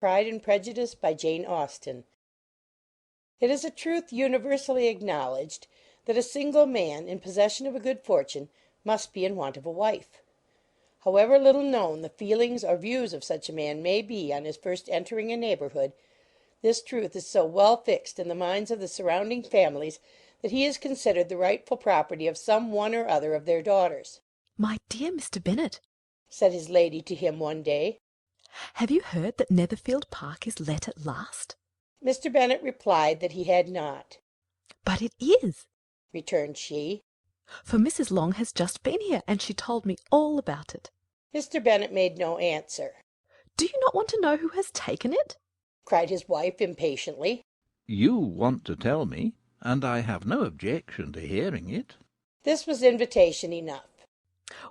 Pride and Prejudice by Jane Austen. It is a truth universally acknowledged that a single man in possession of a good fortune must be in want of a wife. However little known the feelings or views of such a man may be on his first entering a neighbourhood, this truth is so well fixed in the minds of the surrounding families that he is considered the rightful property of some one or other of their daughters. "My dear Mr. Bennet," said his lady to him one day, "have you heard that Netherfield Park is let at last?" Mr. Bennet replied that he had not. "But it is," returned she, "for Mrs. Long has just been here, and she told me all about it." Mr. Bennet made no answer. "Do you not want to know who has taken it?" cried his wife impatiently. "You want to tell me, and I have no objection to hearing it." This was invitation enough.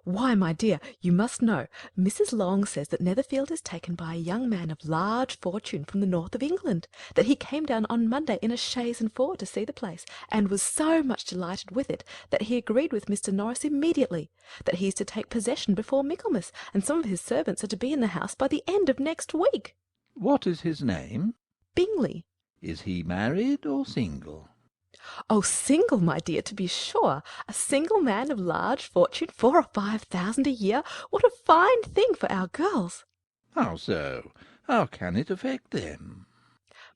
"Why, my dear, you must know. Mrs. Long says that Netherfield is taken by a young man of large fortune from the north of England, that he came down on Monday in a chaise and four to see the place, and was so much delighted with it that he agreed with Mr. Norris immediately, that he is to take possession before Michaelmas, and some of his servants are to be in the house by the end of next week." "What is his name?" "Bingley." "Is he married or single?" "Oh, single, my dear, to be sure. A single man of large fortune, 4,000 or 5,000 a year. What a fine thing for our girls!" "How so? How can it affect them?"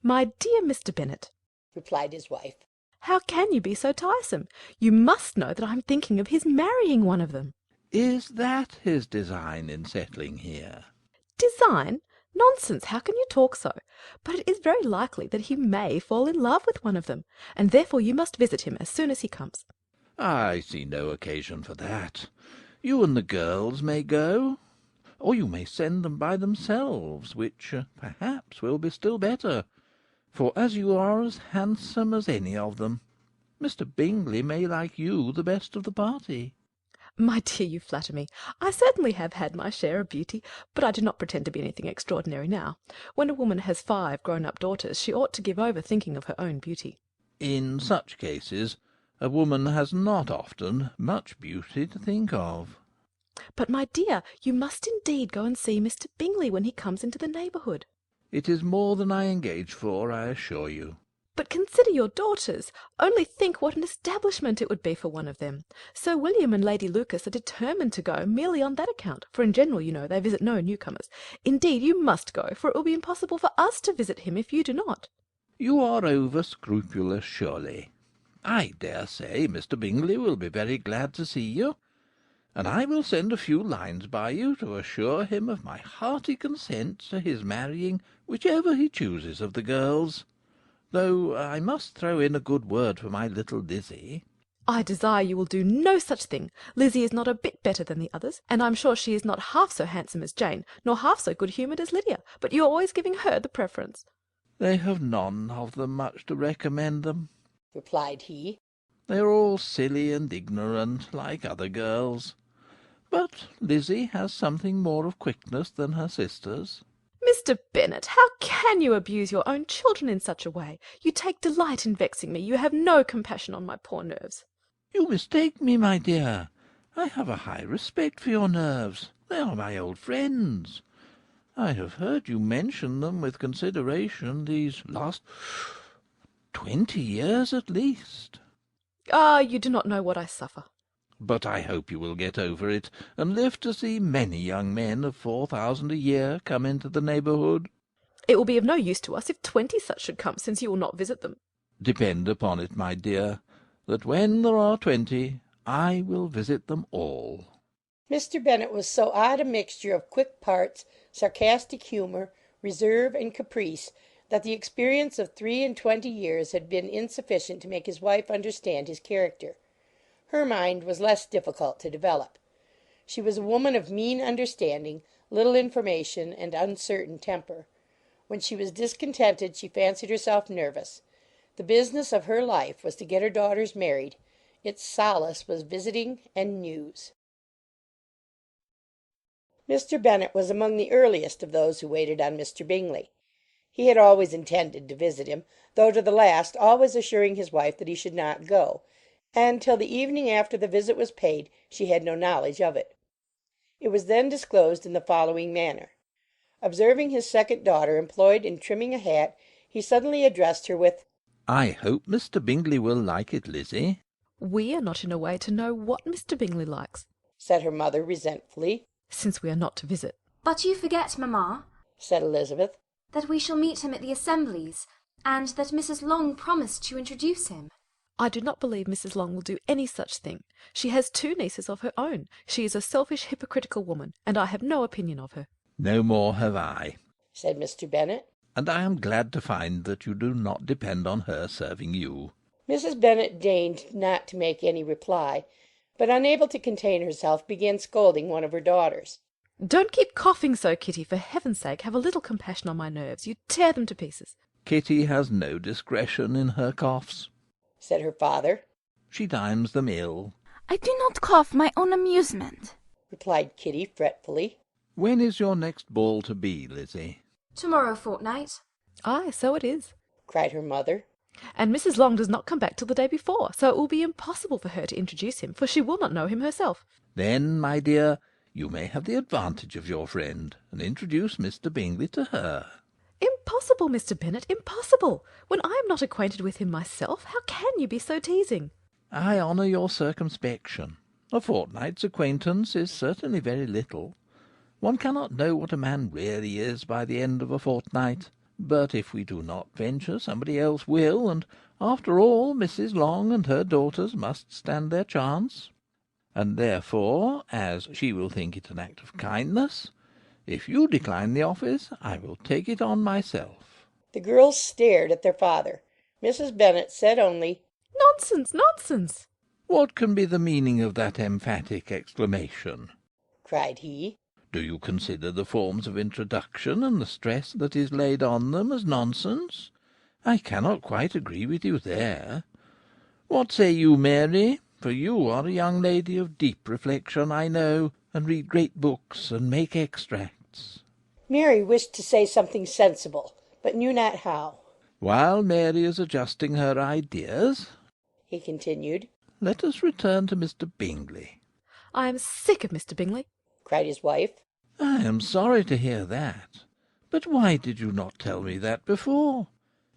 "My dear Mr. Bennet," replied his wife, "how can you be so tiresome? You must know that I am thinking of his marrying one of them." "Is that his design in settling here?" "Design? Nonsense! How can you talk so? But it is very likely that he may fall in love with one of them, and therefore you must visit him as soon as he comes." "I see no occasion for that. You and the girls may go, or you may send them by themselves, which perhaps will be still better, for as you are as handsome as any of them, Mr. Bingley may like you the best of the party." "My dear, you flatter me. I certainly have had my share of beauty, but I do not pretend to be anything extraordinary now. When a woman has 5 grown-up daughters, she ought to give over thinking of her own beauty." "In such cases a woman has not often much beauty to think of." "But, my dear, you must indeed go and see Mr. Bingley when he comes into the neighbourhood." "It is more than I engage for, I assure you." "But consider your daughters. Only think what an establishment it would be for one of them. Sir William and Lady Lucas are determined to go merely on that account, for in general, you know, they visit no newcomers. Indeed, you must go, for it will be impossible for us to visit him if you do not." "You are over-scrupulous, surely. I dare say Mr. Bingley will be very glad to see you, and I will send a few lines by you to assure him of my hearty consent to his marrying whichever he chooses of the girls. Though I must throw in a good word for my little Lizzie." "I desire you will do no such thing. Lizzie is not a bit better than the others, and I'm sure she is not half so handsome as Jane, nor half so good-humoured as Lydia, but you are always giving her the preference." "They have none of them much to recommend them," replied he. "They are all silly and ignorant, like other girls. But Lizzie has something more of quickness than her sisters." "Mr. Bennet, how can you abuse your own children in such a way? You take delight in vexing me. You have no compassion on my poor nerves." "You mistake me, my dear. I have a high respect for your nerves. They are my old friends. I have heard you mention them with consideration these last 20 years at least." "Ah, you do not know what I suffer." "But I hope you will get over it, and live to see many young men of 4,000 a year come into the neighbourhood." "It will be of no use to us if 20 such should come, since you will not visit them." "Depend upon it, my dear, that when there are 20, I will visit them all." Mr. Bennet was so odd a mixture of quick parts, sarcastic humour, reserve, and caprice, that the experience of 23 years had been insufficient to make his wife understand his character. Her mind was less difficult to develop. She was a woman of mean understanding, little information, and uncertain temper. When she was discontented she fancied herself nervous. The business of her life was to get her daughters married. Its solace was visiting and news. Mr. Bennet was among the earliest of those who waited on Mr. Bingley. He had always intended to visit him, though to the last always assuring his wife that he should not go, and till the evening after the visit was paid she had no knowledge of it. It was then disclosed in the following manner. Observing his second daughter employed in trimming a hat, he suddenly addressed her with, "I hope Mr. Bingley will like it, Lizzie." We are not in a way to know what Mr. Bingley likes, said her mother resentfully. since we are not to visit. But you forget, mamma, said Elizabeth. that we shall meet him at the assemblies, and that Mrs. Long promised to introduce him. I do not believe Mrs. Long will do any such thing. She has 2 nieces of her own. She is a selfish, hypocritical woman, and I have no opinion of her. "No more have I," said Mr. Bennet. "and I am glad to find that you do not depend on her serving you." Mrs. Bennet deigned not to make any reply, but unable to contain herself, began scolding one of her daughters. Don't keep coughing so, Kitty. For heaven's sake, have a little compassion on my nerves. You tear them to pieces. "Kitty has no discretion in her coughs," said her father. "she times them ill." I do not cough my own amusement, replied Kitty fretfully. "When is your next ball to be, Lizzie?" Tomorrow fortnight. Aye, so it is. cried her mother. And Mrs. Long does not come back till the day before, so it will be impossible for her to introduce him, for she will not know him herself. "Then, my dear, you may have the advantage of your friend, and introduce Mr. Bingley to her." Impossible, Mr. Bennet, impossible. When I am not acquainted with him myself, how can you be so teasing? "I honour your circumspection. A fortnight's acquaintance is certainly very little. One cannot know what a man really is by the end of a fortnight. But if we do not venture, somebody else will, and after all Mrs. Long and her daughters must stand their chance. And therefore, as she will think it an act of kindness, if you decline the office, I will take it on myself." The girls stared at their father. Mrs. Bennet said only, Nonsense, nonsense. "What can be the meaning of that emphatic exclamation?" cried he. "Do you consider the forms of introduction and the stress that is laid on them as nonsense? I cannot quite agree with you there. What say you, Mary? For you are a young lady of deep reflection, I know, and read great books and make extracts." Mary wished to say something sensible, but knew not how. "While Mary is adjusting her ideas," he continued, "let us return to Mr. Bingley." I am sick of Mr. Bingley, cried his wife. "I am sorry to hear that. But why did you not tell me that before?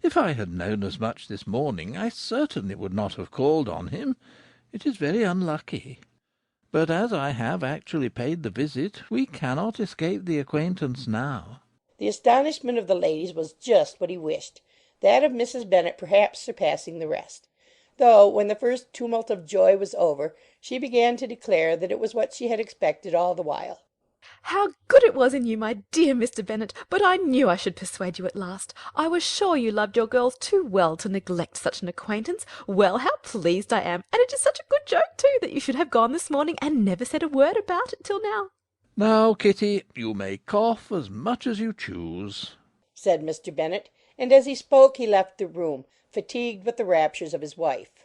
If I had known as much this morning, I certainly would not have called on him. It is very unlucky. But as I have actually paid the visit, we cannot escape the acquaintance now." The astonishment of the ladies was just what he wished, that of Mrs. Bennet perhaps surpassing the rest; though, when the first tumult of joy was over, she began to declare that it was what she had expected all the while. How good it was in you, my dear Mr. Bennet! But I knew I should persuade you at last. I was sure you loved your girls too well to neglect such an acquaintance. Well, how pleased I am! And it is such a good joke, too, that you should have gone this morning and never said a word about it till now. "Now, Kitty, you may cough as much as you choose," said Mr. Bennet, and as he spoke he left the room, fatigued with the raptures of his wife.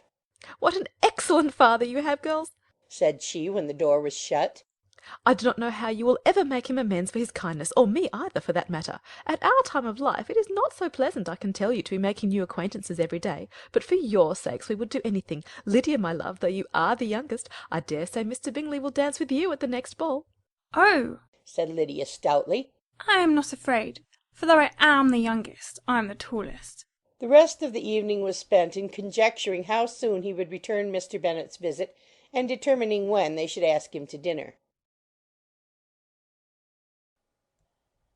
What an excellent father you have, girls! said she, when the door was shut. I do not know how you will ever make him amends for his kindness, or me either, for that matter. At our time of life it is not so pleasant, I can tell you, to be making new acquaintances every day. But for your sakes we would do anything. Lydia, my love, though you are the youngest, I dare say Mr. Bingley will dance with you at the next ball. Oh, said Lydia stoutly. I am not afraid, for though I am the youngest, I am the tallest. The rest of the evening was spent in conjecturing how soon he would return Mr. Bennet's visit, and determining when they should ask him to dinner.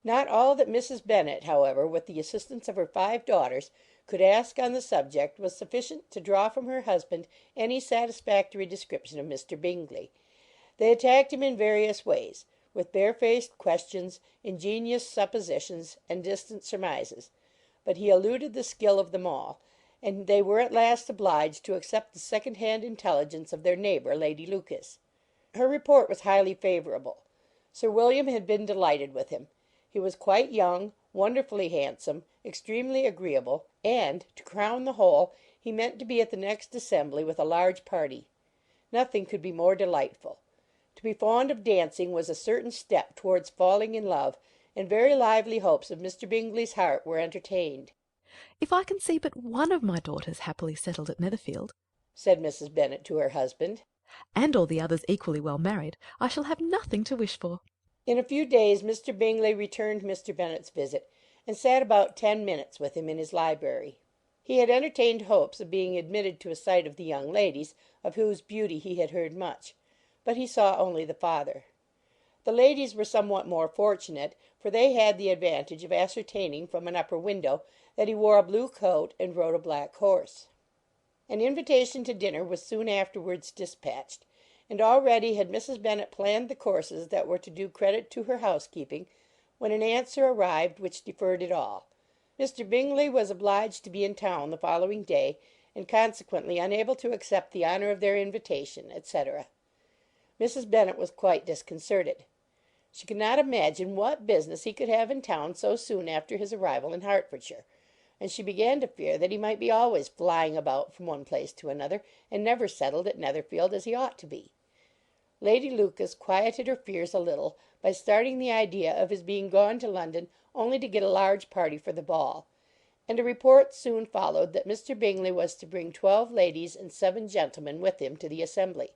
Not all that Mrs. Bennet, however, with the assistance of her 5 daughters, could ask on the subject was sufficient to draw from her husband any satisfactory description of Mr. Bingley. They attacked him in various ways, with barefaced questions, ingenious suppositions, and distant surmises, but he eluded the skill of them all, and they were at last obliged to accept the second-hand intelligence of their neighbour, Lady Lucas. Her report was highly favourable. Sir William had been delighted with him. He was quite young, wonderfully handsome, extremely agreeable, and, to crown the whole, he meant to be at the next assembly with a large party. Nothing could be more delightful. To be fond of dancing was a certain step towards falling in love, and very lively hopes of Mr. Bingley's heart were entertained. If I can see but one of my daughters happily settled at Netherfield, said Mrs. Bennet to her husband, and all the others equally well married, I shall have nothing to wish for. In a few days Mr. Bingley returned Mr. Bennet's visit, and sat about 10 minutes with him in his library. He had entertained hopes of being admitted to a sight of the young ladies, of whose beauty he had heard much, but he saw only the father. The ladies were somewhat more fortunate, for they had the advantage of ascertaining from an upper window that he wore a blue coat and rode a black horse. An invitation to dinner was soon afterwards dispatched, and already had Mrs. Bennet planned the courses that were to do credit to her housekeeping, when an answer arrived which deferred it all. Mr. Bingley was obliged to be in town the following day, and consequently unable to accept the honour of their invitation, etc. Mrs. Bennet was quite disconcerted. She could not imagine what business he could have in town so soon after his arrival in Hertfordshire, and she began to fear that he might be always flying about from one place to another, and never settled at Netherfield as he ought to be. Lady Lucas quieted her fears a little by starting the idea of his being gone to London only to get a large party for the ball, and a report soon followed that Mr. Bingley was to bring 12 ladies and 7 gentlemen with him to the assembly.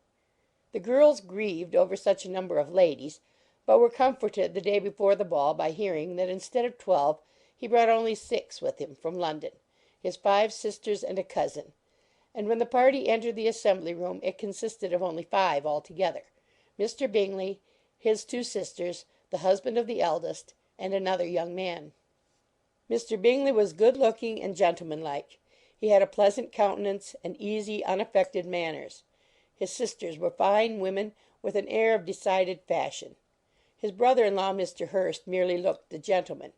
The girls grieved over such a number of ladies, but were comforted the day before the ball by hearing that instead of 12 he brought only 6 with him from London, his 5 sisters and a cousin, and when the party entered the assembly room it consisted of only 5 altogether: Mr. Bingley, his 2 sisters, the husband of the eldest, and another young man. Mr. Bingley was good looking and gentlemanlike. He had a pleasant countenance and easy, unaffected manners. His sisters were fine women, with an air of decided fashion. His brother-in-law, Mr. Hurst, merely looked the gentleman,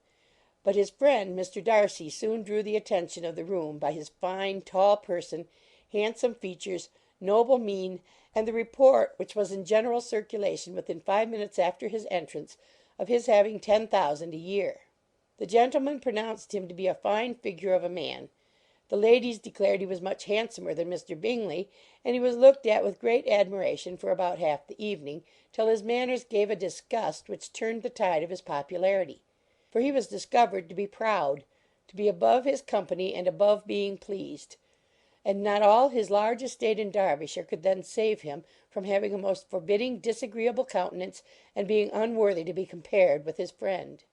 but his friend, Mr. Darcy, soon drew the attention of the room by his fine, tall person, handsome features, noble mien, and the report, which was in general circulation within 5 minutes after his entrance, of his having 10,000 a year. The gentlemen pronounced him to be a fine figure of a man. The ladies declared he was much handsomer than Mr. Bingley, and he was looked at with great admiration for about half the evening, till his manners gave a disgust which turned the tide of his popularity. For he was discovered to be proud, to be above his company and above being pleased, and not all his large estate in Derbyshire could then save him from having a most forbidding, disagreeable countenance, and being unworthy to be compared with his friend.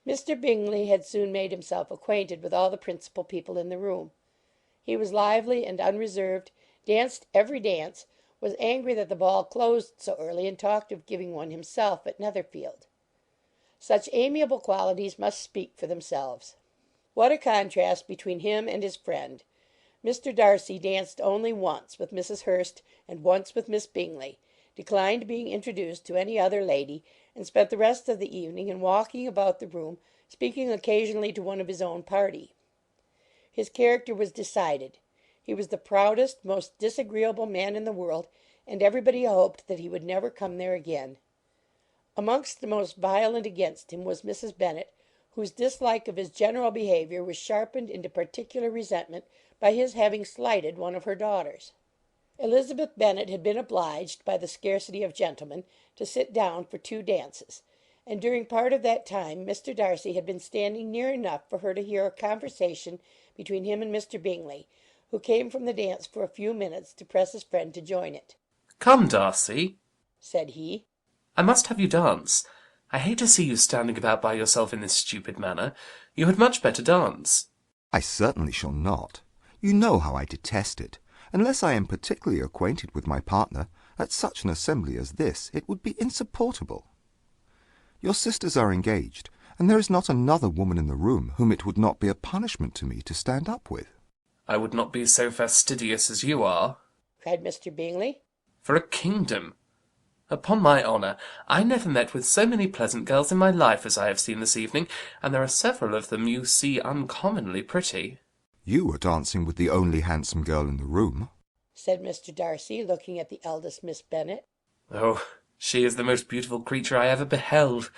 Mr. Bingley had soon made himself acquainted with all the principal people in the room. He was lively and unreserved, danced every dance, was angry that the ball closed so early, and talked of giving one himself at Netherfield. Such amiable qualities must speak for themselves. What a contrast between him and his friend! Mr. Darcy danced only once with Mrs. Hurst and once with Miss Bingley, declined being introduced to any other lady, and spent the rest of the evening in walking about the room, speaking occasionally to one of his own party. His character was decided. He was the proudest, most disagreeable man in the world, and everybody hoped that he would never come there again. Amongst the most violent against him was Mrs. Bennet, whose dislike of his general behaviour was sharpened into particular resentment by his having slighted one of her daughters. Elizabeth Bennet had been obliged, by the scarcity of gentlemen, to sit down for 2 dances, and during part of that time Mr. Darcy had been standing near enough for her to hear a conversation between him and Mr. Bingley, who came from the dance for a few minutes to press his friend to join it. "Come, Darcy," said he. "I must have you dance. I hate to see you standing about by yourself in this stupid manner. You had much better dance." "I certainly shall not. You know how I detest it. Unless I am particularly acquainted with my partner, at such an assembly as this it would be insupportable. Your sisters are engaged, and there is not another woman in the room whom it would not be a punishment to me to stand up with." "I would not be so fastidious as you are," cried Mr. Bingley. "for a kingdom. Upon my honour, I never met with so many pleasant girls in my life as I have seen this evening, and there are several of them you see uncommonly pretty." "You are dancing with the only handsome girl in the room," said Mr. Darcy, looking at the eldest Miss Bennet. "Oh, she is the most beautiful creature I ever beheld.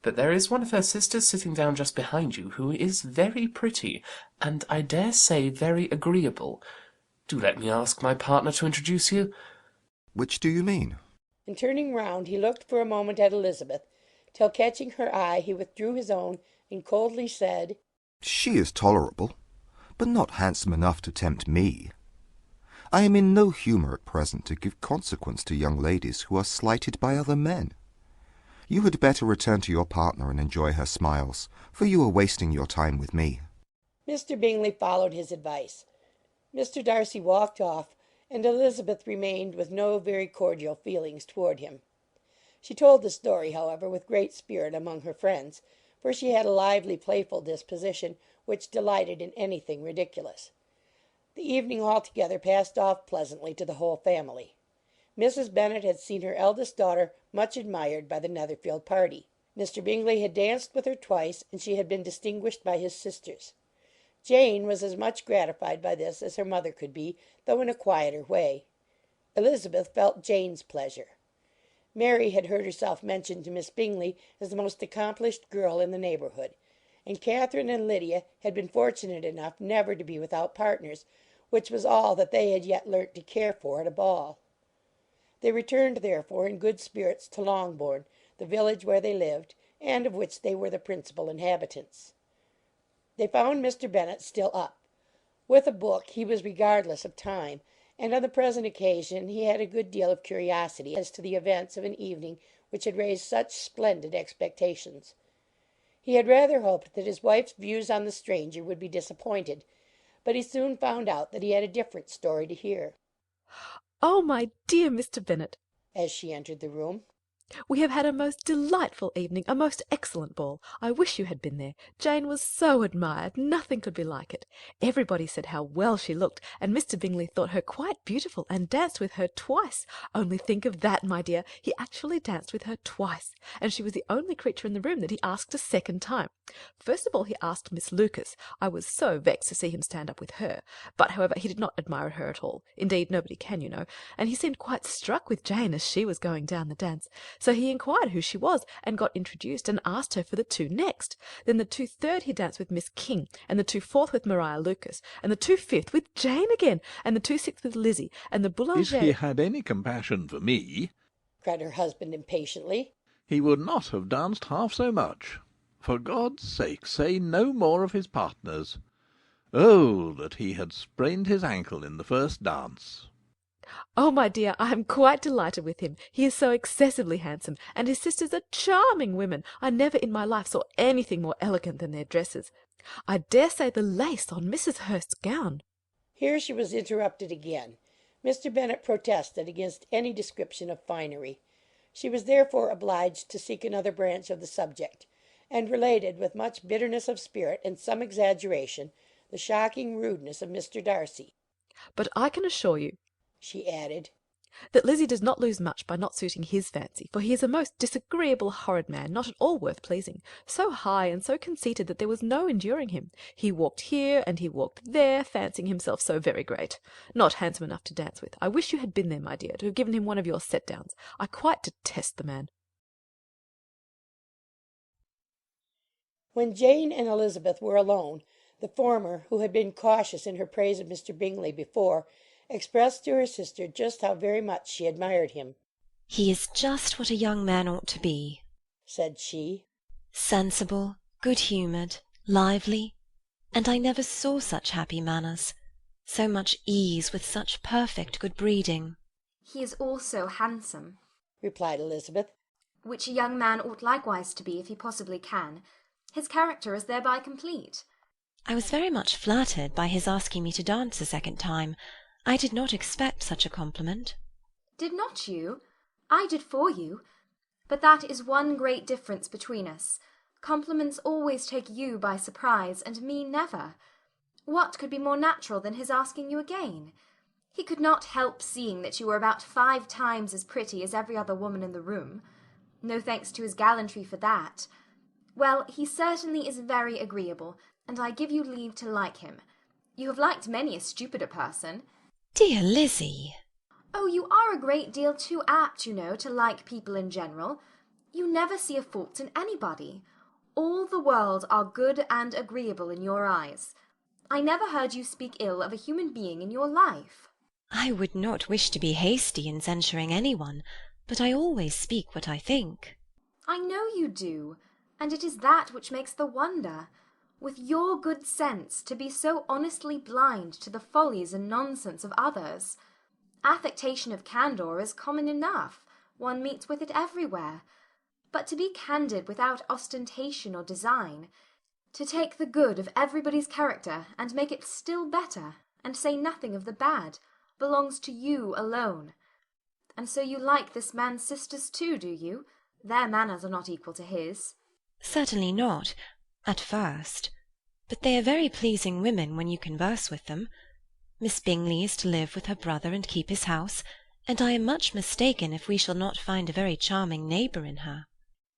But there is one of her sisters sitting down just behind you, who is very pretty, and I dare say very agreeable. Do let me ask my partner to introduce you." "Which do you mean?" And turning round, he looked for a moment at Elizabeth, till catching her eye, he withdrew his own, and coldly said, "She is tolerable, but not handsome enough to tempt me. I am in no humour at present to give consequence to young ladies who are slighted by other men. You had better return to your partner and enjoy her smiles, for you are wasting your time with me. Mr. Bingley followed his advice. Mr. Darcy walked off, and Elizabeth remained with no very cordial feelings toward him. She told the story, however, with great spirit among her friends, for she had a lively, playful disposition, which delighted in anything ridiculous. The evening altogether passed off pleasantly to the whole family. Mrs. Bennet had seen her eldest daughter much admired by the Netherfield party. Mr. Bingley had danced with her twice, and she had been distinguished by his sisters. Jane was as much gratified by this as her mother could be, though in a quieter way. Elizabeth felt Jane's pleasure. Mary had heard herself mentioned to Miss Bingley as the most accomplished girl in the neighbourhood, and Catherine and Lydia had been fortunate enough never to be without partners, which was all that they had yet learnt to care for at a ball. They returned, therefore, in good spirits to Longbourn, the village where they lived, and of which they were the principal inhabitants. They found Mr. Bennet still up. With a book he was regardless of time, and on the present occasion he had a good deal of curiosity as to the events of an evening which had raised such splendid expectations. He had rather hoped that his wife's views on the stranger would be disappointed, but he soon found out that he had a different story to hear. "Oh, my dear Mr. Bennet," As she entered the room, "we have had a most delightful evening, a most excellent ball. I wish you had been there. Jane was so admired, nothing could be like it. Everybody said how well she looked, and Mr. Bingley thought her quite beautiful, and danced with her twice. Only think of that, my dear! He actually danced with her twice, and she was the only creature in the room that he asked a second time. First of all he asked Miss Lucas. I was so vexed to see him stand up with her, but however he did not admire her at all. Indeed, nobody can, you know, and he seemed quite struck with Jane as she was going down the dance. So he inquired who she was, and got introduced, and asked her for the two next. Then the 2/3 he danced with Miss King, and the 2/4 with Maria Lucas, and the 2/5 with Jane again, and the 2/6 with Lizzie, and the Boulanger. If he had any compassion for me, cried her husband impatiently, he would not have danced half so much. For God's sake, say no more of his partners. Oh, that he had sprained his ankle in the first dance! "Oh, my dear, I am quite delighted with him. He is so excessively handsome, and his sisters are charming women. I never in my life saw anything more elegant than their dresses. I dare say the lace on Mrs. Hurst's gown—" Here she was interrupted again. Mr. Bennet protested against any description of finery. She was therefore obliged to seek another branch of the subject, and related with much bitterness of spirit and some exaggeration the shocking rudeness of Mr. Darcy. "But I can assure you," she added, "that Lizzie does not lose much by not suiting his fancy, for he is a most disagreeable, horrid man, not at all worth pleasing, so high and so conceited that there was no enduring him. He walked here and he walked there, fancying himself so very great. Not handsome enough to dance with. I wish you had been there, my dear, to have given him one of your set-downs. I quite detest the man." When Jane and Elizabeth were alone, the former, who had been cautious in her praise of Mr. Bingley before, expressed to her sister just how very much she admired him. "He is just what a young man ought to be," said she. "Sensible, good-humoured, lively, and I never saw such happy manners, so much ease with such perfect good breeding." He is also handsome, replied Elizabeth, which a young man ought likewise to be if he possibly can. His character is thereby complete. "I was very much flattered by his asking me to dance a second time. I did not expect such a compliment." Did not you? I did for you. But that is one great difference between us. Compliments always take you by surprise, and me never. What could be more natural than his asking you again? He could not help seeing that you were about 5 times as pretty as every other woman in the room. No thanks to his gallantry for that. Well, he certainly is very agreeable, and I give you leave to like him. You have liked many a stupider person." "Dear Lizzie!" "Oh, you are a great deal too apt, you know, to like people in general. You never see a fault in anybody. All the world are good and agreeable in your eyes. I never heard you speak ill of a human being in your life." "I would not wish to be hasty in censuring any one, but I always speak what I think." "I know you do, and it is that which makes the wonder. With your good sense, to be so honestly blind to the follies and nonsense of others. Affectation of candour is common enough. One meets with it everywhere. but to be candid without ostentation or design, to take the good of everybody's character and make it still better, and say nothing of the bad, belongs to you alone. And so you like this man's sisters too, do you? Their manners are not equal to his. Certainly not, at first. But they are very pleasing women when you converse with them. Miss Bingley is to live with her brother and keep his house, and I am much mistaken if we shall not find a very charming neighbour in her.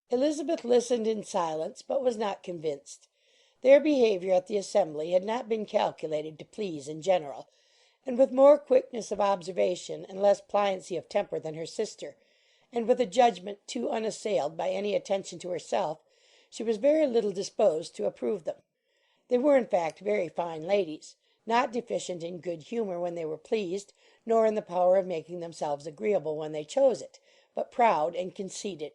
Elizabeth listened in silence, but was not convinced. Their behaviour at the assembly had not been calculated to please in general, and with more quickness of observation and less pliancy of temper than her sister, and with a judgment too unassailed by any attention to herself, she was very little disposed to approve them. They were in fact very fine ladies, not deficient in good humour when they were pleased, nor in the power of making themselves agreeable when they chose it, but proud and conceited.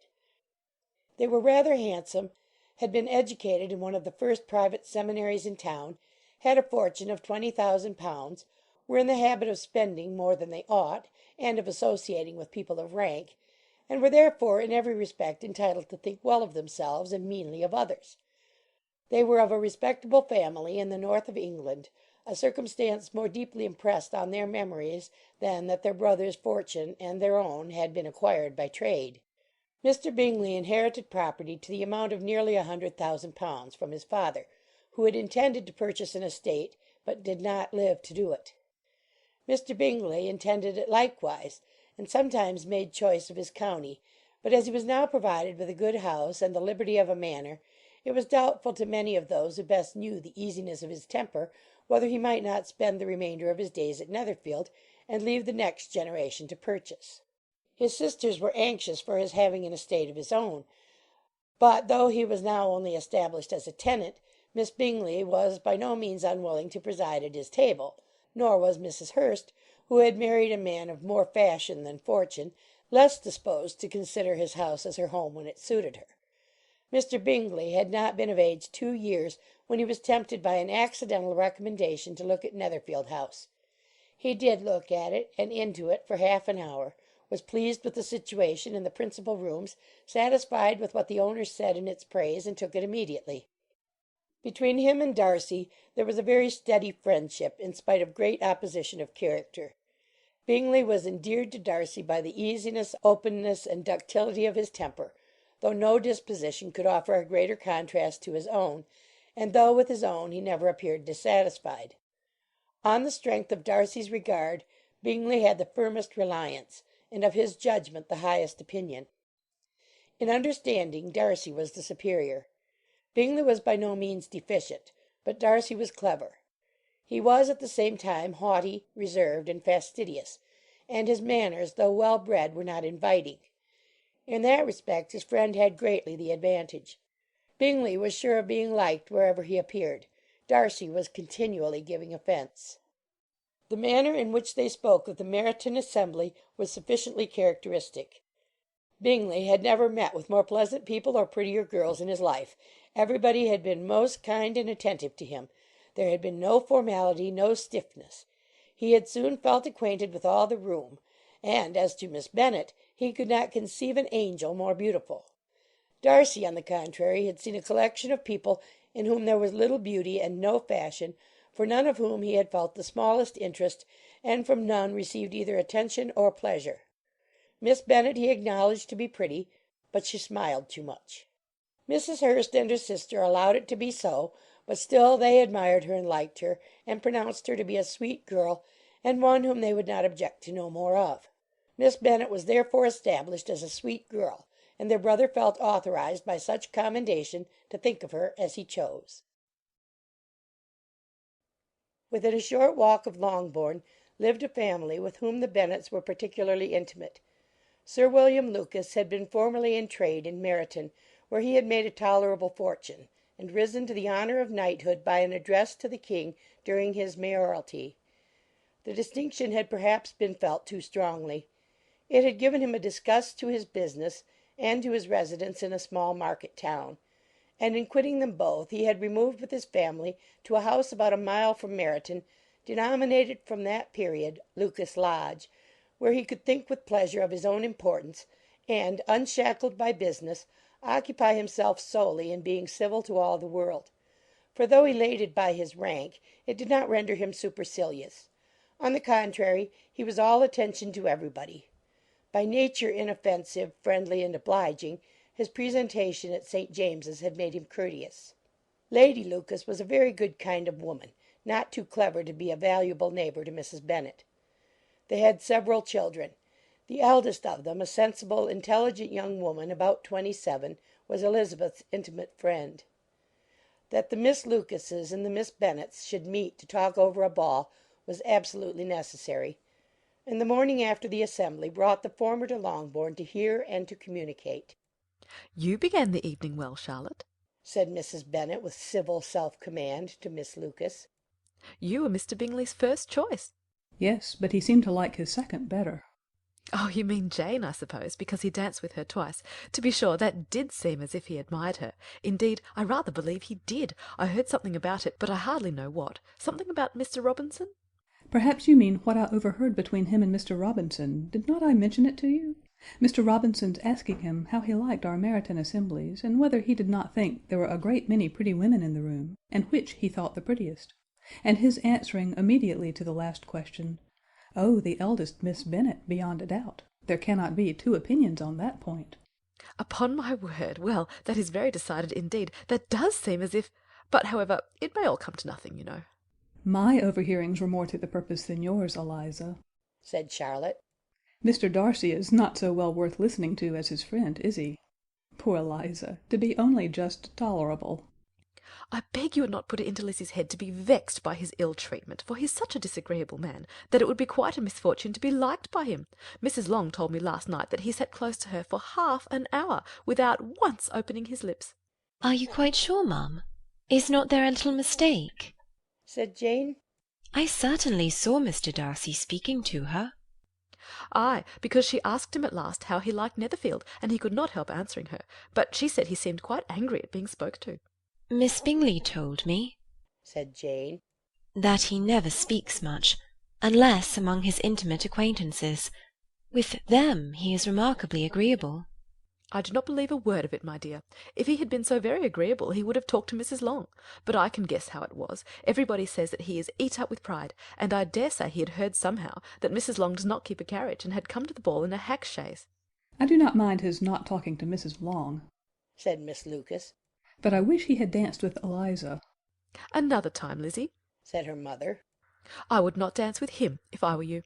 They were rather handsome, had been educated in one of the first private seminaries in town, had a fortune of 20,000 pounds, were in the habit of spending more than they ought, and of associating with people of rank, and were therefore in every respect entitled to think well of themselves and meanly of others. They were of a respectable family in the north of England, a circumstance more deeply impressed on their memories than that their brother's fortune and their own had been acquired by trade. Mr. Bingley inherited property to the amount of nearly 100,000 pounds from his father, who had intended to purchase an estate, but did not live to do it. Mr. Bingley intended it likewise, and sometimes made choice of his county, but as he was now provided with a good house and the liberty of a manor, it was doubtful to many of those who best knew the easiness of his temper whether he might not spend the remainder of his days at Netherfield, and leave the next generation to purchase. His sisters were anxious for his having an estate of his own, but though he was now only established as a tenant, Miss Bingley was by no means unwilling to preside at his table, nor was Mrs. Hurst, who had married a man of more fashion than fortune, less disposed to consider his house as her home when it suited her. Mr. Bingley had not been of age 2 years when he was tempted by an accidental recommendation to look at Netherfield House. He did look at it and into it for half an hour, was pleased with the situation and the principal rooms, satisfied with what the owners said in its praise, and took it immediately. Between him and Darcy there was a very steady friendship, in spite of great opposition of character. Bingley was endeared to Darcy by the easiness, openness, and ductility of his temper, though no disposition could offer a greater contrast to his own, and though with his own he never appeared dissatisfied. On the strength of Darcy's regard, Bingley had the firmest reliance, and of his judgment the highest opinion. In understanding, Darcy was the superior. Bingley was by no means deficient, but Darcy was clever. He was at the same time haughty, reserved, and fastidious, and his manners, though well bred, were not inviting. In that respect his friend had greatly the advantage. Bingley was sure of being liked wherever he appeared. Darcy was continually giving offence. The manner in which they spoke of the Meryton assembly was sufficiently characteristic. Bingley had never met with more pleasant people or prettier girls in his life. Everybody had been most kind and attentive to him. There had been no formality, no stiffness. He had soon felt acquainted with all the room, and as to Miss Bennet, he could not conceive an angel more beautiful. Darcy, on the contrary, had seen a collection of people in whom there was little beauty and no fashion, for none of whom he had felt the smallest interest, and from none received either attention or pleasure. Miss Bennet he acknowledged to be pretty, but she smiled too much. Mrs. Hurst and her sister allowed it to be so, but still they admired her and liked her, and pronounced her to be a sweet girl, and one whom they would not object to know more of. Miss Bennet was therefore established as a sweet girl, and their brother felt authorized by such commendation to think of her as he chose. Within a short walk of Longbourn lived a family with whom the Bennets were particularly intimate. Sir William Lucas had been formerly in trade in Meryton, where he had made a tolerable fortune, and risen to the honour of knighthood by an address to the king during his mayoralty. The distinction had perhaps been felt too strongly. It had given him a disgust to his business, and to his residence in a small market town, and in quitting them both he had removed with his family to a house about a mile from Meryton, denominated from that period Lucas Lodge, where he could think with pleasure of his own importance, and, unshackled by business, occupy himself solely in being civil to all the world; for though elated by his rank, it did not render him supercilious. On the contrary, he was all attention to everybody. By nature inoffensive, friendly, and obliging, his presentation at St. James's had made him courteous. Lady Lucas was a very good kind of woman, not too clever to be a valuable neighbour to Mrs. Bennet. They had several children. The eldest of them, a sensible, intelligent young woman about 27, was Elizabeth's intimate friend. That the Miss Lucases and the Miss Bennets should meet to talk over a ball was absolutely necessary, and the morning after the assembly brought the former to Longbourn to hear and to communicate. "You began the evening well, Charlotte," said Mrs. Bennet with civil self-command to Miss Lucas. "You were Mr. Bingley's first choice." "Yes, but he seemed to like his second better." "Oh, you mean Jane, I suppose, because he danced with her twice. To be sure, that did seem as if he admired her. Indeed, I rather believe he did. I heard something about it, but I hardly know what. Something about Mr. Robinson?" "Perhaps you mean what I overheard between him and Mr. Robinson. Did not I mention it to you? Mr. Robinson's asking him how he liked our Meryton assemblies, and whether he did not think there were a great many pretty women in the room, and which he thought the prettiest, and his answering immediately to the last question, 'Oh, the eldest Miss Bennet, beyond a doubt. There cannot be two opinions on that point.'" "Upon my word! Well, that is very decided indeed. That does seem as if but, however, it may all come to nothing, you know." "My overhearings were more to the purpose than yours, Eliza," said Charlotte. "Mr. Darcy is not so well worth listening to as his friend, is he? Poor Eliza, to be only just tolerable." "I beg you would not put it into Lizzie's head to be vexed by his ill treatment, for he's such a disagreeable man that it would be quite a misfortune to be liked by him. Mrs. Long told me last night that he sat close to her for half an hour without once opening his lips." "Are you quite sure, ma'am? Is not there a little mistake?" said Jane. "I certainly saw Mr. Darcy speaking to her." "Ay, because she asked him at last how he liked Netherfield, and he could not help answering her, but she said he seemed quite angry at being spoke to." "Miss Bingley told me," said Jane, "that he never speaks much, unless among his intimate acquaintances. With them he is remarkably agreeable." "I do not believe a word of it, my dear. If he had been so very agreeable he would have talked to Mrs. Long. But I can guess how it was. Everybody says that he is eat up with pride, and I dare say he had heard somehow that Mrs. Long does not keep a carriage, and had come to the ball in a hack chaise." "I do not mind his not talking to Mrs. Long," said Miss Lucas, "but I wish he had danced with Eliza." "Another time, Lizzie," said her mother. "I would not dance with him if I were you."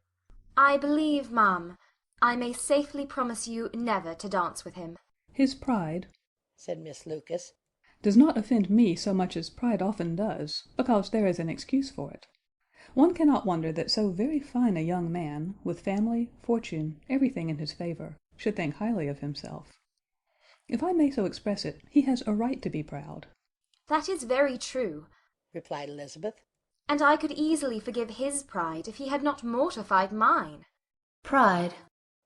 I believe, ma'am, I may safely promise you never to dance with him." "His pride," said Miss Lucas, "does not offend me so much as pride often does, because there is an excuse for it. One cannot wonder that so very fine a young man, with family, fortune, everything in his favour, should think highly of himself. If I may so express it, he has a right to be proud." "That is very true," replied Elizabeth, "and I could easily forgive his pride if he had not mortified mine." "Pride,"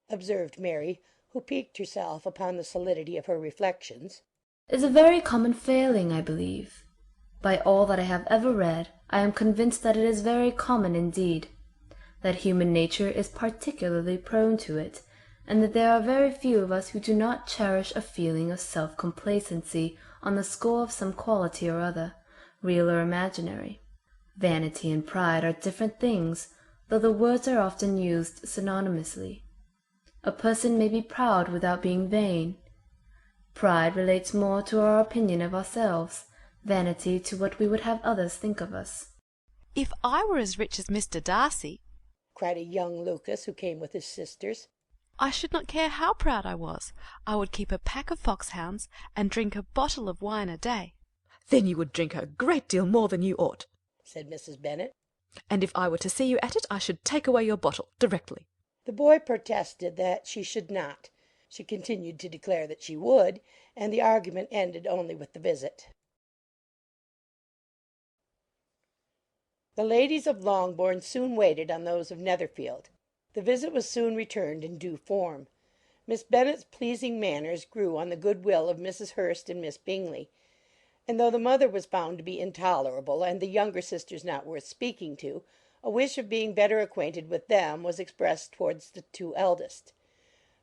observed Mary, who piqued herself upon the solidity of her reflections, "is a very common failing, I believe. By all that I have ever read, I am convinced that it is very common indeed, that human nature is particularly prone to it, and that there are very few of us who do not cherish a feeling of self-complacency on the score of some quality or other, real or imaginary. Vanity and pride are different things, though the words are often used synonymously. A person may be proud without being vain. Pride relates more to our opinion of ourselves, vanity to what we would have others think of us." "If I were as rich as Mr. Darcy," cried a young Lucas who came with his sisters, "I should not care how proud I was. I would keep a pack of foxhounds, and drink a bottle of wine a day." "Then you would drink a great deal more than you ought," said Mrs. Bennet. "and if I were to see you at it, I should take away your bottle directly." The boy protested that she should not. She continued to declare that she would, and the argument ended only with the visit. The ladies of Longbourn soon waited on those of Netherfield. The visit was soon returned in due form. Miss Bennet's pleasing manners grew on the good will of Mrs. Hurst and Miss Bingley, and though the mother was found to be intolerable, and the younger sisters not worth speaking to, a wish of being better acquainted with them was expressed towards the two eldest.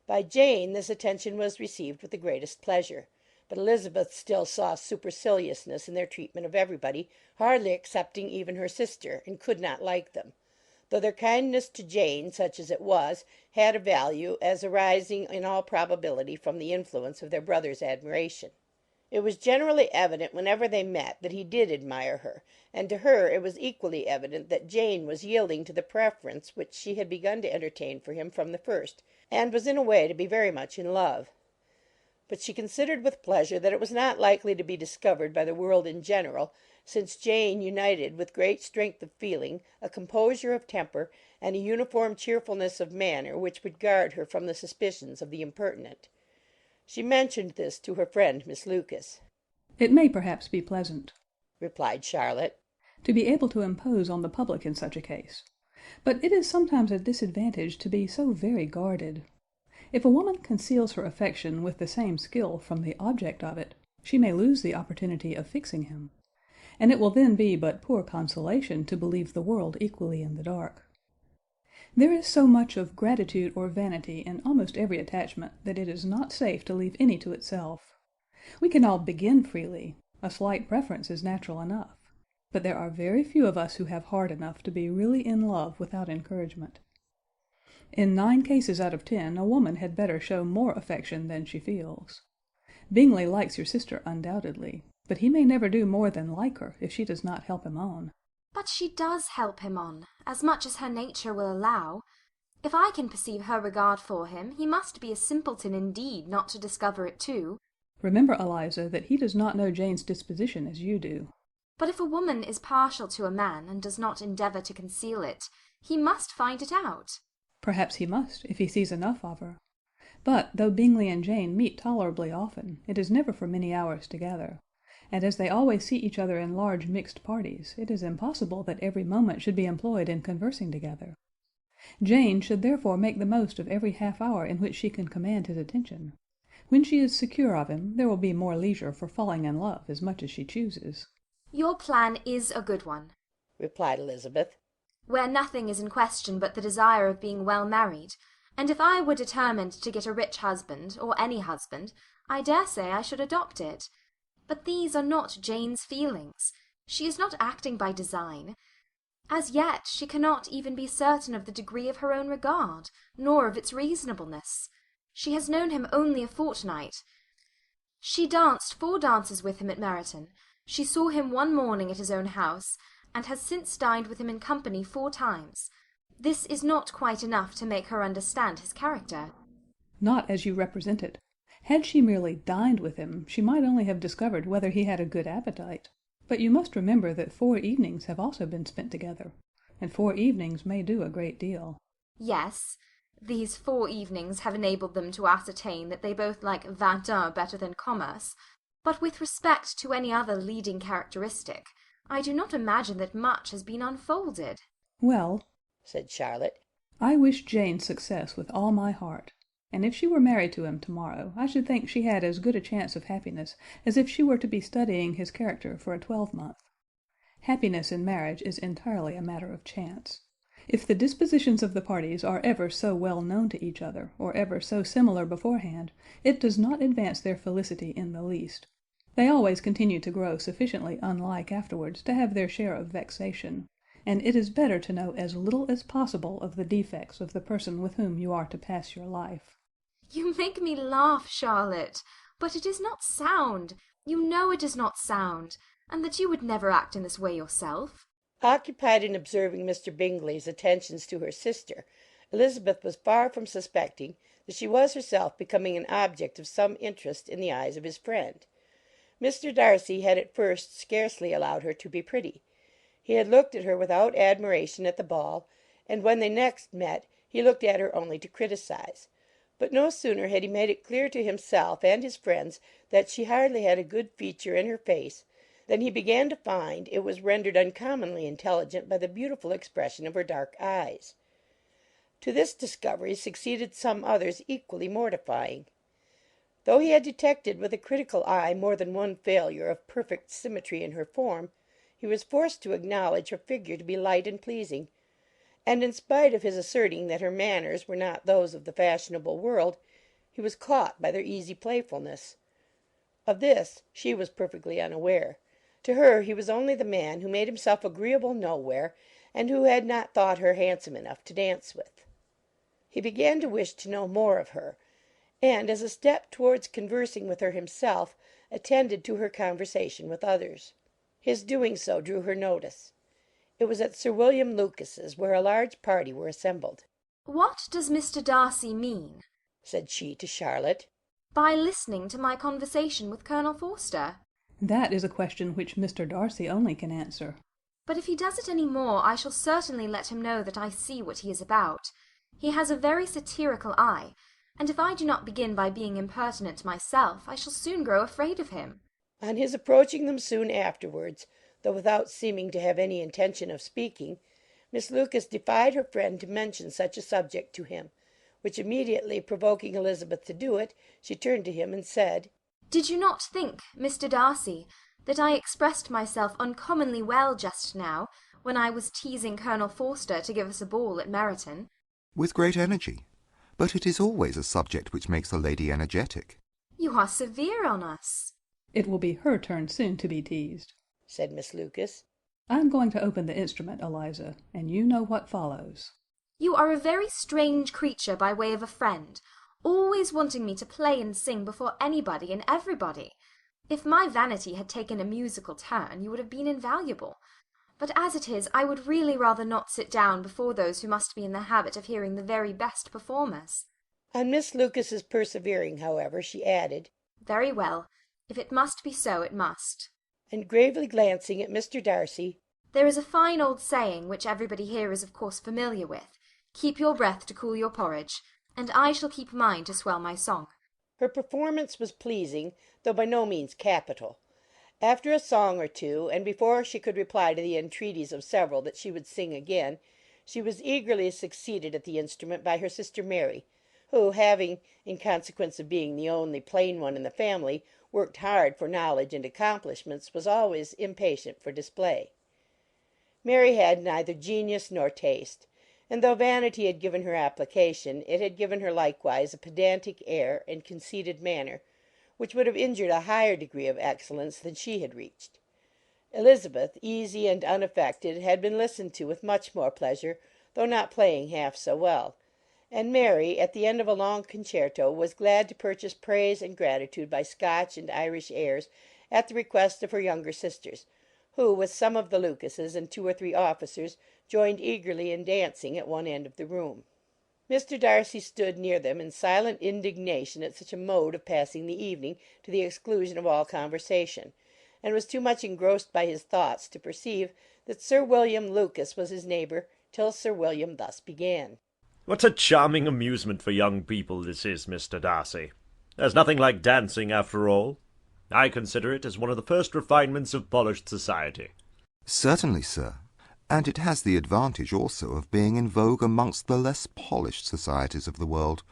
By Jane this attention was received with the greatest pleasure, but Elizabeth still saw superciliousness in their treatment of everybody, hardly excepting even her sister, and could not like them; though their kindness to Jane, such as it was, had a value, as arising in all probability from the influence of their brother's admiration. It was generally evident whenever they met that he did admire her, and to her it was equally evident that Jane was yielding to the preference which she had begun to entertain for him from the first, and was in a way to be very much in love. But she considered with pleasure that it was not likely to be discovered by the world in general, since Jane united with great strength of feeling, a composure of temper, and a uniform cheerfulness of manner which would guard her from the suspicions of the impertinent. She mentioned this to her friend Miss Lucas. "It may perhaps be pleasant," replied Charlotte, "to be able to impose on the public in such a case, but it is sometimes a disadvantage to be so very guarded. If a woman conceals her affection with the same skill from the object of it, she may lose the opportunity of fixing him, and it will then be but poor consolation to believe the world equally in the dark. There is so much of gratitude or vanity in almost every attachment that it is not safe to leave any to itself. We can all begin freely; a slight preference is natural enough; but there are very few of us who have heart enough to be really in love without encouragement. In 9 cases out of 10 a woman had better show more affection than she feels. Bingley likes your sister undoubtedly, but he may never do more than like her if she does not help him on." But she does help him on, as much as her nature will allow. If I can perceive her regard for him, he must be a simpleton indeed not to discover it too. "Remember, Eliza, that he does not know Jane's disposition as you do." But if a woman is partial to a man, and does not endeavour to conceal it, he must find it out. "Perhaps he must, if he sees enough of her. But, though Bingley and Jane meet tolerably often, it is never for many hours together; and as they always see each other in large mixed parties, it is impossible that every moment should be employed in conversing together. Jane should therefore make the most of every half hour in which she can command his attention. When she is secure of him, there will be more leisure for falling in love as much as she chooses." Your plan is a good one, replied Elizabeth, where nothing is in question but the desire of being well married; and if I were determined to get a rich husband, or any husband, I dare say I should adopt it. But these are not Jane's feelings. She is not acting by design. As yet she cannot even be certain of the degree of her own regard, nor of its reasonableness. She has known him only a fortnight. She danced 4 dances with him at Meryton. She saw him one morning at his own house, and has since dined with him in company 4 times. This is not quite enough to make her understand his character. "Not as you represent it. Had she merely dined with him, she might only have discovered whether he had a good appetite. But you must remember that 4 evenings have also been spent together, and 4 evenings may do a great deal." Yes, these 4 evenings have enabled them to ascertain that they both like 21 better than commerce; but with respect to any other leading characteristic, I do not imagine that much has been unfolded. "Well," said Charlotte, "I wish Jane success with all my heart, and if she were married to him to-morrow, I should think she had as good a chance of happiness as if she were to be studying his character for a 12-month. Happiness in marriage is entirely a matter of chance. If the dispositions of the parties are ever so well known to each other, or ever so similar beforehand, it does not advance their felicity in the least. They always continue to grow sufficiently unlike afterwards to have their share of vexation, and it is better to know as little as possible of the defects of the person with whom you are to pass your life." You make me laugh, Charlotte, but it is not sound. You know it is not sound, and that you would never act in this way yourself. Occupied in observing Mr. Bingley's attentions to her sister, Elizabeth was far from suspecting that she was herself becoming an object of some interest in the eyes of his friend. Mr. Darcy had at first scarcely allowed her to be pretty. He had looked at her without admiration at the ball, and when they next met he looked at her only to criticise. But no sooner had he made it clear to himself and his friends that she hardly had a good feature in her face, than he began to find it was rendered uncommonly intelligent by the beautiful expression of her dark eyes. To this discovery succeeded some others equally mortifying. Though he had detected with a critical eye more than one failure of perfect symmetry in her form, he was forced to acknowledge her figure to be light and pleasing, and in spite of his asserting that her manners were not those of the fashionable world, he was caught by their easy playfulness. Of this she was perfectly unaware. To her he was only the man who made himself agreeable nowhere, and who had not thought her handsome enough to dance with. He began to wish to know more of her, and, as a step towards conversing with her himself, attended to her conversation with others. His doing so drew her notice. It was at Sir William Lucas's, where a large party were assembled. "What does Mr. Darcy mean," said she to Charlotte, "by listening to my conversation with Colonel Forster?" That is a question which Mr. Darcy only can answer. "But if he does it any more, I shall certainly let him know that I see what he is about. He has a very satirical eye, and if I do not begin by being impertinent myself, I shall soon grow afraid of him." On his approaching them soon afterwards, though without seeming to have any intention of speaking, Miss Lucas defied her friend to mention such a subject to him, which immediately provoking Elizabeth to do it, she turned to him and said, "Did you not think, Mr. Darcy, that I expressed myself uncommonly well just now, when I was teasing Colonel Forster to give us a ball at Meryton?" With great energy. But it is always a subject which makes a lady energetic. "You are severe on us." It will be her turn soon to be teased, said Miss Lucas. I am going to open the instrument, Eliza, and you know what follows. "You are a very strange creature by way of a friend, always wanting me to play and sing before anybody and everybody. If my vanity had taken a musical turn, you would have been invaluable. But as it is, I would really rather not sit down before those who must be in the habit of hearing the very best performers." On Miss Lucas's persevering, however, she added, "Very well. If it must be so, it must." And gravely glancing at Mr. Darcy, "There is a fine old saying, which everybody here is of course familiar with, 'Keep your breath to cool your porridge,' and I shall keep mine to swell my song." Her performance was pleasing, though by no means capital. After a song or two, and before she could reply to the entreaties of several that she would sing again, she was eagerly succeeded at the instrument by her sister Mary, who, having, in consequence of being the only plain one in the family, worked hard for knowledge and accomplishments, was always impatient for display. Mary had neither genius nor taste, and though vanity had given her application, it had given her likewise a pedantic air and conceited manner, which would have injured a higher degree of excellence than she had reached. Elizabeth, easy and unaffected, had been listened to with much more pleasure, though not playing half so well, and Mary, at the end of a long concerto, was glad to purchase praise and gratitude by Scotch and Irish airs at the request of her younger sisters, who, with some of the Lucases and 2 or 3 officers, joined eagerly in dancing at one end of the room. Mr. Darcy stood near them in silent indignation at such a mode of passing the evening to the exclusion of all conversation, and was too much engrossed by his thoughts to perceive that Sir William Lucas was his neighbour till Sir William thus began. "What a charming amusement for young people this is, Mr. Darcy. There's nothing like dancing, after all. I consider it as one of the first refinements of polished society." Certainly, sir. And it has the advantage also of being in vogue amongst the less polished societies of the world.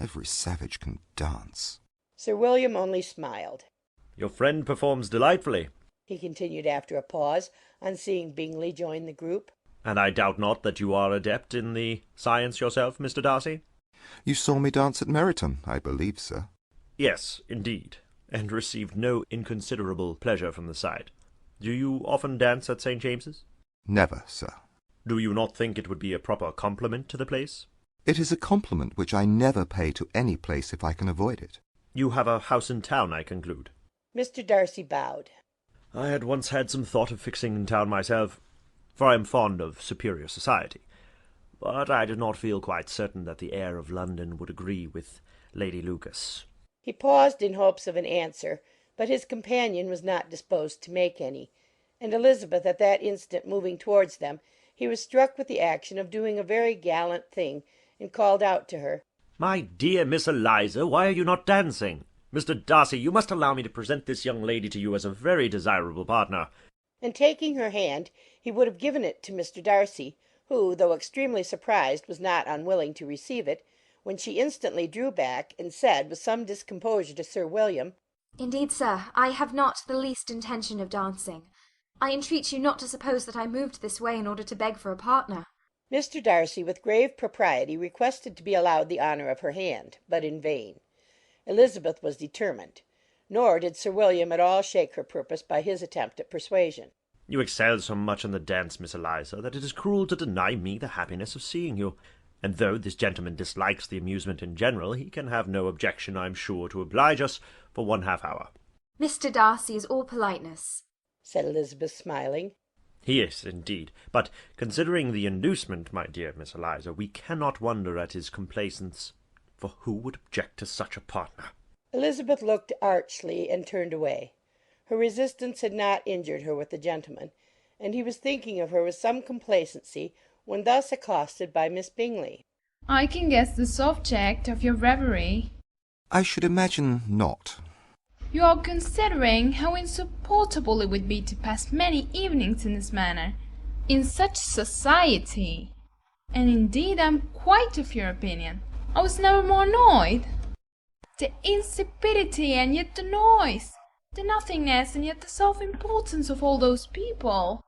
Every savage can dance. Sir William only smiled. "Your friend performs delightfully," he continued after a pause, on seeing Bingley join the group. "and I doubt not that you are adept in the science yourself, Mr. Darcy." You saw me dance at Meryton, I believe, sir. "Yes, indeed, and received no inconsiderable pleasure from the sight. Do you often dance at St. James's?" Never, sir. "Do you not think it would be a proper compliment to the place?" It is a compliment which I never pay to any place if I can avoid it. "You have a house in town, I conclude?" Mr. Darcy bowed. "I had once had some thought of fixing in town myself, for I am fond of superior society, but I did not feel quite certain that the air of London would agree with Lady Lucas." He paused in hopes of an answer, but his companion was not disposed to make any, and Elizabeth at that instant moving towards them, he was struck with the action of doing a very gallant thing, and called out to her, "My dear Miss Eliza, why are you not dancing? Mr. Darcy, you must allow me to present this young lady to you as a very desirable partner." And taking her hand, he would have given it to Mr. Darcy, who, though extremely surprised, was not unwilling to receive it, when she instantly drew back, and said, with some discomposure, to Sir William, "Indeed, sir, I have not the least intention of dancing. I entreat you not to suppose that I moved this way in order to beg for a partner." Mr. Darcy, with grave propriety, requested to be allowed the honour of her hand, but in vain. Elizabeth was determined. nor did Sir William at all shake her purpose by his attempt at persuasion. You excel so much in the dance, Miss Eliza, that it is cruel to deny me the happiness of seeing you. And though this gentleman dislikes the amusement in general, he can have no objection, I am sure, to oblige us for 1/2 hour. Mr. Darcy is all politeness, said Elizabeth, smiling. He is, indeed. But considering the inducement, my dear Miss Eliza, we cannot wonder at his complaisance, for who would object to such a partner? Elizabeth looked archly and turned away. Her resistance had not injured her with the gentleman, and he was thinking of her with some complacency when thus accosted by Miss Bingley. I can guess the subject of your reverie. I should imagine not. You are considering how insupportable it would be to pass many evenings in this manner, in such society. And indeed I am quite of your opinion. I was never more annoyed. The insipidity and yet the noise, the nothingness and yet the self-importance of all those people.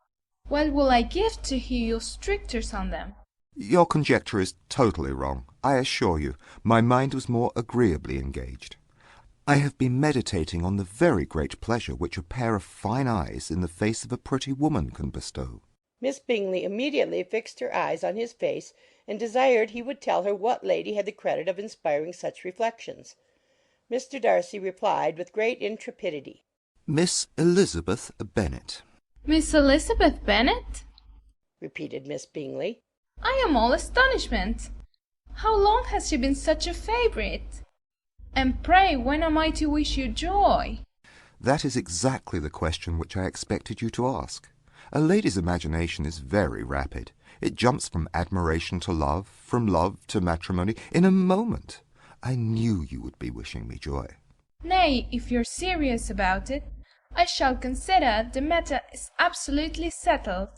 What will I give to hear your strictures on them? Your conjecture is totally wrong, I assure you. My mind was more agreeably engaged. I have been meditating on the very great pleasure which a pair of fine eyes in the face of a pretty woman can bestow. Miss Bingley immediately fixed her eyes on his face, and desired he would tell her what lady had the credit of inspiring such reflections. Mr. Darcy replied with great intrepidity. Miss Elizabeth Bennet. Miss Elizabeth Bennet? Repeated Miss Bingley. I am all astonishment. How long has she been such a favourite? And pray, when am I to wish you joy? That is exactly the question which I expected you to ask. A lady's imagination is very rapid. It jumps from admiration to love, from love to matrimony, in a moment. I knew you would be wishing me joy. Nay, if you're serious about it, I shall consider the matter is absolutely settled.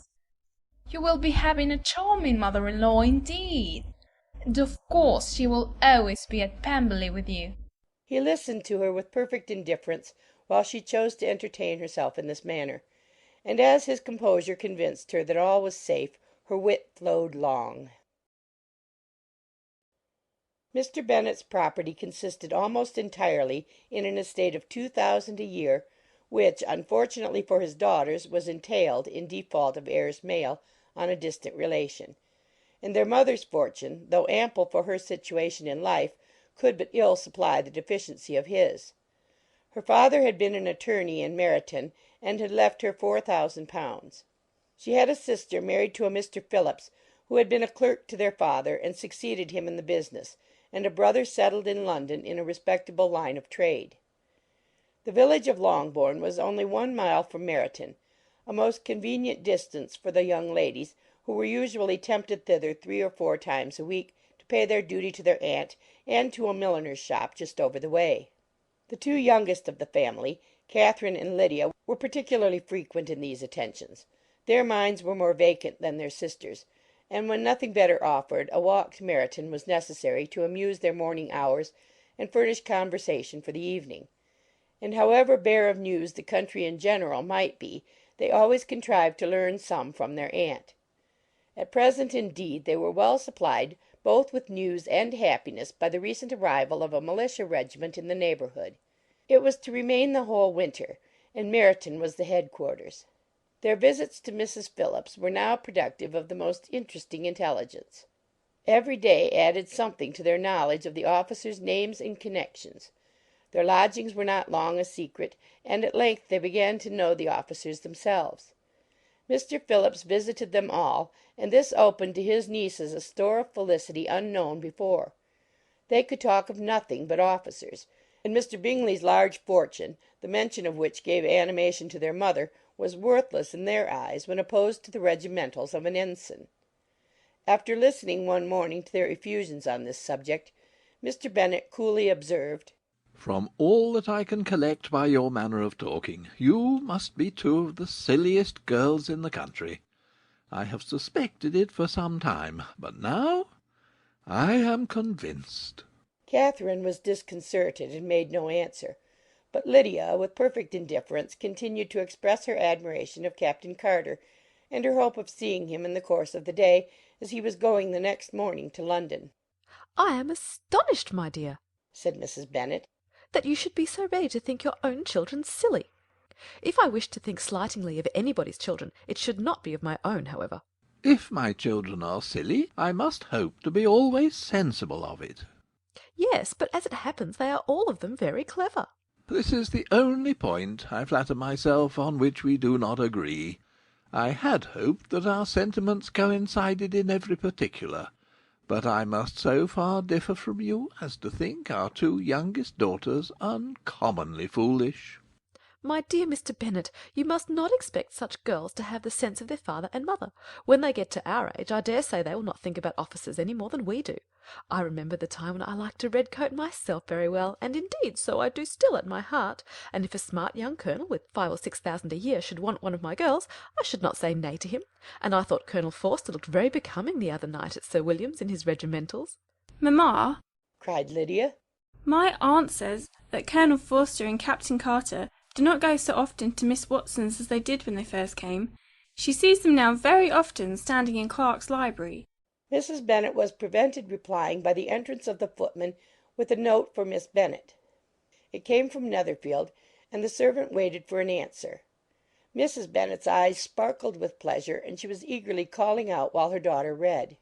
You will be having a charming mother-in-law indeed, and of course she will always be at Pemberley with you. He listened to her with perfect indifference while she chose to entertain herself in this manner, and as his composure convinced her that all was safe, her wit flowed long. Mr. Bennet's property consisted almost entirely in an estate of 2,000 a year, which, unfortunately for his daughters, was entailed, in default of heirs male, on a distant relation; and their mother's fortune, though ample for her situation in life, could but ill supply the deficiency of his. Her father had been an attorney in Meryton, and had left her £4,000. She had a sister married to a Mr. Phillips, who had been a clerk to their father, and succeeded him in the business, and a brother settled in London in a respectable line of trade. The village of Longbourn was only 1 mile from Meryton, a most convenient distance for the young ladies, who were usually tempted thither 3 or 4 times a week to pay their duty to their aunt and to a milliner's shop just over the way. The 2 youngest of the family, Catherine and Lydia, were particularly frequent in these attentions. Their minds were more vacant than their sisters', and when nothing better offered, a walk to Meryton was necessary to amuse their morning hours and furnish conversation for the evening. And however bare of news the country in general might be, they always contrived to learn some from their aunt. At present, indeed, they were well supplied both with news and happiness by the recent arrival of a militia regiment in the neighbourhood. It was to remain the whole winter, and Meryton was the headquarters. Their visits to Mrs. Phillips were now productive of the most interesting intelligence. Every day added something to their knowledge of the officers' names and connections. Their lodgings were not long a secret, and at length they began to know the officers themselves. Mr. Phillips visited them all, and this opened to his nieces a store of felicity unknown before. They could talk of nothing but officers, and Mr. Bingley's large fortune, the mention of which gave animation to their mother, was worthless in their eyes when opposed to the regimentals of an ensign. After listening one morning to their effusions on this subject, Mr. Bennet coolly observed, "From all that I can collect by your manner of talking, you must be 2 of the silliest girls in the country. I have suspected it for some time, but now I am convinced." Catherine was disconcerted, and made no answer; but Lydia, with perfect indifference, continued to express her admiration of Captain Carter, and her hope of seeing him in the course of the day, as he was going the next morning to London. "I am astonished, my dear," said Mrs. Bennet. that you should be so ready to think your own children silly. If I wish to think slightingly of anybody's children, it should not be of my own, however. If my children are silly, I must hope to be always sensible of it. Yes, but as it happens, they are all of them very clever. This is the only point, I flatter myself, on which we do not agree. I had hoped that our sentiments coincided in every particular, but I must so far differ from you as to think our two youngest daughters uncommonly foolish. My dear Mr. Bennet, you must not expect such girls to have the sense of their father and mother. When they get to our age, I dare say they will not think about officers any more than we do. I remember the time when I liked a red coat myself very well, and indeed so I do still at my heart, and if a smart young colonel with 5,000 or 6,000 a year should want one of my girls, I should not say nay to him, and I thought Colonel Forster looked very becoming the other night at Sir William's in his regimentals. "Mamma," cried Lydia, "my aunt says that Colonel Forster and Captain Carter do not go so often to Miss Watson's as they did when they first came. She sees them now very often standing in Clark's library." Mrs. Bennet was prevented replying by the entrance of the footman with a note for Miss Bennet. It came from Netherfield, and the servant waited for an answer. Mrs. Bennet's eyes sparkled with pleasure, and she was eagerly calling out while her daughter read.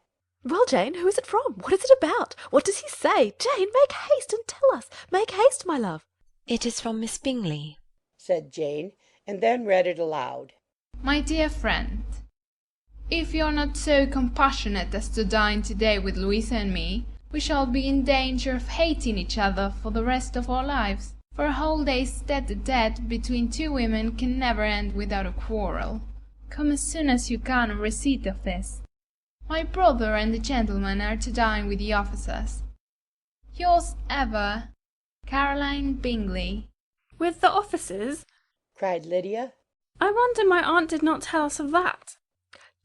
"Well, Jane, who is it from? What is it about? What does he say? Jane, make haste and tell us. Make haste, my love." "It is from Miss Bingley," said Jane, and then read it aloud. My dear friend, if you're not so compassionate as to dine to-day with Louisa and me, we shall be in danger of hating each other for the rest of our lives, for a whole day's tete-a-tete between two women can never end without a quarrel. Come as soon as you can on receipt of this. My brother and the gentleman are to dine with the officers. Yours ever, Caroline Bingley. "With the officers?" cried Lydia. "I wonder my aunt did not tell us of that."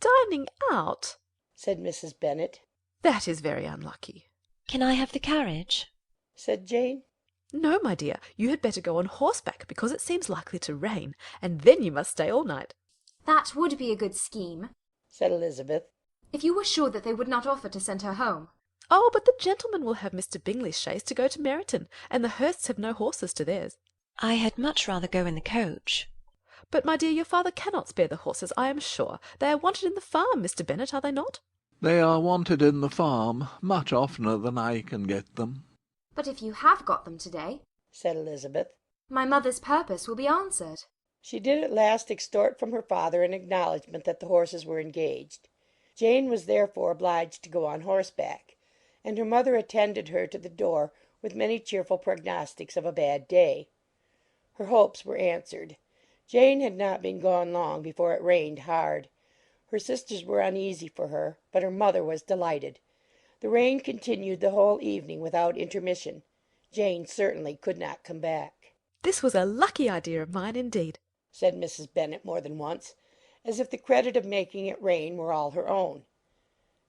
"Dining out?" said Mrs. Bennet. "That is very unlucky." "Can I have the carriage?" said Jane. "No, my dear, you had better go on horseback, because it seems likely to rain, and then you must stay all night." That would be a good scheme, said Elizabeth. if you were sure that they would not offer to send her home. "Oh, but the gentlemen will have Mr. Bingley's chaise to go to Meryton, and the Hursts have no horses to theirs." "I had much rather go in the coach." "But, my dear, your father cannot spare the horses, I am sure. They are wanted in the farm, Mr. Bennet, are they not?" They are wanted in the farm much oftener than I can get them. But if you have got them to-day, said Elizabeth, my mother's purpose will be answered. She did at last extort from her father an acknowledgment that the horses were engaged. Jane was therefore obliged to go on horseback, and her mother attended her to the door with many cheerful prognostics of a bad day. Her hopes were answered. Jane had not been gone long before it rained hard. Her sisters were uneasy for her, but her mother was delighted. The rain continued the whole evening without intermission. Jane certainly could not come back. "This was a lucky idea of mine, indeed," said Mrs. Bennet more than once, as if the credit of making it rain were all her own.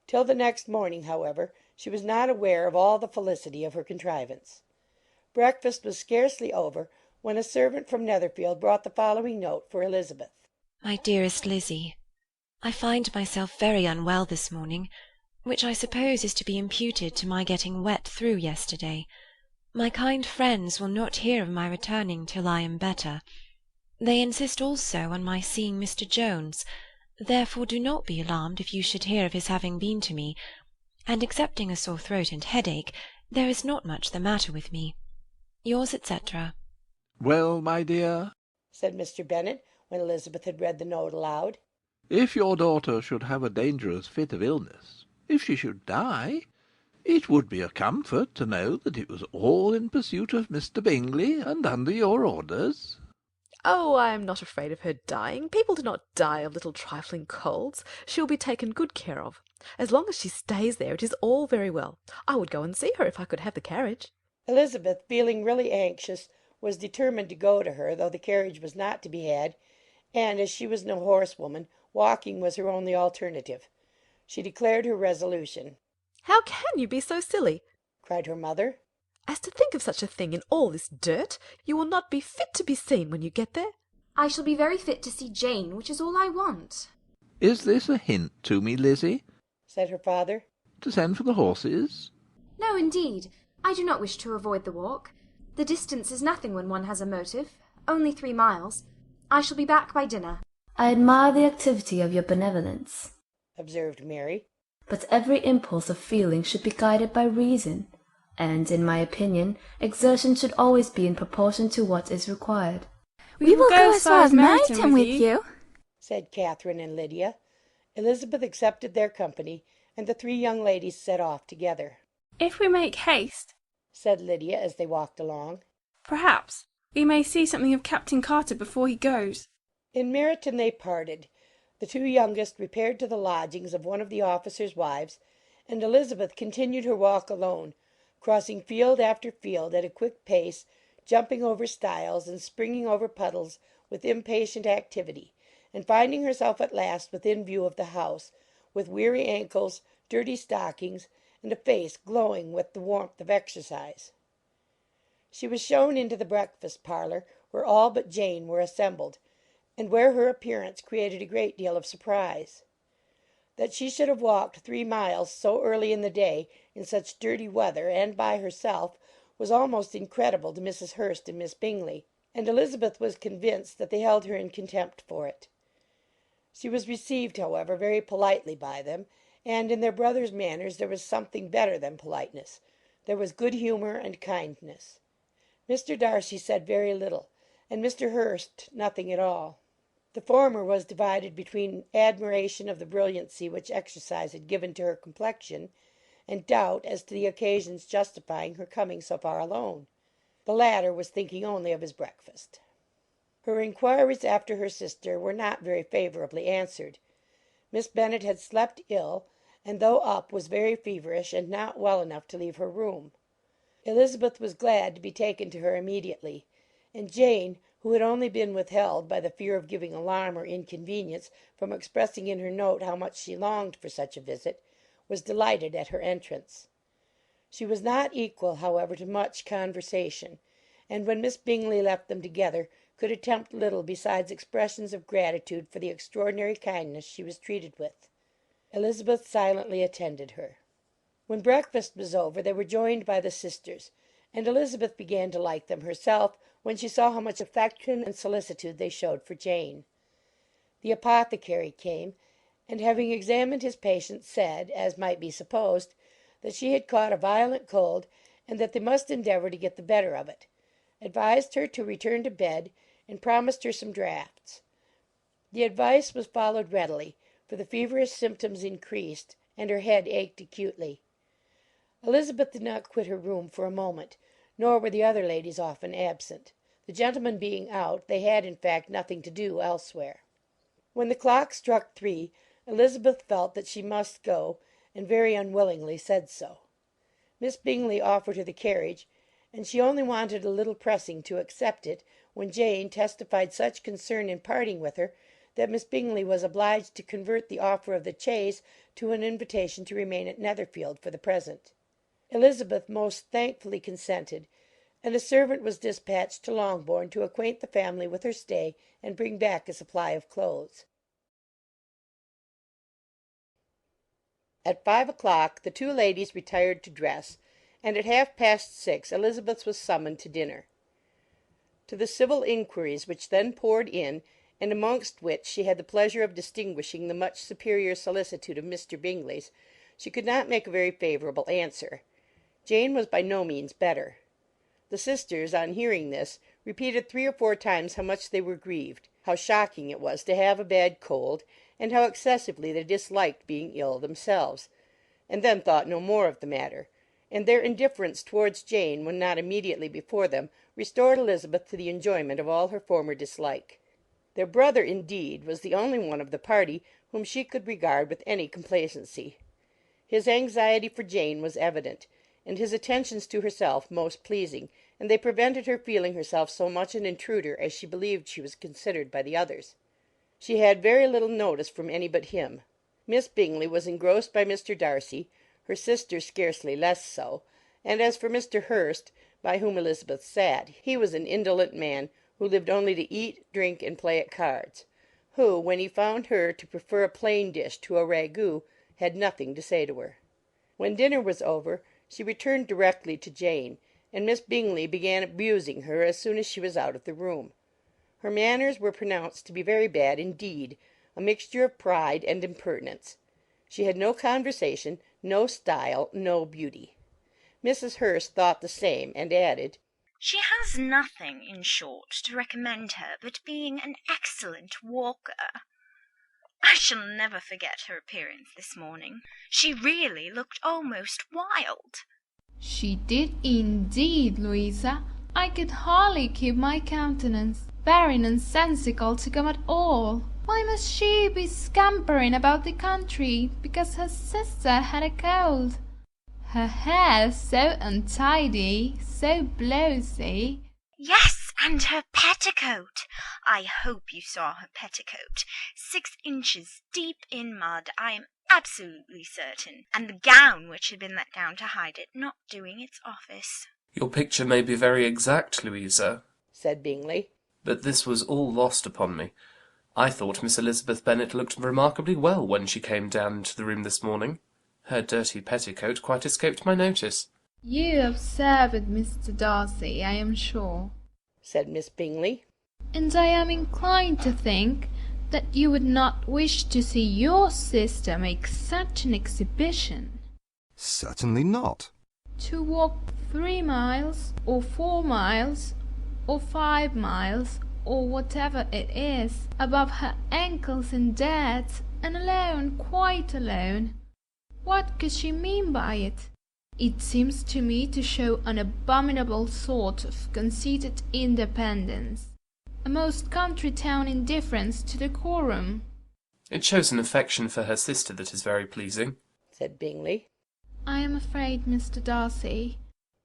Till the next morning, however, she was not aware of all the felicity of her contrivance. Breakfast was scarcely over when a servant from Netherfield brought the following note for Elizabeth. "My dearest Lizzie, I find myself very unwell this morning, which I suppose is to be imputed to my getting wet through yesterday. My kind friends will not hear of my returning till I am better. They insist also on my seeing Mr. Jones, therefore do not be alarmed if you should hear of his having been to me, and excepting a sore throat and headache, there is not much the matter with me. Yours, etc. Well, my dear, said Mr. Bennet, when Elizabeth had read the note aloud, if your daughter should have a dangerous fit of illness, if she should die, it would be a comfort to know that it was all in pursuit of Mr. Bingley and under your orders. "Oh, I am not afraid of her dying. People do not die of little trifling colds. She will be taken good care of. As long as she stays there, it is all very well. I would go and see her if I could have the carriage." Elizabeth, feeling really anxious, was determined to go to her, though the carriage was not to be had, and as she was no horsewoman, walking was her only alternative. She declared her resolution. "How can you be so silly?" cried her mother. "As to think of such a thing in all this dirt! You will not be fit to be seen when you get there." I shall be very fit to see Jane, which is all I want. Is this a hint to me, Lizzie? said her father. To send for the horses? No, indeed. I do not wish to avoid the walk. The distance is nothing when one has a motive. Only 3 miles. I shall be back by dinner. I admire the activity of your benevolence, observed Mary. but every impulse of feeling should be guided by reason, and, in my opinion, exertion should always be in proportion to what is required. We will go as far as Meryton with you, said Catherine and Lydia. Elizabeth accepted their company, and the 3 young ladies set off together. if we make haste. Said Lydia as they walked along. Perhaps we may see something of Captain Carter before he goes. In Meryton they parted. The 2 youngest repaired to the lodgings of one of the officers' wives, and Elizabeth continued her walk alone, crossing field after field at a quick pace, jumping over stiles and springing over puddles with impatient activity, and finding herself at last within view of the house, with weary ankles, dirty stockings, and a face glowing with the warmth of exercise. She was shown into the breakfast parlour, where all but Jane were assembled, and where her appearance created a great deal of surprise. That she should have walked 3 miles so early in the day, in such dirty weather, and by herself, was almost incredible to Mrs. Hurst and Miss Bingley, and Elizabeth was convinced that they held her in contempt for it. She was received, however, very politely by them, and in their brother's manners there was something better than politeness. There was good humour and kindness. Mr. Darcy said very little, and Mr. Hurst nothing at all. The former was divided between admiration of the brilliancy which exercise had given to her complexion, and doubt as to the occasions justifying her coming so far alone. The latter was thinking only of his breakfast. Her inquiries after her sister were not very favourably answered. Miss Bennet had slept ill, and though up was very feverish and not well enough to leave her room. Elizabeth was glad to be taken to her immediately, and Jane, who had only been withheld by the fear of giving alarm or inconvenience from expressing in her note how much she longed for such a visit, was delighted at her entrance. She was not equal, however, to much conversation, and when Miss Bingley left them together, could attempt little besides expressions of gratitude for the extraordinary kindness she was treated with. Elizabeth silently attended her. When breakfast was over they were joined by the sisters, and Elizabeth began to like them herself when she saw how much affection and solicitude they showed for Jane. The apothecary came, and having examined his patient, said, as might be supposed, that she had caught a violent cold, and that they must endeavour to get the better of it, advised her to return to bed, and promised her some draughts. The advice was followed readily, for the feverish symptoms increased, and her head ached acutely. Elizabeth did not quit her room for a moment, nor were the other ladies often absent. The gentlemen being out, they had in fact nothing to do elsewhere. When the clock struck 3, Elizabeth felt that she must go, and very unwillingly said so. Miss Bingley offered her the carriage, and she only wanted a little pressing to accept it, when Jane testified such concern in parting with her that Miss Bingley was obliged to convert the offer of the chaise to an invitation to remain at Netherfield for the present. Elizabeth most thankfully consented, and a servant was dispatched to Longbourn to acquaint the family with her stay and bring back a supply of clothes. At 5 o'clock the 2 ladies retired to dress, and at 6:30 Elizabeth was summoned to dinner. To the civil inquiries which then poured in, and amongst which she had the pleasure of distinguishing the much superior solicitude of Mr. Bingley's, she could not make a very favourable answer. Jane was by no means better. The sisters, on hearing this, repeated 3 or 4 times how much they were grieved, how shocking it was to have a bad cold, and how excessively they disliked being ill themselves, and then thought no more of the matter, and their indifference towards Jane, when not immediately before them, restored Elizabeth to the enjoyment of all her former dislike. Their brother, indeed, was the only one of the party whom she could regard with any complacency. His anxiety for Jane was evident, and his attentions to herself most pleasing, and they prevented her feeling herself so much an intruder as she believed she was considered by the others. She had very little notice from any but him. Miss Bingley was engrossed by Mr. Darcy, her sister scarcely less so, and as for Mr. Hurst, by whom Elizabeth sat, he was an indolent man, who lived only to eat, drink, and play at cards, who, when he found her to prefer a plain dish to a ragout, had nothing to say to her. When dinner was over, she returned directly to Jane, and Miss Bingley began abusing her as soon as she was out of the room. Her manners were pronounced to be very bad indeed, a mixture of pride and impertinence. She had no conversation, no style, no beauty. Mrs. Hurst thought the same, and added, "She has nothing, in short, to recommend her but being an excellent walker. I shall never forget her appearance this morning. She really looked almost wild." She did indeed, Louisa. I could hardly keep my countenance. Very nonsensical to come at all. Why must she be scampering about the country because her sister had a cold? Her hair so untidy, so blowsy. Yes, and her petticoat. I hope you saw her petticoat. 6 inches deep in mud, I am absolutely certain, and the gown which had been let down to hide it not doing its office. Your picture may be very exact, Louisa, said Bingley, but this was all lost upon me. I thought Miss Elizabeth Bennet looked remarkably well when she came down into the room this morning. Her dirty petticoat quite escaped my notice. You observe it, Mr. Darcy, I am sure, said Miss Bingley, and I am inclined to think that you would not wish to see your sister make such an exhibition. Certainly not. To walk 3 miles, or 4 miles, or 5 miles, or whatever it is, above her ankles in dirt, and alone, quite alone. What could she mean by it? It seems to me to show an abominable sort of conceited independence, a most country town indifference to decorum. It shows an affection for her sister that is very pleasing, said Bingley. I am afraid, Mr. Darcy,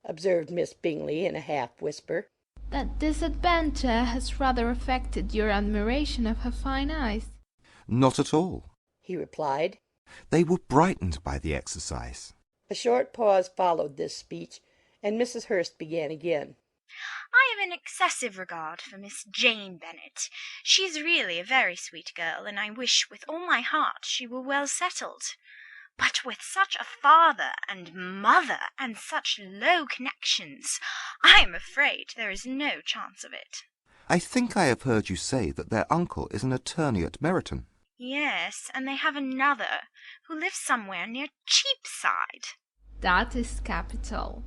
observed Miss Bingley in a half-whisper, that this adventure has rather affected your admiration of her fine eyes. Not at all, he replied. They were brightened by the exercise. A short pause followed this speech, and Mrs. Hurst began again. I have an excessive regard for Miss Jane Bennet. She is really a very sweet girl, and I wish with all my heart she were well settled. But with such a father and mother, and such low connections, I am afraid there is no chance of it. I think I have heard you say that their uncle is an attorney at Meryton. Yes, and they have another, who lives somewhere near Cheapside. That is capital,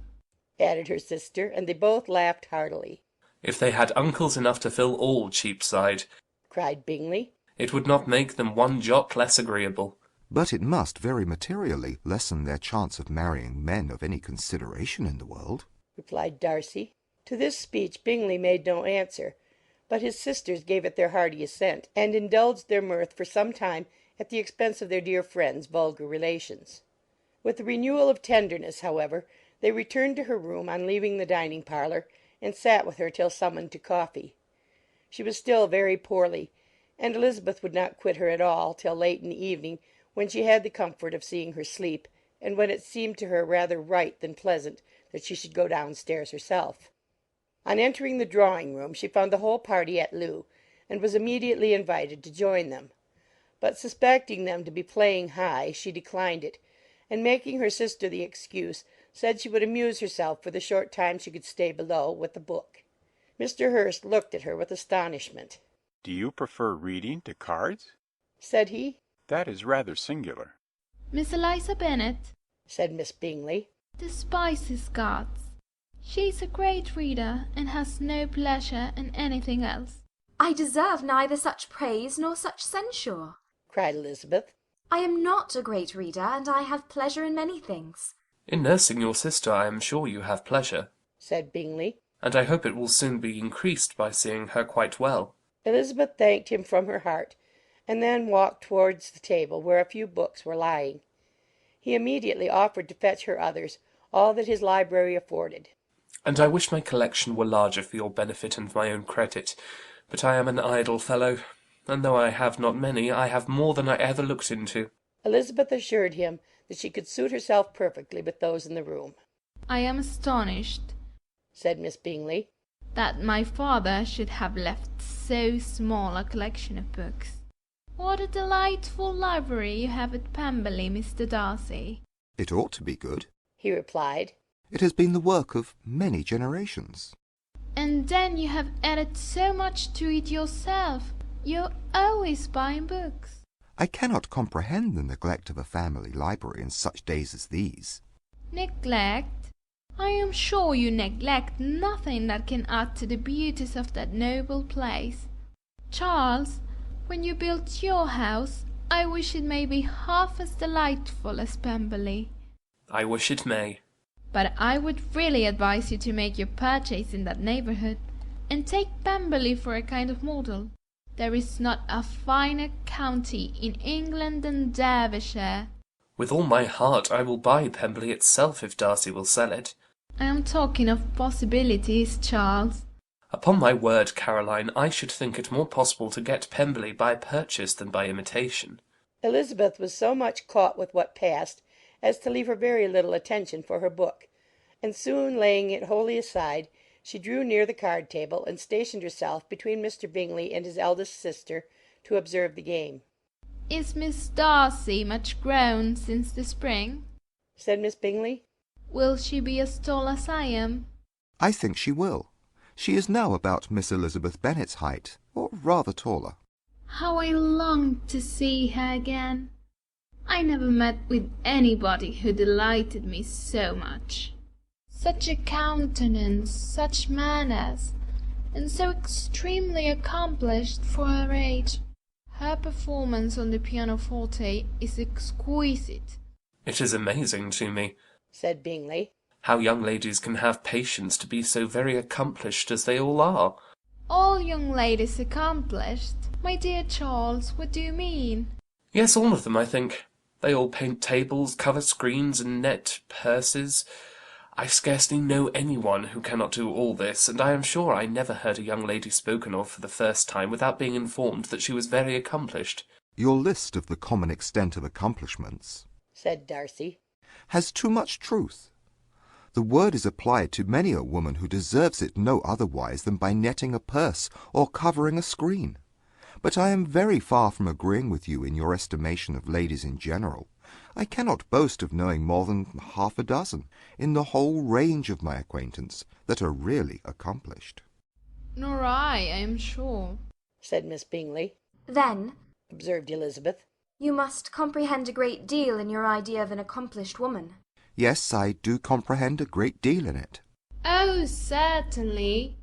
added her sister, and they both laughed heartily. If they had uncles enough to fill all Cheapside, cried Bingley, it would not make them one jot less agreeable. But it must very materially lessen their chance of marrying men of any consideration in the world, replied Darcy. To this speech Bingley made no answer, but his sisters gave it their hearty assent, and indulged their mirth for some time at the expense of their dear friend's vulgar relations. With a renewal of tenderness, however, they returned to her room on leaving the dining-parlour, and sat with her till summoned to coffee. She was still very poorly, and Elizabeth would not quit her at all till late in the evening, when she had the comfort of seeing her sleep, and when it seemed to her rather right than pleasant that she should go downstairs herself. On entering the drawing-room she found the whole party at loo, and was immediately invited to join them. But suspecting them to be playing high, she declined it, and making her sister the excuse, said she would amuse herself for the short time she could stay below with a book. Mr. Hurst looked at her with astonishment. "Do you prefer reading to cards?" said he. "That is rather singular." Miss Eliza Bennet, said Miss Bingley, despises cards. She is a great reader, and has no pleasure in anything else. I deserve neither such praise nor such censure, cried Elizabeth. I am not a great reader, and I have pleasure in many things. In nursing your sister I am sure you have pleasure, said Bingley, and I hope it will soon be increased by seeing her quite well. Elizabeth thanked him from her heart, and then walked towards the table where a few books were lying. He immediately offered to fetch her others, all that his library afforded. And I wish my collection were larger for your benefit and my own credit, but I am an idle fellow, and though I have not many, I have more than I ever looked into. Elizabeth assured him that she could suit herself perfectly with those in the room. I am astonished, said Miss Bingley, that my father should have left so small a collection of books. What a delightful library you have at Pemberley, Mr. Darcy. It ought to be good, he replied. It has been the work of many generations. And then you have added so much to it yourself. You're always buying books. I cannot comprehend the neglect of a family library in such days as these. Neglect? I am sure you neglect nothing that can add to the beauties of that noble place. Charles, when you build your house, I wish it may be half as delightful as Pemberley. I wish it may. But I would really advise you to make your purchase in that neighbourhood, and take Pemberley for a kind of model. There is not a finer county in England than Derbyshire. With all my heart I will buy Pemberley itself if Darcy will sell it. I am talking of possibilities, Charles. Upon my word, Caroline, I should think it more possible to get Pemberley by purchase than by imitation. Elizabeth was so much caught with what passed as to leave her very little attention for her book, and soon laying it wholly aside, she drew near the card-table and stationed herself between Mr. Bingley and his eldest sister to observe the game. Is Miss Darcy much grown since the spring? Said Miss Bingley. Will she be as tall as I am? I think she will. She is now about Miss Elizabeth Bennet's height, or rather taller. How I long to see her again! I never met with anybody who delighted me so much. Such a countenance, such manners, and so extremely accomplished for her age. Her performance on the pianoforte is exquisite. It is amazing to me, said Bingley, how young ladies can have patience to be so very accomplished as they all are. All young ladies accomplished? My dear Charles, what do you mean? Yes, all of them, I think. They all paint tables, cover screens, and net purses. I scarcely know any one who cannot do all this, and I am sure I never heard a young lady spoken of for the first time without being informed that she was very accomplished. Your list of the common extent of accomplishments, said Darcy, has too much truth. The word is applied to many a woman who deserves it no otherwise than by netting a purse or covering a screen. But I am very far from agreeing with you in your estimation of ladies in general. I cannot boast of knowing more than half a dozen, in the whole range of my acquaintance, that are really accomplished. Nor I am sure, said Miss Bingley. Then, observed Elizabeth, you must comprehend a great deal in your idea of an accomplished woman. Yes, I do comprehend a great deal in it. Oh, certainly,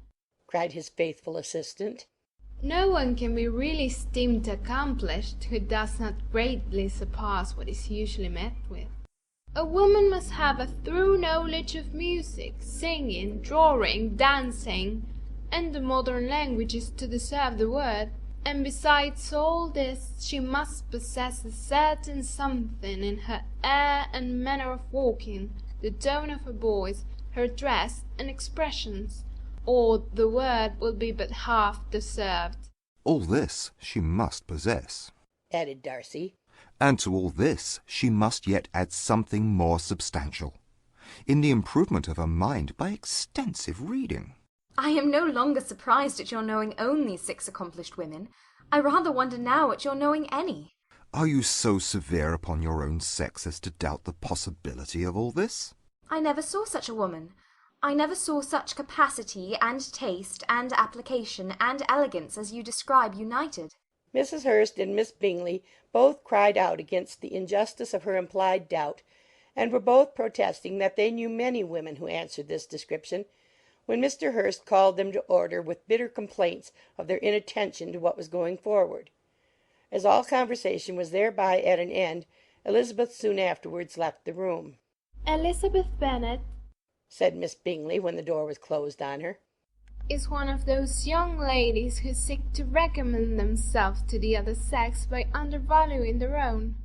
cried his faithful assistant. No one can be really steamed accomplished who does not greatly surpass what is usually met with. A woman must have a thorough knowledge of music, singing, drawing, dancing, and the modern languages to deserve the word, and besides all this she must possess a certain something in her air and manner of walking, the tone of her voice, her dress and expressions, or the word will be but half deserved. All this she must possess, added Darcy. And to all this she must yet add something more substantial, in the improvement of her mind by extensive reading. I am no longer surprised at your knowing only 6 accomplished women. I rather wonder now at your knowing any. Are you so severe upon your own sex as to doubt the possibility of all this? I never saw such a woman. I never saw such capacity and taste and application and elegance as you describe united. Mrs. Hurst and Miss Bingley both cried out against the injustice of her implied doubt, and were both protesting that they knew many women who answered this description, when Mr. Hurst called them to order with bitter complaints of their inattention to what was going forward. As all conversation was thereby at an end, Elizabeth soon afterwards left the room. Elizabeth Bennet, said Miss Bingley when the door was closed on her, is one of those young ladies who seek to recommend themselves to the other sex by undervaluing their own.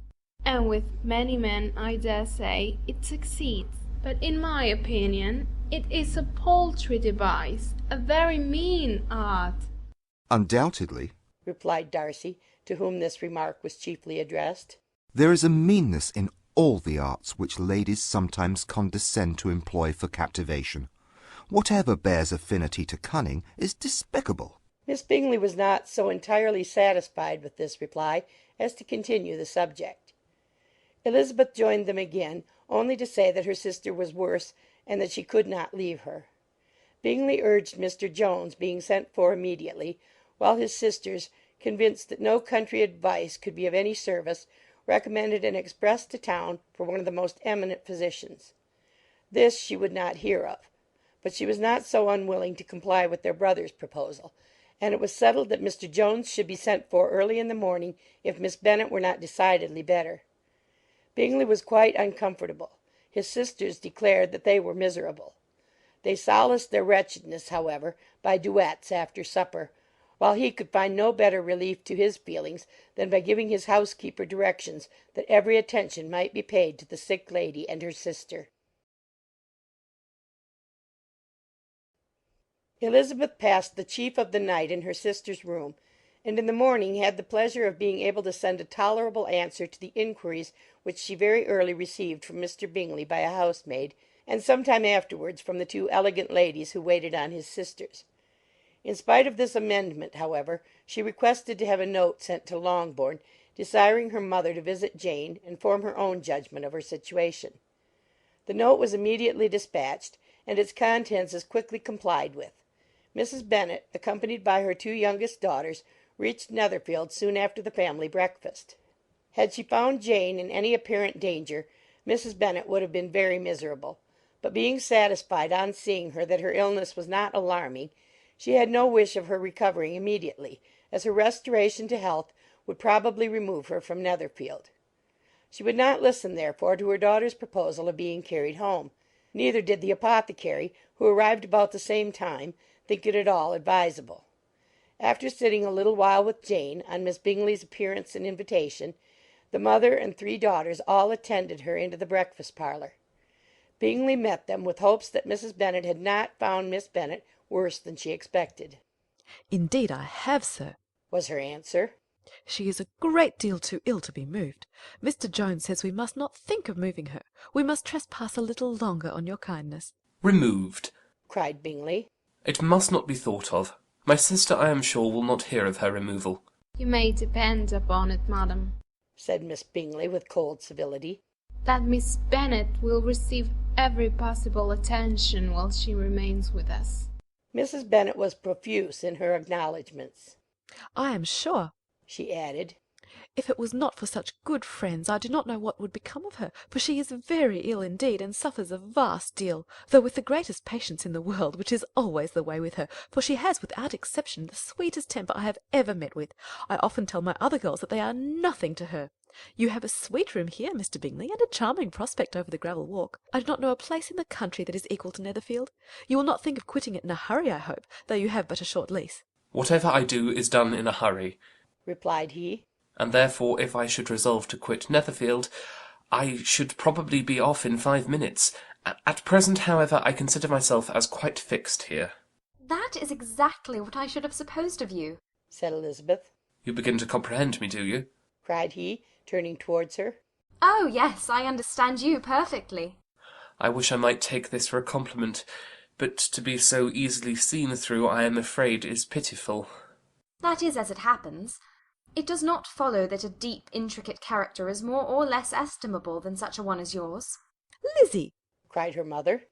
And with many men, I dare say, it succeeds. But in my opinion, it is a paltry device, a very mean art. Undoubtedly, replied Darcy, to whom this remark was chiefly addressed. There is a meanness in all the arts which ladies sometimes condescend to employ for captivation. Whatever bears affinity to cunning is despicable. Miss Bingley was not so entirely satisfied with this reply as to continue the subject. Elizabeth joined them again, only to say that her sister was worse, and that she could not leave her. Bingley urged Mr. Jones being sent for immediately, while his sisters, convinced that no country advice could be of any service, recommended an express to town for one of the most eminent physicians. This she would not hear of, but she was not so unwilling to comply with their brother's proposal, and it was settled that Mr. Jones should be sent for early in the morning if Miss Bennet were not decidedly better. Bingley was quite uncomfortable. His sisters declared that they were miserable. They solaced their wretchedness, however, by duets after supper, while he could find no better relief to his feelings than by giving his housekeeper directions that every attention might be paid to the sick lady and her sister. Elizabeth passed the chief of the night in her sister's room, and in the morning had the pleasure of being able to send a tolerable answer to the inquiries which she very early received from Mr. Bingley by a housemaid, and some time afterwards from the two elegant ladies who waited on his sisters. In spite of this amendment, however, she requested to have a note sent to Longbourn, desiring her mother to visit Jane and form her own judgment of her situation. The note was immediately dispatched, and its contents as quickly complied with. Mrs. Bennet, accompanied by her two youngest daughters, reached Netherfield soon after the family breakfast. Had she found Jane in any apparent danger, Mrs. Bennet would have been very miserable, but being satisfied on seeing her that her illness was not alarming, she had no wish of her recovering immediately, as her restoration to health would probably remove her from Netherfield. She would not listen, therefore, to her daughter's proposal of being carried home. Neither did the apothecary, who arrived about the same time, think it at all advisable. After sitting a little while with Jane, on Miss Bingley's appearance and invitation, the mother and three daughters all attended her into the breakfast parlour. Bingley met them with hopes that Mrs. Bennet had not found Miss Bennet worse than she expected. "Indeed I have, sir," was her answer. "She is a great deal too ill to be moved. Mr. Jones says we must not think of moving her. We must trespass a little longer on your kindness." "Removed!" cried Bingley. "It must not be thought of. My sister, I am sure, will not hear of her removal." "You may depend upon it, madam," said Miss Bingley with cold civility, "that Miss Bennet will receive every possible attention while she remains with us." Mrs. Bennet was profuse in her acknowledgments. "I am sure," she added, "if it was not for such good friends, I do not know what would become of her, for she is very ill indeed, and suffers a vast deal, though with the greatest patience in the world, which is always the way with her, for she has, without exception, the sweetest temper I have ever met with. I often tell my other girls that they are nothing to her. You have a sweet room here, Mr. Bingley, and a charming prospect over the gravel walk. I do not know a place in the country that is equal to Netherfield. You will not think of quitting it in a hurry, I hope, though you have but a short lease." "Whatever I do is done in a hurry," replied he, "and therefore if I should resolve to quit Netherfield, I should probably be off in 5 minutes. At present, however, I consider myself as quite fixed here." That is exactly what I should have supposed of you, said Elizabeth. "You begin to comprehend me, do you?" cried he, turning towards her. Oh, yes, I understand you perfectly. I wish I might take this for a compliment, but to be so easily seen through, I am afraid, is pitiful. That is as it happens. It does not follow that a deep, intricate character is more or less estimable than such a one as yours." "Lizzie," cried her mother,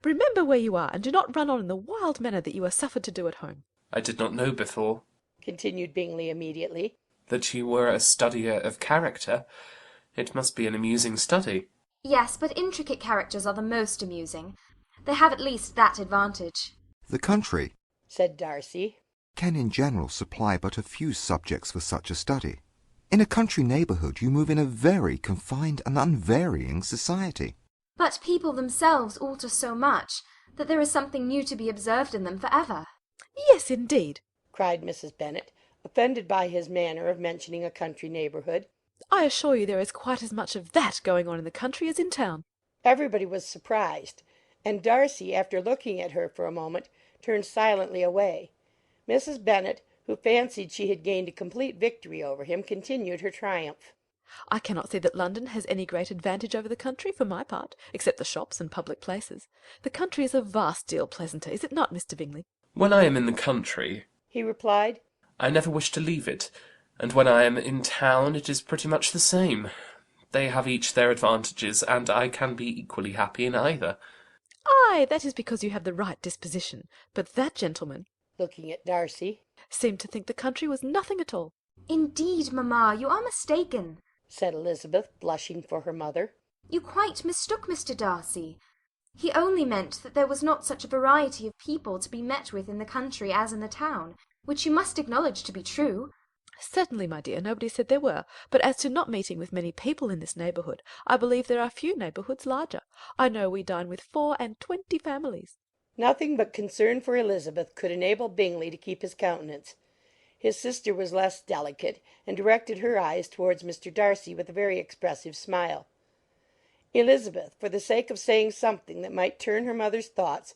"remember where you are, and do not run on in the wild manner that you are suffered to do at home." "I did not know before," continued Bingley immediately, "that you were a studier of character. It must be an amusing study." Yes, but intricate characters are the most amusing. They have at least that advantage. "The country," said Darcy, "can in general supply but a few subjects for such a study. In a country neighbourhood you move in a very confined and unvarying society." But people themselves alter so much that there is something new to be observed in them for ever. "Yes, indeed," cried Mrs. Bennet, offended by his manner of mentioning a country neighbourhood. "I assure you there is quite as much of that going on in the country as in town." Everybody was surprised, and Darcy, after looking at her for a moment, turned silently away. Mrs. Bennet, who fancied she had gained a complete victory over him, continued her triumph. "I cannot see that London has any great advantage over the country, for my part, except the shops and public places. The country is a vast deal pleasanter, is it not, Mr. Bingley?" "When I am in the country," he replied, "I never wish to leave it, and when I am in town it is pretty much the same. They have each their advantages, and I can be equally happy in either." Ay, that is because you have the right disposition. But that gentleman, looking at Darcy, seemed to think the country was nothing at all. Indeed, mamma, you are mistaken, said Elizabeth, blushing for her mother. You quite mistook Mr. Darcy. He only meant that there was not such a variety of people to be met with in the country as in the town, which you must acknowledge to be true. Certainly, my dear, nobody said there were. But as to not meeting with many people in this neighbourhood, I believe there are few neighbourhoods larger. I know we dine with 24 families. Nothing but concern for Elizabeth could enable Bingley to keep his countenance. His sister was less delicate, and directed her eyes towards Mr. Darcy with a very expressive smile. Elizabeth, for the sake of saying something that might turn her mother's thoughts,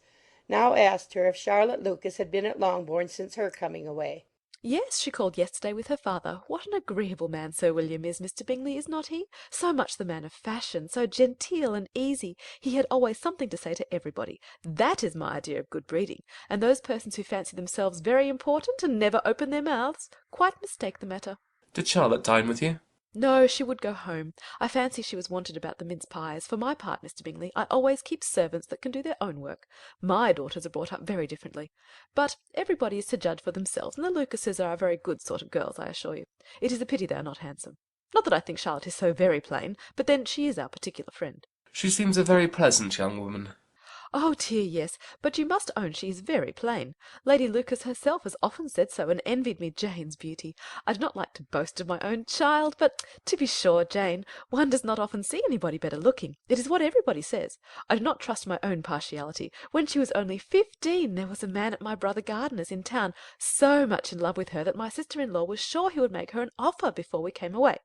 now asked her if Charlotte Lucas had been at Longbourn since her coming away. Yes, she called yesterday with her father. What an agreeable man Sir William is, Mr. Bingley, is not he? So much the man of fashion, so genteel and easy. He had always something to say to everybody. That is my idea of good breeding, and those persons who fancy themselves very important and never open their mouths quite mistake the matter. Did Charlotte dine with you? No, she would go home. I fancy she was wanted about the mince pies. For my part, Mr. Bingley, I always keep servants that can do their own work. My daughters are brought up very differently. But everybody is to judge for themselves, and the Lucases are a very good sort of girls, I assure you. It is a pity they are not handsome. Not that I think Charlotte is so very plain, but then she is our particular friend. She seems a very pleasant young woman. Oh dear, yes, but you must own she is very plain. Lady Lucas herself has often said so, and envied me Jane's beauty. I do not like to boast of my own child, but to be sure, Jane, one does not often see anybody better looking. It is what everybody says. I do not trust my own partiality. When she was only 15, there was a man at my brother Gardiner's in town so much in love with her that my sister-in-law was sure he would make her an offer before we came away.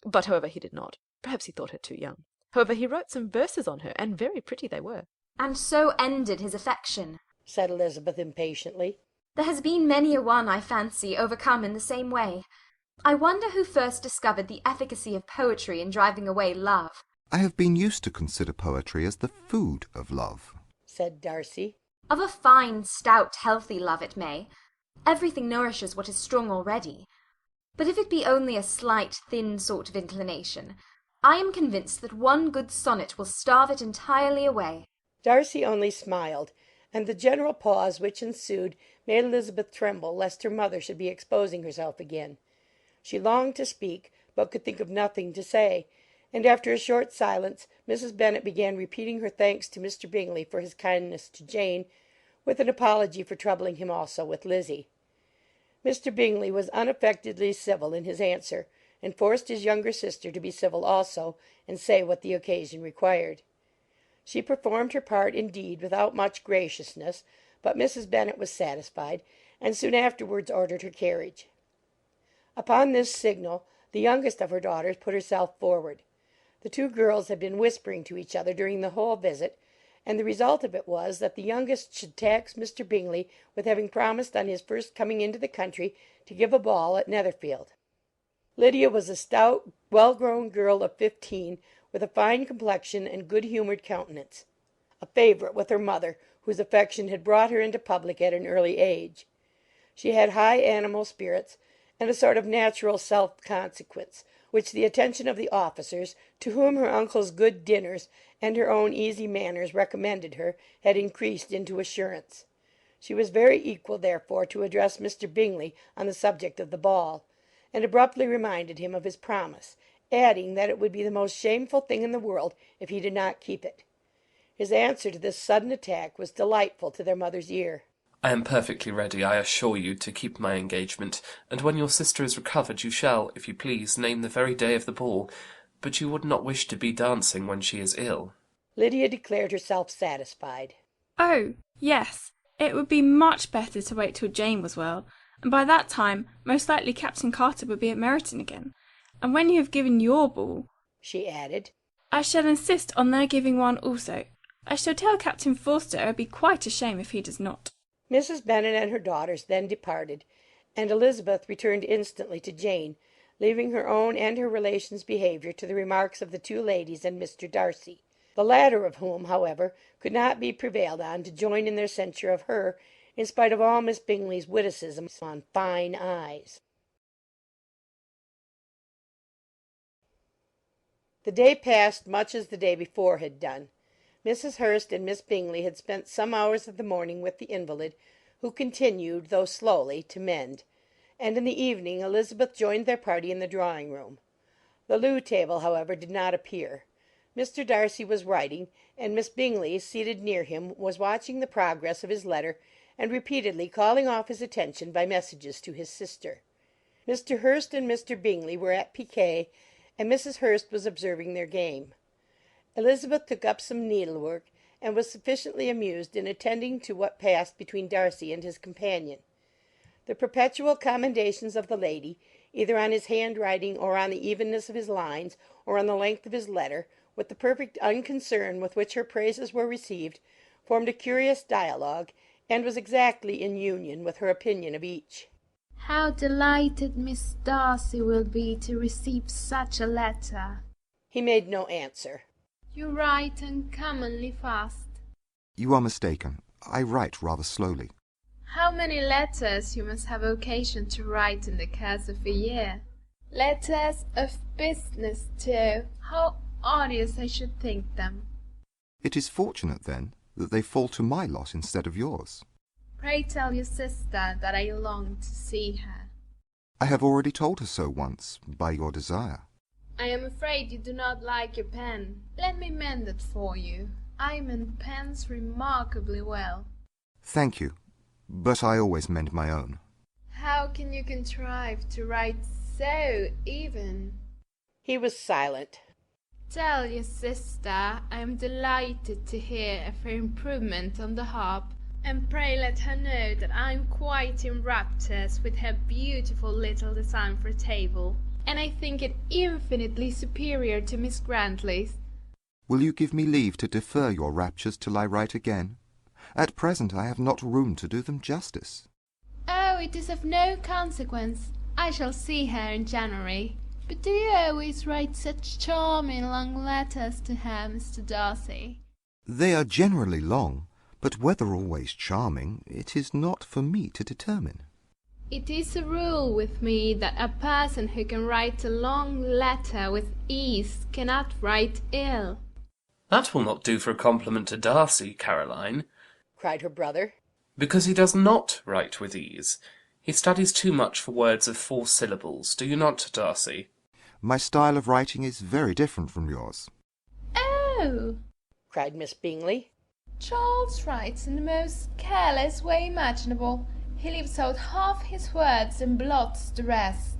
But, however, he did not. Perhaps he thought her too young. However, he wrote some verses on her, and very pretty they were. And so ended his affection, said Elizabeth impatiently. There has been many a one, I fancy, overcome in the same way. I wonder who first discovered the efficacy of poetry in driving away love. I have been used to consider poetry as the food of love, said Darcy. Of a fine, stout, healthy love it may. Everything nourishes what is strong already. But if it be only a slight, thin sort of inclination, I am convinced that one good sonnet will starve it entirely away. Darcy only smiled, and the general pause which ensued made Elizabeth tremble lest her mother should be exposing herself again. She longed to speak, but could think of nothing to say, and after a short silence Mrs. Bennet began repeating her thanks to Mr. Bingley for his kindness to Jane, with an apology for troubling him also with Lizzie. Mr. Bingley was unaffectedly civil in his answer, and forced his younger sister to be civil also, and say what the occasion required. She performed her part, indeed, without much graciousness, but Mrs. Bennet was satisfied, and soon afterwards ordered her carriage. Upon this signal, the youngest of her daughters put herself forward. The two girls had been whispering to each other during the whole visit, and the result of it was that the youngest should tax Mr. Bingley with having promised on his first coming into the country to give a ball at Netherfield. Lydia was a stout, well-grown girl of 15, with a fine complexion and good-humoured countenance, a favourite with her mother, whose affection had brought her into public at an early age. She had high animal spirits, and a sort of natural self-consequence, which the attention of the officers, to whom her uncle's good dinners and her own easy manners recommended her, had increased into assurance. She was very equal, therefore, to address Mr. Bingley on the subject of the ball, and abruptly reminded him of his promise, adding that it would be the most shameful thing in the world if he did not keep it. His answer to this sudden attack was delightful to their mother's ear. I am perfectly ready, I assure you, to keep my engagement, and when your sister is recovered you shall, if you please, name the very day of the ball, but you would not wish to be dancing when she is ill. Lydia declared herself satisfied. Oh, yes, it would be much better to wait till Jane was well, and by that time most likely Captain Carter would be at Meryton again. And when you have given your ball, she added, I shall insist on their giving one also. I shall tell Captain Forster it would be quite a shame if he does not. Mrs. Bennet and her daughters then departed, and Elizabeth returned instantly to Jane, leaving her own and her relations' behaviour to the remarks of the two ladies and Mr. Darcy, the latter of whom, however, could not be prevailed on to join in their censure of her, in spite of all Miss Bingley's witticisms on fine eyes. The day passed much as the day before had done. Mrs. Hurst and Miss Bingley had spent some hours of the morning with the invalid, who continued, though slowly, to mend, and in the evening Elizabeth joined their party in the drawing-room. The loo table, however, did not appear. Mr. Darcy was writing, and Miss Bingley, seated near him, was watching the progress of his letter, and repeatedly calling off his attention by messages to his sister. Mr. Hurst and Mr. Bingley were at piquet, and Mrs. Hurst was observing their game. Elizabeth took up some needlework, and was sufficiently amused in attending to what passed between Darcy and his companion. The perpetual commendations of the lady, either on his handwriting, or on the evenness of his lines, or on the length of his letter, with the perfect unconcern with which her praises were received, formed a curious dialogue, and was exactly in union with her opinion of each. How delighted Miss Darcy will be to receive such a letter! He made no answer. You write uncommonly fast. You are mistaken. I write rather slowly. How many letters you must have occasion to write in the course of a year! Letters of business, too. How odious I should think them. It is fortunate, then, that they fall to my lot instead of yours. Pray tell your sister that I long to see her. I have already told her so once, by your desire. I am afraid you do not like your pen. Let me mend it for you. I mend pens remarkably well. Thank you, but I always mend my own. How can you contrive to write so even? He was silent. Tell your sister I am delighted to hear of her improvement on the harp, and pray let her know that I am quite in raptures with her beautiful little design for a table, and I think it infinitely superior to Miss Grantley's. Will you give me leave to defer your raptures till I write again? At present I have not room to do them justice. Oh, it is of no consequence. I shall see her in January. But do you always write such charming long letters to her, Mr. Darcy? They are generally long, but whether always charming, it is not for me to determine. It is a rule with me that a person who can write a long letter with ease cannot write ill. That will not do for a compliment to Darcy, Caroline, cried her brother. because he does not write with ease. He studies too much for words of 4 syllables. Do you not, Darcy? My style of writing is very different from yours. Oh, cried Miss Bingley. Charles writes in the most careless way imaginable. He leaves out half his words and blots the rest.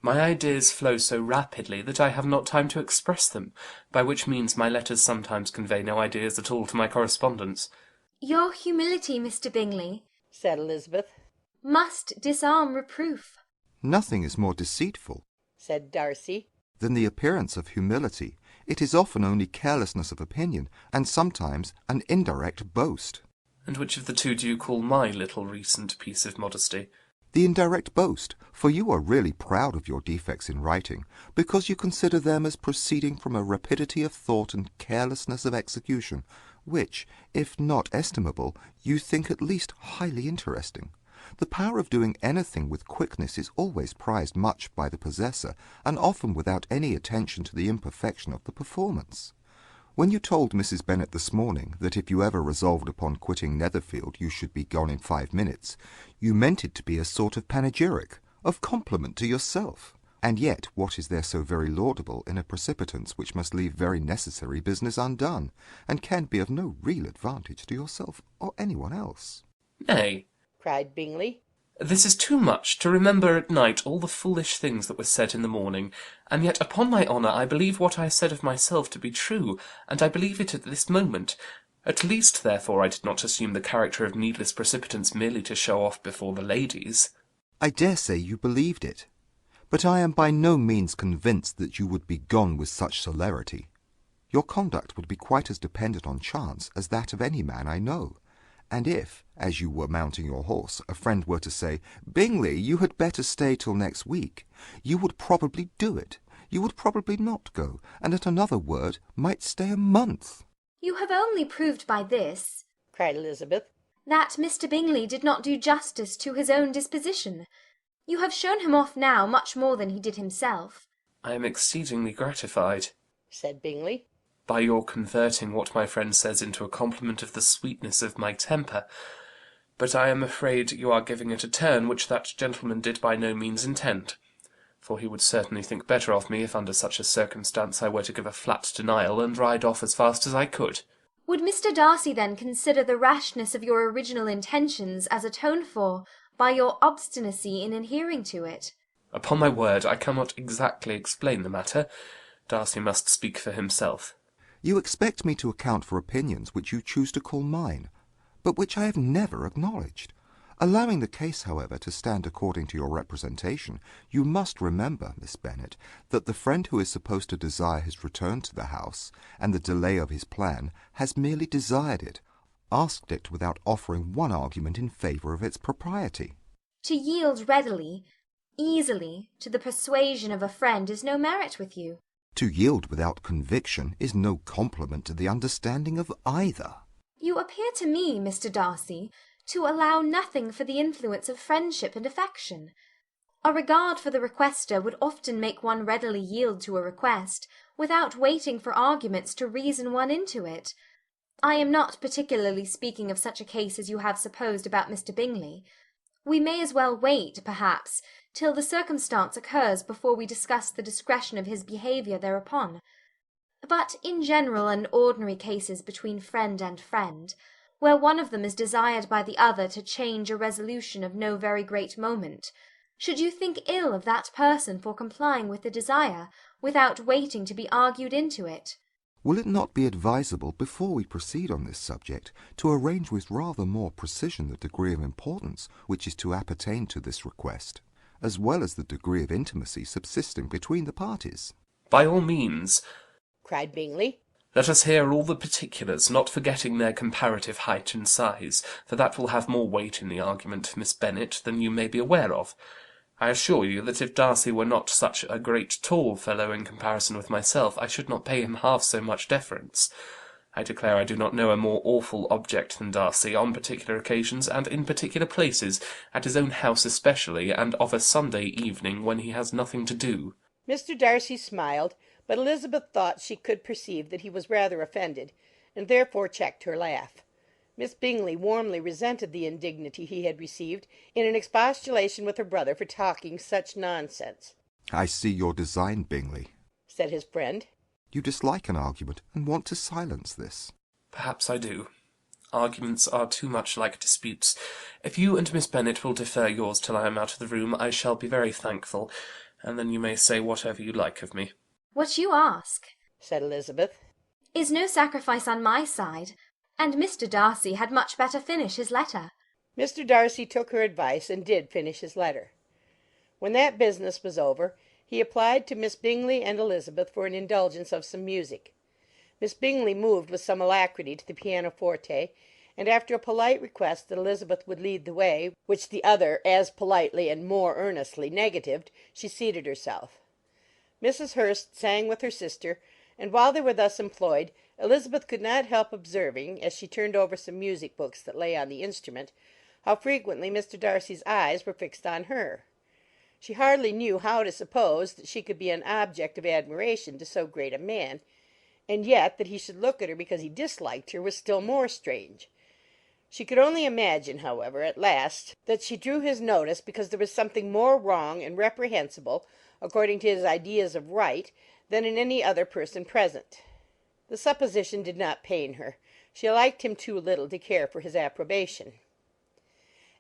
My ideas flow so rapidly that I have not time to express them, by which means my letters sometimes convey no ideas at all to my correspondents. Your humility, Mr. Bingley, said Elizabeth, must disarm reproof. Nothing is more deceitful, said Darcy, than the appearance of humility. It is often only carelessness of opinion, and sometimes an indirect boast. And which of the two do you call my little recent piece of modesty? The indirect boast, for you are really proud of your defects in writing, because you consider them as proceeding from a rapidity of thought and carelessness of execution, which, if not estimable, you think at least highly interesting. The power of doing anything with quickness is always prized much by the possessor, and often without any attention to the imperfection of the performance. When you told Mrs. Bennet this morning that if you ever resolved upon quitting Netherfield you should be gone in 5 minutes, you meant it to be a sort of panegyric, of compliment to yourself. And yet what is there so very laudable in a precipitance which must leave very necessary business undone, and can be of no real advantage to yourself or any one else? Nay, cried Bingley, this is too much, to remember at night all the foolish things that were said in the morning, and yet upon my honour I believe what I said of myself to be true, and I believe it at this moment. At least, therefore, I did not assume the character of needless precipitance merely to show off before the ladies. I dare say you believed it, but I am by no means convinced that you would be gone with such celerity. Your conduct would be quite as dependent on chance as that of any man I know. And if, as you were mounting your horse, a friend were to say, "Bingley, you had better stay till next week," you would probably do it. You would probably not go, and at another word might stay a month. You have only proved by this, cried Elizabeth, that Mr. Bingley did not do justice to his own disposition. You have shown him off now much more than he did himself. I am exceedingly gratified, said Bingley. by your converting what my friend says into a compliment of the sweetness of my temper. But I am afraid you are giving it a turn which that gentleman did by no means intend, for he would certainly think better of me if under such a circumstance I were to give a flat denial and ride off as fast as I could. Would Mr. Darcy then consider the rashness of your original intentions as atoned for by your obstinacy in adhering to it? Upon my word, I cannot exactly explain the matter. Darcy must speak for himself. You expect me to account for opinions which you choose to call mine, but which I have never acknowledged. Allowing the case, however, to stand according to your representation, you must remember, Miss Bennet, that the friend who is supposed to desire his return to the house, and the delay of his plan, has merely desired it, asked it without offering one argument in favour of its propriety. To yield readily, easily, to the persuasion of a friend is no merit with you. To yield without conviction is no compliment to the understanding of either. You appear to me, Mr. Darcy, to allow nothing for the influence of friendship and affection. A regard for the requester would often make one readily yield to a request, without waiting for arguments to reason one into it. I am not particularly speaking of such a case as you have supposed about Mr. Bingley. We may as well wait, perhaps, till the circumstance occurs before we discuss the discretion of his behaviour thereupon. But in general and ordinary cases between friend and friend, where one of them is desired by the other to change a resolution of no very great moment, should you think ill of that person for complying with the desire, without waiting to be argued into it? Will it not be advisable, before we proceed on this subject, to arrange with rather more precision the degree of importance which is to appertain to this request, as well as the degree of intimacy subsisting between the parties? By all means, cried Bingley. Let us hear all the particulars, not forgetting their comparative height and size, for that will have more weight in the argument of Miss Bennet than you may be aware of. I assure you that if Darcy were not such a great tall fellow in comparison with myself, I should not pay him half so much deference. I declare I do not know a more awful object than Darcy, on particular occasions and in particular places, at his own house especially, and of a Sunday evening when he has nothing to do. Mr. Darcy smiled, but Elizabeth thought she could perceive that he was rather offended, and therefore checked her laugh. Miss Bingley warmly resented the indignity he had received in an expostulation with her brother for talking such nonsense. I see your design, Bingley, said his friend. You dislike an argument and want to silence this. Perhaps I do. Arguments are too much like disputes. If you and Miss Bennet will defer yours till I am out of the room, I shall be very thankful, and then you may say whatever you like of me. What you ask, said Elizabeth, is no sacrifice on my side, and Mr. Darcy had much better finish his letter. Mr. Darcy took her advice and did finish his letter. When that business was over, he applied to Miss Bingley and Elizabeth for an indulgence of some music. Miss Bingley moved with some alacrity to the pianoforte, and after a polite request that Elizabeth would lead the way, which the other as politely and more earnestly negatived, she seated herself. Mrs. Hurst sang with her sister, and while they were thus employed, Elizabeth could not help observing, as she turned over some music books that lay on the instrument, how frequently Mr. Darcy's eyes were fixed on her. She hardly knew how to suppose that she could be an object of admiration to so great a man, and yet that he should look at her because he disliked her was still more strange. She could only imagine, however, at last, that she drew his notice because there was something more wrong and reprehensible, according to his ideas of right, than in any other person present. The supposition did not pain her. She liked him too little to care for his approbation.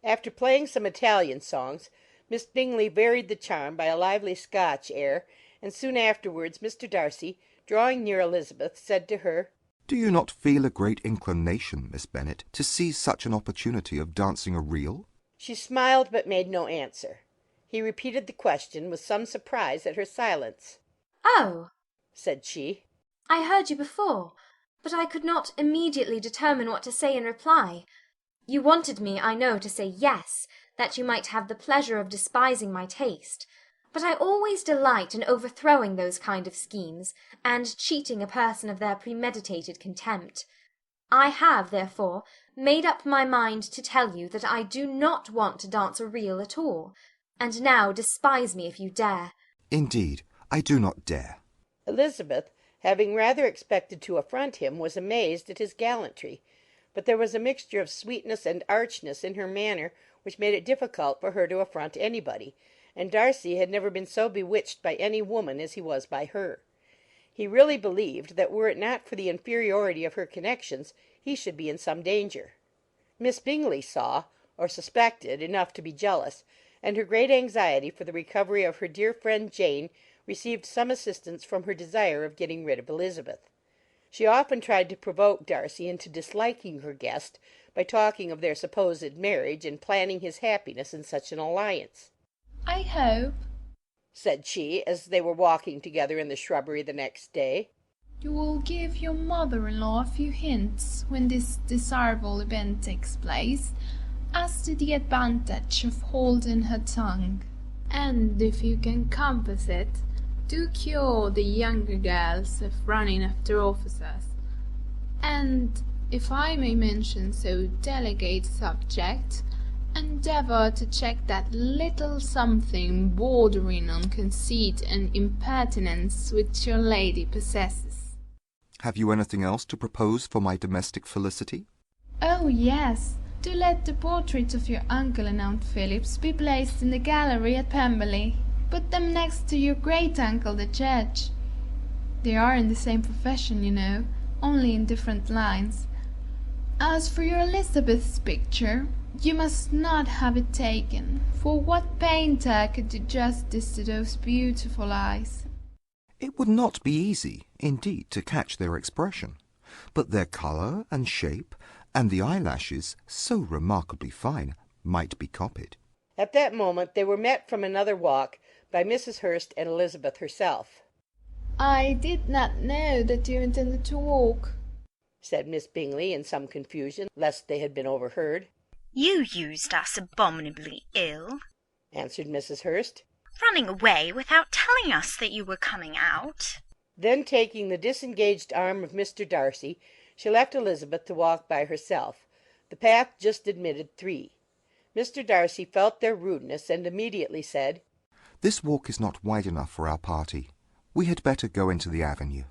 After playing some Italian songs, Miss Bingley varied the charm by a lively Scotch air, and soon afterwards Mr. Darcy, drawing near Elizabeth, said to her, Do you not feel a great inclination, Miss Bennet, to seize such an opportunity of dancing a reel? She smiled, but made no answer. He repeated the question with some surprise at her silence. "Oh," said she, "I heard you before, but I could not immediately determine what to say in reply. You wanted me, I know, to say yes, that you might have the pleasure of despising my taste. But I always delight in overthrowing those kind of schemes, and cheating a person of their premeditated contempt. I have, therefore, made up my mind to tell you that I do not want to dance a reel at all, and now despise me if you dare." Indeed, I do not dare. Elizabeth, having rather expected to affront him, was amazed at his gallantry, but there was a mixture of sweetness and archness in her manner which made it difficult for her to affront anybody, and Darcy had never been so bewitched by any woman as he was by her. He really believed that were it not for the inferiority of her connections, he should be in some danger. Miss Bingley saw, or suspected, enough to be jealous, and her great anxiety for the recovery of her dear friend Jane received some assistance from her desire of getting rid of Elizabeth. She often tried to provoke Darcy into disliking her guest by talking of their supposed marriage and planning his happiness in such an alliance. "I hope," said she, as they were walking together in the shrubbery the next day, "you will give your mother-in-law a few hints, when this desirable event takes place, as to the advantage of holding her tongue. And if you can compass it, do cure the younger girls of running after officers. And, if I may mention so delicate a subject, endeavour to check that little something bordering on conceit and impertinence which your lady possesses." Have you anything else to propose for my domestic felicity? "Oh, yes. Do let the portraits of your uncle and Aunt Phillips be placed in the gallery at Pemberley. Put them next to your great-uncle the judge. They are in the same profession, you know, only in different lines. As for your Elizabeth's picture, you must not have it taken, for what painter could do justice to those beautiful eyes?" It would not be easy, indeed, to catch their expression, but their colour and shape, and the eyelashes, so remarkably fine, might be copied. At that moment they were met from another walk by Mrs. Hurst and Elizabeth herself. "I did not know that you intended to walk," said Miss Bingley in some confusion, lest they had been overheard. "You used us abominably ill," answered Mrs. Hurst, "running away without telling us that you were coming out." Then, taking the disengaged arm of Mr. Darcy, she left Elizabeth to walk by herself. The path just admitted 3. Mr. Darcy felt their rudeness, and immediately said, "This walk is not wide enough for our party. We had better go into the avenue."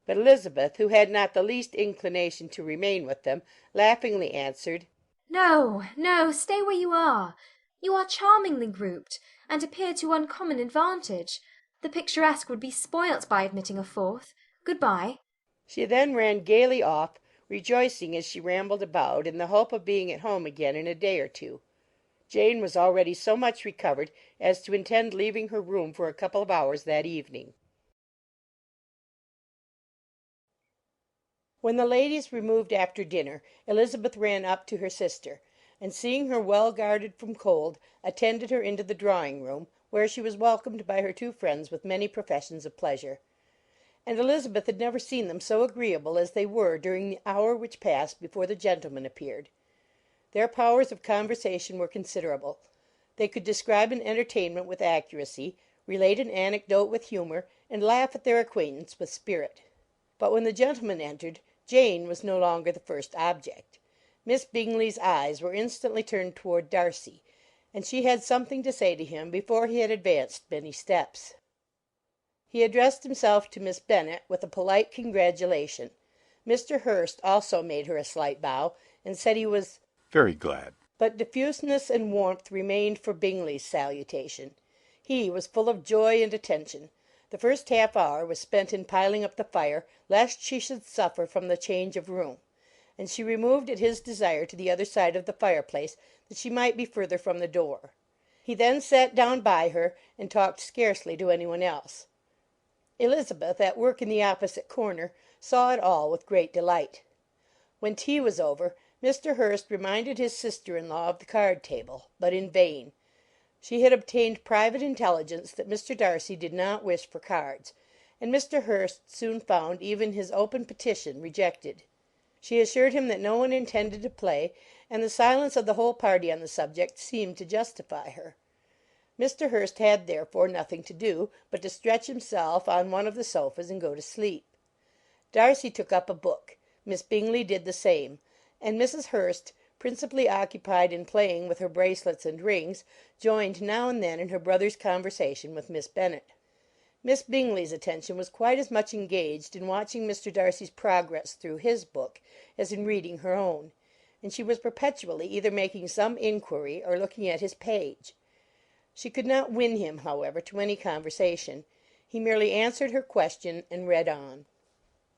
But Elizabeth, who had not the least inclination to remain with them, laughingly answered, "No, no, stay where you are. You are charmingly grouped, and appear to uncommon advantage. The picturesque would be spoilt by admitting a fourth. Good-bye." She then ran gaily off, rejoicing as she rambled about, in the hope of being at home again in a day or 2. Jane was already so much recovered as to intend leaving her room for a couple of hours that evening. When the ladies removed after dinner, Elizabeth ran up to her sister, and seeing her well guarded from cold, attended her into the drawing-room, where she was welcomed by her 2 friends with many professions of pleasure. And Elizabeth had never seen them so agreeable as they were during the hour which passed before the gentlemen appeared. Their powers of conversation were considerable. They could describe an entertainment with accuracy, relate an anecdote with humour, and laugh at their acquaintance with spirit. But when the gentlemen entered, Jane was no longer the first object. Miss Bingley's eyes were instantly turned toward Darcy, and she had something to say to him before he had advanced many steps. He addressed himself to Miss Bennet with a polite congratulation. Mr. Hurst also made her a slight bow, and said he was very glad. But diffuseness and warmth remained for Bingley's salutation. He was full of joy and attention. The first half-hour was spent in piling up the fire, lest she should suffer from the change of room, and she removed at his desire to the other side of the fireplace, that she might be further from the door. He then sat down by her, and talked scarcely to any one else. Elizabeth, at work in the opposite corner, saw it all with great delight. When tea was over, Mr. Hurst reminded his sister-in-law of the card-table, but in vain. She had obtained private intelligence that Mr. Darcy did not wish for cards, and Mr. Hurst soon found even his open petition rejected. She assured him that no one intended to play, and the silence of the whole party on the subject seemed to justify her. Mr. Hurst had therefore nothing to do but to stretch himself on one of the sofas and go to sleep. Darcy took up a book, Miss Bingley did the same, and Mrs. Hurst, principally occupied in playing with her bracelets and rings, joined now and then in her brother's conversation with Miss Bennet. Miss Bingley's attention was quite as much engaged in watching Mr. Darcy's progress through his book as in reading her own, and she was perpetually either making some inquiry or looking at his page. She could not win him, however, to any conversation. He merely answered her question and read on.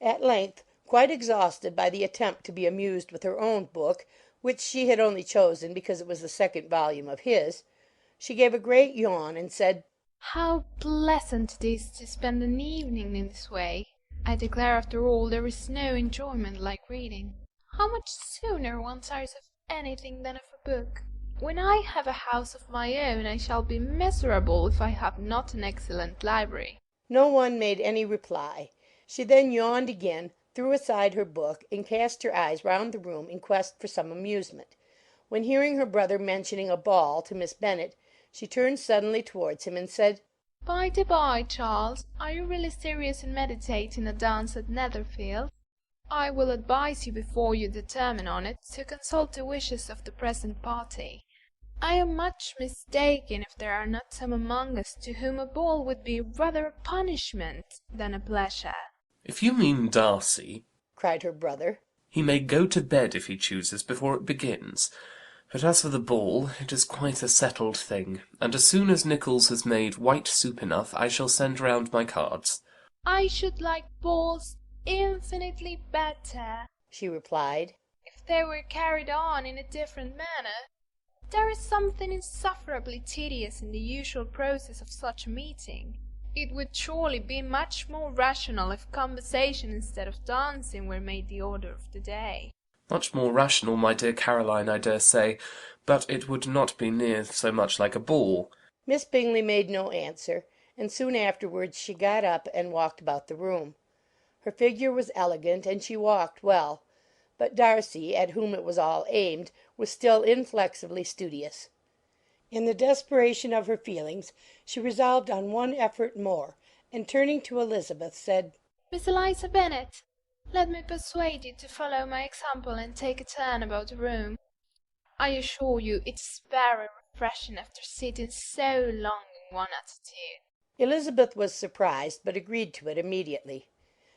At length, quite exhausted by the attempt to be amused with her own book, which she had only chosen because it was the second volume of his, she gave a great yawn and said, "How pleasant it is to spend an evening in this way! I declare after all there is no enjoyment like reading. How much sooner one tires of anything than of a book! When I have a house of my own I shall be miserable if I have not an excellent library." No one made any reply. She then yawned again, threw aside her book, and cast her eyes round the room in quest for some amusement, when hearing her brother mentioning a ball to Miss Bennet, she turned suddenly towards him and said, "By the by, Charles, are you really serious in meditating a dance at Netherfield? I will advise you before you determine on it to consult the wishes of the present party. I am much mistaken if there are not some among us to whom a ball would be rather a punishment than a pleasure." If you mean Darcy, cried her brother, he may go to bed if he chooses before it begins. But as for the ball, it is quite a settled thing, and as soon as Nicholls has made white soup enough, I shall send round my cards. "I should like balls infinitely better," she replied, "if they were carried on in a different manner. There is something insufferably tedious in the usual process of such a meeting. It would surely be much more rational if conversation instead of dancing were made the order of the day." Much more rational, my dear Caroline, I dare say, but it would not be near so much like a ball. Miss Bingley made no answer, and soon afterwards she got up and walked about the room. Her figure was elegant, and she walked well, but Darcy, at whom it was all aimed, was still inflexibly studious. In the desperation of her feelings she resolved on one effort more, and turning to Elizabeth, said, "Miss Eliza Bennet, let me persuade you to follow my example and take a turn about the room. I assure you it is very refreshing after sitting so long in one attitude." Elizabeth was surprised, but agreed to it immediately.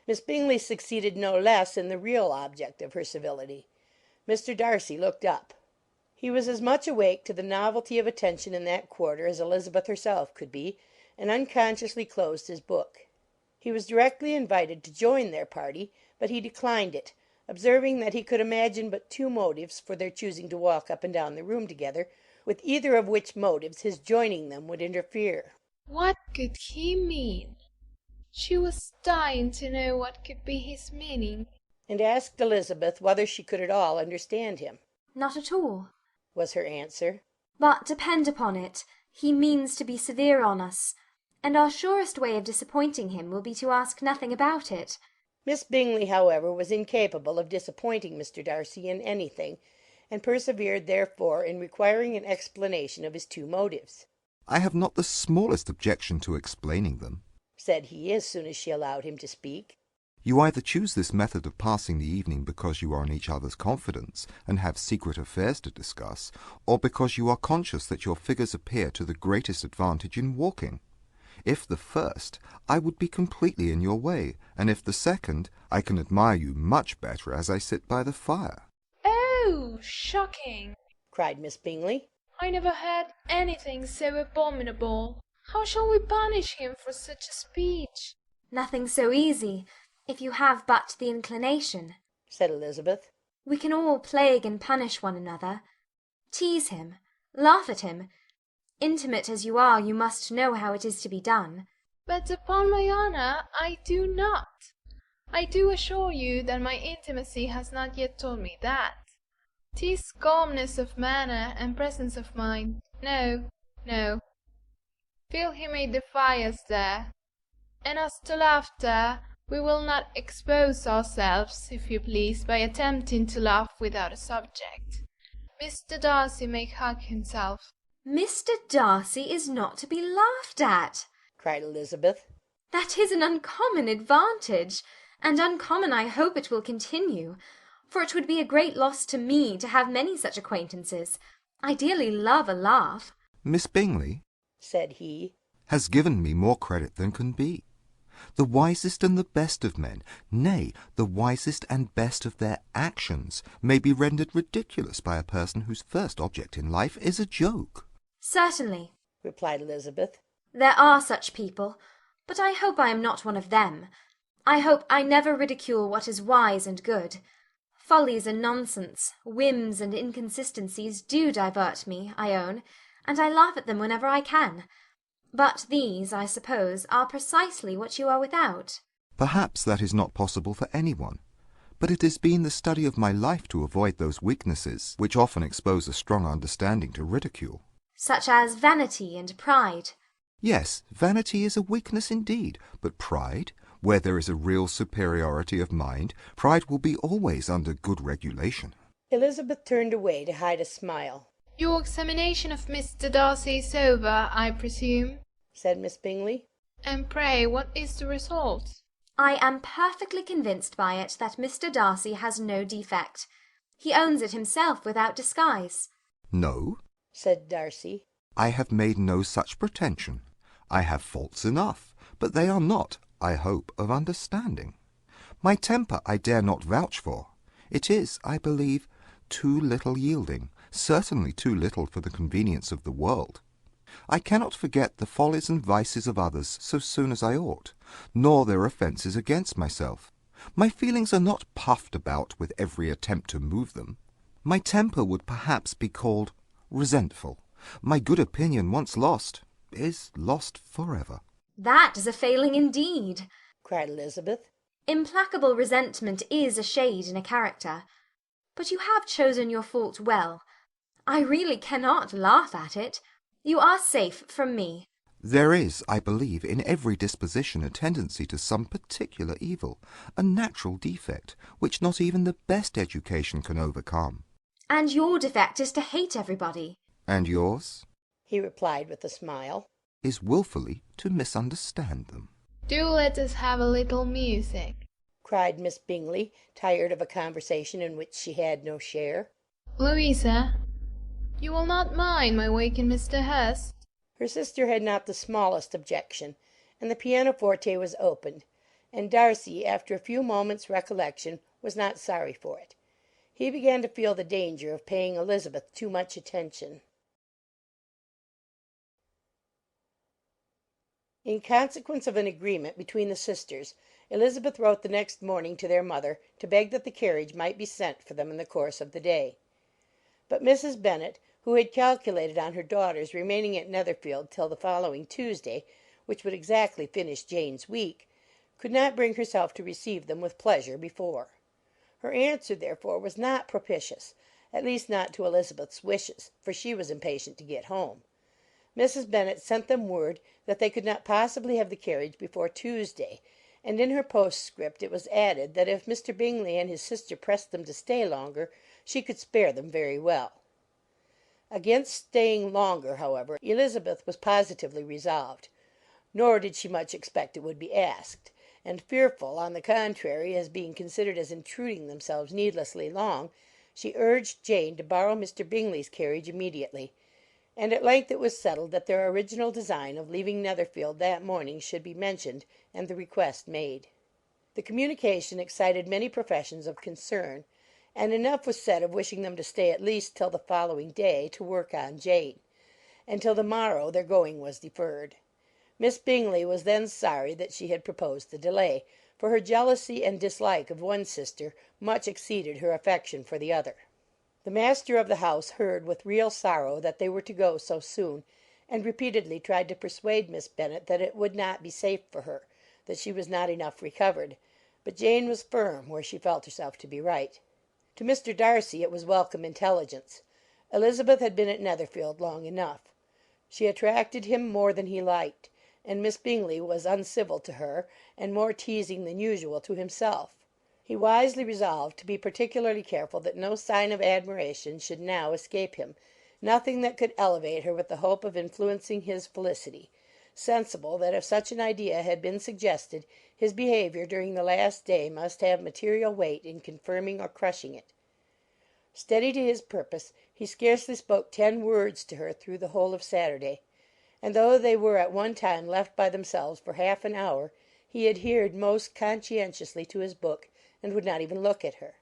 Miss Bingley succeeded no less in the real object of her civility. Mr. Darcy looked up. He was as much awake to the novelty of attention in that quarter as Elizabeth herself could be, and unconsciously closed his book. He was directly invited to join their party, but he declined it, observing that he could imagine but two motives for their choosing to walk up and down the room together, with either of which motives his joining them would interfere. What could he mean? She was dying to know what could be his meaning, and asked Elizabeth whether she could at all understand him. "Not at all," was her answer. "But depend upon it, he means to be severe on us, and our surest way of disappointing him will be to ask nothing about it." Miss Bingley, however, was incapable of disappointing Mr. Darcy in anything, and persevered therefore in requiring an explanation of his two motives. "I have not the smallest objection to explaining them," said he, as soon as she allowed him to speak. "You either choose this method of passing the evening because you are in each other's confidence and have secret affairs to discuss, or because you are conscious that your figures appear to the greatest advantage in walking. If the first, I would be completely in your way, and if the second, I can admire you much better as I sit by the fire." "Oh, shocking!" cried Miss Bingley. "I never heard anything so abominable. How shall we punish him for such a speech?" "Nothing so easy, if you have but the inclination," said Elizabeth. "We can all plague and punish one another. Tease him, laugh at him. Intimate as you are, you must know how it is to be done." "But upon my honour I do not. I do assure you that my intimacy has not yet taught me that. 'Tis calmness of manner and presence of mind. No, no. Feel he may defy us there. And as to laughter, we will not expose ourselves, if you please, by attempting to laugh without a subject. Mr. Darcy may hug himself." "Mr. Darcy is not to be laughed at," cried Elizabeth. "That is an uncommon advantage, and uncommon I hope it will continue, for it would be a great loss to me to have many such acquaintances. I dearly love a laugh." "Miss Bingley," said he, has given me more credit than can be. The wisest and the best of men, nay, the wisest and best of their actions, may be rendered ridiculous by a person whose first object in life is a joke. Certainly, replied Elizabeth. there are such people, but I hope I am not one of them. I hope I never ridicule what is wise and good. Follies and nonsense, whims and inconsistencies do divert me, I own, and I laugh at them whenever I can. But these, I suppose, are precisely what you are without. Perhaps that is not possible for anyone, but it has been the study of my life to avoid those weaknesses which often expose a strong understanding to ridicule. Such as vanity and pride. Yes, vanity is a weakness indeed, but pride, where there is a real superiority of mind, pride will be always under good regulation. Elizabeth turned away to hide a smile. Your examination of Mr. Darcy is over, I presume, said Miss Bingley. And pray, what is the result? I am perfectly convinced by it that Mr. Darcy has no defect. He owns it himself without disguise. No, said Darcy. I have made no such pretension. I have faults enough, but they are not, I hope, of understanding. My temper I dare not vouch for. It is, I believe, too little yielding, certainly too little for the convenience of the world. I cannot forget the follies and vices of others so soon as I ought, nor their offences against myself. My feelings are not puffed about with every attempt to move them. My temper would perhaps be called resentful. My good opinion once lost is lost forever. That is a failing indeed, cried Elizabeth. Implacable resentment is a shade in a character. But you have chosen your fault well. I really cannot laugh at it. You are safe from me. There is, I believe, in every disposition a tendency to some particular evil, a natural defect, which not even the best education can overcome. And your defect is to hate everybody. And yours, he replied with a smile, is wilfully to misunderstand them. Do let us have a little music, cried Miss Bingley, tired of a conversation in which she had no share. Louisa, you will not mind my waking Mr. Hurst? Her sister had not the smallest objection, and the pianoforte was opened, and Darcy, after a few moments' recollection, was not sorry for it. He began to feel the danger of paying Elizabeth too much attention. In consequence of an agreement between the sisters, Elizabeth wrote the next morning to their mother to beg that the carriage might be sent for them in the course of the day. But Mrs. Bennet, who had calculated on her daughters remaining at Netherfield till the following Tuesday, which would exactly finish Jane's week, could not bring herself to receive them with pleasure before. Her answer, therefore, was not propitious, at least not to Elizabeth's wishes, for she was impatient to get home. Mrs. Bennet sent them word that they could not possibly have the carriage before Tuesday, and in her postscript it was added that if Mr. Bingley and his sister pressed them to stay longer, she could spare them very well. Against staying longer, however, Elizabeth was positively resolved, nor did she much expect it would be asked, and fearful, on the contrary, as being considered as intruding themselves needlessly long, she urged Jane to borrow Mr. Bingley's carriage immediately, and at length it was settled that their original design of leaving Netherfield that morning should be mentioned and the request made. The communication excited many professions of concern, and enough was said of wishing them to stay at least till the following day to work on Jane, and till the morrow their going was deferred. Miss Bingley was then sorry that she had proposed the delay, for her jealousy and dislike of one sister much exceeded her affection for the other. The master of the house heard with real sorrow that they were to go so soon, and repeatedly tried to persuade Miss Bennet that it would not be safe for her, that she was not enough recovered, but Jane was firm where she felt herself to be right. To Mr. Darcy it was welcome intelligence. Elizabeth had been at Netherfield long enough. She attracted him more than he liked, and Miss Bingley was uncivil to her, and more teasing than usual to himself. He wisely resolved to be particularly careful that no sign of admiration should now escape him, nothing that could elevate her with the hope of influencing his felicity, sensible that if such an idea had been suggested, his behaviour during the last day must have material weight in confirming or crushing it. Steady to his purpose, he scarcely spoke 10 words to her through the whole of Saturday, and though they were at one time left by themselves for half an hour, he adhered most conscientiously to his book, and would not even look at her.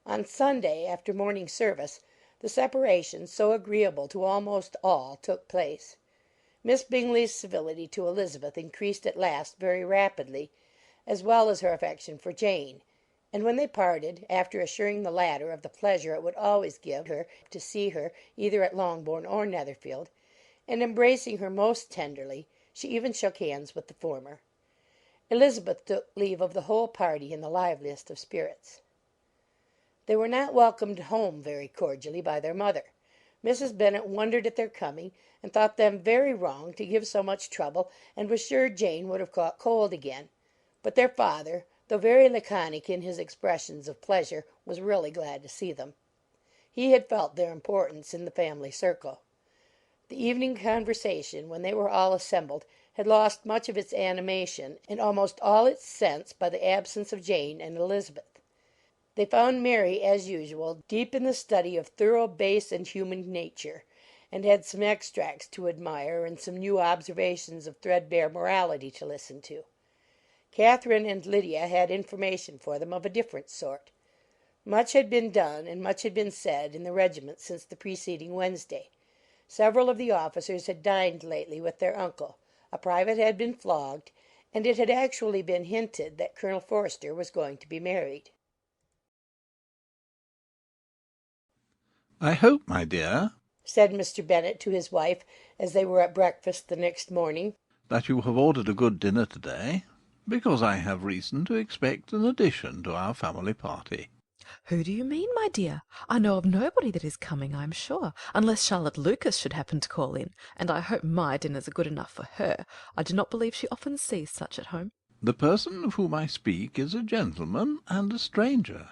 On Sunday, after morning service, the separation, so agreeable to almost all, took place. Miss Bingley's civility to Elizabeth increased at last very rapidly, as well as her affection for Jane, and when they parted, after assuring the latter of the pleasure it would always give her to see her either at Longbourn or Netherfield, and embracing her most tenderly, she even shook hands with the former. Elizabeth took leave of the whole party in the liveliest of spirits. They were not welcomed home very cordially by their mother. Mrs. Bennet wondered at their coming, and thought them very wrong to give so much trouble, and was sure Jane would have caught cold again. But their father, though very laconic in his expressions of pleasure, was really glad to see them. He had felt their importance in the family circle. The evening conversation, when they were all assembled, had lost much of its animation, and almost all its sense, by the absence of Jane and Elizabeth. They found Mary, as usual, deep in the study of thorough base and human nature, and had some extracts to admire, and some new observations of threadbare morality to listen to. Catherine and Lydia had information for them of a different sort. Much had been done, and much had been said, in the regiment since the preceding Wednesday. Several of the officers had dined lately with their uncle, a private had been flogged, and it had actually been hinted that Colonel Forster was going to be married. "I hope, my dear," said Mr. Bennet to his wife, as they were at breakfast the next morning, "that you have ordered a good dinner to-day, because I have reason to expect an addition to our family party." Who do you mean, my dear? I know of nobody that is coming, I am sure, unless Charlotte Lucas should happen to call in, and I hope my dinners are good enough for her. I do not believe she often sees such at home. The person of whom I speak is a gentleman and a stranger.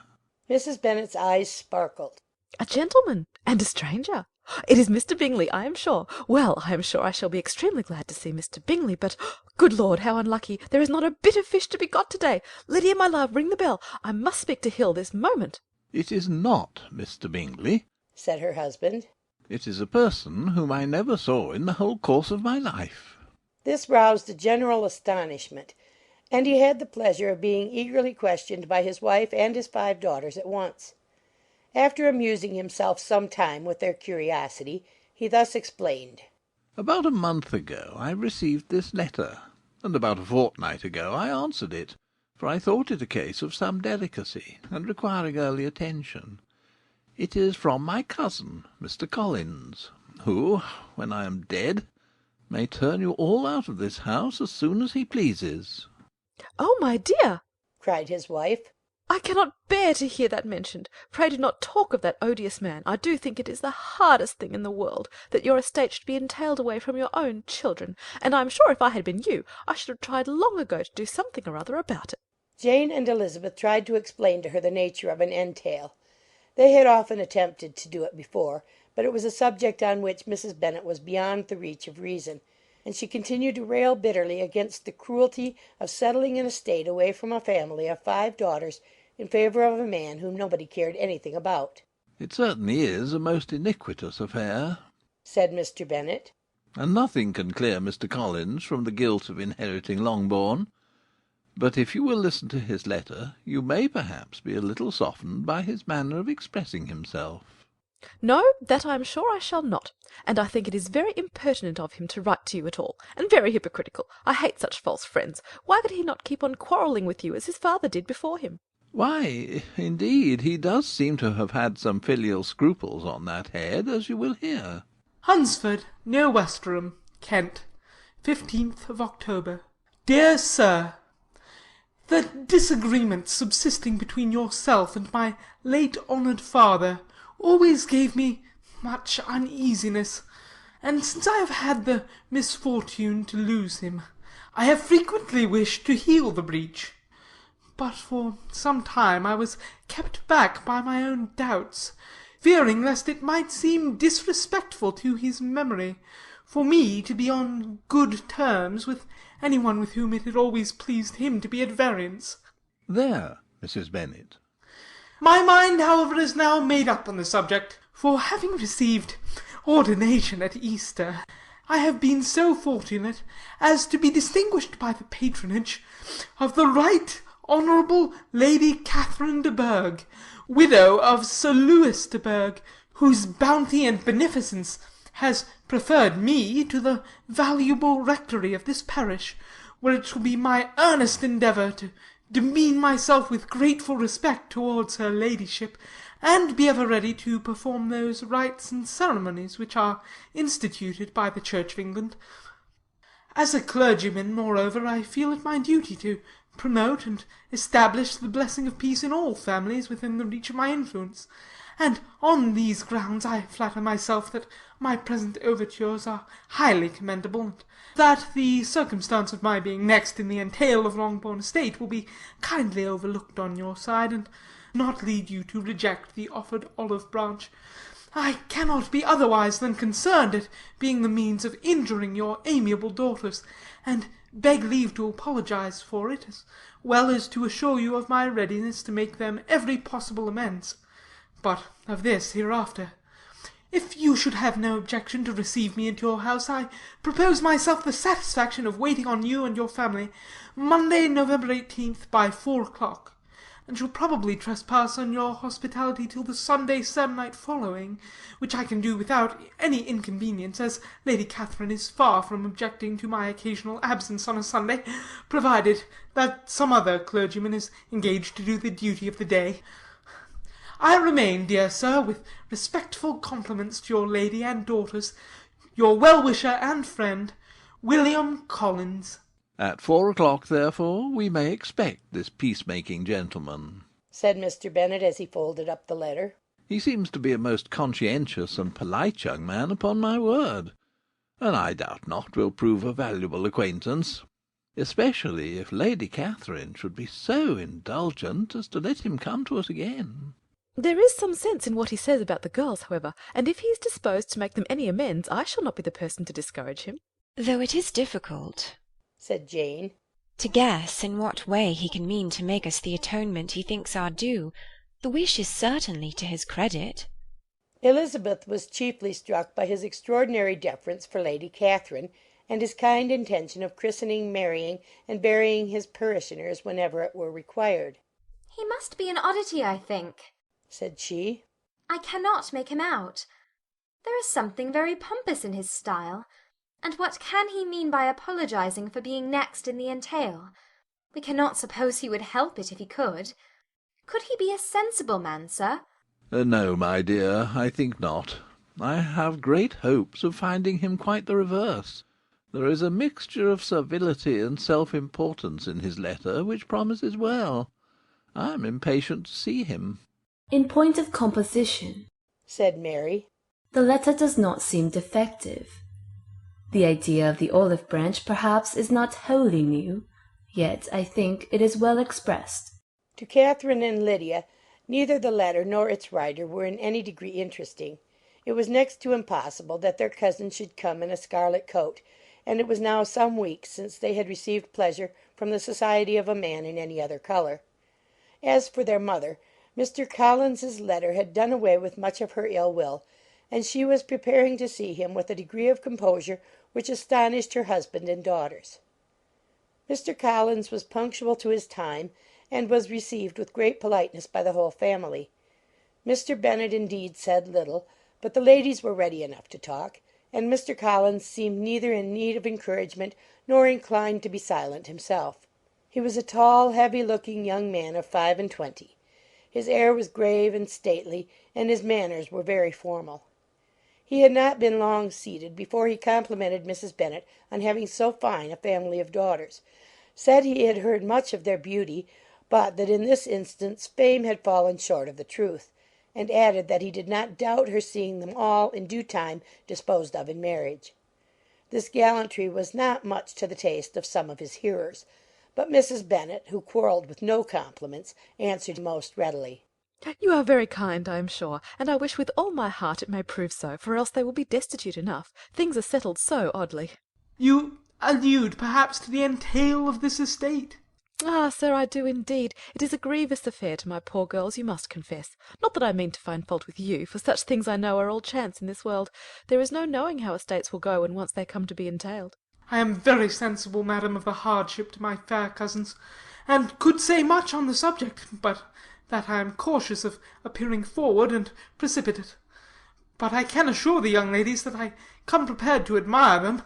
Mrs. Bennet's eyes sparkled. A gentleman and a stranger? It is Mr. Bingley, I am sure. Well, I am sure I shall be extremely glad to see Mr. Bingley, but, good Lord, how unlucky! There is not a bit of fish to be got to-day. Lydia, my love, ring the bell. I must speak to Hill this moment. It is not Mr. Bingley, said her husband. It is a person whom I never saw in the whole course of my life. This roused a general astonishment, and he had the pleasure of being eagerly questioned by his wife and his 5 daughters at once. After amusing himself some time with their curiosity, he thus explained. About a month ago I received this letter, and about a fortnight ago I answered it, for I thought it a case of some delicacy, and requiring early attention. It is from my cousin, Mr. Collins, who, when I am dead, may turn you all out of this house as soon as he pleases. Oh, my dear, cried his wife, I cannot bear to hear that mentioned. Pray do not talk of that odious man. I do think it is the hardest thing in the world that your estate should be entailed away from your own children, and I am sure if I had been you, I should have tried long ago to do something or other about it. Jane and Elizabeth tried to explain to her the nature of an entail. They had often attempted to do it before, but it was a subject on which Mrs. Bennet was beyond the reach of reason, and she continued to rail bitterly against the cruelty of settling an estate away from a family of 5 daughters in favour of a man whom nobody cared anything about. It certainly is a most iniquitous affair, said Mr. Bennet, and nothing can clear Mr. Collins from the guilt of inheriting Longbourn. But if you will listen to his letter, you may perhaps be a little softened by his manner of expressing himself. No, that I am sure I shall not, and I think it is very impertinent of him to write to you at all, and very hypocritical. I hate such false friends. Why could he not keep on quarrelling with you, as his father did before him? Why, indeed, he does seem to have had some filial scruples on that head, as you will hear. Hunsford, near Westerham, Kent, 15th of October. Dear Sir, the disagreement subsisting between yourself and my late honoured father always gave me much uneasiness, and since I have had the misfortune to lose him, I have frequently wished to heal the breach. But for some time I was kept back by my own doubts, fearing lest it might seem disrespectful to his memory for me to be on good terms with any one with whom it had always pleased him to be at variance. There, Mrs. Bennet. My mind, however, is now made up on the subject, for having received ordination at Easter, I have been so fortunate as to be distinguished by the patronage of the Right Honourable Lady Catherine de Bourgh, widow of Sir Louis de Bourgh, whose bounty and beneficence has preferred me to the valuable rectory of this parish, where it shall be my earnest endeavour to demean myself with grateful respect towards her ladyship, and be ever ready to perform those rites and ceremonies which are instituted by the Church of England. As a clergyman, moreover, I feel it my duty to promote and establish the blessing of peace in all families within the reach of my influence, and on these grounds I flatter myself that my present overtures are highly commendable, and that the circumstance of my being next in the entail of Longbourn estate will be kindly overlooked on your side, and not lead you to reject the offered olive branch. I cannot be otherwise than concerned at being the means of injuring your amiable daughters, and beg leave to apologize for it, as well as to assure you of my readiness to make them every possible amends. But of this hereafter. If you should have no objection to receive me into your house, I propose myself the satisfaction of waiting on you and your family Monday, November 18th, by 4 o'clock, and shall probably trespass on your hospitality till the Sunday se'nnight following, which I can do without any inconvenience, as Lady Catherine is far from objecting to my occasional absence on a Sunday, provided that some other clergyman is engaged to do the duty of the day. I remain, dear sir, with respectful compliments to your lady and daughters, your well-wisher and friend, William Collins. At 4 o'clock, therefore, we may expect this peacemaking gentleman, said Mr. Bennet, as he folded up the letter. He seems to be a most conscientious and polite young man, upon my word, and I doubt not will prove a valuable acquaintance, especially if Lady Catherine should be so indulgent as to let him come to us again. There is some sense in what he says about the girls, however, and if he is disposed to make them any amends, I shall not be the person to discourage him. Though it is difficult, said Jane, to guess in what way he can mean to make us the atonement he thinks our due. The wish is certainly to his credit. Elizabeth was chiefly struck by his extraordinary deference for Lady Catherine, and his kind intention of christening, marrying, and burying his parishioners whenever it were required. He must be an oddity, I think, said she. I cannot make him out. There is something very pompous in his style. And what can he mean by apologizing for being next in the entail? We cannot suppose he would help it if he could. Could he be a sensible man, sir? No, my dear, I think not. I have great hopes of finding him quite the reverse. There is a mixture of servility and self-importance in his letter which promises well. I am impatient to see him. In point of composition, said Mary, the letter does not seem defective. The idea of the olive branch perhaps is not wholly new, yet I think it is well expressed. To Catherine and Lydia, neither the letter nor its writer were in any degree interesting. It was next to impossible that their cousin should come in a scarlet coat, and it was now some weeks since they had received pleasure from the society of a man in any other colour. As for their mother, Mr. Collins's letter had done away with much of her ill will, and she was preparing to see him with a degree of composure which astonished her husband and daughters. Mr. Collins was punctual to his time, and was received with great politeness by the whole family. Mr. Bennet indeed said little, but the ladies were ready enough to talk, and Mr. Collins seemed neither in need of encouragement nor inclined to be silent himself. He was a tall, heavy-looking young man of 25. His air was grave and stately, and his manners were very formal. He had not been long seated before he complimented Mrs. Bennet on having so fine a family of daughters, said he had heard much of their beauty, but that in this instance fame had fallen short of the truth, and added that he did not doubt her seeing them all in due time disposed of in marriage. This gallantry was not much to the taste of some of his hearers, but Mrs. Bennet, who quarrelled with no compliments, answered most readily. You are very kind, I am sure, and I wish with all my heart it may prove so, for else they will be destitute enough. Things are settled so oddly. You allude, perhaps, to the entail of this estate? Ah, sir, I do indeed. It is a grievous affair to my poor girls, you must confess. Not that I mean to find fault with you, for such things I know are all chance in this world. There is no knowing how estates will go when once they come to be entailed. I am very sensible, madam, of the hardship to my fair cousins, and could say much on the subject, but that I am cautious of appearing forward and precipitate. But I can assure the young ladies that I come prepared to admire them.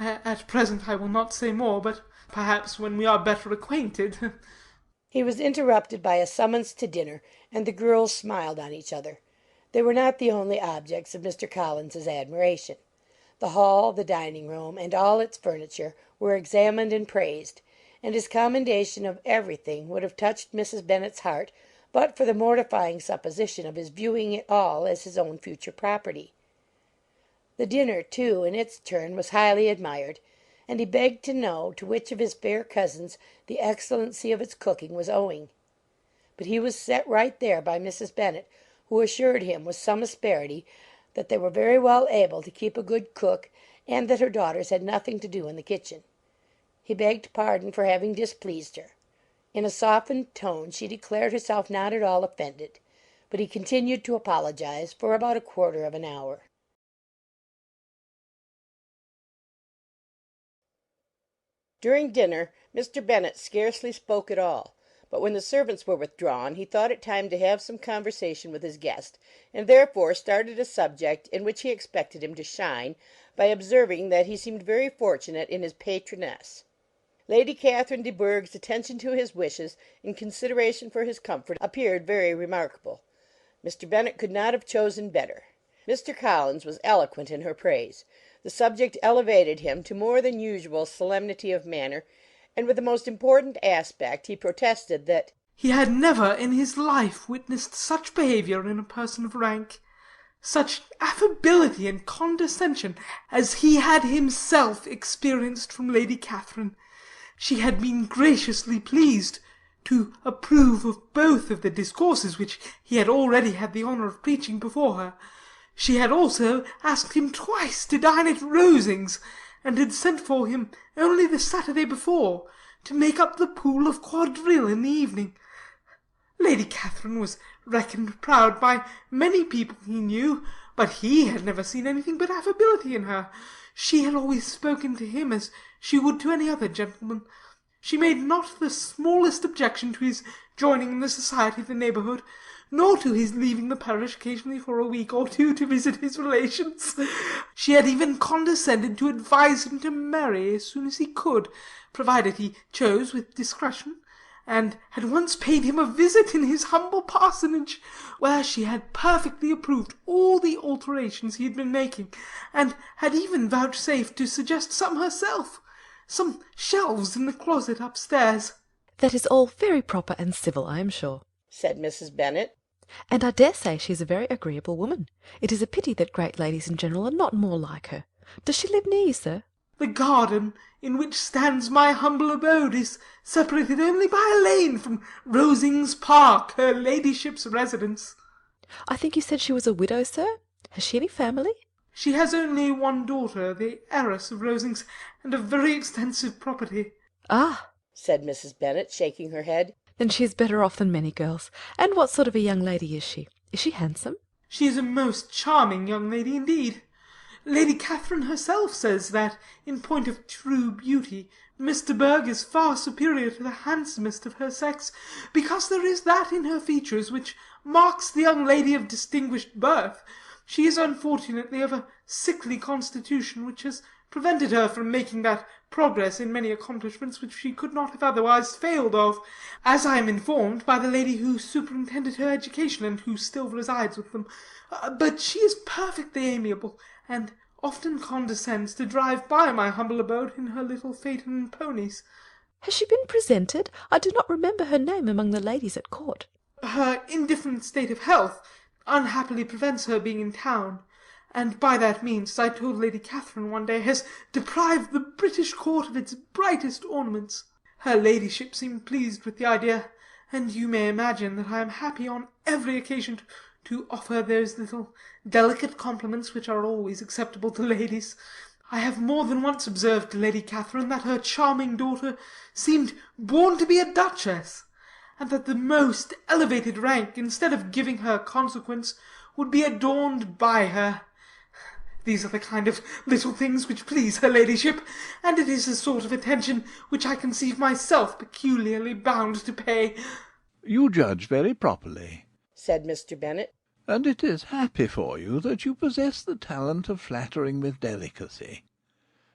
At present I will not say more, but perhaps when we are better acquainted. He was interrupted by a summons to dinner, and the girls smiled on each other. They were not the only objects of Mr. Collins's admiration. The hall, the dining room, and all its furniture were examined and praised, and his commendation of everything would have touched Mrs. Bennet's heart but for the mortifying supposition of his viewing it all as his own future property. The dinner, too, in its turn, was highly admired, and he begged to know to which of his fair cousins the excellency of its cooking was owing. But he was set right there by Mrs. Bennet, who assured him with some asperity that they were very well able to keep a good cook, and that her daughters had nothing to do in the kitchen. He begged pardon for having displeased her. In a softened tone she declared herself not at all offended, but he continued to apologize for about a quarter of an hour. During dinner Mr. Bennet scarcely spoke at all, but when the servants were withdrawn he thought it time to have some conversation with his guest, and therefore started a subject in which he expected him to shine, by observing that he seemed very fortunate in his patroness. Lady Catherine de Bourgh's attention to his wishes, in consideration for his comfort, appeared very remarkable. Mr. Bennet could not have chosen better. Mr. Collins was eloquent in her praise. The subject elevated him to more than usual solemnity of manner, and with the most important aspect he protested that he had never in his life witnessed such behaviour in a person of rank, such affability and condescension as he had himself experienced from Lady Catherine. She had been graciously pleased to approve of both of the discourses which he had already had the honour of preaching before her. She had also asked him twice to dine at Rosings, and had sent for him only the Saturday before, to make up the pool of quadrille in the evening. Lady Catherine was reckoned proud by many people he knew, but he had never seen anything but affability in her. She had always spoken to him as she would to any other gentleman. She made not the smallest objection to his joining in the society of the neighbourhood, nor to his leaving the parish occasionally for a week or two to visit his relations. She had even condescended to advise him to marry as soon as he could, provided he chose with discretion, and had once paid him a visit in his humble parsonage, where she had perfectly approved all the alterations he had been making, and had even vouchsafed to suggest some herself, some shelves in the closet upstairs. That is all very proper and civil, I am sure, said Mrs. Bennet. And I dare say she is a very agreeable woman. It is a pity that great ladies in general are not more like her. Does she live near you, sir? The garden in which stands my humble abode is separated only by a lane from Rosings Park, her ladyship's residence. I think you said she was a widow, sir? Has she any family? She has only one daughter, the heiress of Rosings, and a very extensive property. Ah, said Mrs. Bennet, shaking her head. Then she is better off than many girls. And what sort of a young lady is she? Is she handsome? She is a most charming young lady indeed. Lady Catherine herself says that, in point of true beauty, Miss de Bourgh is far superior to the handsomest of her sex, because there is that in her features which marks the young lady of distinguished birth. She is unfortunately of a sickly constitution, which has prevented her from making that progress in many accomplishments which she could not have otherwise failed of, as I am informed by the lady who superintended her education, and who still resides with them. But she is perfectly amiable, and often condescends to drive by my humble abode in her little phaeton and ponies. Has she been presented? I do not remember her name among the ladies at court. Her indifferent state of health unhappily prevents her being in town, and by that means, as I told Lady Catherine one day, has deprived the British court of its brightest ornaments. Her ladyship seemed pleased with the idea, and you may imagine that I am happy on every occasion to offer those little delicate compliments which are always acceptable to ladies. I have more than once observed to Lady Catherine that her charming daughter seemed born to be a duchess, and that the most elevated rank, instead of giving her consequence, would be adorned by her. These are the kind of little things which please her ladyship, and it is a sort of attention which I conceive myself peculiarly bound to pay." "You judge very properly," said Mr. Bennet. "and it is happy for you that you possess the talent of flattering with delicacy.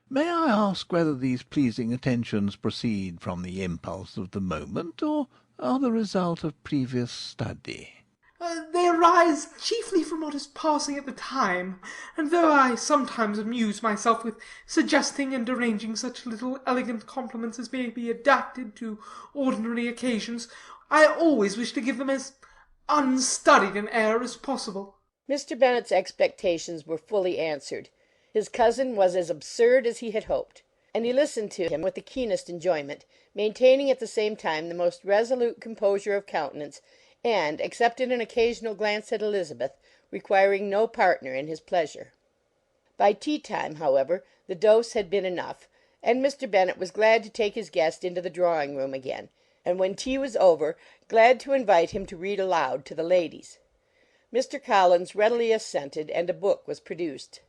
May I ask whether these pleasing attentions proceed from the impulse of the moment, or are the result of previous study?" "They arise chiefly from what is passing at the time, and though I sometimes amuse myself with suggesting and arranging such little elegant compliments as may be adapted to ordinary occasions, I always wish to give them as unstudied an air as possible." Mr. Bennet's expectations were fully answered. His cousin was as absurd as he had hoped, and he listened to him with the keenest enjoyment, maintaining at the same time the most resolute composure of countenance, and, except in an occasional glance at Elizabeth, requiring no partner in his pleasure. By tea time, however, the dose had been enough, and Mr. Bennet was glad to take his guest into the drawing room again, and when tea was over, glad to invite him to read aloud to the ladies. Mr. Collins readily assented, and a book was produced.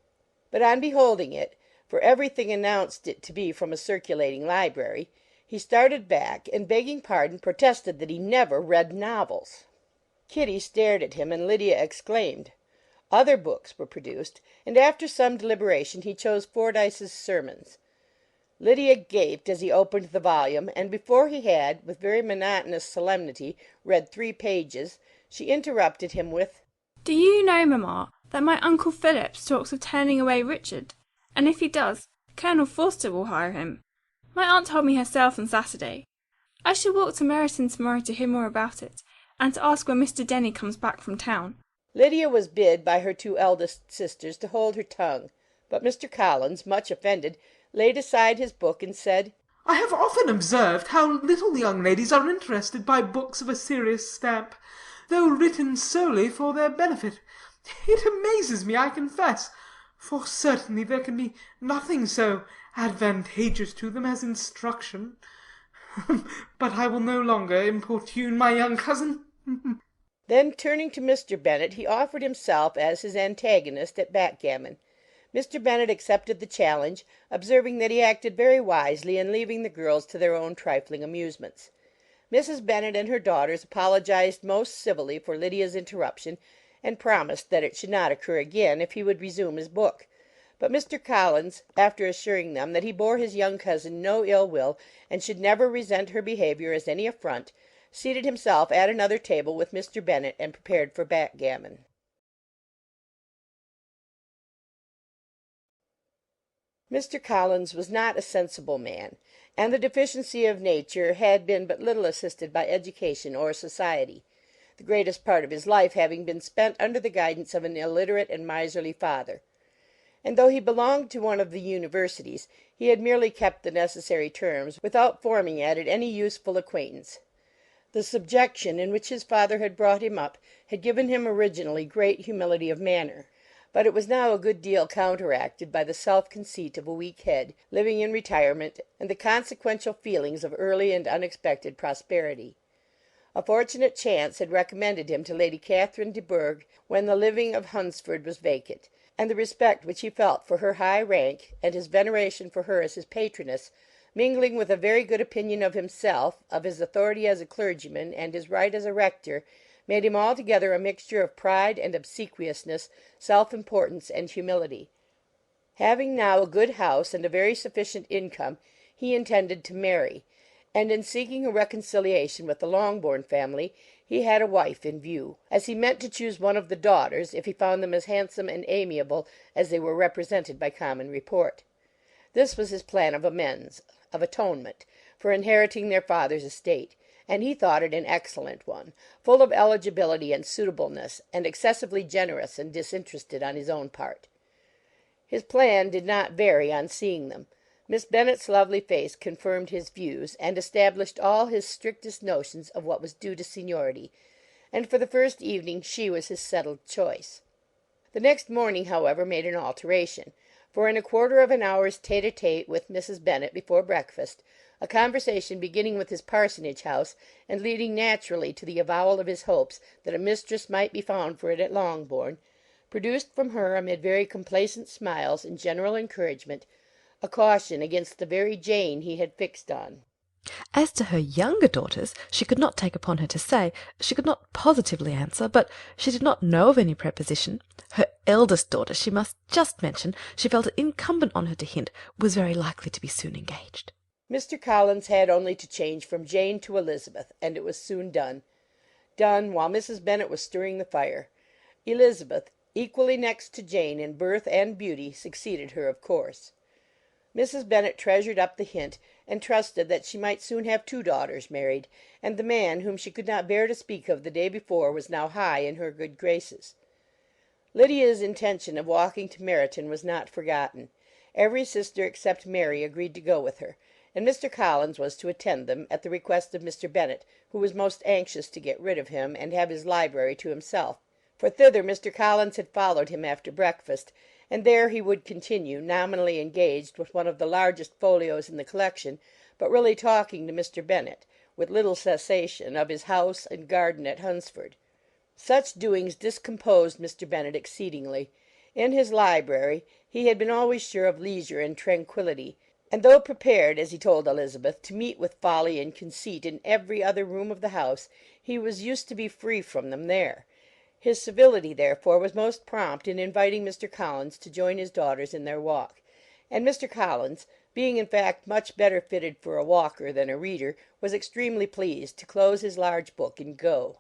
But on beholding it, for everything announced it to be from a circulating library, he started back, and, begging pardon, protested that he never read novels. Kitty stared at him, and Lydia exclaimed. Other books were produced, and after some deliberation he chose Fordyce's Sermons. Lydia gaped as he opened the volume, and before he had, with very monotonous solemnity, read 3 pages, she interrupted him with, "Do you know, mamma, that my uncle Phillips talks of turning away Richard? And if he does, Colonel Forster will hire him. My aunt told me herself on Saturday. I shall walk to Meryton to-morrow to hear more about it, and to ask when Mr. Denny comes back from town." Lydia was bid by her 2 eldest sisters to hold her tongue, but Mr. Collins, much offended, laid aside his book and said, "I have often observed how little the young ladies are interested by books of a serious stamp, though written solely for their benefit. It amazes me, I confess, for certainly there can be nothing so advantageous to them as instruction. But I will no longer importune my young cousin." Then, turning to Mr. Bennet, he offered himself as his antagonist at backgammon. Mr. Bennet accepted the challenge, observing that he acted very wisely in leaving the girls to their own trifling amusements. Mrs. Bennet and her daughters apologized most civilly for Lydia's interruption, and promised that it should not occur again if he would resume his book. But Mr. Collins, after assuring them that he bore his young cousin no ill will, and should never resent her behaviour as any affront, seated himself at another table with Mr. Bennet, and prepared for backgammon. Mr. Collins was not a sensible man, and the deficiency of nature had been but little assisted by education or society, the greatest part of his life having been spent under the guidance of an illiterate and miserly father. And though he belonged to one of the universities, he had merely kept the necessary terms without forming at it any useful acquaintance. The subjection in which his father had brought him up had given him originally great humility of manner, but it was now a good deal counteracted by the self-conceit of a weak head, living in retirement, and the consequential feelings of early and unexpected prosperity. A fortunate chance had recommended him to Lady Catherine de Bourgh when the living of Hunsford was vacant, and the respect which he felt for her high rank, and his veneration for her as his patroness, mingling with a very good opinion of himself, of his authority as a clergyman, and his right as a rector, made him altogether a mixture of pride and obsequiousness, self-importance and humility. Having now a good house and a very sufficient income, he intended to marry, and in seeking a reconciliation with the Longbourn family, he had a wife in view, as he meant to choose one of the daughters, if he found them as handsome and amiable as they were represented by common report. This was his plan of amends, of atonement, for inheriting their father's estate, and he thought it an excellent one, full of eligibility and suitableness, and excessively generous and disinterested on his own part. His plan did not vary on seeing them. Miss Bennet's lovely face confirmed his views, and established all his strictest notions of what was due to seniority, and for the first evening she was his settled choice. The next morning, however, made an alteration, for in a quarter of an hour's tete-a-tete with Mrs. Bennet before breakfast, a conversation beginning with his parsonage house and leading naturally to the avowal of his hopes that a mistress might be found for it at Longbourn, produced from her, amid very complacent smiles and general encouragement, a caution against the very Jane he had fixed on. As to her younger daughters, she could not take upon her to say, she could not positively answer, but she did not know of any preposition. Her eldest daughter, she must just mention, she felt it incumbent on her to hint, was very likely to be soon engaged. Mr. Collins had only to change from Jane to Elizabeth, and it was soon done. Done while Mrs. Bennet was stirring the fire. Elizabeth, equally next to Jane in birth and beauty, succeeded her, of course. Mrs. Bennet treasured up the hint, and trusted that she might soon have 2 daughters married, and the man whom she could not bear to speak of the day before was now high in her good graces. Lydia's intention of walking to Meryton was not forgotten. Every sister except Mary agreed to go with her, and Mr. Collins was to attend them, at the request of Mr. Bennet, who was most anxious to get rid of him and have his library to himself, for thither Mr. Collins had followed him after breakfast, and there he would continue, nominally engaged with one of the largest folios in the collection, but really talking to Mr. Bennet, with little cessation, of his house and garden at Hunsford. Such doings discomposed Mr. Bennet exceedingly. In his library he had been always sure of leisure and tranquillity, and though prepared, as he told Elizabeth, to meet with folly and conceit in every other room of the house, he was used to be free from them there. His civility, therefore, was most prompt in inviting Mr. Collins to join his daughters in their walk; and Mr. Collins, being in fact much better fitted for a walker than a reader, was extremely pleased to close his large book and go.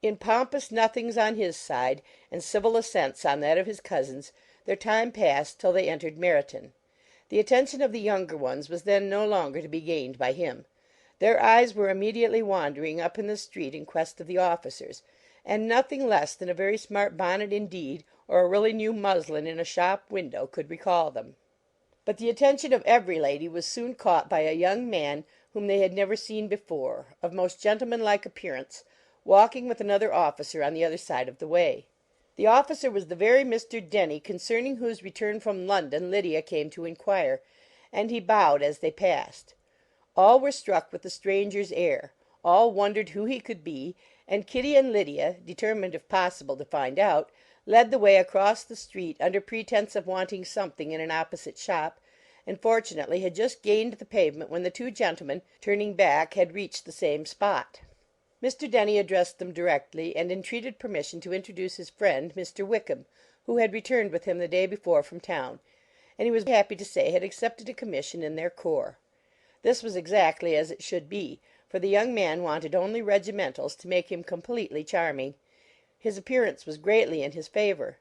In pompous nothings on his side, and civil assents on that of his cousins, their time passed till they entered Meryton. The attention of the younger ones was then no longer to be gained by him. Their eyes were immediately wandering up in the street in quest of the officers, and nothing less than a very smart bonnet indeed, or a really new muslin in a shop window, could recall them. But the attention of every lady was soon caught by a young man whom they had never seen before, of most gentlemanlike appearance, walking with another officer on the other side of the way. The officer was the very Mr. Denny concerning whose return from London Lydia came to inquire, and he bowed as they passed. All were struck with the stranger's air, all wondered who he could be, and Kitty and Lydia, determined if possible to find out, led the way across the street under pretence of wanting something in an opposite shop, and fortunately had just gained the pavement when the 2 gentlemen, turning back, had reached the same spot. Mr. Denny addressed them directly, and entreated permission to introduce his friend, Mr. Wickham, who had returned with him the day before from town, and he was happy to say had accepted a commission in their corps. This was exactly as it should be, for the young man wanted only regimentals to make him completely charming. His appearance was greatly in his favour.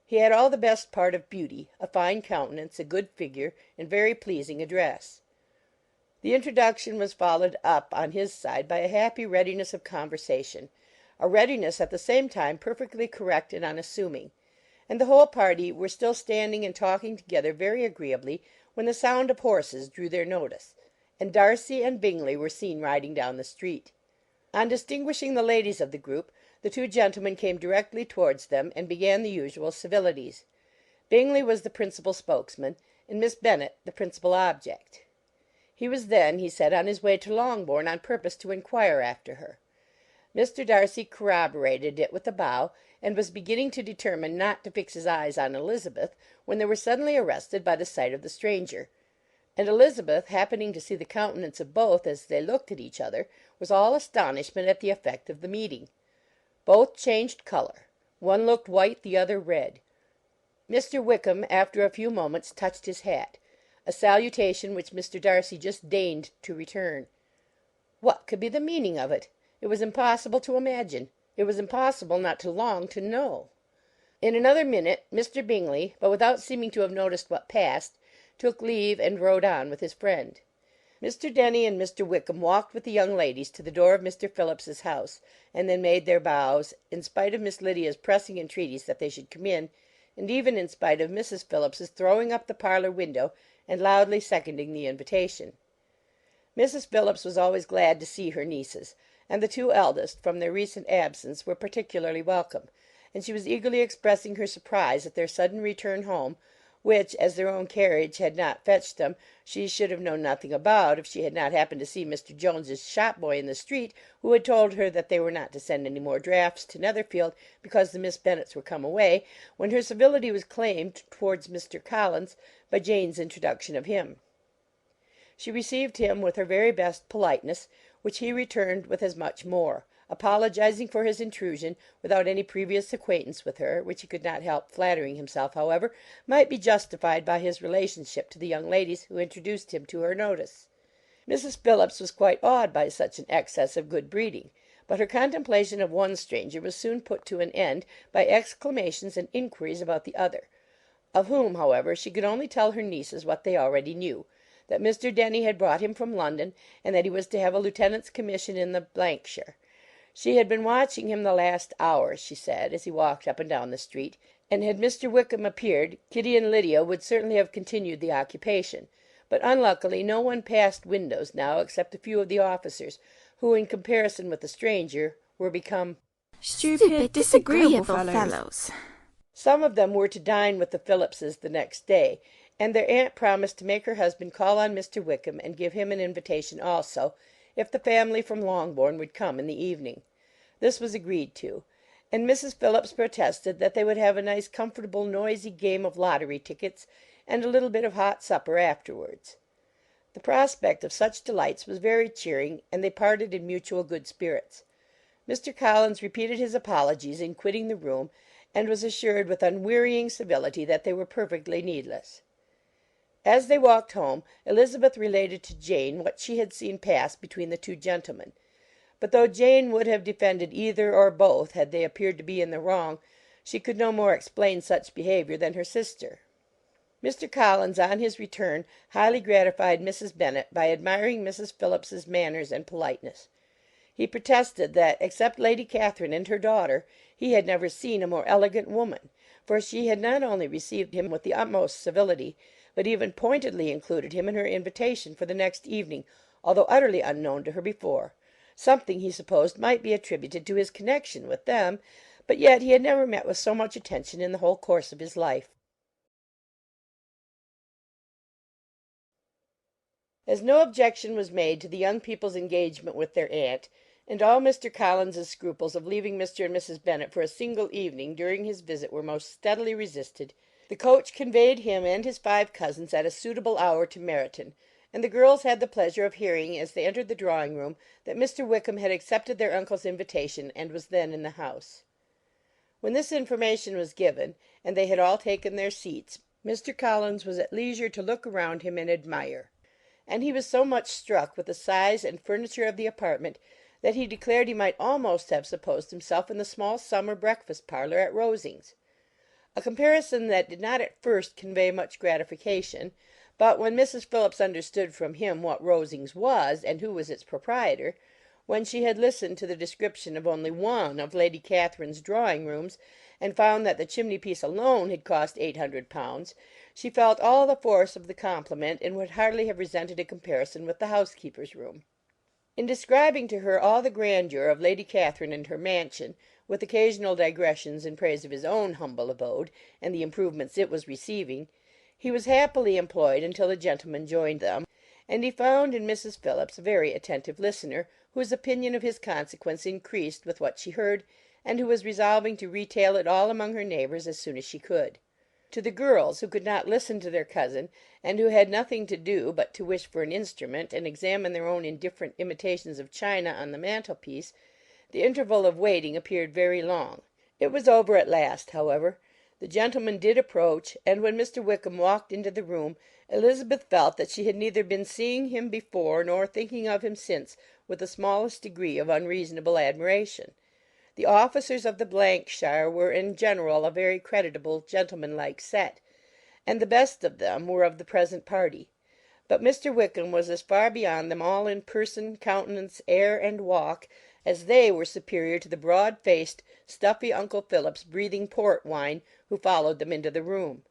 He had all the best part of beauty, a fine countenance, a good figure, and very pleasing address. The introduction was followed up on his side by a happy readiness of conversation, a readiness at the same time perfectly correct and unassuming; and the whole party were still standing and talking together very agreeably when the sound of horses drew their notice, and Darcy and Bingley were seen riding down the street. On distinguishing the ladies of the group, the 2 gentlemen came directly towards them, and began the usual civilities. Bingley was the principal spokesman, and Miss Bennet the principal object. He was then, he said, on his way to Longbourn on purpose to inquire after her. Mr. Darcy corroborated it with a bow, and was beginning to determine not to fix his eyes on Elizabeth, when they were suddenly arrested by the sight of the stranger; and Elizabeth, happening to see the countenance of both as they looked at each other, was all astonishment at the effect of the meeting. Both changed colour; one looked white, the other red. Mr. Wickham, after a few moments, touched his hat, a salutation which Mr. Darcy just deigned to return. What could be the meaning of it? It was impossible to imagine. It was impossible not to long to know. In another minute Mr. Bingley, but without seeming to have noticed what passed, took leave and rode on with his friend. Mr. Denny and Mr. Wickham walked with the young ladies to the door of Mr. Phillips's house, and then made their bows, in spite of Miss Lydia's pressing entreaties that they should come in, and even in spite of Mrs. Phillips's throwing up the parlour window and loudly seconding the invitation. Mrs. Phillips was always glad to see her nieces, and the 2 eldest, from their recent absence, were particularly welcome, and she was eagerly expressing her surprise at their sudden return home, which, as their own carriage had not fetched them, she should have known nothing about if she had not happened to see Mr. Jones's shop boy in the street, who had told her that they were not to send any more drafts to Netherfield because the Miss Bennets were come away, when her civility was claimed towards Mr. Collins by Jane's introduction of him. She received him with her very best politeness, which he returned with as much more, apologizing for his intrusion without any previous acquaintance with her, which he could not help flattering himself, however, might be justified by his relationship to the young ladies who introduced him to her notice. Mrs. Phillips was quite awed by such an excess of good breeding, but her contemplation of one stranger was soon put to an end by exclamations and inquiries about the other, of whom, however, she could only tell her nieces what they already knew, that Mr. Denny had brought him from London, and that he was to have a lieutenant's commission in the shire. She had been watching him the last hour, she said, as he walked up and down the street, and had Mr. Wickham appeared, Kitty and Lydia would certainly have continued the occupation; but unluckily no one passed windows now except a few of the officers, who, in comparison with the stranger, were become stupid, disagreeable fellows. Some of them were to dine with the Phillipses the next day, and their aunt promised to make her husband call on Mr. Wickham and give him an invitation also, if the family from Longbourn would come in the evening. This was agreed to, and Mrs. Phillips protested that they would have a nice comfortable noisy game of lottery tickets, and a little bit of hot supper afterwards. The prospect of such delights was very cheering, and they parted in mutual good spirits. Mr. Collins repeated his apologies in quitting the room, and was assured with unwearying civility that they were perfectly needless. As they walked home, Elizabeth related to Jane what she had seen pass between the two gentlemen; but though Jane would have defended either or both had they appeared to be in the wrong, she could no more explain such behaviour than her sister. Mr. Collins, on his return, highly gratified Mrs. Bennet by admiring Mrs. Phillips's manners and politeness. He protested that, except Lady Catherine and her daughter, he had never seen a more elegant woman, for she had not only received him with the utmost civility, but even pointedly included him in her invitation for the next evening, although utterly unknown to her before; something, he supposed, might be attributed to his connection with them, but yet he had never met with so much attention in the whole course of his life. As no objection was made to the young people's engagement with their aunt, and all Mr. Collins's scruples of leaving Mr. and Mrs. Bennet for a single evening during his visit were most steadily resisted, the coach conveyed him and his 5 cousins at a suitable hour to Meryton, and the girls had the pleasure of hearing, as they entered the drawing-room, that Mr. Wickham had accepted their uncle's invitation, and was then in the house. When this information was given, and they had all taken their seats, Mr. Collins was at leisure to look around him and admire; and he was so much struck with the size and furniture of the apartment that he declared he might almost have supposed himself in the small summer breakfast parlour at Rosings. A comparison that did not at first convey much gratification, but when Mrs. Phillips understood from him what Rosings was, and who was its proprietor, when she had listened to the description of only one of Lady Catherine's drawing-rooms, and found that the chimney-piece alone had cost £800, she felt all the force of the compliment, and would hardly have resented a comparison with the housekeeper's room. In describing to her all the grandeur of Lady Catherine and her mansion, with occasional digressions in praise of his own humble abode, and the improvements it was receiving, he was happily employed until the gentlemen joined them, and he found in Mrs. Phillips a very attentive listener, whose opinion of his consequence increased with what she heard, and who was resolving to retail it all among her neighbours as soon as she could. To the girls, who could not listen to their cousin, and who had nothing to do but to wish for an instrument, and examine their own indifferent imitations of china on the mantelpiece, the interval of waiting appeared very long. It was over at last, however. The gentlemen did approach, and when Mr. Wickham walked into the room, Elizabeth felt that she had neither been seeing him before nor thinking of him since with the smallest degree of unreasonable admiration. The officers of the shire were in general a very creditable, gentlemanlike set, and the best of them were of the present party; but Mr. Wickham was as far beyond them all in person, countenance, air, and walk, as they were superior to the broad-faced, stuffy Uncle Phillips breathing port wine, who followed them into the room.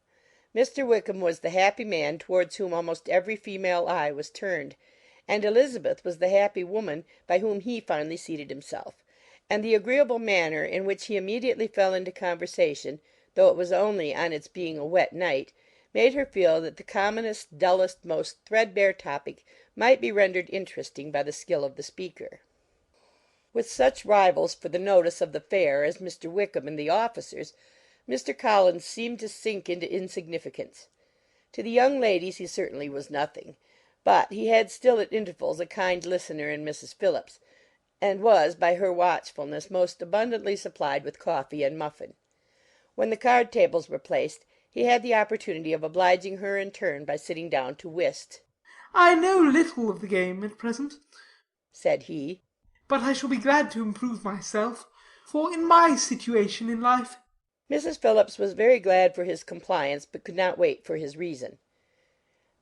Mr. Wickham was the happy man towards whom almost every female eye was turned, and Elizabeth was the happy woman by whom he finally seated himself; and the agreeable manner in which he immediately fell into conversation, though it was only on its being a wet night, made her feel that the commonest, dullest, most threadbare topic might be rendered interesting by the skill of the speaker. With such rivals for the notice of the fair as Mr. Wickham and the officers, Mr. Collins seemed to sink into insignificance. To the young ladies he certainly was nothing, but he had still at intervals a kind listener in Mrs. Phillips, and was, by her watchfulness, most abundantly supplied with coffee and muffin. When the card tables were placed, he had the opportunity of obliging her in turn by sitting down to whist. "I know little of the game at present," said he, "but I shall be glad to improve myself, for in my situation in life—" Mrs. Phillips was very glad for his compliance, but could not wait for his reason.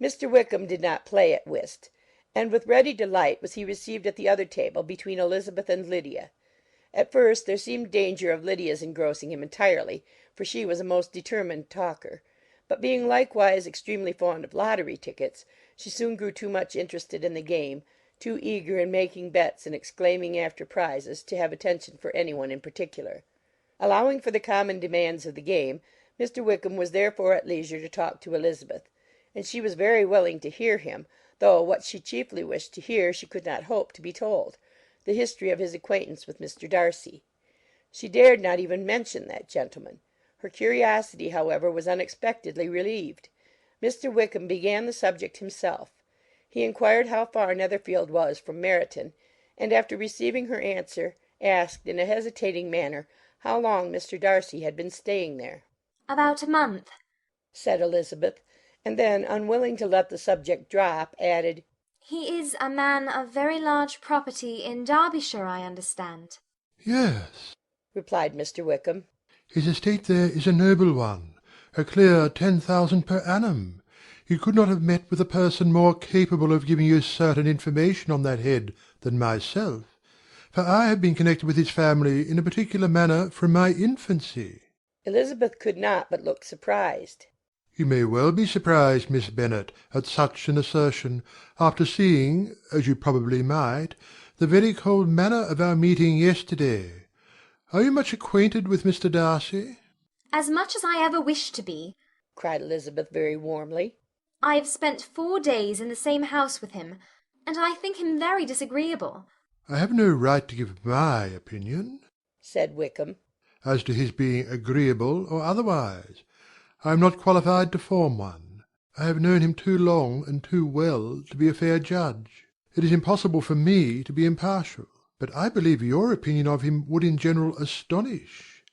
Mr. Wickham did not play at whist, and with ready delight was he received at the other table between Elizabeth and Lydia. At first there seemed danger of Lydia's engrossing him entirely, for she was a most determined talker; but being likewise extremely fond of lottery tickets, she soon grew too much interested in the game, too eager in making bets and exclaiming after prizes, to have attention for any one in particular. Allowing for the common demands of the game, Mr. Wickham was therefore at leisure to talk to Elizabeth, and she was very willing to hear him, though what she chiefly wished to hear she could not hope to be told, the history of his acquaintance with Mr. Darcy. She dared not even mention that gentleman. Her curiosity, however, was unexpectedly relieved. Mr. Wickham began the subject himself. He inquired how far Netherfield was from Meryton, and after receiving her answer, asked, in a hesitating manner, how long Mr. Darcy had been staying there. "About a month," said Elizabeth, and then, unwilling to let the subject drop, added, "He is a man of very large property in Derbyshire, I understand." "Yes," replied Mr. Wickham. "his estate there is a noble one, a clear 10,000 per annum. You could not have met with a person more capable of giving you certain information on that head than myself, for I have been connected with his family in a particular manner from my infancy." Elizabeth could not but look surprised. "You may well be surprised, Miss Bennet, at such an assertion, after seeing, as you probably might, the very cold manner of our meeting yesterday. Are you much acquainted with Mr. Darcy?" "As much as I ever wished to be," cried Elizabeth very warmly. "I have spent 4 days in the same house with him, and I think him very disagreeable." "I have no right to give my opinion," said Wickham, "as to his being agreeable or otherwise. I am not qualified to form one. I have known him too long and too well to be a fair judge. It is impossible for me to be impartial. But I believe your opinion of him would in general astonish,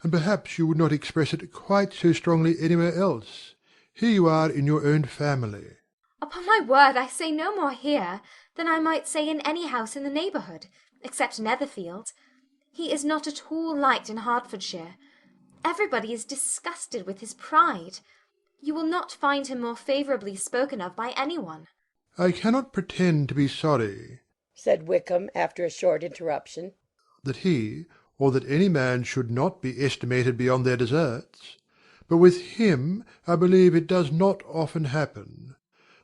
and perhaps you would not express it quite so strongly anywhere else. Here you are in your own family." "Upon my word, I say no more here than I might say in any house in the neighbourhood, except Netherfield. He is not at all liked in Hertfordshire. Everybody is disgusted with his pride. You will not find him more favourably spoken of by any one." "I cannot pretend to be sorry," said Wickham, after a short interruption, "that he, or that any man should not be estimated beyond their deserts. But with him I believe it does not often happen.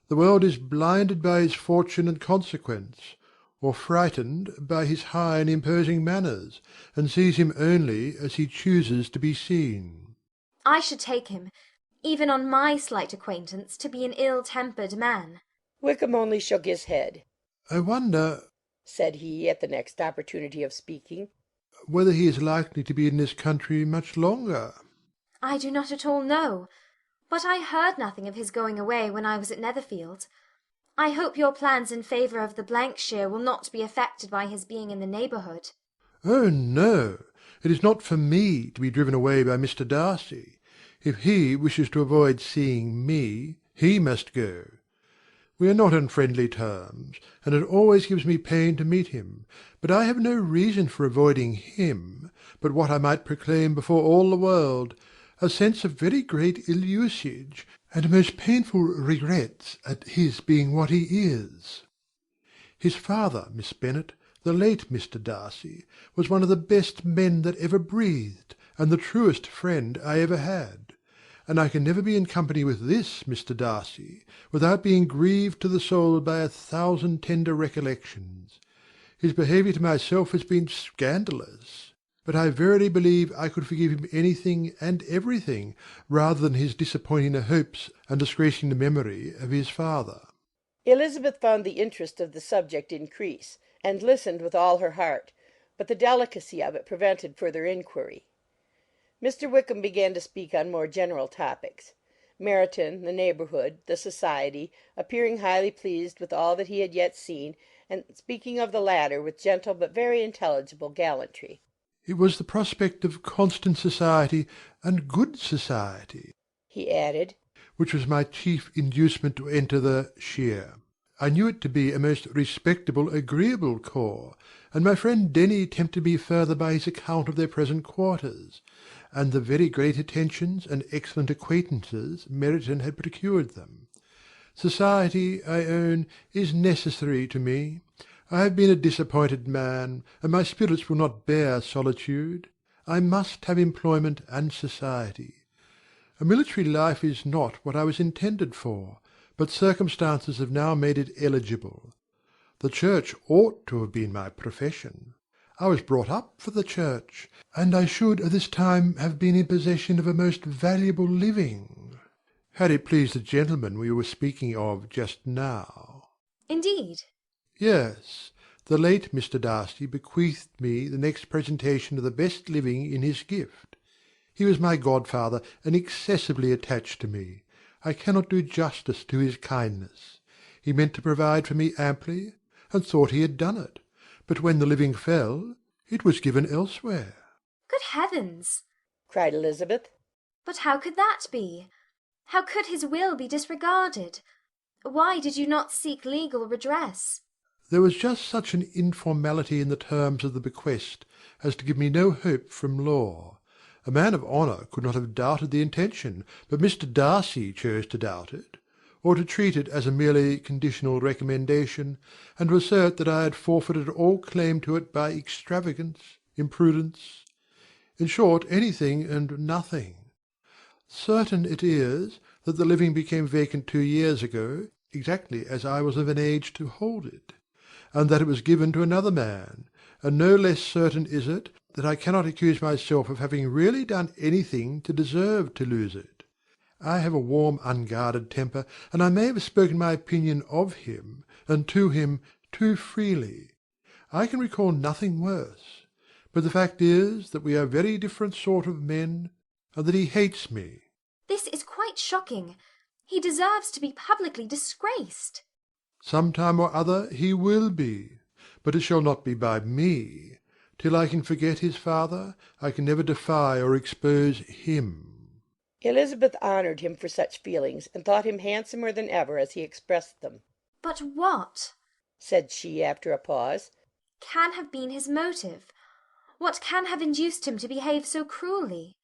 The world is blinded by his fortune and consequence, or frightened by his high and imposing manners, and sees him only as he chooses to be seen." "I should take him, even on my slight acquaintance, to be an ill-tempered man." Wickham only shook his head. "I wonder," said he, at the next opportunity of speaking, "whether he is likely to be in this country much longer." "I do not at all know, but I heard nothing of his going away when I was at Netherfield. I hope your plans in favour of the shire will not be affected by his being in the neighbourhood." "Oh, no! It is not for me to be driven away by Mr. Darcy. If he wishes to avoid seeing me, he must go. We are not on friendly terms, and it always gives me pain to meet him, but I have no reason for avoiding him but what I might proclaim before all the world, a sense of very great ill-usage, and most painful regrets at his being what he is. His father, Miss Bennet, the late Mr. Darcy, was one of the best men that ever breathed, and the truest friend I ever had. And I can never be in company with this Mr. Darcy without being grieved to the soul by 1,000 tender recollections. His behaviour to myself has been scandalous. but I verily believe I could forgive him anything and everything, rather than his disappointing the hopes and disgracing the memory of his father. Elizabeth found the interest of the subject increase, and listened with all her heart, but the delicacy of it prevented further inquiry. Mr. Wickham began to speak on more general topics. Meryton, the neighbourhood, the society, appearing highly pleased with all that he had yet seen, and speaking of the latter with gentle but very intelligible gallantry. It was the prospect of constant society and good society, he added, which was my chief inducement to enter the shire. I knew it to be a most respectable, agreeable corps, and my friend Denny tempted me further by his account of their present quarters, and the very great attentions and excellent acquaintances Meryton had procured them. Society, I own, is necessary to me. I have been a disappointed man, and my spirits will not bear solitude. I must have employment and society. A military life is not what I was intended for, but circumstances have now made it eligible. The Church ought to have been my profession. I was brought up for the Church, and I should at this time have been in possession of a most valuable living, had it pleased the gentleman we were speaking of just now. Indeed. Yes, the late Mr. Darcy bequeathed me the next presentation of the best living in his gift. He was my godfather, and excessively attached to me. I cannot do justice to his kindness. He meant to provide for me amply, and thought he had done it. But when the living fell, it was given elsewhere. Good heavens! cried Elizabeth. But how could that be? How could his will be disregarded? Why did you not seek legal redress? There was just such an informality in the terms of the bequest as to give me no hope from law. A man of honour could not have doubted the intention, but Mr. Darcy chose to doubt it, or to treat it as a merely conditional recommendation, and to assert that I had forfeited all claim to it by extravagance, imprudence, in short, anything and nothing. Certain it is that the living became vacant 2 years ago, exactly as I was of an age to hold it, and that it was given to another man, and no less certain is it that I cannot accuse myself of having really done anything to deserve to lose it. I have a warm, unguarded temper, and I may have spoken my opinion of him, and to him, too freely. I can recall nothing worse. But the fact is that we are very different sort of men, and that he hates me. This is quite shocking. He deserves to be publicly disgraced. Some time or other he will be, but it shall not be by me. Till I can forget his father, I can never defy or expose him. Elizabeth honoured him for such feelings, and thought him handsomer than ever as he expressed them. But what, said she, after a pause, can have been his motive? What can have induced him to behave so cruelly?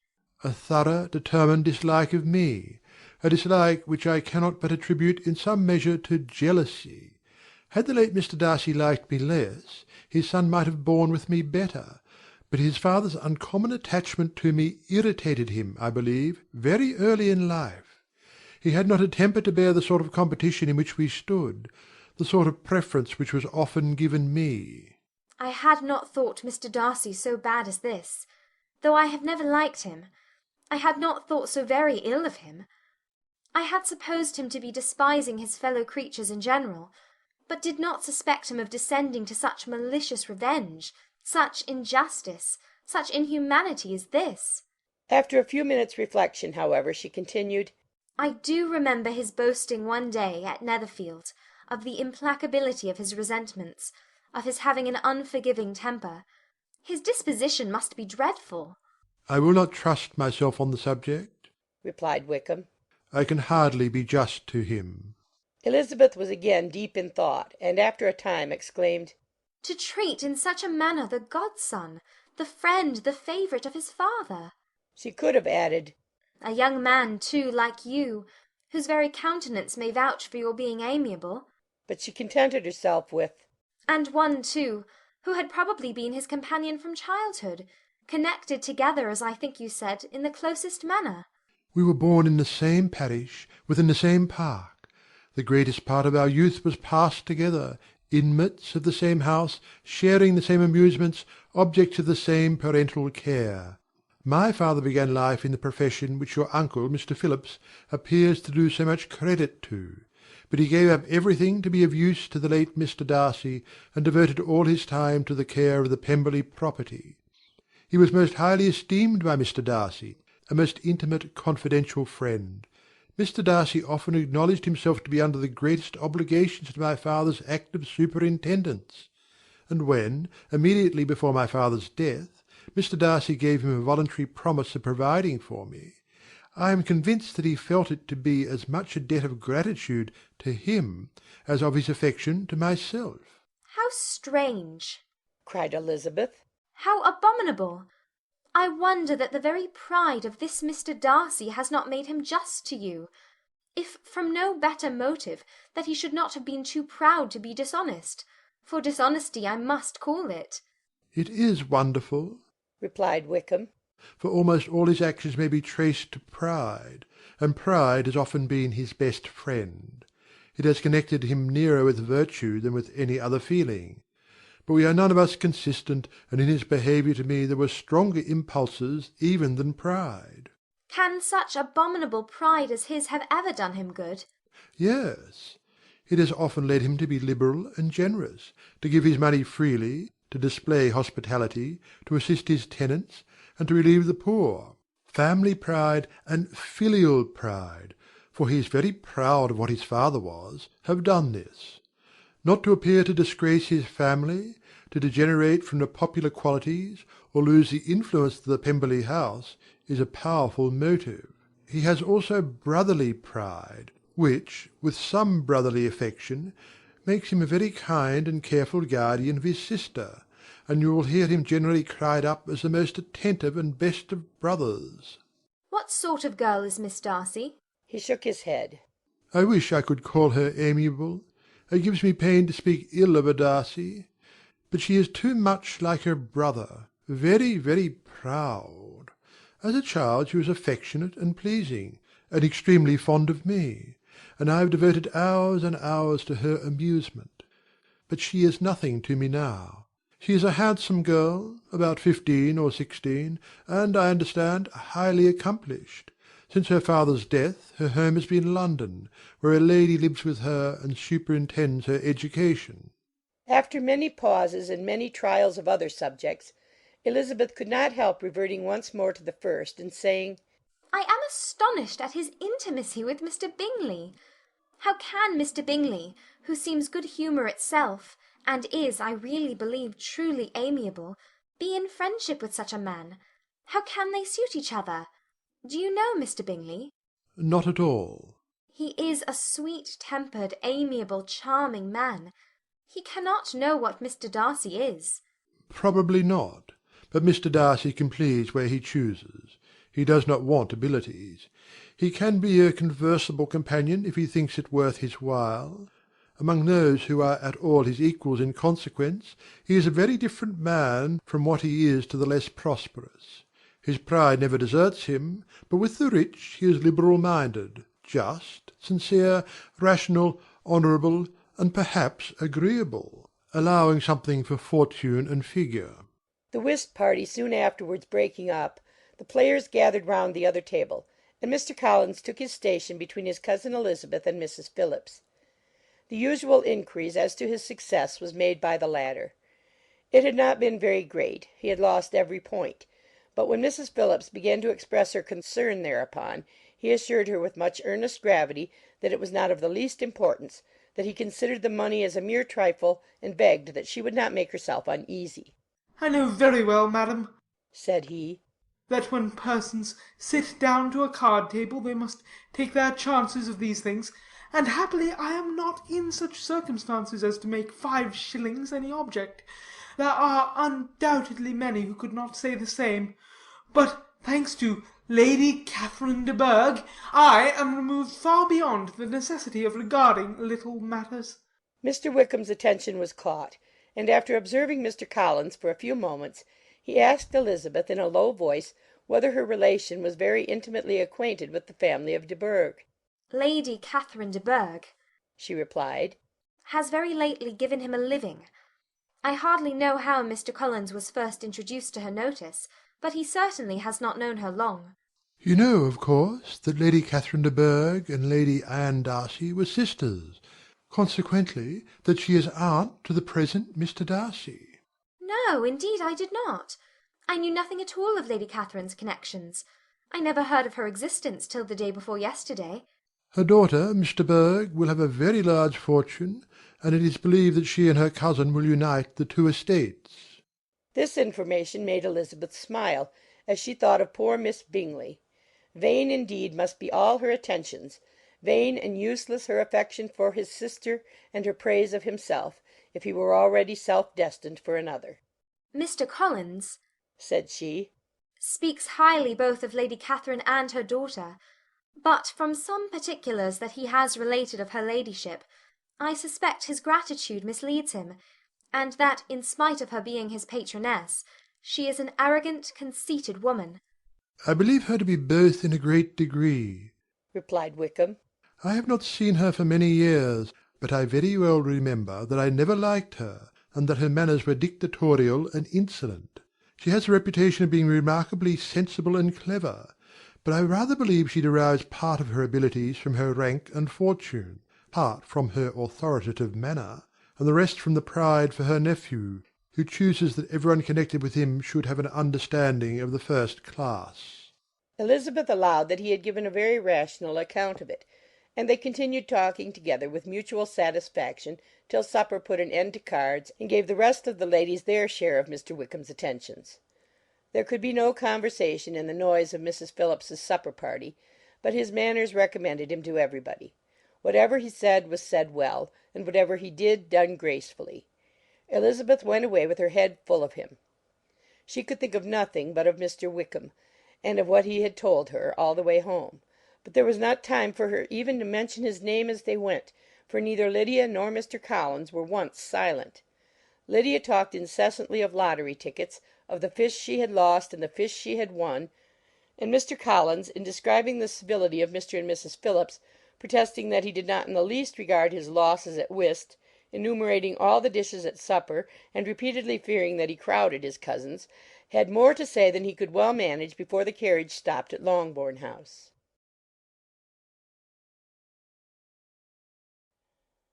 A thorough, determined dislike of me, a dislike which I cannot but attribute in some measure to jealousy. Had the late Mr. Darcy liked me less, his son might have borne with me better, but his father's uncommon attachment to me irritated him, I believe, very early in life. He had not a temper to bear the sort of competition in which we stood, the sort of preference which was often given me. I had not thought Mr. Darcy so bad as this. Though I have never liked him, I had not thought so very ill of him. I had supposed him to be despising his fellow creatures in general, but did not suspect him of descending to such malicious revenge, such injustice, such inhumanity as this. After a few minutes' reflection, however, she continued, I do remember his boasting one day at Netherfield of the implacability of his resentments, of his having an unforgiving temper. His disposition must be dreadful. I will not trust myself on the subject, replied Wickham. I can hardly be just to him. Elizabeth was again deep in thought, and after a time exclaimed, To treat in such a manner the godson, the friend, the favourite of his father. She could have added, A young man, too, like you, whose very countenance may vouch for your being amiable. But she contented herself with, And one, too, who had probably been his companion from childhood, connected together, as I think you said, in the closest manner. We were born in the same parish, within the same park. The greatest part of our youth was passed together, inmates of the same house, sharing the same amusements, objects of the same parental care. My father began life in the profession which your uncle, Mr. Phillips, appears to do so much credit to, but he gave up everything to be of use to the late Mr. Darcy, and devoted all his time to the care of the Pemberley property. He was most highly esteemed by Mr. Darcy, a most intimate confidential friend. Mr. Darcy often acknowledged himself to be under the greatest obligations to my father's active superintendence; and when, immediately before my father's death, Mr. Darcy gave him a voluntary promise of providing for me, I am convinced that he felt it to be as much a debt of gratitude to him as of his affection to myself. How strange! cried Elizabeth. How abominable! I wonder that the very pride of this Mr. Darcy has not made him just to you, if from no better motive, that he should not have been too proud to be dishonest, for dishonesty I must call it. It is wonderful, replied Wickham, for almost all his actions may be traced to pride, and pride has often been his best friend. It has connected him nearer with virtue than with any other feeling. But we are none of us consistent, and in his behaviour to me there were stronger impulses even than pride. Can such abominable pride as his have ever done him good? Yes. It has often led him to be liberal and generous, to give his money freely, to display hospitality, to assist his tenants, and to relieve the poor. Family pride and filial pride, for he is very proud of what his father was, have done this. Not to appear to disgrace his family, to degenerate from the popular qualities, or lose the influence of the Pemberley house, is a powerful motive. He has also brotherly pride, which, with some brotherly affection, makes him a very kind and careful guardian of his sister, and you will hear him generally cried up as the most attentive and best of brothers. What sort of girl is Miss Darcy? He shook his head. I wish I could call her amiable. It gives me pain to speak ill of a Darcy, but she is too much like her brother, very, very proud. As a child she was affectionate and pleasing, and extremely fond of me, and I have devoted hours and hours to her amusement. But she is nothing to me now. She is a handsome girl, about 15 or 16, and, I understand, highly accomplished. Since her father's death her home has been London, where a lady lives with her and superintends her education. After many pauses and many trials of other subjects, Elizabeth could not help reverting once more to the first, and saying, I am astonished at his intimacy with Mr. Bingley. How can Mr. Bingley, who seems good humour itself, and is, I really believe, truly amiable, be in friendship with such a man? How can they suit each other? Do you know Mr. Bingley? Not at all. He is a sweet-tempered, amiable, charming man. He cannot know what Mr. Darcy is. Probably not. But Mr. Darcy can please where he chooses. He does not want abilities. He can be a conversable companion if he thinks it worth his while. Among those who are at all his equals in consequence, he is a very different man from what he is to the less prosperous. His pride never deserts him, but with the rich he is liberal-minded, just, sincere, rational, honourable, and perhaps agreeable, allowing something for fortune and figure. The whist party soon afterwards breaking up, the players gathered round the other table, and Mr. Collins took his station between his cousin Elizabeth and Mrs. Phillips. The usual inquiries as to his success was made by the latter. It had not been very great. He had lost every point. But when Mrs. Phillips began to express her concern thereupon, he assured her with much earnest gravity that it was not of the least importance, that he considered the money as a mere trifle, and begged that she would not make herself uneasy. I know very well, madam, said he, that when persons sit down to a card-table they must take their chances of these things, and happily I am not in such circumstances as to make 5 shillings any object. There are undoubtedly many who could not say the same, but, thanks to Lady Catherine de Bourgh, I am removed far beyond the necessity of regarding little matters. Mr. Wickham's attention was caught, and after observing Mr. Collins for a few moments, he asked Elizabeth in a low voice whether her relation was very intimately acquainted with the family of de Bourgh. Lady Catherine de Bourgh, she replied. has very lately given him a living. I hardly know how Mr. Collins was first introduced to her notice, but he certainly has not known her long. You know, of course, that Lady Catherine de Bourgh and Lady Anne Darcy were sisters, consequently that she is aunt to the present Mr. Darcy. No, indeed I did not. I knew nothing at all of Lady Catherine's connections. I never heard of her existence till the day before yesterday. Her daughter, Miss de Bourgh, will have a very large fortune, and it is believed that she and her cousin will unite the two estates. This information made Elizabeth smile, as she thought of poor Miss Bingley. Vain indeed must be all her attentions, vain and useless her affection for his sister and her praise of himself, if he were already self-destined for another. Mr. Collins, said she, speaks highly both of Lady Catherine and her daughter, but from some particulars that he has related of her ladyship, I suspect his gratitude misleads him, and that, in spite of her being his patroness, she is an arrogant, conceited woman. I believe her to be both in a great degree, replied Wickham. I have not seen her for many years, but I very well remember that I never liked her, and that her manners were dictatorial and insolent. She has a reputation of being remarkably sensible and clever, but I rather believe she derives part of her abilities from her rank and fortune, part from her authoritative manner, and the rest from the pride for her nephew, who chooses that everyone connected with him should have an understanding of the first class. Elizabeth allowed that he had given a very rational account of it, and they continued talking together with mutual satisfaction till supper put an end to cards, and gave the rest of the ladies their share of Mr. Wickham's attentions. There could be no conversation in the noise of Mrs. Phillips's supper party, but his manners recommended him to everybody. Whatever he said was said well, and whatever he did, done gracefully. Elizabeth went away with her head full of him. She could think of nothing but of Mr. Wickham, and of what he had told her all the way home. But there was not time for her even to mention his name as they went, for neither Lydia nor Mr. Collins were once silent. Lydia talked incessantly of lottery tickets, of the fish she had lost and the fish she had won, and Mr. Collins, in describing the civility of Mr. and Mrs. Phillips, protesting that he did not in the least regard his losses at whist, enumerating all the dishes at supper, and repeatedly fearing that he crowded his cousins, had more to say than he could well manage before the carriage stopped at Longbourn House.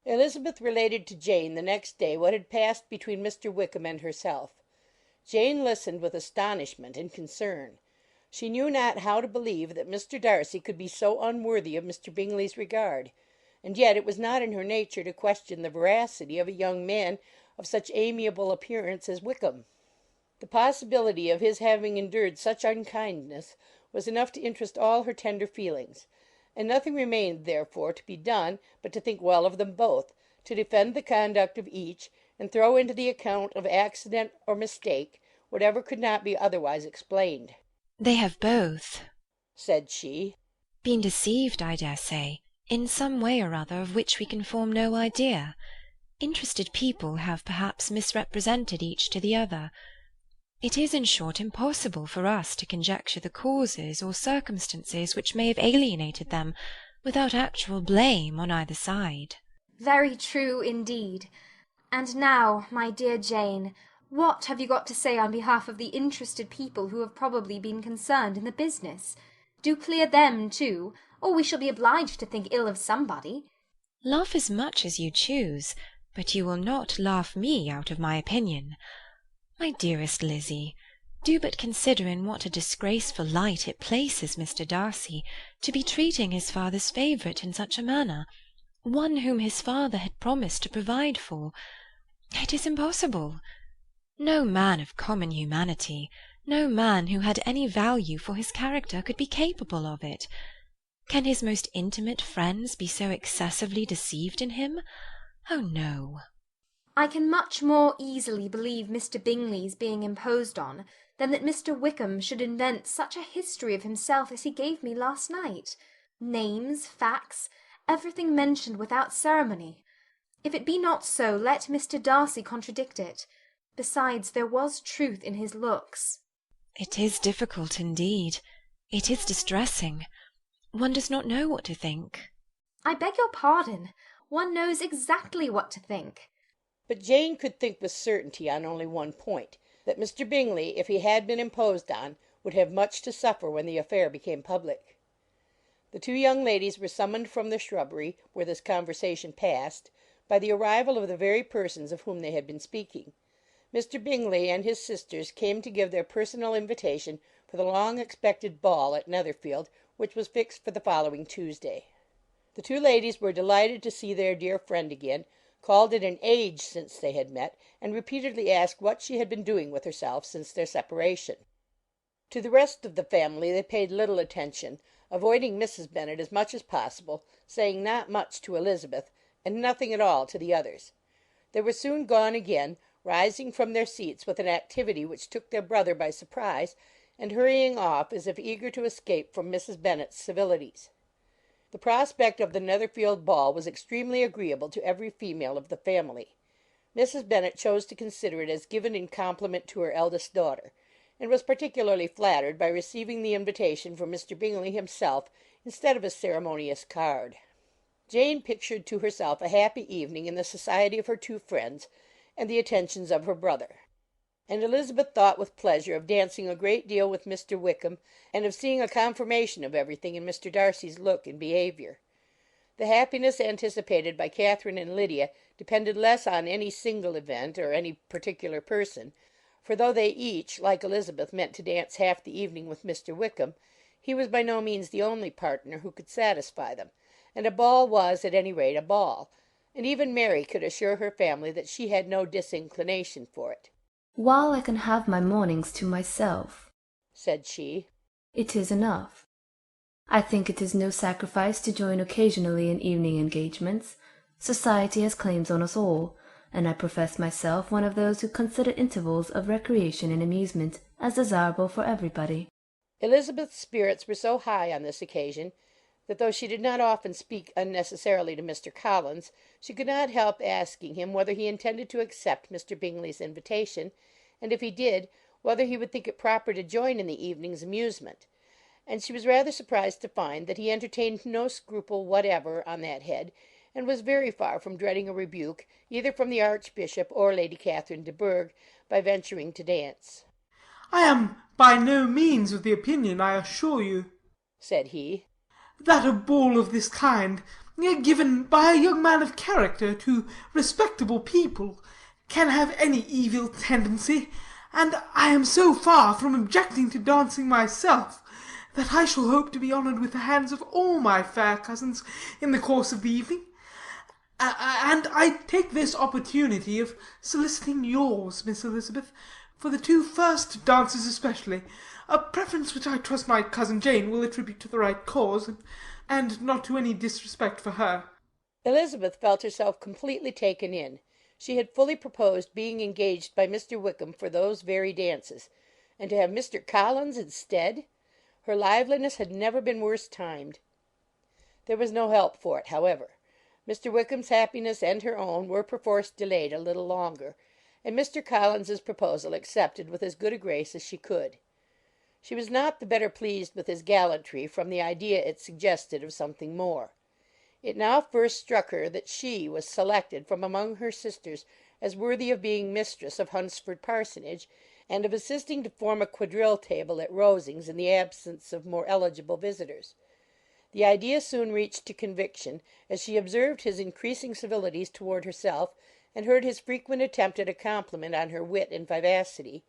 Elizabeth related to Jane the next day what had passed between Mr. Wickham and herself. Jane listened with astonishment and concern. She knew not how to believe that Mr. Darcy could be so unworthy of Mr. Bingley's regard, and yet it was not in her nature to question the veracity of a young man of such amiable appearance as Wickham. The possibility of his having endured such unkindness was enough to interest all her tender feelings, and nothing remained therefore to be done but to think well of them both, to defend the conduct of each, and throw into the account of accident or mistake whatever could not be otherwise explained. They have both, said she, been deceived, I dare say, in some way or other of which we can form no idea. Interested people have perhaps misrepresented each to the other. It is, in short, impossible for us to conjecture the causes or circumstances which may have alienated them, without actual blame on either side. Very true, indeed. And now, my dear Jane, what have you got to say on behalf of the interested people who have probably been concerned in the business? Do clear them too, or we shall be obliged to think ill of somebody. Laugh as much as you choose, but you will not laugh me out of my opinion. My dearest Lizzie, do but consider in what a disgraceful light it places Mr. Darcy to be treating his father's favourite in such a manner, one whom his father had promised to provide for. It is impossible. No man of common humanity, no man who had any value for his character could be capable of it. Can his most intimate friends be so excessively deceived in him? Oh, no. I can much more easily believe Mr. Bingley's being imposed on than that Mr. Wickham should invent such a history of himself as he gave me last night. Names, facts, everything mentioned without ceremony. If it be not so, let Mr. Darcy contradict it. Besides, there was truth in his looks. It is difficult indeed. It is distressing. One does not know what to think. I beg your pardon. One knows exactly what to think. But Jane could think with certainty on only one point, that Mr. Bingley, if he had been imposed on, would have much to suffer when the affair became public. The two young ladies were summoned from the shrubbery, where this conversation passed, by the arrival of the very persons of whom they had been speaking. Mr. Bingley and his sisters came to give their personal invitation for the long-expected ball at Netherfield, which was fixed for the following Tuesday. The two ladies were delighted to see their dear friend again, called it an age since they had met, and repeatedly asked what she had been doing with herself since their separation. To the rest of the family they paid little attention, avoiding Mrs. Bennet as much as possible, saying not much to Elizabeth, and nothing at all to the others. They were soon gone again, rising from their seats with an activity which took their brother by surprise, and hurrying off as if eager to escape from Mrs. Bennet's civilities. The prospect of the Netherfield ball was extremely agreeable to every female of the family. Mrs. Bennet chose to consider it as given in compliment to her eldest daughter, and was particularly flattered by receiving the invitation from Mr. Bingley himself instead of a ceremonious card. Jane pictured to herself a happy evening in the society of her two friends, and the attentions of her brother; and Elizabeth thought with pleasure of dancing a great deal with Mr. Wickham, and of seeing a confirmation of everything in Mr. Darcy's look and behaviour. The happiness anticipated by Catherine and Lydia depended less on any single event or any particular person, for though they each, like Elizabeth, meant to dance half the evening with Mr. Wickham, he was by no means the only partner who could satisfy them, and a ball was, at any rate, a ball, and even Mary could assure her family that she had no disinclination for it. "While I can have my mornings to myself," said she, "it is enough. I think it is no sacrifice to join occasionally in evening engagements. Society has claims on us all, and I profess myself one of those who consider intervals of recreation and amusement as desirable for everybody." Elizabeth's spirits were so high on this occasion, that though she did not often speak unnecessarily to Mr. Collins, she could not help asking him whether he intended to accept Mr. Bingley's invitation, and if he did, whether he would think it proper to join in the evening's amusement; and she was rather surprised to find that he entertained no scruple whatever on that head, and was very far from dreading a rebuke, either from the Archbishop or Lady Catherine de Bourgh, by venturing to dance. "I am by no means of the opinion, I assure you," said he, "that a ball of this kind, given by a young man of character to respectable people, can have any evil tendency, and I am so far from objecting to dancing myself, that I shall hope to be honoured with the hands of all my fair cousins in the course of the evening. And I take this opportunity of soliciting yours, Miss Elizabeth, for the two first dances especially, a preference which I trust my cousin Jane will attribute to the right cause, and not to any disrespect for her." Elizabeth felt herself completely taken in. She had fully proposed being engaged by Mr. Wickham for those very dances, and to have Mr. Collins instead! Her liveliness had never been worse timed. There was no help for it, however. Mr. Wickham's happiness and her own were perforce delayed a little longer, and Mr. Collins's proposal accepted with as good a grace as she could. She was not the better pleased with his gallantry from the idea it suggested of something more. It now first struck her that she was selected from among her sisters as worthy of being mistress of Hunsford Parsonage, and of assisting to form a quadrille table at Rosings in the absence of more eligible visitors. The idea soon reached to conviction, as she observed his increasing civilities toward herself, and heard his frequent attempt at a compliment on her wit and vivacity;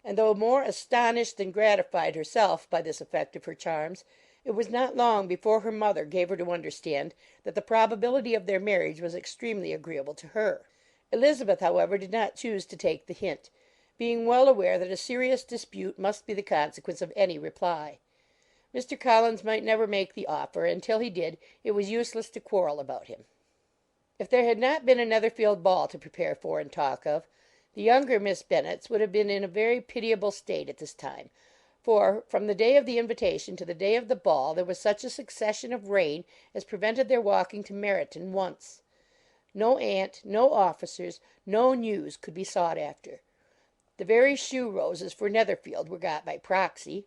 and though more astonished than gratified herself by this effect of her charms, it was not long before her mother gave her to understand that the probability of their marriage was extremely agreeable to her. Elizabeth, however, did not choose to take the hint, being well aware that a serious dispute must be the consequence of any reply. Mr. Collins might never make the offer, and till he did, it was useless to quarrel about him. If there had not been a Netherfield ball to prepare for and talk of, the younger Miss Bennets would have been in a very pitiable state at this time, for, from the day of the invitation to the day of the ball, there was such a succession of rain as prevented their walking to Meryton once. No aunt, no officers, no news could be sought after. The very shoe roses for Netherfield were got by proxy.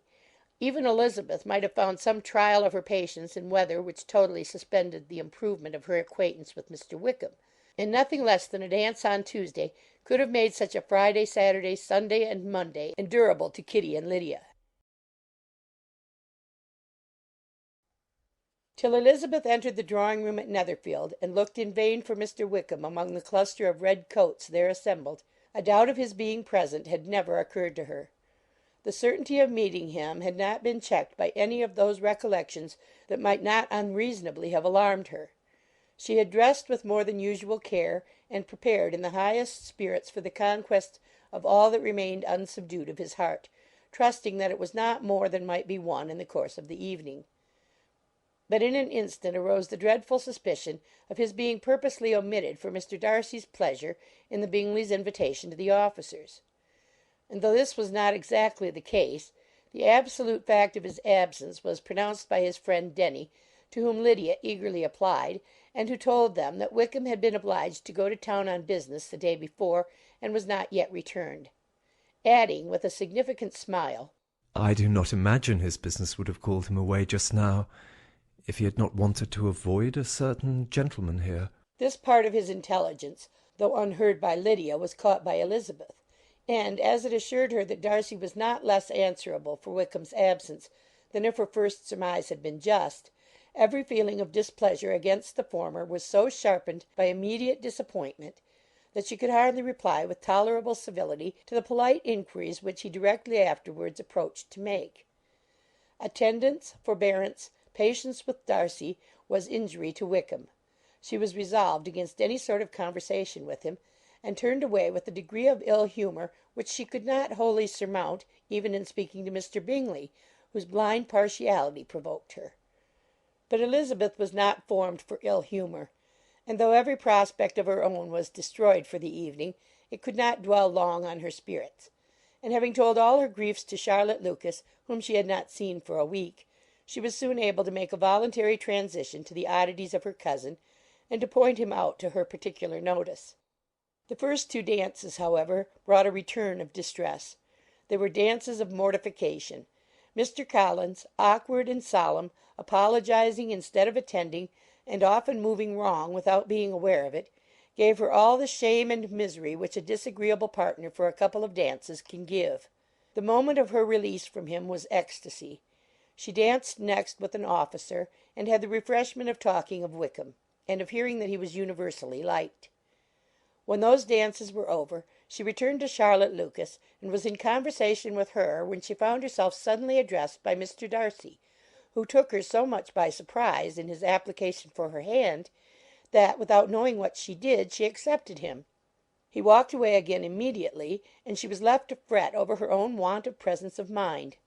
Even Elizabeth might have found some trial of her patience in weather which totally suspended the improvement of her acquaintance with Mr. Wickham, and nothing less than a dance on Tuesday could have made such a Friday, Saturday, Sunday, and Monday endurable to Kitty and Lydia. Till Elizabeth entered the drawing-room at Netherfield, and looked in vain for Mr. Wickham among the cluster of red coats there assembled, a doubt of his being present had never occurred to her. The certainty of meeting him had not been checked by any of those recollections that might not unreasonably have alarmed her. She had dressed with more than usual care, and prepared in the highest spirits for the conquest of all that remained unsubdued of his heart, trusting that it was not more than might be won in the course of the evening. But in an instant arose the dreadful suspicion of his being purposely omitted for Mr. Darcy's pleasure in the Bingleys' invitation to the officers. And though this was not exactly the case, the absolute fact of his absence was pronounced by his friend Denny, to whom Lydia eagerly applied, and who told them that Wickham had been obliged to go to town on business the day before, and was not yet returned; adding, with a significant smile, "I do not imagine his business would have called him away just now, if he had not wanted to avoid a certain gentleman here." This part of his intelligence, though unheard by Lydia, was caught by Elizabeth, and as it assured her that Darcy was not less answerable for Wickham's absence than if her first surmise had been just, every feeling of displeasure against the former was so sharpened by immediate disappointment, that she could hardly reply with tolerable civility to the polite inquiries which he directly afterwards approached to make. Attendance, forbearance, patience with Darcy, was injury to Wickham. She was resolved against any sort of conversation with him, and turned away with a degree of ill humour which she could not wholly surmount even in speaking to Mr. Bingley, whose blind partiality provoked her. But Elizabeth was not formed for ill humour, and though every prospect of her own was destroyed for the evening, it could not dwell long on her spirits; and having told all her griefs to Charlotte Lucas, whom she had not seen for a week, she was soon able to make a voluntary transition to the oddities of her cousin, and to point him out to her particular notice. The first two dances, however, brought a return of distress. They were dances of mortification. Mr. Collins, awkward and solemn, apologizing instead of attending, and often moving wrong without being aware of it, gave her all the shame and misery which a disagreeable partner for a couple of dances can give. The moment of her release from him was ecstasy. She danced next with an officer, and had the refreshment of talking of Wickham, and of hearing that he was universally liked. When those dances were over, she returned to Charlotte Lucas, and was in conversation with her when she found herself suddenly addressed by Mr. Darcy, who took her so much by surprise in his application for her hand, that, without knowing what she did, she accepted him. He walked away again immediately, and she was left to fret over her own want of presence of mind.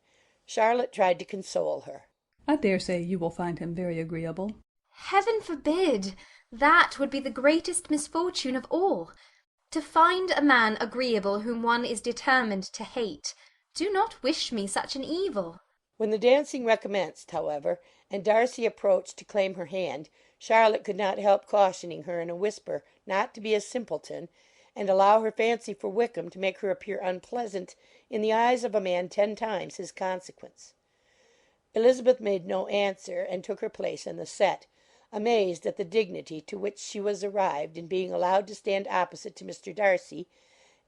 Charlotte tried to console her. "I dare say you will find him very agreeable." Heaven forbid! That would be the greatest misfortune of all. To find a man agreeable whom one is determined to hate. Do not wish me such an evil. When the dancing recommenced, however, and Darcy approached to claim her hand, Charlotte could not help cautioning her in a whisper not to be a simpleton, and allow her fancy for Wickham to make her appear unpleasant in the eyes of a man 10 times his consequence. Elizabeth made no answer, and took her place in the set, amazed at the dignity to which she was arrived in being allowed to stand opposite to Mr. Darcy,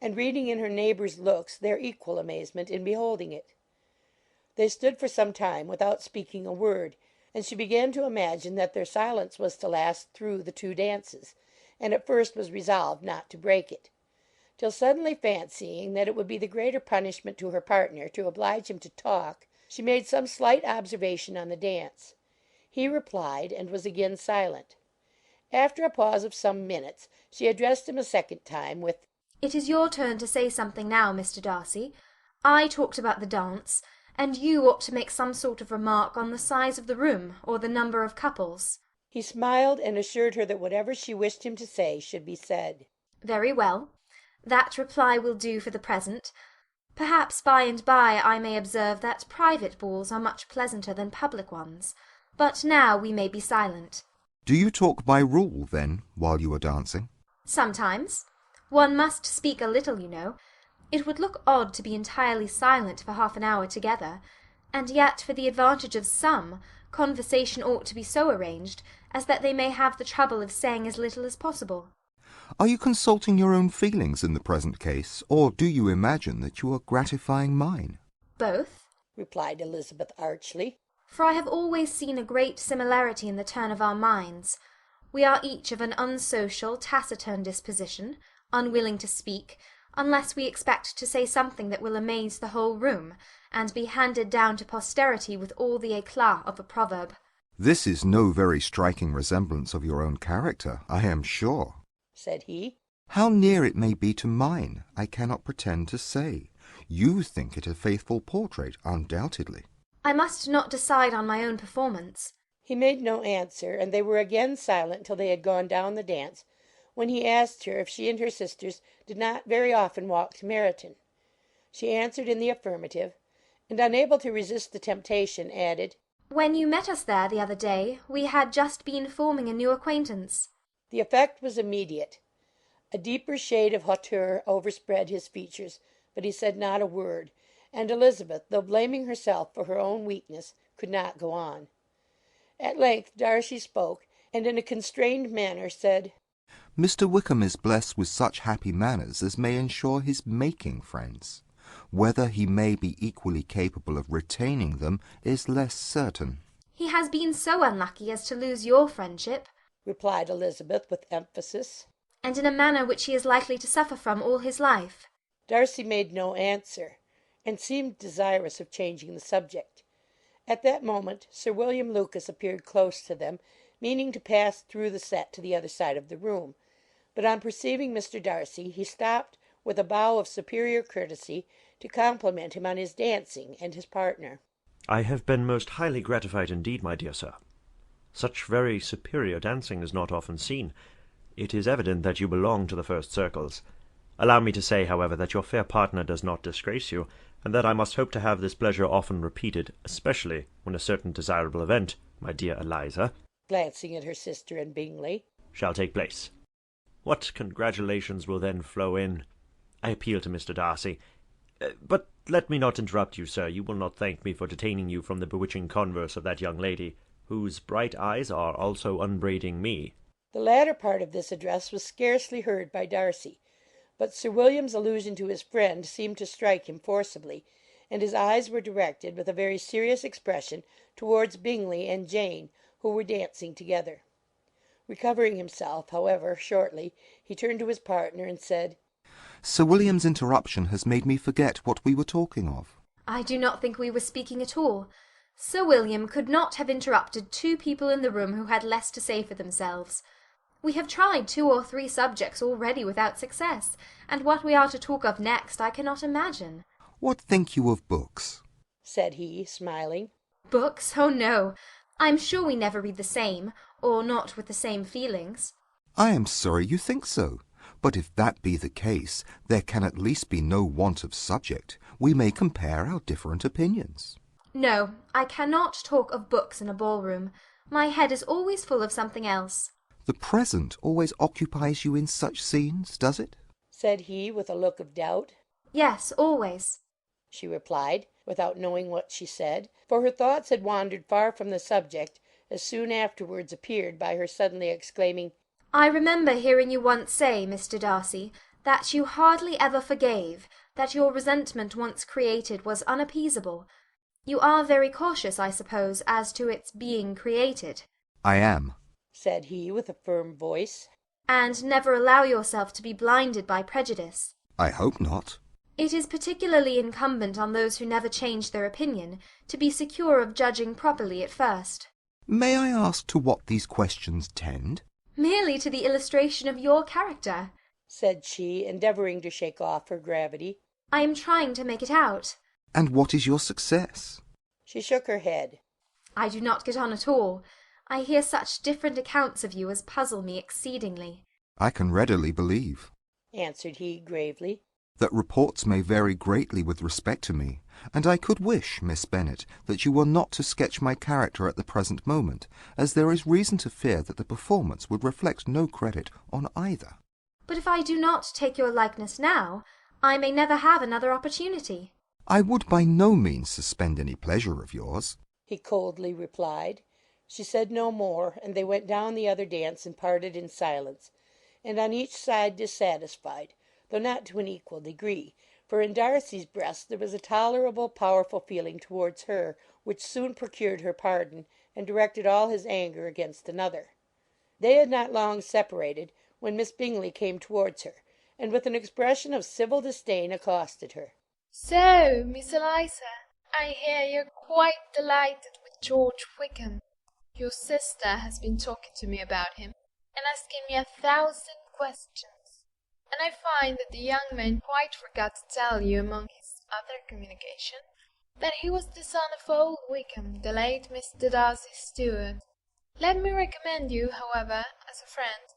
and reading in her neighbours' looks their equal amazement in beholding it. They stood for some time without speaking a word, and she began to imagine that their silence was to last through the 2 dances, and at first was resolved not to break it, till suddenly fancying that it would be the greater punishment to her partner to oblige him to talk, she made some slight observation on the dance. He replied, and was again silent. After a pause of some minutes, she addressed him a second time with, "It is your turn to say something now, Mr. Darcy. I talked about the dance, and you ought to make some sort of remark on the size of the room, or the number of couples." He smiled, and assured her that whatever she wished him to say should be said. "Very well. That reply will do for the present. Perhaps by and by I may observe that private balls are much pleasanter than public ones. But now we may be silent." Do you talk by rule, then, while you are dancing? "Sometimes. One must speak a little, you know. It would look odd to be entirely silent for half an hour together, and yet for the advantage of some, conversation ought to be so arranged as that they may have the trouble of saying as little as possible. Are you consulting your own feelings in the present case, or do you imagine that you are gratifying mine? Both, replied Elizabeth archly. For I have always seen a great similarity in the turn of our minds. We are each of an unsocial, taciturn disposition, unwilling to speak, unless we expect to say something that will amaze the whole room, and be handed down to posterity with all the éclat of a proverb. This is no very striking resemblance of your own character, I am sure, said he. How near it may be to mine, I cannot pretend to say. You think it a faithful portrait, undoubtedly. I must not decide on my own performance. He made no answer, and they were again silent till they had gone down the dance, when he asked her if she and her sisters did not very often walk to Meryton. She answered in the affirmative, and, unable to resist the temptation, added, When you met us there the other day, we had just been forming a new acquaintance. The effect was immediate. A deeper shade of hauteur overspread his features, but he said not a word, and Elizabeth, though blaming herself for her own weakness, could not go on. At length Darcy spoke, and in a constrained manner said, Mr. Wickham is blessed with such happy manners as may ensure his making friends. Whether he may be equally capable of retaining them is less certain. He has been so unlucky as to lose your friendship, replied Elizabeth with emphasis, and in a manner which he is likely to suffer from all his life. Darcy made no answer, and seemed desirous of changing the subject. At that moment Sir William Lucas appeared close to them, meaning to pass through the set to the other side of the room, but on perceiving Mr. Darcy he stopped with a bow of superior courtesy to compliment him on his dancing and his partner. I have been most highly gratified indeed, my dear sir. Such very superior dancing is not often seen. It is evident that you belong to the first circles. Allow me to say, however, that your fair partner does not disgrace you, and that I must hope to have this pleasure often repeated, especially when a certain desirable event, my dear Eliza, glancing at her sister and Bingley, shall take place. What congratulations will then flow in! I appeal to Mr. Darcy. But let me not interrupt you, sir. You will not thank me for detaining you from the bewitching converse of that young lady, whose bright eyes are also unbraiding me. The latter part of this address was scarcely heard by Darcy, but Sir William's allusion to his friend seemed to strike him forcibly, and his eyes were directed with a very serious expression towards Bingley and Jane, who were dancing together. Recovering himself, however, shortly, he turned to his partner and said, Sir William's interruption has made me forget what we were talking of. I do not think we were speaking at all. Sir William could not have interrupted two people in the room who had less to say for themselves. We have tried 2 or 3 subjects already without success, and what we are to talk of next I cannot imagine. What think you of books? said he, smiling. Books? Oh, no. I am sure we never read the same, or not with the same feelings. I am sorry you think so. But if that be the case, there can at least be no want of subject. We may compare our different opinions. No, I cannot talk of books in a ballroom. My head is always full of something else. The present always occupies you in such scenes, does it? said he, with a look of doubt. Yes, always, she replied, without knowing what she said, for her thoughts had wandered far from the subject, as soon afterwards appeared by her suddenly exclaiming, I remember hearing you once say, Mr. Darcy, that you hardly ever forgave, that your resentment once created was unappeasable. You are very cautious, I suppose, as to its being created. I am, said he, with a firm voice. And never allow yourself to be blinded by prejudice. I hope not. It is particularly incumbent on those who never change their opinion to be secure of judging properly at first. May I ask to what these questions tend? Merely to the illustration of your character, said she, endeavouring to shake off her gravity. I am trying to make it out. And what is your success? She shook her head. I do not get on at all. I hear such different accounts of you as puzzle me exceedingly. I can readily believe, answered he gravely, that reports may vary greatly with respect to me, and I could wish, Miss Bennet, that you were not to sketch my character at the present moment, as there is reason to fear that the performance would reflect no credit on either. But if I do not take your likeness now, I may never have another opportunity. I would by no means suspend any pleasure of yours, he coldly replied. She said no more, and they went down the other dance and parted in silence, and on each side dissatisfied, though not to an equal degree, for in Darcy's breast there was a tolerable, powerful feeling towards her, which soon procured her pardon, and directed all his anger against another. They had not long separated, when Miss Bingley came towards her, and with an expression of civil disdain accosted her. "So, Miss Eliza, I hear you're quite delighted with George Wickham. Your sister has been talking to me about him, and asking me 1,000 questions, and I find that the young man quite forgot to tell you, among his other communication, that he was the son of old Wickham, the late Mr. Darcy's steward. Let me recommend you, however, as a friend,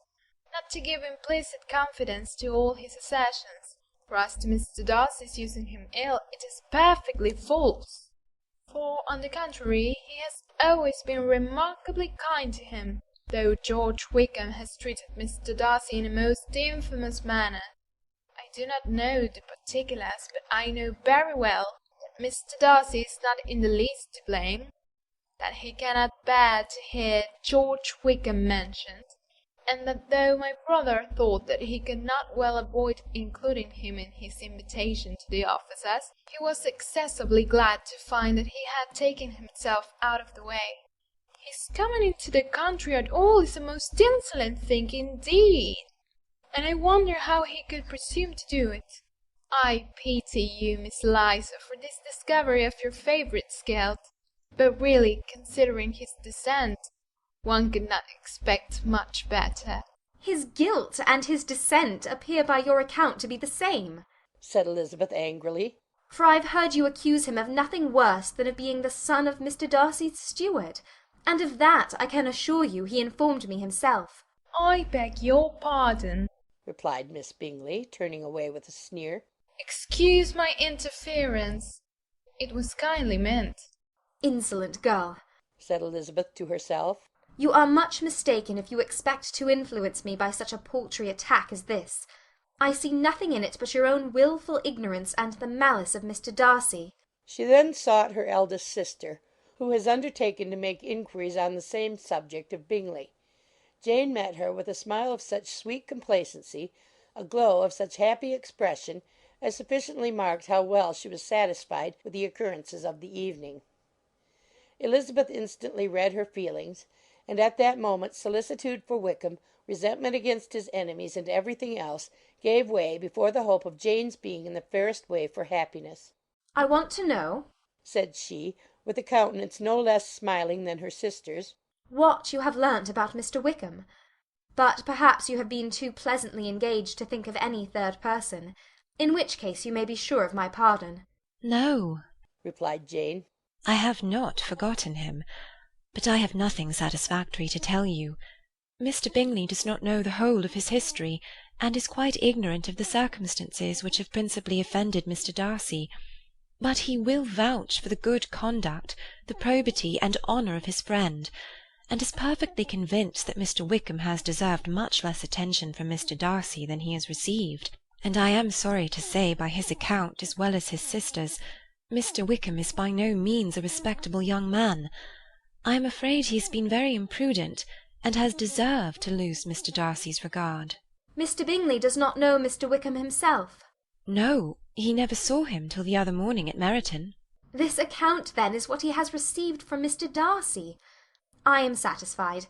not to give implicit confidence to all his assertions, for as to Mr. Darcy's using him ill, it is perfectly false. For, on the contrary, he has always been remarkably kind to him, though George Wickham has treated Mr. Darcy in a most infamous manner. I do not know the particulars, but I know very well that Mr. Darcy is not in the least to blame, that he cannot bear to hear George Wickham mentioned, and that though my brother thought that he could not well avoid including him in his invitation to the officers, he was excessively glad to find that he had taken himself out of the way. His coming into the country at all is a most insolent thing indeed, and I wonder how he could presume to do it. I pity you, Miss Eliza, for this discovery of your favourite scout, but really, considering his descent, one could not expect much better." "His guilt and his descent appear by your account to be the same," said Elizabeth angrily. "for I've heard you accuse him of nothing worse than of being the son of Mr. Darcy's steward, and of that, I can assure you, he informed me himself." "I beg your pardon," replied Miss Bingley, turning away with a sneer. "Excuse my interference. It was kindly meant." "Insolent girl," said Elizabeth to herself. "you are much mistaken if you expect to influence me by such a paltry attack as this. I see nothing in it but your own wilful ignorance and the malice of Mr. Darcy." She then sought her eldest sister, who has undertaken to make inquiries on the same subject of Bingley. Jane met her with a smile of such sweet complacency, a glow of such happy expression, as sufficiently marked how well she was satisfied with the occurrences of the evening. Elizabeth instantly read her feelings, and at that moment solicitude for Wickham, resentment against his enemies, and everything else, gave way before the hope of Jane's being in the fairest way for happiness. "I want to know," said she, with a countenance no less smiling than her sister's, "what you have learnt about Mr. Wickham. But perhaps you have been too pleasantly engaged to think of any third person, in which case you may be sure of my pardon." "No," replied Jane. "I have not forgotten him, but I have nothing satisfactory to tell you. Mr. Bingley does not know the whole of his history, and is quite ignorant of the circumstances which have principally offended Mr. Darcy. But he will vouch for the good conduct, the probity, and honour of his friend, and is perfectly convinced that Mr. Wickham has deserved much less attention from Mr. Darcy than he has received, and I am sorry to say by his account as well as his sister's, Mr. Wickham is by no means a respectable young man. I am afraid he has been very imprudent, and has deserved to lose Mr. Darcy's regard." "Mr. Bingley does not know Mr. Wickham himself?" "No, he never saw him till the other morning at Meryton." "This account, then, is what he has received from Mr. Darcy. I am satisfied.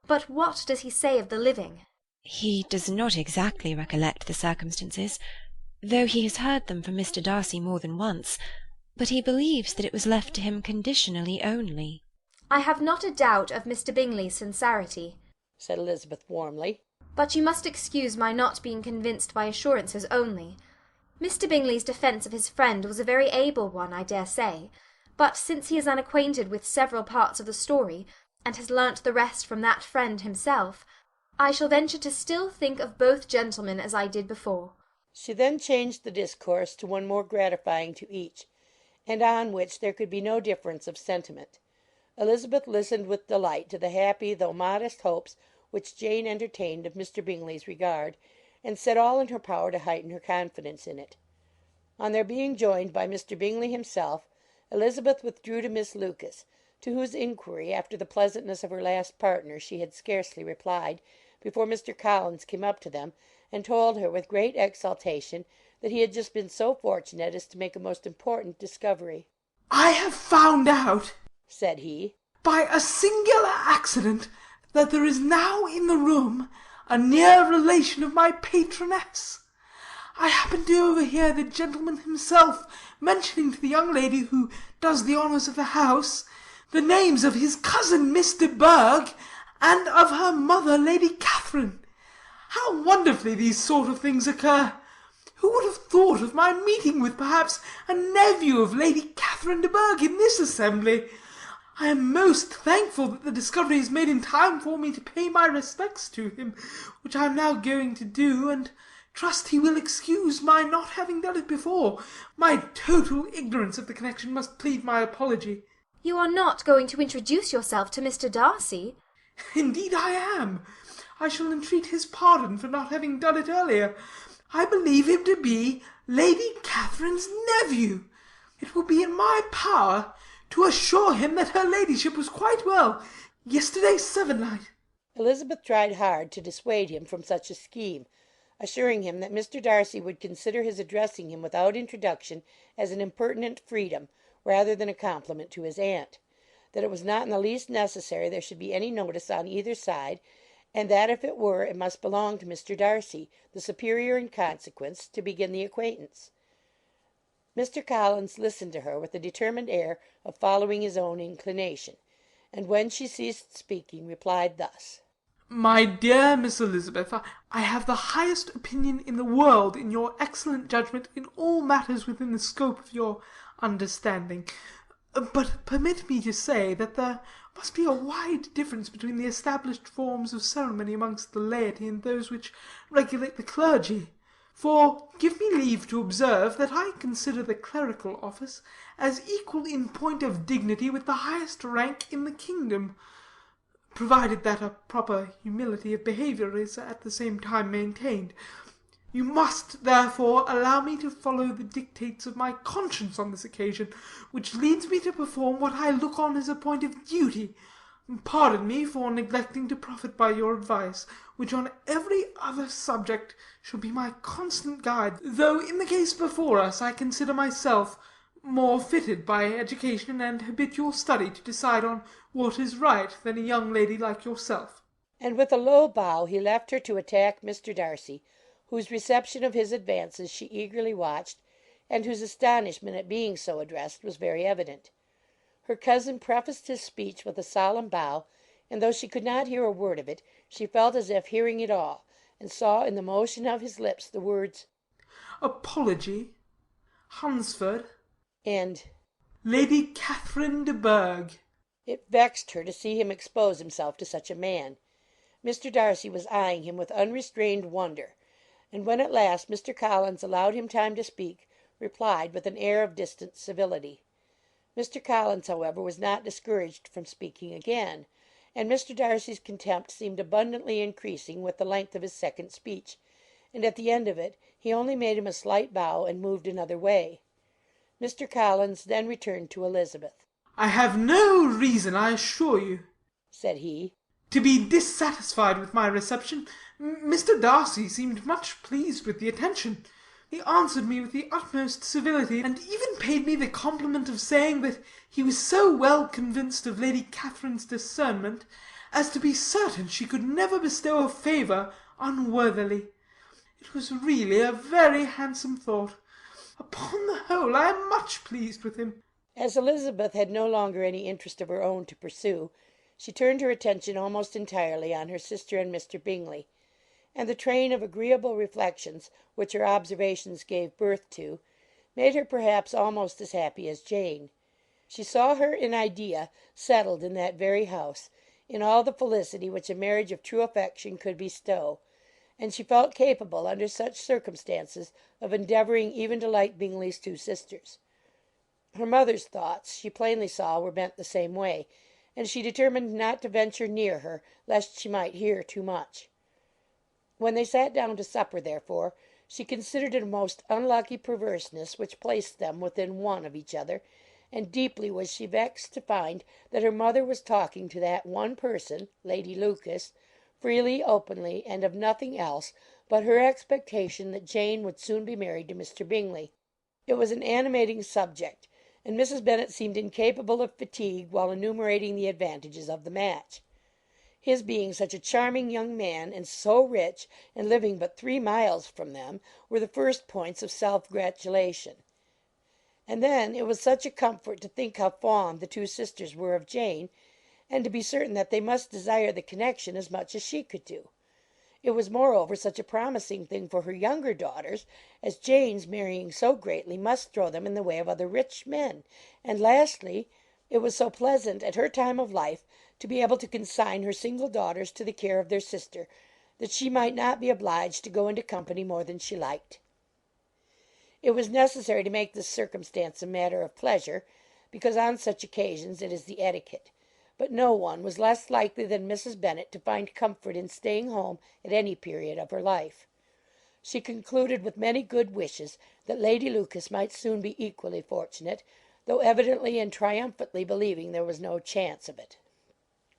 But what does he say of the living?" "He does not exactly recollect the circumstances, though he has heard them from Mr. Darcy more than once, but he believes that it was left to him conditionally only." "I have not a doubt of Mr. Bingley's sincerity," said Elizabeth warmly, "but you must excuse my not being convinced by assurances only. Mr. Bingley's defence of his friend was a very able one, I dare say, but since he is unacquainted with several parts of the story, and has learnt the rest from that friend himself, I shall venture to still think of both gentlemen as I did before." She then changed the discourse to one more gratifying to each, and on which there could be no difference of sentiment. Elizabeth listened with delight to the happy though modest hopes which Jane entertained of Mr. Bingley's regard, and said all in her power to heighten her confidence in it. On their being joined by Mr. Bingley himself, Elizabeth withdrew to Miss Lucas, to whose inquiry after the pleasantness of her last partner she had scarcely replied, before Mr. Collins came up to them, and told her with great exultation that he had just been so fortunate as to make a most important discovery. "I have found out," said he, "by a singular accident, that there is now in the room a near relation of my patroness. I happened to overhear the gentleman himself mentioning to the young lady who does the honours of the house the names of his cousin Miss de Bourgh, and of her mother Lady Catherine. How wonderfully these sort of things occur! Who would have thought of my meeting with, perhaps, a nephew of Lady Catherine de Bourgh in this assembly? I am most thankful that the discovery is made in time for me to pay my respects to him, which I am now going to do, and trust he will excuse my not having done it before. My total ignorance of the connection must plead my apology." You are not going to introduce yourself to Mr. Darcy? "Indeed I am. I shall entreat his pardon for not having done it earlier. I believe him to be Lady Catherine's nephew. It will be in my power to assure him that her ladyship was quite well yesterday sevennight." Elizabeth tried hard to dissuade him from such a scheme, assuring him that Mr. Darcy would consider his addressing him without introduction as an impertinent freedom rather than a compliment to his aunt; that it was not in the least necessary there should be any notice on either side, and that if it were, it must belong to Mr. Darcy, the superior in consequence, to begin the acquaintance. Mr. Collins listened to her with the determined air of following his own inclination, and when she ceased speaking, replied thus: "My dear Miss Elizabeth, I have the highest opinion in the world in your excellent judgment in all matters within the scope of your understanding. But permit me to say that there must be a wide difference between the established forms of ceremony amongst the laity and those which regulate the clergy. For give me leave to observe that I consider the clerical office as equal in point of dignity with the highest rank in the kingdom, provided that a proper humility of behaviour is at the same time maintained. You must, therefore, allow me to follow the dictates of my conscience on this occasion, which leads me to perform what I look on as a point of duty. Pardon me for neglecting to profit by your advice, which on every other subject shall be my constant guide, though in the case before us I consider myself more fitted by education and habitual study to decide on what is right than a young lady like yourself." And with a low bow he left her to attack Mr. Darcy, whose reception of his advances she eagerly watched, and whose astonishment at being so addressed was very evident. Her cousin prefaced his speech with a solemn bow, and though she could not hear a word of it, she felt as if hearing it all, and saw in the motion of his lips the words "Apology, Hunsford," and "Lady Catherine de Bourgh." It vexed her to see him expose himself to such a man. Mr. Darcy was eyeing him with unrestrained wonder, and when at last Mr. Collins allowed him time to speak, replied with an air of distant civility. Mr. Collins, however, was not discouraged from speaking again, and Mr. Darcy's contempt seemed abundantly increasing with the length of his second speech, and at the end of it he only made him a slight bow and moved another way. Mr. Collins then returned to Elizabeth. "I have no reason, I assure you," said he, "to be dissatisfied with my reception. Mr. Darcy seemed much pleased with the attention. He answered me with the utmost civility, and even paid me the compliment of saying that he was so well convinced of Lady Catherine's discernment as to be certain she could never bestow a favour unworthily. It was really a very handsome thought. Upon the whole, I am much pleased with him." As Elizabeth had no longer any interest of her own to pursue, she turned her attention almost entirely on her sister and Mr. Bingley, and the train of agreeable reflections which her observations gave birth to made her perhaps almost as happy as Jane. She saw her in idea settled in that very house, in all the felicity which a marriage of true affection could bestow, and she felt capable under such circumstances of endeavouring even to like Bingley's two sisters. Her mother's thoughts, she plainly saw, were bent the same way, and she determined not to venture near her, lest she might hear too much. When they sat down to supper, therefore, She considered it a most unlucky perverseness which placed them within one of each other, and deeply was she vexed to find that her mother was talking to that one person, Lady Lucas, freely, openly, and of nothing else but her expectation that Jane would soon be married to Mr. Bingley. It was an animating subject, and Mrs. Bennet seemed incapable of fatigue while enumerating the advantages of the match. His being such a charming young man, and so rich, and living but 3 miles from them, were the first points of self-gratulation. And then it was such a comfort to think how fond the two sisters were of Jane, and to be certain that they must desire the connection as much as she could do. It was moreover such a promising thing for her younger daughters, as Jane's marrying so greatly must throw them in the way of other rich men, and lastly, it was so pleasant at her time of life to be able to consign her single daughters to the care of their sister, that she might not be obliged to go into company more than she liked. It was necessary to make this circumstance a matter of pleasure, because on such occasions it is the etiquette, but no one was less likely than Mrs. Bennet to find comfort in staying home at any period of her life. She concluded with many good wishes that Lady Lucas might soon be equally fortunate, though evidently and triumphantly believing there was no chance of it.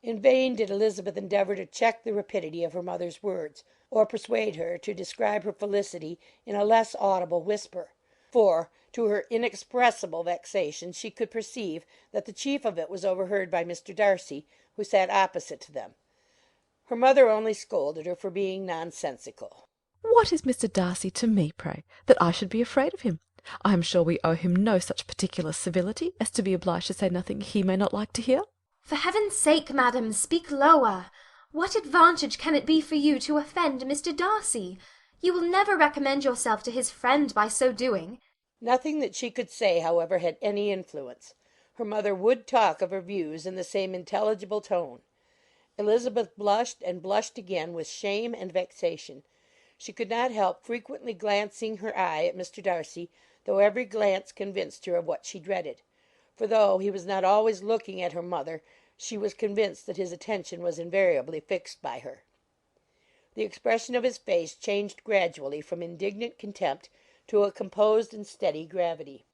In vain did Elizabeth endeavour to check the rapidity of her mother's words, or persuade her to describe her felicity in a less audible whisper, for, to her inexpressible vexation, she could perceive that the chief of it was overheard by Mr. Darcy, who sat opposite to them. Her mother only scolded her for being nonsensical. What is Mr. Darcy to me, pray, that I should be afraid of him? I am sure we owe him no such particular civility as to be obliged to say nothing he may not like to hear. For heaven's sake, madam, speak lower. What advantage can it be for you to offend Mr. Darcy? You will never recommend yourself to his friend by so doing. Nothing that she could say, however, had any influence. Her mother would talk of her views in the same intelligible tone. Elizabeth blushed and blushed again with shame and vexation. She could not help frequently glancing her eye at Mr. Darcy, though every glance convinced her of what she dreaded. For though he was not always looking at her mother, she was convinced that his attention was invariably fixed by her. The expression of his face changed gradually from indignant contempt to a composed and steady gravity.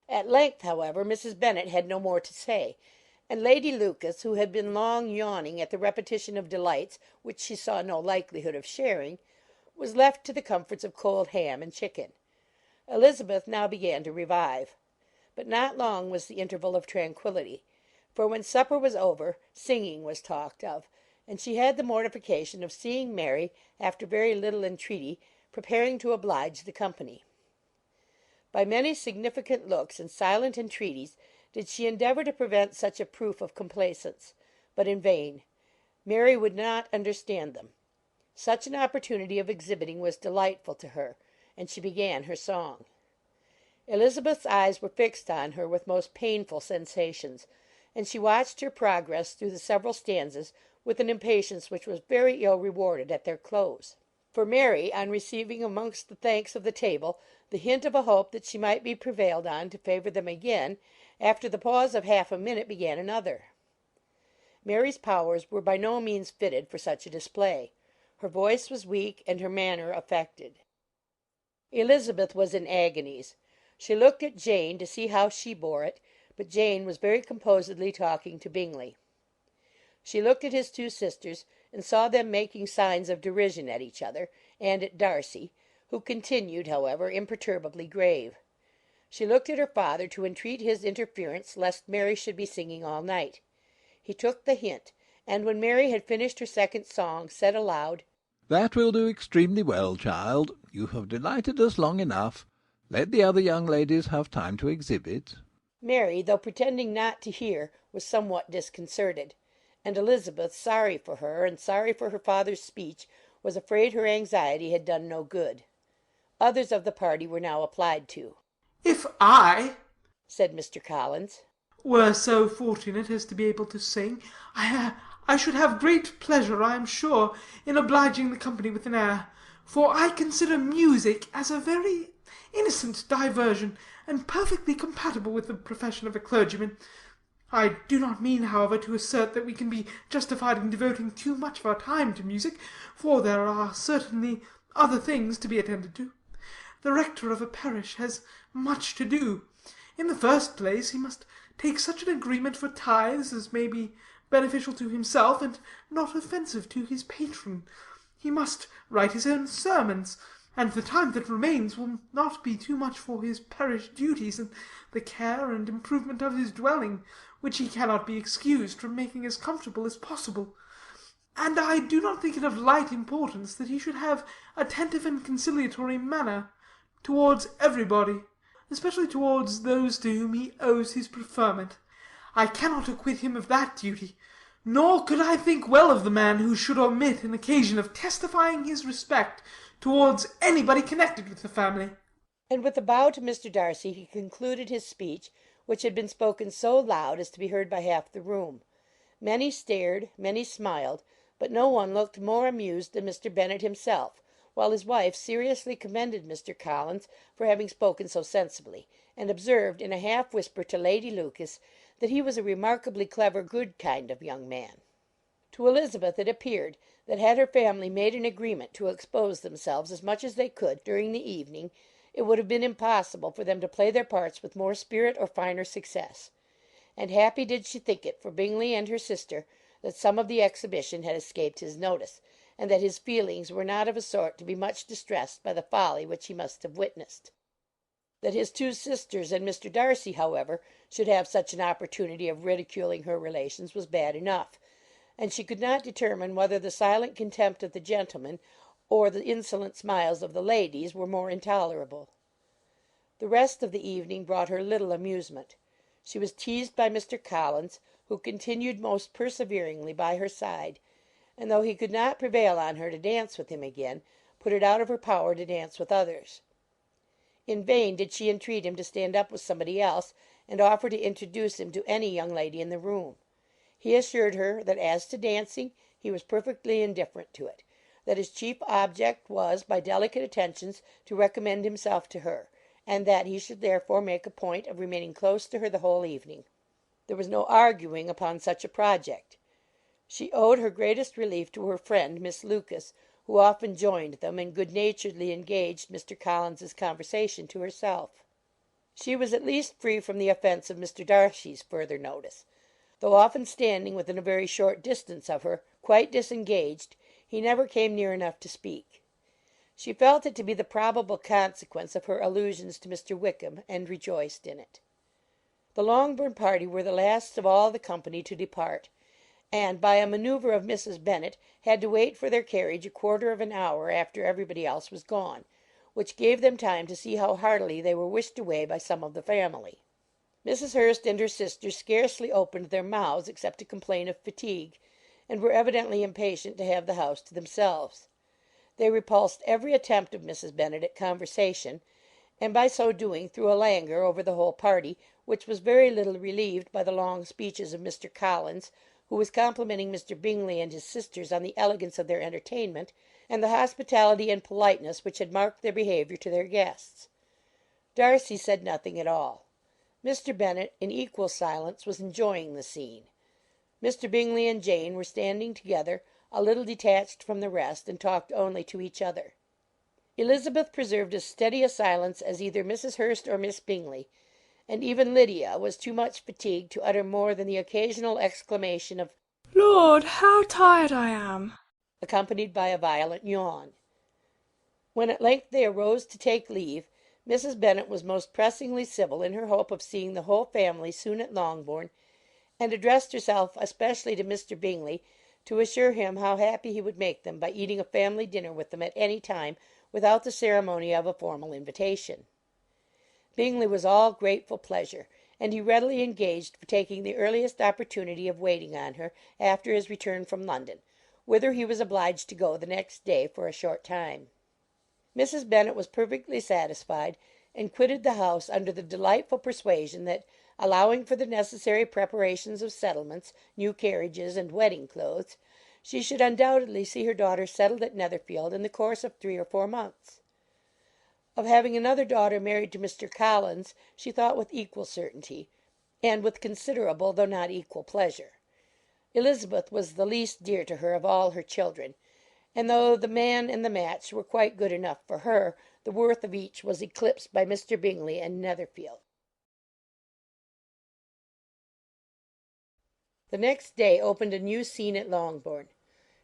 At length, however, Mrs. Bennet had no more to say, and Lady Lucas, who had been long yawning at the repetition of delights which she saw no likelihood of sharing, was left to the comforts of cold ham and chicken. Elizabeth now began to revive. But not long was the interval of tranquillity, for when supper was over, singing was talked of, and she had the mortification of seeing Mary, after very little entreaty, preparing to oblige the company. By many significant looks and silent entreaties did she endeavour to prevent such a proof of complaisance, but in vain. Mary would not understand them. Such an opportunity of exhibiting was delightful to her, and she began her song. Elizabeth's eyes were fixed on her with most painful sensations, and she watched her progress through the several stanzas with an impatience which was very ill rewarded at their close. For Mary, on receiving amongst the thanks of the table the hint of a hope that she might be prevailed on to favour them again, after the pause of half a minute began another. Mary's powers were by no means fitted for such a display. Her voice was weak, and her manner affected. Elizabeth was in agonies. She looked at Jane to see how she bore it, but Jane was very composedly talking to Bingley. She looked at his two sisters, and saw them making signs of derision at each other, and at Darcy, who continued, however, imperturbably grave. She looked at her father to entreat his interference lest Mary should be singing all night. He took the hint, and when Mary had finished her second song, said aloud, "That will do extremely well, child. You have delighted us long enough. Let the other young ladies have time to exhibit." Mary, though pretending not to hear, was somewhat disconcerted, and Elizabeth, sorry for her, and sorry for her father's speech, was afraid her anxiety had done no good. Others of the party were now applied to. "If I," said Mr. Collins, "were so fortunate as to be able to sing, I should have great pleasure, I am sure, in obliging the company with an air, for I consider music as a very innocent diversion, and perfectly compatible with the profession of a clergyman. I do not mean, however, to assert that we can be justified in devoting too much of our time to music, for there are certainly other things to be attended to. The rector of a parish has much to do. In the first place, he must take such an agreement for tithes as may be beneficial to himself and not offensive to his patron. He must write his own sermons, and the time that remains will not be too much for his parish duties and the care and improvement of his dwelling, which he cannot be excused from making as comfortable as possible. And I do not think it of light importance that he should have attentive and conciliatory manner towards everybody, especially towards those to whom he owes his preferment. I cannot acquit him of that duty, nor could I think well of the man who should omit an occasion of testifying his respect towards anybody connected with the family." And with a bow to Mr. Darcy he concluded his speech, which had been spoken so loud as to be heard by half the room. Many stared, many smiled, but no one looked more amused than Mr. Bennet himself, while his wife seriously commended Mr. Collins for having spoken so sensibly, and observed in a half whisper to Lady Lucas that he was a remarkably clever, good kind of young man. To Elizabeth it appeared that had her family made an agreement to expose themselves as much as they could during the evening, it would have been impossible for them to play their parts with more spirit or finer success. And happy did she think it for Bingley and her sister that some of the exhibition had escaped his notice, and that his feelings were not of a sort to be much distressed by the folly which he must have witnessed. That his two sisters and Mr. Darcy, however, should have such an opportunity of ridiculing her relations was bad enough, and she could not determine whether the silent contempt of the gentlemen or the insolent smiles of the ladies were more intolerable. The rest of the evening brought her little amusement. She was teased by Mr. Collins, who continued most perseveringly by her side, and though he could not prevail on her to dance with him again, put it out of her power to dance with others. In vain did she entreat him to stand up with somebody else, and offer to introduce him to any young lady in the room. He assured her that as to dancing he was perfectly indifferent to it, that his chief object was by delicate attentions to recommend himself to her, and that he should therefore make a point of remaining close to her the whole evening. There was no arguing upon such a project. She owed her greatest relief to her friend Miss Lucas, who often joined them, and good-naturedly engaged Mr. Collins's conversation to herself. She was at least free from the offence of Mr. Darcy's further notice. Though often standing within a very short distance of her, quite disengaged, he never came near enough to speak. She felt it to be the probable consequence of her allusions to Mr. Wickham, and rejoiced in it. The Longbourn party were the last of all the company to depart, and, by a manoeuvre of Mrs. Bennet, had to wait for their carriage a quarter of an hour after everybody else was gone, which gave them time to see how heartily they were wished away by some of the family. Mrs. Hurst and her sister scarcely opened their mouths except to complain of fatigue, and were evidently impatient to have the house to themselves. They repulsed every attempt of Mrs. Bennet at conversation, and by so doing threw a languor over the whole party, which was very little relieved by the long speeches of Mr. Collins, who was complimenting Mr. Bingley and his sisters on the elegance of their entertainment, and the hospitality and politeness which had marked their behaviour to their guests. Darcy said nothing at all. Mr. Bennet, in equal silence, was enjoying the scene. Mr. Bingley and Jane were standing together, a little detached from the rest, and talked only to each other. Elizabeth preserved as steady a silence as either Mrs. Hurst or Miss Bingley, and even Lydia was too much fatigued to utter more than the occasional exclamation of "Lord, how tired I am!" accompanied by a violent yawn. When at length they arose to take leave, Mrs. Bennet was most pressingly civil in her hope of seeing the whole family soon at Longbourn, and addressed herself especially to Mr. Bingley, to assure him how happy he would make them by eating a family dinner with them at any time without the ceremony of a formal invitation. Bingley was all grateful pleasure, and he readily engaged for taking the earliest opportunity of waiting on her after his return from London, whither he was obliged to go the next day for a short time. Mrs. Bennet was perfectly satisfied, and quitted the house under the delightful persuasion that, allowing for the necessary preparations of settlements, new carriages, and wedding clothes, she should undoubtedly see her daughter settled at Netherfield in the course of 3 or 4 months. Of having another daughter married to Mr. Collins she thought with equal certainty, and with considerable though not equal pleasure. Elizabeth was the least dear to her of all her children, and though the man and the match were quite good enough for her, the worth of each was eclipsed by Mr. Bingley and Netherfield. The next day opened a new scene at Longbourn.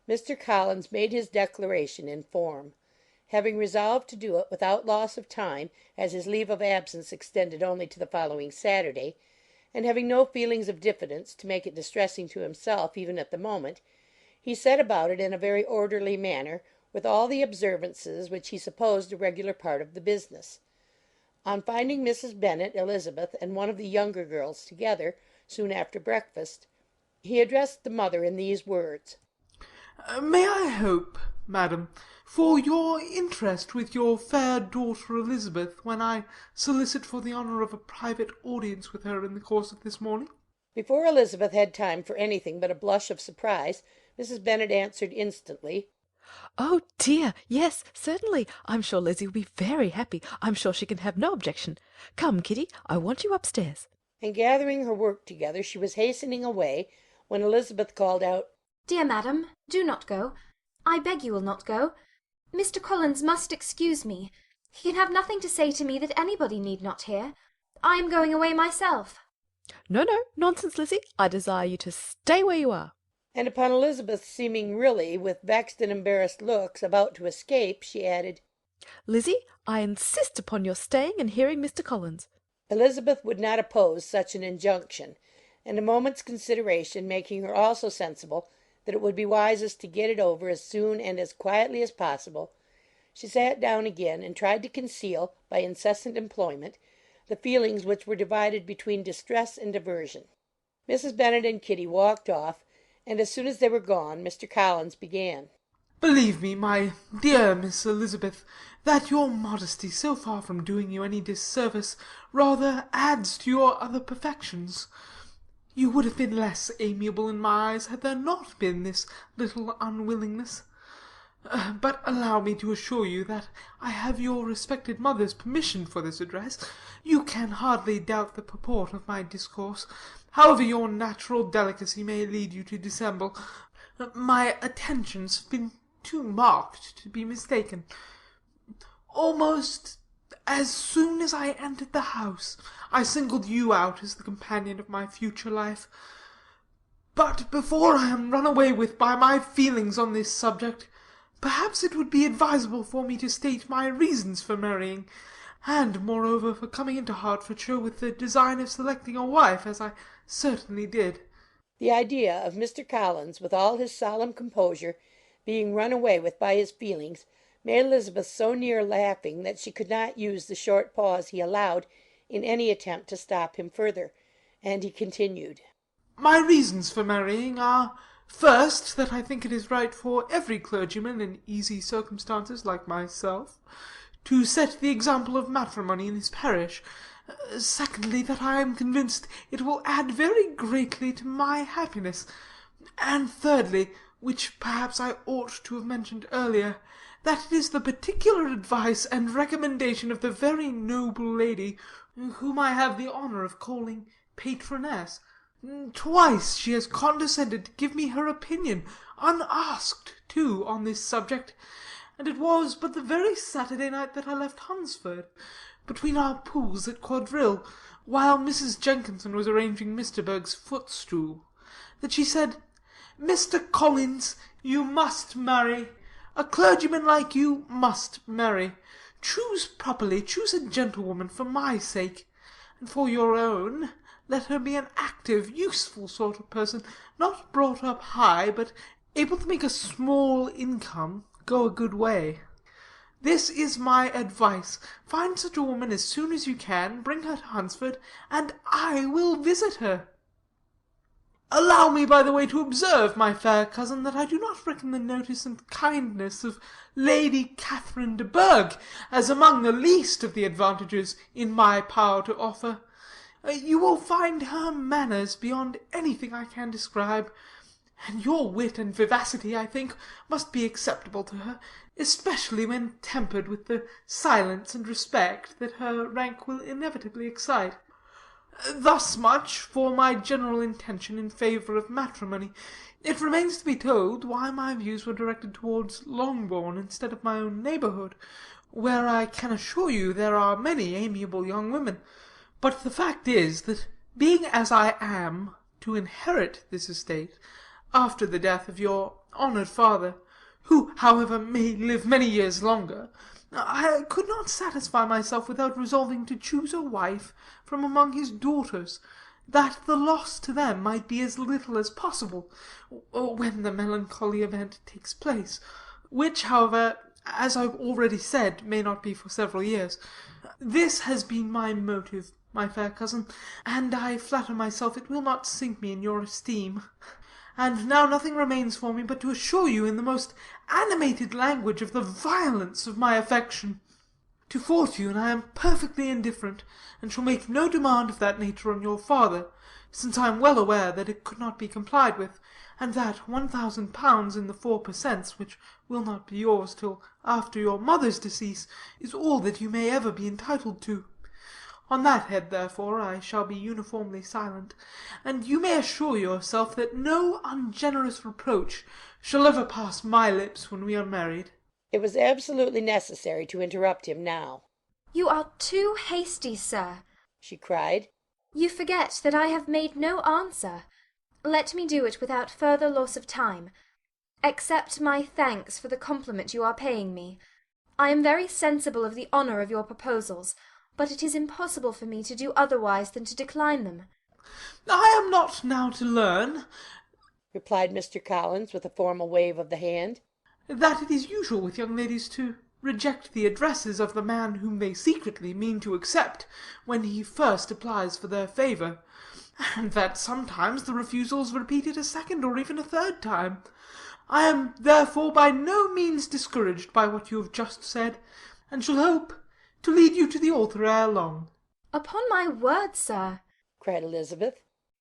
Mr. Collins made his declaration in form. Having resolved to do it without loss of time, as his leave of absence extended only to the following Saturday, and having no feelings of diffidence to make it distressing to himself even at the moment, he set about it in a very orderly manner, with all the observances which he supposed a regular part of the business. On finding Mrs. Bennet, Elizabeth, and one of the younger girls together, soon after breakfast, he addressed the mother in these words: "May I hope, madam, for your interest with your fair daughter Elizabeth, when I solicit for the honour of a private audience with her in the course of this morning?" Before Elizabeth had time for anything but a blush of surprise, Mrs. Bennet answered instantly: "Oh dear, yes, certainly. I'm sure Lizzie will be very happy. I'm sure she can have no objection. Come, Kitty, I want you upstairs." And gathering her work together, she was hastening away, when Elizabeth called out: "Dear madam, do not go. I beg you will not go. Mr. Collins must excuse me. He can have nothing to say to me that anybody need not hear. I am going away myself." "No, no, nonsense, Lizzie. I desire you to stay where you are." And upon Elizabeth seeming really, with vexed and embarrassed looks, about to escape, she added: "Lizzie, I insist upon your staying and hearing Mr. Collins." Elizabeth would not oppose such an injunction, and a moment's consideration making her also sensible that it would be wisest to get it over as soon and as quietly as possible, she sat down again and tried to conceal, by incessant employment, the feelings which were divided between distress and aversion. Mrs. Bennet and Kitty walked off, and as soon as they were gone, Mr. Collins began: "Believe me, my dear Miss Elizabeth, that your modesty, so far from doing you any disservice, rather adds to your other perfections. You would have been less amiable in my eyes had there not been this little unwillingness. But allow me to assure you that I have your respected mother's permission for this address. You can hardly doubt the purport of my discourse. However your natural delicacy may lead you to dissemble, my attentions have been too marked to be mistaken. Almost as soon as I entered the house, I singled you out as the companion of my future life. But before I am run away with by my feelings on this subject, perhaps it would be advisable for me to state my reasons for marrying, and, moreover, for coming into Hertfordshire with the design of selecting a wife, as I certainly did." The idea of Mr. Collins, with all his solemn composure, being run away with by his feelings, made Elizabeth so near laughing that she could not use the short pause he allowed in any attempt to stop him further, and he continued: "My reasons for marrying are, first, that I think it is right for every clergyman in easy circumstances like myself to set the example of matrimony in his parish. Secondly, that I am convinced it will add very greatly to my happiness. And thirdly, which perhaps I ought to have mentioned earlier, that it is the particular advice and recommendation of the very noble lady whom I have the honour of calling patroness. Twice she has condescended to give me her opinion, unasked, too, on this subject, and it was but the very Saturday night that I left Hunsford, between our pools at quadrille, while Mrs. Jenkinson was arranging Mr. Berg's footstool, that she said, 'Mr. Collins, you must marry. A clergyman like you must marry. Choose properly, choose a gentlewoman for my sake, and for your own, let her be an active, useful sort of person, not brought up high, but able to make a small income go a good way. This is my advice. Find such a woman as soon as you can, bring her to Hunsford, and I will visit her. Allow me, by the way, to observe, my fair cousin, that I do not reckon the notice and kindness of Lady Catherine de Bourgh as among the least of the advantages in my power to offer. You will find her manners beyond anything I can describe, and your wit and vivacity, I think, must be acceptable to her, especially when tempered with the silence and respect that her rank will inevitably excite. Thus much for my general intention in favour of matrimony. It remains to be told why my views were directed towards Longbourn instead of my own neighbourhood, where I can assure you there are many amiable young women. But the fact is, that being as I am to inherit this estate, after the death of your honoured father, who, however, may live many years longer, I could not satisfy myself without resolving to choose a wife from among his daughters, that the loss to them might be as little as possible, when the melancholy event takes place, which, however, as I've already said, may not be for several years. This has been my motive, my fair cousin, and I flatter myself it will not sink me in your esteem. And now nothing remains for me but to assure you in the most animated language of the violence of my affection. To fortune I am perfectly indifferent, and shall make no demand of that nature on your father, since I am well aware that it could not be complied with, and that £1,000 in the 4 per cents, which will not be yours till after your mother's decease, is all that you may ever be entitled to. On that head, therefore, I shall be uniformly silent, and you may assure yourself that no ungenerous reproach shall ever pass my lips when we are married." It was absolutely necessary to interrupt him now. "You are too hasty, sir," she cried. "You forget that I have made no answer. Let me do it without further loss of time. Accept my thanks for the compliment you are paying me. I am very sensible of the honour of your proposals, but it is impossible for me to do otherwise than to decline them." "I am not now to learn," replied Mr. Collins, with a formal wave of the hand, "that it is usual with young ladies to reject the addresses of the man whom they secretly mean to accept, when he first applies for their favour, and that sometimes the refusal is repeated a second or even a third time. I am therefore by no means discouraged by what you have just said, and shall hope to lead you to the altar ere long." "Upon my word, sir," cried Elizabeth,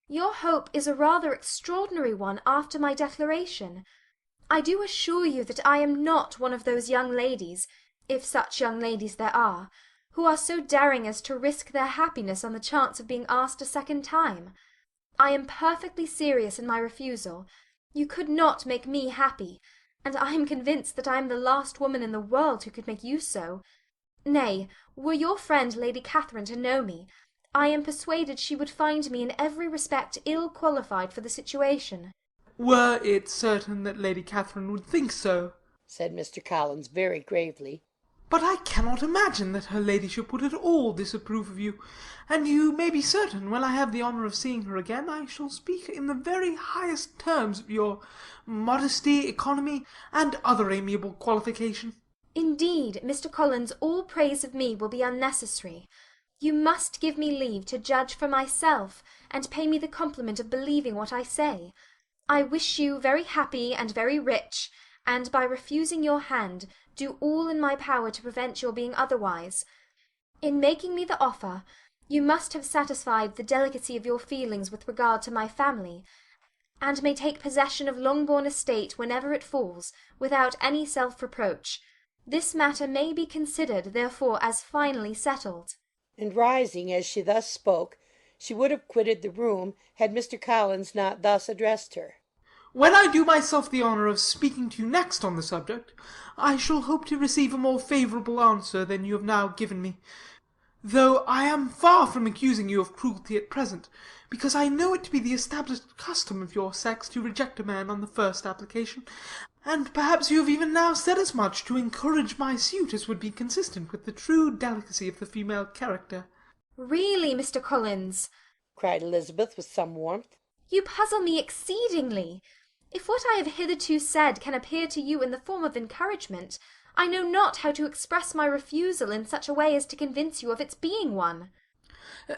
"your hope is a rather extraordinary one after my declaration. I do assure you that I am not one of those young ladies, if such young ladies there are, who are so daring as to risk their happiness on the chance of being asked a second time. I am perfectly serious in my refusal. You could not make me happy, and I am convinced that I am the last woman in the world who could make you so. Nay, were your friend Lady Catherine to know me, I am persuaded she would find me in every respect ill qualified for the situation." "Were it certain that Lady Catherine would think so," said Mr. Collins, very gravely. "But I cannot imagine that her ladyship would at all disapprove of you, and you may be certain, when I have the honour of seeing her again, I shall speak in the very highest terms of your modesty, economy, and other amiable qualification." "Indeed, Mr. Collins, all praise of me will be unnecessary. You must give me leave to judge for myself, and pay me the compliment of believing what I say. I wish you very happy and very rich, and by refusing your hand, do all in my power to prevent your being otherwise. In making me the offer, you must have satisfied the delicacy of your feelings with regard to my family, and may take possession of Longbourn estate whenever it falls, without any self-reproach. This matter may be considered, therefore, as finally settled." And rising as she thus spoke, she would have quitted the room, had Mr. Collins not thus addressed her. "When I do myself the honour of speaking to you next on the subject, I shall hope to receive a more favourable answer than you have now given me, though I am far from accusing you of cruelty at present, because I know it to be the established custom of your sex to reject a man on the first application, and perhaps you have even now said as much to encourage my suit as would be consistent with the true delicacy of the female character." "Really, Mr. Collins," cried Elizabeth, with some warmth, "you puzzle me exceedingly. If what I have hitherto said can appear to you in the form of encouragement, I know not how to express my refusal in such a way as to convince you of its being one."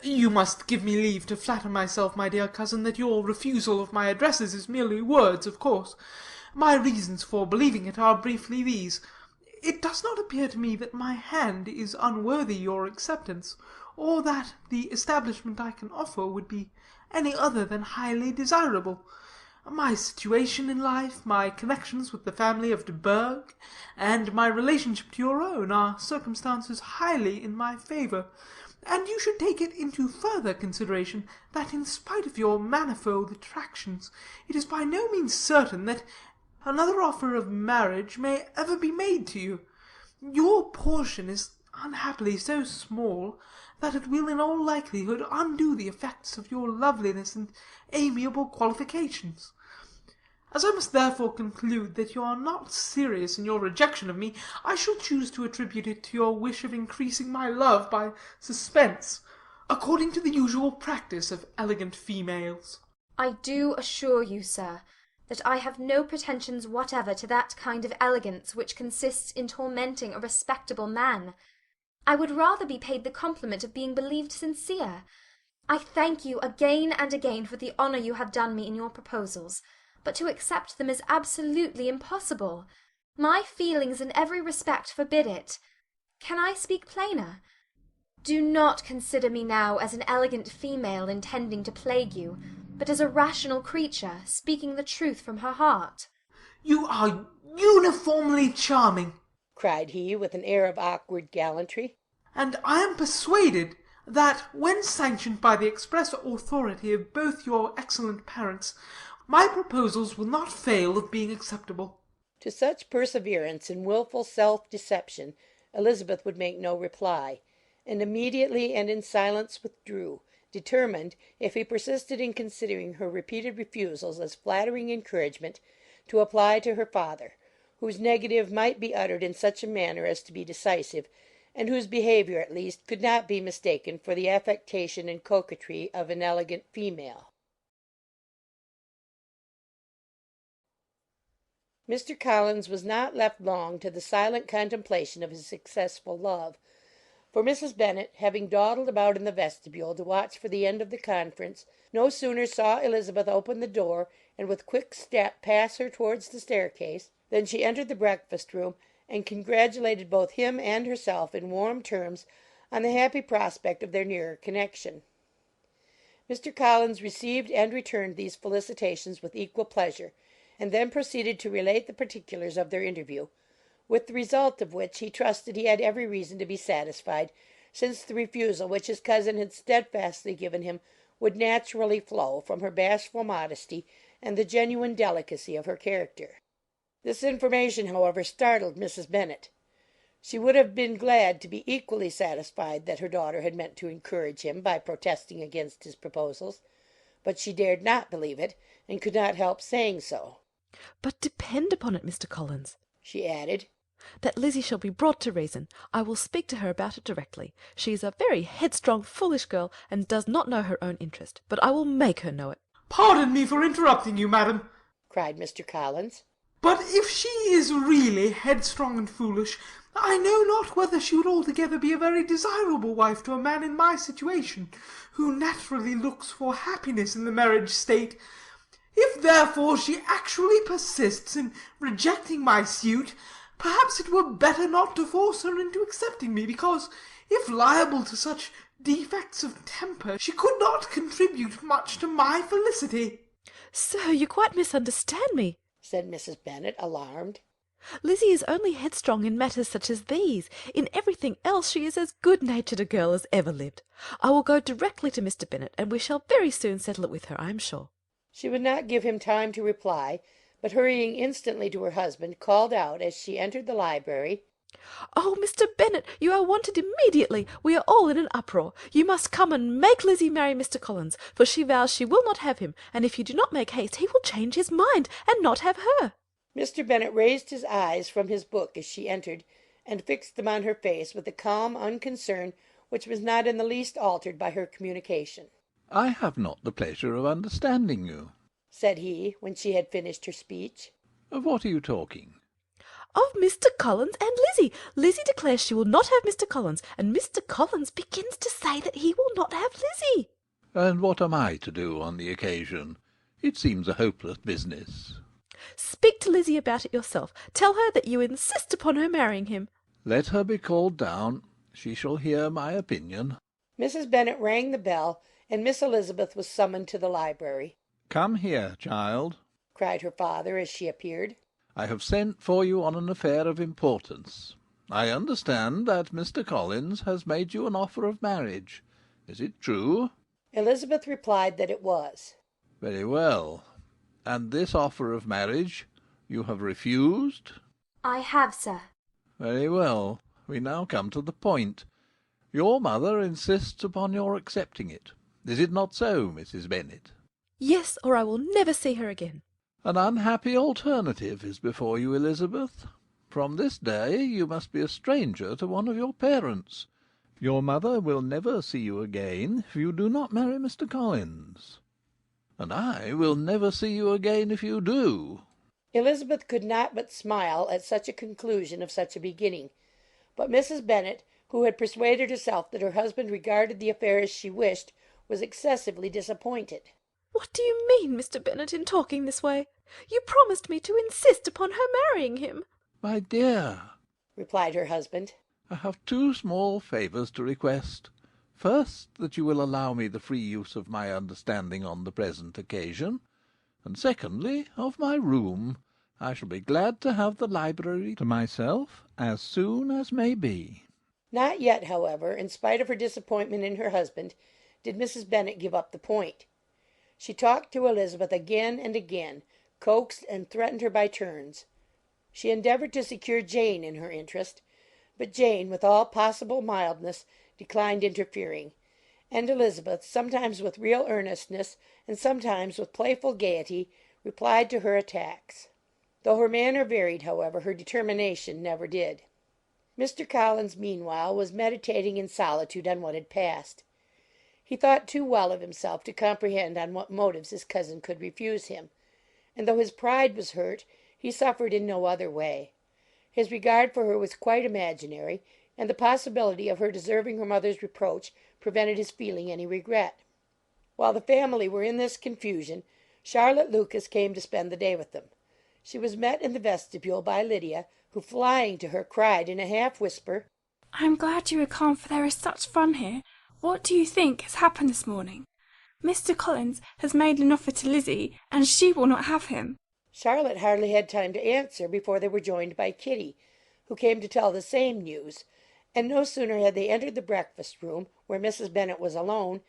"You must give me leave to flatter myself, my dear cousin, that your refusal of my addresses is merely words, of course. My reasons for believing it are briefly these. It does not appear to me that my hand is unworthy your acceptance, or that the establishment I can offer would be any other than highly desirable. My situation in life, my connections with the family of de Bourgh, and my relationship to your own, are circumstances highly in my favour, And you should take it into further consideration that in spite of your manifold attractions, it is by no means certain that another offer of marriage may ever be made to you. Your portion is unhappily so small that it will in all likelihood undo the effects of your loveliness and amiable qualifications. As I must therefore conclude that you are not serious in your rejection of me, I shall choose to attribute it to your wish of increasing my love by suspense, according to the usual practice of elegant females. I do assure you, sir, that I have no pretensions whatever to that kind of elegance which consists in tormenting a respectable man. I would rather be paid the compliment of being believed sincere. I thank you again and again for the honour you have done me in your proposals, but to accept them is absolutely impossible. My feelings in every respect forbid it. Can I speak plainer? Do not consider me now as an elegant female intending to plague you, but as a rational creature speaking the truth from her heart. You are uniformly charming, cried he, with an air of awkward gallantry. And I am persuaded that, when sanctioned by the express authority of both your excellent parents, my proposals will not fail of being acceptable. To such perseverance in wilful self-deception Elizabeth would make no reply, and immediately and in silence withdrew, determined, if he persisted in considering her repeated refusals as flattering encouragement, to apply to her father, whose negative might be uttered in such a manner as to be decisive, and whose behaviour at least could not be mistaken for the affectation and coquetry of an elegant female. Mr. Collins was not left long to the silent contemplation of his successful love, for Mrs. Bennet, having dawdled about in the vestibule to watch for the end of the conference, no sooner saw Elizabeth open the door and with quick step pass her towards the staircase, than she entered the breakfast-room, and congratulated both him and herself in warm terms on the happy prospect of their nearer connection. Mr. Collins received and returned these felicitations with equal pleasure, and then proceeded to relate the particulars of their interview, with the result of which he trusted he had every reason to be satisfied, since the refusal which his cousin had steadfastly given him would naturally flow from her bashful modesty and the genuine delicacy of her character. This information, however, startled Mrs. Bennet. She would have been glad to be equally satisfied that her daughter had meant to encourage him by protesting against his proposals, but she dared not believe it, and could not help saying so. But depend upon it, Mr. Collins, she added, that Lizzie shall be brought to reason. I will speak to her about it directly. She is a very headstrong, foolish girl, and does not know her own interest, but I will make her know it. Pardon me for interrupting you, madam, cried Mr. Collins, but if she is really headstrong and foolish, I know not whether she would altogether be a very desirable wife to a man in my situation, who naturally looks for happiness in the marriage state. If therefore she actually persists in rejecting my suit, perhaps it were better not to force her into accepting me, because, if liable to such defects of temper, she could not contribute much to my felicity. Sir, you quite misunderstand me, said Mrs. Bennet, alarmed. Lizzie is only headstrong in matters such as these. In everything else she is as good-natured a girl as ever lived. I will go directly to Mr. Bennet, and we shall very soon settle it with her, I am sure. She would not give him time to reply, but hurrying instantly to her husband, called out as she entered the library, "Oh, Mr. Bennet, you are wanted immediately. We are all in an uproar. You must come and make Lizzie marry Mr. Collins, for she vows she will not have him, and if you do not make haste he will change his mind, and not have her." Mr. Bennet raised his eyes from his book as she entered, and fixed them on her face with a calm unconcern which was not in the least altered by her communication. "I have not the pleasure of understanding you," said he, when she had finished her speech. "Of what are you talking?" "Of Mr. Collins and Lizzie. Lizzie declares she will not have Mr. Collins, and Mr. Collins begins to say that he will not have Lizzie." "And what am I to do on the occasion? It seems a hopeless business." "Speak to Lizzie about it yourself. Tell her that you insist upon her marrying him." "Let her be called down. She shall hear my opinion." Mrs. Bennet rang the bell, and Miss Elizabeth was summoned to the library. "Come here, child," cried her father as she appeared. "I have sent for you on an affair of importance. I understand that Mr. Collins has made you an offer of marriage. Is it true?" Elizabeth replied that it was. "Very well. And this offer of marriage you have refused?" I have, sir. "Very well. We now come to the point. Your mother insists upon your accepting it. Is it not so, Mrs. Bennet?" Yes, or I will never see her again. "An unhappy alternative is before you, Elizabeth. From this day you must be a stranger to one of your parents. Your mother will never see you again if you do not marry Mr. Collins, and I will never see you again if you do." Elizabeth could not but smile at such a conclusion of such a beginning, but Mrs. Bennet, who had persuaded herself that her husband regarded the affair as she wished, was excessively disappointed. What do you mean, Mr. Bennet, in talking this way? You promised me to insist upon her marrying him. "My dear," replied her husband, "I have two small favours to request. First, that you will allow me the free use of my understanding on the present occasion, and secondly, of my room. I shall be glad to have the library to myself as soon as may be." Not yet, however, in spite of her disappointment in her husband, did Mrs. Bennet give up the point. She talked to Elizabeth again and again, coaxed and threatened her by turns. She endeavoured to secure Jane in her interest, but Jane, with all possible mildness, declined interfering, and Elizabeth, sometimes with real earnestness, and sometimes with playful gaiety, replied to her attacks. Though her manner varied, however, her determination never did. Mr. Collins, meanwhile, was meditating in solitude on what had passed. He thought too well of himself to comprehend on what motives his cousin could refuse him, and though his pride was hurt, he suffered in no other way. His regard for her was quite imaginary, and the possibility of her deserving her mother's reproach prevented his feeling any regret. While the family were in this confusion, Charlotte Lucas came to spend the day with them. She was met in the vestibule by Lydia, who, flying to her, cried in a half-whisper, "I am glad you are calm, for there is such fun here. What do you think has happened this morning? Mr. Collins has made an offer to Lizzie, and she will not have him." Charlotte hardly had time to answer before they were joined by Kitty, who came to tell the same news, and no sooner had they entered the breakfast-room, where Mrs. Bennet was alone,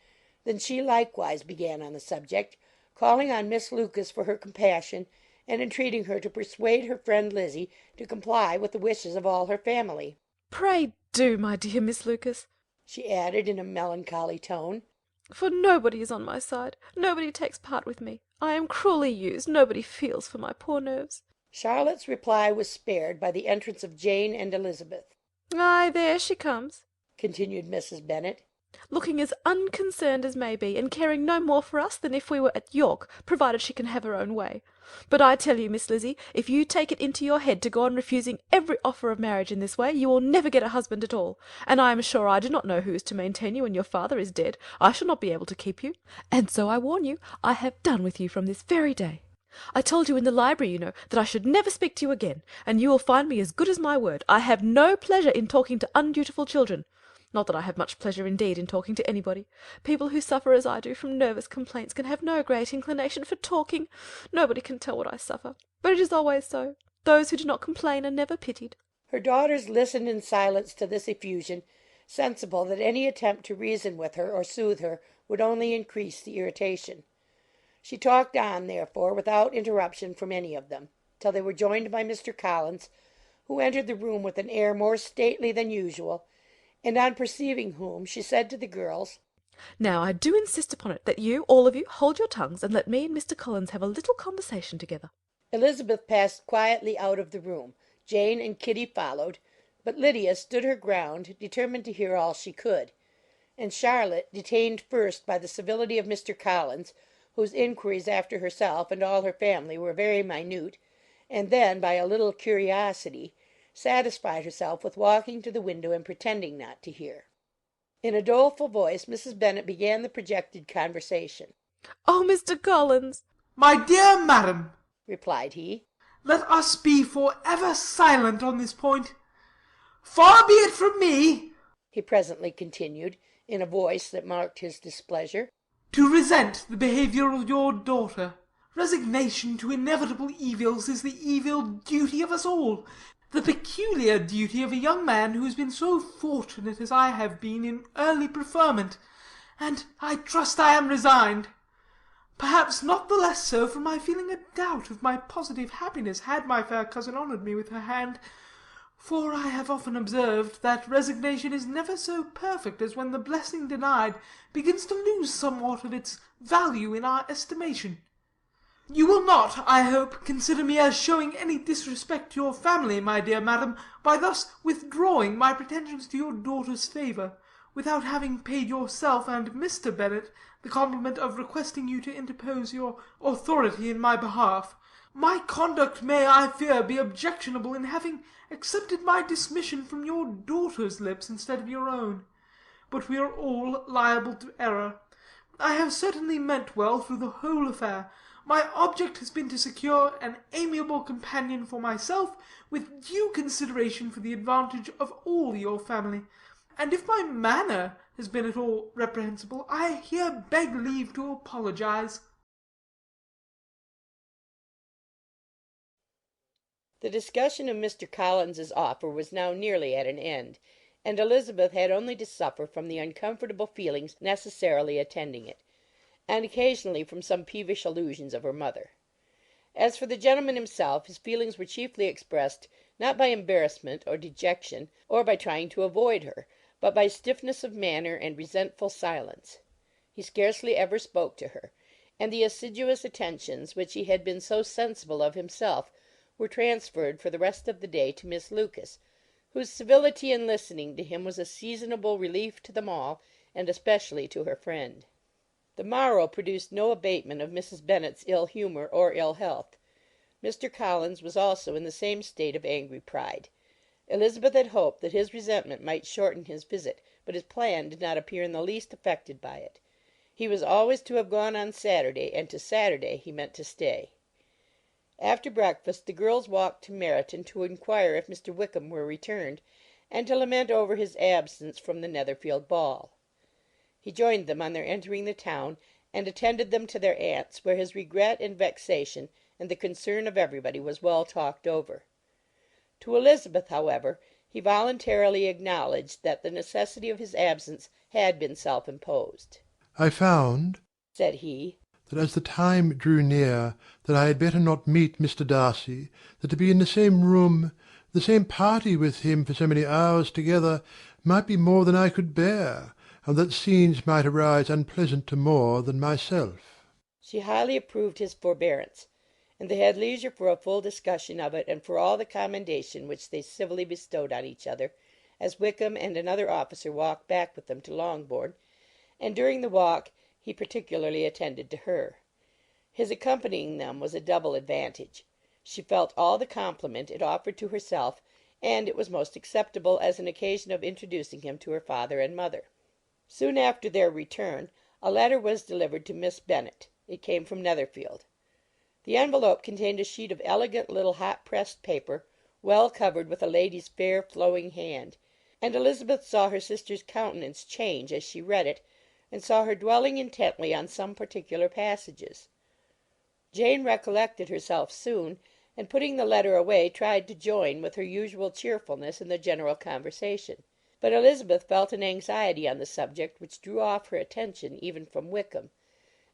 than she likewise began on the subject, calling on Miss Lucas for her compassion, and entreating her to persuade her friend Lizzie to comply with the wishes of all her family. Pray do, my dear Miss Lucas, she added in a melancholy tone, for nobody is on my side, nobody takes part with me. I am cruelly used, nobody feels for my poor nerves. Charlotte's reply was spared by the entrance of Jane and Elizabeth. "Ay, there she comes," continued Mrs. Bennet, "looking as unconcerned as may be, and caring no more for us than if we were at York, provided she can have her own way. But I tell you, Miss Lizzie, if you take it into your head to go on refusing every offer of marriage in this way, you will never get a husband at all, and I am sure I do not know who is to maintain you when your father is dead. I shall not be able to keep you, and so I warn you, I have done with you from this very day. I told you in the library, you know, that I should never speak to you again, and you will find me as good as my word. I have no pleasure in talking to undutiful children. Not that I have much pleasure indeed in talking to anybody. People who suffer as I do from nervous complaints can have no great inclination for talking. Nobody can tell what I suffer. But it is always so. Those who do not complain are never pitied." Her daughters listened in silence to this effusion, sensible that any attempt to reason with her or soothe her would only increase the irritation. She talked on, therefore, without interruption from any of them, till they were joined by Mr. Collins, who entered the room with an air more stately than usual, and on perceiving whom, she said to the girls, "Now I do insist upon it that you, all of you, hold your tongues, and let me and Mr. Collins have a little conversation together." Elizabeth passed quietly out of the room. Jane and Kitty followed, but Lydia stood her ground, determined to hear all she could, and Charlotte, detained first by the civility of Mr. Collins, whose inquiries after herself and all her family were very minute, and then by a little curiosity, satisfied herself with walking to the window and pretending not to hear. In a doleful voice Mrs. Bennet began the projected conversation. "Oh, Mr. Collins!" "My dear madam," replied he, "let us be for ever silent on this point. Far be it from me," he presently continued, in a voice that marked his displeasure, "to resent the behaviour of your daughter. Resignation to inevitable evils is the evil duty of us all. the peculiar duty of a young man who has been so fortunate as I have been in early preferment, and I trust I am resigned. Perhaps not the less so from my feeling a doubt of my positive happiness had my fair cousin honoured me with her hand, for I have often observed that resignation is never so perfect as when the blessing denied begins to lose somewhat of its value in our estimation. You will not, I hope, consider me as showing any disrespect to your family, my dear madam, by thus withdrawing my pretensions to your daughter's favour, without having paid yourself and Mr. Bennet the compliment of requesting you to interpose your authority in my behalf. My conduct may, I fear, be objectionable in having accepted my dismission from your daughter's lips instead of your own. But we are all liable to error. I have certainly meant well through the whole affair. My object has been to secure an amiable companion for myself, with due consideration for the advantage of all your family. And if my manner has been at all reprehensible, I here beg leave to apologize. The discussion of Mr. Collins's offer was now nearly at an end, and Elizabeth had only to suffer from the uncomfortable feelings necessarily attending it, and occasionally from some peevish allusions of her mother. As for the gentleman himself, his feelings were chiefly expressed, not by embarrassment or dejection, or by trying to avoid her, but by stiffness of manner and resentful silence. He scarcely ever spoke to her, and the assiduous attentions which he had been so sensible of himself were transferred for the rest of the day to Miss Lucas, whose civility in listening to him was a seasonable relief to them all, and especially to her friend. The morrow produced no abatement of Mrs. Bennet's ill humour or ill health. Mr. Collins was also in the same state of angry pride. Elizabeth had hoped that his resentment might shorten his visit, but his plan did not appear in the least affected by it. He was always to have gone on Saturday, and to Saturday he meant to stay. After breakfast the girls walked to Meryton to inquire if Mr. Wickham were returned, and to lament over his absence from the Netherfield ball. He joined them on their entering the town, and attended them to their aunt's, where his regret and vexation, and the concern of everybody, was well talked over. To Elizabeth, however, he voluntarily acknowledged that the necessity of his absence had been self-imposed. I found, said he, that as the time drew near that I had better not meet Mr. Darcy, that to be in the same room, the same party with him for so many hours together, might be more than I could bear, and that scenes might arise unpleasant to more than myself. She highly approved his forbearance, and they had leisure for a full discussion of it, and for all the commendation which they civilly bestowed on each other, as Wickham and another officer walked back with them to Longbourn, and during the walk he particularly attended to her. His accompanying them was a double advantage. She felt all the compliment it offered to herself, and it was most acceptable as an occasion of introducing him to her father and mother. Soon after their return a letter was delivered to Miss Bennet. It came from Netherfield. The envelope contained a sheet of elegant little hot-pressed paper, well covered with a lady's fair flowing hand, and Elizabeth saw her sister's countenance change as she read it, and saw her dwelling intently on some particular passages. Jane recollected herself soon, and putting the letter away tried to join with her usual cheerfulness in the general conversation. But Elizabeth felt an anxiety on the subject which drew off her attention even from Wickham,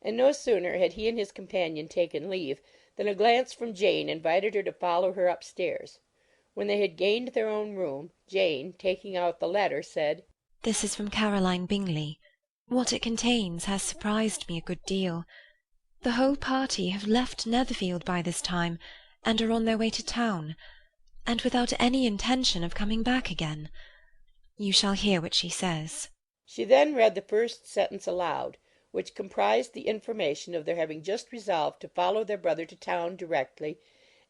and no sooner had he and his companion taken leave than a glance from Jane invited her to follow her upstairs. When they had gained their own room, Jane, taking out the letter, said, "This is from Caroline Bingley. What it contains has surprised me a good deal. The whole party have left Netherfield by this time, and are on their way to town, and without any intention of coming back again. You shall hear what she says." She then read the first sentence aloud, which comprised the information of their having just resolved to follow their brother to town directly,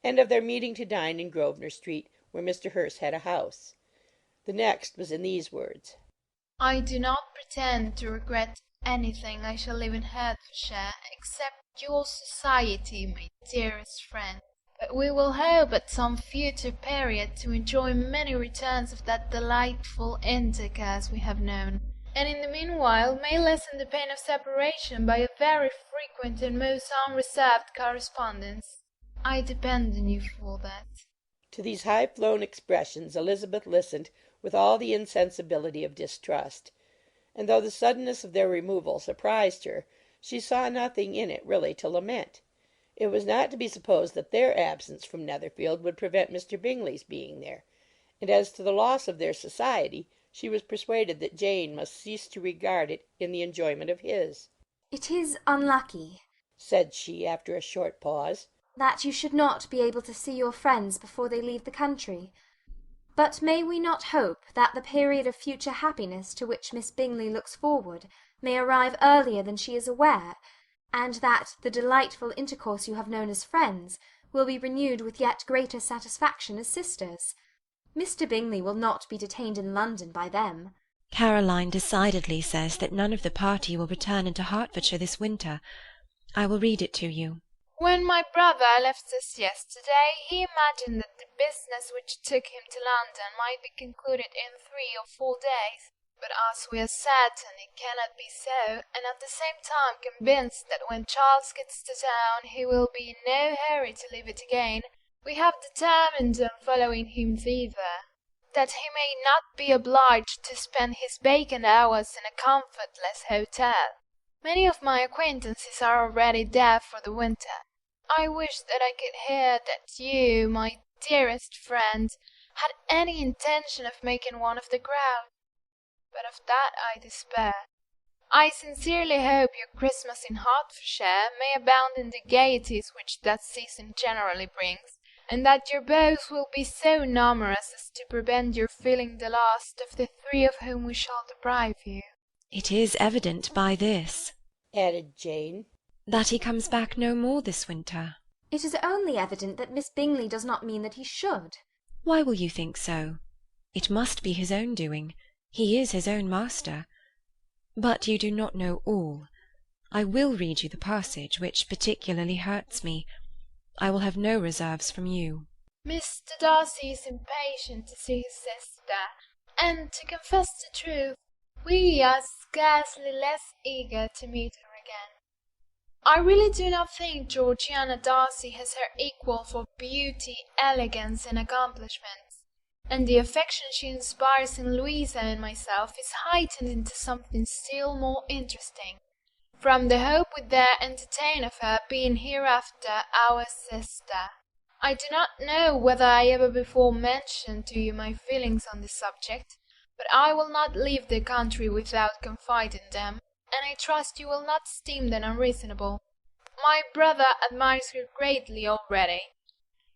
and of their meeting to dine in Grosvenor Street, where Mr. Hurst had a house. The next was in these words: I do not pretend to regret anything I shall live in Hertfordshire, except your society, my dearest friend. But we will hope at some future period to enjoy many returns of that delightful intercourse we have known, and in the meanwhile may lessen the pain of separation by a very frequent and most unreserved correspondence. I depend on you for that. To these high flown expressions Elizabeth listened with all the insensibility of distrust; and though the suddenness of their removal surprised her, she saw nothing in it really to lament. It was not to be supposed that their absence from Netherfield would prevent Mr. Bingley's being there; and as to the loss of their society, she was persuaded that Jane must cease to regard it in the enjoyment of his. "It is unlucky," said she, after a short pause, "that you should not be able to see your friends before they leave the country. But may we not hope that the period of future happiness to which Miss Bingley looks forward may arrive earlier than she is aware, and that the delightful intercourse you have known as friends will be renewed with yet greater satisfaction as sisters? Mr. Bingley will not be detained in London by them." Caroline decidedly says that none of the party will return into Hertfordshire this winter. I will read it to you. When my brother left us yesterday, he imagined that the business which took him to London might be concluded in 3 or 4 days. But as we are certain it cannot be so, and at the same time convinced that when Charles gets to town he will be in no hurry to leave it again, we have determined on following him thither, that he may not be obliged to spend his vacant hours in a comfortless hotel. Many of my acquaintances are already there for the winter. I wish that I could hear that you, my dearest friend, had any intention of making one of the crowd, but of that I despair. I sincerely hope your Christmas in Hertfordshire may abound in the gaieties which that season generally brings, and that your beaux will be so numerous as to prevent your feeling the last of the 3 of whom we shall deprive you. It is evident by this, added Jane, that he comes back no more this winter. It is only evident that Miss Bingley does not mean that he should. Why will you think so? It must be his own doing. He is his own master. But you do not know all. I will read you the passage which particularly hurts me. I will have no reserves from you. Mr. Darcy is impatient to see his sister, and, to confess the truth, we are scarcely less eager to meet her again. I really do not think Georgiana Darcy has her equal for beauty, elegance, and accomplishments, and the affection she inspires in Louisa and myself is heightened into something still more interesting, from the hope we dare entertain of her being hereafter our sister. I do not know whether I ever before mentioned to you my feelings on this subject, but I will not leave the country without confiding them, and I trust you will not esteem them unreasonable. My brother admires her greatly already.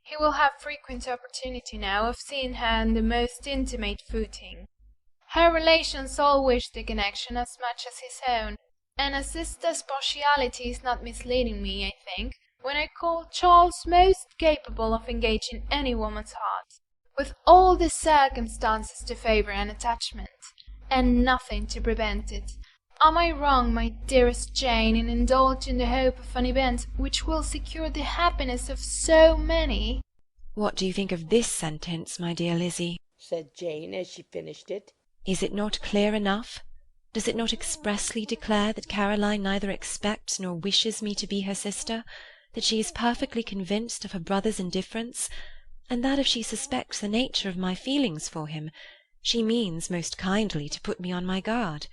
He will have frequent opportunity now of seeing her on the most intimate footing. Her relations all wish the connection as much as his own, and a sister's partiality is not misleading me, I think, when I call Charles most capable of engaging any woman's heart, with all the circumstances to favour an attachment, and nothing to prevent it. Am I wrong, my dearest Jane, in indulging the hope of an event which will secure the happiness of so many? What do you think of this sentence, my dear Lizzie? said Jane, as she finished it. Is it not clear enough? Does it not expressly declare that Caroline neither expects nor wishes me to be her sister, that she is perfectly convinced of her brother's indifference, and that if she suspects the nature of my feelings for him, she means most kindly to put me on my guard?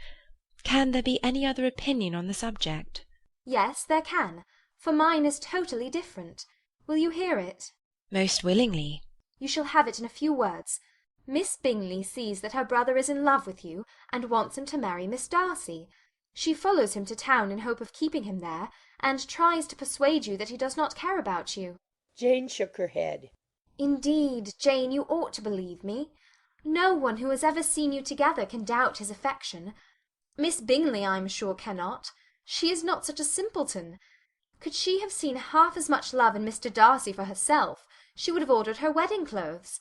Can there be any other opinion on the subject? Yes, there can, for mine is totally different. Will you hear it? Most willingly. You shall have it in a few words. Miss Bingley sees that her brother is in love with you, and wants him to marry Miss Darcy. She follows him to town in hope of keeping him there, and tries to persuade you that he does not care about you. Jane shook her head. Indeed, Jane, you ought to believe me. No one who has ever seen you together can doubt his affection. Miss Bingley, I am sure, cannot. She is not such a simpleton. Could she have seen half as much love in Mr. Darcy for herself, she would have ordered her wedding clothes.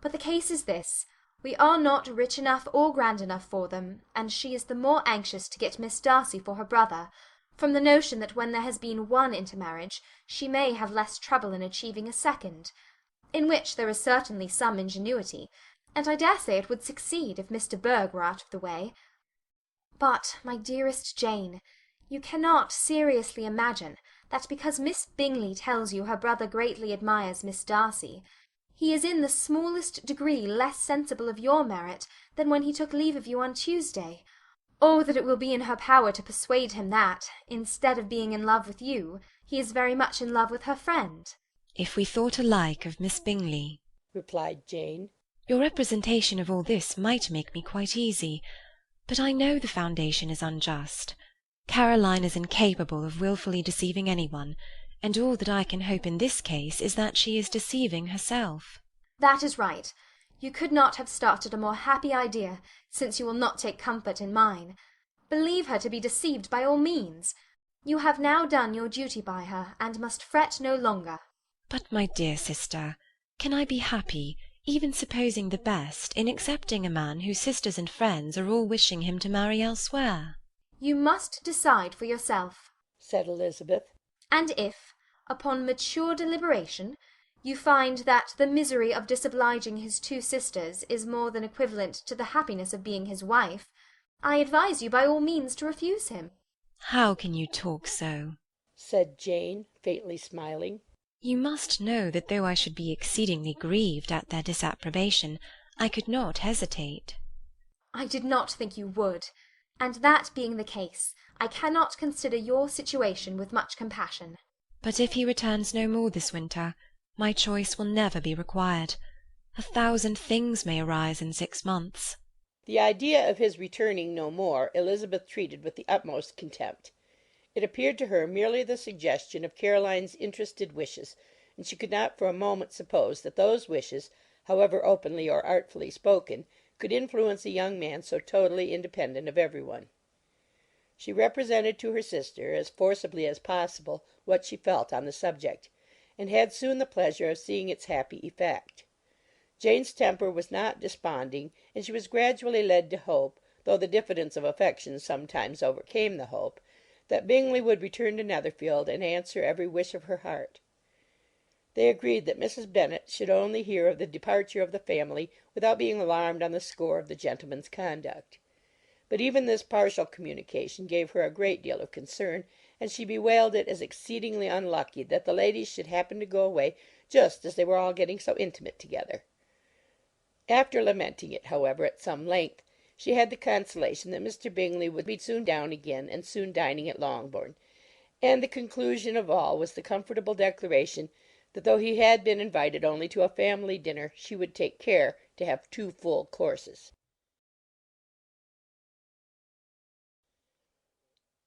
But the case is this. We are not rich enough or grand enough for them, and she is the more anxious to get Miss Darcy for her brother, from the notion that when there has been one intermarriage, she may have less trouble in achieving a second, in which there is certainly some ingenuity, and I dare say it would succeed if Mr. Berg were out of the way. But, my dearest Jane, you cannot seriously imagine that because Miss Bingley tells you her brother greatly admires Miss Darcy, He is in the smallest degree less sensible of your merit than when he took leave of you on Tuesday. Oh, that it will be in her power to persuade him that, instead of being in love with you, he is very much in love with her friend. If we thought alike of Miss Bingley, replied Jane, your representation of all this might make me quite easy. But I know the foundation is unjust. Caroline is incapable of wilfully deceiving anyone, and all that I can hope in this case is that she is deceiving herself. That is right. You could not have started a more happy idea, since you will not take comfort in mine. Believe her to be deceived by all means. You have now done your duty by her, and must fret no longer. But, my dear sister, can I be happy, even supposing the best, in accepting a man whose sisters and friends are all wishing him to marry elsewhere? You must decide for yourself, said Elizabeth. And if, upon mature deliberation, you find that the misery of disobliging his two sisters is more than equivalent to the happiness of being his wife, I advise you by all means to refuse him. How can you talk so? Said Jane, faintly smiling. You must know that though I should be exceedingly grieved at their disapprobation, I could not hesitate. I did not think you would, and that being the case, I cannot consider your situation with much compassion. But if he returns no more this winter, my choice will never be required. 1,000 things may arise in 6 months. The idea of his returning no more Elizabeth treated with the utmost contempt. It appeared to her merely the suggestion of Caroline's interested wishes, and she could not for a moment suppose that those wishes, however openly or artfully spoken, could influence a young man so totally independent of every one. She represented to her sister, as forcibly as possible, what she felt on the subject, and had soon the pleasure of seeing its happy effect. Jane's temper was not desponding, and she was gradually led to hope, though the diffidence of affection sometimes overcame the hope, that Bingley would return to Netherfield and answer every wish of her heart. They agreed that Mrs. Bennet should only hear of the departure of the family without being alarmed on the score of the gentleman's conduct. But even this partial communication gave her a great deal of concern, and she bewailed it as exceedingly unlucky that the ladies should happen to go away just as they were all getting so intimate together. After lamenting it, however, at some length, she had the consolation that Mr. Bingley would be soon down again, and soon dining at Longbourn, and the conclusion of all was the comfortable declaration that though he had been invited only to a family dinner, she would take care to have 2 full courses.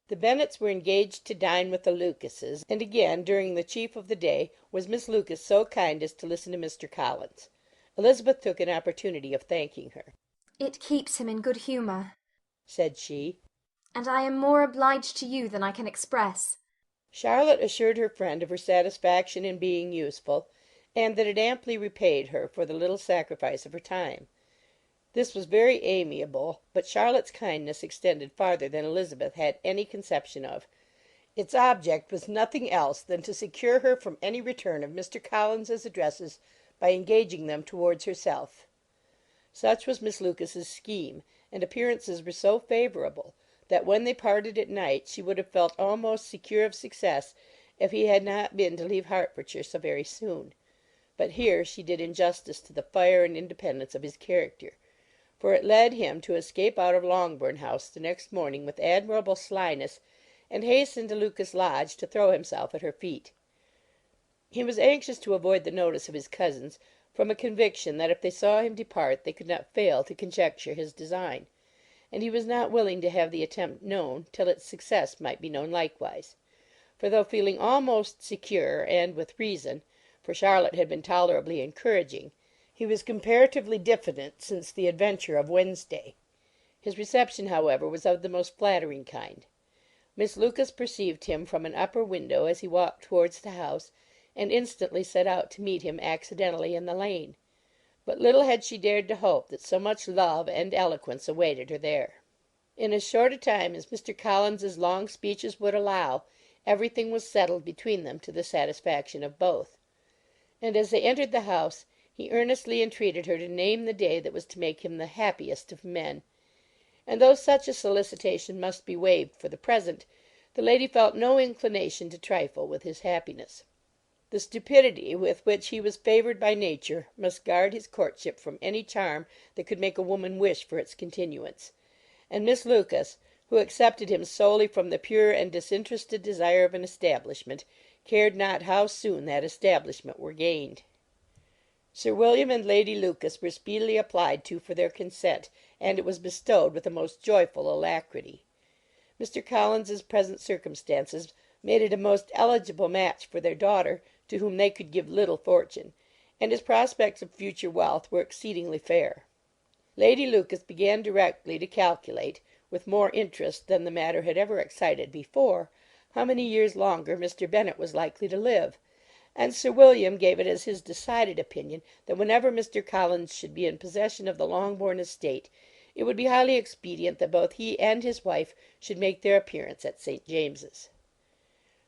The Bennets were engaged to dine with the Lucases, and again, during the chief of the day, was Miss Lucas so kind as to listen to Mr. Collins. Elizabeth took an opportunity of thanking her. It keeps him in good humour, said she, and I am more obliged to you than I can express. Charlotte assured her friend of her satisfaction in being useful, and that it amply repaid her for the little sacrifice of her time. This was very amiable, but Charlotte's kindness extended farther than Elizabeth had any conception of. Its object was nothing else than to secure her from any return of Mr. Collins's addresses by engaging them towards herself. Such was Miss Lucas's scheme, and appearances were so favourable that when they parted at night she would have felt almost secure of success if he had not been to leave Hertfordshire so very soon. But here she did injustice to the fire and independence of his character, for it led him to escape out of Longbourn House the next morning with admirable slyness, and hasten to Lucas Lodge to throw himself at her feet. He was anxious to avoid the notice of his cousins, from a conviction that if they saw him depart they could not fail to conjecture his design, and he was not willing to have the attempt known till its success might be known likewise; for though feeling almost secure, and with reason, for Charlotte had been tolerably encouraging, he was comparatively diffident since the adventure of Wednesday. His reception, however, was of the most flattering kind. Miss Lucas perceived him from an upper window as he walked towards the house, and instantly set out to meet him accidentally in the lane; but little had she dared to hope that so much love and eloquence awaited her there. In as short a time as Mr. Collins's long speeches would allow, everything was settled between them to the satisfaction of both; and as they entered the house he earnestly entreated her to name the day that was to make him the happiest of men; and though such a solicitation must be waived for the present, the lady felt no inclination to trifle with his happiness. The stupidity with which he was favoured by nature must guard his courtship from any charm that could make a woman wish for its continuance; and Miss Lucas, who accepted him solely from the pure and disinterested desire of an establishment, cared not how soon that establishment were gained. Sir William and Lady Lucas were speedily applied to for their consent, and it was bestowed with a most joyful alacrity. Mr. Collins's present circumstances made it a most eligible match for their daughter, to whom they could give little fortune, and his prospects of future wealth were exceedingly fair. Lady Lucas began directly to calculate, with more interest than the matter had ever excited before, how many years longer Mr. Bennet was likely to live, and Sir William gave it as his decided opinion that whenever Mr. Collins should be in possession of the Longbourn estate, it would be highly expedient that both he and his wife should make their appearance at St. James's.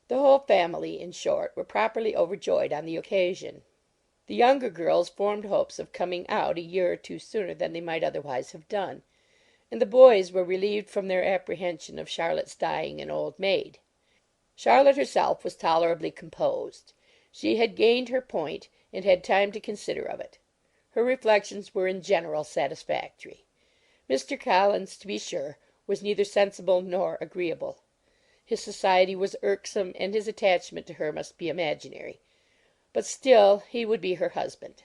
The whole family, in short, were properly overjoyed on the occasion. The younger girls formed hopes of coming out a year or two sooner than they might otherwise have done, and the boys were relieved from their apprehension of Charlotte's dying an old maid. Charlotte herself was tolerably composed. She had gained her point, and had time to consider of it. Her reflections were in general satisfactory. Mr. Collins, to be sure, was neither sensible nor agreeable. His society was irksome, and his attachment to her must be imaginary; but still he would be her husband.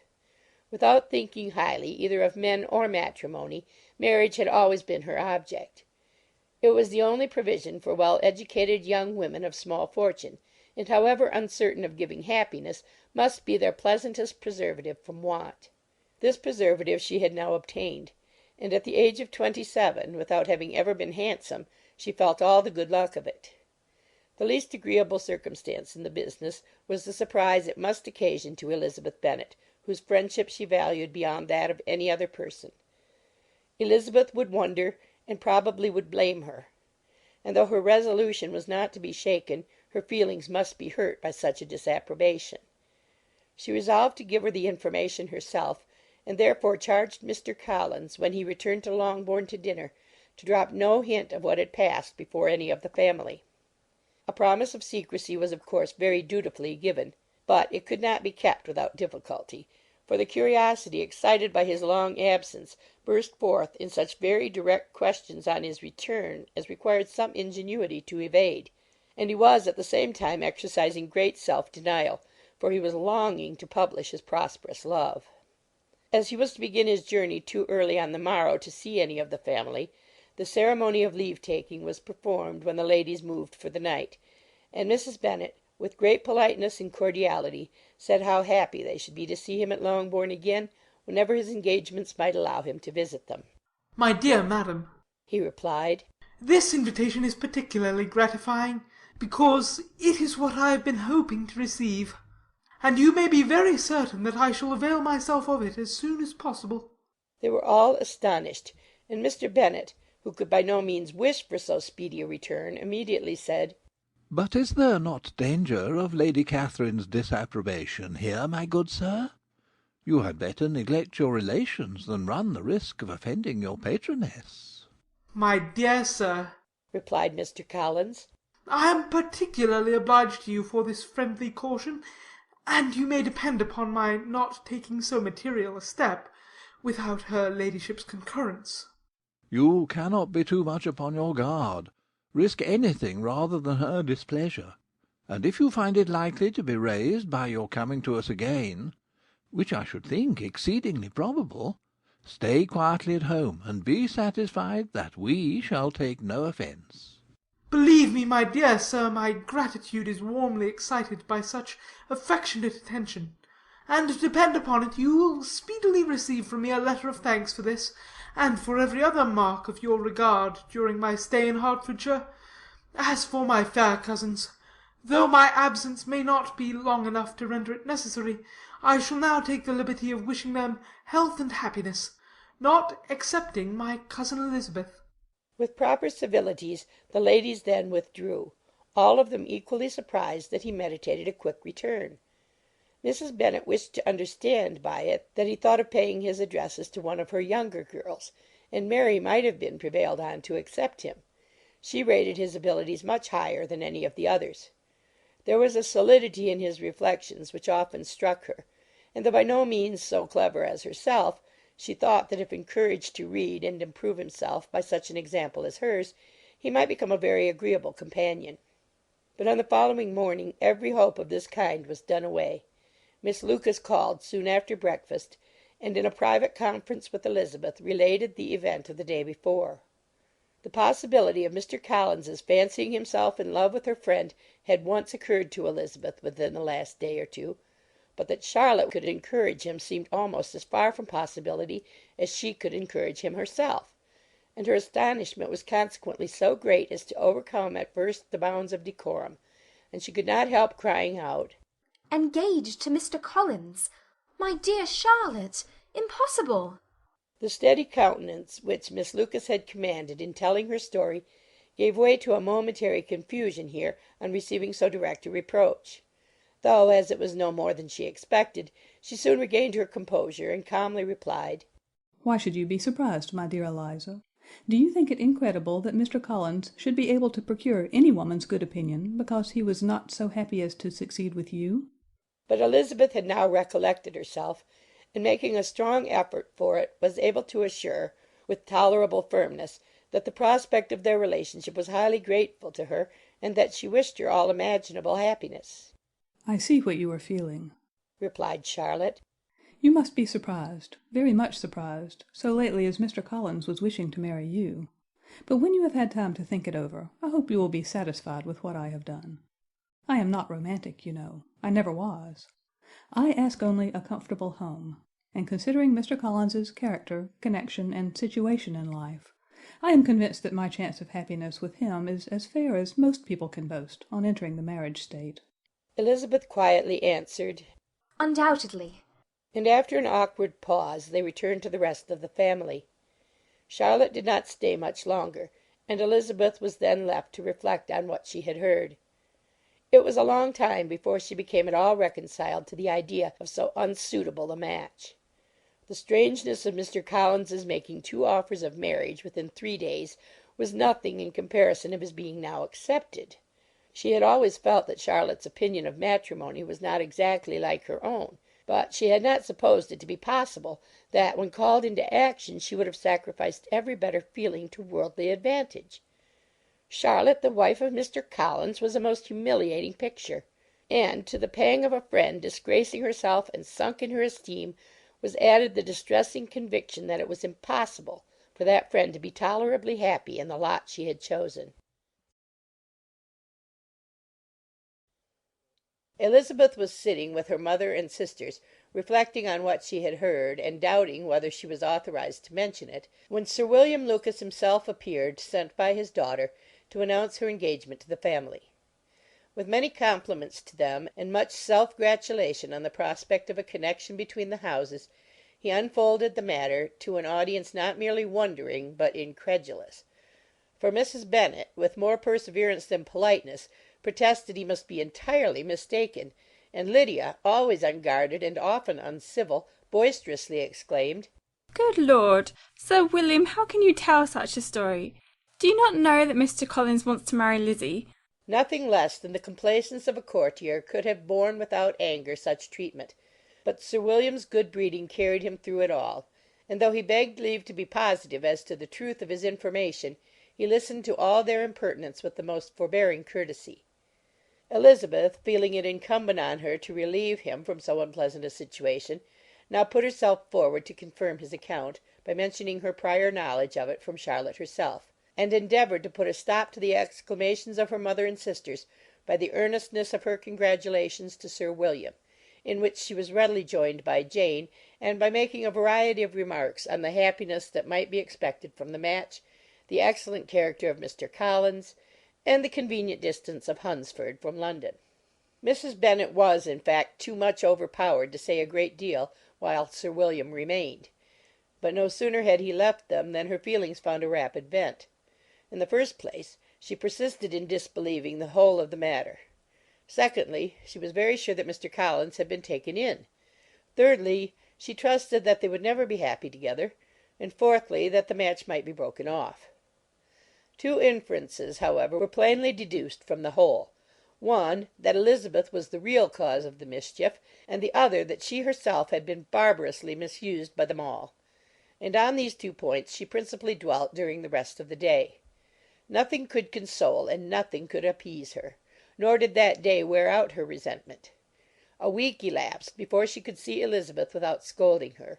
Without thinking highly either of men or matrimony, marriage had always been her object. It was the only provision for well-educated young women of small fortune, and however uncertain of giving happiness, must be their pleasantest preservative from want. This preservative she had now obtained, and at the age of 27, without having ever been handsome, she felt all the good luck of it. The least agreeable circumstance in the business was the surprise it must occasion to Elizabeth Bennet, whose friendship she valued beyond that of any other person. Elizabeth would wonder, and probably would blame her; and though her resolution was not to be shaken, her feelings must be hurt by such a disapprobation. She resolved to give her the information herself, and therefore charged Mr. Collins, when he returned to Longbourn to dinner, to drop no hint of what had passed before any of the family. A promise of secrecy was of course very dutifully given, but it could not be kept without difficulty, for the curiosity excited by his long absence burst forth in such very direct questions on his return as required some ingenuity to evade, and he was at the same time exercising great self-denial, for he was longing to publish his prosperous love. As he was to begin his journey too early on the morrow to see any of the family, the ceremony of leave-taking was performed when the ladies moved for the night, and Mrs. Bennet, with great politeness and cordiality, said how happy they should be to see him at Longbourn again, whenever his engagements might allow him to visit them. "My dear madam," he replied, "this invitation is particularly gratifying, because it is what I have been hoping to receive, and you may be very certain that I shall avail myself of it as soon as possible." They were all astonished, and Mr. Bennet, who could by no means wish for so speedy a return, immediately said, "But is there not danger of Lady Catherine's disapprobation here, my good sir? You had better neglect your relations than run the risk of offending your patroness." "My dear sir," replied Mr. Collins, "I am particularly obliged to you for this friendly caution, and you may depend upon my not taking so material a step without her ladyship's concurrence." "You cannot be too much upon your guard. Risk anything rather than her displeasure; and if you find it likely to be raised by your coming to us again, which I should think exceedingly probable, stay quietly at home, and be satisfied that we shall take no offence." "Believe me, my dear sir, my gratitude is warmly excited by such affectionate attention, and depend upon it you will speedily receive from me a letter of thanks for this, and for every other mark of your regard during my stay in Hertfordshire. As for my fair cousins, though my absence may not be long enough to render it necessary, I shall now take the liberty of wishing them health and happiness, not excepting my cousin Elizabeth." With proper civilities the ladies then withdrew, all of them equally surprised that he meditated a quick return. Mrs. Bennet wished to understand by it that he thought of paying his addresses to one of her younger girls, and Mary might have been prevailed on to accept him. She rated his abilities much higher than any of the others. There was a solidity in his reflections which often struck her, and though by no means so clever as herself, she thought that if encouraged to read and improve himself by such an example as hers, he might become a very agreeable companion. But on the following morning every hope of this kind was done away. Miss Lucas called soon after breakfast, and in a private conference with Elizabeth related the event of the day before. The possibility of Mr. Collins's fancying himself in love with her friend had once occurred to Elizabeth within the last day or two, but that Charlotte could encourage him seemed almost as far from possibility as she could encourage him herself, and her astonishment was consequently so great as to overcome at first the bounds of decorum, and she could not help crying out, "Engaged to Mr. Collins! My dear Charlotte! Impossible!" The steady countenance which Miss Lucas had commanded in telling her story gave way to a momentary confusion here on receiving so direct a reproach; though, as it was no more than she expected, she soon regained her composure, and calmly replied, "Why should you be surprised, my dear Eliza? Do you think it incredible that Mr. Collins should be able to procure any woman's good opinion because he was not so happy as to succeed with you?" But Elizabeth had now recollected herself, and making a strong effort for it, was able to assure, with tolerable firmness, that the prospect of their relationship was highly grateful to her, and that she wished her all imaginable happiness. "I see what you are feeling," replied Charlotte. "You must be surprised, very much surprised, so lately as Mr. Collins was wishing to marry you. But when you have had time to think it over, I hope you will be satisfied with what I have done. I am not romantic, you know. I never was. I ask only a comfortable home, and considering Mr. Collins's character, connection, and situation in life, I am convinced that my chance of happiness with him is as fair as most people can boast on entering the marriage state." Elizabeth quietly answered, "Undoubtedly." And after an awkward pause they returned to the rest of the family. Charlotte did not stay much longer, and Elizabeth was then left to reflect on what she had heard. It was a long time before she became at all reconciled to the idea of so unsuitable a match. The strangeness of Mr. Collins's making 2 offers of marriage within 3 days was nothing in comparison of his being now accepted. She had always felt that Charlotte's opinion of matrimony was not exactly like her own, but she had not supposed it to be possible that when called into action she would have sacrificed every better feeling to worldly advantage. Charlotte, the wife of Mr. Collins, was a most humiliating picture; and to the pang of a friend disgracing herself and sunk in her esteem was added the distressing conviction that it was impossible for that friend to be tolerably happy in the lot she had chosen. Elizabeth was sitting with her mother and sisters, reflecting on what she had heard, and doubting whether she was authorized to mention it, when Sir William Lucas himself appeared, sent by his daughter, to announce her engagement to the family. With many compliments to them, and much self-gratulation on the prospect of a connection between the houses, he unfolded the matter to an audience not merely wondering, but incredulous; for Mrs. Bennet, with more perseverance than politeness, protested he must be entirely mistaken, and Lydia, always unguarded and often uncivil, boisterously exclaimed, "Good Lord! Sir William, how can you tell such a story? Do you not know that Mr. Collins wants to marry Lizzie?" Nothing less than the complaisance of a courtier could have borne without anger such treatment, but Sir William's good breeding carried him through it all, and though he begged leave to be positive as to the truth of his information, he listened to all their impertinence with the most forbearing courtesy. Elizabeth, feeling it incumbent on her to relieve him from so unpleasant a situation, now put herself forward to confirm his account, by mentioning her prior knowledge of it from Charlotte herself, and endeavoured to put a stop to the exclamations of her mother and sisters by the earnestness of her congratulations to Sir William, in which she was readily joined by Jane, and by making a variety of remarks on the happiness that might be expected from the match, the excellent character of Mr. Collins, and the convenient distance of Hunsford from London. Mrs. Bennet was, in fact, too much overpowered to say a great deal while Sir William remained; but no sooner had he left them than her feelings found a rapid vent. In the first place, she persisted in disbelieving the whole of the matter. Secondly, she was very sure that Mr. Collins had been taken in. Thirdly, she trusted that they would never be happy together; and fourthly, that the match might be broken off. 2 inferences, however, were plainly deduced from the whole. one, that Elizabeth was the real cause of the mischief, and the other that she herself had been barbarously misused by them all. And on these two points she principally dwelt during the rest of the day. Nothing could console and nothing could appease her, nor did that day wear out her resentment. A week elapsed before she could see Elizabeth without scolding her.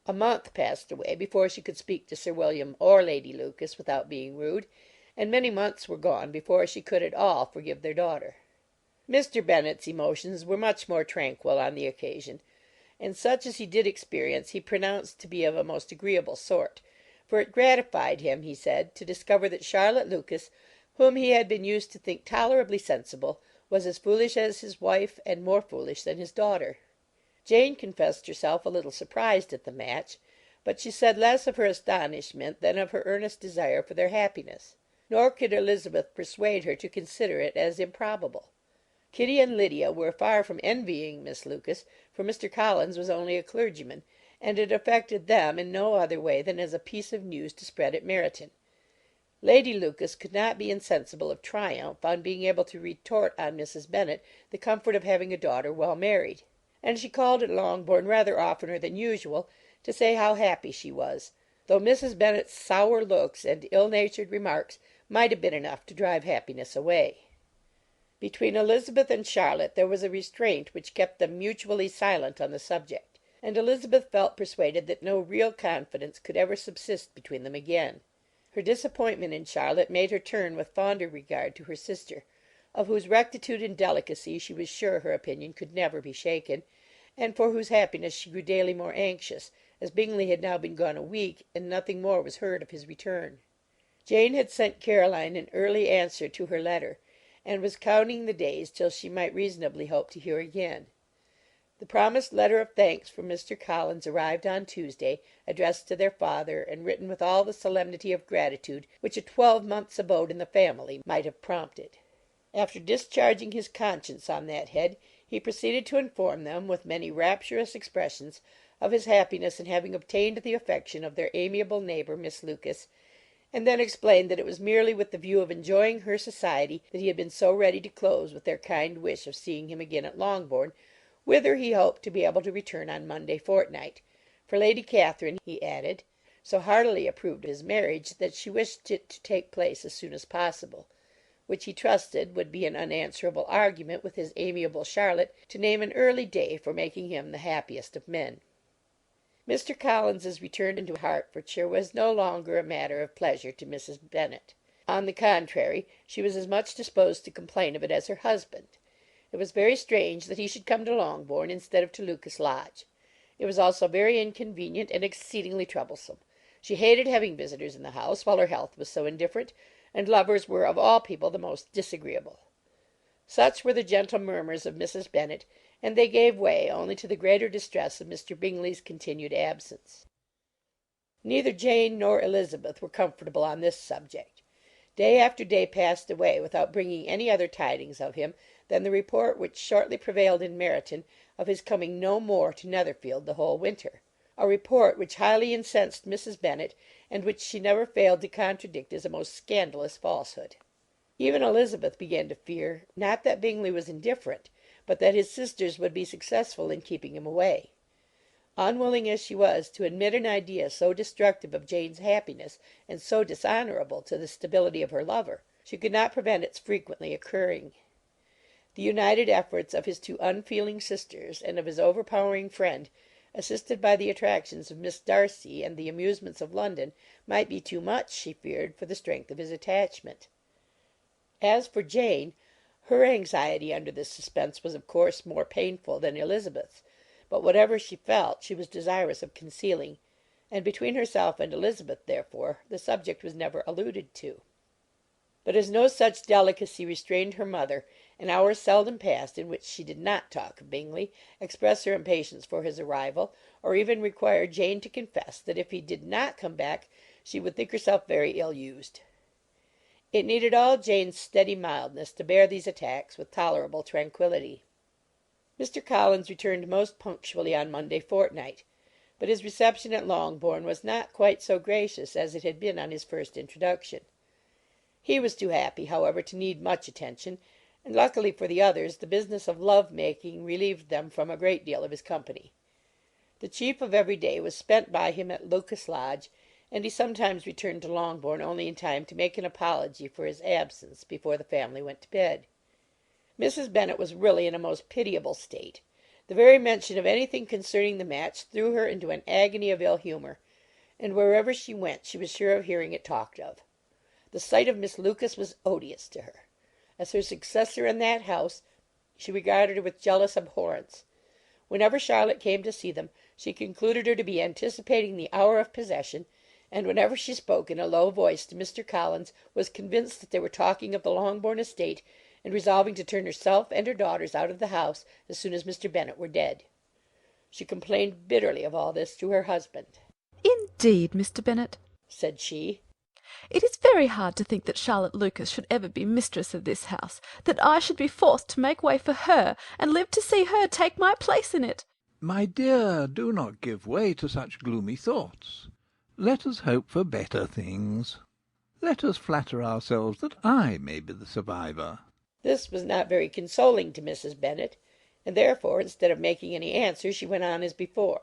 A month passed away before she could speak to Sir William or Lady Lucas without being rude, and many months were gone before she could at all forgive their daughter. Mr. Bennet's emotions were much more tranquil on the occasion, and such as he did experience he pronounced to be of a most agreeable sort, for it gratified him, he said, to discover that Charlotte Lucas, whom he had been used to think tolerably sensible, was as foolish as his wife and more foolish than his daughter. Jane confessed herself a little surprised at the match, but she said less of her astonishment than of her earnest desire for their happiness. Nor could Elizabeth persuade her to consider it as improbable. Kitty and Lydia were far from envying Miss Lucas, for Mr. Collins was only a clergyman, and it affected them in no other way than as a piece of news to spread at Meryton. Lady Lucas could not be insensible of triumph on being able to retort on Mrs. Bennet the comfort of having a daughter well married, and she called at Longbourn rather oftener than usual to say how happy she was, though Mrs. Bennet's sour looks and ill-natured remarks might have been enough to drive happiness away. Between Elizabeth and Charlotte there was a restraint which kept them mutually silent on the subject, and Elizabeth felt persuaded that no real confidence could ever subsist between them again. Her disappointment in Charlotte made her turn with fonder regard to her sister, of whose rectitude and delicacy she was sure her opinion could never be shaken, and for whose happiness she grew daily more anxious, as Bingley had now been gone a week, and nothing more was heard of his return. Jane had sent Caroline an early answer to her letter, and was counting the days till she might reasonably hope to hear again. The promised letter of thanks from Mr. Collins arrived on Tuesday, addressed to their father, and written with all the solemnity of gratitude which a 12-months' abode in the family might have prompted. After discharging his conscience on that head, he proceeded to inform them, with many rapturous expressions, of his happiness in having obtained the affection of their amiable neighbour, Miss Lucas, and then explained that it was merely with the view of enjoying her society that he had been so ready to close with their kind wish of seeing him again at Longbourn, whither he hoped to be able to return on Monday fortnight, for Lady Catherine, he added, so heartily approved of his marriage that she wished it to take place as soon as possible, which he trusted would be an unanswerable argument with his amiable Charlotte to name an early day for making him the happiest of men. Mr. Collins's return into Hertfordshire was no longer a matter of pleasure to Mrs. Bennet. On the contrary, she was as much disposed to complain of it as her husband. It was very strange that he should come to Longbourn instead of to Lucas Lodge. It was also very inconvenient and exceedingly troublesome. She hated having visitors in the house, while her health was so indifferent, and lovers were of all people the most disagreeable. Such were the gentle murmurs of Mrs. Bennet, and they gave way only to the greater distress of Mr. Bingley's continued absence. Neither Jane nor Elizabeth were comfortable on this subject. Day after day passed away without bringing any other tidings of him than the report which shortly prevailed in Meryton of his coming no more to Netherfield the whole winter, a report which highly incensed Mrs. Bennet, and which she never failed to contradict as a most scandalous falsehood. Even Elizabeth began to fear, not that Bingley was indifferent, but that his sisters would be successful in keeping him away. Unwilling as she was to admit an idea so destructive of Jane's happiness and so dishonourable to the stability of her lover, she could not prevent its frequently occurring. The united efforts of his two unfeeling sisters and of his overpowering friend, assisted by the attractions of Miss Darcy and the amusements of London, might be too much, she feared, for the strength of his attachment. As for Jane, her anxiety under this suspense was of course more painful than Elizabeth's, but whatever she felt she was desirous of concealing, and between herself and Elizabeth, therefore, the subject was never alluded to. But as no such delicacy restrained her mother, an hour seldom passed in which she did not talk of Bingley, express her impatience for his arrival, or even require Jane to confess that if he did not come back she would think herself very ill-used. It needed all Jane's steady mildness to bear these attacks with tolerable tranquillity. Mr. Collins returned most punctually on Monday fortnight, but his reception at Longbourn was not quite so gracious as it had been on his first introduction. He was too happy, however, to need much attention, and luckily for the others the business of love-making relieved them from a great deal of his company. The chief of every day was spent by him at Lucas Lodge, and he sometimes returned to Longbourn only in time to make an apology for his absence before the family went to bed. Mrs. Bennet was really in a most pitiable state. The very mention of anything concerning the match threw her into an agony of ill humour, and wherever she went she was sure of hearing it talked of. The sight of Miss Lucas was odious to her. As her successor in that house, she regarded her with jealous abhorrence. Whenever Charlotte came to see them, she concluded her to be anticipating the hour of possession, and whenever she spoke in a low voice to Mr. Collins, was convinced that they were talking of the Longbourn estate, and resolving to turn herself and her daughters out of the house as soon as Mr. Bennet were dead. She complained bitterly of all this to her husband. "Indeed, Mr. Bennet," said she, "it is very hard to think that Charlotte Lucas should ever be mistress of this house, that I should be forced to make way for her, and live to see her take my place in it." My dear, do not give way to such gloomy thoughts. Let us hope for better things. Let us flatter ourselves that I may be the survivor. This was not very consoling to Mrs. Bennet, and therefore, instead of making any answer, she went on as before.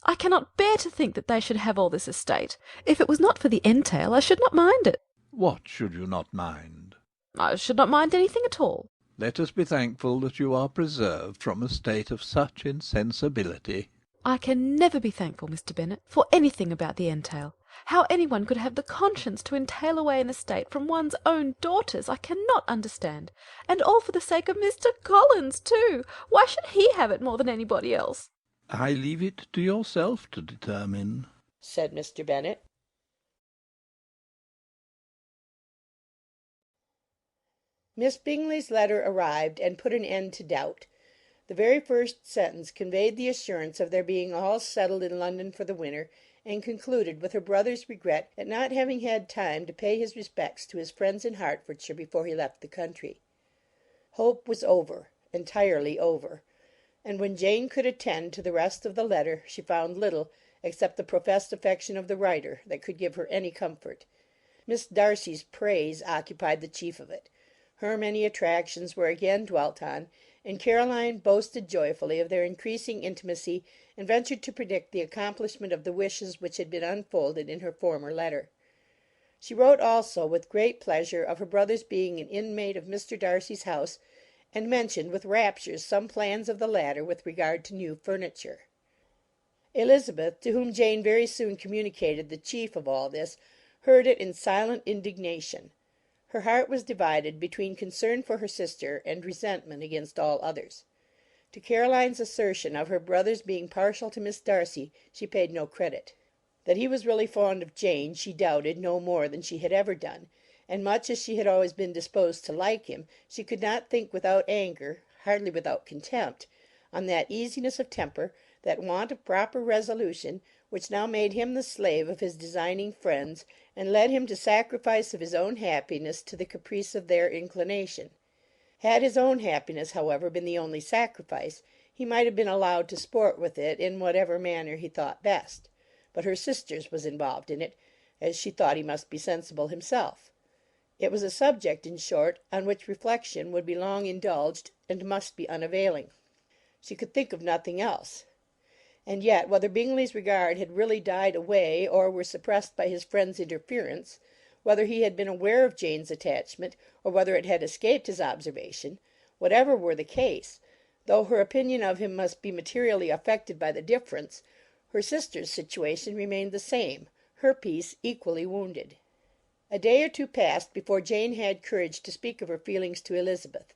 "I cannot bear to think that they should have all this estate. If it was not for the entail, I should not mind it." What should you not mind? "I should not mind anything at all." Let us be thankful that you are preserved from a state of such insensibility. "I can never be thankful, Mr. Bennet, for anything about the entail. How anyone could have the conscience to entail away an estate from one's own daughters, I cannot understand. And all for the sake of Mr. Collins, too. Why should he have it more than anybody else?" I leave it to yourself to determine, said Mr. Bennet. Miss Bingley's letter arrived, and put an end to doubt. The very first sentence conveyed the assurance of their being all settled in London for the winter, and concluded with her brother's regret at not having had time to pay his respects to his friends in Hertfordshire before he left the country. Hope was over, entirely over, and when Jane could attend to the rest of the letter, she found little, except the professed affection of the writer, that could give her any comfort. Miss Darcy's praise occupied the chief of it. Her many attractions were again dwelt on, and Caroline boasted joyfully of their increasing intimacy, and ventured to predict the accomplishment of the wishes which had been unfolded in her former letter. She wrote also with great pleasure of her brother's being an inmate of Mr. Darcy's house, and mentioned with raptures some plans of the latter with regard to new furniture. Elizabeth, to whom Jane very soon communicated the chief of all this, heard it in silent indignation. Her heart was divided between concern for her sister and resentment against all others. To Caroline's assertion of her brother's being partial to Miss Darcy she paid no credit. That he was really fond of Jane she doubted no more than she had ever done, and much as she had always been disposed to like him, she could not think without anger, hardly without contempt, on that easiness of temper, that want of proper resolution, which now made him the slave of his designing friends, and led him to sacrifice of his own happiness to the caprice of their inclination. Had his own happiness, however, been the only sacrifice, he might have been allowed to sport with it in whatever manner he thought best, but her sister's was involved in it, as she thought he must be sensible himself. It was a subject, in short, on which reflection would be long indulged, and must be unavailing. She could think of nothing else. And yet, whether Bingley's regard had really died away, or were suppressed by his friend's interference, whether he had been aware of Jane's attachment, or whether it had escaped his observation, whatever were the case, though her opinion of him must be materially affected by the difference, her sister's situation remained the same, her peace equally wounded. A day or two passed before Jane had courage to speak of her feelings to Elizabeth,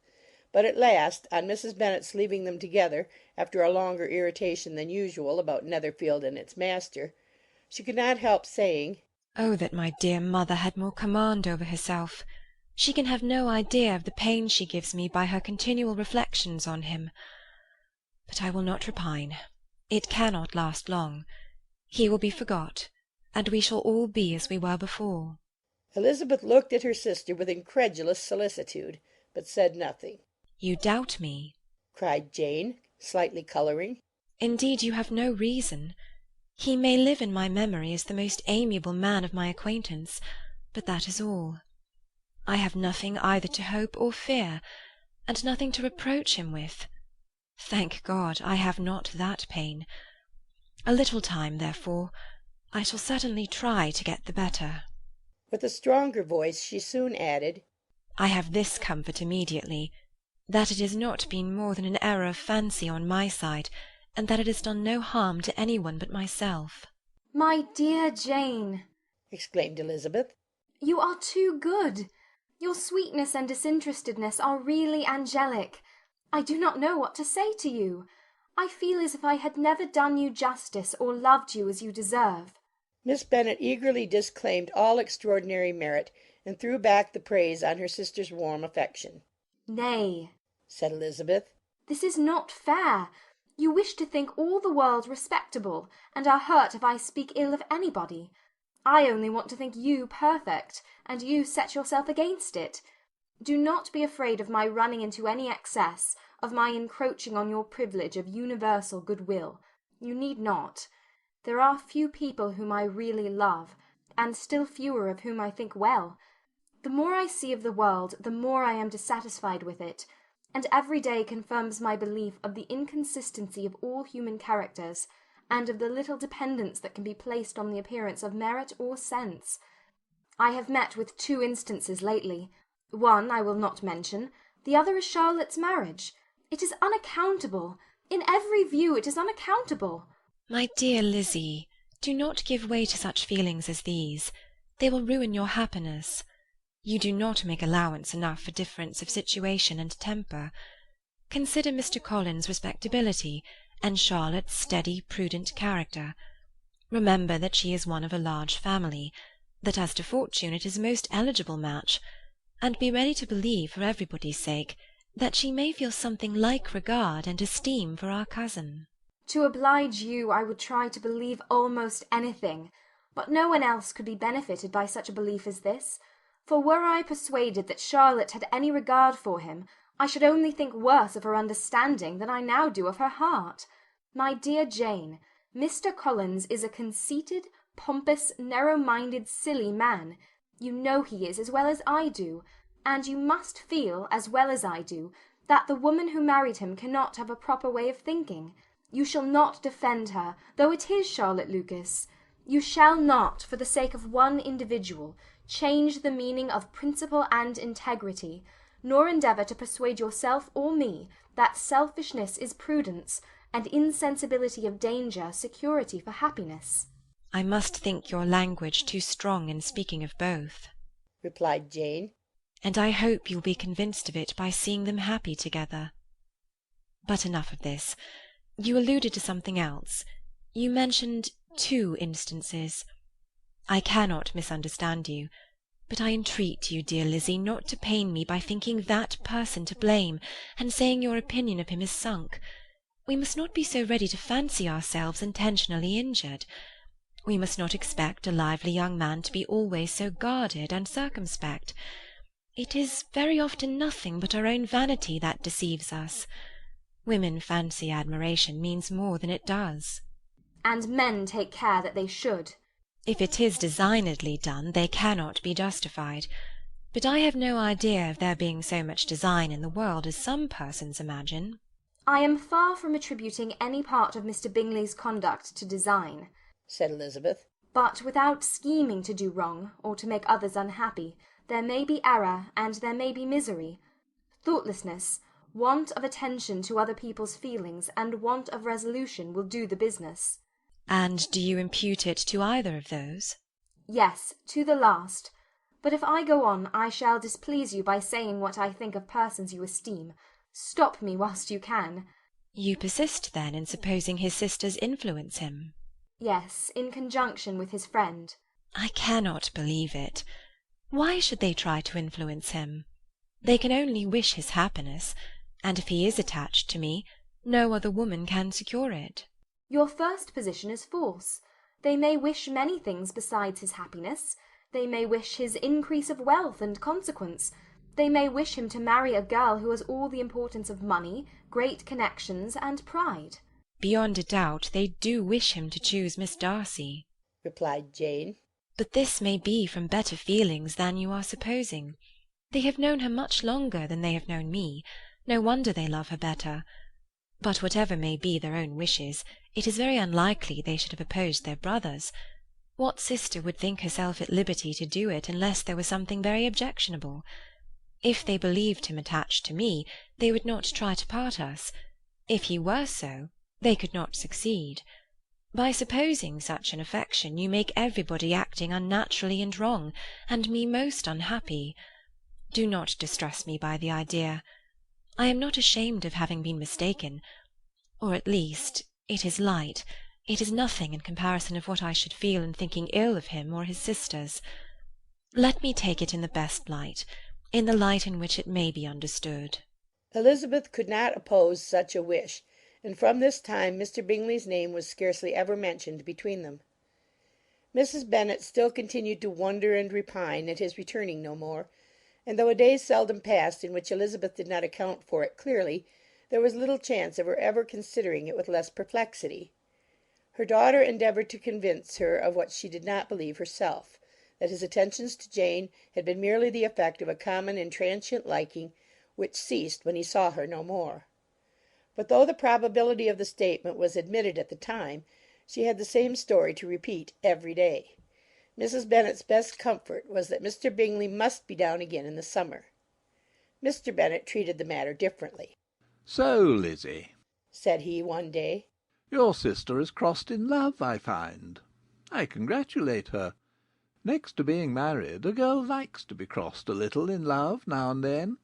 but at last, on Mrs. Bennet's leaving them together, after a longer irritation than usual about Netherfield and its master, she could not help saying, "Oh, that my dear mother had more command over herself! She can have no idea of the pain she gives me by her continual reflections on him. But I will not repine. It cannot last long. He will be forgot, and we shall all be as we were before." Elizabeth looked at her sister with incredulous solicitude, but said nothing. "You doubt me?" cried Jane, slightly colouring. "Indeed, you have no reason. He may live in my memory as the most amiable man of my acquaintance, but that is all. I have nothing either to hope or fear, and nothing to reproach him with. Thank God, I have not that pain. A little time, therefore. I shall certainly try to get the better. With a stronger voice she soon added, I have this comfort immediately, that it has not been more than an error of fancy on my side, and that it has done no harm to any one but myself. My dear Jane, exclaimed Elizabeth, you are too good. Your sweetness and disinterestedness are really angelic. I do not know what to say to you. I feel as if I had never done you justice or loved you as you deserve. Miss Bennet eagerly disclaimed all extraordinary merit, and threw back the praise on her sister's warm affection. Nay, said Elizabeth, this is not fair. You wish to think all the world respectable, and are hurt if I speak ill of anybody. I only want to think you perfect, and you set yourself against it. Do not be afraid of my running into any excess, of my encroaching on your privilege of universal goodwill. You need not. There are few people whom I really love, and still fewer of whom I think well. The more I see of the world, the more I am dissatisfied with it, and every day confirms my belief of the inconsistency of all human characters, and of the little dependence that can be placed on the appearance of merit or sense. I have met with 2 instances lately. One I will not mention, the other is Charlotte's marriage. It is unaccountable. In every view it is unaccountable. My dear Lizzie, do not give way to such feelings as these. They will ruin your happiness. You do not make allowance enough for difference of situation and temper. Consider Mr. Collins's respectability, and Charlotte's steady, prudent character. Remember that she is one of a large family, that as to fortune it is a most eligible match, and be ready to believe, for everybody's sake, that she may feel something like regard and esteem for our cousin. To oblige you, I would try to believe almost anything, but no one else could be benefited by such a belief as this, for were I persuaded that Charlotte had any regard for him, I should only think worse of her understanding than I now do of her heart. My dear Jane, Mr. Collins is a conceited, pompous, narrow-minded, silly man. You know he is as well as I do, and you must feel, as well as I do, that the woman who married him cannot have a proper way of thinking. You shall not defend her, though it is Charlotte Lucas. You shall not, for the sake of one individual, change the meaning of principle and integrity, nor endeavour to persuade yourself or me that selfishness is prudence, and insensibility of danger security for happiness. I must think your language too strong in speaking of both, replied Jane, and I hope you will be convinced of it by seeing them happy together. But enough of this. You alluded to something else. You mentioned 2 instances. I cannot misunderstand you, but I entreat you, dear Lizzie, not to pain me by thinking that person to blame, and saying your opinion of him is sunk. We must not be so ready to fancy ourselves intentionally injured. We must not expect a lively young man to be always so guarded and circumspect. It is very often nothing but our own vanity that deceives us. Women fancy admiration means more than it does. And men take care that they should. If it is designedly done, they cannot be justified. But I have no idea of there being so much design in the world as some persons imagine. I am far from attributing any part of Mr. Bingley's conduct to design, said Elizabeth. But without scheming to do wrong, or to make others unhappy, there may be error, and there may be misery. Thoughtlessness, want of attention to other people's feelings, and want of resolution will do the business. And do you impute it to either of those? Yes, to the last. But if I go on, I shall displease you by saying what I think of persons you esteem. Stop me whilst you can. You persist, then, in supposing his sisters influence him? Yes, in conjunction with his friend. I cannot believe it. Why should they try to influence him? They can only wish his happiness, and if he is attached to me, no other woman can secure it. Your first position is false. They may wish many things besides his happiness. They may wish his increase of wealth and consequence. They may wish him to marry a girl who has all the importance of money, great connections, and pride. Beyond a doubt they do wish him to choose Miss Darcy, replied Jane. But this may be from better feelings than you are supposing. They have known her much longer than they have known me, No wonder they love her better. But whatever may be their own wishes, it is very unlikely they should have opposed their brother's. What sister would think herself at liberty to do it unless there was something very objectionable? If they believed him attached to me, they would not try to part us. If he were so, they could not succeed. By supposing such an affection, you make everybody acting unnaturally and wrong, and me most unhappy. Do not distress me by the idea. I am not ashamed of having been mistaken, or at least it is light. It is nothing in comparison of what I should feel in thinking ill of him or his sisters. Let me take it in the best light, in the light in which it may be understood. Elizabeth could not oppose such a wish, and from this time Mr. Bingley's name was scarcely ever mentioned between them. Mrs. Bennet still continued to wonder and repine at his returning no more, and though a day seldom passed in which Elizabeth did not account for it clearly, there was little chance of her ever considering it with less perplexity. Her daughter endeavoured to convince her of what she did not believe herself, that his attentions to Jane had been merely the effect of a common and transient liking, which ceased when he saw her no more. But though the probability of the statement was admitted at the time, she had the same story to repeat every day. Mrs. Bennet's best comfort was that Mr. Bingley must be down again in the summer. Mr. Bennet treated the matter differently. "So, Lizzie," said he one day, "your sister is crossed in love, I find. I congratulate her. Next to being married, a girl likes to be crossed a little in love now and then.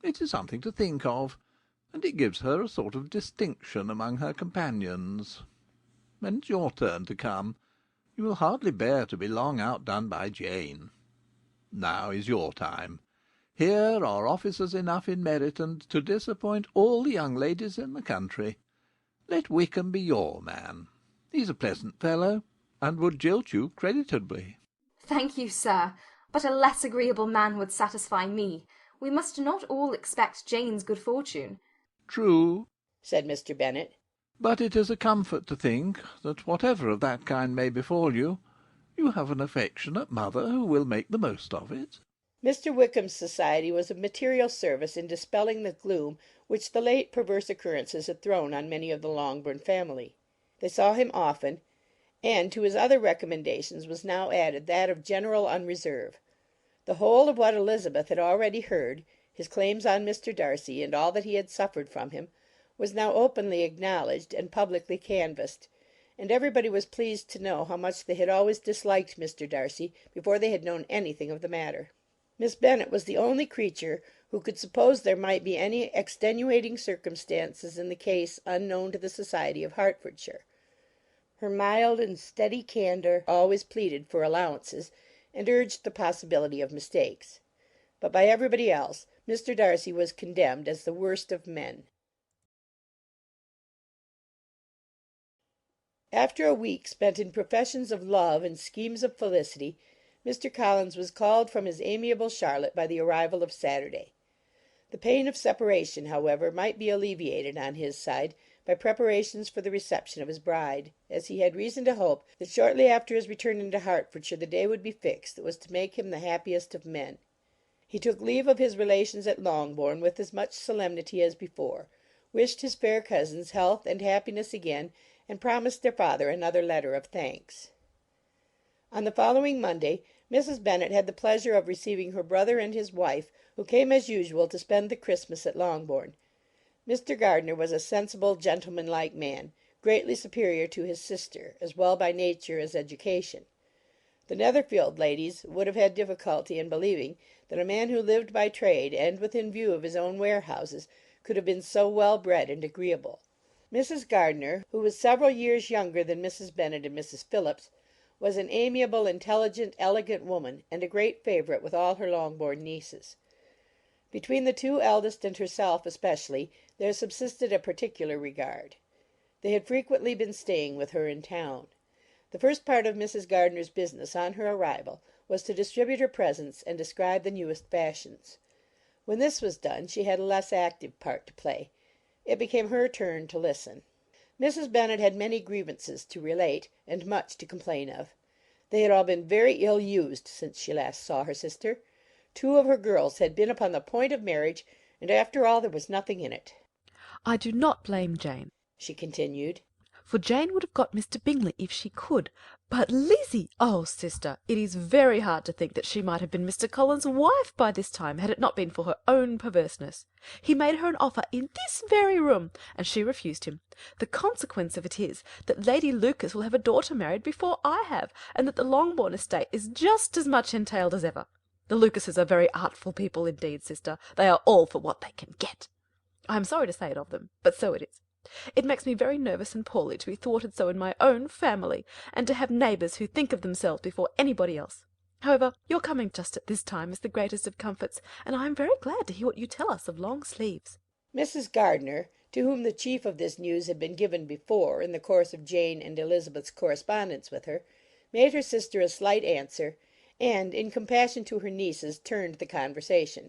It is something to think of, and it gives her a sort of distinction among her companions. When it's your turn to come, you will hardly bear to be long outdone by Jane. Now is your time. Here are officers enough in Meryton to disappoint all the young ladies in the country. Let Wickham be your man. He's a pleasant fellow, and would jilt you creditably." Thank you, sir, but a less agreeable man would satisfy me. We must not all expect Jane's good fortune. "True," said Mr. Bennet. "but it is a comfort to think that whatever of that kind may befall you, you have an affectionate mother who will make the most of it." Mr. Wickham's society was of material service in dispelling the gloom which the late perverse occurrences had thrown on many of the Longbourn family. They saw him often, and to his other recommendations was now added that of general unreserve. The whole of what Elizabeth had already heard, his claims on Mr. Darcy, and all that he had suffered from him, was now openly acknowledged and publicly canvassed, and everybody was pleased to know how much they had always disliked Mr. Darcy before they had known anything of the matter. Miss Bennet was the only creature who could suppose there might be any extenuating circumstances in the case unknown to the society of Hertfordshire. Her mild and steady candour always pleaded for allowances, and urged the possibility of mistakes. But by everybody else Mr. Darcy was condemned as the worst of men. After a week spent in professions of love and schemes of felicity, Mr. Collins was called from his amiable Charlotte by the arrival of Saturday. The pain of separation, however, might be alleviated on his side by preparations for the reception of his bride, as he had reason to hope that shortly after his return into Hertfordshire the day would be fixed that was to make him the happiest of men. He took leave of his relations at Longbourn with as much solemnity as before, wished his fair cousins health and happiness again, and promised their father another letter of thanks. On the following Monday Mrs. Bennet had the pleasure of receiving her brother and his wife, who came as usual to spend the Christmas at Longbourn. Mr. Gardiner was a sensible, gentlemanlike man, greatly superior to his sister, as well by nature as education. The Netherfield ladies would have had difficulty in believing that a man who lived by trade, and within view of his own warehouses, could have been so well bred and agreeable. Mrs. Gardiner, who was several years younger than Mrs. Bennet and Mrs. Phillips, was an amiable, intelligent, elegant woman, and a great favourite with all her Longbourn nieces. Between the two eldest and herself especially there subsisted a particular regard. They had frequently been staying with her in town. The first part of Mrs. Gardiner's business on her arrival was to distribute her presents and describe the newest fashions. When this was done she had a less active part to play. It became her turn to listen. Mrs. Bennet had many grievances to relate, and much to complain of. They had all been very ill used since she last saw her sister. 2 of her girls had been upon the point of marriage, and after all there was nothing in it. I do not blame Jane, she continued, for Jane would have got Mr. Bingley if she could. But Lizzie, oh, sister, it is very hard to think that she might have been Mr. Collins's wife by this time, had it not been for her own perverseness. He made her an offer in this very room, and she refused him. The consequence of it is that Lady Lucas will have a daughter married before I have, and that the Longbourn estate is just as much entailed as ever. The Lucases are very artful people indeed, sister. They are all for what they can get. I am sorry to say it of them, but so it is. It makes me very nervous and poorly to be thwarted so in my own family, and to have neighbours who think of themselves before anybody else. However, your coming just at this time is the greatest of comforts, and I am very glad to hear what you tell us of long sleeves. Mrs. Gardiner, to whom the chief of this news had been given before in the course of Jane and Elizabeth's correspondence with her, made her sister a slight answer, and, in compassion to her nieces, turned the conversation.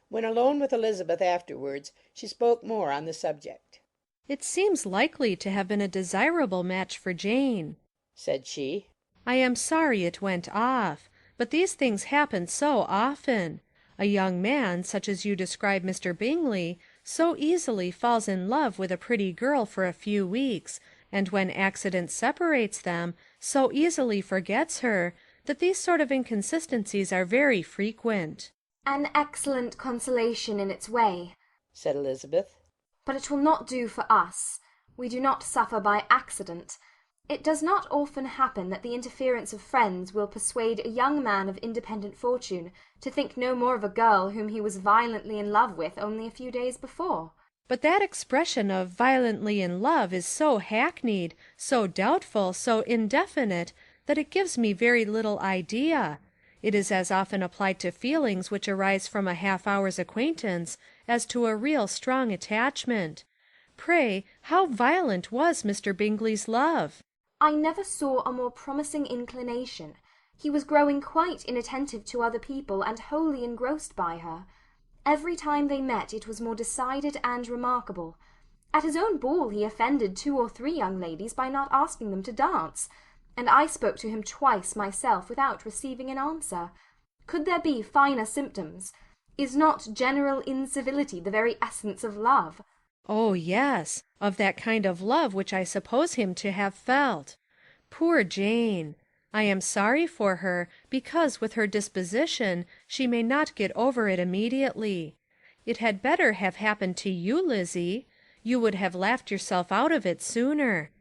When alone with Elizabeth afterwards, she spoke more on the subject. "It seems likely to have been a desirable match for Jane," said she. "I am sorry it went off, but these things happen so often. A young man, such as you describe Mr. Bingley, so easily falls in love with a pretty girl for a few weeks, and when accident separates them, so easily forgets her, that these sort of inconsistencies are very frequent." "An excellent consolation in its way," said Elizabeth. "but it will not do for us. We do not suffer by accident. It does not often happen that the interference of friends will persuade a young man of independent fortune to think no more of a girl whom he was violently in love with only a few days before." "But that expression of violently in love is so hackneyed, so doubtful, so indefinite, that it gives me very little idea. It is as often applied to feelings which arise from a half-hour's acquaintance as to a real strong attachment. Pray, how violent was Mr. Bingley's love?" "I never saw a more promising inclination. He was growing quite inattentive to other people, and wholly engrossed by her. Every time they met it was more decided and remarkable. At his own ball he offended 2 or 3 young ladies by not asking them to dance, and I spoke to him twice myself without receiving an answer. Could there be finer symptoms? Is not general incivility the very essence of love?" "Oh, yes, of that kind of love which I suppose him to have felt. Poor Jane! I am sorry for her, because with her disposition she may not get over it immediately. It had better have happened to you, Lizzie. You would have laughed yourself out of it sooner.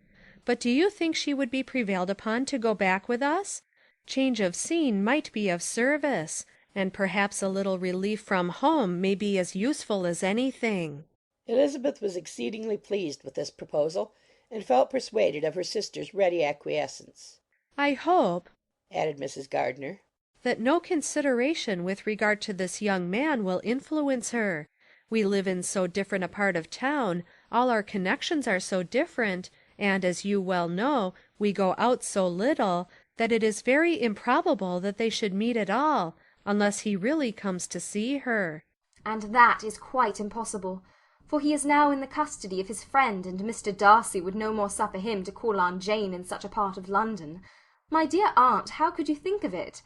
But do you think she would be prevailed upon to go back with us? Change of scene might be of service, and perhaps a little relief from home may be as useful as anything." Elizabeth was exceedingly pleased with this proposal, and felt persuaded of her sister's ready acquiescence. "I hope," added Mrs. Gardiner, "that no consideration with regard to this young man will influence her. We live in so different a part of town, all our connections are so different, and, as you well know, we go out so little, that it is very improbable that they should meet at all, unless he really comes to see her." "And that is quite impossible, for he is now in the custody of his friend, and Mr. Darcy would no more suffer him to call on Jane in such a part of London. My dear aunt, how could you think of it?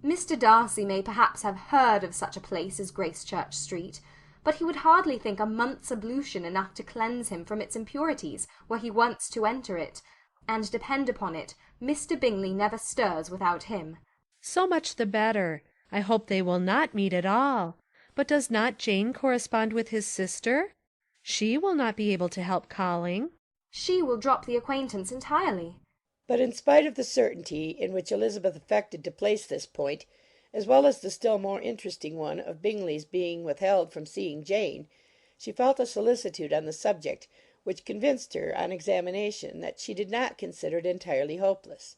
Mr. Darcy may perhaps have heard of such a place as Gracechurch Street, but he would hardly think a month's ablution enough to cleanse him from its impurities were he once to enter it, and depend upon it, Mr. Bingley never stirs without him." "So much the better. I hope they will not meet at all. But does not Jane correspond with his sister? She will not be able to help calling." "She will drop the acquaintance entirely." But in spite of the certainty in which Elizabeth affected to place this point, as well as the still more interesting one of Bingley's being withheld from seeing Jane, she felt a solicitude on the subject which convinced her, on examination, that she did not consider it entirely hopeless.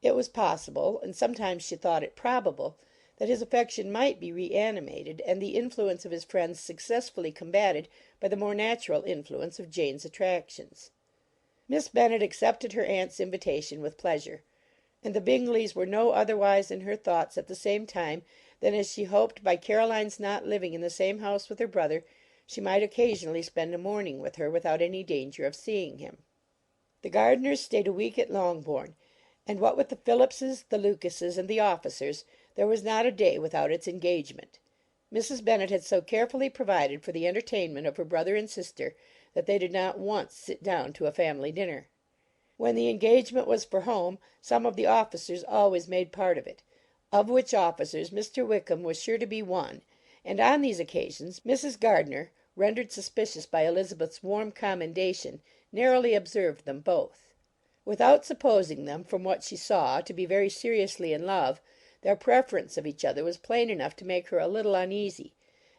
It was possible, and sometimes she thought it probable, that his affection might be reanimated, and the influence of his friends successfully combated by the more natural influence of Jane's attractions. Miss Bennet accepted her aunt's invitation with pleasure, and the Bingleys were no otherwise in her thoughts at the same time than as she hoped, by Caroline's not living in the same house with her brother, she might occasionally spend a morning with her without any danger of seeing him. The Gardiners stayed a week at Longbourn, and what with the Phillipses, the Lucases, and the officers, there was not a day without its engagement. Mrs. Bennet had so carefully provided for the entertainment of her brother and sister that they did not once sit down to a family dinner. When the engagement was for home, some of the officers always made part of it, of which officers Mr. Wickham was sure to be one, and on these occasions Mrs. Gardiner, rendered suspicious by Elizabeth's warm commendation, narrowly observed them both. Without supposing them, from what she saw, to be very seriously in love, their preference of each other was plain enough to make her a little uneasy,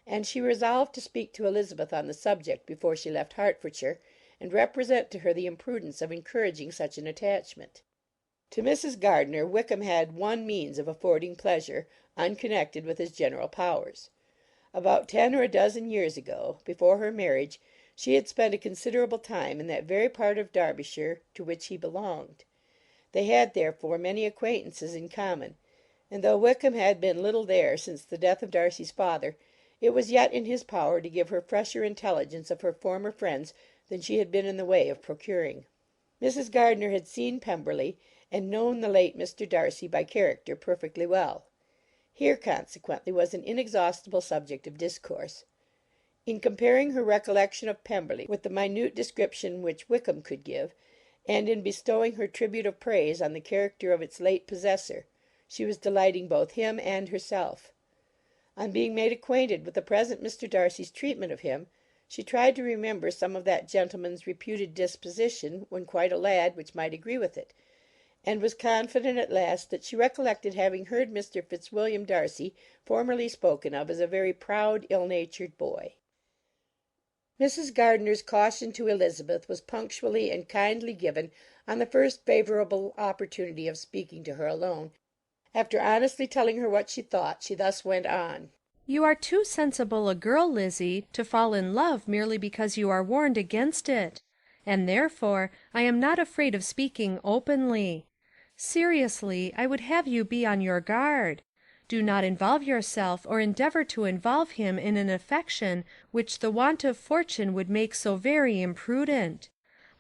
and she resolved to speak to Elizabeth on the subject before she left Hertfordshire, and represent to her the imprudence of encouraging such an attachment. To Mrs. Gardiner Wickham had one means of affording pleasure, unconnected with his general powers. About 10 or a dozen years ago, before her marriage, she had spent a considerable time in that very part of Derbyshire to which he belonged. They had, therefore, many acquaintances in common, and though Wickham had been little there since the death of Darcy's father, it was yet in his power to give her fresher intelligence of her former friends than she had been in the way of procuring. Mrs. Gardiner had seen Pemberley, and known the late Mr. Darcy by character perfectly well. Here, consequently, was an inexhaustible subject of discourse. In comparing her recollection of Pemberley with the minute description which Wickham could give, and in bestowing her tribute of praise on the character of its late possessor, she was delighting both him and herself. On being made acquainted with the present Mr. Darcy's treatment of him, she tried to remember some of that gentleman's reputed disposition when quite a lad which might agree with it, and was confident at last that she recollected having heard Mr. Fitzwilliam Darcy formerly spoken of as a very proud, ill-natured boy. Mrs. Gardiner's caution to Elizabeth was punctually and kindly given on the first favourable opportunity of speaking to her alone. After honestly telling her what she thought, she thus went on. You are too sensible a girl, Lizzie, to fall in love merely because you are warned against it, and therefore I am not afraid of speaking openly. Seriously, I would have you be on your guard. Do not involve yourself or endeavour to involve him in an affection which the want of fortune would make so very imprudent.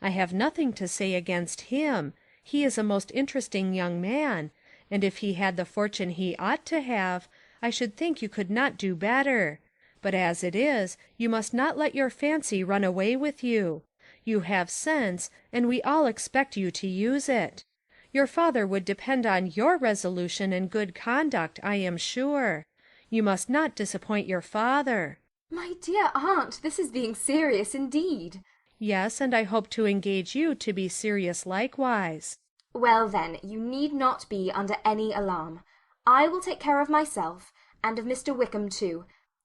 I have nothing to say against him. He is a most interesting young man, and if he had the fortune he ought to have, I should think you could not do better. But as it is, you must not let your fancy run away with you. You have sense, and we all expect you to use it. Your father would depend on your resolution and good conduct, I am sure. You must not disappoint your father. My dear aunt, this is being serious indeed. Yes, and I hope to engage you to be serious likewise. Well, then, you need not be under any alarm. I will take care of myself, and of Mr. Wickham too.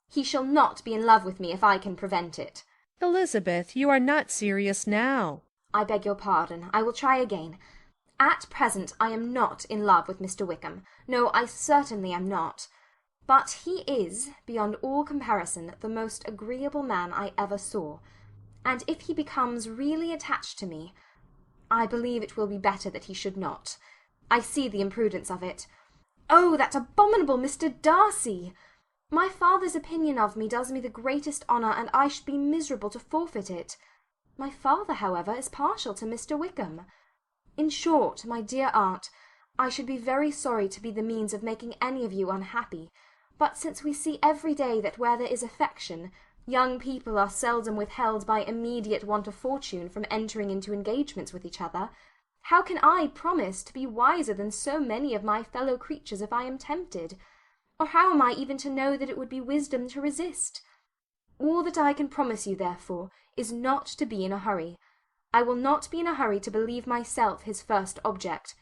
He shall not be in love with me if I can prevent it. Elizabeth, you are not serious now. I beg your pardon. I will try again. At present I am not in love with Mr. Wickham. No, I certainly am not. But he is, beyond all comparison, the most agreeable man I ever saw, and if he becomes really attached to me, I believe it will be better that he should not. I see the imprudence of it. Oh, that abominable Mr. Darcy! My father's opinion of me does me the greatest honour, and I should be miserable to forfeit it. My father, however, is partial to Mr. Wickham. In short, my dear aunt, I should be very sorry to be the means of making any of you unhappy, but since we see every day that where there is affection, young people are seldom withheld by immediate want of fortune from entering into engagements with each other, how can I promise to be wiser than so many of my fellow creatures if I am tempted? Or how am I even to know that it would be wisdom to resist? All that I can promise you, therefore, is not to be in a hurry. I will not be in a hurry to believe myself his first object.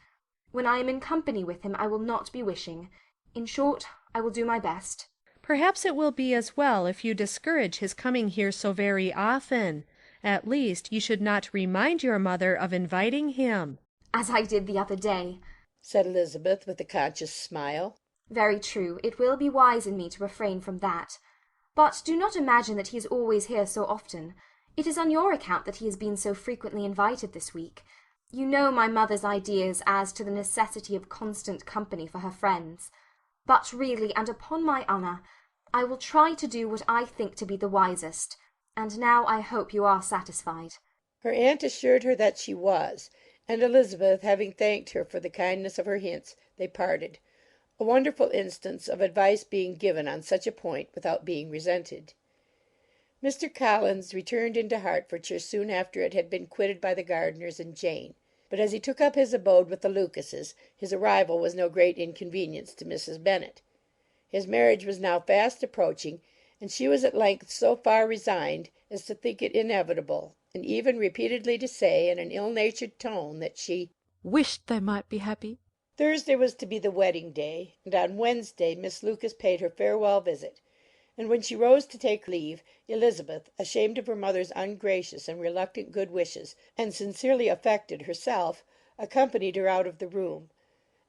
When I am in company with him, I will not be wishing. In short, I will do my best. Perhaps it will be as well if you discourage his coming here so very often. At least, you should not remind your mother of inviting him. As I did the other day, said Elizabeth with a conscious smile. Very true. It will be wise in me to refrain from that. But do not imagine that he is always here so often. It is on your account that he has been so frequently invited this week. You know my mother's ideas as to the necessity of constant company for her friends. But really, and upon my honour, I will try to do what I think to be the wisest. And now I hope you are satisfied. Her aunt assured her that she was, and Elizabeth having thanked her for the kindness of her hints, they parted. a wonderful instance of advice being given on such a point without being resented. Mr. Collins returned into Hertfordshire soon after it had been quitted by the Gardiners and Jane; but as he took up his abode with the Lucases, his arrival was no great inconvenience to Mrs. Bennet. His marriage was now fast approaching, and she was at length so far resigned as to think it inevitable, and even repeatedly to say, in an ill-natured tone, that she wished they might be happy. Thursday was to be the wedding day, and on Wednesday Miss Lucas paid her farewell visit, and when she rose to take leave, Elizabeth, ashamed of her mother's ungracious and reluctant good wishes, and sincerely affected herself, accompanied her out of the room.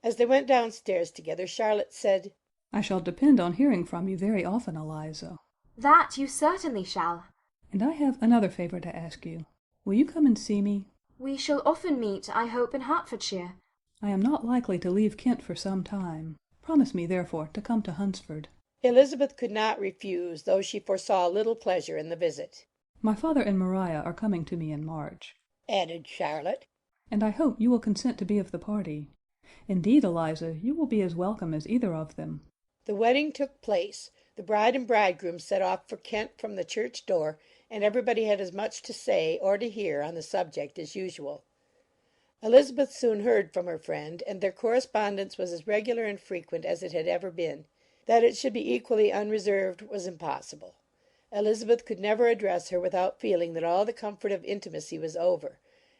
As they went downstairs together, Charlotte said, "I shall depend on hearing from you very often, Eliza." "That you certainly shall." "And I have another favour to ask you. Will you come and see me?" "We shall often meet, I hope, in Hertfordshire." "I am not likely to leave Kent for some time. Promise me, therefore, to come to Hunsford." Elizabeth could not refuse, though she foresaw little pleasure in the visit. "My father and Maria are coming to me in March," added Charlotte, "and I hope you will consent to be of the party. Indeed, Eliza, you will be as welcome as either of them." The wedding took place. The bride and bridegroom set off for Kent from the church door, and everybody had as much to say or to hear on the subject as usual. Elizabeth soon heard from her friend, and their correspondence was as regular and frequent as it had ever been. That it should be equally unreserved was impossible. Elizabeth could never address her without feeling that all the comfort of intimacy was over,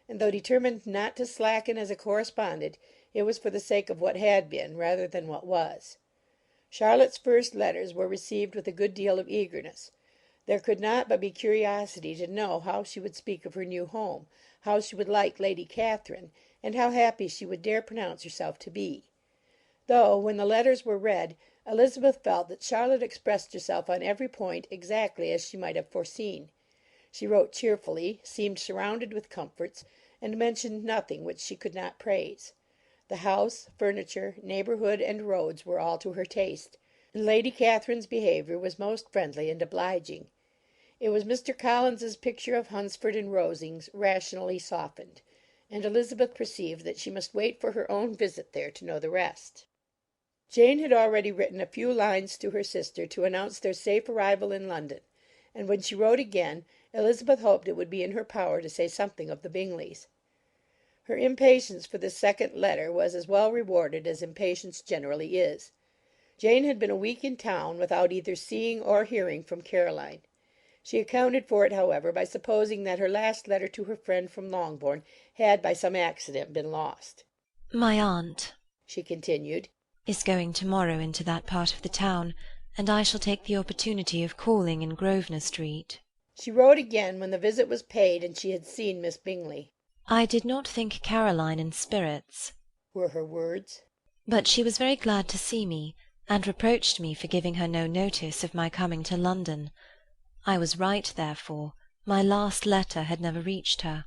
and though determined not to slacken as a correspondent, it was for the sake of what had been rather than what was. Charlotte's first letters were received with a good deal of eagerness. There could not but be curiosity to know how she would speak of her new home, how she would like Lady Catherine, and how happy she would dare pronounce herself to be. Though, when the letters were read, Elizabeth felt that Charlotte expressed herself on every point exactly as she might have foreseen. She wrote cheerfully, seemed surrounded with comforts, and mentioned nothing which she could not praise. The house, furniture, neighbourhood, and roads were all to her taste, and Lady Catherine's behaviour was most friendly and obliging. It was Mr. Collins's picture of Hunsford and Rosings rationally softened, and Elizabeth perceived that she must wait for her own visit there to know the rest. Jane had already written a few lines to her sister to announce their safe arrival in London, and when she wrote again, Elizabeth hoped it would be in her power to say something of the Bingleys. Her impatience for this second letter was as well rewarded as impatience generally is. Jane had been a week in town without either seeing or hearing from Caroline. She accounted for it, however, by supposing that her last letter to her friend from Longbourn had by some accident been lost. "My aunt," she continued, "is going to-morrow into that part of the town, and I shall take the opportunity of calling in Grosvenor Street." She wrote again when the visit was paid and she had seen Miss Bingley. "I did not think Caroline in spirits," were her words, "but she was very glad to see me, and reproached me for giving her no notice of my coming to London. I was right, therefore. My last letter had never reached her.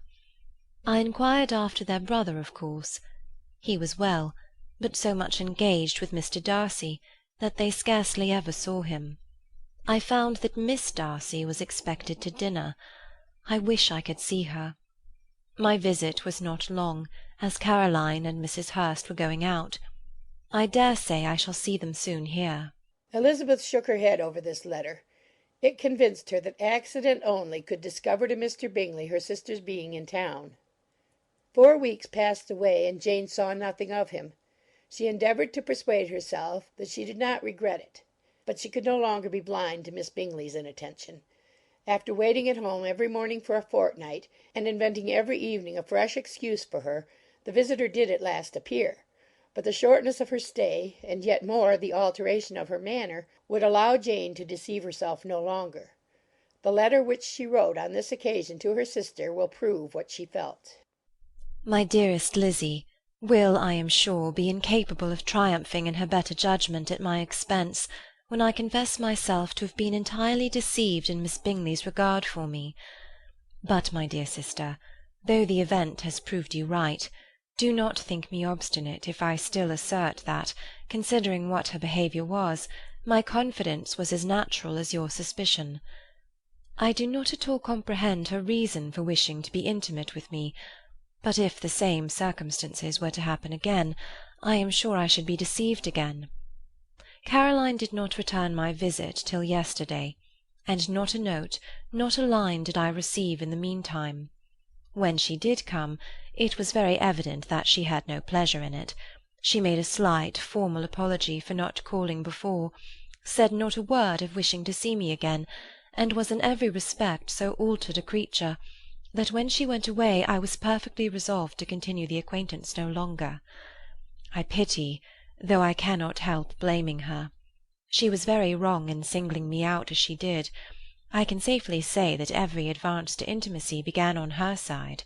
I inquired after their brother, of course. He was well, but so much engaged with Mr. Darcy that they scarcely ever saw him. I found that Miss Darcy was expected to dinner. I wish I could see her. My visit was not long, as Caroline and Mrs. Hurst were going out. I dare say I shall see them soon here." Elizabeth shook her head over this letter. It convinced her that accident only could discover to Mr. Bingley her sister's being in town. 4 weeks passed away, and Jane saw nothing of him. She endeavoured to persuade herself that she did not regret it, but she could no longer be blind to Miss Bingley's inattention. After waiting at home every morning for a fortnight, and inventing every evening a fresh excuse for her, the visitor did at last appear; but the shortness of her stay, and yet more the alteration of her manner, would allow Jane to deceive herself no longer. The letter which she wrote on this occasion to her sister will prove what she felt. "My dearest Lizzie will, I am sure, be incapable of triumphing in her better judgment at my expense, when I confess myself to have been entirely deceived in Miss Bingley's regard for me. But, my dear sister, though the event has proved you right, do not think me obstinate if I still assert that, considering what her behaviour was, my confidence was as natural as your suspicion. I do not at all comprehend her reason for wishing to be intimate with me, but if the same circumstances were to happen again, I am sure I should be deceived again. Caroline did not return my visit till yesterday, and not a note, not a line did I receive in the meantime. When she did come, it was very evident that she had no pleasure in it. She made a slight, formal apology for not calling before, said not a word of wishing to see me again, and was in every respect so altered a creature that when she went away I was perfectly resolved to continue the acquaintance no longer. I pity, though I cannot help blaming her. She was very wrong in singling me out as she did. I can safely say that every advance to intimacy began on her side.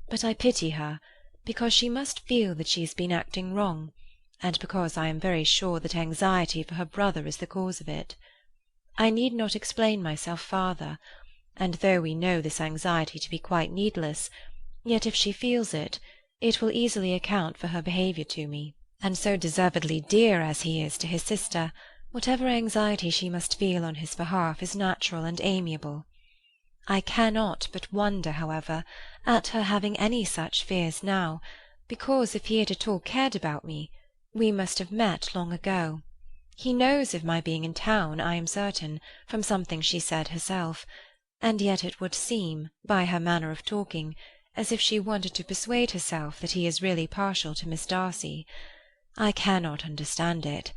But I pity her, because she must feel that she has been acting wrong, and because I am very sure that anxiety for her brother is the cause of it. I need not explain myself farther, and though we know this anxiety to be quite needless, yet if she feels it, it will easily account for her behaviour to me, and so deservedly dear as he is to his sister, whatever anxiety she must feel on his behalf is natural and amiable. I cannot but wonder, however, at her having any such fears now, because if he had at all cared about me, we must have met long ago. He knows of my being in town, I am certain, from something she said herself, and yet it would seem, by her manner of talking, as if she wanted to persuade herself that he is really partial to Miss Darcy. I cannot understand it.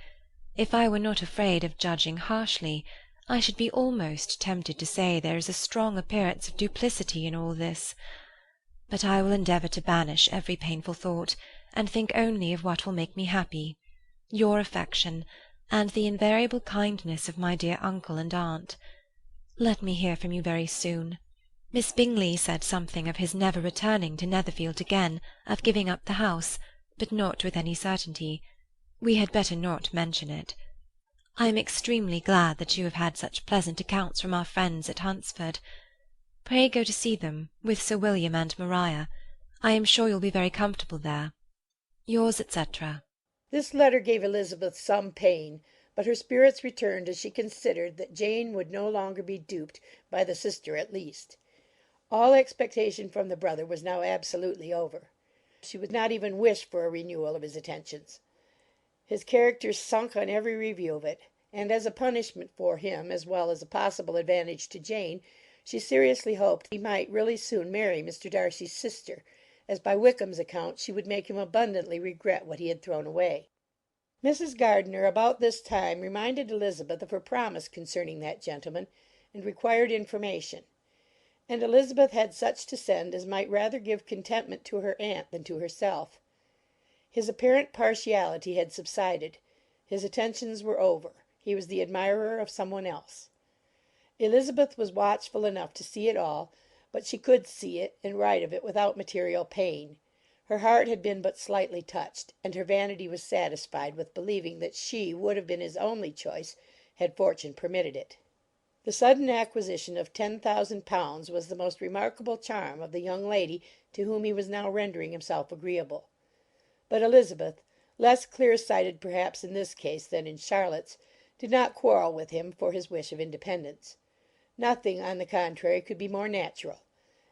If I were not afraid of judging harshly, I should be almost tempted to say there is a strong appearance of duplicity in all this. But I will endeavour to banish every painful thought, and think only of what will make me happy, your affection, and the invariable kindness of my dear uncle and aunt. Let me hear from you very soon. Miss Bingley said something of his never returning to Netherfield again, of giving up the house, but not with any certainty. We had better not mention it. I am extremely glad that you have had such pleasant accounts from our friends at Hunsford. Pray go to see them, with Sir William and Maria. I am sure you'll be very comfortable there. Yours, etc. This letter gave Elizabeth some pain, but her spirits returned as she considered that Jane would no longer be duped by the sister at least. All expectation from the brother was now absolutely over. She would not even wish for a renewal of his attentions. His character sunk on every review of it, and as a punishment for him, as well as a possible advantage to Jane, she seriously hoped he might really soon marry Mr. Darcy's sister, as by Wickham's account she would make him abundantly regret what he had thrown away. Mrs. Gardiner about this time reminded Elizabeth of her promise concerning that gentleman, and required information; and Elizabeth had such to send as might rather give contentment to her aunt than to herself. His apparent partiality had subsided. His attentions were over. He was the admirer of some one else. Elizabeth was watchful enough to see it all, but she could see it and write of it without material pain. Her heart had been but slightly touched, and her vanity was satisfied with believing that she would have been his only choice had fortune permitted it. The sudden acquisition of £10,000 was the most remarkable charm of the young lady to whom he was now rendering himself agreeable. But Elizabeth, less clear-sighted perhaps in this case than in Charlotte's, did not quarrel with him for his wish of independence. Nothing, on the contrary, could be more natural;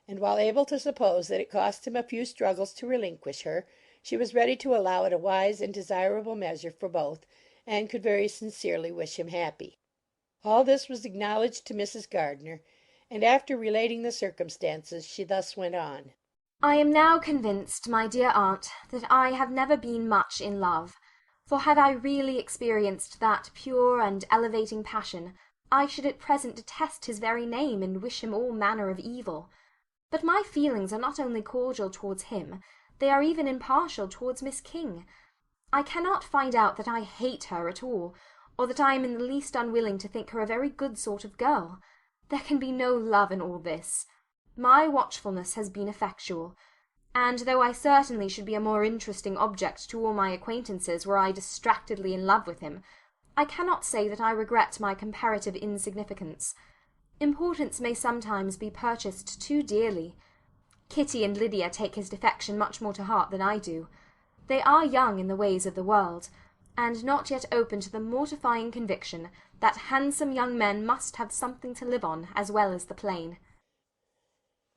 and while able to suppose that it cost him a few struggles to relinquish her, she was ready to allow it a wise and desirable measure for both, and could very sincerely wish him happy. All this was acknowledged to Mrs. Gardiner, and after relating the circumstances, she thus went on. I am now convinced, my dear aunt, that I have never been much in love, for had I really experienced that pure and elevating passion, I should at present detest his very name and wish him all manner of evil. But my feelings are not only cordial towards him, they are even impartial towards Miss King. I cannot find out that I hate her at all, or that I am in the least unwilling to think her a very good sort of girl. There can be no love in all this. My watchfulness has been effectual, and though I certainly should be a more interesting object to all my acquaintances were I distractedly in love with him, I cannot say that I regret my comparative insignificance. Importance may sometimes be purchased too dearly. Kitty and Lydia take his defection much more to heart than I do. They are young in the ways of the world, and not yet open to the mortifying conviction that handsome young men must have something to live on as well as the plain.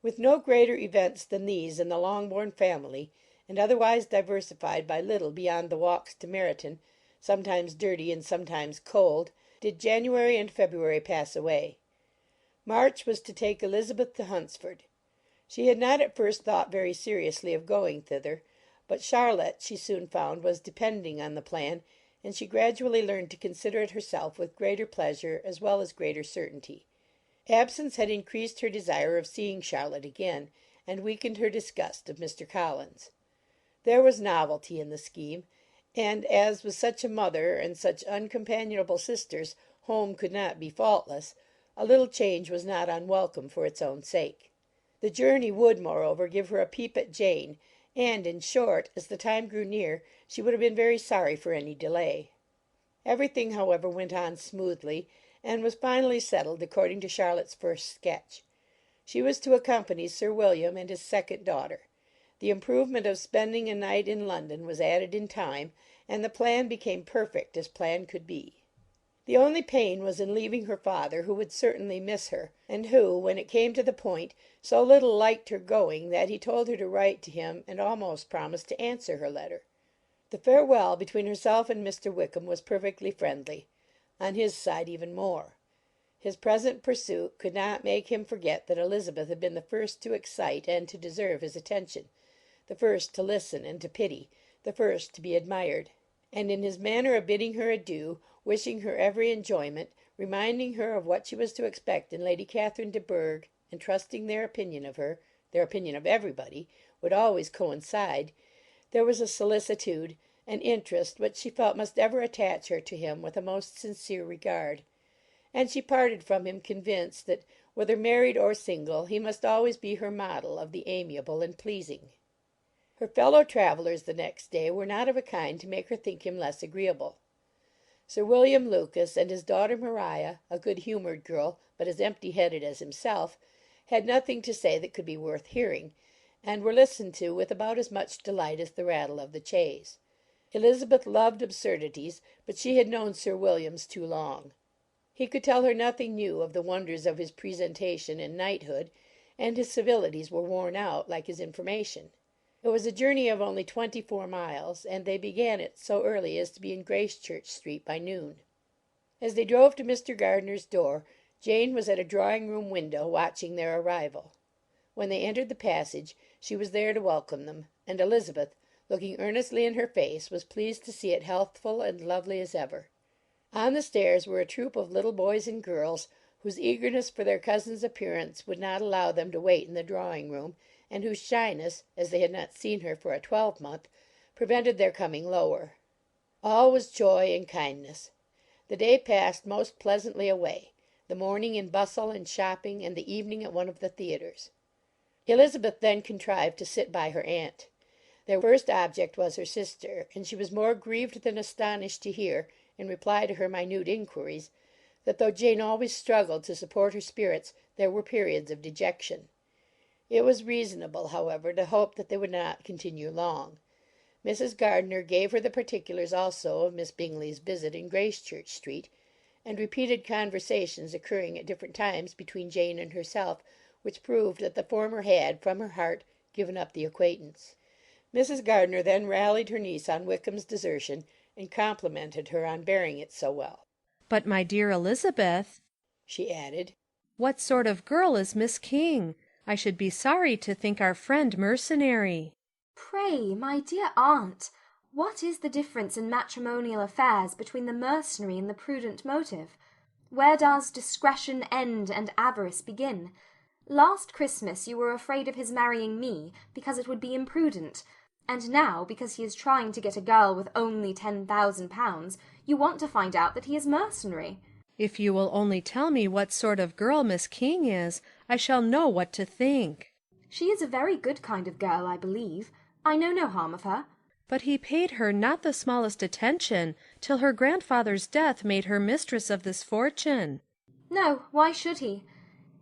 With no greater events than these in the Longbourn family, and otherwise diversified by little beyond the walks to Meryton, sometimes dirty and sometimes cold, did January and February pass away. March was to take Elizabeth to Hunsford. She had not at first thought very seriously of going thither, but Charlotte, she soon found, was depending on the plan, and she gradually learned to consider it herself with greater pleasure as well as greater certainty. Absence had increased her desire of seeing Charlotte again, and weakened her disgust of Mr. Collins. There was novelty in the scheme, and as with such a mother and such uncompanionable sisters home could not be faultless, a little change was not unwelcome for its own sake. The journey would, moreover, give her a peep at Jane, and, in short, as the time grew near, she would have been very sorry for any delay. Everything, however, went on smoothly, and was finally settled according to Charlotte's first sketch. She was to accompany Sir William and his second daughter. The improvement of spending a night in London was added in time, and the plan became perfect as plan could be. The only pain was in leaving her father, who would certainly miss her, and who, when it came to the point, so little liked her going that he told her to write to him and almost promised to answer her letter. The farewell between herself and Mr. Wickham was perfectly friendly, on his side even more. His present pursuit could not make him forget that Elizabeth had been the first to excite and to deserve his attention, the first to listen and to pity, the first to be admired. And in his manner of bidding her adieu, wishing her every enjoyment, reminding her of what she was to expect in Lady Catherine de Bourgh, and trusting their opinion of her, their opinion of everybody, would always coincide, there was a solicitude, an interest which she felt must ever attach her to him with a most sincere regard. And she parted from him convinced that, whether married or single, he must always be her model of the amiable and pleasing. Her fellow travellers the next day were not of a kind to make her think him less agreeable. Sir William Lucas and his daughter Maria, a good-humoured girl, but as empty-headed as himself, had nothing to say that could be worth hearing, and were listened to with about as much delight as the rattle of the chaise. Elizabeth loved absurdities, but she had known Sir William's too long. He could tell her nothing new of the wonders of his presentation and knighthood, and his civilities were worn out, like his information. It was a journey of only 24 miles, and they began it so early as to be in Gracechurch Street by noon. As they drove to Mr. Gardiner's door, Jane was at a drawing-room window watching their arrival. When they entered the passage, she was there to welcome them, and Elizabeth, looking earnestly in her face, was pleased to see it healthful and lovely as ever. On the stairs were a troop of little boys and girls, whose eagerness for their cousin's appearance would not allow them to wait in the drawing-room, and whose shyness, as they had not seen her for a twelvemonth, prevented their coming lower. All was joy and kindness. The day passed most pleasantly away, the morning in bustle and shopping, and the evening at one of the theatres. Elizabeth then contrived to sit by her aunt. Their first object was her sister, and she was more grieved than astonished to hear, in reply to her minute inquiries, that though Jane always struggled to support her spirits, there were periods of dejection. It was reasonable, however, to hope that they would not continue long. Mrs. Gardiner gave her the particulars also of Miss Bingley's visit in Gracechurch Street, and repeated conversations occurring at different times between Jane and herself, which proved that the former had, from her heart, given up the acquaintance. Mrs. Gardiner then rallied her niece on Wickham's desertion, and complimented her on bearing it so well. "But, my dear Elizabeth," she added, "what sort of girl is Miss King? I should be sorry to think our friend mercenary." Pray, my dear aunt, what is the difference in matrimonial affairs between the mercenary and the prudent motive? Where does discretion end and avarice begin? Last Christmas you were afraid of his marrying me, because it would be imprudent, and now, because he is trying to get a girl with only £10,000, you want to find out that he is mercenary. If you will only tell me what sort of girl Miss King is, I shall know what to think. She is a very good kind of girl, I believe. I know no harm of her. But he paid her not the smallest attention, till her grandfather's death made her mistress of this fortune. No, why should he?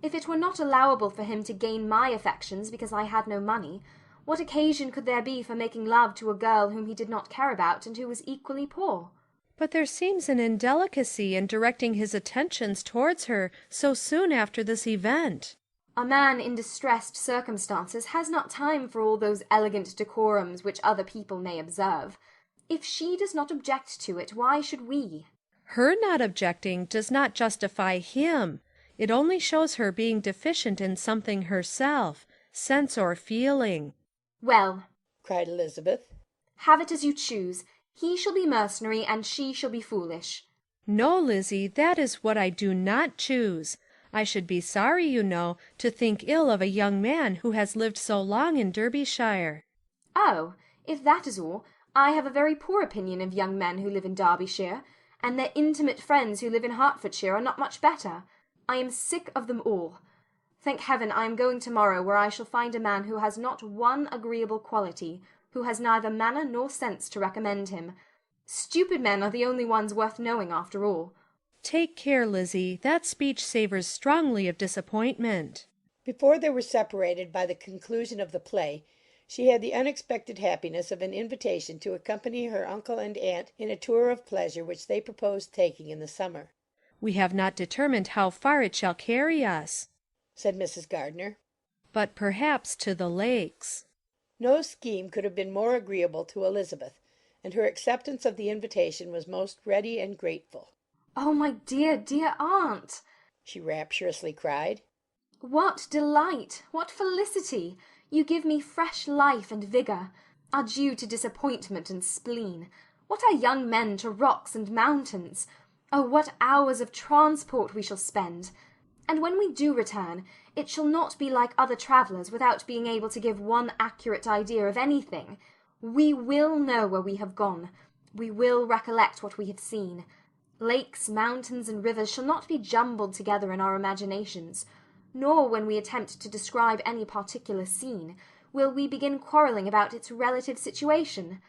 If it were not allowable for him to gain my affections because I had no money, what occasion could there be for making love to a girl whom he did not care about and who was equally poor? But there seems an indelicacy in directing his attentions towards her so soon after this event. A man in distressed circumstances has not time for all those elegant decorums which other people may observe. If she does not object to it, why should we? Her not objecting does not justify him. It only shows her being deficient in something herself, sense or feeling. Well, cried Elizabeth, have it as you choose. He shall be mercenary, and she shall be foolish. No, Lizzie, that is what I do not choose. I should be sorry, you know, to think ill of a young man who has lived so long in Derbyshire. Oh, if that is all, I have a very poor opinion of young men who live in Derbyshire, and their intimate friends who live in Hertfordshire are not much better. I am sick of them all. Thank heaven I am going to-morrow, where I shall find a man who has not one agreeable quality, who has neither manner nor sense to recommend him. Stupid men are the only ones worth knowing after all. Take care, Lizzie, that speech savours strongly of disappointment. Before they were separated by the conclusion of the play, she had the unexpected happiness of an invitation to accompany her uncle and aunt in a tour of pleasure which they proposed taking in the summer. We have not determined how far it shall carry us, said Mrs. Gardiner. But perhaps to the lakes. No scheme could have been more agreeable to Elizabeth, and her acceptance of the invitation was most ready and grateful. Oh, my dear, dear aunt, she rapturously cried. What delight! What felicity! You give me fresh life and vigour. Adieu to disappointment and spleen. What are young men to rocks and mountains? Oh, what hours of transport we shall spend! And when we do return, it shall not be like other travellers, without being able to give one accurate idea of anything. We will know where we have gone. We will recollect what we have seen. Lakes, mountains, and rivers shall not be jumbled together in our imaginations, nor, when we attempt to describe any particular scene, will we begin quarrelling about its relative situation.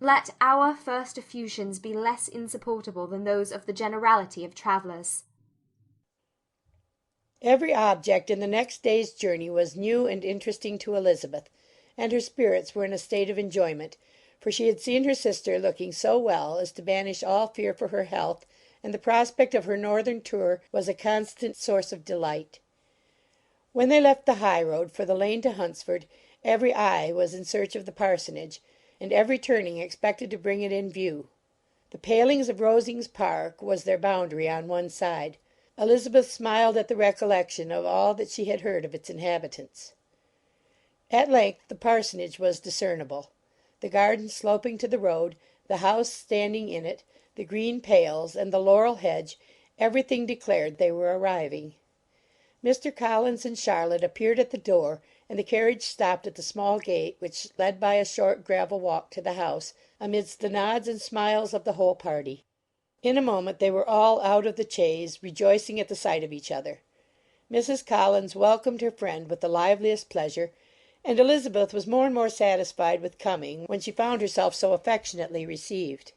Let our first effusions be less insupportable than those of the generality of travellers. Every object in the next day's journey was new and interesting to Elizabeth, and her spirits were in a state of enjoyment, for she had seen her sister looking so well as to banish all fear for her health, and the prospect of her northern tour was a constant source of delight. When they left the high road for the lane to Hunsford, every eye was in search of the parsonage, and every turning expected to bring it in view. The palings of Rosings Park was their boundary on one side. Elizabeth smiled at the recollection of all that she had heard of its inhabitants. At length the parsonage was discernible. The garden sloping to the road, the house standing in it, the green pales, and the laurel hedge, everything declared they were arriving. Mr. Collins and Charlotte appeared at the door, and the carriage stopped at the small gate which led by a short gravel walk to the house, amidst the nods and smiles of the whole party. In a moment they were all out of the chaise, rejoicing at the sight of each other. Mrs. Collins welcomed her friend with the liveliest pleasure, and Elizabeth was more and more satisfied with coming when she found herself so affectionately received.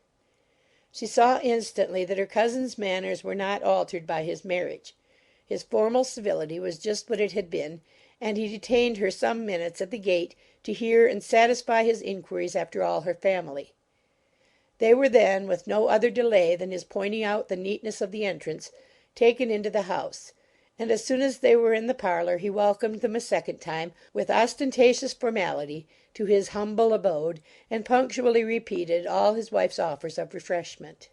She saw instantly that her cousin's manners were not altered by his marriage. His formal civility was just what it had been, and he detained her some minutes at the gate to hear and satisfy his inquiries after all her family. They were then, with no other delay than his pointing out the neatness of the entrance, taken into the house, and as soon as they were in the parlour he welcomed them a second time, with ostentatious formality, to his humble abode, and punctually repeated all his wife's offers of refreshment.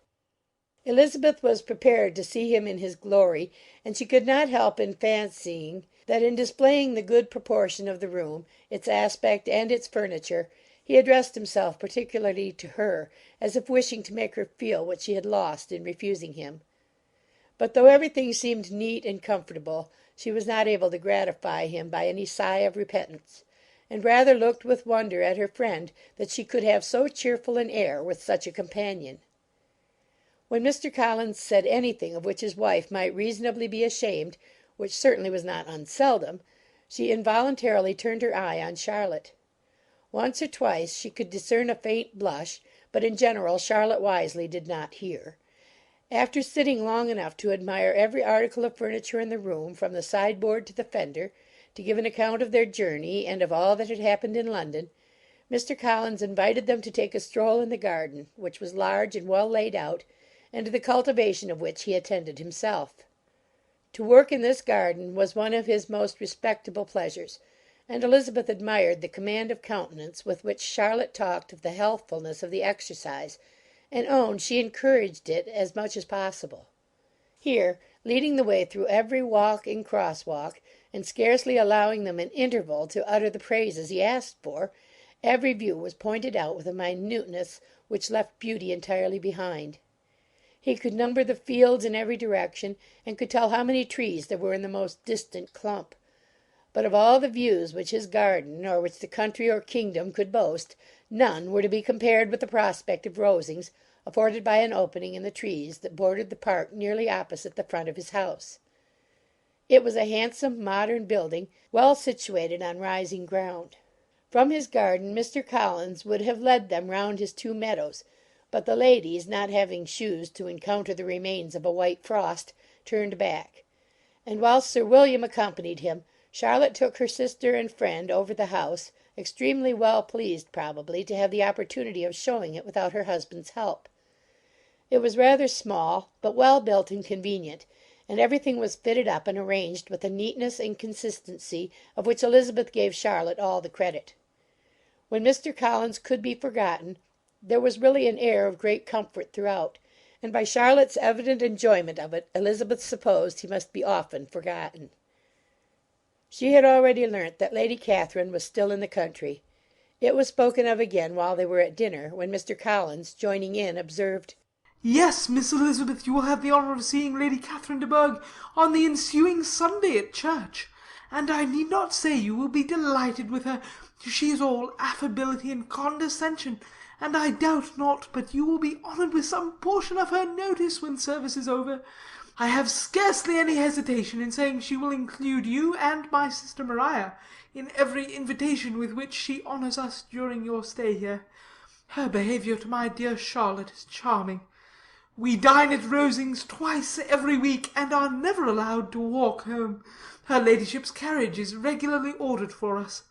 Elizabeth was prepared to see him in his glory, and she could not help in fancying that in displaying the good proportion of the room, its aspect, and its furniture, he addressed himself particularly to her, as if wishing to make her feel what she had lost in refusing him. But though everything seemed neat and comfortable, she was not able to gratify him by any sigh of repentance, and rather looked with wonder at her friend that she could have so cheerful an air with such a companion. When Mr. Collins said anything of which his wife might reasonably be ashamed, which certainly was not unseldom, she involuntarily turned her eye on Charlotte. Once or twice she could discern a faint blush, but in general Charlotte wisely did not hear. After sitting long enough to admire every article of furniture in the room, from the sideboard to the fender, to give an account of their journey and of all that had happened in London, Mr. Collins invited them to take a stroll in the garden, which was large and well laid out, and to the cultivation of which he attended himself. To work in this garden was one of his most respectable pleasures, and Elizabeth admired the command of countenance with which Charlotte talked of the healthfulness of the exercise, and owned she encouraged it as much as possible. Here, leading the way through every walk and cross-walk, and scarcely allowing them an interval to utter the praises he asked for, every view was pointed out with a minuteness which left beauty entirely behind. He could number the fields in every direction, and could tell how many trees there were in the most distant clump. But of all the views which his garden, or which the country or kingdom could boast, none were to be compared with the prospect of Rosings, afforded by an opening in the trees that bordered the park nearly opposite the front of his house. It was a handsome modern building, well situated on rising ground. From his garden Mr. Collins would have led them round his 2 meadows, but the ladies, not having shoes to encounter the remains of a white frost, turned back; and whilst Sir William accompanied him, Charlotte took her sister and friend over the house, extremely well pleased, probably, to have the opportunity of showing it without her husband's help. It was rather small, but well built and convenient, and everything was fitted up and arranged with a neatness and consistency of which Elizabeth gave Charlotte all the credit. When Mr. Collins could be forgotten, there was really an air of great comfort throughout, and by Charlotte's evident enjoyment of it, Elizabeth supposed he must be often forgotten. She had already learnt that Lady Catherine was still in the country. It was spoken of again while they were at dinner, when Mr. Collins, joining in, observed, "Yes, Miss Elizabeth, you will have the honour of seeing Lady Catherine de Bourgh on the ensuing Sunday at church, and I need not say you will be delighted with her. She is all affability and condescension, and I doubt not but you will be honoured with some portion of her notice when service is over. I have scarcely any hesitation in saying she will include you and my sister Maria in every invitation with which she honours us during your stay here. Her behaviour to my dear Charlotte is charming. We dine at Rosings twice every week, and are never allowed to walk home. Her ladyship's carriage is regularly ordered for us.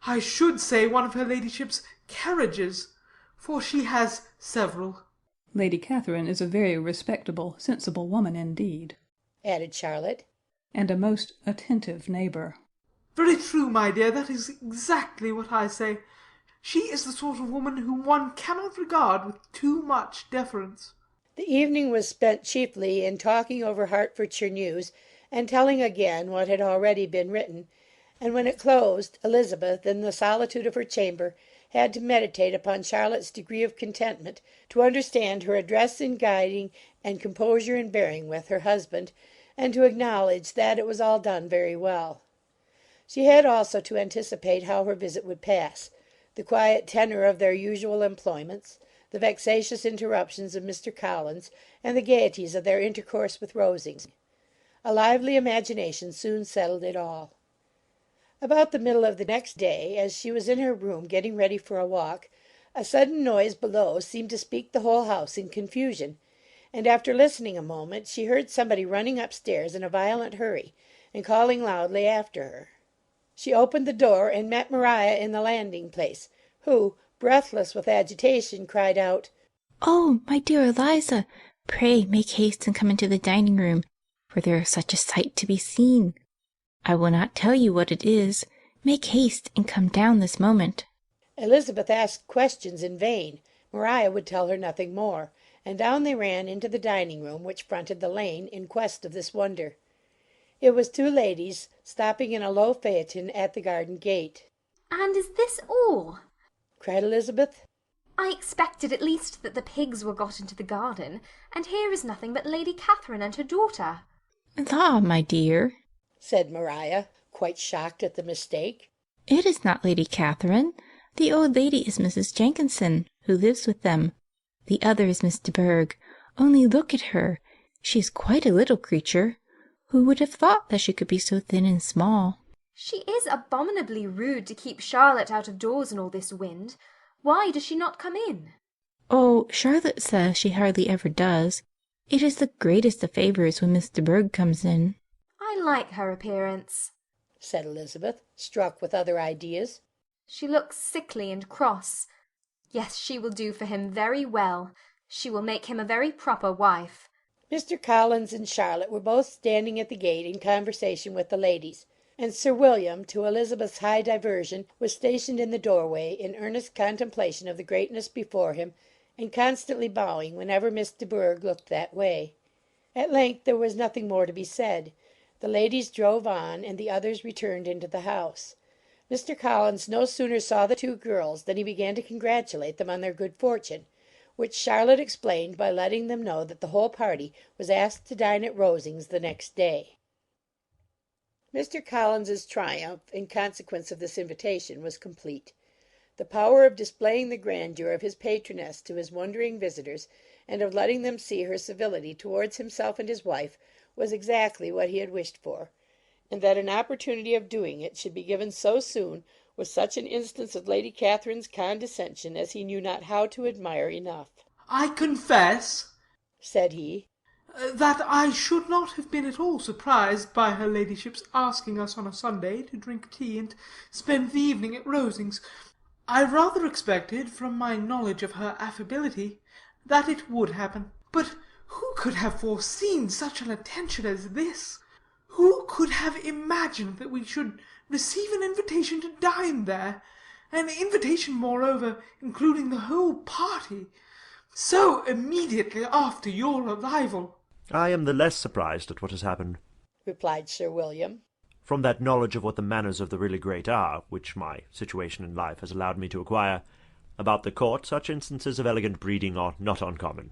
I should say one of her ladyship's carriages, for she has several." Lady Catherine is a very respectable, sensible woman indeed, added Charlotte, and a most attentive neighbour. "Very true, my dear, that is exactly what I say. She is the sort of woman whom one cannot regard with too much deference." The evening was spent chiefly in talking over Hertfordshire news, and telling again what had already been written, and when it closed, Elizabeth, in the solitude of her chamber, had to meditate upon Charlotte's degree of contentment, to understand her address in guiding and composure in bearing with her husband, and to acknowledge that it was all done very well. She had also to anticipate how her visit would pass, the quiet tenor of their usual employments, the vexatious interruptions of Mr. Collins, and the gaieties of their intercourse with Rosings. A lively imagination soon settled it all. About the middle of the next day, as she was in her room getting ready for a walk, a sudden noise below seemed to speak the whole house in confusion, and after listening a moment, she heard somebody running upstairs in a violent hurry, and calling loudly after her. She opened the door, and met Maria in the landing-place, who, breathless with agitation, cried out, "Oh, my dear Eliza, pray make haste and come into the dining-room, for there is such a sight to be seen. I will not tell you what it is. Make haste and come down this moment." Elizabeth asked questions in vain. Maria would tell her nothing more, and down they ran into the dining-room, which fronted the lane, in quest of this wonder. It was 2 ladies, stopping in a low phaeton at the garden gate. "And is this all?" cried Elizabeth. "I expected at least that the pigs were got into the garden, and here is nothing but Lady Catherine and her daughter." "La, my dear," said Maria, quite shocked at the mistake, "it is not Lady Catherine. The old lady is Mrs. Jenkinson, who lives with them. The other is Miss de Bourgh. Only look at her. She is quite a little creature. Who would have thought that she could be so thin and small?" "She is abominably rude to keep Charlotte out of doors in all this wind. Why does she not come in?" "Oh, Charlotte says she hardly ever does. It is the greatest of favours when Miss de Bourgh comes in." "I like her appearance," said Elizabeth, struck with other ideas. "She looks sickly and cross. Yes, she will do for him very well. She will make him a very proper wife." Mr. Collins and Charlotte were both standing at the gate in conversation with the ladies, and Sir William, to Elizabeth's high diversion, was stationed in the doorway, in earnest contemplation of the greatness before him, and constantly bowing whenever Miss de Bourgh looked that way. At length there was nothing more to be said. The ladies drove on, and the others returned into the house. Mr. Collins no sooner saw the two girls than he began to congratulate them on their good fortune, which Charlotte explained by letting them know that the whole party was asked to dine at Rosings the next day. Mr. Collins's triumph, in consequence of this invitation, was complete. The power of displaying the grandeur of his patroness to his wondering visitors, and of letting them see her civility towards himself and his wife, was exactly what he had wished for, and that an opportunity of doing it should be given so soon was such an instance of Lady Catherine's condescension as he knew not how to admire enough. "I confess," said he, "that I should not have been at all surprised by her ladyship's asking us on a Sunday to drink tea and spend the evening at Rosings. I rather expected, from my knowledge of her affability, that it would happen. But who could have foreseen such an attention as this? Who could have imagined that we should receive an invitation to dine there? An invitation, moreover, including the whole party, so immediately after your arrival?" "I am the less surprised at what has happened," replied Sir William, "from that knowledge of what the manners of the really great are, which my situation in life has allowed me to acquire. About the court, such instances of elegant breeding are not uncommon."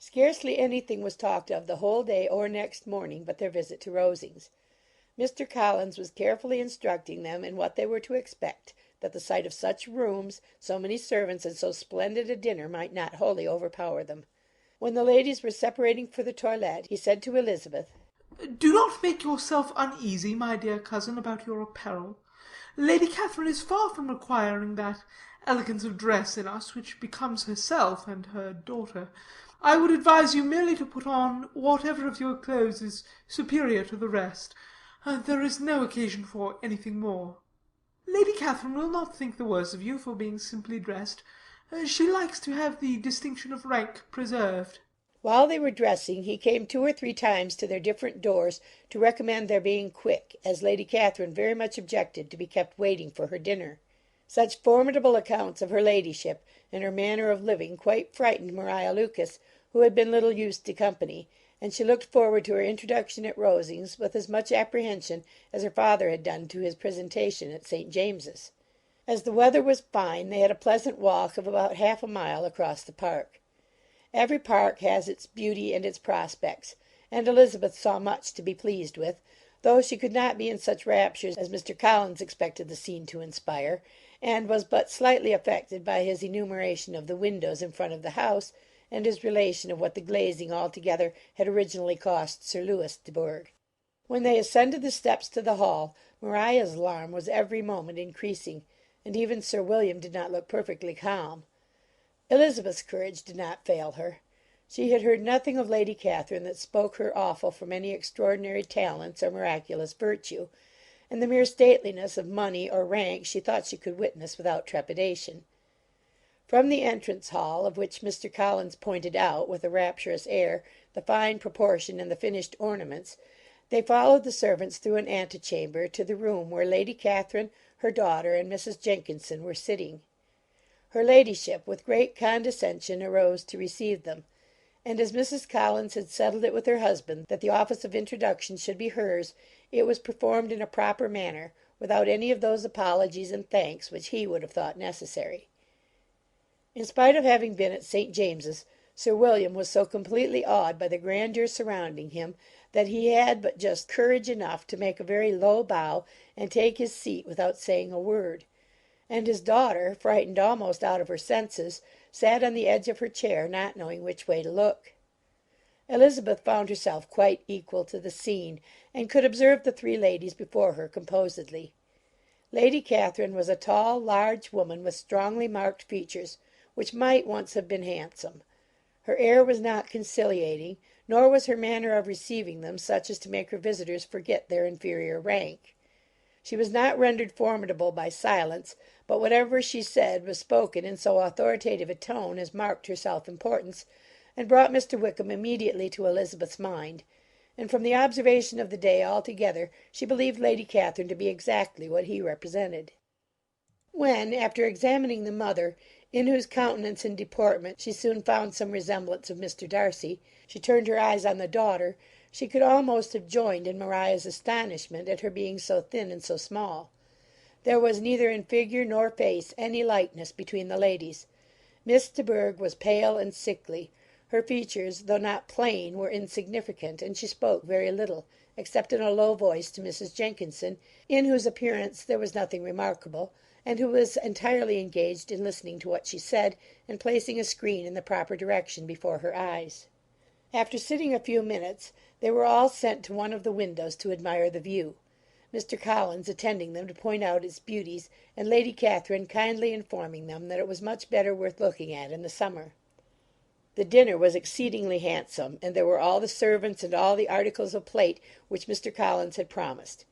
Scarcely anything was talked of the whole day or next morning but their visit to Rosings. Mr. Collins was carefully instructing them in what they were to expect, that the sight of such rooms, so many servants, and so splendid a dinner might not wholly overpower them. When the ladies were separating for the toilette, he said to Elizabeth, "Do not make yourself uneasy, my dear cousin, about your apparel. Lady Catherine is far from requiring that elegance of dress in us which becomes herself and her daughter. I would advise you merely to put on whatever of your clothes is superior to the rest. There is no occasion for anything more. Lady Catherine will not think the worse of you for being simply dressed. She likes to have the distinction of rank preserved." While they were dressing, he came 2 or 3 times to their different doors to recommend their being quick, as Lady Catherine very much objected to be kept waiting for her dinner. Such formidable accounts of her ladyship and her manner of living quite frightened Maria Lucas, who had been little used to company, and she looked forward to her introduction at Rosings with as much apprehension as her father had done to his presentation at St. James's. As the weather was fine, they had a pleasant walk of about half a mile across the park. Every park has its beauty and its prospects, and Elizabeth saw much to be pleased with, though she could not be in such raptures as Mr. Collins expected the scene to inspire, and was but slightly affected by his enumeration of the windows in front of the house, and his relation of what the glazing altogether had originally cost Sir Louis de Bourgh. When they ascended the steps to the hall, Maria's alarm was every moment increasing, and even Sir William did not look perfectly calm. Elizabeth's courage did not fail her. She had heard nothing of Lady Catherine that spoke her awful from any extraordinary talents or miraculous virtue, and the mere stateliness of money or rank she thought she could witness without trepidation. From the entrance hall, of which Mr. Collins pointed out, with a rapturous air, the fine proportion and the finished ornaments, they followed the servants through an antechamber to the room where Lady Catherine, her daughter, and Mrs. Jenkinson were sitting. Her ladyship, with great condescension, arose to receive them, and as Mrs. Collins had settled it with her husband that the office of introduction should be hers, it was performed in a proper manner, without any of those apologies and thanks which he would have thought necessary. In spite of having been at St. James's, Sir William was so completely awed by the grandeur surrounding him that he had but just courage enough to make a very low bow and take his seat without saying a word, and his daughter, frightened almost out of her senses, sat on the edge of her chair, not knowing which way to look. Elizabeth found herself quite equal to the scene, and could observe the 3 ladies before her composedly. Lady Catherine was a tall, large woman with strongly marked features, which might once have been handsome. Her air was not conciliating, nor was her manner of receiving them such as to make her visitors forget their inferior rank. She was not rendered formidable by silence, but whatever she said was spoken in so authoritative a tone as marked her self-importance, and brought Mr. Wickham immediately to Elizabeth's mind, and from the observation of the day altogether she believed Lady Catherine to be exactly what he represented. When, after examining the mother, in whose countenance and deportment she soon found some resemblance of Mr. Darcy, she turned her eyes on the daughter, she could almost have joined in Maria's astonishment at her being so thin and so small. There was neither in figure nor face any likeness between the ladies. Miss de Bourgh was pale and sickly. Her features, though not plain, were insignificant, and she spoke very little, except in a low voice to Mrs. Jenkinson, in whose appearance there was nothing remarkable, and who was entirely engaged in listening to what she said, and placing a screen in the proper direction before her eyes. After sitting a few minutes, they were all sent to one of the windows to admire the view, Mr. Collins attending them to point out its beauties, and Lady Catherine kindly informing them that it was much better worth looking at in the summer. The dinner was exceedingly handsome, and there were all the servants and all the articles of plate which Mr. Collins had promised;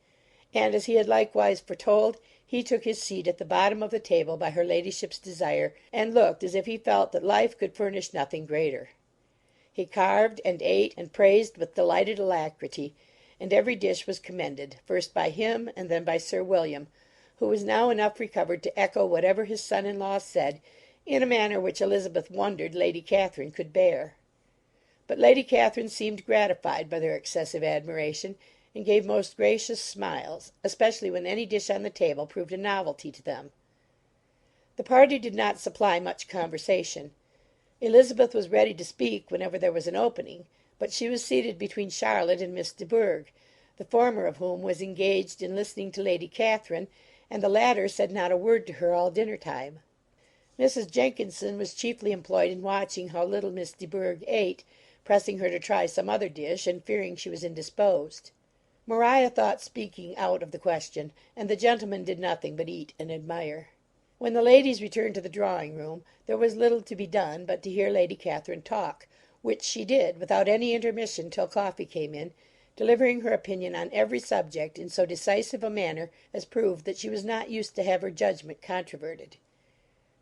and, as he had likewise foretold, he took his seat at the bottom of the table by her ladyship's desire, and looked as if he felt that life could furnish nothing greater. He carved and ate and praised with delighted alacrity, and every dish was commended, first by him and then by Sir William, who was now enough recovered to echo whatever his son-in-law said, in a manner which Elizabeth wondered Lady Catherine could bear. But Lady Catherine seemed gratified by their excessive admiration, and gave most gracious smiles, especially when any dish on the table proved a novelty to them. The party did not supply much conversation. Elizabeth was ready to speak whenever there was an opening, but she was seated between Charlotte and Miss de Bourgh, the former of whom was engaged in listening to Lady Catherine, and the latter said not a word to her all dinner time. Mrs. Jenkinson was chiefly employed in watching how little Miss de Bourgh ate, pressing her to try some other dish, and fearing she was indisposed. Maria thought speaking out of the question, and the gentlemen did nothing but eat and admire. When the ladies returned to the drawing-room, there was little to be done but to hear Lady Catherine talk, which she did without any intermission till coffee came in, delivering her opinion on every subject in so decisive a manner as proved that she was not used to have her judgment controverted.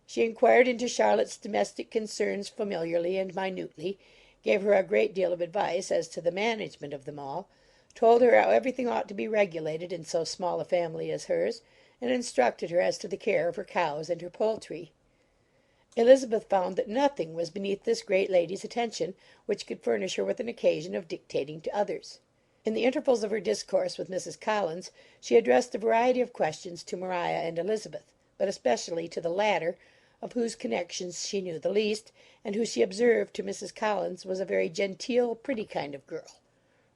She inquired into Charlotte's domestic concerns familiarly and minutely, gave her a great deal of advice as to the management of them all, told her how everything ought to be regulated in so small a family as hers, and instructed her as to the care of her cows and her poultry. Elizabeth found that nothing was beneath this great lady's attention which could furnish her with an occasion of dictating to others. In the intervals of her discourse with Mrs. Collins, she addressed a variety of questions to Maria and Elizabeth, but especially to the latter, of whose connections she knew the least, and who she observed to Mrs. Collins was a very genteel, pretty kind of girl.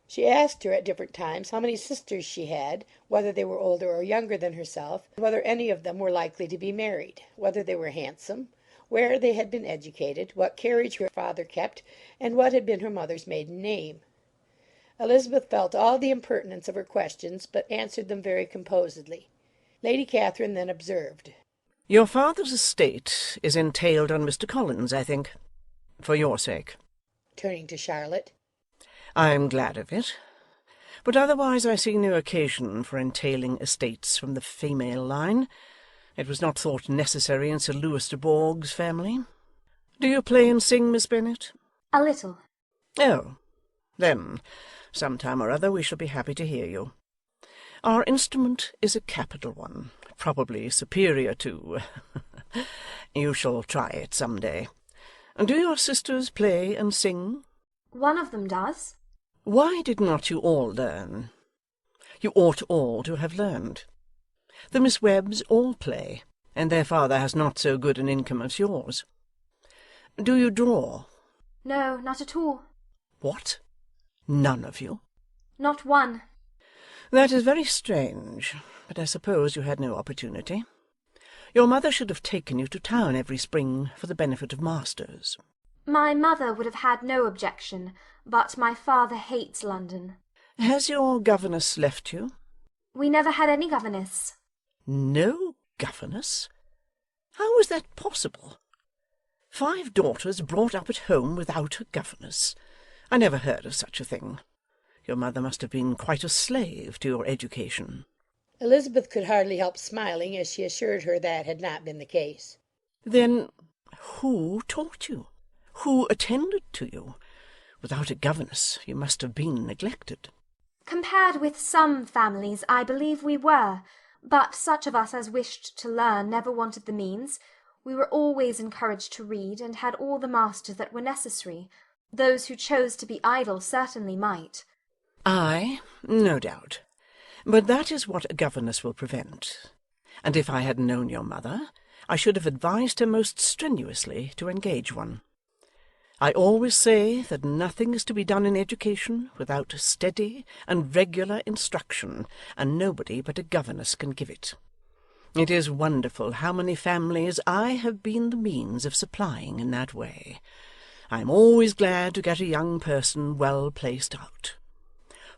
She asked her at different times how many sisters she had, whether they were older or younger than herself, whether any of them were likely to be married, whether they were handsome, where they had been educated, what carriage her father kept, and what had been her mother's maiden name. Elizabeth felt all the impertinence of her questions, but answered them very composedly. Lady Catherine then observed, "Your father's estate is entailed on Mr. Collins, I think, for your sake," turning to Charlotte. "I am glad of it, but otherwise I see no occasion for entailing estates from the female line. It was not thought necessary in Sir Lewis de Bourgh's family. Do you play and sing, Miss Bennet?" A little. "Oh, then, some time or other we shall be happy to hear you. Our instrument is a capital one, probably superior to you shall try it some day. Do your sisters play and sing?" One of them does. "Why did not you all learn? You ought all to have learned. The Miss Webbs all play, and their father has not so good an income as yours. Do you draw?" No, not at all. "What? None of you?" Not one. "That is very strange, but I suppose you had no opportunity. Your mother should have taken you to town every spring for the benefit of masters." My mother would have had no objection, but my father hates London. "Has your governess left you?" We never had any governess. "No governess? How is that possible? 5 daughters brought up at home without a governess? I never heard of such a thing. Your mother must have been quite a slave to your education." Elizabeth could hardly help smiling as she assured her that had not been the case. "Then who taught you? Who attended to you? Without a governess you must have been neglected. Compared with some families, I believe we were, but such of us as wished to learn never wanted the means. We were always encouraged to read, and had all the masters that were necessary. Those who chose to be idle certainly might. Ay, no doubt. But that is what a governess will prevent. And if I had known your mother, I should have advised her most strenuously to engage one. I always say that nothing is to be done in education without steady and regular instruction, and nobody but a governess can give it. It is wonderful how many families I have been the means of supplying in that way. I am always glad to get a young person well placed out.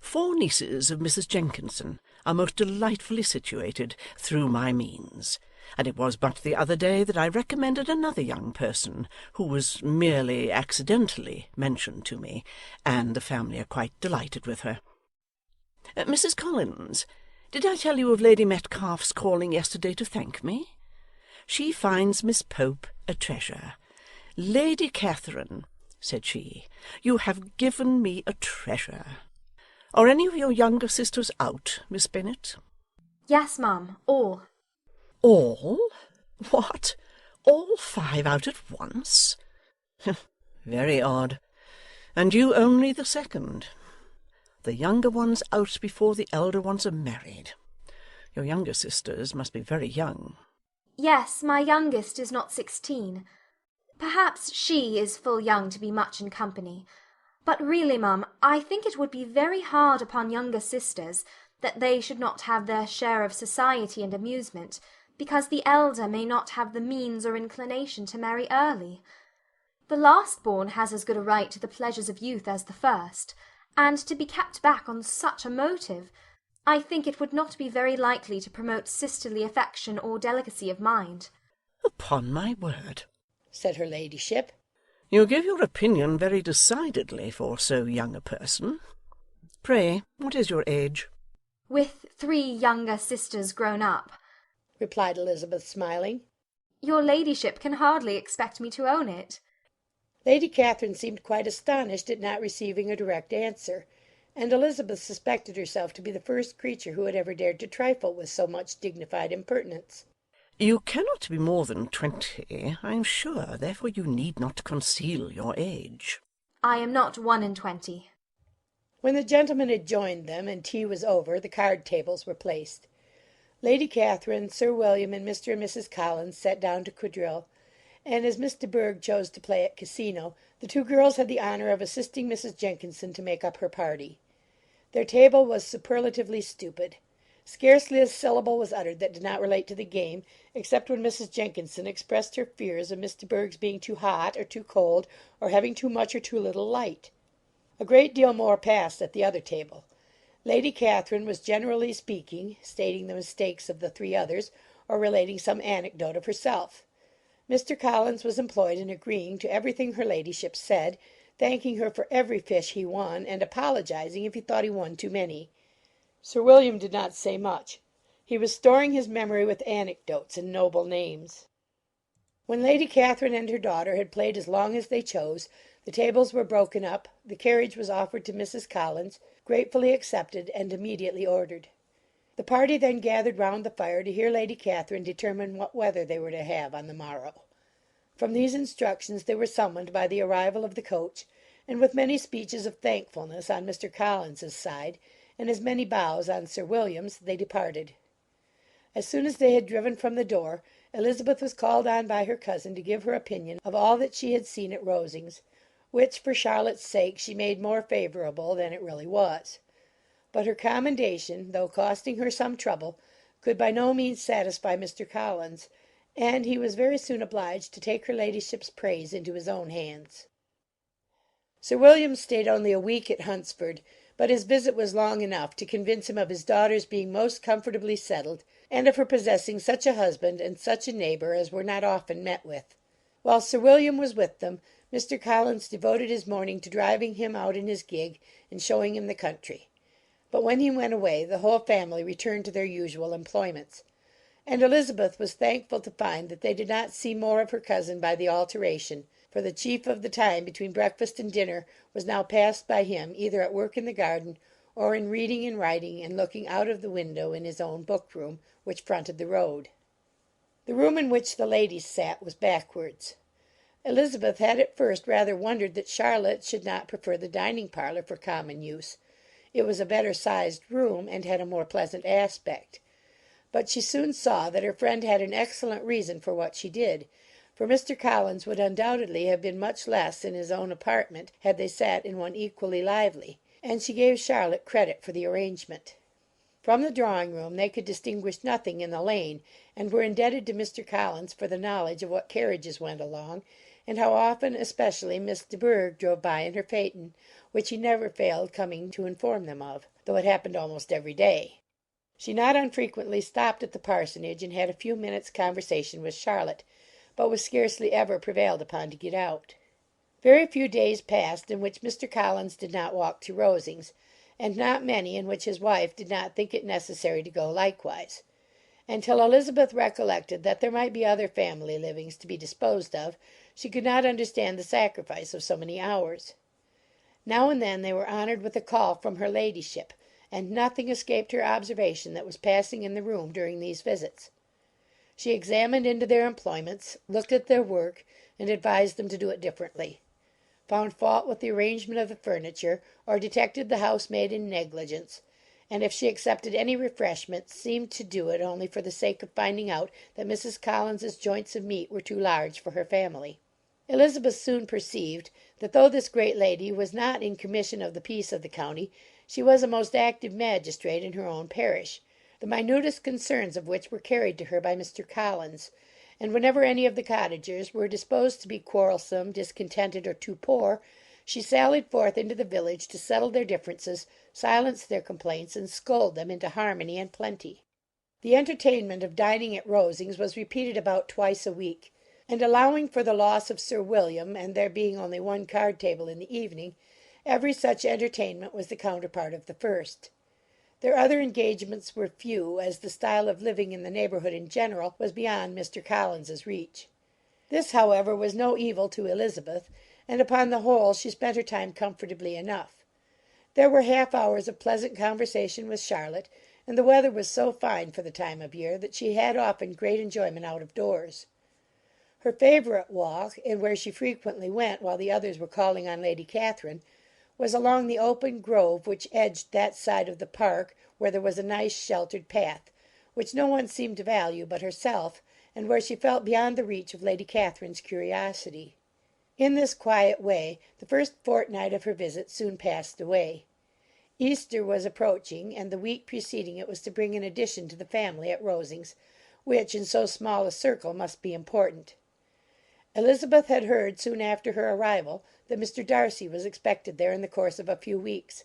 4 nieces of Mrs. Jenkinson are most delightfully situated through my means, and it was but the other day that I recommended another young person who was merely accidentally mentioned to me, and the family are quite delighted with her. Mrs. Collins, did I tell you of Lady Metcalfe's calling yesterday to thank me? She finds Miss Pope a treasure. Lady Catherine, said she, you have given me a treasure. Are any of your younger sisters out, Miss Bennet? Yes, ma'am, all. All? What? All 5 out at once? Very odd. And you only the second. The younger ones out before the elder ones are married. Your younger sisters must be very young. Yes, my youngest is not 16. Perhaps she is full young to be much in company. But really, ma'am, I think it would be very hard upon younger sisters that they should not have their share of society and amusement, because the elder may not have the means or inclination to marry early. The last-born has as good a right to the pleasures of youth as the first, and to be kept back on such a motive, I think it would not be very likely to promote sisterly affection or delicacy of mind. Upon my word, said her ladyship, you give your opinion very decidedly for so young a person. Pray, what is your age? With 3 younger sisters grown up, replied Elizabeth, smiling. Your ladyship can hardly expect me to own it. Lady Catherine seemed quite astonished at not receiving a direct answer, and Elizabeth suspected herself to be the first creature who had ever dared to trifle with so much dignified impertinence. You cannot be more than 20, I am sure, therefore you need not conceal your age. I am not 21. When the gentlemen had joined them, and tea was over, the card tables were placed. Lady Catherine, Sir William, and Mr. and Mrs. Collins sat down to quadrille, and as Miss de Bourgh chose to play at casino, the 2 girls had the honour of assisting Mrs. Jenkinson to make up her party. Their table was superlatively stupid. Scarcely a syllable was uttered that did not relate to the game, except when Mrs. Jenkinson expressed her fears of Miss de Bourgh's being too hot or too cold, or having too much or too little light. A great deal more passed at the other table. Lady Catherine was generally speaking, stating the mistakes of the 3 others, or relating some anecdote of herself. Mr. Collins was employed in agreeing to everything her ladyship said, thanking her for every fish he won, and apologizing if he thought he won too many. Sir William did not say much. He was storing his memory with anecdotes and noble names. When Lady Catherine and her daughter had played as long as they chose, the tables were broken up, the carriage was offered to Mrs. Collins, gratefully accepted, and immediately ordered. The party then gathered round the fire to hear Lady Catherine determine what weather they were to have on the morrow. From these instructions they were summoned by the arrival of the coach, and with many speeches of thankfulness on Mr. Collins's side, and as many bows on Sir William's, they departed. As soon as they had driven from the door, Elizabeth was called on by her cousin to give her opinion of all that she had seen at Rosings, which, for Charlotte's sake, she made more favourable than it really was. But her commendation, though costing her some trouble, could by no means satisfy Mr. Collins, and he was very soon obliged to take her ladyship's praise into his own hands. Sir William stayed only a week at Hunsford, but his visit was long enough to convince him of his daughter's being most comfortably settled, and of her possessing such a husband and such a neighbour as were not often met with. While Sir William was with them, Mr. Collins devoted his morning to driving him out in his gig and showing him the country. But when he went away, the whole family returned to their usual employments, and Elizabeth was thankful to find that they did not see more of her cousin by the alteration for the chief of the time between breakfast and dinner was now passed by him either at work in the garden, or in reading and writing and looking out of the window in his own book-room, which fronted the road. The room in which the ladies sat was backwards. Elizabeth had at first rather wondered that Charlotte should not prefer the dining-parlour for common use. It was a better sized room, and had a more pleasant aspect. But she soon saw that her friend had an excellent reason for what she did, for Mr. Collins would undoubtedly have been much less in his own apartment had they sat in one equally lively, and she gave Charlotte credit for the arrangement. From the drawing-room they could distinguish nothing in the lane, and were indebted to Mr. Collins for the knowledge of what carriages went along, and how often especially Miss de Bourgh drove by in her phaeton, which he never failed coming to inform them of, though it happened almost every day. She not unfrequently stopped at the parsonage and had a few minutes' conversation with Charlotte, but was scarcely ever prevailed upon to get out. Very few days passed in which Mr. Collins did not walk to Rosings, and not many in which his wife did not think it necessary to go likewise. Until Elizabeth recollected that there might be other family livings to be disposed of, she could not understand the sacrifice of so many hours. Now and then they were honoured with a call from her ladyship, and nothing escaped her observation that was passing in the room during these visits. She examined into their employments, looked at their work, and advised them to do it differently; found fault with the arrangement of the furniture, or detected the housemaid in negligence; and if she accepted any refreshment, seemed to do it only for the sake of finding out that Mrs. Collins's joints of meat were too large for her family. Elizabeth soon perceived that though this great lady was not in commission of the peace of the county, she was a most active magistrate in her own parish, the minutest concerns of which were carried to her by Mr. Collins; and whenever any of the cottagers were disposed to be quarrelsome, discontented, or too poor, she sallied forth into the village to settle their differences, silence their complaints, and scold them into harmony and plenty. The entertainment of dining at Rosings was repeated about twice a week, and allowing for the loss of Sir William, and there being only one card table in the evening, every such entertainment was the counterpart of the first. Their other engagements were few, as the style of living in the neighbourhood in general was beyond Mr. Collins's reach. This, however, was no evil to Elizabeth, and upon the whole she spent her time comfortably enough. There were half hours of pleasant conversation with Charlotte, and the weather was so fine for the time of year that she had often great enjoyment out of doors. Her favourite walk, and where she frequently went while the others were calling on Lady Catherine, was along the open grove which edged that side of the park where there was a nice sheltered path, which no one seemed to value but herself, and where she felt beyond the reach of Lady Catherine's curiosity. In this quiet way the first fortnight of her visit soon passed away. Easter was approaching, and the week preceding it was to bring an addition to the family at Rosings, which in so small a circle must be important. Elizabeth had heard soon after her arrival that Mr. Darcy was expected there in the course of a few weeks,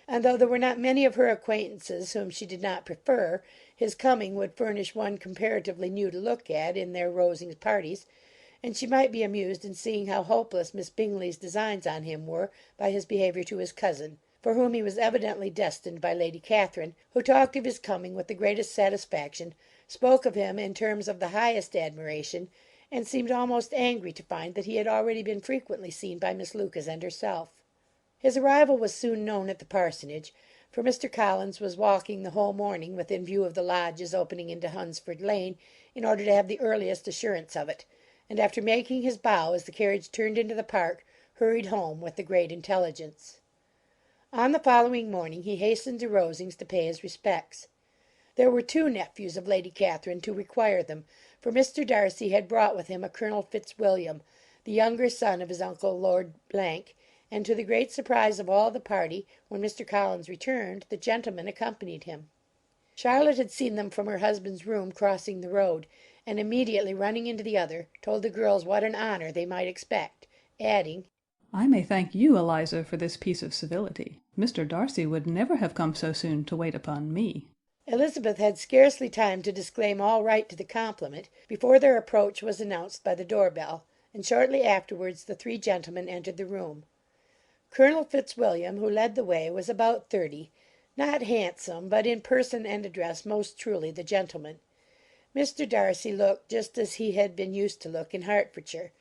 and though there were not many of her acquaintances whom she did not prefer, his coming would furnish one comparatively new to look at in their Rosings parties, and she might be amused in seeing how hopeless Miss Bingley's designs on him were by his behaviour to his cousin, for whom he was evidently destined by Lady Catherine, who talked of his coming with the greatest satisfaction, spoke of him in terms of the highest admiration, and seemed almost angry to find that he had already been frequently seen by Miss Lucas and herself. His arrival was soon known at the parsonage, for Mr. Collins was walking the whole morning within view of the lodges opening into Hunsford Lane, in order to have the earliest assurance of it, and after making his bow as the carriage turned into the park, hurried home with the great intelligence. On the following morning he hastened to Rosings to pay his respects. There were two nephews of Lady Catherine to require them, for Mr. Darcy had brought with him a Colonel Fitzwilliam, the younger son of his uncle Lord , and to the great surprise of all the party, when Mr. Collins returned, the gentleman accompanied him. Charlotte had seen them from her husband's room crossing the road, and immediately running into the other, told the girls what an honour they might expect, adding, "I may thank you, Eliza, for this piece of civility. Mr. Darcy would never have come so soon to wait upon me." Elizabeth had scarcely time to disclaim all right to the compliment before their approach was announced by the door-bell, and shortly afterwards the three gentlemen entered the room. Colonel Fitzwilliam, who led the way, was about 30, not handsome, but in person and address most truly the gentleman. Mr. Darcy looked just as he had been used to look in Hertfordshire,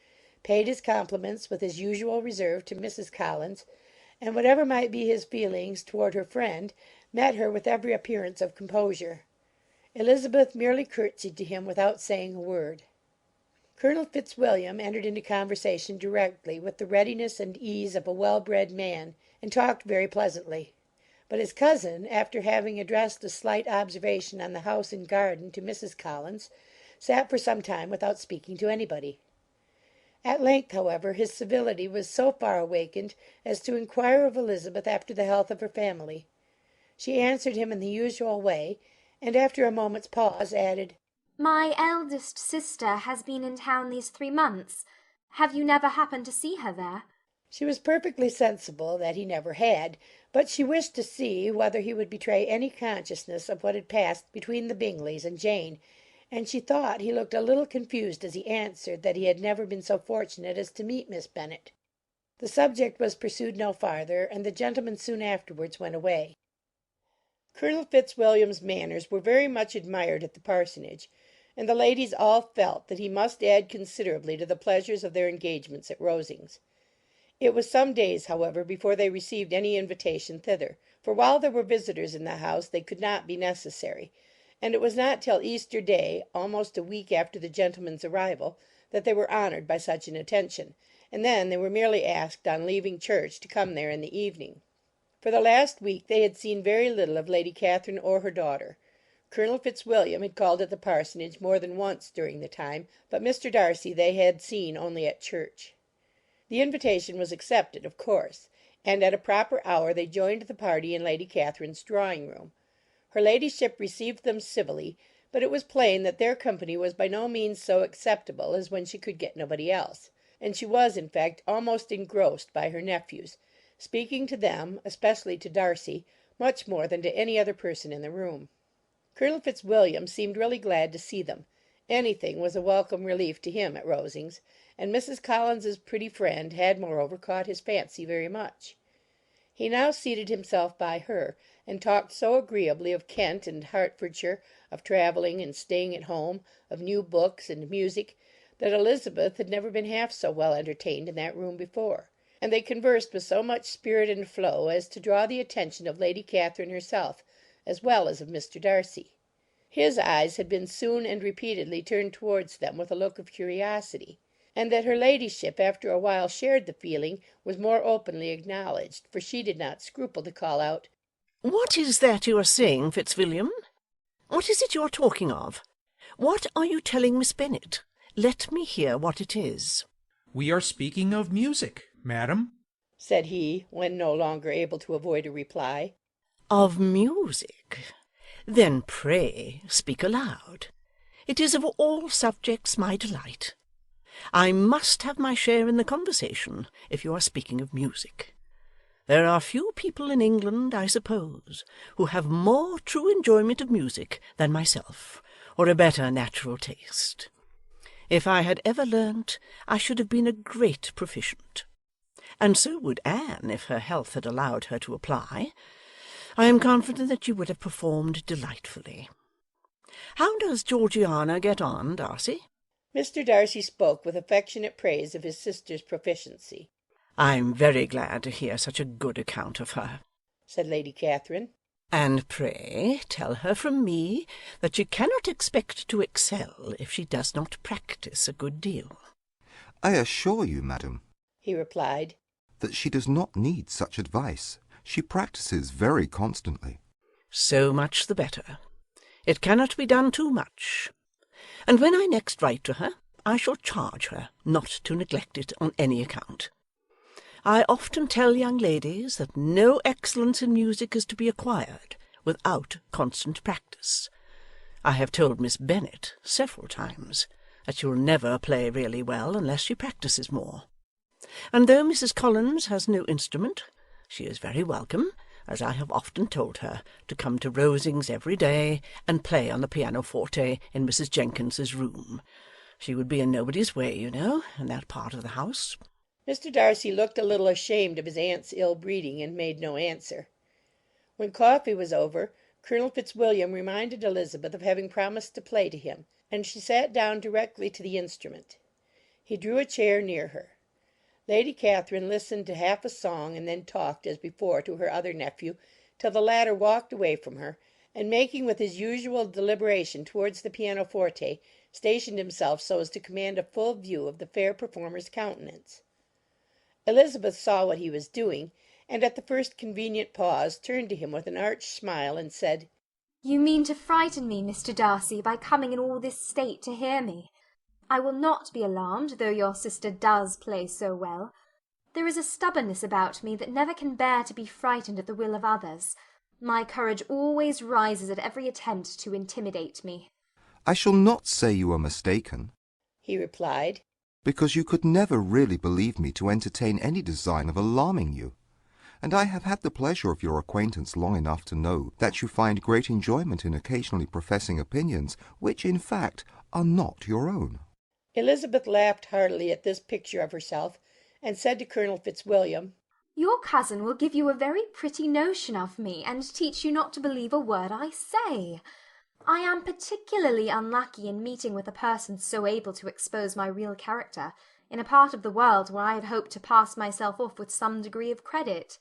paid his compliments with his usual reserve to Mrs. Collins, and whatever might be his feelings toward her friend, met her with every appearance of composure. Elizabeth merely curtsied to him without saying a word. Colonel Fitzwilliam entered into conversation directly with the readiness and ease of a well-bred man, and talked very pleasantly. But his cousin, after having addressed a slight observation on the house and garden to Mrs. Collins, sat for some time without speaking to anybody. At length, however, his civility was so far awakened as to inquire of Elizabeth after the health of her family. She answered him in the usual way, and after a moment's pause added, My eldest sister has been in town these 3 months. Have you never happened to see her there? She was perfectly sensible that he never had, but she wished to see whether he would betray any consciousness of what had passed between the Bingleys and Jane, and she thought he looked a little confused as he answered that he had never been so fortunate as to meet Miss Bennet. The subject was pursued no farther, and the gentlemen soon afterwards went away. Colonel Fitzwilliam's manners were very much admired at the parsonage, and the ladies all felt that he must add considerably to the pleasures of their engagements at Rosings. It was some days, however, before they received any invitation thither, for while there were visitors in the house they could not be necessary, and it was not till Easter Day, almost a week after the gentlemen's arrival, that they were honoured by such an attention, and then they were merely asked on leaving church to come there in the evening. For the last week they had seen very little of Lady Catherine or her daughter. Colonel Fitzwilliam had called at the parsonage more than once during the time, but Mr. Darcy they had seen only at church. The invitation was accepted, of course, and at a proper hour they joined the party in Lady Catherine's drawing-room. Her ladyship received them civilly, but it was plain that their company was by no means so acceptable as when she could get nobody else, and she was, in fact, almost engrossed by her nephews, speaking to them, especially to Darcy, much more than to any other person in the room. Colonel Fitzwilliam seemed really glad to see them. Anything was a welcome relief to him at Rosings, and Mrs. Collins's pretty friend had moreover caught his fancy very much. He now seated himself by her, and talked so agreeably of Kent and Hertfordshire, of travelling and staying at home, of new books and music, that Elizabeth had never been half so well entertained in that room before, and they conversed with so much spirit and flow as to draw the attention of Lady Catherine herself, as well as of Mr. Darcy. His eyes had been soon and repeatedly turned towards them with a look of curiosity, and that her ladyship after a while shared the feeling was more openly acknowledged, for she did not scruple to call out, "What is that you are saying, Fitzwilliam? What is it you are talking of? What are you telling Miss Bennet? Let me hear what it is." "We are speaking of music, madam," said he, when no longer able to avoid a reply. "Of music? Then pray speak aloud. It is of all subjects my delight. I must have my share in the conversation, if you are speaking of music. There are few people in England, I suppose, who have more true enjoyment of music than myself, or a better natural taste. If I had ever learnt, I should have been a great proficient. And so would Anne, if her health had allowed her to apply. I am confident that you would have performed delightfully. How does Georgiana get on, Darcy?" Mr. Darcy spoke with affectionate praise of his sister's proficiency. "I'm very glad to hear such a good account of her," said Lady Catherine. "And pray tell her from me that she cannot expect to excel if she does not practise a good deal." "I assure you, madam," he replied, "that she does not need such advice. She practises very constantly." "So much the better. It cannot be done too much. And when I next write to her, I shall charge her not to neglect it on any account. I often tell young ladies that no excellence in music is to be acquired without constant practice. I have told Miss Bennet several times that she will never play really well unless she practises more. And though Mrs. Collins has no instrument, she is very welcome, as I have often told her, to come to Rosings every day and play on the pianoforte in Mrs. Jenkins's room. She would be in nobody's way, you know, in that part of the house." Mr. Darcy looked a little ashamed of his aunt's ill-breeding, and made no answer. When coffee was over, Colonel Fitzwilliam reminded Elizabeth of having promised to play to him, and she sat down directly to the instrument. He drew a chair near her. Lady Catherine listened to half a song, and then talked, as before, to her other nephew, till the latter walked away from her, and making with his usual deliberation towards the pianoforte, stationed himself so as to command a full view of the fair performer's countenance. Elizabeth saw what he was doing, and at the first convenient pause turned to him with an arch smile, and said, "You mean to frighten me, Mr. Darcy, by coming in all this state to hear me. I will not be alarmed, though your sister does play so well. There is a stubbornness about me that never can bear to be frightened at the will of others. My courage always rises at every attempt to intimidate me." I shall not say you are mistaken, he replied, because you could never really believe me to entertain any design of alarming you, and I have had the pleasure of your acquaintance long enough to know that you find great enjoyment in occasionally professing opinions which, in fact, are not your own. Elizabeth laughed heartily at this picture of herself, and said to Colonel Fitzwilliam, "Your cousin will give you a very pretty notion of me, and teach you not to believe a word I say. I am particularly unlucky in meeting with a person so able to expose my real character, in a part of the world where I had hoped to pass myself off with some degree of credit.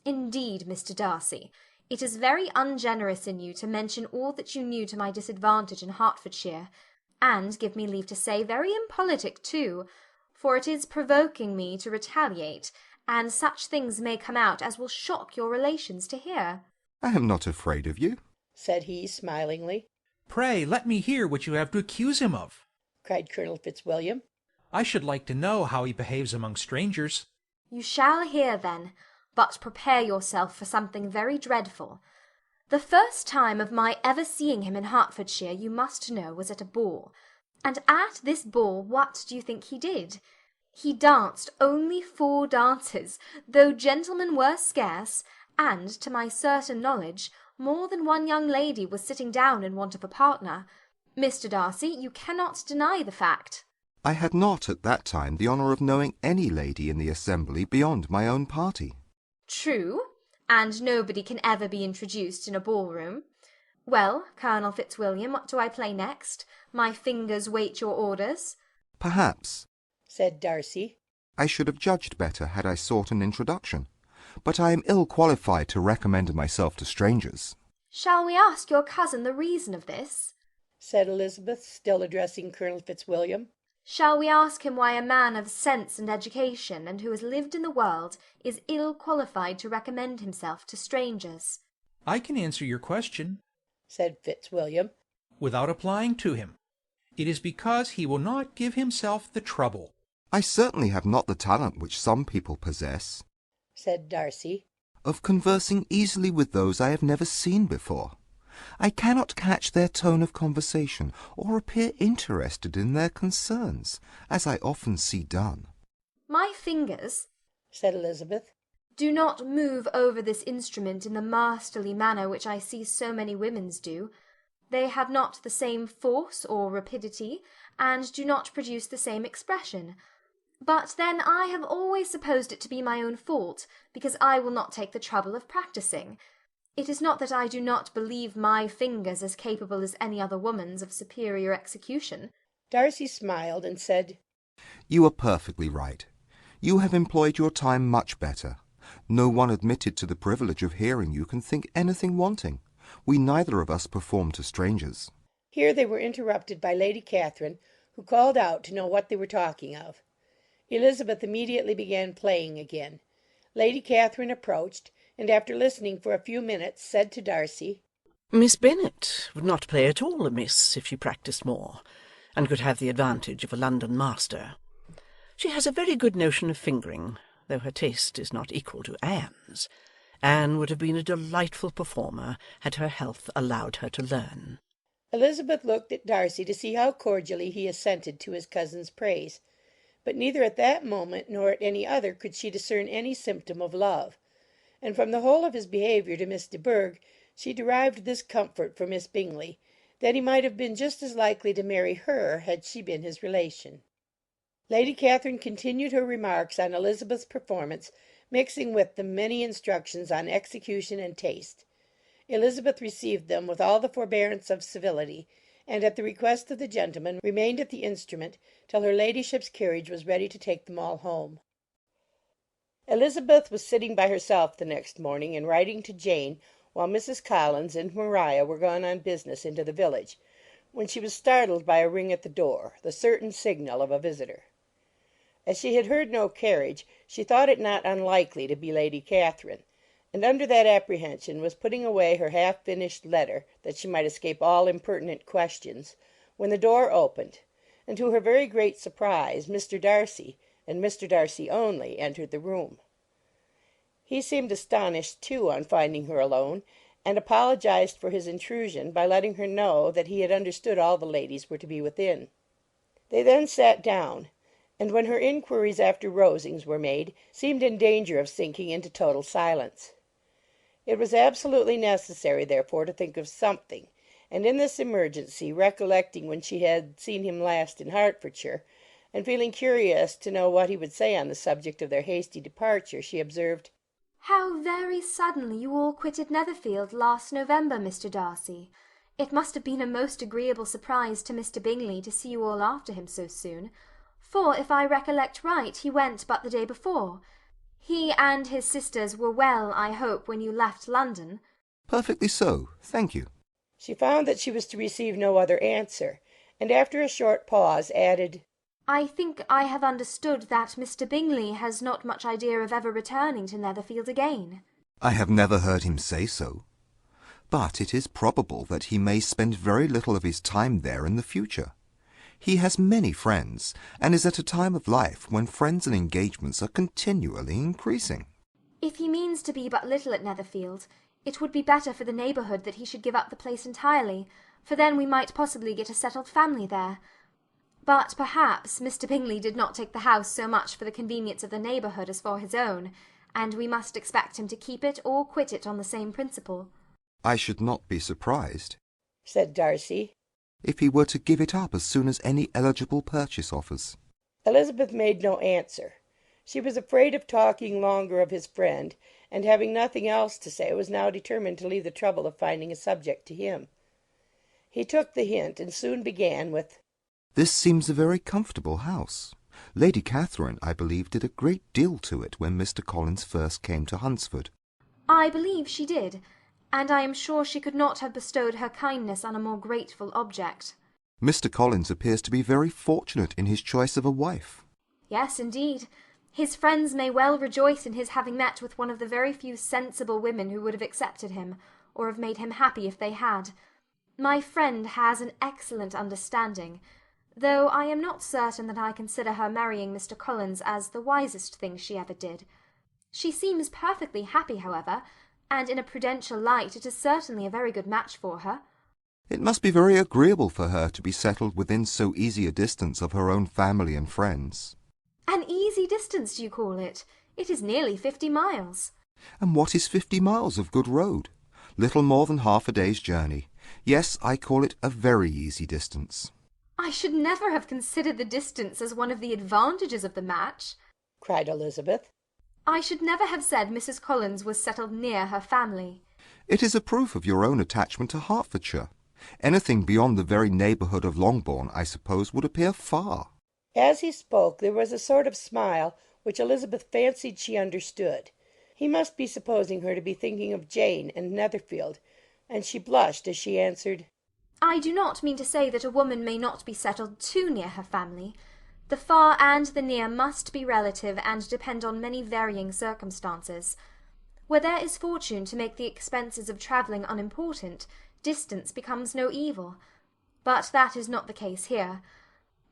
Indeed, Mr. Darcy, it is very ungenerous in you to mention all that you knew to my disadvantage in Hertfordshire, and, give me leave to say, very impolitic too, for it is provoking me to retaliate, and such things may come out as will shock your relations to hear." I am not afraid of you, said he, smilingly. Pray let me hear what you have to accuse him of, cried Colonel Fitzwilliam. I should like to know how he behaves among strangers. "You shall hear, then, but prepare yourself for something very dreadful. The first time of my ever seeing him in Hertfordshire, you must know, was at a ball. And at this ball what do you think he did? He danced only 4 dances, though gentlemen were scarce, and, to my certain knowledge, more than one young lady was sitting down in want of a partner. Mr. Darcy, you cannot deny the fact." I had not at that time the honour of knowing any lady in the assembly beyond my own party. "True, and nobody can ever be introduced in a ball-room. Well, Colonel Fitzwilliam, what do I play next? My fingers wait your orders." Perhaps, said Darcy, I should have judged better had I sought an introduction, but I am ill qualified to recommend myself to strangers. "Shall we ask your cousin the reason of this?" said Elizabeth, still addressing Colonel Fitzwilliam. "Shall we ask him why a man of sense and education, and who has lived in the world, is ill qualified to recommend himself to strangers?" I can answer your question, said Fitzwilliam, without applying to him. It is because he will not give himself the trouble. I certainly have not the talent which some people possess, said Darcy, of conversing easily with those I have never seen before. I cannot catch their tone of conversation, or appear interested in their concerns, as I often see done. "My fingers," said Elizabeth, "do not move over this instrument in the masterly manner which I see so many women's do. They have not the same force or rapidity, and do not produce the same expression. But then I have always supposed it to be my own fault, because I will not take the trouble of practising. It is not that I do not believe my fingers as capable as any other woman's of superior execution." Darcy smiled, and said, You are perfectly right. You have employed your time much better. No one admitted to the privilege of hearing you can think anything wanting. We neither of us perform to strangers. Here they were interrupted by Lady Catherine, who called out to know what they were talking of. Elizabeth immediately began playing again. Lady Catherine approached, and after listening for a few minutes, said to Darcy, "Miss Bennet would not play at all amiss if she practised more, and could have the advantage of a London master. She has a very good notion of fingering, though her taste is not equal to Anne's. Anne would have been a delightful performer had her health allowed her to learn." Elizabeth looked at Darcy to see how cordially he assented to his cousin's praise, but neither at that moment nor at any other could she discern any symptom of love, and from the whole of his behaviour to Miss de Bourgh she derived this comfort for Miss Bingley, that he might have been just as likely to marry her had she been his relation. Lady Catherine continued her remarks on Elizabeth's performance, mixing with them many instructions on execution and taste. Elizabeth received them with all the forbearance of civility, and at the request of the gentleman remained at the instrument till her ladyship's carriage was ready to take them all home. Elizabeth was sitting by herself the next morning and writing to Jane while Mrs. Collins and Maria were gone on business into the village, when she was startled by a ring at the door, the certain signal of a visitor. As she had heard no carriage, she thought it not unlikely to be Lady Catherine, and under that apprehension was putting away her half-finished letter, that she might escape all impertinent questions, when the door opened, and to her very great surprise Mr. Darcy, and Mr. Darcy only, entered the room. He seemed astonished, too, on finding her alone, and apologized for his intrusion by letting her know that he had understood all the ladies were to be within. They then sat down, and when her inquiries after Rosings were made, seemed in danger of sinking into total silence. It was absolutely necessary, therefore, to think of something, and in this emergency, recollecting when she had seen him last in Hertfordshire, and feeling curious to know what he would say on the subject of their hasty departure, she observed, "How very suddenly you all quitted Netherfield last November, Mr. Darcy. It must have been a most agreeable surprise to Mr. Bingley to see you all after him so soon, for, if I recollect right, he went but the day before. He and his sisters were well, I hope, when you left London?" Perfectly so, thank you. She found that she was to receive no other answer, and after a short pause added, "I think I have understood that Mr. Bingley has not much idea of ever returning to Netherfield again." I have never heard him say so, but it is probable that he may spend very little of his time there in the future. He has many friends, and is at a time of life when friends and engagements are continually increasing. "If he means to be but little at Netherfield, it would be better for the neighbourhood that he should give up the place entirely, for then we might possibly get a settled family there. But perhaps Mr. Bingley did not take the house so much for the convenience of the neighbourhood as for his own, and we must expect him to keep it or quit it on the same principle." I should not be surprised, said Darcy, if he were to give it up as soon as any eligible purchase offers. Elizabeth made no answer. She was afraid of talking longer of his friend, and having nothing else to say, was now determined to leave the trouble of finding a subject to him. He took the hint, and soon began with, "This seems a very comfortable house. Lady Catherine, I believe, did a great deal to it when Mr. Collins first came to Hunsford." "I believe she did, and I am sure she could not have bestowed her kindness on a more grateful object." "Mr. Collins appears to be very fortunate in his choice of a wife." "Yes, indeed. His friends may well rejoice in his having met with one of the very few sensible women who would have accepted him, or have made him happy if they had. My friend has an excellent understanding, though I am not certain that I consider her marrying Mr. Collins as the wisest thing she ever did. She seems perfectly happy, however, and in a prudential light it is certainly a very good match for her." "It must be very agreeable for her to be settled within so easy a distance of her own family and friends." "An easy distance, do you call it? It is nearly 50 miles." "And what is 50 miles of good road? Little more than half a day's journey. Yes, I call it a very easy distance." "I should never have considered the distance as one of the advantages of the match," cried Elizabeth. "I should never have said Mrs. Collins was settled near her family." "It is a proof of your own attachment to Hertfordshire. Anything beyond the very neighbourhood of Longbourn, I suppose, would appear far." As he spoke, there was a sort of smile which Elizabeth fancied she understood. He must be supposing her to be thinking of Jane and Netherfield, and she blushed as she answered, "I do not mean to say that a woman may not be settled too near her family. The far and the near must be relative and depend on many varying circumstances. Where there is fortune to make the expenses of travelling unimportant, distance becomes no evil. But that is not the case here.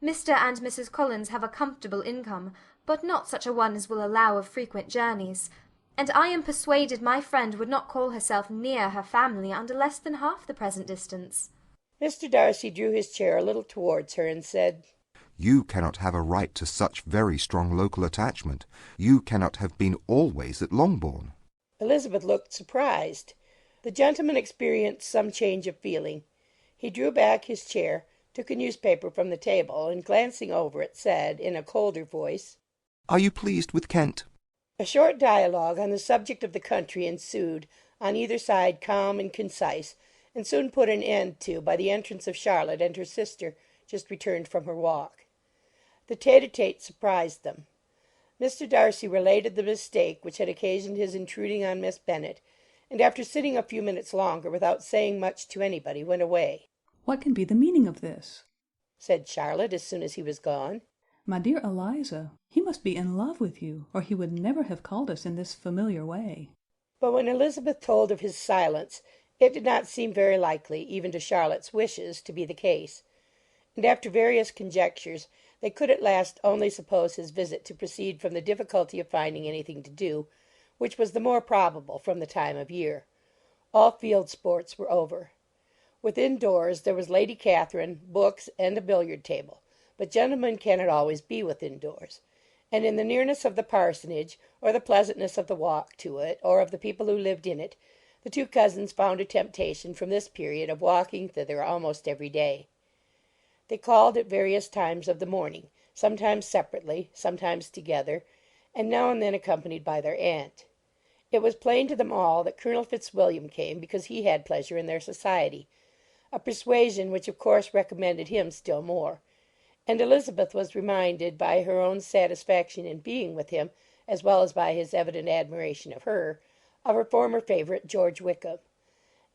Mr. and Mrs. Collins have a comfortable income, but not such a one as will allow of frequent journeys, and I am persuaded my friend would not call herself near her family under less than half the present distance." Mr. Darcy drew his chair a little towards her and said, "You cannot have a right to such very strong local attachment. You cannot have been always at Longbourn." Elizabeth looked surprised. The gentleman experienced some change of feeling. He drew back his chair, took a newspaper from the table, and glancing over it, said, in a colder voice, "Are you pleased with Kent?" A short dialogue on the subject of the country ensued, on either side calm and concise, and soon put an end to by the entrance of Charlotte and her sister, just returned from her walk. The tête-à-tête surprised them. Mr. Darcy related the mistake which had occasioned his intruding on Miss Bennet, and after sitting a few minutes longer without saying much to anybody, went away. "What can be the meaning of this?" said Charlotte as soon as he was gone. "My dear Eliza, he must be in love with you, or he would never have called us in this familiar way." But when Elizabeth told of his silence, it did not seem very likely, even to Charlotte's wishes, to be the case; and after various conjectures, they could at last only suppose his visit to proceed from the difficulty of finding anything to do, which was the more probable from the time of year. All field sports were over. Within doors there was Lady Catherine, books, and a billiard table, but gentlemen cannot always be within doors; and in the nearness of the parsonage, or the pleasantness of the walk to it, or of the people who lived in it, the two cousins found a temptation from this period of walking thither almost every day. They called at various times of the morning, sometimes separately, sometimes together, and now and then accompanied by their aunt. It was plain to them all that Colonel Fitzwilliam came because he had pleasure in their society, a persuasion which of course recommended him still more; and Elizabeth was reminded by her own satisfaction in being with him, as well as by his evident admiration of her former favourite, George Wickham;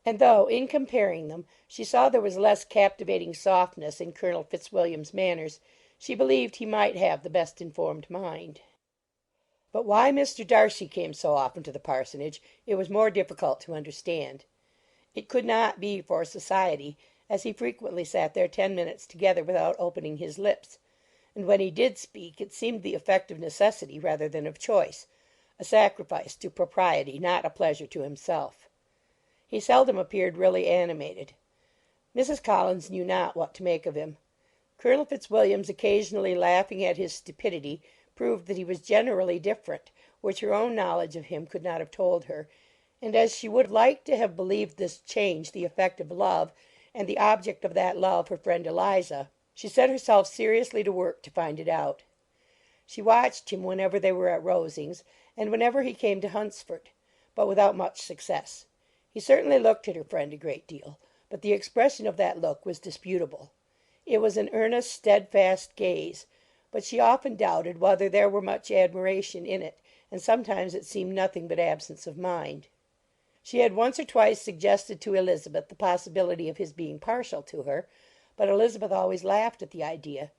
and though, in comparing them, she saw there was less captivating softness in Colonel Fitzwilliam's manners, she believed he might have the best informed mind. But why Mr. Darcy came so often to the parsonage it was more difficult to understand. It could not be for society, as he frequently sat there 10 minutes together without opening his lips, and when he did speak it seemed the effect of necessity rather than of choice, a sacrifice to propriety, not a pleasure to himself. He seldom appeared really animated. Mrs. Collins knew not what to make of him. Colonel Fitzwilliam's occasionally laughing at his stupidity proved that he was generally different, which her own knowledge of him could not have told her, and as she would have liked to have believed this change the effect of love, and the object of that love her friend Eliza, she set herself seriously to work to find it out. She watched him whenever they were at Rosings, and whenever he came to Hunsford, but without much success. He certainly looked at her friend a great deal, but the expression of that look was disputable. It was an earnest, steadfast gaze, but she often doubted whether there were much admiration in it, and sometimes it seemed nothing but absence of mind. She had once or twice suggested to Elizabeth the possibility of his being partial to her, but Elizabeth always laughed at the idea,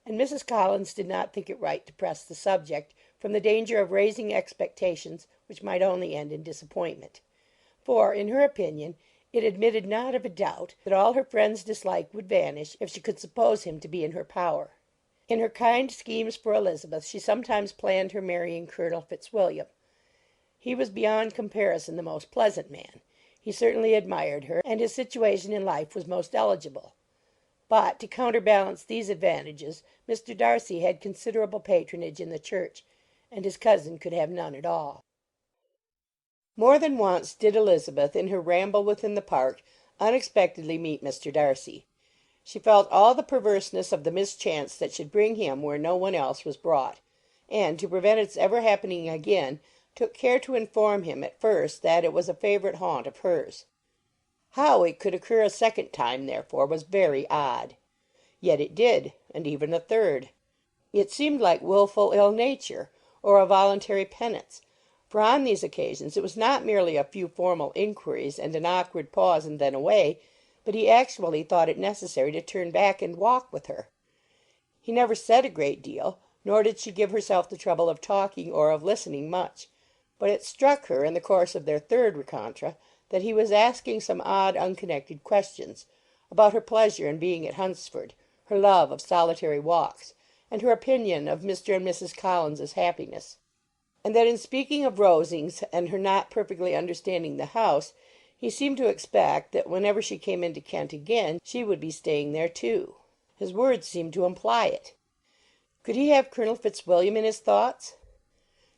and Mrs. Collins did not think it right to press the subject, from the danger of raising expectations which might only end in disappointment; for, in her opinion, it admitted not of a doubt that all her friend's dislike would vanish if she could suppose him to be in her power. In her kind schemes for Elizabeth she sometimes planned her marrying Colonel Fitzwilliam. He was beyond comparison the most pleasant man. He certainly admired her, and his situation in life was most eligible. But, to counterbalance these advantages, Mr. Darcy had considerable patronage in the church, and his cousin could have none at all. More than once did Elizabeth, in her ramble within the park, unexpectedly meet Mr. Darcy. She felt all the perverseness of the mischance that should bring him where no one else was brought, and, to prevent its ever happening again, took care to inform him at first that it was a favourite haunt of hers. How it could occur a second time, therefore, was very odd. Yet it did, and even a third. It seemed like wilful ill nature, or a voluntary penance, for on these occasions it was not merely a few formal inquiries and an awkward pause and then away, but he actually thought it necessary to turn back and walk with her. He never said a great deal, nor did she give herself the trouble of talking or of listening much, but it struck her, in the course of their third rencontre, that he was asking some odd unconnected questions, about her pleasure in being at Hunsford, her love of solitary walks, and her opinion of Mr. and Mrs. Collins's happiness; and that in speaking of Rosings, and her not perfectly understanding the house, he seemed to expect that whenever she came into Kent again she would be staying there too. His words seemed to imply it. Could he have Colonel Fitzwilliam in his thoughts?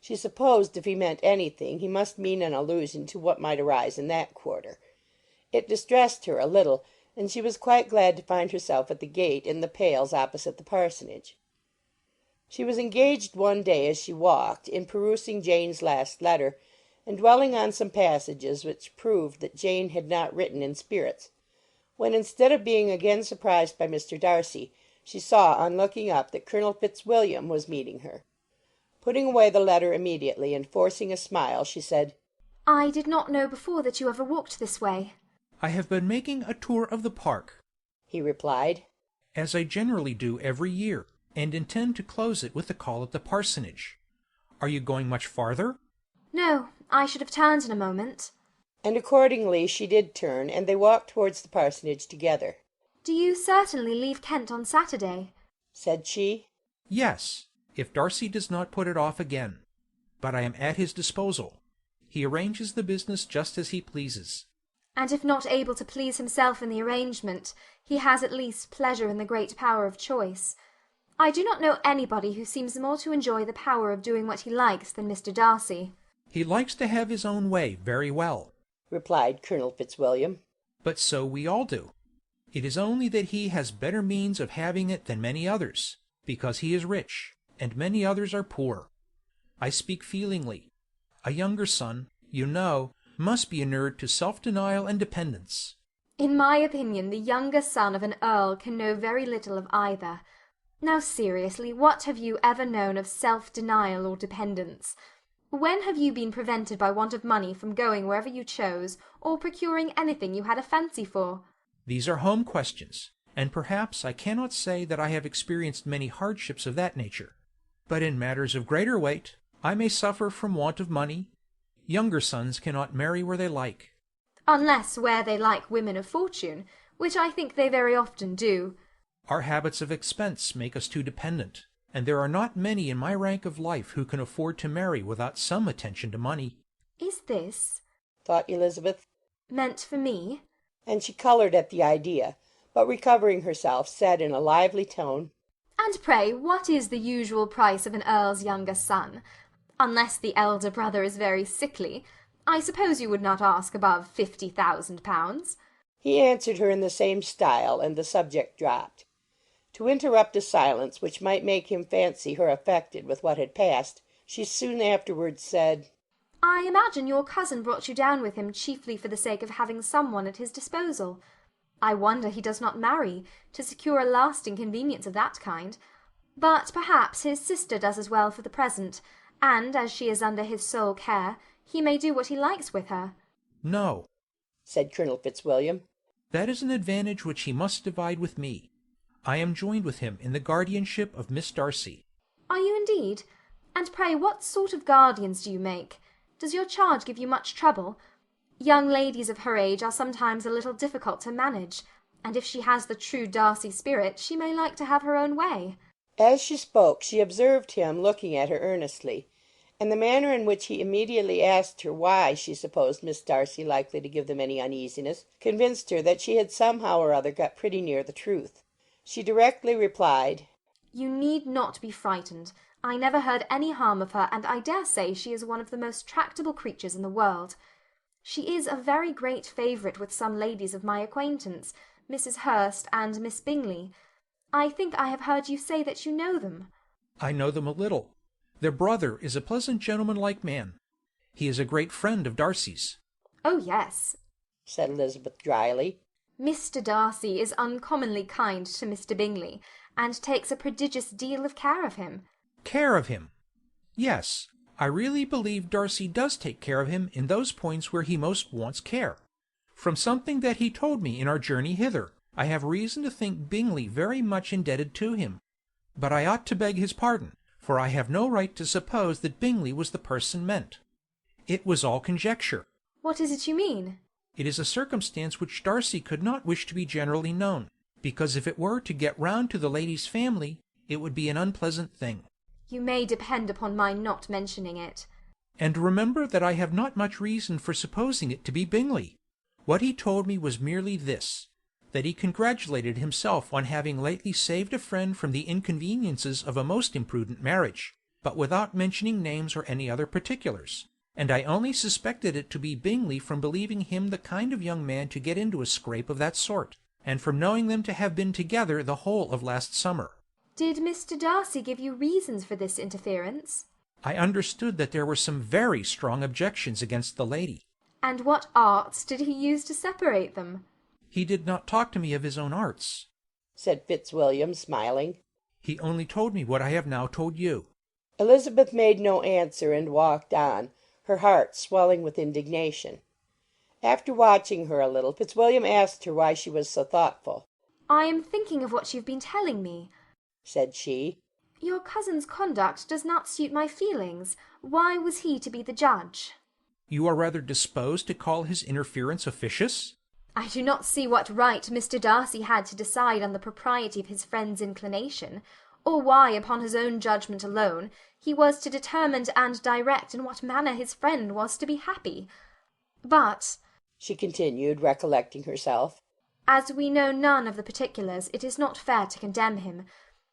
She supposed if he meant anything he must mean an allusion to what might arise in that quarter. It distressed her a little, and she was quite glad to find herself at the gate in the pales opposite the parsonage. She was engaged one day, as she walked, in perusing Jane's last letter, and dwelling on some passages which proved that Jane had not written in spirits, when instead of being again surprised by Mr. Darcy, she saw on looking up that Colonel Fitzwilliam was meeting her. Putting away the letter immediately, and forcing a smile, she said, "I did not know before that you ever walked this way." "I have been making a tour of the park," he replied, "as I generally do every year, and intend to close it with a call at the parsonage. Are you going much farther?" "No, I should have turned in a moment." And accordingly she did turn, and they walked towards the parsonage together. "Do you certainly leave Kent on Saturday?" said she. "Yes, if Darcy does not put it off again. But I am at his disposal. He arranges the business just as he pleases." "And if not able to please himself in the arrangement, he has at least pleasure in the great power of choice. I do not know anybody who seems more to enjoy the power of doing what he likes than Mr. Darcy." "He likes to have his own way very well," replied Colonel Fitzwilliam. "but so we all do. It is only that he has better means of having it than many others, because he is rich, and many others are poor. I speak feelingly. A younger son, you know, must be inured to self-denial and dependence." "In my opinion, the younger son of an earl can know very little of either. Now seriously, what have you ever known of self-denial or dependence? When have you been prevented by want of money from going wherever you chose, or procuring anything you had a fancy for?" These are home questions, and perhaps I cannot say that I have experienced many hardships of that nature. But in matters of greater weight, I may suffer from want of money. Younger sons cannot marry where they like. "Unless where they like women of fortune, which I think they very often do." Our habits of expense make us too dependent, and there are not many in my rank of life who can afford to marry without some attention to money. "Is this," thought Elizabeth, "meant for me?" And she coloured at the idea, but recovering herself, said in a lively tone, "And pray, what is the usual price of an earl's younger son? Unless the elder brother is very sickly, I suppose you would not ask above £50,000. He answered her in the same style, and the subject dropped. To interrupt a silence which might make him fancy her affected with what had passed, she soon afterwards said, "I imagine your cousin brought you down with him chiefly for the sake of having some one at his disposal. I wonder he does not marry, to secure a lasting convenience of that kind. But perhaps his sister does as well for the present, and as she is under his sole care, he may do what he likes with her." "No," said Colonel Fitzwilliam. "that is an advantage which he must divide with me. I am joined with him in the guardianship of Miss Darcy." "Are you indeed? And pray what sort of guardians do you make? Does your charge give you much trouble? Young ladies of her age are sometimes a little difficult to manage, and if she has the true Darcy spirit, she may like to have her own way." As she spoke, she observed him looking at her earnestly, and the manner in which he immediately asked her why she supposed Miss Darcy likely to give them any uneasiness, convinced her that she had somehow or other got pretty near the truth. She directly replied, "You need not be frightened. I never heard any harm of her, and I dare say she is one of the most tractable creatures in the world. She is a very great favourite with some ladies of my acquaintance, Mrs. Hurst and Miss Bingley. I think I have heard you say that you know them." "I know them a little. Their brother is a pleasant gentlemanlike man. He is a great friend of Darcy's." "Oh, yes," said Elizabeth dryly. "Mr. Darcy is uncommonly kind to Mr. Bingley, and takes a prodigious deal of care of him." "Care of him! Yes, I really believe Darcy does take care of him in those points where he most wants care. From something that he told me in our journey hither, I have reason to think Bingley very much indebted to him. But I ought to beg his pardon, for I have no right to suppose that Bingley was the person meant. It was all conjecture. "What is it you mean?" It is a circumstance which Darcy could not wish to be generally known, because if it were to get round to the lady's family, it would be an unpleasant thing. "You may depend upon my not mentioning it." And remember that I have not much reason for supposing it to be Bingley. What he told me was merely this, that he congratulated himself on having lately saved a friend from the inconveniences of a most imprudent marriage, but without mentioning names or any other particulars, and I only suspected it to be Bingley from believing him the kind of young man to get into a scrape of that sort, and from knowing them to have been together the whole of last summer." "Did Mr. Darcy give you reasons for this interference?" I understood that there were some very strong objections against the lady. And what arts did he use to separate them? He did not talk to me of his own arts, said Fitzwilliam, smiling. He only told me what I have now told you. Elizabeth made no answer and walked on, her heart swelling with indignation. After watching her a little, Fitzwilliam asked her why she was so thoughtful. I am thinking of what you've been telling me, said she. Your cousin's conduct does not suit my feelings. Why was he to be the judge? You are rather disposed to call his interference officious? I do not see what right Mr. Darcy had to decide on the propriety of his friend's inclination, or why, upon his own judgment alone, he was to determine and direct in what manner his friend was to be happy. But, she continued, recollecting herself, as we know none of the particulars, it is not fair to condemn him.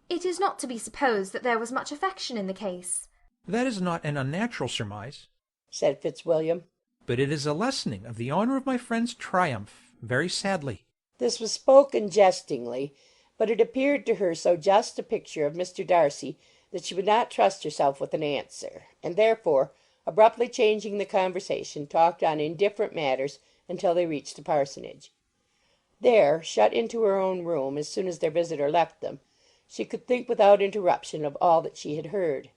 It is not to be supposed that there was much affection in the case. That is not an unnatural surmise, said Fitzwilliam. But it is a lessening of the honour of my friend's triumph, very sadly. This was spoken jestingly, but it appeared to her so just a picture of Mr. Darcy that she would not trust herself with an answer, and therefore, abruptly changing the conversation, talked on indifferent matters until they reached the parsonage. There, shut into her own room as soon as their visitor left them, she could think without interruption of all that she had heard.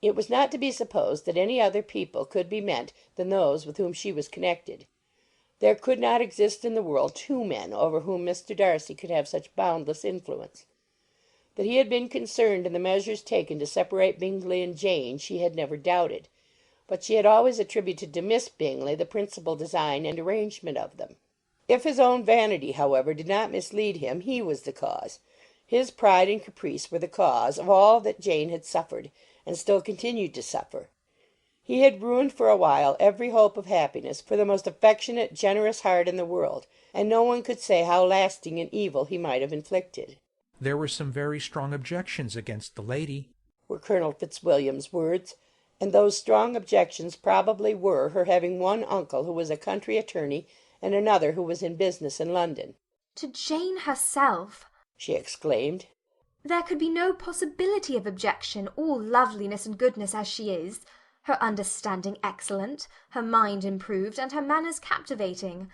It was not to be supposed that any other people could be meant than those with whom she was connected. There could not exist in the world two men over whom Mr. Darcy could have such boundless influence. That he had been concerned in the measures taken to separate Bingley and Jane she had never doubted, but she had always attributed to Miss Bingley the principal design and arrangement of them. If his own vanity, however, did not mislead him, he was the cause. His pride and caprice were the cause of all that Jane had suffered, and still continued to suffer. He had ruined for a while every hope of happiness for the most affectionate, generous heart in the world, and no one could say how lasting an evil he might have inflicted. There were some very strong objections against the lady, were Colonel Fitzwilliam's words, and those strong objections probably were her having one uncle who was a country attorney and another who was in business in London. To Jane herself, she exclaimed. There could be no possibility of objection, all loveliness and goodness as she is, her understanding excellent, her mind improved, and her manners captivating.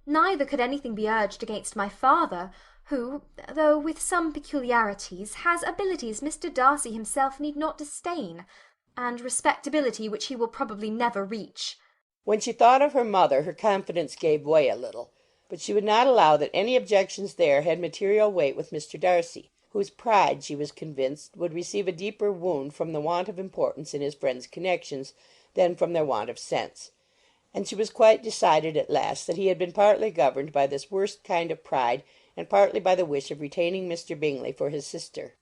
Neither could anything be urged against my father, who, though with some peculiarities, has abilities Mr. Darcy himself need not disdain, and respectability which he will probably never reach. When she thought of her mother, her confidence gave way a little, but she would not allow that any objections there had material weight with Mr. Darcy, whose pride, she was convinced, would receive a deeper wound from the want of importance in his friend's connections than from their want of sense, and she was quite decided at last that he had been partly governed by this worst kind of pride and partly by the wish of retaining Mr. Bingley for his sister.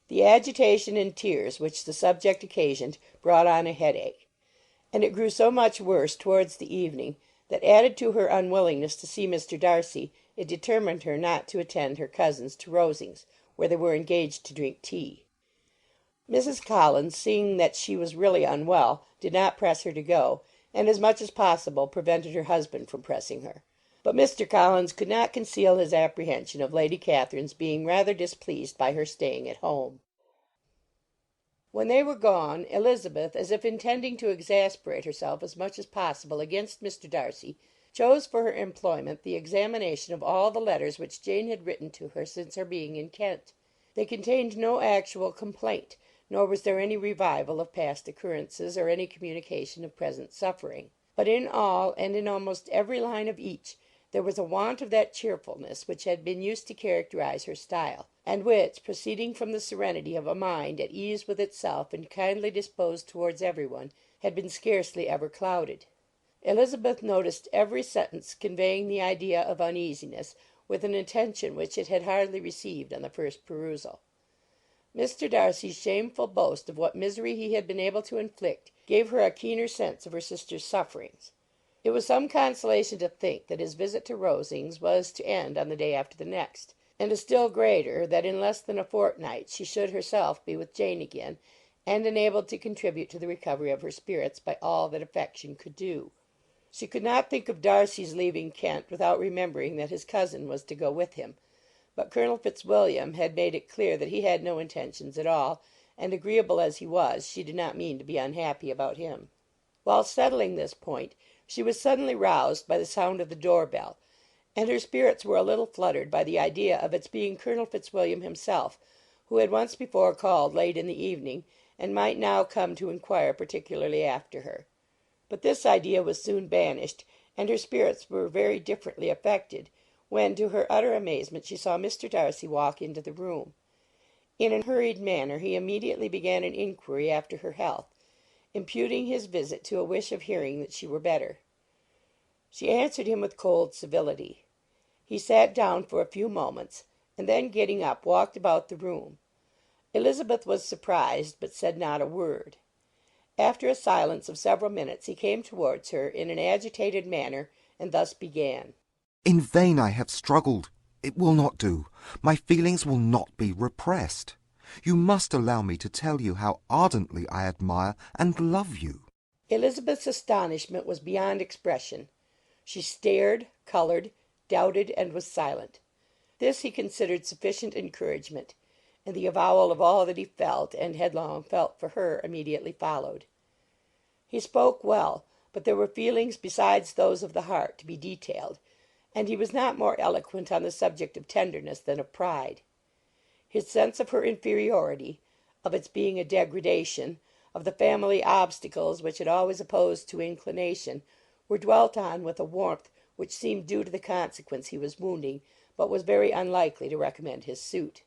The agitation and tears which the subject occasioned brought on a headache, and it grew so much worse towards the evening that, added to her unwillingness to see Mr. Darcy, it determined her not to attend her cousins to Rosings, where they were engaged to drink tea. Mrs. Collins, seeing that she was really unwell, did not press her to go, and as much as possible prevented her husband from pressing her. But Mr. Collins could not conceal his apprehension of Lady Catherine's being rather displeased by her staying at home. When they were gone, Elizabeth, as if intending to exasperate herself as much as possible against Mr. Darcy, chose for her employment the examination of all the letters which Jane had written to her since her being in Kent. They contained no actual complaint, nor was there any revival of past occurrences or any communication of present suffering. But in all, and in almost every line of each, there was a want of that cheerfulness which had been used to characterize her style, and which, proceeding from the serenity of a mind at ease with itself and kindly disposed towards every one, had been scarcely ever clouded. Elizabeth noticed every sentence conveying the idea of uneasiness with an attention which it had hardly received on the first perusal. Mr. Darcy's shameful boast of what misery he had been able to inflict gave her a keener sense of her sister's sufferings. It was some consolation to think that his visit to Rosings was to end on the day after the next, and a still greater that in less than a fortnight she should herself be with Jane again, and enabled to contribute to the recovery of her spirits by all that affection could do. She could not think of Darcy's leaving Kent without remembering that his cousin was to go with him, but Colonel Fitzwilliam had made it clear that he had no intentions at all, and agreeable as he was, she did not mean to be unhappy about him. While settling this point, she was suddenly roused by the sound of the door bell, and her spirits were a little fluttered by the idea of its being Colonel Fitzwilliam himself, who had once before called late in the evening, and might now come to inquire particularly after her. But this idea was soon banished, and her spirits were very differently affected, when, to her utter amazement, she saw Mr. Darcy walk into the room. In a hurried manner he immediately began an inquiry after her health, imputing his visit to a wish of hearing that she were better. She answered him with cold civility. He sat down for a few moments, and then getting up walked about the room. Elizabeth was surprised, but said not a word. After a silence of several minutes he came towards her in an agitated manner, and thus began. In vain I have struggled. It will not do. My feelings will not be repressed. You must allow me to tell you how ardently I admire and love you. Elizabeth's astonishment was beyond expression. She stared, coloured, doubted, and was silent. This he considered sufficient encouragement, and the avowal of all that he felt and had long felt for her immediately followed. He spoke well, but there were feelings besides those of the heart to be detailed, and he was not more eloquent on the subject of tenderness than of pride. His sense of her inferiority, of its being a degradation, of the family obstacles which had always opposed to inclination, were dwelt on with a warmth which seemed due to the consequence he was wounding, but was very unlikely to recommend his suit.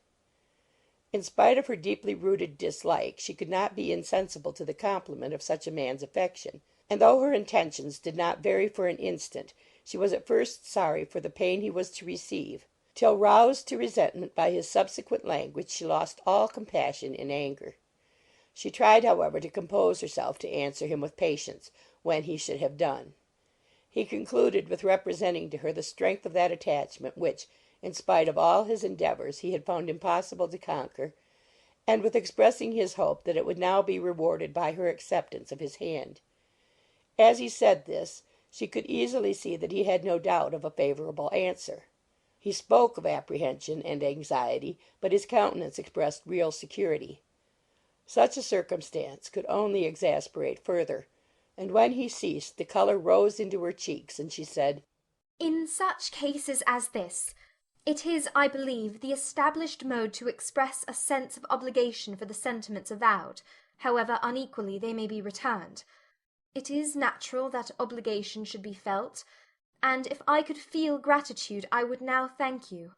In spite of her deeply rooted dislike, she could not be insensible to the compliment of such a man's affection, and though her intentions did not vary for an instant, she was at first sorry for the pain he was to receive, till, roused to resentment by his subsequent language, she lost all compassion in anger. She tried, however, to compose herself to answer him with patience, when he should have done. He concluded with representing to her the strength of that attachment which, in spite of all his endeavours, he had found impossible to conquer, and with expressing his hope that it would now be rewarded by her acceptance of his hand. As he said this, she could easily see that he had no doubt of a favourable answer. He spoke of apprehension and anxiety, but his countenance expressed real security. Such a circumstance could only exasperate further, and when he ceased the colour rose into her cheeks, and she said, "In such cases as this, it is, I believe, the established mode to express a sense of obligation for the sentiments avowed, however unequally they may be returned. It is natural that obligation should be felt, and if I could feel gratitude I would now thank you.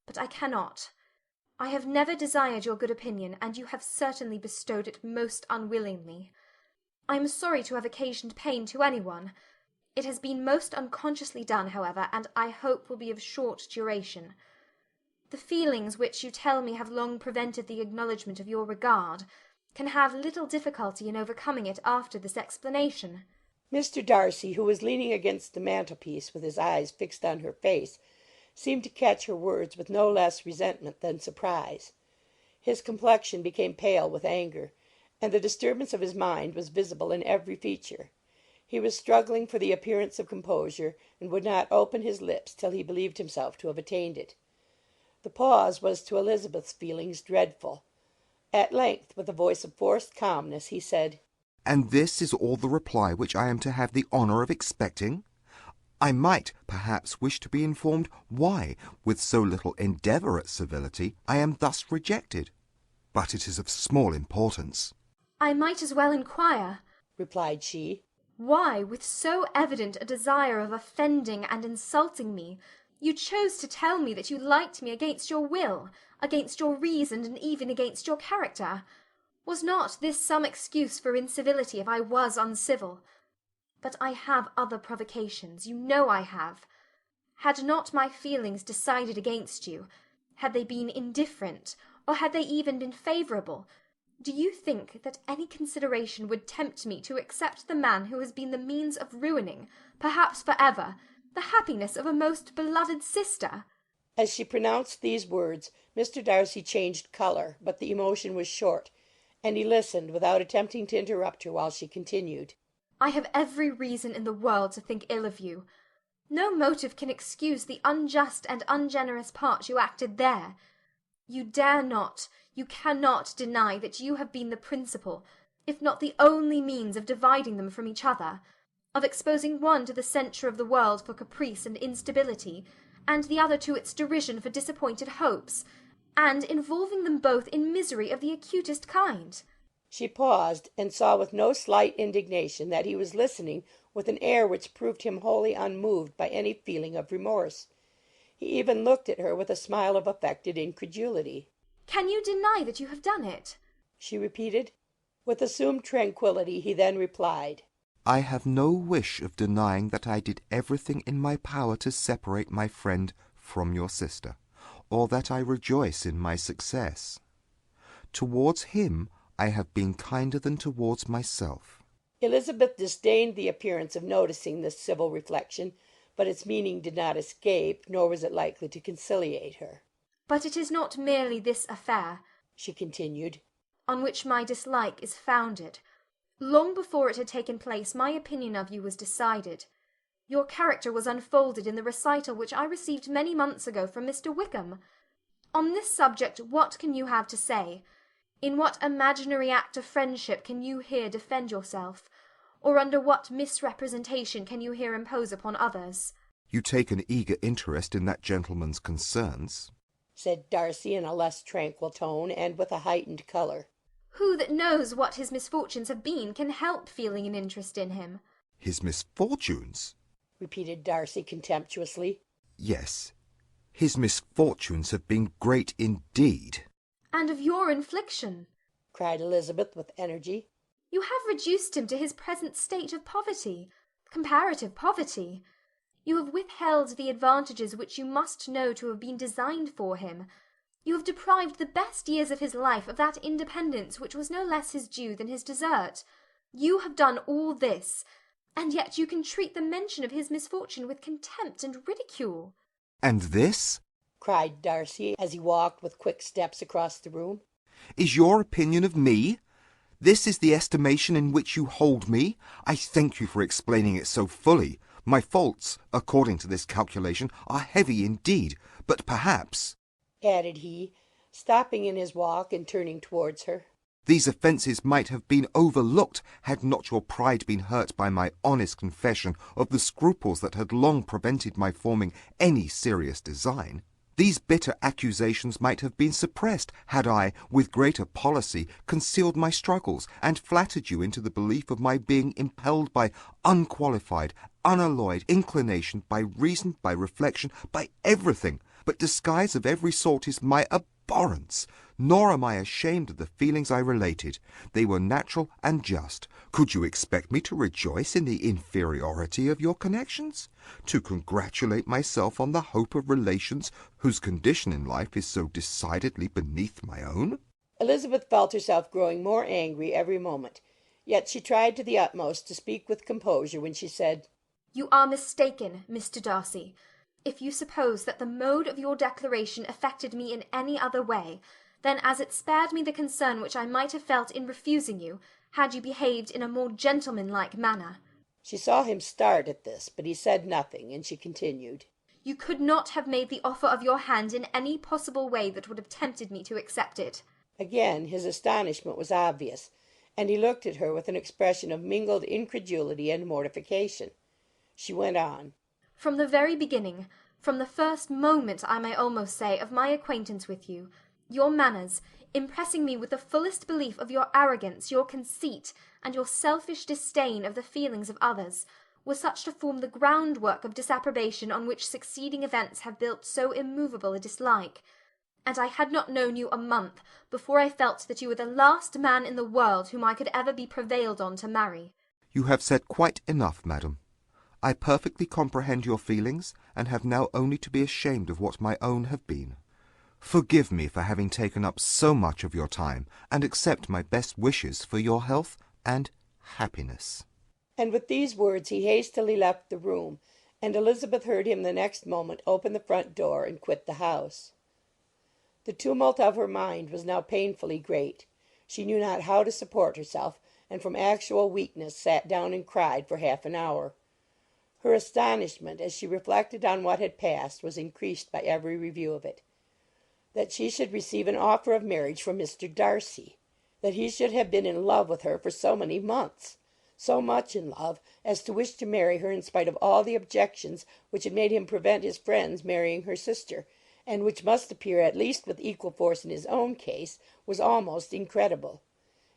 But I cannot. I have never desired your good opinion, and you have certainly bestowed it most unwillingly. I am sorry to have occasioned pain to any one. It has been most unconsciously done, however, and I hope will be of short duration. The feelings which you tell me have long prevented the acknowledgment of your regard can have little difficulty in overcoming it after this explanation." Mr. Darcy, who was leaning against the mantelpiece with his eyes fixed on her face, seemed to catch her words with no less resentment than surprise. His complexion became pale with anger, and the disturbance of his mind was visible in every feature. He was struggling for the appearance of composure, and would not open his lips till he believed himself to have attained it. The pause was to Elizabeth's feelings dreadful. At length, with a voice of forced calmness, he said, And this is all the reply which I am to have the honour of expecting? I might, perhaps, wish to be informed why, with so little endeavour at civility, I am thus rejected. But it is of small importance. "I might as well inquire," replied she, "why, with so evident a desire of offending and insulting me, you chose to tell me that you liked me against your will, against your reason, and even against your character. Was not this some excuse for incivility if I was uncivil? But I have other provocations, you know I have. Had not my feelings decided against you, had they been indifferent, or had they even been favourable, do you think that any consideration would tempt me to accept the man who has been the means of ruining, perhaps for ever, the happiness of a most beloved sister?" As she pronounced these words, Mr. Darcy changed colour, but the emotion was short, and he listened without attempting to interrupt her while she continued. "I have every reason in the world to think ill of you. No motive can excuse the unjust and ungenerous part you acted there. You dare not, You cannot deny that you have been the principal, if not the only means of dividing them from each other, of exposing one to the censure of the world for caprice and instability, and the other to its derision for disappointed hopes, and involving them both in misery of the acutest kind. She paused, and saw with no slight indignation that he was listening with an air which proved him wholly unmoved by any feeling of remorse. He even looked at her with a smile of affected incredulity. Can you deny that you have done it? She repeated. With assumed tranquillity he then replied, I have no wish of denying that I did everything in my power to separate my friend from your sister, or that I rejoice in my success. Towards him I have been kinder than towards myself. Elizabeth disdained the appearance of noticing this civil reflection, but its meaning did not escape, nor was it likely to conciliate her. But it is not merely this affair, she continued, on which my dislike is founded. Long before it had taken place, my opinion of you was decided. Your character was unfolded in the recital which I received many months ago from Mr. Wickham. On this subject what can you have to say? In what imaginary act of friendship can you here defend yourself? Or under what misrepresentation can you here impose upon others? You take an eager interest in that gentleman's concerns, said Darcy in a less tranquil tone, and with a heightened colour. Who that knows what his misfortunes have been can help feeling an interest in him? His misfortunes? Repeated Darcy contemptuously. Yes, his misfortunes have been great indeed. And of your infliction, cried Elizabeth with energy. You have reduced him to his present state of poverty, comparative poverty. You have withheld the advantages which you must know to have been designed for him. You have deprived the best years of his life of that independence which was no less his due than his desert. You have done all this, and yet you can treat the mention of his misfortune with contempt and ridicule. And this, cried Darcy, as he walked with quick steps across the room, is your opinion of me? This is the estimation in which you hold me? I thank you for explaining it so fully. My faults, according to this calculation, are heavy indeed, but perhaps, added he, stopping in his walk and turning towards her, these offences might have been overlooked had not your pride been hurt by my honest confession of the scruples that had long prevented my forming any serious design. These bitter accusations might have been suppressed had I, with greater policy, concealed my struggles, and flattered you into the belief of my being impelled by unqualified, unalloyed inclination, by reason, by reflection, by everything. But disguise of every sort is my abhorrence, nor am I ashamed of the feelings I related. They were natural and just. Could you expect me to rejoice in the inferiority of your connections? To congratulate myself on the hope of relations whose condition in life is so decidedly beneath my own? Elizabeth felt herself growing more angry every moment, yet she tried to the utmost to speak with composure when she said, You are mistaken, Mr. Darcy, if you suppose that the mode of your declaration affected me in any other way than as it spared me the concern which I might have felt in refusing you, had you behaved in a more gentlemanlike manner. She saw him start at this, but he said nothing, and she continued, You could not have made the offer of your hand in any possible way that would have tempted me to accept it. Again his astonishment was obvious, and he looked at her with an expression of mingled incredulity and mortification. She went on, From the very beginning, from the first moment, I may almost say, of my acquaintance with you, your manners, impressing me with the fullest belief of your arrogance, your conceit, and your selfish disdain of the feelings of others, were such to form the groundwork of disapprobation on which succeeding events have built so immovable a dislike. And I had not known you a month before I felt that you were the last man in the world whom I could ever be prevailed on to marry. You have said quite enough, madam. I perfectly comprehend your feelings, and have now only to be ashamed of what my own have been. Forgive me for having taken up so much of your time, and accept my best wishes for your health and happiness. And with these words he hastily left the room, and Elizabeth heard him the next moment open the front door and quit the house. The tumult of her mind was now painfully great. She knew not how to support herself, and from actual weakness sat down and cried for half an hour. Her astonishment, as she reflected on what had passed, was increased by every review of it. that she should receive an offer of marriage from Mr. Darcy, that he should have been in love with her for so many months, so much in love as to wish to marry her in spite of all the objections which had made him prevent his friends marrying her sister, and which must appear at least with equal force in his own case, was almost incredible.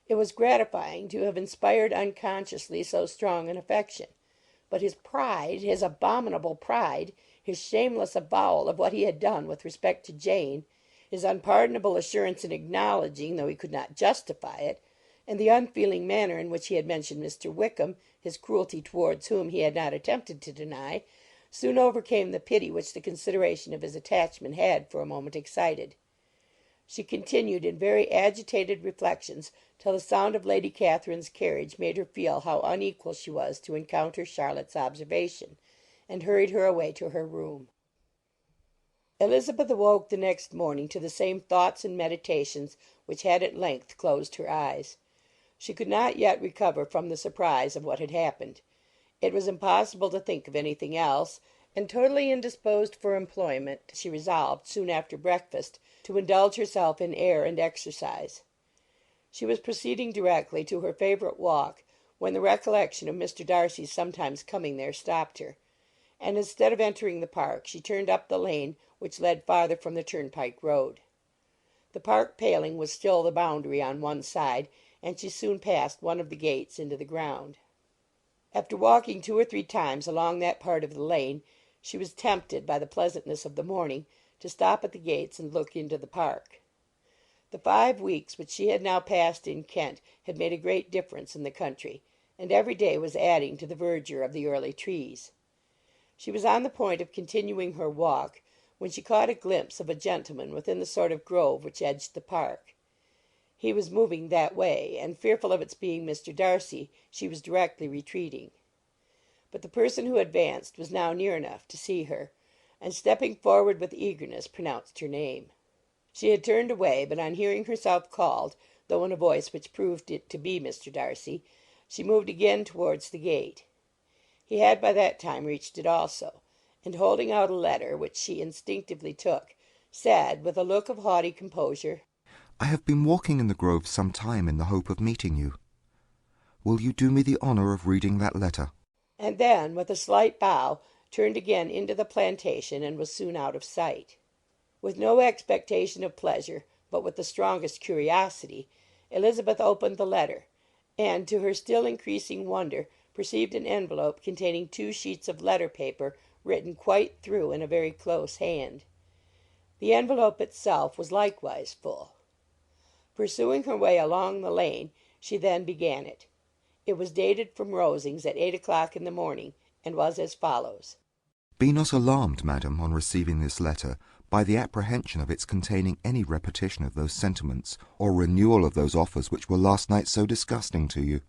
It was gratifying to have inspired unconsciously so strong an affection, but his pride, his abominable pride, his shameless avowal of what he had done with respect to Jane, his unpardonable assurance in acknowledging, though he could not justify it, and the unfeeling manner in which he had mentioned Mr. Wickham, his cruelty towards whom he had not attempted to deny, soon overcame the pity which the consideration of his attachment had for a moment excited. She continued in very agitated reflections till the sound of Lady Catherine's carriage made her feel how unequal she was to encounter Charlotte's observation, and hurried her away to her room. Elizabeth awoke the next morning to the same thoughts and meditations which had at length closed her eyes. She could not yet recover from the surprise of what had happened. It was impossible to think of anything else, and totally indisposed for employment, she resolved, soon after breakfast, to indulge herself in air and exercise. She was proceeding directly to her favourite walk, when the recollection of Mr. Darcy's sometimes coming there stopped her, and instead of entering the park, she turned up the lane which led farther from the turnpike road. The park paling was still the boundary on one side, and she soon passed one of the gates into the ground. After walking 2 or 3 times along that part of the lane, she was tempted, by the pleasantness of the morning, to stop at the gates and look into the park. The 5 weeks which she had now passed in Kent had made a great difference in the country, and every day was adding to the verdure of the early trees. She was on the point of continuing her walk, when she caught a glimpse of a gentleman within the sort of grove which edged the park. He was moving that way, and fearful of its being Mr. Darcy, she was directly retreating. But the person who advanced was now near enough to see her, and stepping forward with eagerness, pronounced her name. She had turned away, but on hearing herself called, though in a voice which proved it to be Mr. Darcy, she moved again towards the gate. He had by that time reached it also, and holding out a letter, which she instinctively took, said, with a look of haughty composure, "I have been walking in the grove some time in the hope of meeting you. Will you do me the honour of reading that letter?" And then, with a slight bow, turned again into the plantation, and was soon out of sight. With no expectation of pleasure, but with the strongest curiosity, Elizabeth opened the letter, and, to her still increasing wonder, perceived an envelope containing 2 sheets of letter paper, written quite through in a very close hand. The envelope itself was likewise full. Pursuing her way along the lane, she then began it. It was dated from Rosings at 8 o'clock in the morning, and was as follows: "Be not alarmed, madam, on receiving this letter, by the apprehension of its containing any repetition of those sentiments, or renewal of those offers which were last night so disgusting to you.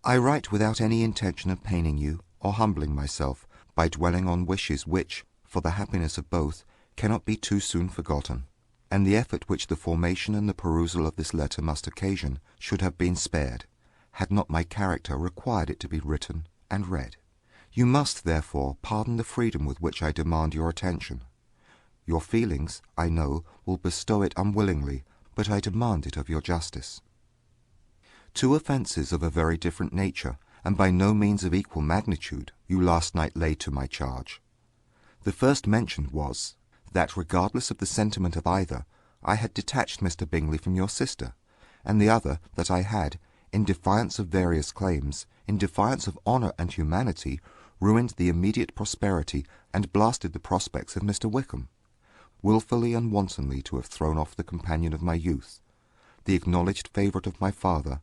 I write without any intention of paining you, or humbling myself, by dwelling on wishes which, for the happiness of both, cannot be too soon forgotten, and the effort which the formation and the perusal of this letter must occasion should have been spared, had not my character required it to be written and read. You must, therefore, pardon the freedom with which I demand your attention. Your feelings, I know, will bestow it unwillingly, but I demand it of your justice. 2 offences of a very different nature, and by no means of equal magnitude, you last night laid to my charge. The first mentioned was, that, regardless of the sentiment of either, I had detached Mr. Bingley from your sister, and the other, that I had, in defiance of various claims, in defiance of honour and humanity, ruined the immediate prosperity and blasted the prospects of Mr. Wickham, wilfully and wantonly to have thrown off the companion of my youth, the acknowledged favourite of my father,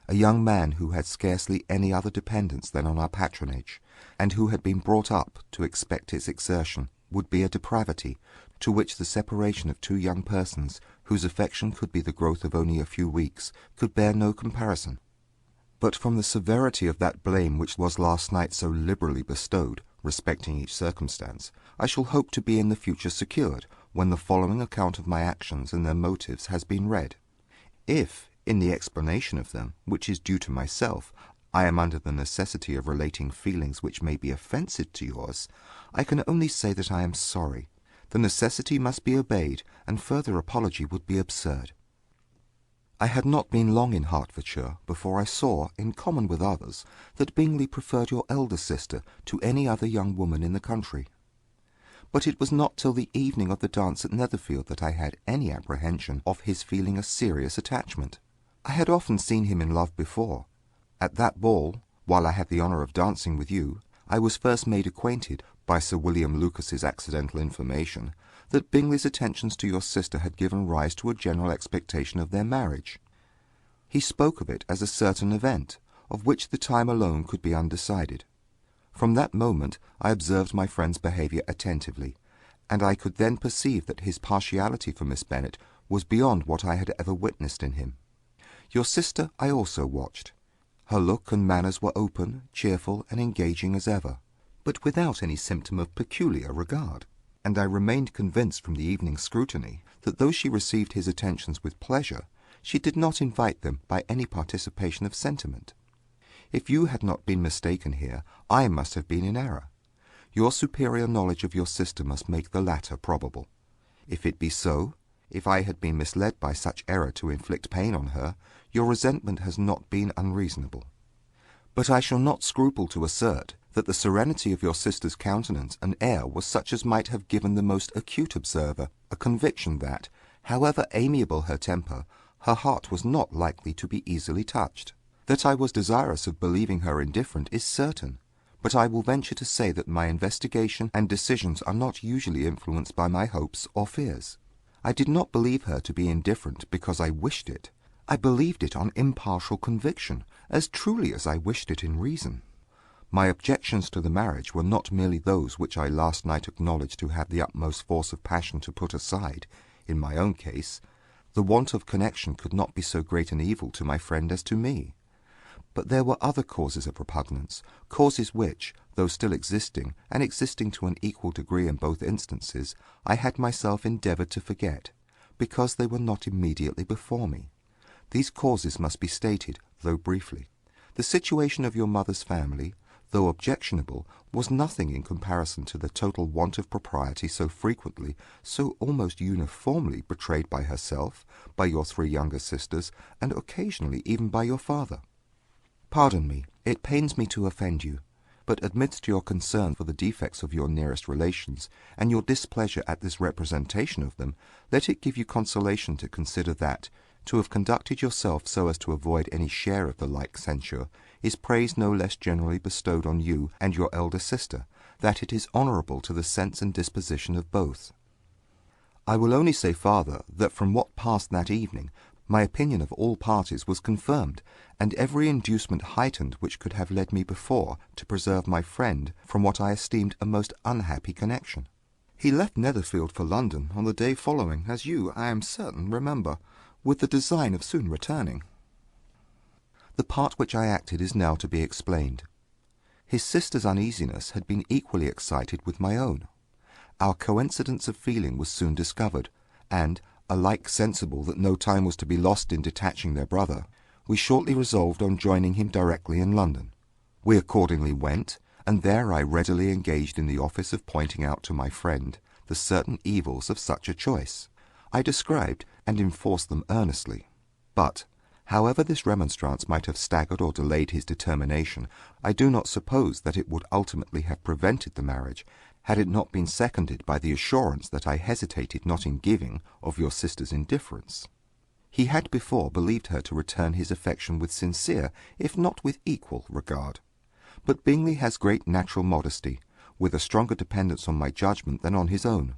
a young man who had scarcely any other dependence than on our patronage, and who had been brought up to expect its exertion, would be a depravity, to which the separation of 2 young persons, whose affection could be the growth of only a few weeks, could bear no comparison. But from the severity of that blame which was last night so liberally bestowed, respecting each circumstance, I shall hope to be in the future secured, when the following account of my actions and their motives has been read. If, in the explanation of them, which is due to myself, I am under the necessity of relating feelings which may be offensive to yours, I can only say that I am sorry, The necessity must be obeyed, and further apology would be absurd. I had not been long in Hertfordshire before I saw, in common with others, that Bingley preferred your elder sister to any other young woman in the country. But it was not till the evening of the dance at Netherfield that I had any apprehension of his feeling a serious attachment. I had often seen him in love before. At that ball, while I had the honour of dancing with you, I was first made acquainted, by Sir William Lucas's accidental information, that Bingley's attentions to your sister had given rise to a general expectation of their marriage. He spoke of it as a certain event, of which the time alone could be undecided. From that moment I observed my friend's behaviour attentively, and I could then perceive that his partiality for Miss Bennet was beyond what I had ever witnessed in him. Your sister I also watched. Her look and manners were open, cheerful, and engaging as ever, but without any symptom of peculiar regard, and I remained convinced from the evening's scrutiny that though she received his attentions with pleasure, she did not invite them by any participation of sentiment. If you had not been mistaken here, I must have been in error. Your superior knowledge of your sister must make the latter probable. If it be so, if I had been misled by such error to inflict pain on her, your resentment has not been unreasonable. But I shall not scruple to assert that the serenity of your sister's countenance and air was such as might have given the most acute observer a conviction that, however amiable her temper, her heart was not likely to be easily touched. That I was desirous of believing her indifferent is certain, but I will venture to say that my investigation and decisions are not usually influenced by my hopes or fears. I did not believe her to be indifferent because I wished it. I believed it on impartial conviction, as truly as I wished it in reason. My objections to the marriage were not merely those which I last night acknowledged to have the utmost force of passion to put aside. In my own case, the want of connection could not be so great an evil to my friend as to me. But there were other causes of repugnance, causes which, though still existing, and existing to an equal degree in both instances, I had myself endeavoured to forget, because they were not immediately before me. These causes must be stated, though briefly. The situation of your mother's family, though objectionable, was nothing in comparison to the total want of propriety so frequently, so almost uniformly betrayed by herself, by your 3 younger sisters, and occasionally even by your father. Pardon me, it pains me to offend you, but amidst your concern for the defects of your nearest relations, and your displeasure at this representation of them, let it give you consolation to consider that, to have conducted yourself so as to avoid any share of the like censure, is praise no less generally bestowed on you and your elder sister, that it is honourable to the sense and disposition of both. I will only say farther, that from what passed that evening, my opinion of all parties was confirmed, and every inducement heightened which could have led me before to preserve my friend from what I esteemed a most unhappy connection. He left Netherfield for London on the day following, as you, I am certain, remember, with the design of soon returning. The part which I acted is now to be explained. His sister's uneasiness had been equally excited with my own. Our coincidence of feeling was soon discovered, and, alike sensible that no time was to be lost in detaching their brother, we shortly resolved on joining him directly in London. We accordingly went, and there I readily engaged in the office of pointing out to my friend the certain evils of such a choice. I described and enforced them earnestly. But, however this remonstrance might have staggered or delayed his determination, I do not suppose that it would ultimately have prevented the marriage, had it not been seconded by the assurance that I hesitated not in giving of your sister's indifference. He had before believed her to return his affection with sincere, if not with equal, regard. But Bingley has great natural modesty, with a stronger dependence on my judgment than on his own.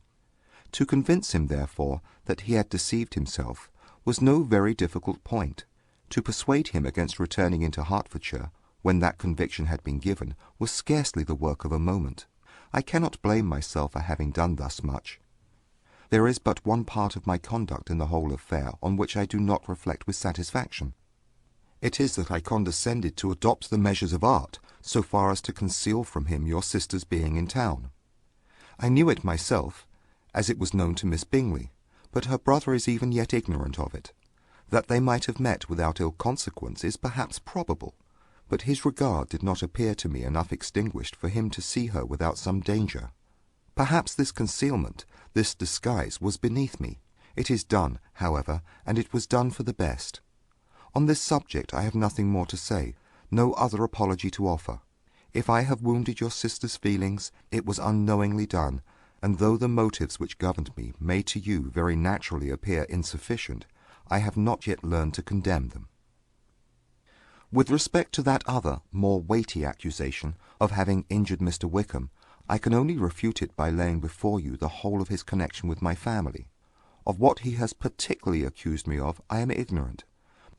To convince him, therefore, that he had deceived himself was no very difficult point. To persuade him against returning into Hertfordshire, when that conviction had been given, was scarcely the work of a moment. I cannot blame myself for having done thus much. There is but one part of my conduct in the whole affair on which I do not reflect with satisfaction. It is that I condescended to adopt the measures of art, so far as to conceal from him your sister's being in town. I knew it myself, as it was known to Miss Bingley, but her brother is even yet ignorant of it. That they might have met without ill consequence is perhaps probable, but his regard did not appear to me enough extinguished for him to see her without some danger. Perhaps this concealment, This disguise was beneath me. It is done, however, and it was done for the best. On this subject I have nothing more to say, no other apology to offer. If I have wounded your sister's feelings, it was unknowingly done, and though the motives which governed me may to you very naturally appear insufficient, I have not yet learned to condemn them. With respect to that other, more weighty accusation of having injured Mr. Wickham, I can only refute it by laying before you the whole of his connection with my family. Of what he has particularly accused me of, I am ignorant,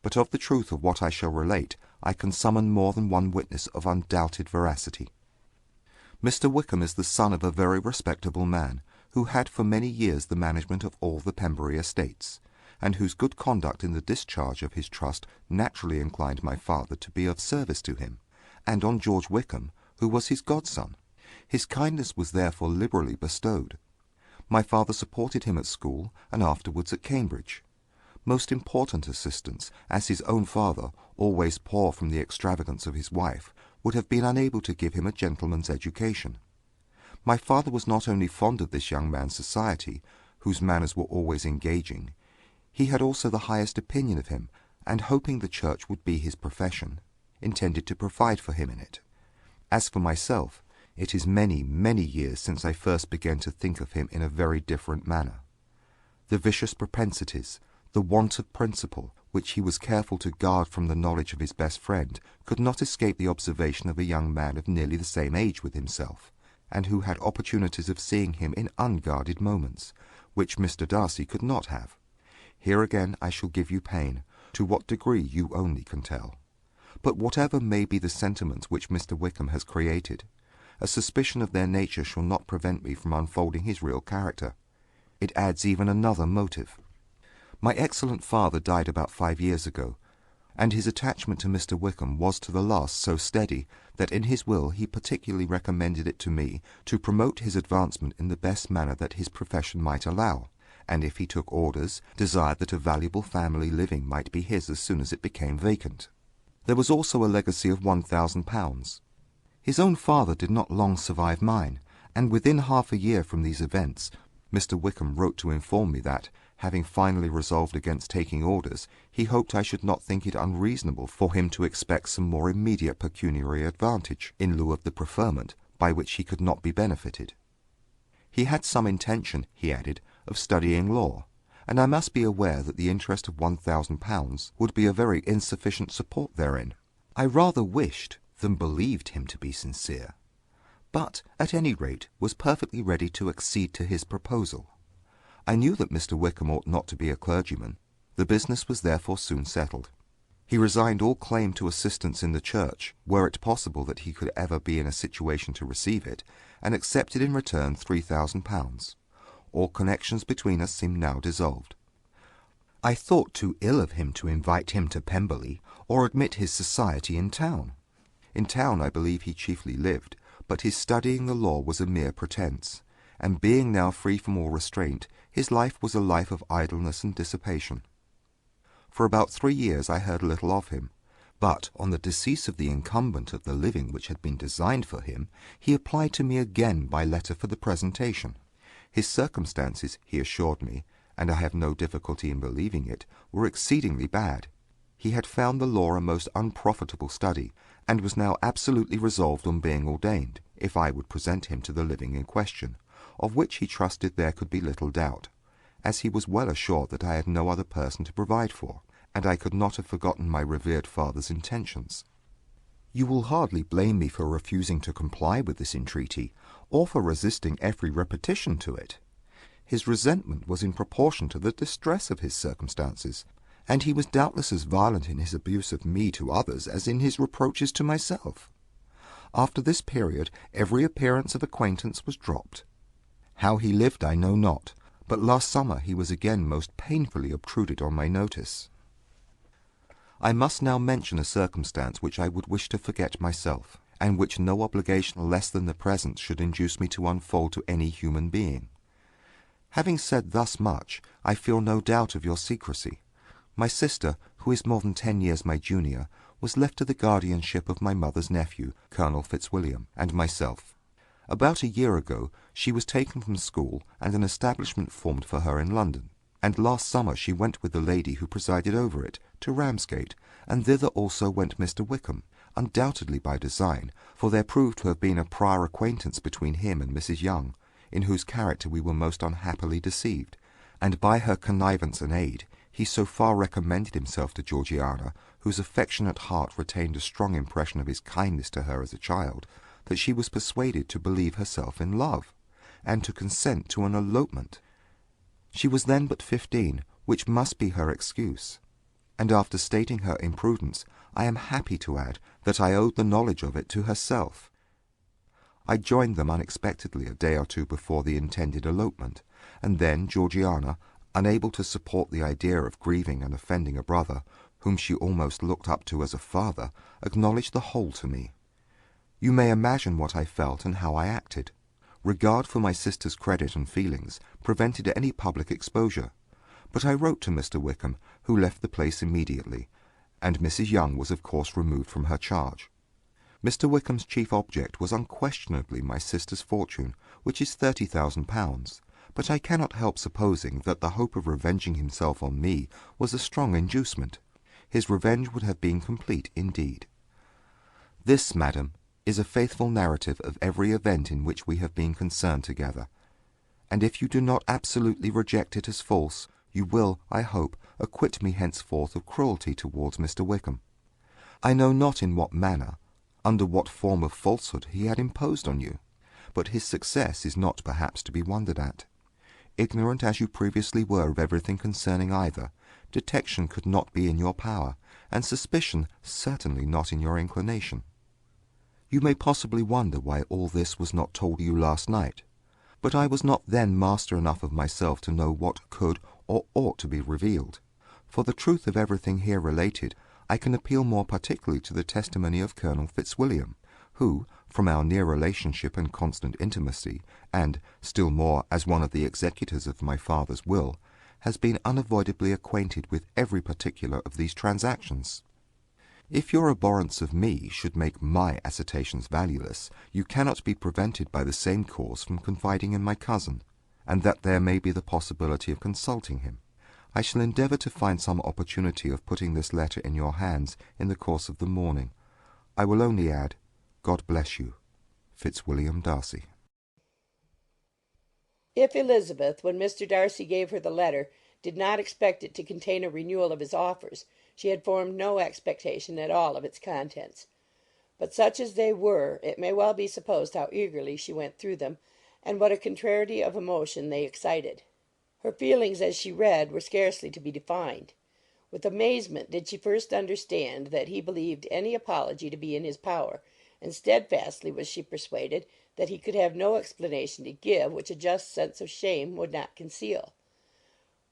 but of the truth of what I shall relate, I can summon more than one witness of undoubted veracity. Mr. Wickham is the son of a very respectable man, who had for many years the management of all the Pembury estates, and whose good conduct in the discharge of his trust naturally inclined my father to be of service to him, and on George Wickham, who was his godson. His kindness was therefore liberally bestowed. My father supported him at school, and afterwards at Cambridge. Most important assistance, as his own father, always poor from the extravagance of his wife, would have been unable to give him a gentleman's education. My father was not only fond of this young man's society, whose manners were always engaging, he had also the highest opinion of him, and hoping the church would be his profession, intended to provide for him in it. As for myself, it is many, many years since I first began to think of him in a very different manner. The vicious propensities, the want of principle, which he was careful to guard from the knowledge of his best friend, could not escape the observation of a young man of nearly the same age with himself, and who had opportunities of seeing him in unguarded moments, which Mr. Darcy could not have. Here again I shall give you pain, to what degree you only can tell. But whatever may be the sentiments which Mr. Wickham has created, a suspicion of their nature shall not prevent me from unfolding his real character. It adds even another motive. My excellent father died about 5 years ago, and his attachment to Mr. Wickham was to the last so steady that in his will he particularly recommended it to me to promote his advancement in the best manner that his profession might allow, and if he took orders, desired that a valuable family living might be his as soon as it became vacant. There was also a legacy of £1,000. His own father did not long survive mine, and within half a year from these events, Mr. Wickham wrote to inform me that, having finally resolved against taking orders, he hoped I should not think it unreasonable for him to expect some more immediate pecuniary advantage, in lieu of the preferment, by which he could not be benefited. He had some intention, he added, of studying law, and I must be aware that the interest of £1,000 would be a very insufficient support therein. I rather wished than believed him to be sincere, but, at any rate, was perfectly ready to accede to his proposal. I knew that Mr. Wickham ought not to be a clergyman. The business was therefore soon settled. He resigned all claim to assistance in the church, were it possible that he could ever be in a situation to receive it, and accepted in return £3,000. All connections between us seemed now dissolved. I thought too ill of him to invite him to Pemberley, or admit his society in town. In town I believe he chiefly lived, but his studying the law was a mere pretence, and being now free from all restraint, his life was a life of idleness and dissipation. For about 3 years I heard little of him, but on the decease of the incumbent of the living which had been designed for him, he applied to me again by letter for the presentation. His circumstances, he assured me, and I have no difficulty in believing it, were exceedingly bad. He had found the law a most unprofitable study, and was now absolutely resolved on being ordained, if I would present him to the living in question, of which he trusted there could be little doubt, as he was well assured that I had no other person to provide for, and I could not have forgotten my revered father's intentions. You will hardly blame me for refusing to comply with this entreaty, or for resisting every repetition to it. His resentment was in proportion to the distress of his circumstances, and he was doubtless as violent in his abuse of me to others as in his reproaches to myself. After this period every appearance of acquaintance was dropped. How he lived I know not, but last summer he was again most painfully obtruded on my notice. I must now mention a circumstance which I would wish to forget myself, and which no obligation less than the present should induce me to unfold to any human being. Having said thus much, I feel no doubt of your secrecy. My sister, who is more than 10 years my junior, was left to the guardianship of my mother's nephew, Colonel Fitzwilliam, and myself. About a year ago she was taken from school and an establishment formed for her in London, and last summer she went with the lady who presided over it to Ramsgate, and thither also went Mr. Wickham, undoubtedly by design, for there proved to have been a prior acquaintance between him and Mrs. Young, in whose character we were most unhappily deceived, and by her connivance and aid he so far recommended himself to Georgiana, whose affectionate heart retained a strong impression of his kindness to her as a child, that she was persuaded to believe herself in love, and to consent to an elopement. She was then but 15, which must be her excuse, and after stating her imprudence, I am happy to add that I owed the knowledge of it to herself. I joined them unexpectedly a day or two before the intended elopement, and then Georgiana, unable to support the idea of grieving and offending a brother, whom she almost looked up to as a father, acknowledged the whole to me. You may imagine what I felt and how I acted. Regard for my sister's credit and feelings prevented any public exposure, but I wrote to Mr. Wickham, who left the place immediately, and Mrs. Young was of course removed from her charge. Mr. Wickham's chief object was unquestionably my sister's fortune, which is £30,000, but I cannot help supposing that the hope of revenging himself on me was a strong inducement. His revenge would have been complete indeed. This, madam, is a faithful narrative of every event in which we have been concerned together, and if you do not absolutely reject it as false, you will, I hope, acquit me henceforth of cruelty towards Mr. Wickham. I know not in what manner, under what form of falsehood he had imposed on you, but his success is not perhaps to be wondered at. Ignorant as you previously were of everything concerning either, detection could not be in your power, and suspicion certainly not in your inclination. You may possibly wonder why all this was not told you last night, but I was not then master enough of myself to know what could or ought to be revealed. For the truth of everything here related, I can appeal more particularly to the testimony of Colonel Fitzwilliam, who, from our near relationship and constant intimacy, and, still more, as one of the executors of my father's will, has been unavoidably acquainted with every particular of these transactions. If your abhorrence of me should make my assertions valueless, you cannot be prevented by the same cause from confiding in my cousin, and that there may be the possibility of consulting him. I shall endeavour to find some opportunity of putting this letter in your hands in the course of the morning. I will only add, God bless you, Fitzwilliam Darcy. If Elizabeth, when Mr. Darcy gave her the letter, did not expect it to contain a renewal of his offers, she had formed no expectation at all of its contents. But such as they were, it may well be supposed how eagerly she went through them, and what a contrariety of emotion they excited. Her feelings as she read were scarcely to be defined. With amazement did she first understand that he believed any apology to be in his power, and steadfastly was she persuaded that he could have no explanation to give which a just sense of shame would not conceal.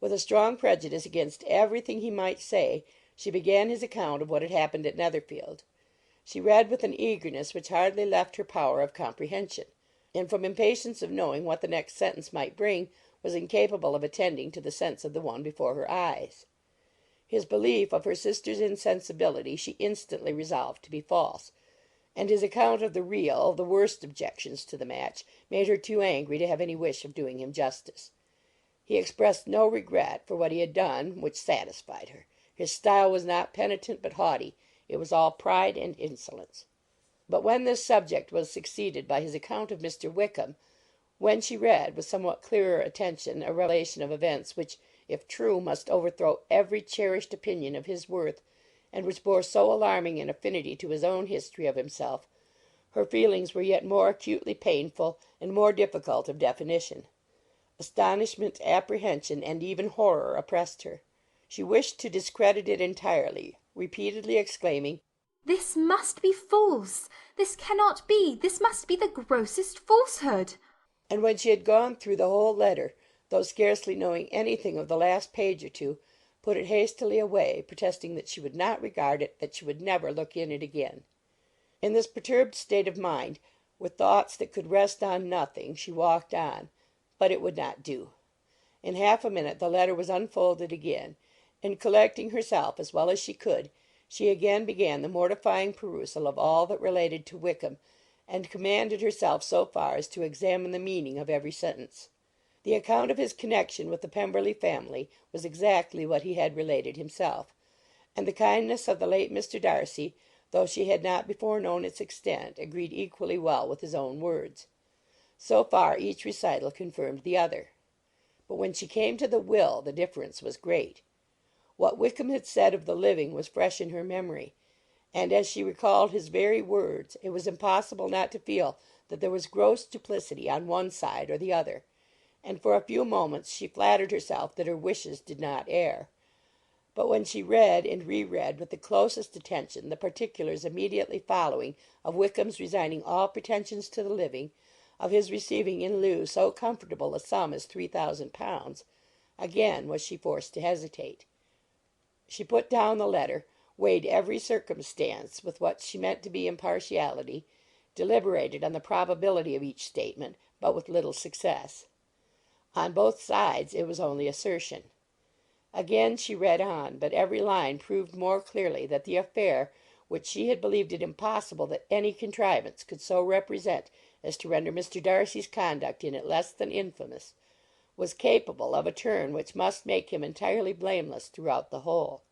With a strong prejudice against everything he might say, she began his account of what had happened at Netherfield. She read with an eagerness which hardly left her power of comprehension, and from impatience of knowing what the next sentence might bring, was incapable of attending to the sense of the one before her eyes. His belief of her sister's insensibility she instantly resolved to be false, and his account of the real, the worst objections to the match, made her too angry to have any wish of doing him justice. He expressed no regret for what he had done, which satisfied her. His style was not penitent but haughty. It was all pride and insolence. But when this subject was succeeded by his account of Mr. Wickham, when she read, with somewhat clearer attention, a relation of events which, if true, must overthrow every cherished opinion of his worth, and which bore so alarming an affinity to his own history of himself, her feelings were yet more acutely painful and more difficult of definition. Astonishment, apprehension, and even horror oppressed her. She wished to discredit it entirely, repeatedly exclaiming, "This must be false! This cannot be! This must be the grossest falsehood!" And when she had gone through the whole letter, though scarcely knowing anything of the last page or two, put it hastily away, protesting that she would not regard it, that she would never look in it again. In this perturbed state of mind, with thoughts that could rest on nothing, she walked on, but it would not do. In half a minute the letter was unfolded again, and collecting herself as well as she could, she again began the mortifying perusal of all that related to Wickham, and commanded herself so far as to examine the meaning of every sentence. The account of his connection with the Pemberley family was exactly what he had related himself, and the kindness of the late Mr. Darcy, though she had not before known its extent, agreed equally well with his own words. So far each recital confirmed the other. But when she came to the will the difference was great. What Wickham had said of the living was fresh in her memory, and as she recalled his very words it was impossible not to feel that there was gross duplicity on one side or the other, and for a few moments she flattered herself that her wishes did not err. But when she read and re-read with the closest attention the particulars immediately following of Wickham's resigning all pretensions to the living, of his receiving in lieu so comfortable a sum as £3,000, again was she forced to hesitate. She put down the letter, weighed every circumstance with what she meant to be impartiality, deliberated on the probability of each statement, but with little success. On both sides it was only assertion. Again she read on, but every line proved more clearly that the affair, which she had believed it impossible that any contrivance could so represent as to render Mr. Darcy's conduct in it less than infamous, was capable of a turn which must make him entirely blameless throughout the whole.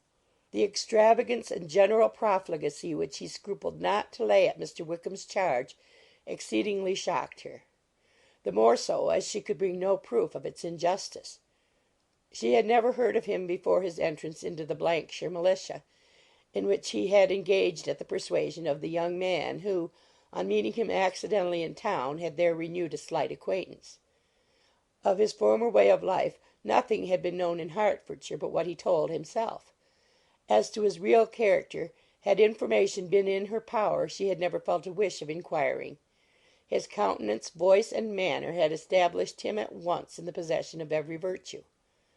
The extravagance and general profligacy which he scrupled not to lay at Mr. Wickham's charge exceedingly shocked her, the more so as she could bring no proof of its injustice. She had never heard of him before his entrance into the shire militia, in which he had engaged at the persuasion of the young man who, on meeting him accidentally in town, had there renewed a slight acquaintance. Of his former way of life nothing had been known in Hertfordshire but what he told himself. As to his real character, had information been in her power, she had never felt a wish of inquiring. His countenance, voice, and manner had established him at once in the possession of every virtue.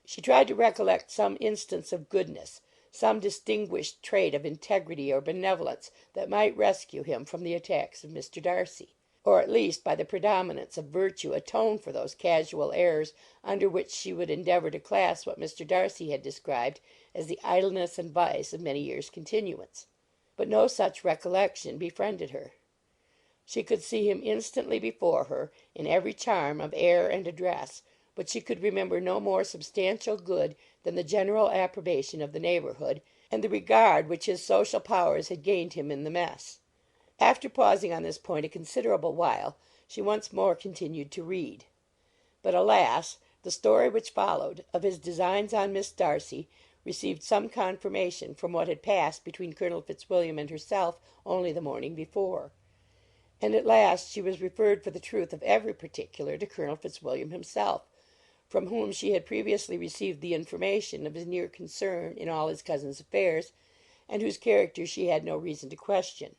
She tried to recollect some instance of goodness, some distinguished trait of integrity or benevolence that might rescue him from the attacks of Mr. Darcy, or at least by the predominance of virtue atone for those casual errors under which she would endeavour to class what Mr. Darcy had described as the idleness and vice of many years' continuance. But no such recollection befriended her. She could see him instantly before her, in every charm of air and address, but she could remember no more substantial good than the general approbation of the neighbourhood, and the regard which his social powers had gained him in the mess. After pausing on this point a considerable while, she once more continued to read. But, alas! the story which followed, of his designs on Miss Darcy, received some confirmation from what had passed between Colonel Fitzwilliam and herself only the morning before. And at last she was referred for the truth of every particular to Colonel Fitzwilliam himself, from whom she had previously received the information of his near concern in all his cousin's affairs, and whose character she had no reason to question.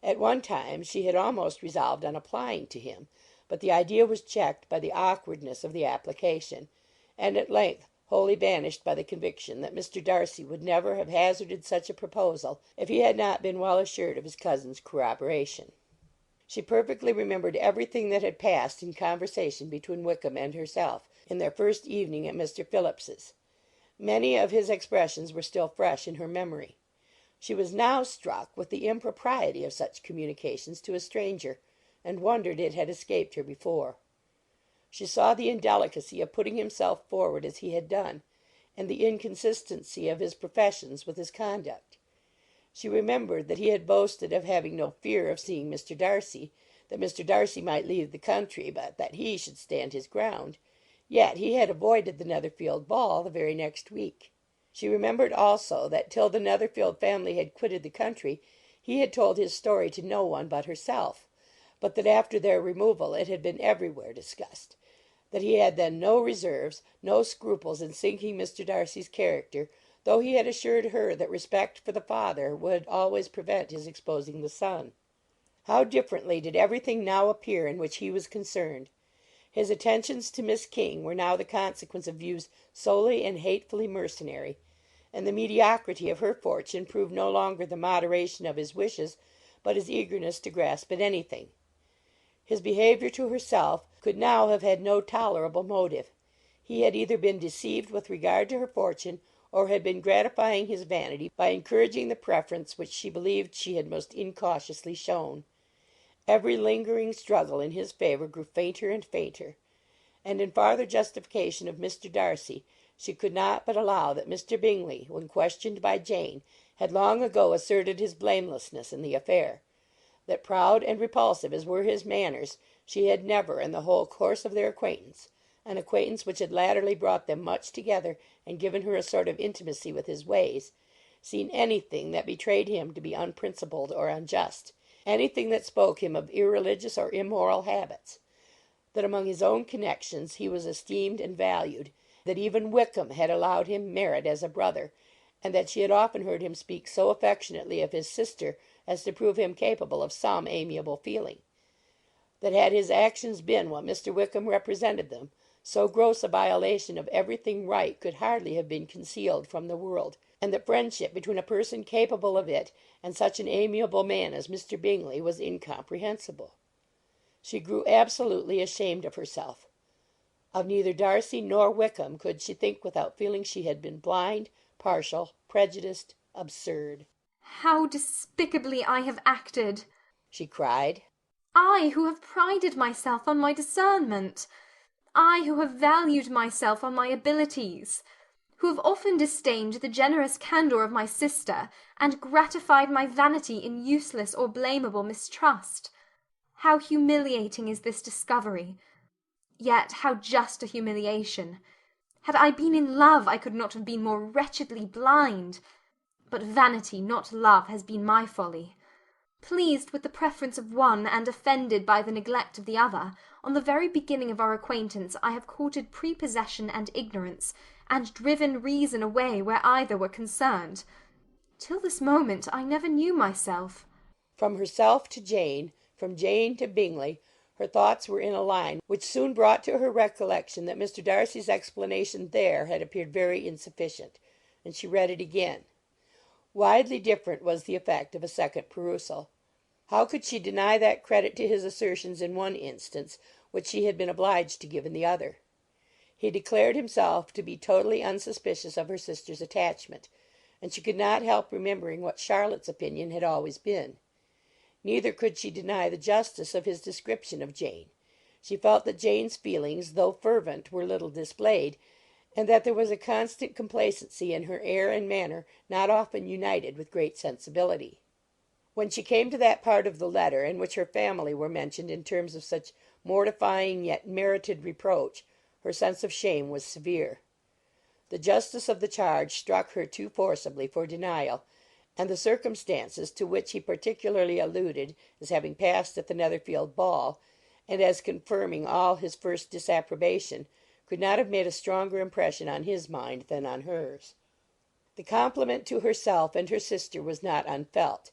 At one time she had almost resolved on applying to him, but the idea was checked by the awkwardness of the application, and at length wholly banished by the conviction that Mr. Darcy would never have hazarded such a proposal if he had not been well assured of his cousin's corroboration. She perfectly remembered everything that had passed in conversation between Wickham and herself in their first evening at Mr. Phillips's. Many of his expressions were still fresh in her memory. She was now struck with the impropriety of such communications to a stranger, and wondered it had escaped her before. She saw the indelicacy of putting himself forward as he had done, and the inconsistency of his professions with his conduct. She remembered that he had boasted of having no fear of seeing Mr. Darcy, that Mr. Darcy might leave the country, but that he should stand his ground, yet he had avoided the Netherfield ball the very next week. She remembered also that till the Netherfield family had quitted the country he had told his story to no one but herself, but that after their removal it had been everywhere discussed, that he had then no reserves, no scruples in sinking Mr. Darcy's character, though he had assured her that respect for the father would always prevent his exposing the son. How differently did everything now appear in which he was concerned! His attentions to Miss King were now the consequence of views solely and hatefully mercenary, and the mediocrity of her fortune proved no longer the moderation of his wishes, but his eagerness to grasp at anything. His behaviour to herself could now have had no tolerable motive. He had either been deceived with regard to her fortune, or had been gratifying his vanity by encouraging the preference which she believed she had most incautiously shown. Every lingering struggle in his favour grew fainter and fainter. And in farther justification of Mr. Darcy, she could not but allow that Mr. Bingley, when questioned by Jane, had long ago asserted his blamelessness in the affair; that proud and repulsive as were his manners, she had never, in the whole course of their acquaintance, an acquaintance which had latterly brought them much together and given her a sort of intimacy with his ways, seen anything that betrayed him to be unprincipled or unjust, anything that spoke him of irreligious or immoral habits; that among his own connections he was esteemed and valued, that even Wickham had allowed him merit as a brother, and that she had often heard him speak so affectionately of his sister as to prove him capable of some amiable feeling; that had his actions been what Mr. Wickham represented them, so gross a violation of everything right could hardly have been concealed from the world, and that friendship between a person capable of it and such an amiable man as Mr. Bingley was incomprehensible. She grew absolutely ashamed of herself. Of neither Darcy nor Wickham could she think without feeling she had been blind, partial, prejudiced, absurd. "How despicably I have acted!" she cried. "I, who have prided myself on my discernment! I, who have valued myself on my abilities! Who have often disdained the generous candour of my sister, and gratified my vanity in useless or blamable mistrust! How humiliating is this discovery! Yet how just a humiliation! Had I been in love, I could not have been more wretchedly blind. But vanity, not love, has been my folly. Pleased with the preference of one, and offended by the neglect of the other, on the very beginning of our acquaintance I have courted prepossession and ignorance, and driven reason away where either were concerned. Till this moment I never knew myself." From herself to Jane, from Jane to Bingley, her thoughts were in a line which soon brought to her recollection that Mr. Darcy's explanation there had appeared very insufficient, and she read it again. Widely different was the effect of a second perusal. How could she deny that credit to his assertions in one instance which she had been obliged to give in the other? He declared himself to be totally unsuspicious of her sister's attachment, and she could not help remembering what Charlotte's opinion had always been. Neither could she deny the justice of his description of Jane. She felt that Jane's feelings, though fervent, were little displayed, and that there was a constant complacency in her air and manner not often united with great sensibility. When she came to that part of the letter in which her family were mentioned in terms of such mortifying yet merited reproach, her sense of shame was severe. The justice of the charge struck her too forcibly for denial, and the circumstances to which he particularly alluded as having passed at the Netherfield ball, and as confirming all his first disapprobation, could not have made a stronger impression on his mind than on hers. The compliment to herself and her sister was not unfelt.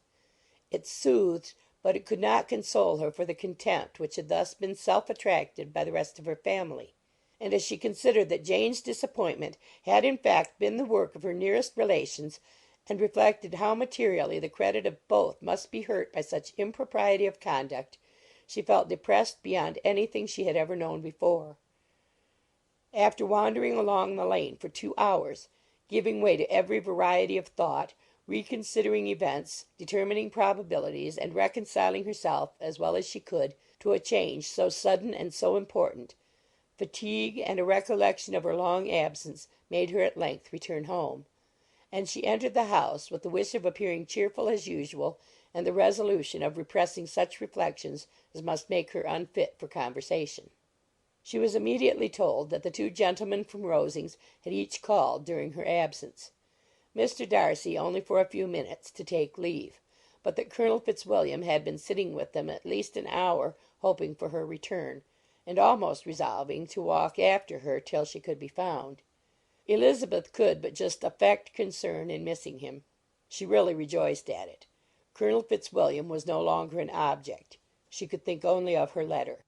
It soothed, but it could not console her for the contempt which had thus been self-attracted by the rest of her family; and as she considered that Jane's disappointment had in fact been the work of her nearest relations, and reflected how materially the credit of both must be hurt by such impropriety of conduct, she felt depressed beyond anything she had ever known before. After wandering along the lane for 2 hours, giving way to every variety of thought, reconsidering events, determining probabilities, and reconciling herself, as well as she could, to a change so sudden and so important, fatigue and a recollection of her long absence made her at length return home, and she entered the house with the wish of appearing cheerful as usual, and the resolution of repressing such reflections as must make her unfit for conversation. She was immediately told that the two gentlemen from Rosings had each called during her absence. Mr. Darcy only for a few minutes, to take leave, but that Colonel Fitzwilliam had been sitting with them at least an hour, hoping for her return, and almost resolving to walk after her till she could be found. Elizabeth could but just affect concern in missing him. She really rejoiced at it. Colonel Fitzwilliam was no longer an object. She could think only of her letter.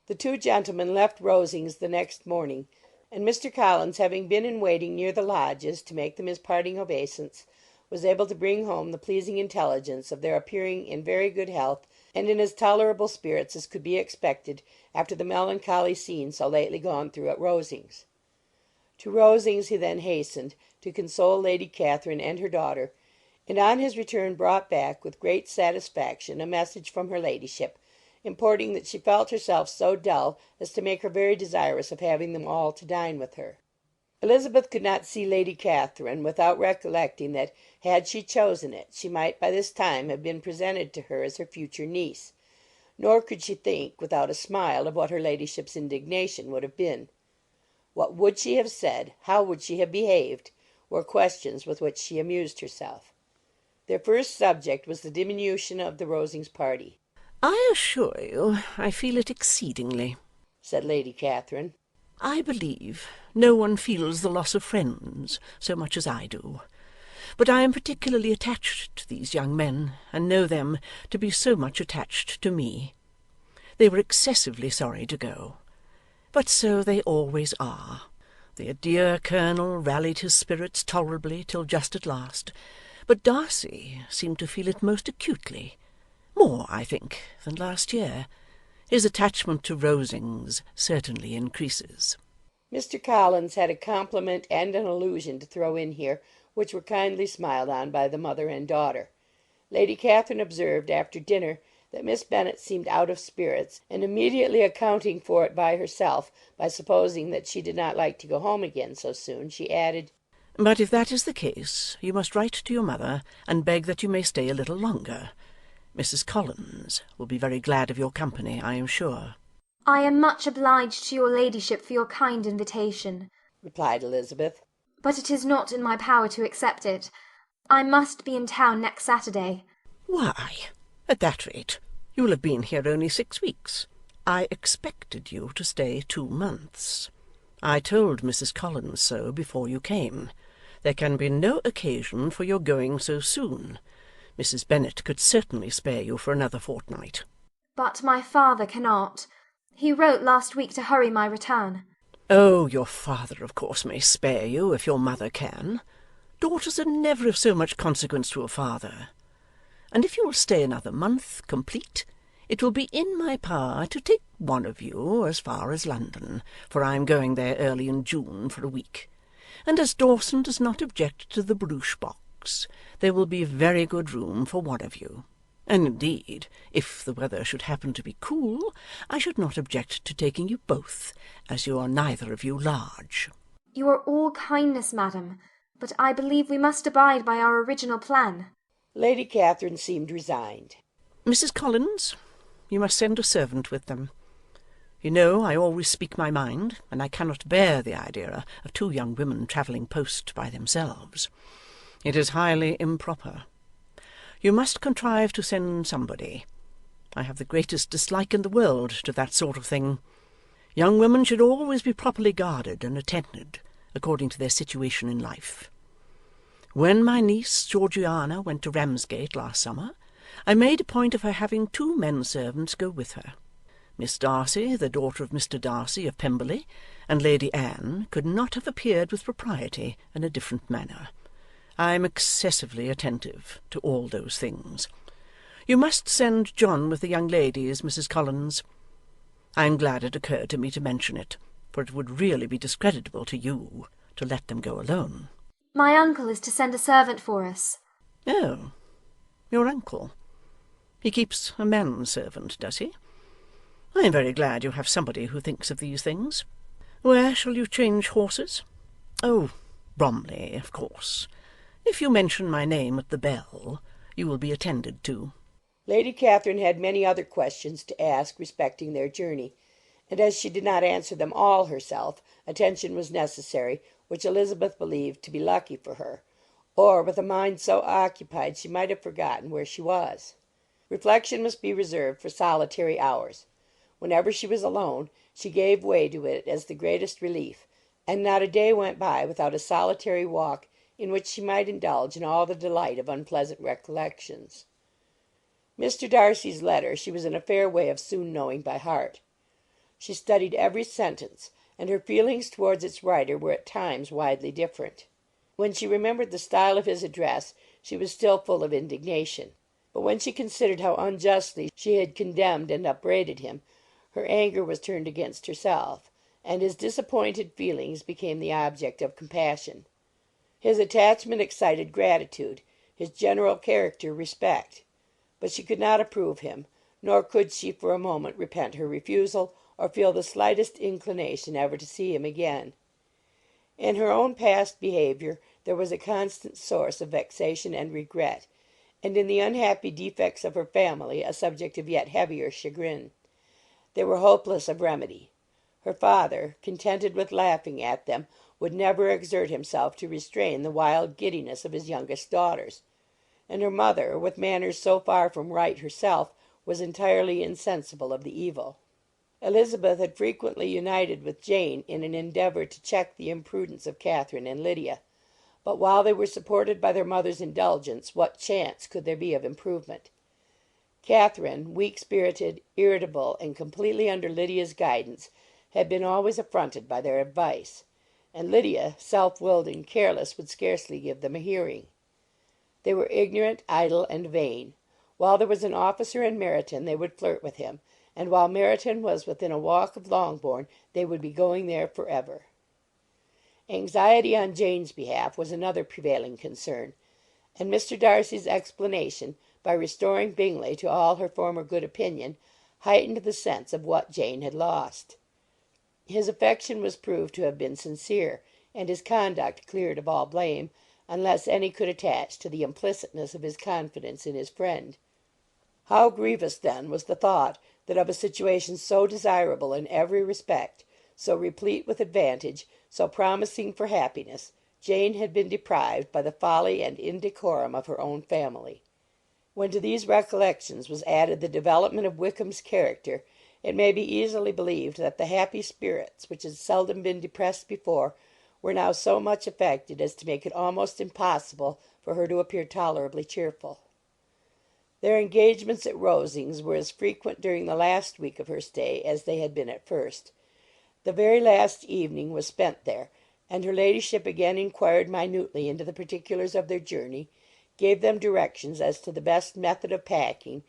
The two gentlemen left Rosings the next morning, and Mr. Collins, having been in waiting near the lodges to make them his parting obeisance, was able to bring home the pleasing intelligence of their appearing in very good health and in as tolerable spirits as could be expected after the melancholy scene so lately gone through at Rosings. To Rosings he then hastened, to console Lady Catherine and her daughter, and on his return brought back with great satisfaction a message from her ladyship, importing that she felt herself so dull as to make her very desirous of having them all to dine with her. Elizabeth could not see Lady Catherine without recollecting that, had she chosen it, she might by this time have been presented to her as her future niece; nor could she think, without a smile, of what her ladyship's indignation would have been. What would she have said, how would she have behaved, were questions with which she amused herself. Their first subject was the diminution of the Rosings party. "I assure you I feel it exceedingly," said Lady Catherine. "I believe no one feels the loss of friends so much as I do. But I am particularly attached to these young men, and know them to be so much attached to me. They were excessively sorry to go. But so they always are. Their dear colonel rallied his spirits tolerably till just at last, but Darcy seemed to feel it most acutely, more, I think, than last year. His attachment to Rosings certainly increases." Mr. Collins had a compliment and an allusion to throw in here, which were kindly smiled on by the mother and daughter. Lady Catherine observed, after dinner, that Miss Bennet seemed out of spirits, and immediately accounting for it by herself, by supposing that she did not like to go home again so soon, she added, "But if that is the case, you must write to your mother, and beg that you may stay a little longer. Mrs. Collins will be very glad of your company, I am sure." "I am much obliged to your ladyship for your kind invitation," replied Elizabeth, "but it is not in my power to accept it. I must be in town next Saturday." "Why, at that rate, you will have been here only 6 weeks. I expected you to stay 2 months. I told Mrs. Collins so before you came. There can be no occasion for your going so soon. Mrs. Bennet could certainly spare you for another fortnight." "But my father cannot. He wrote last week to hurry my return." "Oh, your father, of course, may spare you if your mother can. Daughters are never of so much consequence to a father. And if you will stay another month complete, it will be in my power to take one of you as far as London, for I am going there early in June for a week. And as Dawson does not object to the barouche box, there will be very good room for one of you. And indeed, if the weather should happen to be cool, I should not object to taking you both, as you are neither of you large." "You are all kindness, madam, but I believe we must abide by our original plan." Lady Catherine seemed resigned. "Mrs. Collins, you must send a servant with them. You know I always speak my mind, and I cannot bear the idea of 2 young women travelling post by themselves. It is highly improper. You must contrive to send somebody. I have the greatest dislike in the world to that sort of thing. Young women should always be properly guarded and attended, according to their situation in life. When my niece Georgiana went to Ramsgate last summer, I made a point of her having 2 men servants go with her. Miss Darcy, the daughter of Mr. Darcy of Pemberley, and Lady Anne could not have appeared with propriety in a different manner. I am excessively attentive to all those things. You must send John with the young ladies, Mrs. Collins. I am glad it occurred to me to mention it, for it would really be discreditable to you to let them go alone." "My uncle is to send a servant for us." "Oh, your uncle. He keeps a manservant, does he? I am very glad you have somebody who thinks of these things. Where shall you change horses? Oh, Bromley, of course. If you mention my name at the bell, you will be attended to." Lady Catherine had many other questions to ask respecting their journey, and as she did not answer them all herself, attention was necessary, which Elizabeth believed to be lucky for her, or with a mind so occupied she might have forgotten where she was. Reflection must be reserved for solitary hours. Whenever she was alone, she gave way to it as the greatest relief, and not a day went by without a solitary walk in which she might indulge in all the delight of unpleasant recollections. Mr. Darcy's letter she was in a fair way of soon knowing by heart. She studied every sentence, and her feelings towards its writer were at times widely different. When she remembered the style of his address, she was still full of indignation; but when she considered how unjustly she had condemned and upbraided him, her anger was turned against herself, and his disappointed feelings became the object of compassion. His attachment excited gratitude, his general character respect. But she could not approve him, nor could she for a moment repent her refusal, or feel the slightest inclination ever to see him again. In her own past behaviour there was a constant source of vexation and regret, and in the unhappy defects of her family a subject of yet heavier chagrin. They were hopeless of remedy. Her father, contented with laughing at them, would never exert himself to restrain the wild giddiness of his youngest daughters; and her mother, with manners so far from right herself, was entirely insensible of the evil. Elizabeth had frequently united with Jane in an endeavour to check the imprudence of Catherine and Lydia; but while they were supported by their mother's indulgence, what chance could there be of improvement? Catherine, weak-spirited, irritable, and completely under Lydia's guidance, had been always affronted by their advice; and Lydia, self-willed and careless, would scarcely give them a hearing. They were ignorant, idle, and vain. While there was an officer in Meryton they would flirt with him, and while Meryton was within a walk of Longbourn they would be going there for ever. Anxiety on Jane's behalf was another prevailing concern, and Mr. Darcy's explanation, by restoring Bingley to all her former good opinion, heightened the sense of what Jane had lost. His affection was proved to have been sincere, and his conduct cleared of all blame, unless any could attach to the implicitness of his confidence in his friend. How grievous, then, was the thought that of a situation so desirable in every respect, so replete with advantage, so promising for happiness, Jane had been deprived by the folly and indecorum of her own family. When to these recollections was added the development of Wickham's character, it may be easily believed that the happy spirits, which had seldom been depressed before, were now so much affected as to make it almost impossible for her to appear tolerably cheerful. Their engagements at Rosings were as frequent during the last week of her stay as they had been at first. The very last evening was spent there, and her ladyship again inquired minutely into the particulars of their journey, gave them directions as to the best method of packing,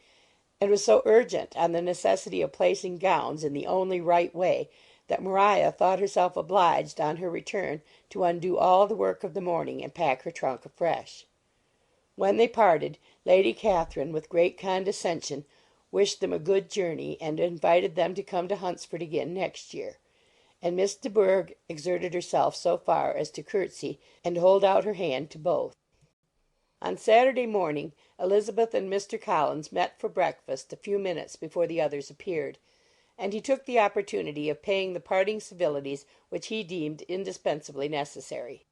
and was so urgent on the necessity of placing gowns in the only right way, that Maria thought herself obliged on her return to undo all the work of the morning and pack her trunk afresh. When they parted, Lady Catherine, with great condescension, wished them a good journey, and invited them to come to Hunsford again next year; and Miss de Bourgh exerted herself so far as to curtsy and hold out her hand to both. On Saturday morning Elizabeth and Mr. Collins met for breakfast a few minutes before the others appeared, and he took the opportunity of paying the parting civilities which he deemed indispensably necessary.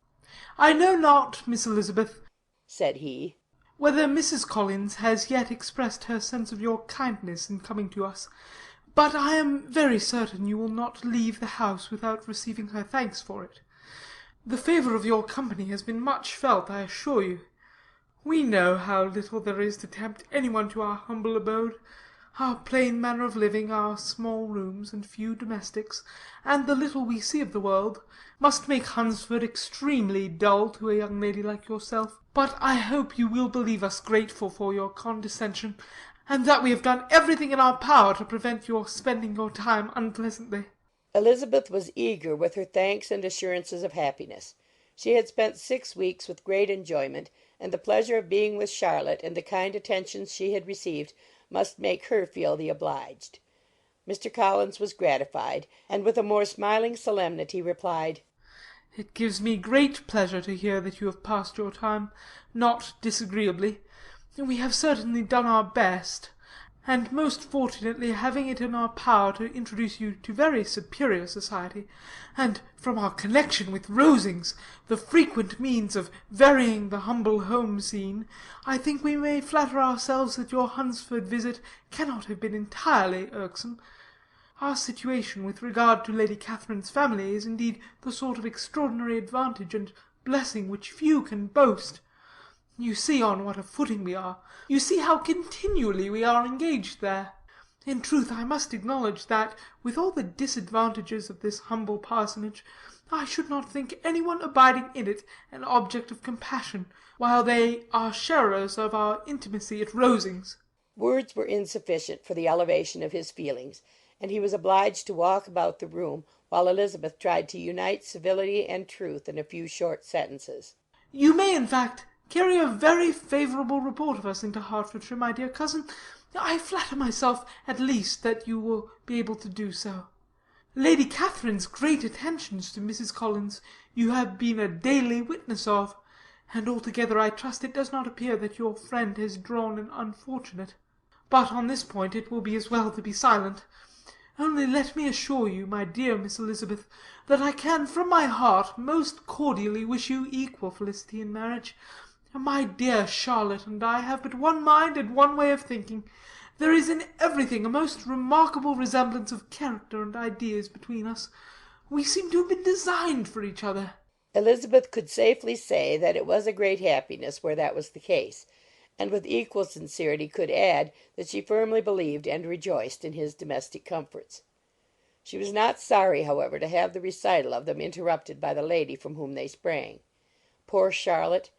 "I know not, Miss Elizabeth," said he, "whether Mrs. Collins has yet expressed her sense of your kindness in coming to us, but I am very certain you will not leave the house without receiving her thanks for it. The favour of your company has been much felt, I assure you. We know how little there is to tempt any one to our humble abode. Our plain manner of living, our small rooms and few domestics, and the little we see of the world, must make Hunsford extremely dull to a young lady like yourself. But I hope you will believe us grateful for your condescension, and that we have done everything in our power to prevent your spending your time unpleasantly." Elizabeth was eager with her thanks and assurances of happiness. She had spent 6 weeks with great enjoyment, and the pleasure of being with Charlotte and the kind attentions she had received must make her feel the obliged. Mr. Collins was gratified, and with a more smiling solemnity replied, "It gives me great pleasure to hear that you have passed your time not disagreeably. We have certainly done our best, and most fortunately having it in our power to introduce you to very superior society, and from our connection with Rosings, the frequent means of varying the humble home scene, I think we may flatter ourselves that your Hunsford visit cannot have been entirely irksome. Our situation with regard to Lady Catherine's family is indeed the sort of extraordinary advantage and blessing which few can boast. You see on what a footing we are. You see how continually we are engaged there. In truth, I must acknowledge that, with all the disadvantages of this humble parsonage, I should not think any one abiding in it an object of compassion, while they are sharers of our intimacy at Rosings." Words were insufficient for the elevation of his feelings, and he was obliged to walk about the room, while Elizabeth tried to unite civility and truth in a few short sentences. "You may, in fact, carry a very favourable report of us into Hertfordshire, my dear cousin. I flatter myself, at least, that you will be able to do so. Lady Catherine's great attentions to Mrs. Collins you have been a daily witness of, and altogether I trust it does not appear that your friend has drawn an unfortunate. But on this point it will be as well to be silent. Only let me assure you, my dear Miss Elizabeth, that I can from my heart most cordially wish you equal felicity in marriage. My dear Charlotte and I have but one mind and one way of thinking. There is in everything a most remarkable resemblance of character and ideas between us. We seem to have been designed for each other." Elizabeth could safely say that it was a great happiness where that was the case, and with equal sincerity could add that she firmly believed and rejoiced in his domestic comforts. She was not sorry, however, to have the recital of them interrupted by the lady from whom they sprang. Poor Charlotte!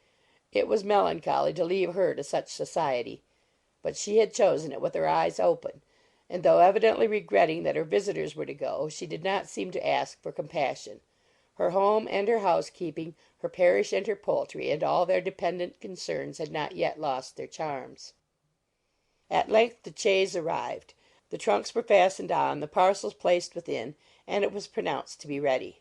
It was melancholy to leave her to such society. But she had chosen it with her eyes open, and though evidently regretting that her visitors were to go, she did not seem to ask for compassion. Her home and her housekeeping, her parish and her poultry, and all their dependent concerns had not yet lost their charms. At length the chaise arrived. The trunks were fastened on, the parcels placed within, and it was pronounced to be ready.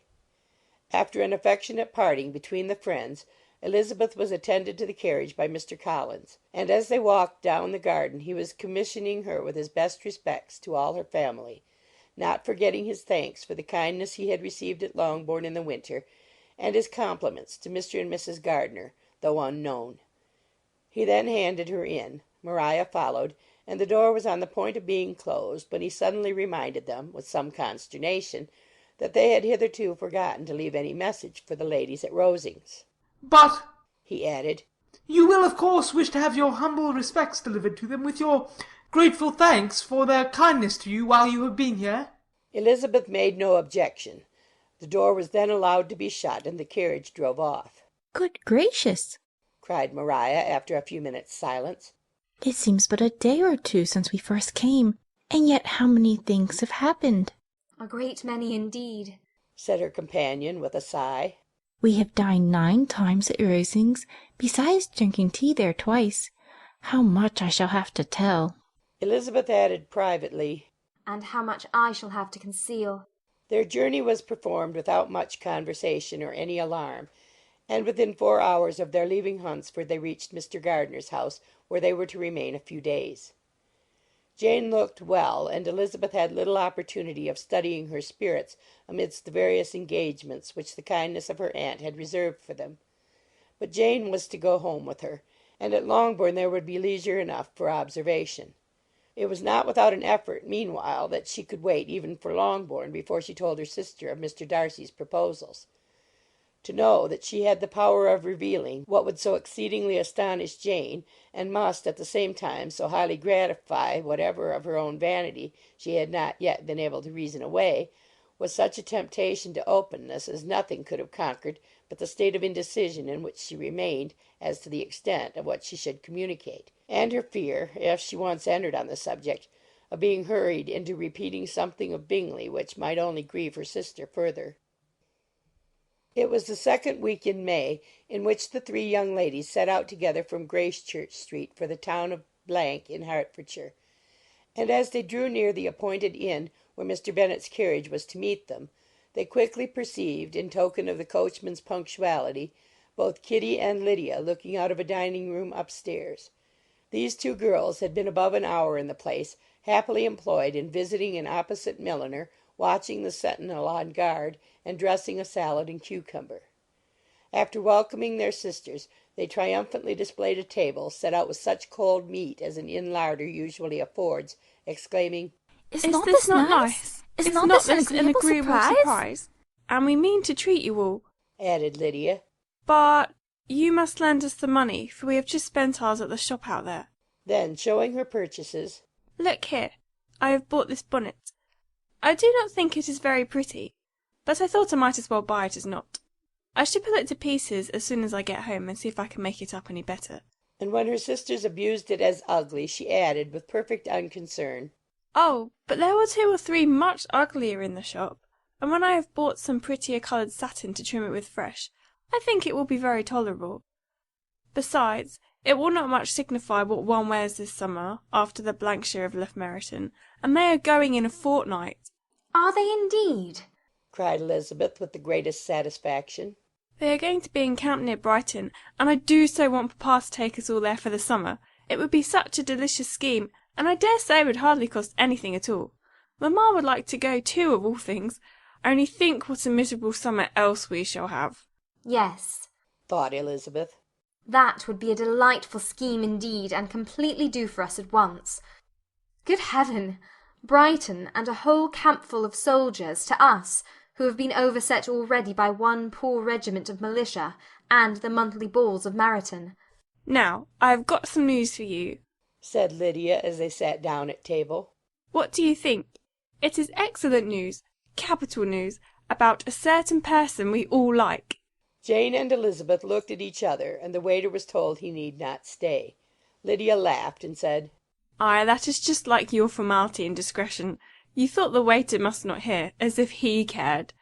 After an affectionate parting between the friends, Elizabeth was attended to the carriage by Mr. Collins, and as they walked down the garden he was commissioning her with his best respects to all her family, not forgetting his thanks for the kindness he had received at Longbourn in the winter, and his compliments to Mr. and Mrs. Gardiner, though unknown. He then handed her in. Maria followed, and the door was on the point of being closed, when he suddenly reminded them, with some consternation, that they had hitherto forgotten to leave any message for the ladies at Rosings. "But," he added, "you will of course wish to have your humble respects delivered to them, with your grateful thanks for their kindness to you while you have been here?" Elizabeth made no objection. The door was then allowed to be shut, and the carriage drove off. "Good gracious!" cried Maria, after a few minutes' silence. "It seems but a day or two since we first came, and yet how many things have happened!" "A great many indeed," said her companion, with a sigh. "We have dined 9 times at Rosings, besides drinking tea there twice. How much I shall have to tell!" Elizabeth added privately, "and how much I shall have to conceal." Their journey was performed without much conversation or any alarm, and within 4 hours of their leaving Hunsford they reached Mr. Gardiner's house, where they were to remain a few days. Jane looked well, and Elizabeth had little opportunity of studying her spirits amidst the various engagements which the kindness of her aunt had reserved for them. But Jane was to go home with her, and at Longbourn there would be leisure enough for observation. It was not without an effort, meanwhile, that she could wait even for Longbourn before she told her sister of Mr. Darcy's proposals. To know that she had the power of revealing what would so exceedingly astonish Jane, and must at the same time so highly gratify whatever of her own vanity she had not yet been able to reason away, was such a temptation to openness as nothing could have conquered but the state of indecision in which she remained as to the extent of what she should communicate, and her fear, if she once entered on the subject, of being hurried into repeating something of Bingley which might only grieve her sister further. It was the second week in May, in which the 3 young ladies set out together from Gracechurch Street for the town of in Hertfordshire, and as they drew near the appointed inn where Mr. Bennet's carriage was to meet them, they quickly perceived, in token of the coachman's punctuality, both Kitty and Lydia looking out of a dining-room upstairs. These 2 girls had been above an hour in the place, happily employed in visiting an opposite milliner, watching the sentinel on guard, and dressing a salad and cucumber. After welcoming their sisters, they triumphantly displayed a table set out with such cold meat as an inn larder usually affords, exclaiming, Is not this nice? Is not this an agreeable surprise? And we mean to treat you all," added Lydia. "But you must lend us the money, for we have just spent ours at the shop out there." Then, showing her purchases, "Look here, I have bought this bonnet. I do not think it is very pretty, but I thought I might as well buy it as not. I shall put it to pieces as soon as I get home, and see if I can make it up any better." And when her sisters abused it as ugly, she added, with perfect unconcern, "Oh, but there were 2 or 3 much uglier in the shop, and when I have bought some prettier coloured satin to trim it with fresh, I think it will be very tolerable. Besides, it will not much signify what one wears this summer, after the shire have left Meryton, and they are going in a fortnight. Are they indeed? cried Elizabeth with the greatest satisfaction. They are going to be in camp near Brighton, and I do so want papa to take us all there for the summer. It would be such a delicious scheme, and I dare say it would hardly cost anything at all. Mamma would like to go too, of all things. Only think what a miserable summer else we shall have. Yes, thought Elizabeth. That would be a delightful scheme indeed, and completely do for us at once. Good heaven! Brighton, and a whole campful of soldiers, to us, who have been overset already by one poor regiment of militia, and the monthly balls of Meryton. Now, I have got some news for you, said Lydia as they sat down at table. What do you think? It is excellent news, capital news, about a certain person we all like. Jane and Elizabeth looked at each other, and the waiter was told he need not stay. Lydia laughed and said, "Ay, that is just like your formality and discretion. You thought the waiter must not hear, as if he cared.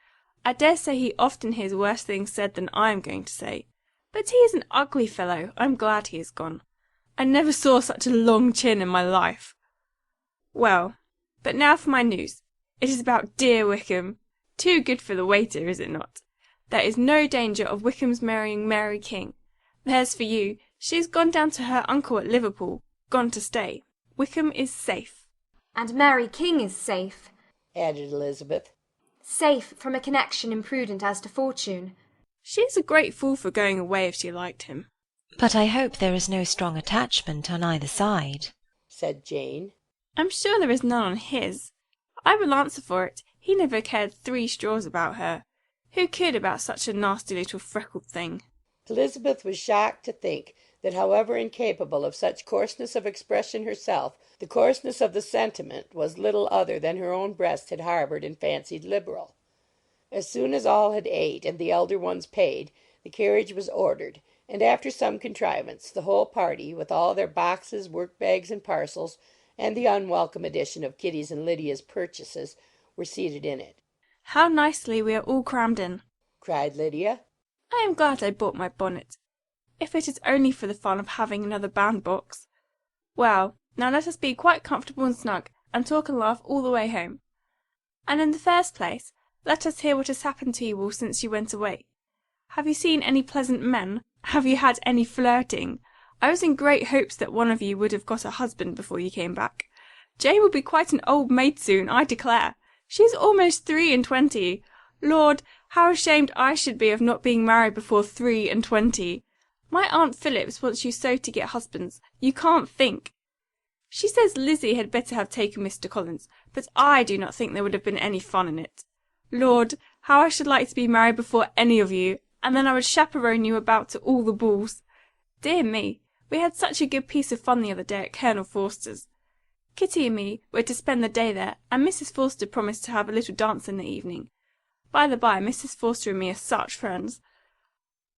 I dare say he often hears worse things said than I am going to say. But he is an ugly fellow. I'm glad he is gone. I never saw such a long chin in my life. Well, but now for my news. It is about dear Wickham. Too good for the waiter, is it not? There is no danger of Wickham's marrying Mary King. There's for you. She has gone down to her uncle at Liverpool, gone to stay. Wickham is safe." "And Mary King is safe," added Elizabeth. "Safe from a connection imprudent as to fortune." "She is a great fool for going away if she liked him." "But I hope there is no strong attachment on either side," said Jane. "I'm sure there is none on his. I will answer for it, he never cared 3 straws about her. Who could about such a nasty little freckled thing?" Elizabeth was shocked to think that, however incapable of such coarseness of expression herself, the coarseness of the sentiment was little other than her own breast had harboured and fancied liberal. As soon as all had ate and the elder ones paid, the carriage was ordered, and after some contrivance, the whole party, with all their boxes, work-bags, and parcels, and the unwelcome addition of Kitty's and Lydia's purchases, were seated in it. "How nicely we are all crammed in!" cried Lydia. "I am glad I bought my bonnet, if it is only for the fun of having another bandbox. Well, now let us be quite comfortable and snug, and talk and laugh all the way home. And in the first place, let us hear what has happened to you all since you went away. Have you seen any pleasant men? Have you had any flirting? I was in great hopes that one of you would have got a husband before you came back. Jane will be quite an old maid soon, I declare. She is almost 23. Lord, how ashamed I should be of not being married before 23. My Aunt Phillips wants you so to get husbands, you can't think. She says Lizzie had better have taken Mr. Collins, but I do not think there would have been any fun in it. Lord, how I should like to be married before any of you, and then I would chaperon you about to all the balls. Dear me, we had such a good piece of fun the other day at Colonel Forster's. Kitty and me were to spend the day there, and Mrs. Forster promised to have a little dance in the evening. By the by, Mrs. Forster and me are such friends.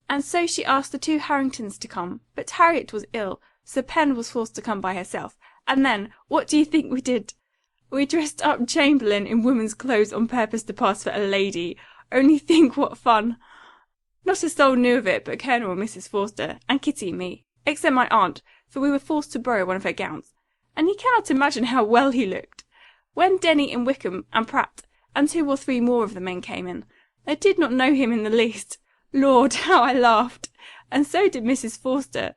And so she asked the 2 Harringtons to come, but Harriet was ill, so Pen was forced to come by herself, and then, what do you think we did? We dressed up Chamberlain in woman's clothes on purpose to pass for a lady. Only think what fun! Not a soul knew of it but Colonel and Mrs. Forster, and Kitty and me, except my aunt, for we were forced to borrow one of her gowns, and you cannot imagine how well he looked. When Denny and Wickham and Pratt and 2 or 3 more of the men came in, they did not know him in the least. Lord, how I laughed! And so did Mrs. Forster.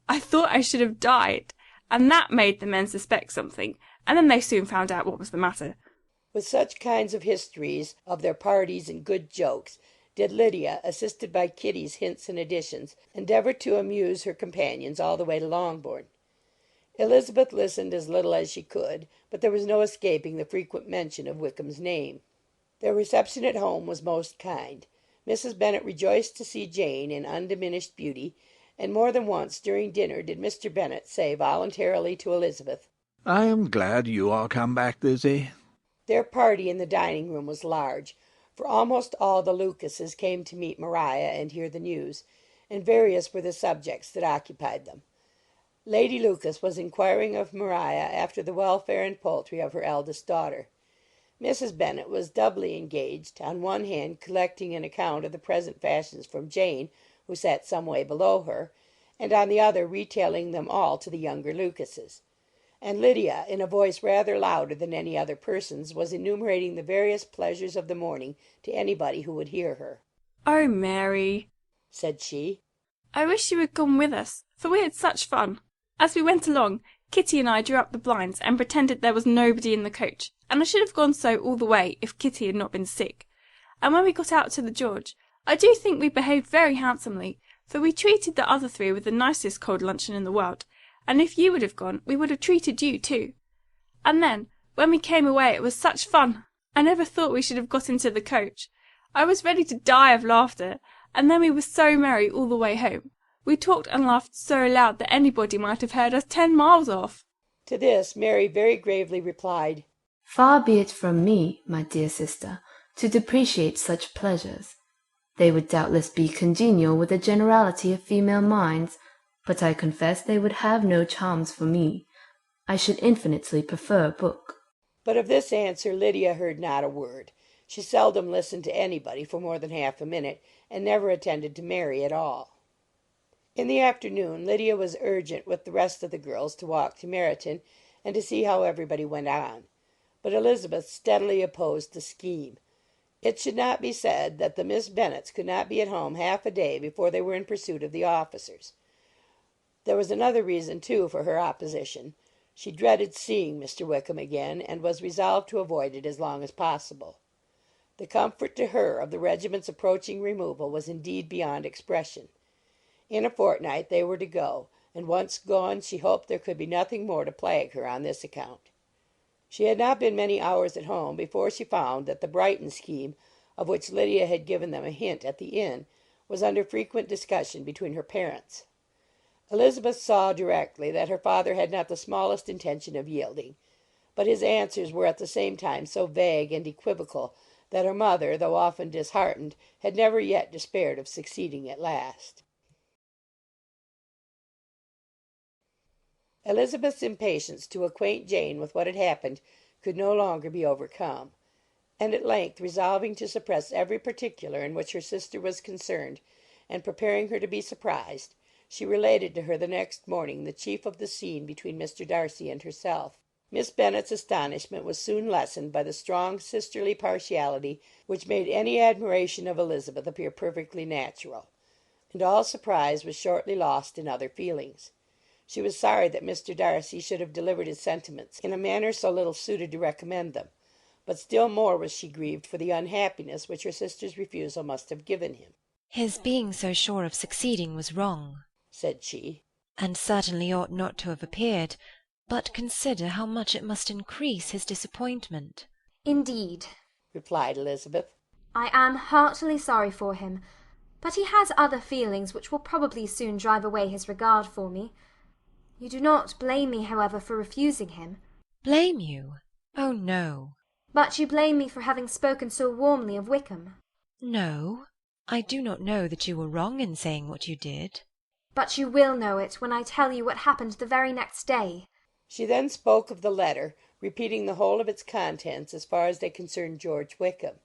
I thought I should have died, and that made the men suspect something, and then they soon found out what was the matter. With such kinds of histories of their parties and good jokes did Lydia, assisted by Kitty's hints and additions, endeavour to amuse her companions all the way to Longbourn. Elizabeth listened as little as she could, but there was no escaping the frequent mention of Wickham's name. Their reception at home was most kind. Mrs. Bennet rejoiced to see Jane in undiminished beauty, and more than once during dinner did Mr. Bennet say voluntarily to Elizabeth, "I am glad you are come back, Lizzie." Their party in the dining-room was large, for almost all the Lucases came to meet Maria and hear the news, and various were the subjects that occupied them. Lady Lucas was inquiring of Maria after the welfare and poultry of her eldest daughter. Mrs. Bennet was doubly engaged, on one hand collecting an account of the present fashions from Jane, who sat some way below her, and on the other retailing them all to the younger Lucases. And Lydia, in a voice rather louder than any other person's, was enumerating the various pleasures of the morning to anybody who would hear her. "Oh, Mary," said she, "I wish you had gone with us, for we had such fun. As we went along, Kitty and I drew up the blinds and pretended there was nobody in the coach, and I should have gone so all the way if Kitty had not been sick. And when we got out to the George, I do think we behaved very handsomely, for we treated the other three with the nicest cold luncheon in the world, and if you would have gone, we would have treated you too. And then, when we came away, it was such fun! I never thought we should have got into the coach. I was ready to die of laughter, and then we were so merry all the way home. We talked and laughed so loud that anybody might have heard us 10 miles off." To this Mary very gravely replied, "Far be it from me, my dear sister, to depreciate such pleasures. They would doubtless be congenial with the generality of female minds, but I confess they would have no charms for me. I should infinitely prefer a book." But of this answer Lydia heard not a word. She seldom listened to anybody for more than half a minute, and never attended to Mary at all. In the afternoon Lydia was urgent with the rest of the girls to walk to Meryton, and to see how everybody went on. But Elizabeth steadily opposed the scheme. It should not be said that the Miss Bennets could not be at home half a day before they were in pursuit of the officers. There was another reason, too, for her opposition. She dreaded seeing Mr. Wickham again, and was resolved to avoid it as long as possible. The comfort to her of the regiment's approaching removal was indeed beyond expression. In a fortnight they were to go, and once gone she hoped there could be nothing more to plague her on this account. She had not been many hours at home before she found that the Brighton scheme, of which Lydia had given them a hint at the inn, was under frequent discussion between her parents. Elizabeth saw directly that her father had not the smallest intention of yielding, but his answers were at the same time so vague and equivocal that her mother, though often disheartened, had never yet despaired of succeeding at last. Elizabeth's impatience to acquaint Jane with what had happened could no longer be overcome, and at length, resolving to suppress every particular in which her sister was concerned, and preparing her to be surprised, she related to her the next morning the chief of the scene between Mr. Darcy and herself. Miss Bennet's astonishment was soon lessened by the strong sisterly partiality which made any admiration of Elizabeth appear perfectly natural, and all surprise was shortly lost in other feelings. She was sorry that Mr. Darcy should have delivered his sentiments in a manner so little suited to recommend them, but still more was she grieved for the unhappiness which her sister's refusal must have given him. "His being so sure of succeeding was wrong," said she, "and certainly ought not to have appeared. But consider how much it must increase his disappointment." "Indeed," replied Elizabeth, "I am heartily sorry for him, but he has other feelings which will probably soon drive away his regard for me. You do not blame me, however, for refusing him?" "Blame you? Oh, no." "But you blame me for having spoken so warmly of Wickham?" "No. I do not know that you were wrong in saying what you did." "But you will know it when I tell you what happened the very next day." She then spoke of the letter, repeating the whole of its contents as far as they concerned George Wickham.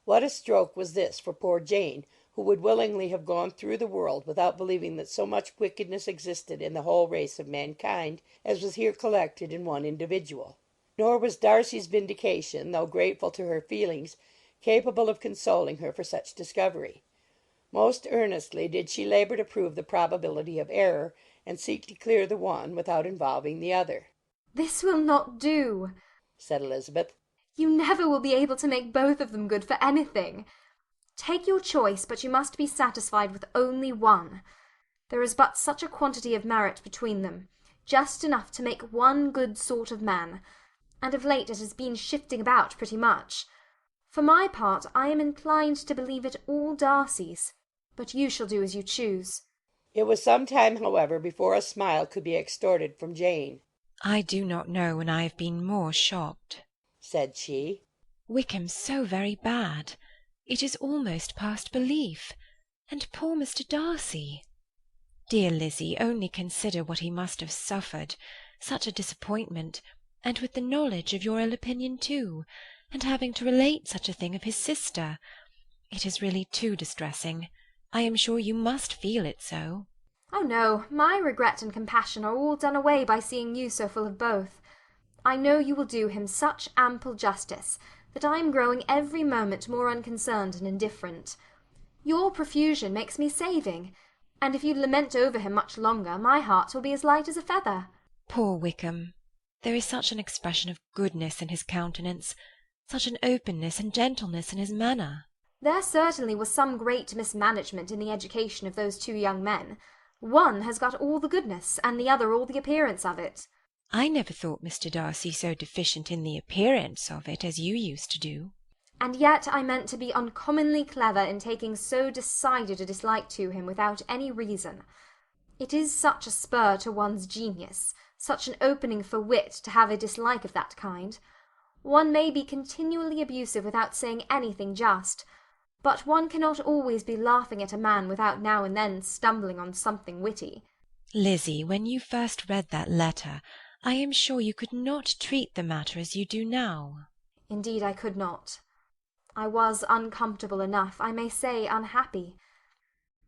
What a stroke was this for poor Jane, who would willingly have gone through the world without believing that so much wickedness existed in the whole race of mankind as was here collected in one individual. Nor was Darcy's vindication, though grateful to her feelings, capable of consoling her for such discovery. Most earnestly did she labour to prove the probability of error, and seek to clear the one without involving the other. "This will not do," said Elizabeth. "You never will be able to make both of them good for anything. Take your choice, but you must be satisfied with only one. There is but such a quantity of merit between them, just enough to make one good sort of man, and of late it has been shifting about pretty much. For my part, I am inclined to believe it all Darcy's, but you shall do as you choose." It was some time, however, before a smile could be extorted from Jane. "I do not know when I have been more shocked," said she. "Wickham's so very bad. It is almost past belief. And poor Mr. Darcy! Dear Lizzie, only consider what he must have suffered. Such a disappointment, and with the knowledge of your ill opinion too, and having to relate such a thing of his sister. It is really too distressing. I am sure you must feel it so." Oh no, my regret and compassion are all done away by seeing you so full of both. I know you will do him such ample justice that I am growing every moment more unconcerned and indifferent. Your profusion makes me saving, and if you lament over him much longer, my heart will be as light as a feather. Poor Wickham! There is such an expression of goodness in his countenance, such an openness and gentleness in his manner. There certainly was some great mismanagement in the education of those two young men. One has got all the goodness, and the other all the appearance of it. I never thought Mr. Darcy so deficient in the appearance of it as you used to do. And yet I meant to be uncommonly clever in taking so decided a dislike to him without any reason. It is such a spur to one's genius, such an opening for wit, to have a dislike of that kind. One may be continually abusive without saying anything just, but one cannot always be laughing at a man without now and then stumbling on something witty. Lizzie, when you first read that letter, I am sure you could not treat the matter as you do now. Indeed I could not. I was uncomfortable enough, I may say unhappy,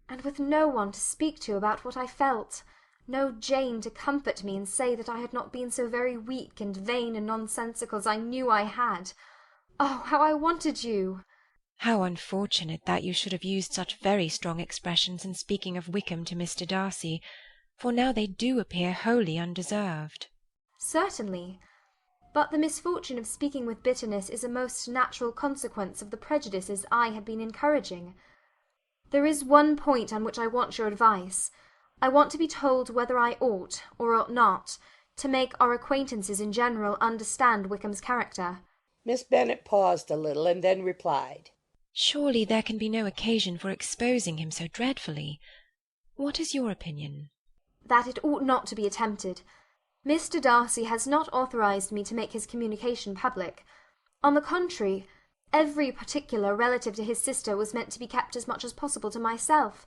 and with no one to speak to about what I felt, no Jane to comfort me and say that I had not been so very weak and vain and nonsensical as I knew I had. Oh, how I wanted you! How unfortunate that you should have used such very strong expressions in speaking of Wickham to Mr. Darcy, for now they do appear wholly undeserved. Certainly. But the misfortune of speaking with bitterness is a most natural consequence of the prejudices I had been encouraging. There is one point on which I want your advice. I want to be told whether I ought, or ought not, to make our acquaintances in general understand Wickham's character. Miss Bennet paused a little, and then replied, Surely there can be no occasion for exposing him so dreadfully. What is your opinion? That it ought not to be attempted. Mr. Darcy has not authorized me to make his communication public. On the contrary, every particular relative to his sister was meant to be kept as much as possible to myself,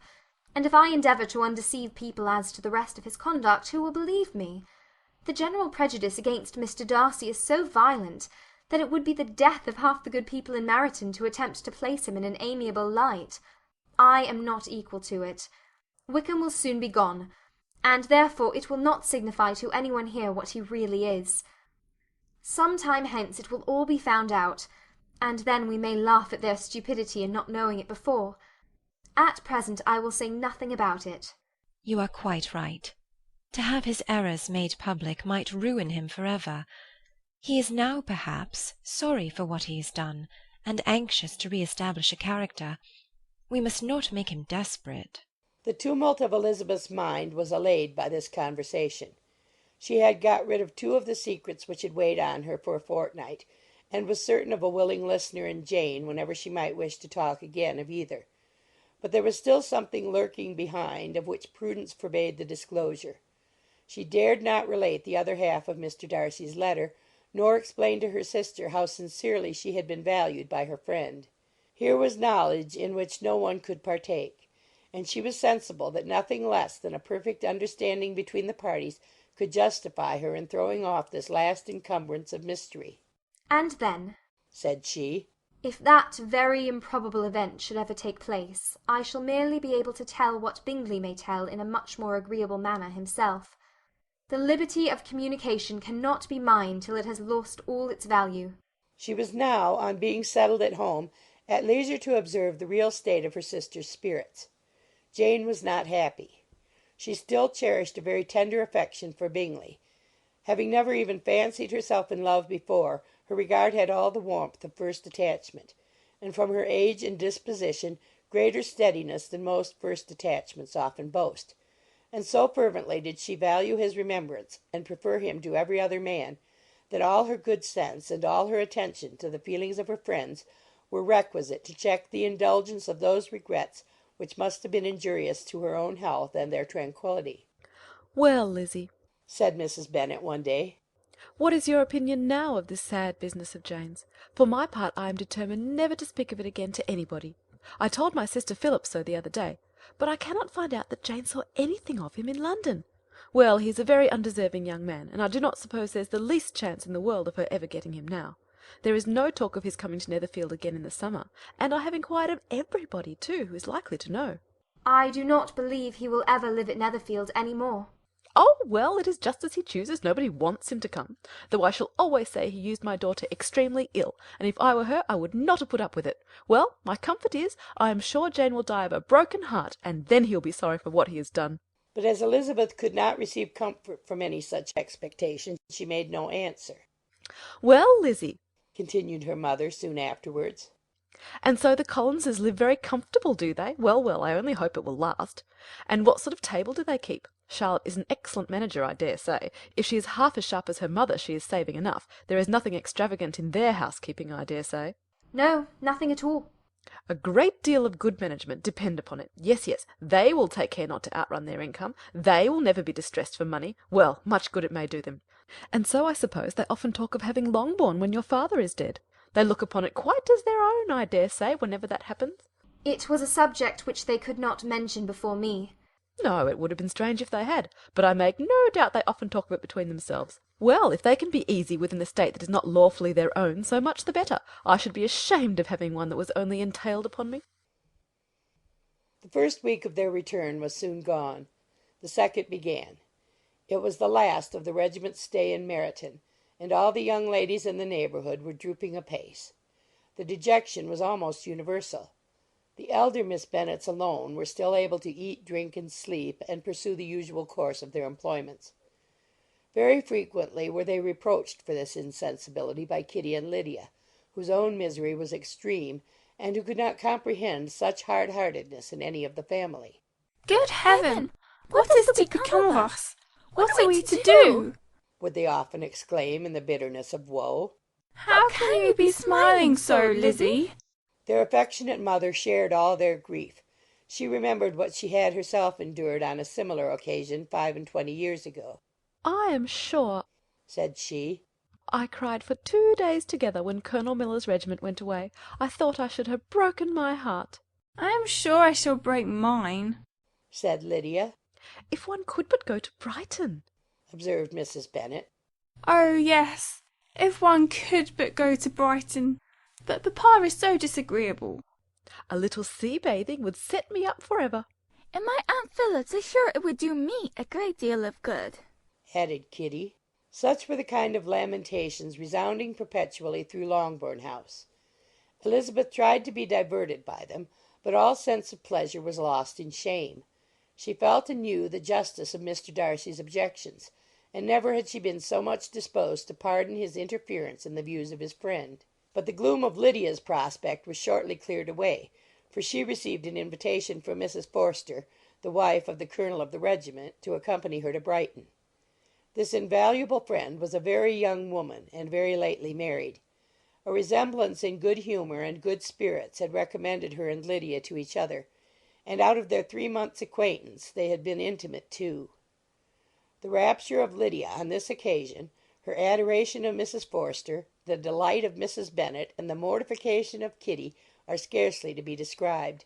and if I endeavour to undeceive people as to the rest of his conduct, who will believe me? The general prejudice against Mr. Darcy is so violent that it would be the death of half the good people in Meryton to attempt to place him in an amiable light. I am not equal to it. Wickham will soon be gone, and therefore it will not signify to any one here what he really is. Some time hence it will all be found out, and then we may laugh at their stupidity in not knowing it before. At present I will say nothing about it. You are quite right. To have his errors made public might ruin him for ever. He is now, perhaps, sorry for what he has done, and anxious to re-establish a character. We must not make him desperate. The tumult of Elizabeth's mind was allayed by this conversation. She had got rid of two of the secrets which had weighed on her for a fortnight, and was certain of a willing listener in Jane whenever she might wish to talk again of either. But there was still something lurking behind, of which prudence forbade the disclosure. She dared not relate the other half of Mr. Darcy's letter, nor explain to her sister how sincerely she had been valued by her friend. Here was knowledge in which no one could partake, and she was sensible that nothing less than a perfect understanding between the parties could justify her in throwing off this last encumbrance of mystery. And then, said she, if that very improbable event should ever take place, I shall merely be able to tell what Bingley may tell in a much more agreeable manner himself. The liberty of communication cannot be mine till it has lost all its value. She was now, on being settled at home, at leisure to observe the real state of her sister's spirits. Jane was not happy. She still cherished a very tender affection for Bingley. Having never even fancied herself in love before, her regard had all the warmth of first attachment, and from her age and disposition greater steadiness than most first attachments often boast. And so fervently did she value his remembrance, and prefer him to every other man, that all her good sense and all her attention to the feelings of her friends were requisite to check the indulgence of those regrets which must have been injurious to her own health and their tranquillity. "Well, Lizzie," said Mrs. Bennet one day, "what is your opinion now of this sad business of Jane's? For my part, I am determined never to speak of it again to anybody. I told my sister Philip so the other day, but I cannot find out that Jane saw anything of him in London. Well, he is a very undeserving young man, and I do not suppose there's the least chance in the world of her ever getting him now. There is no talk of his coming to Netherfield again in the summer, and I have inquired of everybody, too, who is likely to know." I do not believe he will ever live at Netherfield any more. Oh, well, it is just as he chooses. Nobody wants him to come, though I shall always say he used my daughter extremely ill, and if I were her I would not have put up with it. Well, my comfort is, I am sure Jane will die of a broken heart, and then he'll be sorry for what he has done. But as Elizabeth could not receive comfort from any such expectation, she made no answer. Well, Lizzie, continued her mother soon afterwards, and so the Collinses live very comfortable, do they? Well, well, I only hope it will last. And what sort of table do they keep? Charlotte is an excellent manager, I dare say. If she is half as sharp as her mother, she is saving enough. There is nothing extravagant in their housekeeping, I dare say. No, nothing at all. A great deal of good management, depend upon it. Yes, yes, they will take care not to outrun their income. They will never be distressed for money. Well, much good it may do them. And so I suppose they often talk of having Longbourn when your father is dead. They look upon it quite as their own, I dare say, whenever that happens. It was a subject which they could not mention before me. No, it would have been strange if they had, but I make no doubt they often talk of it between themselves. Well, if they can be easy with an estate that is not lawfully their own, so much the better. I should be ashamed of having one that was only entailed upon me. The first week of their return was soon gone. The second began. It was the last of the regiment's stay in Meryton, and all the young ladies in the neighbourhood were drooping apace. The dejection was almost universal. The elder Miss Bennets alone were still able to eat, drink, and sleep, and pursue the usual course of their employments. Very frequently were they reproached for this insensibility by Kitty and Lydia, whose own misery was extreme, and who could not comprehend such hard-heartedness in any of the family. Good heaven! What is to become of us? What are we to do? Would they often exclaim in the bitterness of woe. How can you be smiling so, Lizzie? Their affectionate mother shared all their grief. She remembered what she had herself endured on a similar occasion 25 years ago. I am sure, said she, I cried for 2 days together when Colonel Miller's regiment went away. I thought I should have broken my heart. I am sure I shall break mine, said Lydia. If one could but go to Brighton, observed Mrs. Bennet. Oh, yes, if one could but go to Brighton. But papa is so disagreeable. A little sea bathing would set me up for ever. And my Aunt Phillips is sure it would do me a great deal of good, added Kitty. Such were the kind of lamentations resounding perpetually through Longbourn House. Elizabeth tried to be diverted by them, but all sense of pleasure was lost in shame. She felt anew the justice of Mr. Darcy's objections, and never had she been so much disposed to pardon his interference in the views of his friend. But the gloom of Lydia's prospect was shortly cleared away, for she received an invitation from Mrs. Forster, the wife of the colonel of the regiment, to accompany her to Brighton. This invaluable friend was a very young woman, and very lately married. A resemblance in good humour and good spirits had recommended her and Lydia to each other, and out of their 3 months' acquaintance they had been intimate too. The rapture of Lydia on this occasion, her adoration of Mrs. Forster, the delight of Mrs. Bennet, and the mortification of Kitty are scarcely to be described.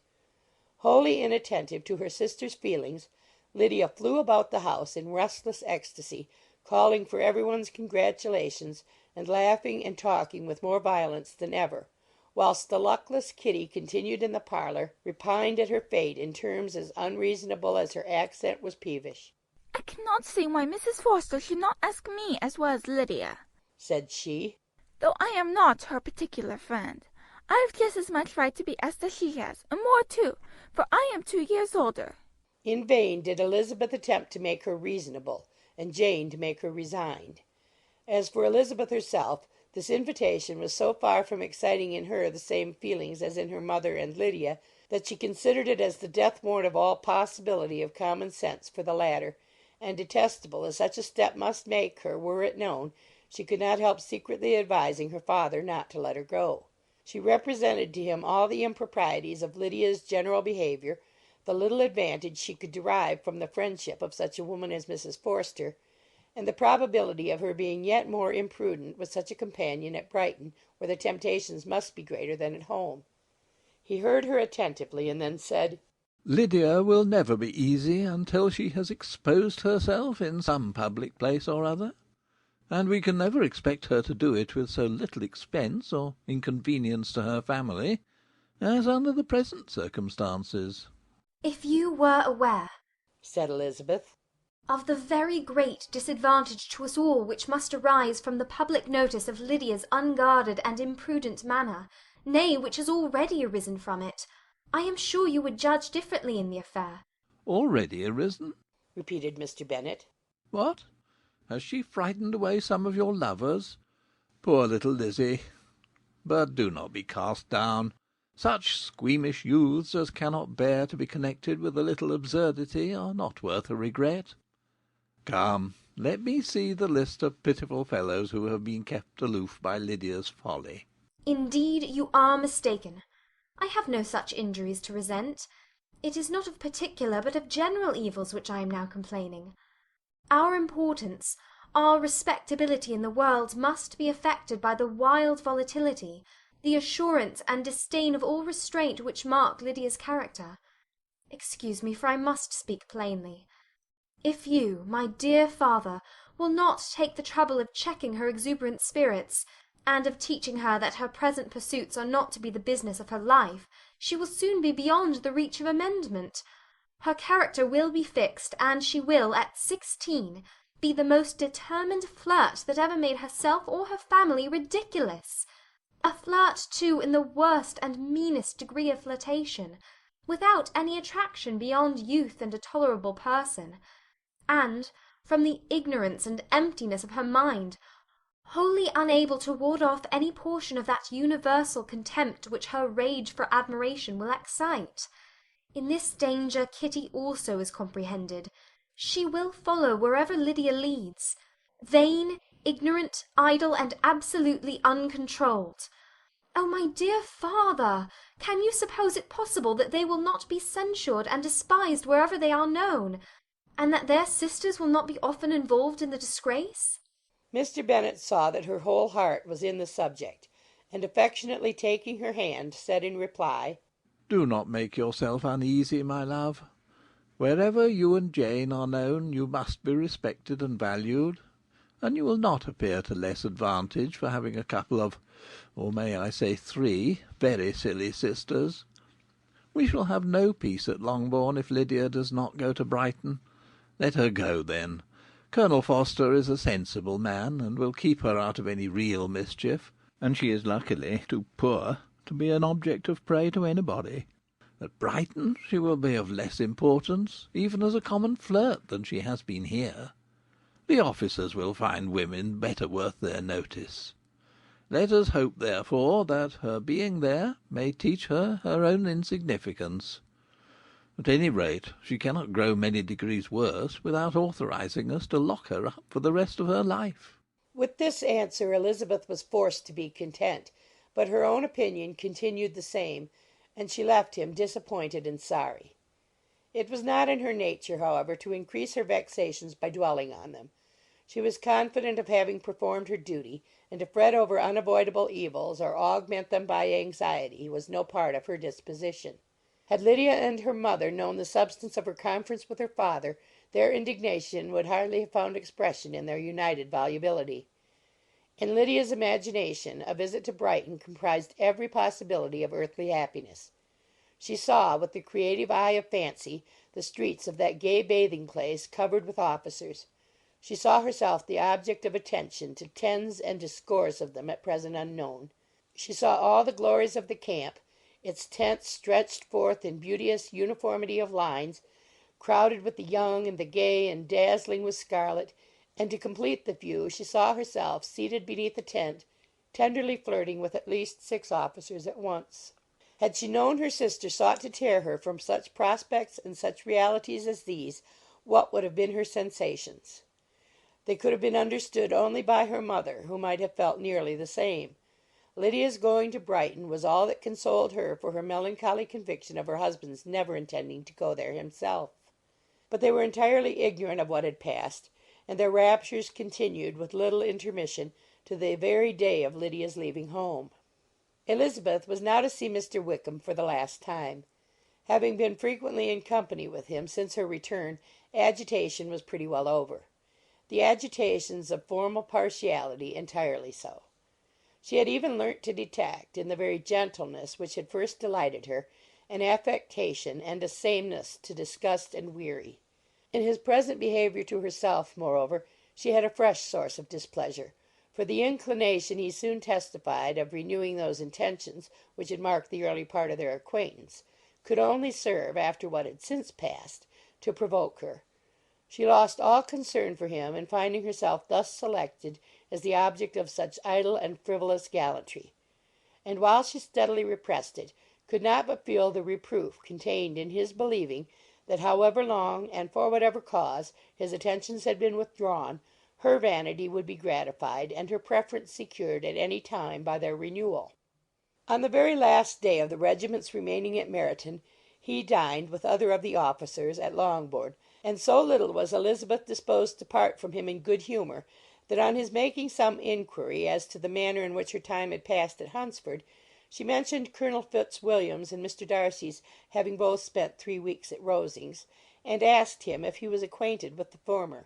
Wholly inattentive to her sister's feelings, Lydia flew about the house in restless ecstasy, calling for everyone's congratulations, and laughing and talking with more violence than ever, whilst the luckless Kitty continued in the parlour, repined at her fate in terms as unreasonable as her accent was peevish. I cannot see why Mrs. Forster should not ask me as well as Lydia, said she, though I am not her particular friend. I have just as much right to be asked as she has, and more too, for I am 2 years older. In vain did Elizabeth attempt to make her reasonable, and Jane to make her resigned. As for Elizabeth herself, this invitation was so far from exciting in her the same feelings as in her mother and Lydia, that she considered it as the death warrant of all possibility of common sense for the latter, and detestable as such a step must make her were it known, she could not help secretly advising her father not to let her go. She represented to him all the improprieties of Lydia's general behaviour, the little advantage she could derive from the friendship of such a woman as Mrs. Forster, and the probability of her being yet more imprudent with such a companion at Brighton, where the temptations must be greater than at home. He heard her attentively, and then said, Lydia will never be easy until she has exposed herself in some public place or other, and we can never expect her to do it with so little expense or inconvenience to her family as under the present circumstances. If you were aware, said Elizabeth, of the very great disadvantage to us all which must arise from the public notice of Lydia's unguarded and imprudent manner, nay, which has already arisen from it, I am sure you would judge differently in the affair. Already arisen? repeated Mr. Bennet. What? Has she frightened away some of your lovers? Poor little Lizzie! But do not be cast down. Such squeamish youths as cannot bear to be connected with a little absurdity are not worth a regret. Come, let me see the list of pitiful fellows who have been kept aloof by Lydia's folly. Indeed, you are mistaken. I have no such injuries to resent. It is not of particular, but of general evils which I am now complaining. Our importance, our respectability in the world must be affected by the wild volatility, the assurance and disdain of all restraint which mark Lydia's character. Excuse me, for I must speak plainly. If you, my dear father, will not take the trouble of checking her exuberant spirits, and of teaching her that her present pursuits are not to be the business of her life, she will soon be beyond the reach of amendment. Her character will be fixed, and she will, at 16, be the most determined flirt that ever made herself or her family ridiculous. A flirt, too, in the worst and meanest degree of flirtation, without any attraction beyond youth and a tolerable person, and, from the ignorance and emptiness of her mind, wholly unable to ward off any portion of that universal contempt which her rage for admiration will excite. In this danger Kitty also is comprehended. She will follow wherever Lydia leads, vain, ignorant, idle, and absolutely uncontrolled. Oh, my dear father, can you suppose it possible that they will not be censured and despised wherever they are known, and that their sisters will not be often involved in the disgrace? Mr. Bennet saw that her whole heart was in the subject, and affectionately taking her hand, said in reply, Do not make yourself uneasy, my love. Wherever you and Jane are known, you must be respected and valued, and you will not appear to less advantage for having a couple of, or may I say 3, very silly sisters. We shall have no peace at Longbourn if Lydia does not go to Brighton. Let her go, then. Colonel Forster is a sensible man, and will keep her out of any real mischief, and she is luckily too poor to be an object of prey to anybody. At Brighton she will be of less importance, even as a common flirt, than she has been here. The officers will find women better worth their notice. Let us hope, therefore, that her being there may teach her her own insignificance. At any rate, she cannot grow many degrees worse without authorizing us to lock her up for the rest of her life. With this answer Elizabeth was forced to be content, but her own opinion continued the same, and she left him disappointed and sorry. It was not in her nature, however, to increase her vexations by dwelling on them. She was confident of having performed her duty, and to fret over unavoidable evils, or augment them by anxiety, was no part of her disposition. Had Lydia and her mother known the substance of her conference with her father, their indignation would hardly have found expression in their united volubility. In Lydia's imagination a visit to Brighton comprised every possibility of earthly happiness. She saw, with the creative eye of fancy, the streets of that gay bathing place covered with officers. She saw herself the object of attention to tens and to scores of them at present unknown. She saw all the glories of the camp, its tents stretched forth in beauteous uniformity of lines, crowded with the young and the gay and dazzling with scarlet, and to complete the view she saw herself seated beneath a tent, tenderly flirting with at least 6 officers at once. Had she known her sister sought to tear her from such prospects and such realities as these, what would have been her sensations? They could have been understood only by her mother, who might have felt nearly the same. Lydia's going to Brighton was all that consoled her for her melancholy conviction of her husband's never intending to go there himself. But they were entirely ignorant of what had passed, and their raptures continued with little intermission to the very day of Lydia's leaving home. Elizabeth was now to see Mr. Wickham for the last time. Having been frequently in company with him since her return, agitation was pretty well over. The agitations of formal partiality entirely so. She had even learnt to detect, in the very gentleness which had first delighted her, an affectation, and a sameness to disgust and weary. In his present behaviour to herself, moreover, she had a fresh source of displeasure, for the inclination he soon testified of renewing those intentions which had marked the early part of their acquaintance could only serve, after what had since passed, to provoke her. She lost all concern for him in finding herself thus selected as the object of such idle and frivolous gallantry, and while she steadily repressed it, could not but feel the reproof contained in his believing that however long and for whatever cause his attentions had been withdrawn, her vanity would be gratified and her preference secured at any time by their renewal. On the very last day of the regiment's remaining at Meryton, he dined, with other of the officers, at Longbourn, and so little was Elizabeth disposed to part from him in good humour, that on his making some inquiry as to the manner in which her time had passed at Hunsford, she mentioned Colonel Fitzwilliam's and Mr. Darcy's having both spent 3 weeks at Rosings, and asked him if he was acquainted with the former.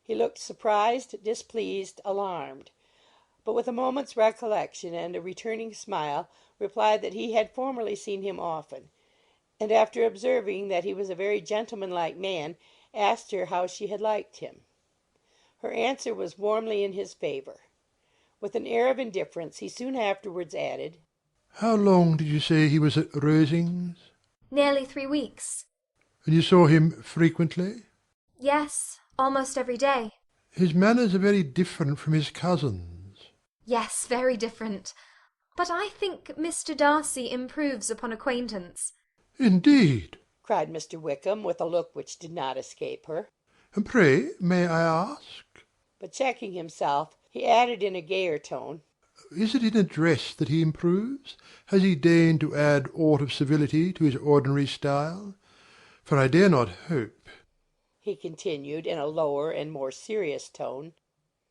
He looked surprised, displeased, alarmed, but with a moment's recollection and a returning smile, replied that he had formerly seen him often, and after observing that he was a very gentlemanlike man, asked her how she had liked him. Her answer was warmly in his favour. With an air of indifference he soon afterwards added, "How long did you say he was at Rosings?" Nearly 3 weeks. "And you saw him frequently?" Yes, almost every day. "His manners are very different from his cousin's." Yes, very different. But I think Mr. Darcy improves upon acquaintance. "Indeed!" cried Mr. Wickham, with a look which did not escape her. "And pray, may I ask?" But checking himself, he added in a gayer tone, "Is it in address that he improves? Has he deigned to add aught of civility to his ordinary style? For I dare not hope," he continued, in a lower and more serious tone,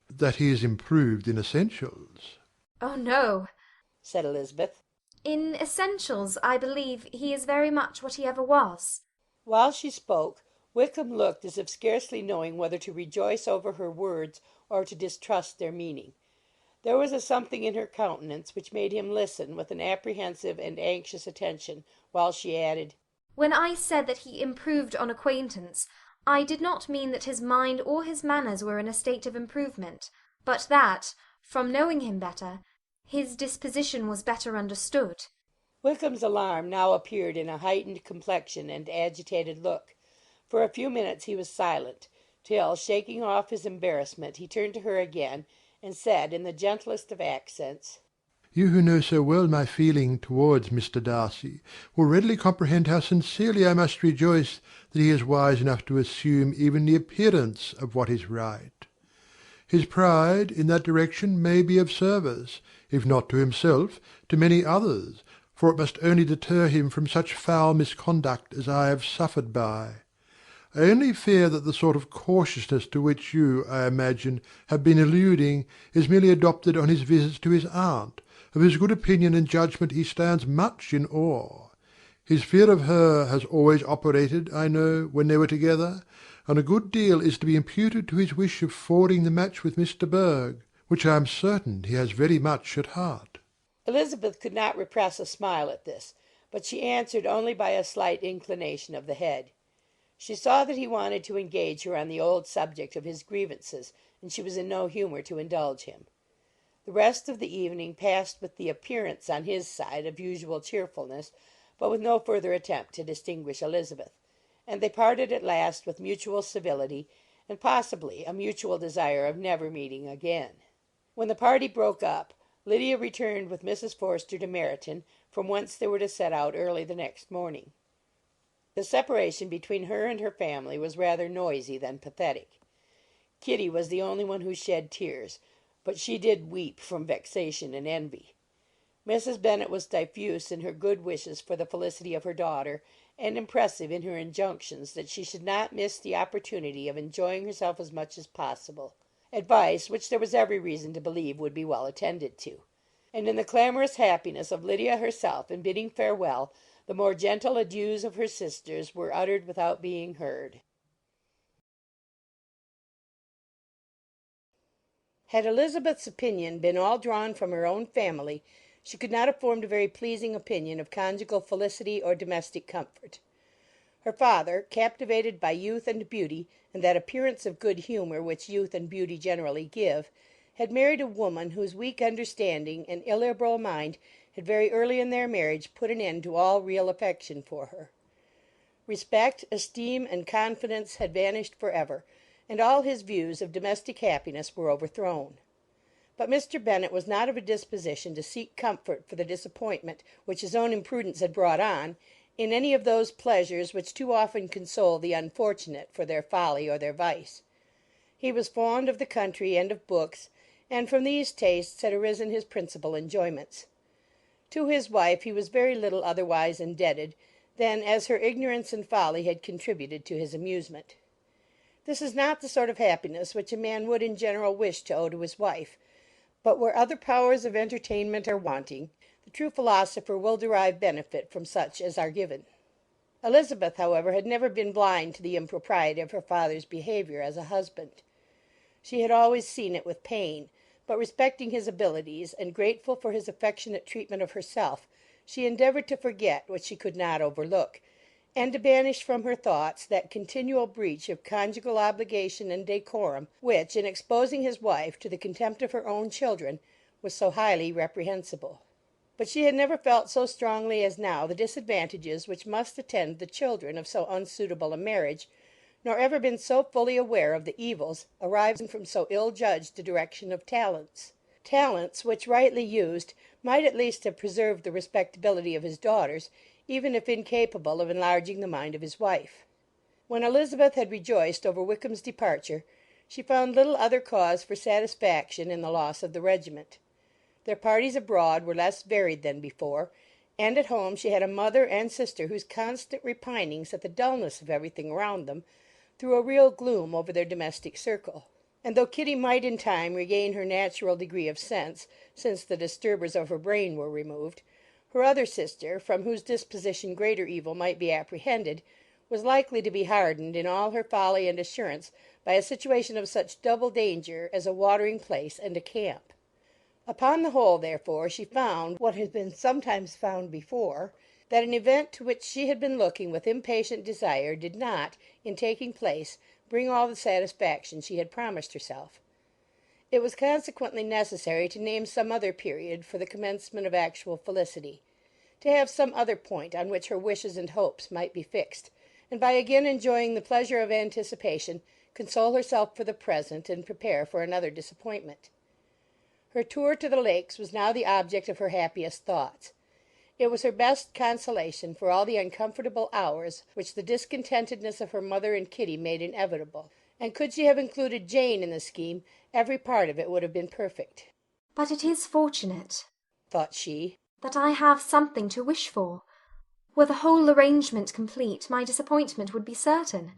"that he is improved in essentials." Oh, no, said Elizabeth. In essentials, I believe, he is very much what he ever was. While she spoke, Wickham looked as if scarcely knowing whether to rejoice over her words or to distrust their meaning. There was a something in her countenance which made him listen with an apprehensive and anxious attention, while she added, When I said that he improved on acquaintance, I did not mean that his mind or his manners were in a state of improvement, but that, from knowing him better, his disposition was better understood. Wickham's alarm now appeared in a heightened complexion and agitated look. For a few minutes he was silent, till, shaking off his embarrassment, he turned to her again, and said in the gentlest of accents, "You who know so well my feeling towards Mr. Darcy will readily comprehend how sincerely I must rejoice that he is wise enough to assume even the appearance of what is right. His pride in that direction may be of service, if not to himself, to many others, for it must only deter him from such foul misconduct as I have suffered by. I only fear that the sort of cautiousness to which you, I imagine, have been alluding is merely adopted on his visits to his aunt, of whose good opinion and judgment he stands much in awe. His fear of her has always operated, I know, when they were together, and a good deal is to be imputed to his wish of forwarding the match with Mr. Berg, which I am certain he has very much at heart." Elizabeth could not repress a smile at this, but she answered only by a slight inclination of the head. She saw that he wanted to engage her on the old subject of his grievances, and she was in no humour to indulge him. The rest of the evening passed with the appearance on his side of usual cheerfulness, but with no further attempt to distinguish Elizabeth, and they parted at last with mutual civility, and possibly a mutual desire of never meeting again. When the party broke up, Lydia returned with Mrs. Forster to Meryton, from whence they were to set out early the next morning. The separation between her and her family was rather noisy than pathetic. Kitty was the only one who shed tears, but she did weep from vexation and envy. Mrs. Bennet was diffuse in her good wishes for the felicity of her daughter, and impressive in her injunctions that she should not miss the opportunity of enjoying herself as much as possible, advice which there was every reason to believe would be well attended to. And in the clamorous happiness of Lydia herself in bidding farewell, the more gentle adieus of her sisters were uttered without being heard. Had Elizabeth's opinion been all drawn from her own family, she could not have formed a very pleasing opinion of conjugal felicity or domestic comfort. Her father, captivated by youth and beauty, and that appearance of good humour which youth and beauty generally give, had married a woman whose weak understanding and illiberal mind had very early in their marriage put an end to all real affection for her. Respect, esteem, and confidence had vanished for ever, and all his views of domestic happiness were overthrown. But Mr. Bennet was not of a disposition to seek comfort for the disappointment which his own imprudence had brought on, in any of those pleasures which too often console the unfortunate for their folly or their vice. He was fond of the country and of books, and from these tastes had arisen his principal enjoyments. To his wife he was very little otherwise indebted than as her ignorance and folly had contributed to his amusement. This is not the sort of happiness which a man would in general wish to owe to his wife, but where other powers of entertainment are wanting, the true philosopher will derive benefit from such as are given. Elizabeth, however, had never been blind to the impropriety of her father's behaviour as a husband. She had always seen it with pain, but respecting his abilities, and grateful for his affectionate treatment of herself, she endeavoured to forget what she could not overlook, and to banish from her thoughts that continual breach of conjugal obligation and decorum which, in exposing his wife to the contempt of her own children, was so highly reprehensible. But she had never felt so strongly as now the disadvantages which must attend the children of so unsuitable a marriage, nor ever been so fully aware of the evils arising from so ill-judged a direction of talents which, rightly used, might at least have preserved the respectability of his daughters, even if incapable of enlarging the mind of his wife. When Elizabeth had rejoiced over Wickham's departure, she found little other cause for satisfaction in the loss of the regiment. Their parties abroad were less varied than before, and at home she had a mother and sister whose constant repinings at the dullness of everything around them threw a real gloom over their domestic circle. And though Kitty might in time regain her natural degree of sense, since the disturbers of her brain were removed, her other sister, from whose disposition greater evil might be apprehended, was likely to be hardened in all her folly and assurance by a situation of such double danger as a watering place and a camp. Upon the whole, therefore, she found, what had been sometimes found before, that an event to which she had been looking with impatient desire did not, in taking place, bring all the satisfaction she had promised herself. It was consequently necessary to name some other period for the commencement of actual felicity, to have some other point on which her wishes and hopes might be fixed, and by again enjoying the pleasure of anticipation, console herself for the present, and prepare for another disappointment. Her tour to the Lakes was now the object of her happiest thoughts. It was her best consolation for all the uncomfortable hours which the discontentedness of her mother and Kitty made inevitable, and could she have included Jane in the scheme, every part of it would have been perfect. But it is fortunate, thought she, that I have something to wish for. Were the whole arrangement complete, my disappointment would be certain.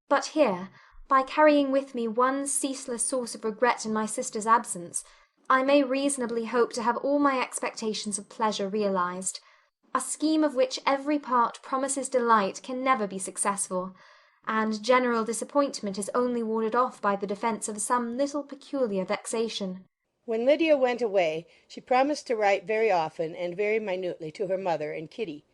But here, by carrying with me one ceaseless source of regret in my sister's absence, I may reasonably hope to have all my expectations of pleasure realized. A scheme of which every part promises delight can never be successful, and general disappointment is only warded off by the defence of some little peculiar vexation. When Lydia went away, she promised to write very often and very minutely to her mother and Kitty,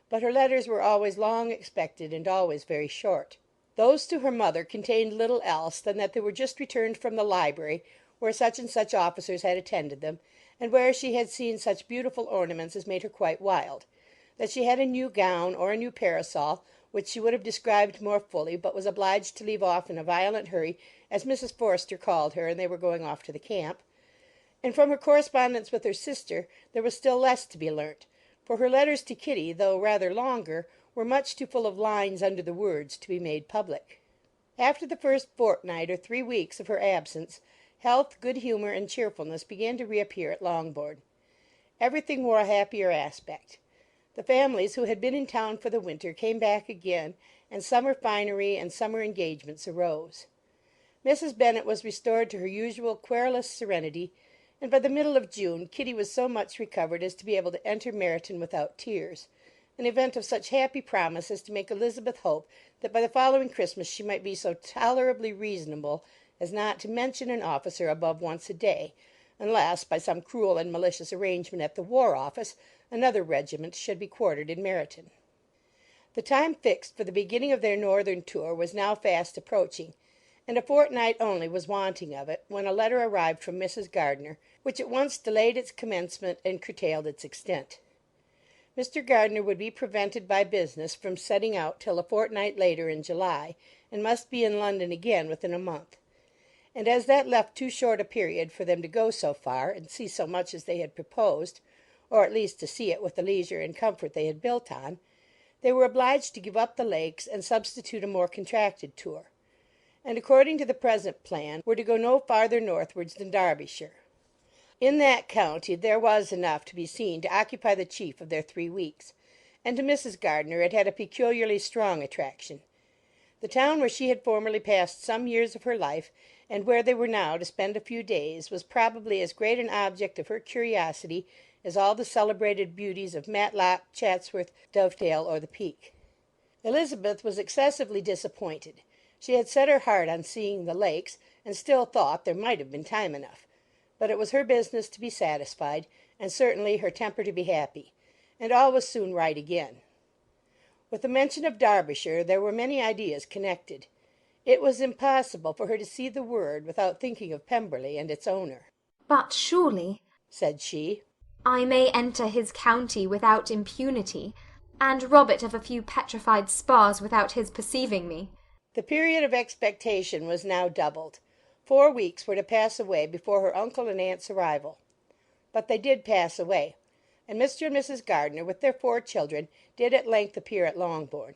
but her letters were always long expected and always very short. Those to her mother contained little else than that they were just returned from the library, where such and such officers had attended them, and where she had seen such beautiful ornaments as made her quite wild; that she had a new gown, or a new parasol, which she would have described more fully, but was obliged to leave off in a violent hurry, as Mrs. Forster called her, and they were going off to the camp. And from her correspondence with her sister there was still less to be learnt, for her letters to Kitty, though rather longer, were much too full of lines under the words to be made public. After the first fortnight or 3 weeks of her absence, health, good humour, and cheerfulness began to reappear at Longbourn. Everything wore a happier aspect. The families who had been in town for the winter came back again, and summer finery and summer engagements arose. Mrs. Bennet was restored to her usual querulous serenity, and by the middle of June Kitty was so much recovered as to be able to enter Meryton without tears, an event of such happy promise as to make Elizabeth hope that by the following Christmas she might be so tolerably reasonable as not to mention an officer above once a day, unless, by some cruel and malicious arrangement at the War Office, another regiment should be quartered in Meryton. The time fixed for the beginning of their northern tour was now fast approaching, and a fortnight only was wanting of it, when a letter arrived from Mrs. Gardiner, which at once delayed its commencement and curtailed its extent. Mr. Gardiner would be prevented by business from setting out till a fortnight later in July, and must be in London again within a month; and as that left too short a period for them to go so far, and see so much as they had proposed, or at least to see it with the leisure and comfort they had built on, they were obliged to give up the lakes and substitute a more contracted tour, and, according to the present plan, were to go no farther northwards than Derbyshire. In that county there was enough to be seen to occupy the chief of their 3 weeks, and to Mrs. Gardiner it had a peculiarly strong attraction. The town where she had formerly passed some years of her life, and where they were now to spend a few days, was probably as great an object of her curiosity as all the celebrated beauties of Matlock, Chatsworth, Dovedale, or the Peak. Elizabeth was excessively disappointed. She had set her heart on seeing the lakes, and still thought there might have been time enough; but it was her business to be satisfied, and certainly her temper to be happy, and all was soon right again. With the mention of Derbyshire there were many ideas connected. It was impossible for her to see the word without thinking of Pemberley and its owner. "But surely," said she, "I may enter his county without impunity, and rob it of a few petrified spars without his perceiving me." The period of expectation was now doubled. 4 weeks were to pass away before her uncle and aunt's arrival. But they did pass away, and Mr. and Mrs. Gardiner, with their 4 children, did at length appear at Longbourn.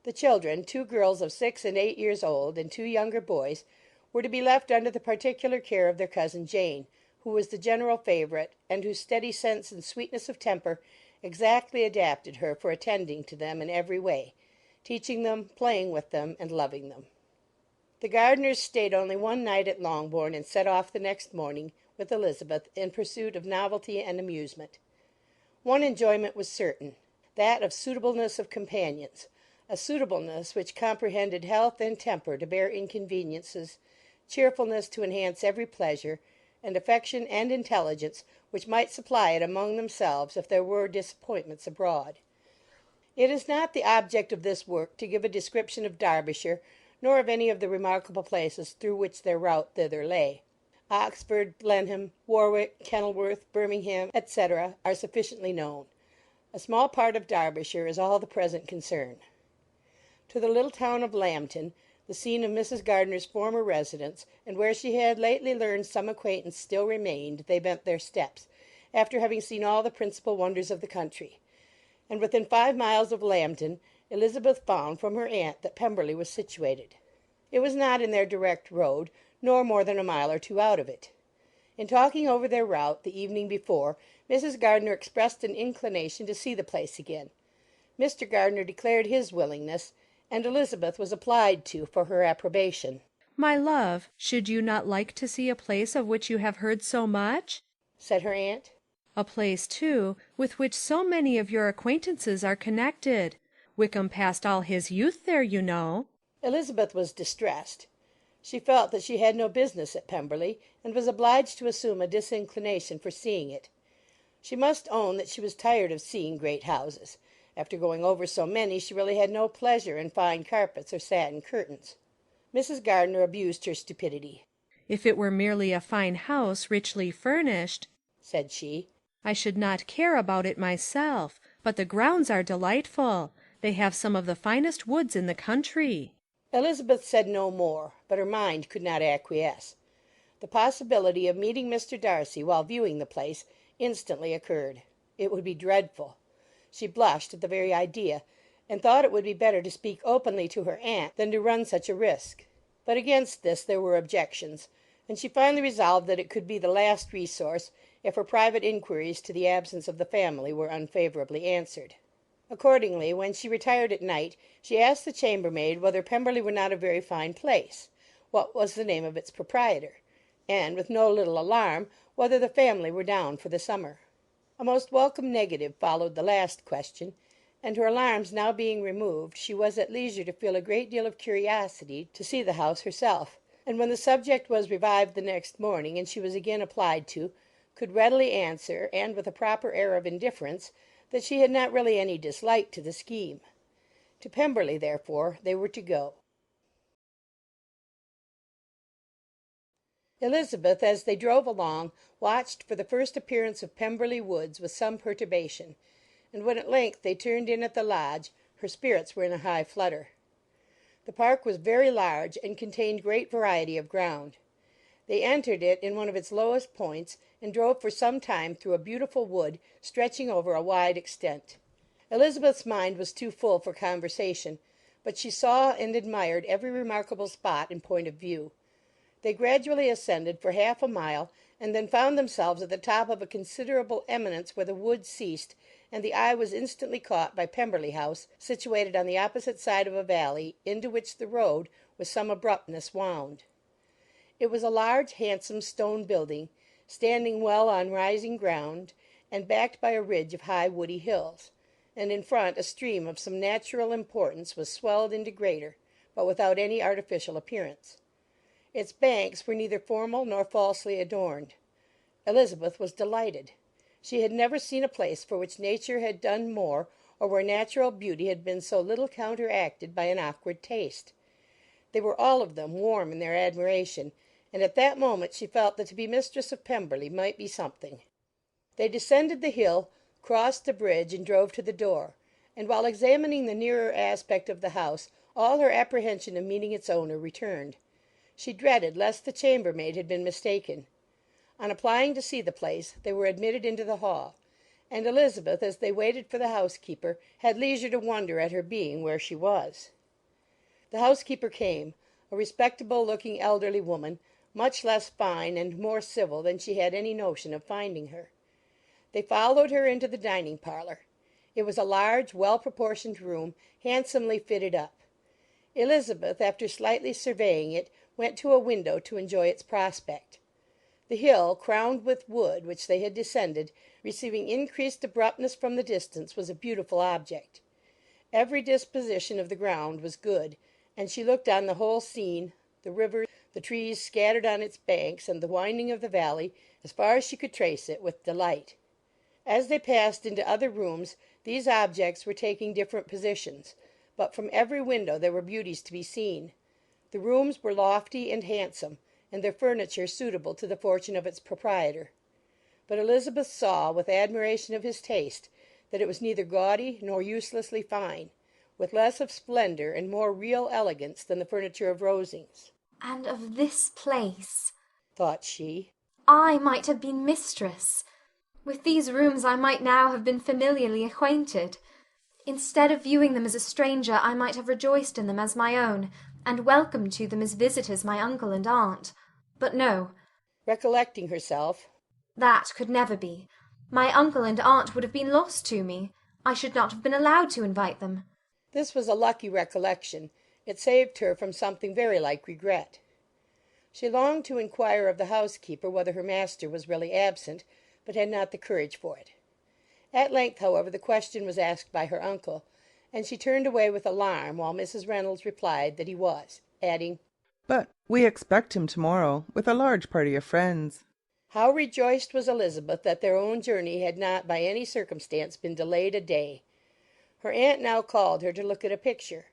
The children, 2 girls of 6 and 8 years old, and 2 younger boys, were to be left under the particular care of their cousin Jane, who was the general favourite, and whose steady sense and sweetness of temper exactly adapted her for attending to them in every way, teaching them, playing with them, and loving them. The Gardiners stayed only one night at Longbourn, and set off the next morning, with Elizabeth, in pursuit of novelty and amusement. One enjoyment was certain, that of suitableness of companions, a suitableness which comprehended health and temper to bear inconveniences, cheerfulness to enhance every pleasure, and affection and intelligence which might supply it among themselves if there were disappointments abroad. It is not the object of this work to give a description of Derbyshire, nor of any of the remarkable places through which their route thither lay. Oxford, Blenheim, Warwick, Kenilworth, Birmingham, etc., are sufficiently known. A small part of Derbyshire is all the present concern. To the little town of Lambton, the scene of Mrs. Gardiner's former residence, and where she had lately learned some acquaintance still remained, they bent their steps, after having seen all the principal wonders of the country; and within 5 miles of Lambton Elizabeth found from her aunt that Pemberley was situated. It was not in their direct road, nor more than a mile or 2 out of it. In talking over their route the evening before, Mrs. Gardiner expressed an inclination to see the place again. Mr. Gardiner declared his willingness, and Elizabeth was applied to for her approbation. "My love, should you not like to see a place of which you have heard so much?" said her aunt. "A place, too, with which so many of your acquaintances are connected. Wickham passed all his youth there, you know." Elizabeth was distressed. She felt that she had no business at Pemberley, and was obliged to assume a disinclination for seeing it. She must own that she was tired of seeing great houses. After going over so many, she really had no pleasure in fine carpets or satin curtains. Mrs. Gardiner abused her stupidity. "If it were merely a fine house, richly furnished," said she, "I should not care about it myself, but the grounds are delightful. They have some of the finest woods in the country." Elizabeth said no more, but her mind could not acquiesce. The possibility of meeting Mr. Darcy while viewing the place instantly occurred. It would be dreadful. She blushed at the very idea, and thought it would be better to speak openly to her aunt than to run such a risk. But against this there were objections, and she finally resolved that it could be the last resource if her private inquiries to the absence of the family were unfavourably answered. Accordingly, when she retired at night, she asked the chambermaid whether Pemberley were not a very fine place, what was the name of its proprietor, and, with no little alarm, whether the family were down for the summer. A most welcome negative followed the last question, and her alarms now being removed, she was at leisure to feel a great deal of curiosity to see the house herself, and when the subject was revived the next morning, and she was again applied to, could readily answer, and with a proper air of indifference, that she had not really any dislike to the scheme. To Pemberley, therefore, they were to go. Elizabeth, as they drove along, watched for the first appearance of Pemberley Woods with some perturbation, and when at length they turned in at the lodge, her spirits were in a high flutter. The park was very large, and contained great variety of ground. They entered it in one of its lowest points, and drove for some time through a beautiful wood stretching over a wide extent. Elizabeth's mind was too full for conversation, but she saw and admired every remarkable spot in point of view. They gradually ascended for half a mile, and then found themselves at the top of a considerable eminence where the wood ceased, and the eye was instantly caught by Pemberley House, situated on the opposite side of a valley, into which the road, with some abruptness, wound. It was a large, handsome stone building, standing well on rising ground, and backed by a ridge of high woody hills, and in front a stream of some natural importance was swelled into greater, but without any artificial appearance. Its banks were neither formal nor falsely adorned. Elizabeth was delighted. She had never seen a place for which nature had done more, or where natural beauty had been so little counteracted by an awkward taste. They were all of them warm in their admiration, and at that moment she felt that to be mistress of Pemberley might be something. They descended the hill, crossed the bridge, and drove to the door, and while examining the nearer aspect of the house, all her apprehension of meeting its owner returned. She dreaded lest the chambermaid had been mistaken. On applying to see the place, they were admitted into the hall, and Elizabeth, as they waited for the housekeeper, had leisure to wonder at her being where she was. The housekeeper came, a respectable-looking elderly woman, much less fine and more civil than she had any notion of finding her. They followed her into the dining parlour. It was a large, well-proportioned room, handsomely fitted up. Elizabeth, after slightly surveying it, went to a window to enjoy its prospect. The hill, crowned with wood, which they had descended, receiving increased abruptness from the distance, was a beautiful object. Every disposition of the ground was good, and she looked on the whole scene, the river, the trees scattered on its banks, and the winding of the valley, as far as she could trace it, with delight. As they passed into other rooms, these objects were taking different positions, but from every window there were beauties to be seen. The rooms were lofty and handsome, and their furniture suitable to the fortune of its proprietor. But Elizabeth saw, with admiration of his taste, that it was neither gaudy nor uselessly fine, with less of splendour and more real elegance than the furniture of Rosings. And of this place, thought she, I might have been mistress. With these rooms I might now have been familiarly acquainted. Instead of viewing them as a stranger, I might have rejoiced in them as my own, and welcomed to them as visitors my uncle and aunt. But no. Recollecting herself, that could never be. My uncle and aunt would have been lost to me. I should not have been allowed to invite them. This was a lucky recollection. It saved her from something very like regret. She longed to inquire of the housekeeper whether her master was really absent, but had not the courage for it. At length, however, the question was asked by her uncle, and she turned away with alarm, while Mrs. Reynolds replied that he was, adding, "But we expect him to-morrow, with a large party of friends." How rejoiced was Elizabeth that their own journey had not by any circumstance been delayed a day! Her aunt now called her to look at a picture.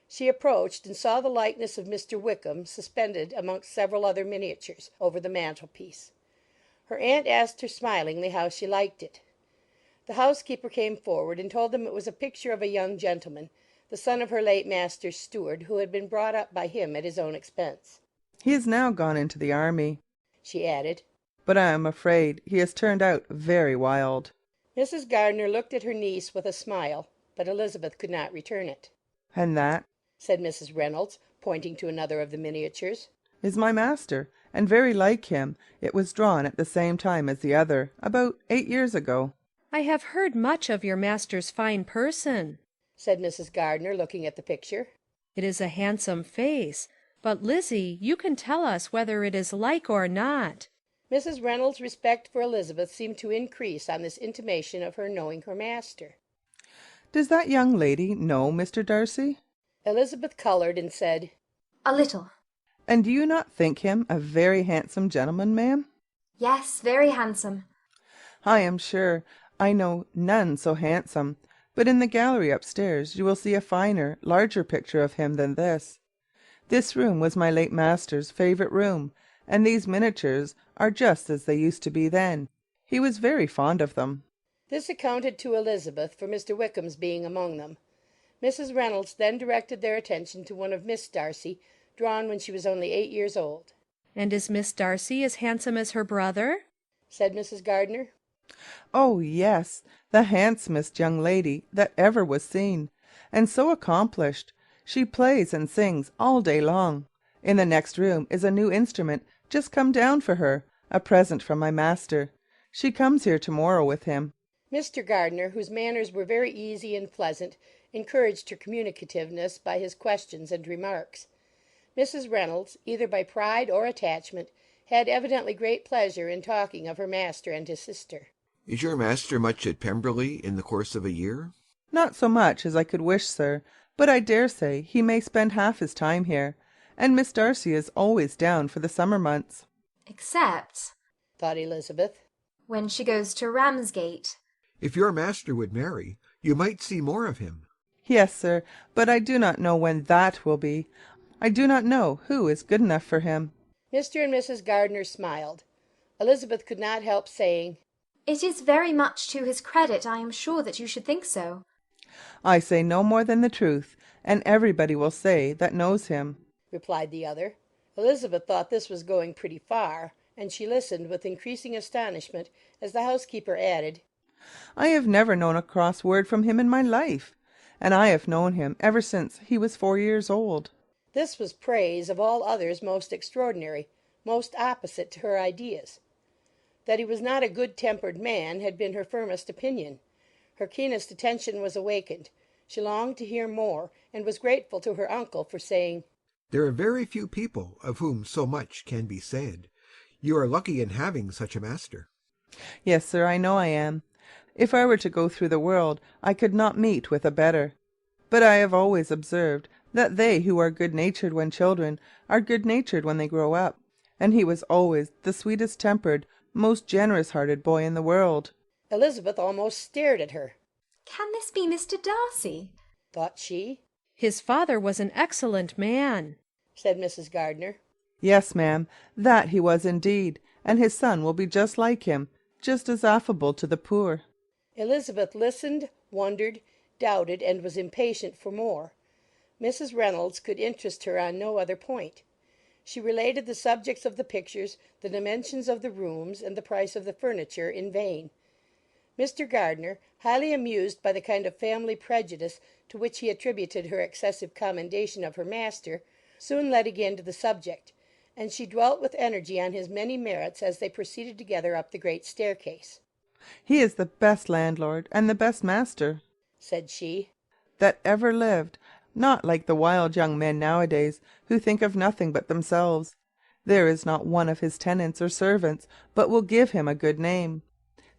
She approached, and saw the likeness of Mr. Wickham suspended amongst several other miniatures over the mantelpiece. Her aunt asked her smilingly how she liked it. The housekeeper came forward and told them it was a picture of a young gentleman, the son of her late master's steward, who had been brought up by him at his own expense. "He is now gone into the army," she added, "but I am afraid he has turned out very wild." Mrs. Gardiner looked at her niece with a smile, but Elizabeth could not return it. "And that," said Mrs. Reynolds, pointing to another of the miniatures, "is my master, and very like him. It was drawn at the same time as the other, about 8 years ago." "I have heard much of your master's fine person," said Mrs. Gardiner, looking at the picture. "It is a handsome face, but, Lizzie, you can tell us whether it is like or not." Mrs. Reynolds' respect for Elizabeth seemed to increase on this intimation of her knowing her master. "Does that young lady know Mr. Darcy?" Elizabeth coloured and said, "A little." And do you not think him a very handsome gentleman, ma'am? Yes, very handsome. I am sure I know none so handsome, but in the gallery upstairs you will see a finer, larger picture of him than this. This room was my late master's favourite room, and these miniatures are just as they used to be then. He was very fond of them. This accounted to Elizabeth for Mr. Wickham's being among them. Mrs. Reynolds then directed their attention to one of Miss Darcy, drawn when she was only 8 years old. "And is Miss Darcy as handsome as her brother?" said Mrs. Gardiner. Oh, yes, the handsomest young lady that ever was seen, and so accomplished. She plays and sings all day long. In the next room is a new instrument just come down for her, a present from my master. She comes here to-morrow with him. Mr. Gardiner, whose manners were very easy and pleasant, encouraged her communicativeness by his questions and remarks. Mrs. Reynolds, either by pride or attachment, had evidently great pleasure in talking of her master and his sister. Is your master much at Pemberley in the course of a year? Not so much as I could wish, sir, but I dare say he may spend half his time here, and Miss Darcy is always down for the summer months. Except, thought Elizabeth, when she goes to Ramsgate. If your master would marry, you might see more of him. Yes, sir, but I do not know when that will be. I do not know who is good enough for him. Mr. and Mrs. Gardiner smiled. Elizabeth could not help saying, "It is very much to his credit, I am sure, that you should think so." I say no more than the truth, and everybody will say that knows him, replied the other. Elizabeth thought this was going pretty far, and she listened with increasing astonishment as the housekeeper added, I have never known a cross word from him in my life, and I have known him ever since he was 4 years old. This was praise of all others most extraordinary, most opposite to her ideas. That he was not a good-tempered man had been her firmest opinion. Her keenest attention was awakened. She longed to hear more, and was grateful to her uncle for saying, There are very few people of whom so much can be said. You are lucky in having such a master. Yes, sir, I know I am. If I were to go through the world, I could not meet with a better. But I have always observed that they who are good-natured when children are good-natured when they grow up, and he was always the sweetest-tempered, most generous-hearted boy in the world. Elizabeth almost stared at her. "Can this be Mr. Darcy?" thought she. "His father was an excellent man," said Mrs. Gardiner. Yes, ma'am, that he was indeed, and his son will be just like him, just as affable to the poor. Elizabeth listened, wondered, doubted, and was impatient for more. Mrs. Reynolds could interest her on no other point. She related the subjects of the pictures, the dimensions of the rooms, and the price of the furniture, in vain. Mr. Gardiner, highly amused by the kind of family prejudice to which he attributed her excessive commendation of her master, soon led again to the subject, and she dwelt with energy on his many merits as they proceeded together up the great staircase. He is the best landlord and the best master, said she, that ever lived, not like the wild young men nowadays, who think of nothing but themselves. There is not one of his tenants or servants but will give him a good name.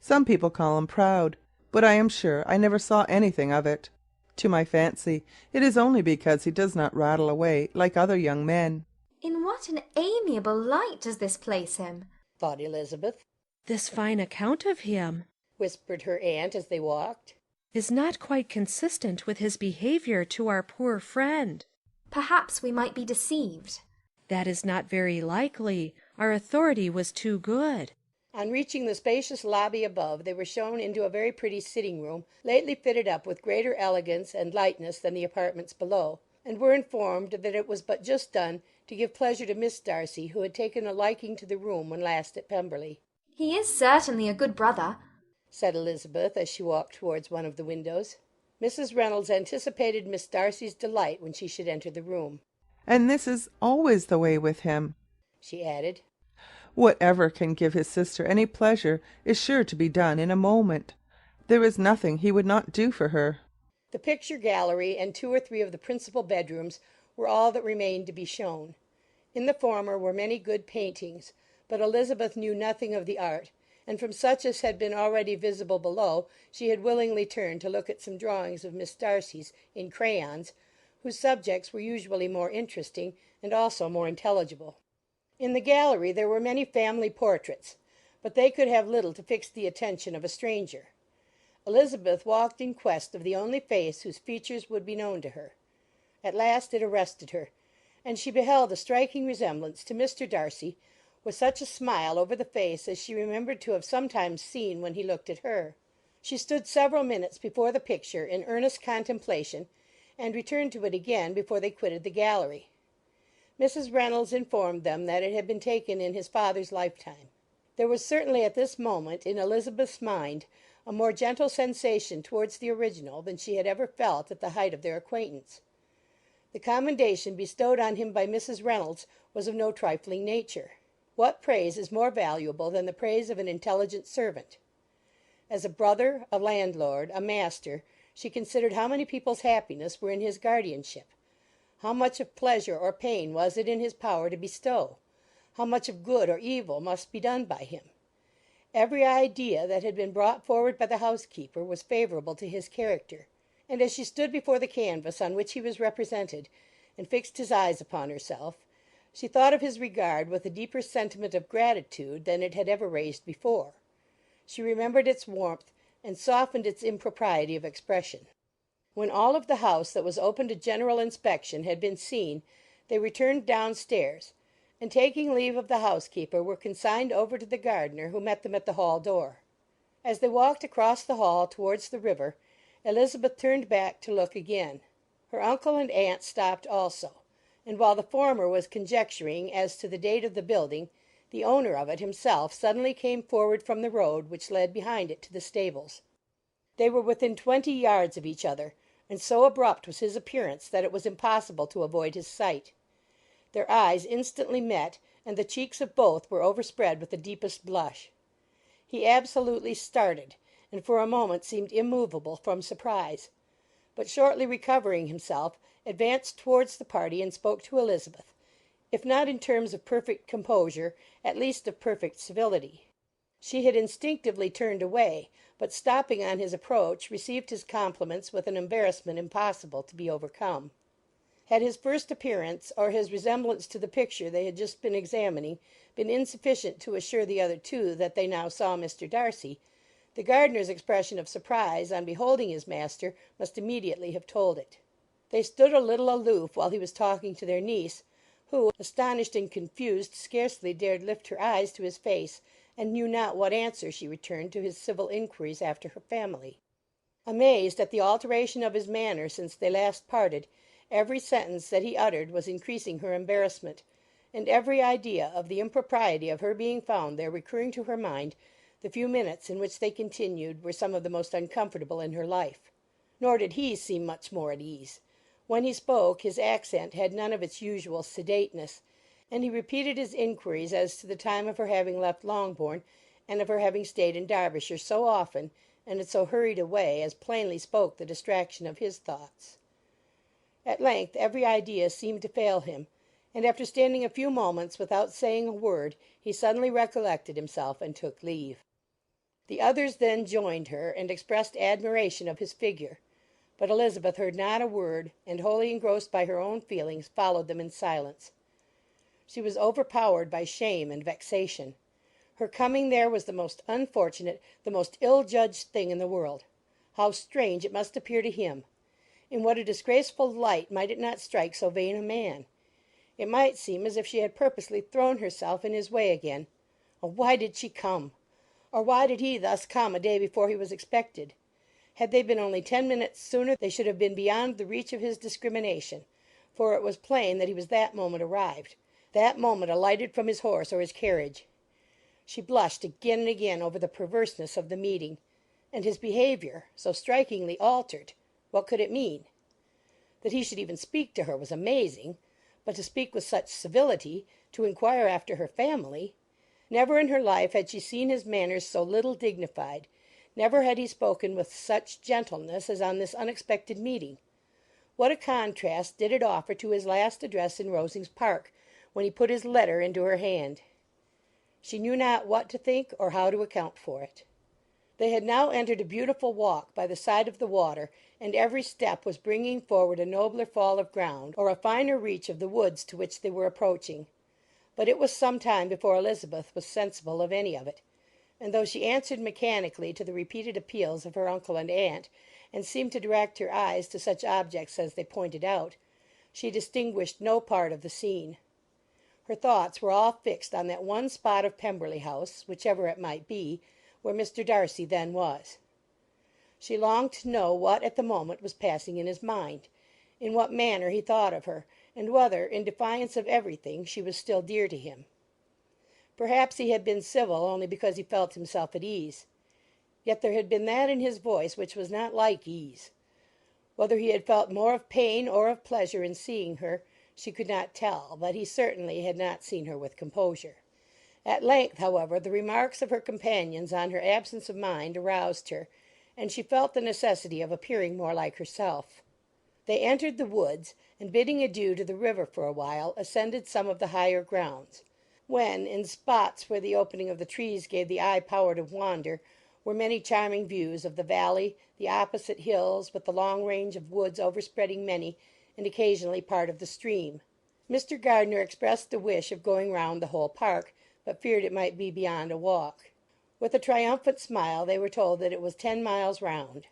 Some people call him proud, but I am sure I never saw anything of it. To my fancy, it is only because he does not rattle away like other young men. "In what an amiable light does this place him!" thought Elizabeth. "This fine account of him," whispered her aunt as they walked, "is not quite consistent with his behaviour to our poor friend." "Perhaps we might be deceived." "That is not very likely. Our authority was too good." On reaching the spacious lobby above, they were shown into a very pretty sitting-room, lately fitted up with greater elegance and lightness than the apartments below, and were informed that it was but just done to give pleasure to Miss Darcy, who had taken a liking to the room when last at Pemberley. "He is certainly a good brother," said Elizabeth, as she walked towards one of the windows. Mrs. Reynolds anticipated Miss Darcy's delight when she should enter the room. "And this is always the way with him," she added. "Whatever can give his sister any pleasure is sure to be done in a moment. There is nothing he would not do for her." The picture gallery and 2 or 3 of the principal bedrooms were all that remained to be shown. In the former were many good paintings, but Elizabeth knew nothing of the art, and from such as had been already visible below she had willingly turned to look at some drawings of Miss Darcy's in crayons, whose subjects were usually more interesting and also more intelligible. In the gallery there were many family portraits, but they could have little to fix the attention of a stranger. Elizabeth walked in quest of the only face whose features would be known to her. At last it arrested her, and she beheld a striking resemblance to Mr. Darcy, with such a smile over the face as she remembered to have sometimes seen when he looked at her. She stood several minutes before the picture in earnest contemplation, and returned to it again before they quitted the gallery. Mrs. Reynolds informed them that it had been taken in his father's lifetime. There was certainly at this moment in Elizabeth's mind a more gentle sensation towards the original than she had ever felt at the height of their acquaintance. The commendation bestowed on him by Mrs. Reynolds was of no trifling nature. What praise is more valuable than the praise of an intelligent servant? As a brother, a landlord, a master, she considered how many people's happiness were in his guardianship. How much of pleasure or pain was it in his power to bestow? How much of good or evil must be done by him? Every idea that had been brought forward by the housekeeper was favourable to his character, and as she stood before the canvas on which he was represented, and fixed his eyes upon herself, she thought of his regard with a deeper sentiment of gratitude than it had ever raised before. She remembered its warmth, and softened its impropriety of expression. When all of the house that was open to general inspection had been seen, they returned downstairs, and taking leave of the housekeeper were consigned over to the gardener, who met them at the hall door. As they walked across the hall towards the river, Elizabeth turned back to look again. Her uncle and aunt stopped also, and while the former was conjecturing as to the date of the building, the owner of it himself suddenly came forward from the road which led behind it to the stables. They were within 20 yards of each other, and so abrupt was his appearance that it was impossible to avoid his sight. Their eyes instantly met, and the cheeks of both were overspread with the deepest blush. He absolutely started, and for a moment seemed immovable from surprise, but shortly recovering himself, advanced towards the party and spoke to Elizabeth, if not in terms of perfect composure, at least of perfect civility. She had instinctively turned away, but stopping on his approach, received his compliments with an embarrassment impossible to be overcome. Had his first appearance, or his resemblance to the picture they had just been examining, been insufficient to assure the other two that they now saw Mr. Darcy, the gardener's expression of surprise on beholding his master must immediately have told it. They stood a little aloof while he was talking to their niece, who, astonished and confused, scarcely dared lift her eyes to his face, and knew not what answer she returned to his civil inquiries after her family. Amazed at the alteration of his manner since they last parted, every sentence that he uttered was increasing her embarrassment, and every idea of the impropriety of her being found there recurring to her mind, the few minutes in which they continued were some of the most uncomfortable in her life. Nor did he seem much more at ease. When he spoke, his accent had none of its usual sedateness, and he repeated his inquiries as to the time of her having left Longbourn, and of her having stayed in Derbyshire so often, and in so hurried a way, as plainly spoke the distraction of his thoughts. At length every idea seemed to fail him, and after standing a few moments without saying a word, he suddenly recollected himself and took leave. The others then joined her, and expressed admiration of his figure, but Elizabeth heard not a word, and, wholly engrossed by her own feelings, followed them in silence. She was overpowered by shame and vexation. Her coming there was the most unfortunate, the most ill-judged thing in the world. How strange it must appear to him! In what a disgraceful light might it not strike so vain a man! It might seem as if she had purposely thrown herself in his way again. Oh, why did she come? Or why did he thus come a day before he was expected? Had they been only 10 minutes sooner, they should have been beyond the reach of his discrimination, for it was plain that he was that moment arrived, that moment alighted from his horse or his carriage. She blushed again and again over the perverseness of the meeting, and his behaviour, so strikingly altered. What could it mean? That he should even speak to her was amazing, but to speak with such civility, to inquire after her family! Never in her life had she seen his manners so little dignified. Never had he spoken with such gentleness as on this unexpected meeting. What a contrast did it offer to his last address in Rosings Park, when he put his letter into her hand! She knew not what to think or how to account for it. They had now entered a beautiful walk by the side of the water, and every step was bringing forward a nobler fall of ground, or a finer reach of the woods to which they were approaching. But it was some time before Elizabeth was sensible of any of it, and though she answered mechanically to the repeated appeals of her uncle and aunt, and seemed to direct her eyes to such objects as they pointed out, she distinguished no part of the scene. Her thoughts were all fixed on that one spot of Pemberley House, whichever it might be, where Mr. Darcy then was. She longed to know what at the moment was passing in his mind, in what manner he thought of her, and whether, in defiance of everything, she was still dear to him. Perhaps he had been civil only because he felt himself at ease. Yet there had been that in his voice which was not like ease. Whether he had felt more of pain or of pleasure in seeing her, she could not tell, but he certainly had not seen her with composure. At length, however, the remarks of her companions on her absence of mind aroused her, and she felt the necessity of appearing more like herself. They entered the woods, and bidding adieu to the river for a while, ascended some of the higher grounds. When, in spots where the opening of the trees gave the eye power to wander, were many charming views of the valley, the opposite hills, with the long range of woods overspreading many, and occasionally part of the stream. Mr. Gardiner expressed the wish of going round the whole park, but feared it might be beyond a walk. With a triumphant smile they were told that it was 10 miles round.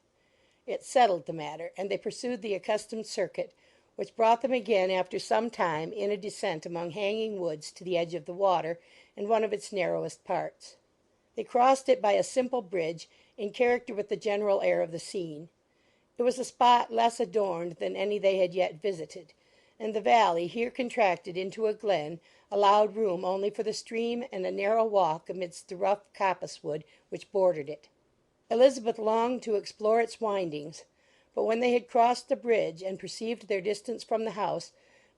It settled the matter, and they pursued the accustomed circuit, which brought them again after some time in a descent among hanging woods to the edge of the water, and one of its narrowest parts. They crossed it by a simple bridge, in character with the general air of the scene. It was a spot less adorned than any they had yet visited, and the valley, here contracted into a glen, allowed room only for the stream and a narrow walk amidst the rough coppice-wood which bordered it. Elizabeth longed to explore its windings, but when they had crossed the bridge and perceived their distance from the house,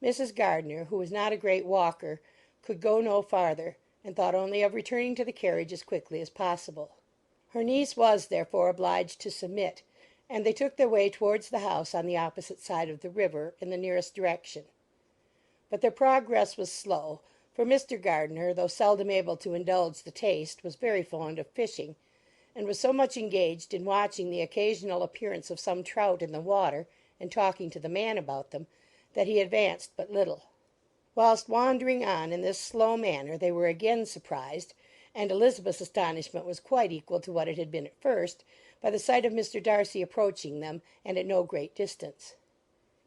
Mrs. Gardiner, who was not a great walker, could go no farther, and thought only of returning to the carriage as quickly as possible. Her niece was, therefore, obliged to submit, and they took their way towards the house on the opposite side of the river, in the nearest direction. But their progress was slow, for Mr. Gardiner, though seldom able to indulge the taste, was very fond of fishing, and was so much engaged in watching the occasional appearance of some trout in the water, and talking to the man about them, that he advanced but little. Whilst wandering on in this slow manner they were again surprised, and Elizabeth's astonishment was quite equal to what it had been at first, by the sight of Mr. Darcy approaching them, and at no great distance.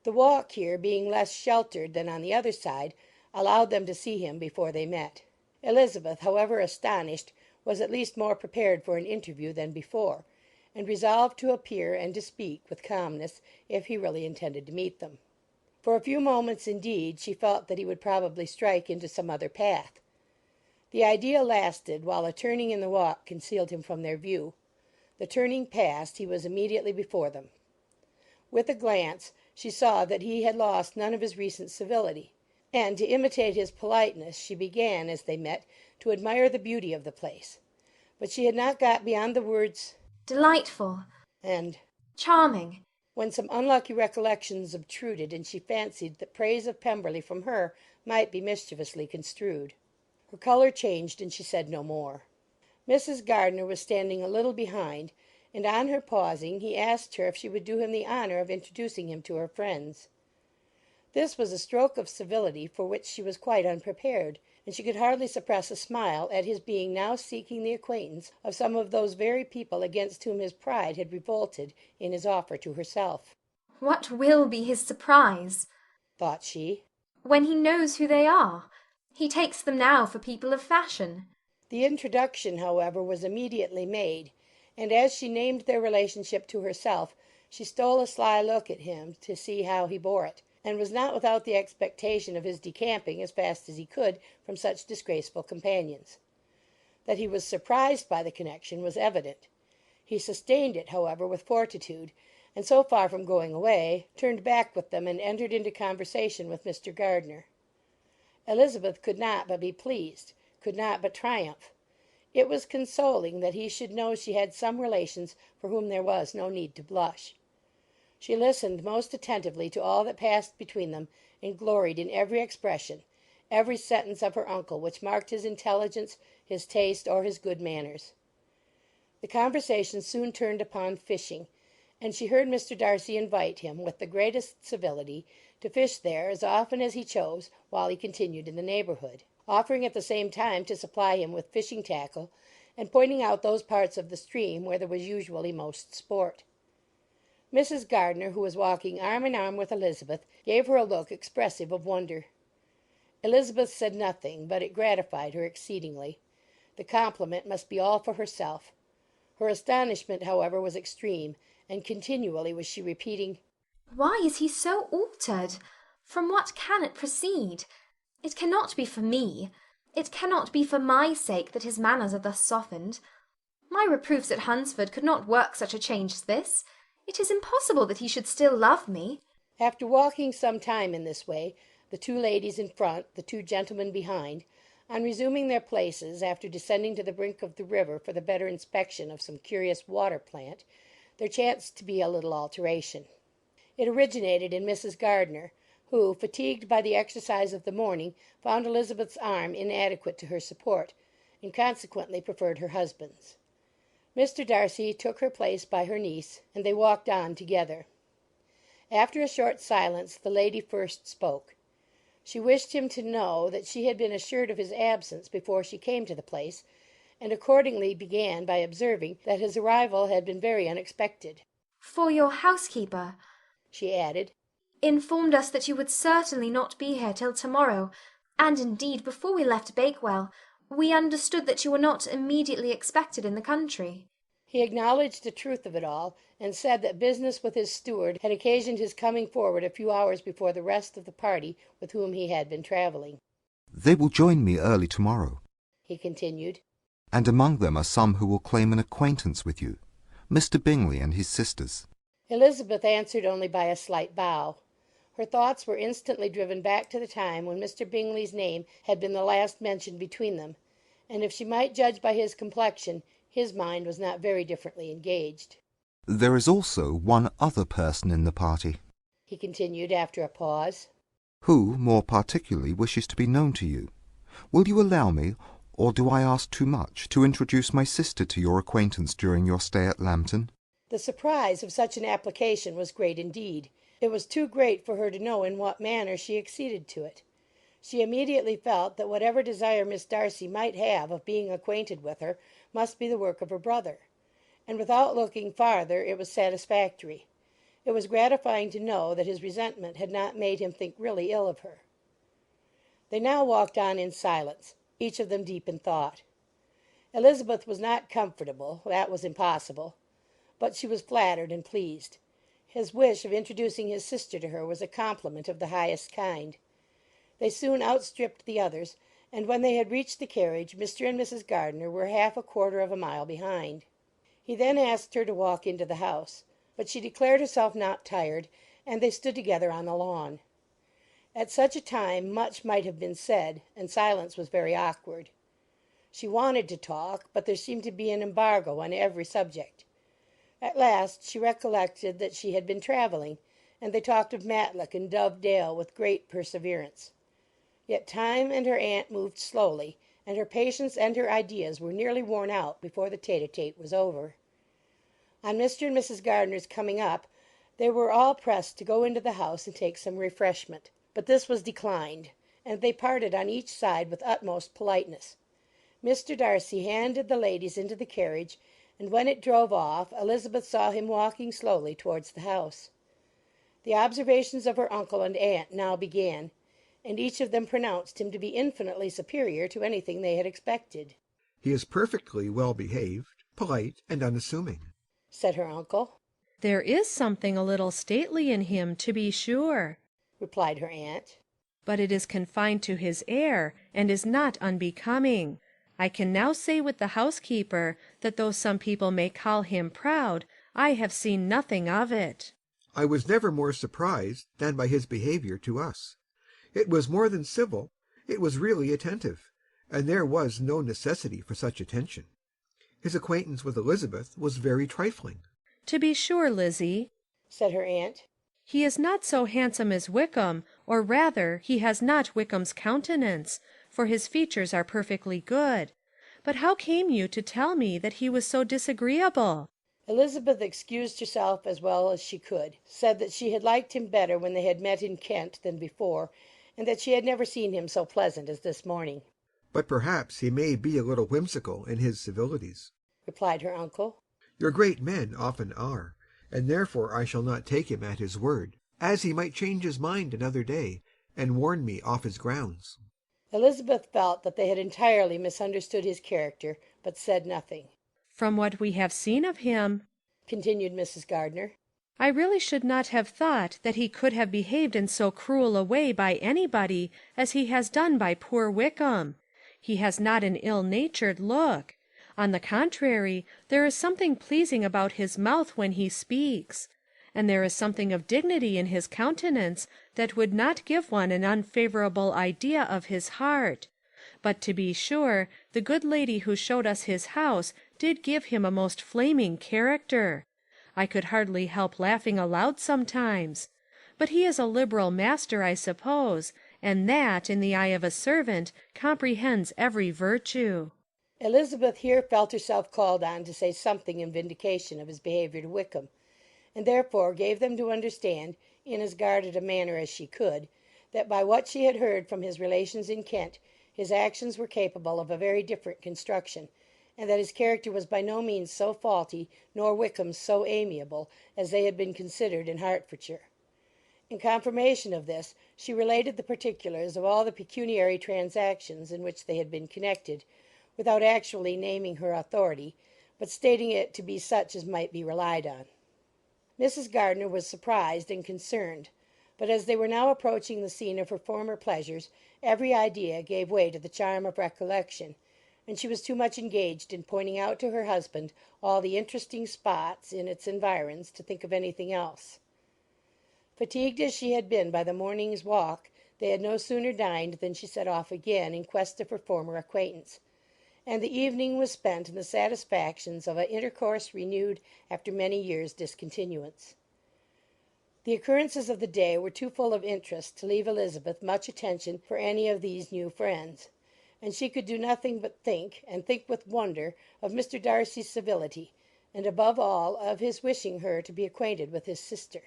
The walk here, being less sheltered than on the other side, allowed them to see him before they met. Elizabeth, however astonished, was at least more prepared for an interview than before, and resolved to appear and to speak with calmness if he really intended to meet them. For a few moments, indeed, she felt that he would probably strike into some other path. The idea lasted while a turning in the walk concealed him from their view. The turning past, he was immediately before them. With a glance she saw that he had lost none of his recent civility, and to imitate his politeness she began, as they met, to admire the beauty of the place. But she had not got beyond the words "Delightful" and "charming," when some unlucky recollections obtruded, and she fancied that praise of Pemberley from her might be mischievously construed. Her colour changed, and she said no more. Mrs. Gardiner was standing a little behind, and on her pausing he asked her if she would do him the honour of introducing him to her friends. This was a stroke of civility for which she was quite unprepared, and she could hardly suppress a smile at his being now seeking the acquaintance of some of those very people against whom his pride had revolted in his offer to herself. "What will be his surprise," thought she, "when he knows who they are? He takes them now for people of fashion." The introduction, however, was immediately made, and as she named their relationship to herself, she stole a sly look at him to see how he bore it, and was not without the expectation of his decamping as fast as he could from such disgraceful companions. That he was surprised by the connection was evident. He sustained it, however, with fortitude, and so far from going away, turned back with them and entered into conversation with Mr. Gardiner. Elizabeth could not but be pleased, could not but triumph. It was consoling that he should know she had some relations for whom there was no need to blush. She listened most attentively to all that passed between them, and gloried in every expression, every sentence of her uncle which marked his intelligence, his taste, or his good manners. The conversation soon turned upon fishing, and she heard Mr. Darcy invite him, with the greatest civility, to fish there as often as he chose while he continued in the neighbourhood, offering at the same time to supply him with fishing tackle, and pointing out those parts of the stream where there was usually most sport. Mrs. Gardiner, who was walking arm in arm with Elizabeth, gave her a look expressive of wonder. Elizabeth said nothing, but it gratified her exceedingly. The compliment must be all for herself. Her astonishment, however, was extreme, and continually was she repeating, "Why is he so altered? From what can it proceed? It cannot be for me. It cannot be for my sake that his manners are thus softened. My reproofs at Hunsford could not work such a change as this. It is impossible that he should still love me." After walking some time in this way, the two ladies in front, the two gentlemen behind, on resuming their places after descending to the brink of the river for the better inspection of some curious water plant, there chanced to be a little alteration. It originated in Mrs. Gardiner, who, fatigued by the exercise of the morning, found Elizabeth's arm inadequate to her support, and consequently preferred her husband's. Mr. Darcy took her place by her niece, and they walked on together. After a short silence, the lady first spoke. She wished him to know that she had been assured of his absence before she came to the place, and accordingly began by observing that his arrival had been very unexpected. "For your housekeeper," she added, "informed us that you would certainly not be here till to-morrow, and indeed, before we left Bakewell, we understood that you were not immediately expected in the country." He acknowledged the truth of it all, and said that business with his steward had occasioned his coming forward a few hours before the rest of the party with whom he had been travelling. They will join me early tomorrow, he continued, and among them are some who will claim an acquaintance with you, Mr. Bingley and his sisters. Elizabeth answered only by a slight bow. Her thoughts were instantly driven back to the time when Mr. Bingley's name had been the last mentioned between them, and if she might judge by his complexion, his mind was not very differently engaged. There is also one other person in the party, he continued after a pause, who more particularly wishes to be known to you. Will you allow me, or do I ask too much, to introduce my sister to your acquaintance during your stay at Lambton? The surprise of such an application was great indeed. It was too great for her to know in what manner she acceded to it. She immediately felt that whatever desire Miss Darcy might have of being acquainted with her must be the work of her brother, and without looking farther it was satisfactory. It was gratifying to know that his resentment had not made him think really ill of her. They now walked on in silence, each of them deep in thought. Elizabeth was not comfortable, that was impossible, but she was flattered and pleased. His wish of introducing his sister to her was a compliment of the highest kind. They soon outstripped the others, and when they had reached the carriage, Mr. and Mrs. Gardiner were half a quarter of a mile behind. He then asked her to walk into the house, but she declared herself not tired, and they stood together on the lawn. At such a time much might have been said, and silence was very awkward. She wanted to talk, but there seemed to be an embargo on every subject. At last she recollected that she had been travelling, and they talked of Matlock and Dove Dale with great perseverance. Yet time and her aunt moved slowly, and her patience and her ideas were nearly worn out before the tete-a-tete was over. On Mr. and Mrs. Gardiner's coming up, they were all pressed to go into the house and take some refreshment, but this was declined, and they parted on each side with utmost politeness. Mr. Darcy handed the ladies into the carriage, and when it drove off, Elizabeth saw him walking slowly towards the house. The observations of her uncle and aunt now began, and each of them pronounced him to be infinitely superior to anything they had expected. "He is perfectly well behaved, polite, and unassuming," said her uncle. "There is something a little stately in him, to be sure," replied her aunt. "but it is confined to his air, and is not unbecoming. I can now say with the housekeeper, that though some people may call him proud, I have seen nothing of it." "I was never more surprised than by his behaviour to us. It was more than civil, it was really attentive, and there was no necessity for such attention. His acquaintance with Elizabeth was very trifling." "To be sure, Lizzie," said her aunt, "he is not so handsome as Wickham, or rather he has not Wickham's countenance, for his features are perfectly good. But how came you to tell me that he was so disagreeable?" Elizabeth excused herself as well as she could, said that she had liked him better when they had met in Kent than before, and that she had never seen him so pleasant as this morning. "But perhaps he may be a little whimsical in his civilities," replied her uncle. "Your great men often are, and therefore I shall not take him at his word, as he might change his mind another day, and warn me off his grounds." Elizabeth felt that they had entirely misunderstood his character, but said nothing. "From what we have seen of him," continued Mrs. Gardiner, "I really should not have thought that he could have behaved in so cruel a way by anybody as he has done by poor Wickham. He has not an ill-natured look. On the contrary, there is something pleasing about his mouth when he speaks, and there is something of dignity in his countenance that would not give one an unfavourable idea of his heart. But to be sure, the good lady who showed us his house did give him a most flaming character. I could hardly help laughing aloud sometimes. But he is a liberal master, I suppose, and that, in the eye of a servant, comprehends every virtue." Elizabeth here felt herself called on to say something in vindication of his behaviour to Wickham, and therefore gave them to understand, in as guarded a manner as she could, that by what she had heard from his relations in Kent, his actions were capable of a very different construction, and that his character was by no means so faulty, nor Wickham's so amiable, as they had been considered in Hertfordshire. In confirmation of this, she related the particulars of all the pecuniary transactions in which they had been connected, without actually naming her authority, but stating it to be such as might be relied on. Mrs. Gardiner was surprised and concerned, but as they were now approaching the scene of her former pleasures, every idea gave way to the charm of recollection, and she was too much engaged in pointing out to her husband all the interesting spots in its environs to think of anything else. Fatigued as she had been by the morning's walk, they had no sooner dined than she set off again in quest of her former acquaintance, and the evening was spent in the satisfactions of an intercourse renewed after many years' discontinuance. The occurrences of the day were too full of interest to leave Elizabeth much attention for any of these new friends, and she could do nothing but think, and think with wonder, of Mr. Darcy's civility, and above all of his wishing her to be acquainted with his sister.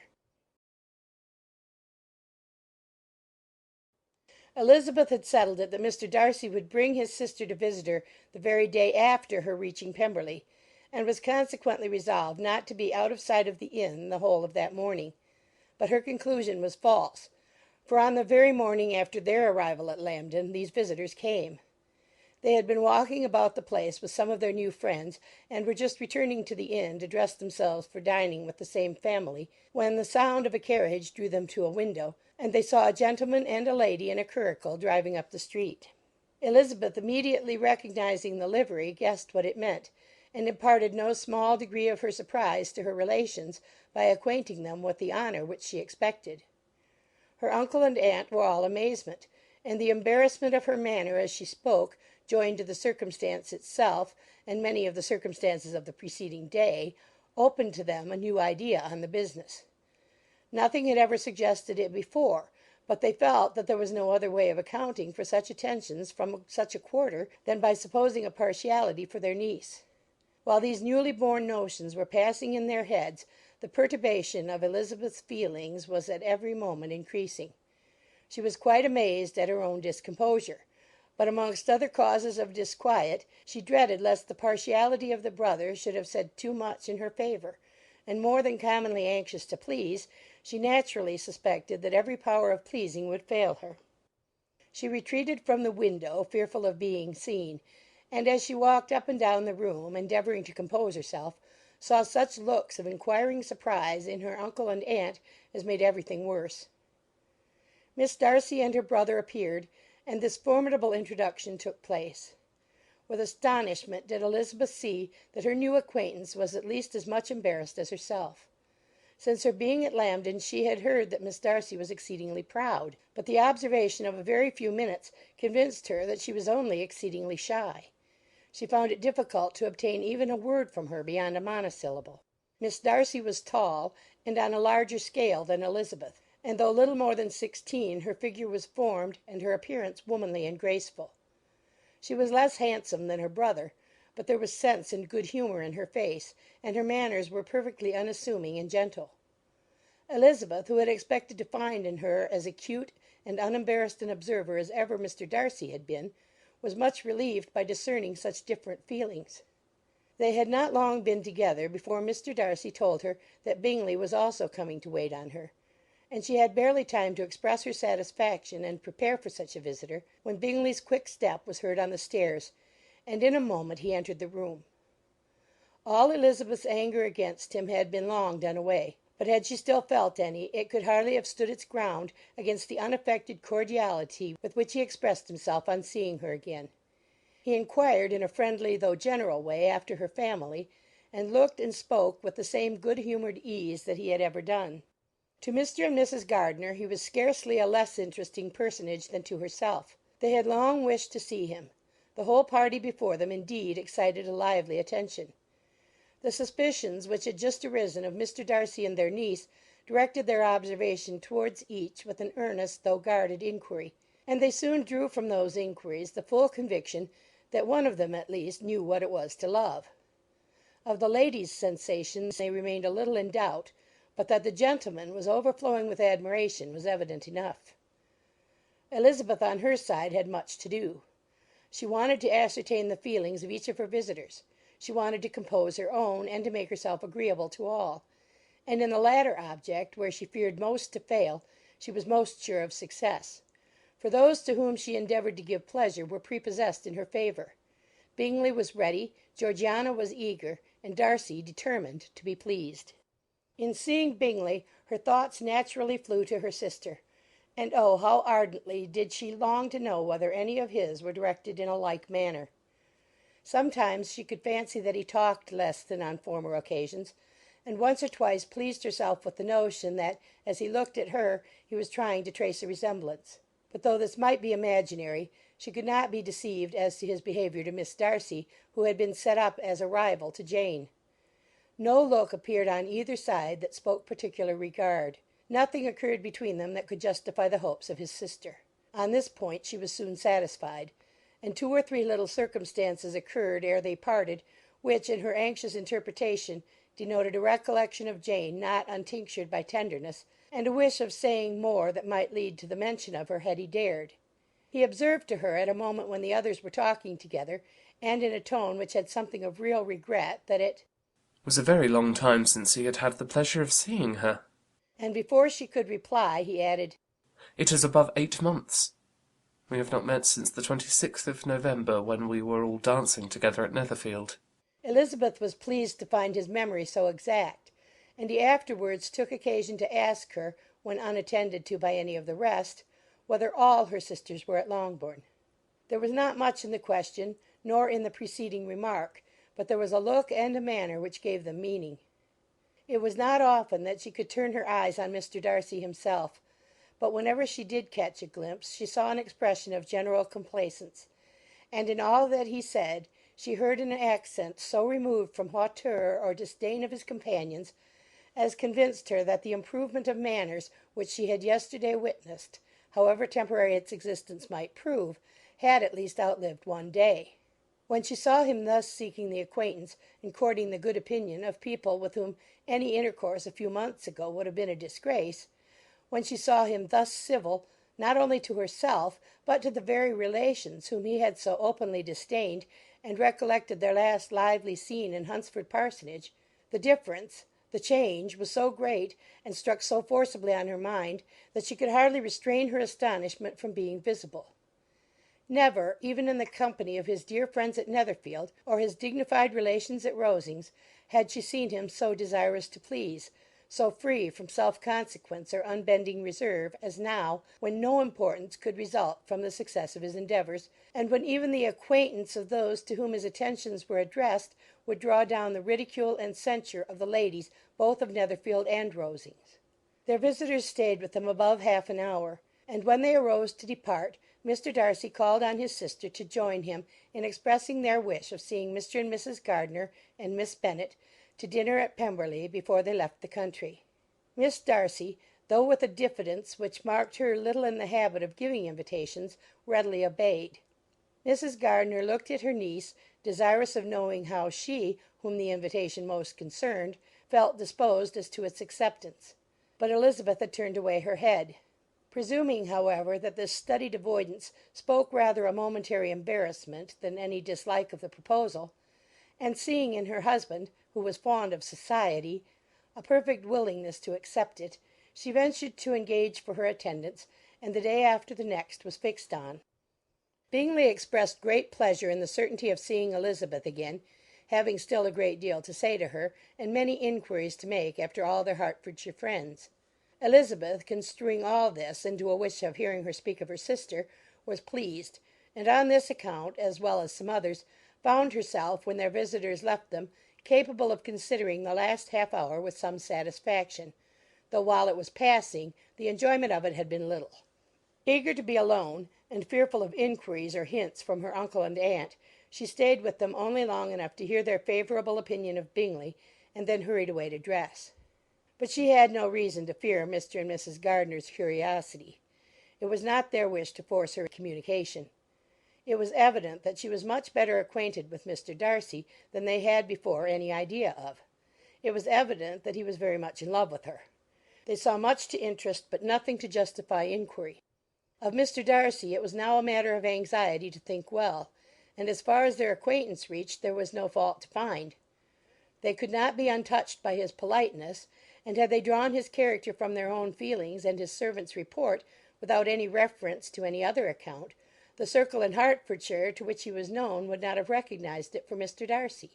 Elizabeth had settled it that Mr. Darcy would bring his sister to visit her the very day after her reaching Pemberley, and was consequently resolved not to be out of sight of the inn the whole of that morning. But her conclusion was false, for on the very morning after their arrival at Lambton these visitors came. They had been walking about the place with some of their new friends, and were just returning to the inn to dress themselves for dining with the same family, when the sound of a carriage drew them to a window, and they saw a gentleman and a lady in a curricle driving up the street. Elizabeth, immediately recognizing the livery, guessed what it meant, and imparted no small degree of her surprise to her relations by acquainting them with the honour which she expected. Her uncle and aunt were all amazement, and the embarrassment of her manner as she spoke, joined to the circumstance itself, and many of the circumstances of the preceding day, opened to them a new idea on the business. Nothing had ever suggested it before, but they felt that there was no other way of accounting for such attentions from such a quarter than by supposing a partiality for their niece. While these newly born notions were passing in their heads, the perturbation of Elizabeth's feelings was at every moment increasing. She was quite amazed at her own discomposure, but amongst other causes of disquiet, she dreaded lest the partiality of the brother should have said too much in her favour, and more than commonly anxious to please, she naturally suspected that every power of pleasing would fail her. She retreated from the window, fearful of being seen, and as she walked up and down the room, endeavouring to compose herself, saw such looks of inquiring surprise in her uncle and aunt as made everything worse. Miss Darcy and her brother appeared, and this formidable introduction took place. With astonishment did Elizabeth see that her new acquaintance was at least as much embarrassed as herself. Since her being at Lambton she had heard that Miss Darcy was exceedingly proud, but the observation of a very few minutes convinced her that she was only exceedingly shy. She found it difficult to obtain even a word from her beyond a monosyllable. Miss Darcy was tall, and on a larger scale than Elizabeth, and though little more than 16, her figure was formed and her appearance womanly and graceful. She was less handsome than her brother, but there was sense and good humour in her face, and her manners were perfectly unassuming and gentle. Elizabeth, who had expected to find in her as acute and unembarrassed an observer as ever Mr. Darcy had been, was much relieved by discerning such different feelings. They had not long been together before Mr. Darcy told her that Bingley was also coming to wait on her, and she had barely time to express her satisfaction and prepare for such a visitor, when Bingley's quick step was heard on the stairs, and in a moment he entered the room. All Elizabeth's anger against him had been long done away, but had she still felt any, it could hardly have stood its ground against the unaffected cordiality with which he expressed himself on seeing her again. He inquired in a friendly though general way after her family, and looked and spoke with the same good-humoured ease that he had ever done. To Mr. and Mrs. Gardiner he was scarcely a less interesting personage than to herself. They had long wished to see him. The whole party before them, indeed, excited a lively attention. The suspicions which had just arisen of Mr. Darcy and their niece directed their observation towards each with an earnest though guarded inquiry, and they soon drew from those inquiries the full conviction that one of them at least knew what it was to love. Of the ladies' sensations they remained a little in doubt, but that the gentleman was overflowing with admiration was evident enough. Elizabeth on her side had much to do. She wanted to ascertain the feelings of each of her visitors. She wanted to compose her own, and to make herself agreeable to all; and in the latter object, where she feared most to fail, she was most sure of success; for those to whom she endeavoured to give pleasure were prepossessed in her favour. Bingley was ready, Georgiana was eager, and Darcy determined to be pleased. In seeing Bingley, her thoughts naturally flew to her sister, and oh, how ardently did she long to know whether any of his were directed in a like manner. Sometimes she could fancy that he talked less than on former occasions, and once or twice pleased herself with the notion that, as he looked at her, he was trying to trace a resemblance. But though this might be imaginary, she could not be deceived as to his behaviour to Miss Darcy, who had been set up as a rival to Jane. No look appeared on either side that spoke particular regard. Nothing occurred between them that could justify the hopes of his sister. On this point she was soon satisfied, and 2 or 3 little circumstances occurred ere they parted, which, in her anxious interpretation, denoted a recollection of Jane not untinctured by tenderness, and a wish of saying more that might lead to the mention of her had he dared. He observed to her, at a moment when the others were talking together, and in a tone which had something of real regret, that it was a very long time since he had had the pleasure of seeing her. And before she could reply, he added, "It is above 8 months. We have not met since the 26th of November, when we were all dancing together at Netherfield." Elizabeth was pleased to find his memory so exact, and he afterwards took occasion to ask her, when unattended to by any of the rest, whether all her sisters were at Longbourn. There was not much in the question, nor in the preceding remark, but there was a look and a manner which gave them meaning. It was not often that she could turn her eyes on Mr. Darcy himself, but whenever she did catch a glimpse, she saw an expression of general complacence, and in all that he said she heard an accent so removed from hauteur or disdain of his companions as convinced her that the improvement of manners which she had yesterday witnessed, however temporary its existence might prove, had at least outlived one day. When she saw him thus seeking the acquaintance and courting the good opinion of people with whom any intercourse a few months ago would have been a disgrace, when she saw him thus civil, not only to herself, but to the very relations whom he had so openly disdained, and recollected their last lively scene in Hunsford Parsonage, the difference, the change, was so great, and struck so forcibly on her mind, that she could hardly restrain her astonishment from being visible. Never, even in the company of his dear friends at Netherfield, or his dignified relations at Rosings, had she seen him so desirous to please, so free from self-consequence or unbending reserve, as now, when no importance could result from the success of his endeavours, and when even the acquaintance of those to whom his attentions were addressed would draw down the ridicule and censure of the ladies both of Netherfield and Rosings. Their visitors stayed with them above half an hour, and when they arose to depart, Mr. Darcy called on his sister to join him in expressing their wish of seeing Mr. and Mrs. Gardiner and Miss Bennet to dinner at Pemberley before they left the country. Miss Darcy, though with a diffidence which marked her little in the habit of giving invitations, readily obeyed. Mrs. Gardiner looked at her niece, desirous of knowing how she, whom the invitation most concerned, felt disposed as to its acceptance. But Elizabeth had turned away her head. Presuming, however, that this studied avoidance spoke rather a momentary embarrassment than any dislike of the proposal, and seeing in her husband, who was fond of society, a perfect willingness to accept it, she ventured to engage for her attendance, and the day after the next was fixed on. Bingley expressed great pleasure in the certainty of seeing Elizabeth again, having still a great deal to say to her, and many inquiries to make after all their Hertfordshire friends. Elizabeth, construing all this into a wish of hearing her speak of her sister, was pleased, and on this account, as well as some others, found herself, when their visitors left them, capable of considering the last half hour with some satisfaction, though while it was passing the enjoyment of it had been little. Eager to be alone, and fearful of inquiries or hints from her uncle and aunt, she stayed with them only long enough to hear their favourable opinion of Bingley, and then hurried away to dress. But she had no reason to fear Mr. and Mrs. Gardiner's curiosity. It was not their wish to force her communication. It was evident that she was much better acquainted with Mr. Darcy than they had before any idea of. It was evident that he was very much in love with her. They saw much to interest, but nothing to justify inquiry. Of Mr. Darcy it was now a matter of anxiety to think well, and as far as their acquaintance reached there was no fault to find. They could not be untouched by his politeness, and had they drawn his character from their own feelings and his servant's report, without any reference to any other account, the circle in Hertfordshire to which he was known would not have recognized it for Mr. Darcy.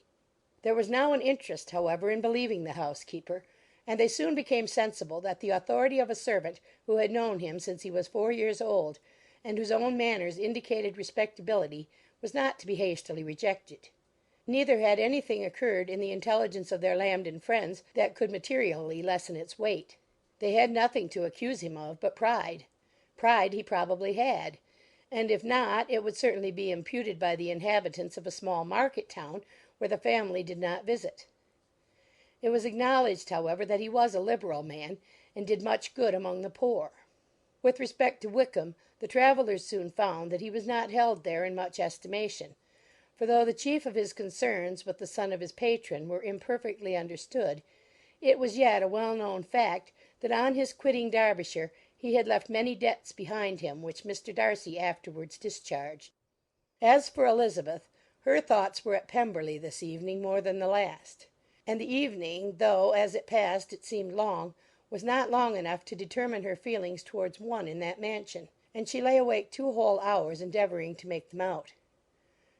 There was now an interest, however, in believing the housekeeper, and they soon became sensible that the authority of a servant who had known him since he was 4 years old, and whose own manners indicated respectability, was not to be hastily rejected. Neither had anything occurred in the intelligence of their Lambton friends that could materially lessen its weight. They had nothing to accuse him of but pride. Pride he probably had, and if not, it would certainly be imputed by the inhabitants of a small market town where the family did not visit. It was acknowledged, however, that he was a liberal man, and did much good among the poor. With respect to Wickham, the travellers soon found that he was not held there in much estimation, for though the chief of his concerns with the son of his patron were imperfectly understood, it was yet a well-known fact that on his quitting Derbyshire he had left many debts behind him which Mr. Darcy afterwards discharged. As for Elizabeth, her thoughts were at Pemberley this evening more than the last, and the evening, though as it passed it seemed long, was not long enough to determine her feelings towards one in that mansion, and she lay awake 2 whole hours endeavouring to make them out.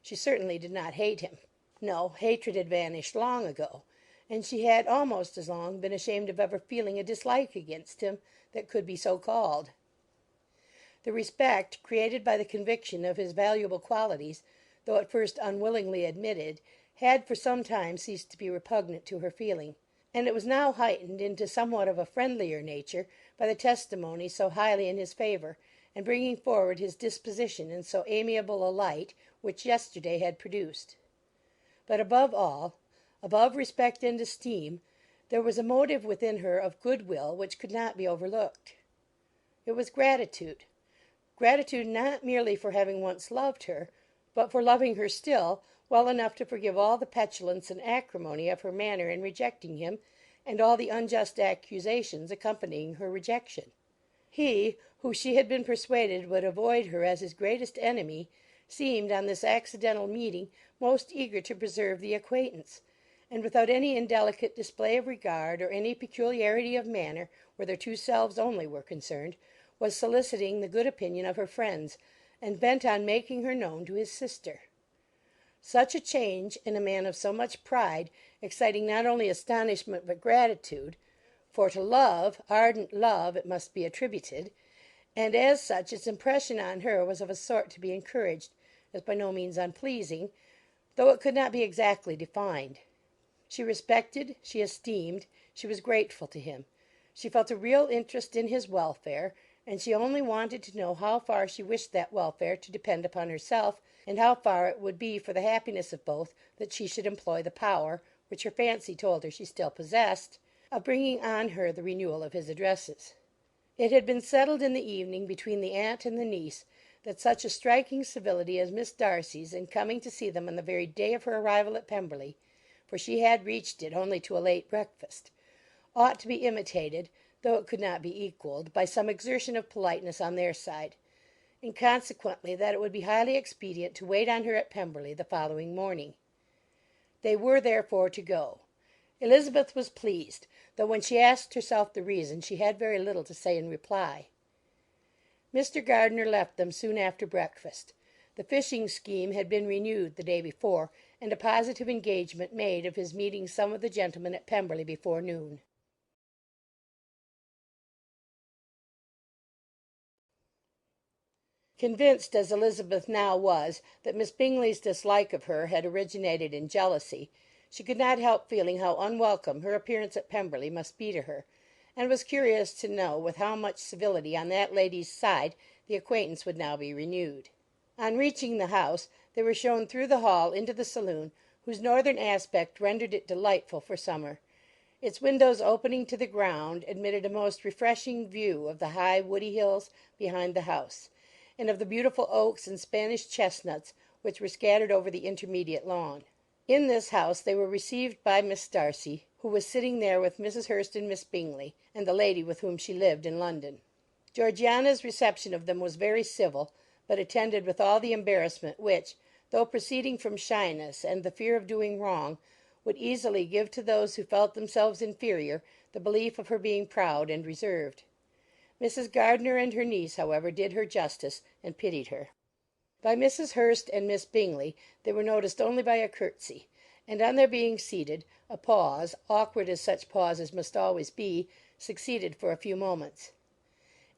She certainly did not hate him. No, hatred had vanished long ago, and she had almost as long been ashamed of ever feeling a dislike against him that could be so called. The respect created by the conviction of his valuable qualities, though at first unwillingly admitted, had for some time ceased to be repugnant to her feeling, and it was now heightened into somewhat of a friendlier nature by the testimony so highly in his favour, and bringing forward his disposition in so amiable a light, which yesterday had produced. But above all, above respect and esteem, there was a motive within her of goodwill which could not be overlooked. It was gratitude. Gratitude not merely for having once loved her, but for loving her still well enough to forgive all the petulance and acrimony of her manner in rejecting him, and all the unjust accusations accompanying her rejection. He, who she had been persuaded would avoid her as his greatest enemy, seemed on this accidental meeting most eager to preserve the acquaintance, and without any indelicate display of regard or any peculiarity of manner where their two selves only were concerned, was soliciting the good opinion of her friends, and bent on making her known to his sister. Such a change in a man of so much pride, exciting not only astonishment but gratitude, for to love, ardent love, it must be attributed, and as such its impression on her was of a sort to be encouraged, as by no means unpleasing, though it could not be exactly defined. She respected, she esteemed, she was grateful to him. She felt a real interest in his welfare, and she only wanted to know how far she wished that welfare to depend upon herself, and how far it would be for the happiness of both that she should employ the power, which her fancy told her she still possessed, of bringing on her the renewal of his addresses. It had been settled in the evening between the aunt and the niece that such a striking civility as Miss Darcy's in coming to see them on the very day of her arrival at Pemberley, for she had reached it only to a late breakfast, ought to be imitated, though it could not be equalled, by some exertion of politeness on their side, and consequently that it would be highly expedient to wait on her at Pemberley the following morning. They were therefore to go. Elizabeth was pleased, though when she asked herself the reason she had very little to say in reply. Mr. Gardiner left them soon after breakfast. The fishing scheme had been renewed the day before, and a positive engagement made of his meeting some of the gentlemen at Pemberley before noon. Convinced as Elizabeth now was that Miss Bingley's dislike of her had originated in jealousy, she could not help feeling how unwelcome her appearance at Pemberley must be to her, and was curious to know with how much civility on that lady's side the acquaintance would now be renewed. On reaching the house, they were shown through the hall into the saloon, whose northern aspect rendered it delightful for summer. Its windows opening to the ground admitted a most refreshing view of the high woody hills behind the house, and of the beautiful oaks and Spanish chestnuts which were scattered over the intermediate lawn. In this house they were received by Miss Darcy, who was sitting there with Mrs. Hurst and Miss Bingley, and the lady with whom she lived in London. Georgiana's reception of them was very civil, but attended with all the embarrassment which, though proceeding from shyness and the fear of doing wrong, would easily give to those who felt themselves inferior the belief of her being proud and reserved. Mrs. Gardiner and her niece, however, did her justice, and pitied her. By Mrs. Hurst and Miss Bingley they were noticed only by a curtsy, and on their being seated, a pause, awkward as such pauses must always be, succeeded for a few moments.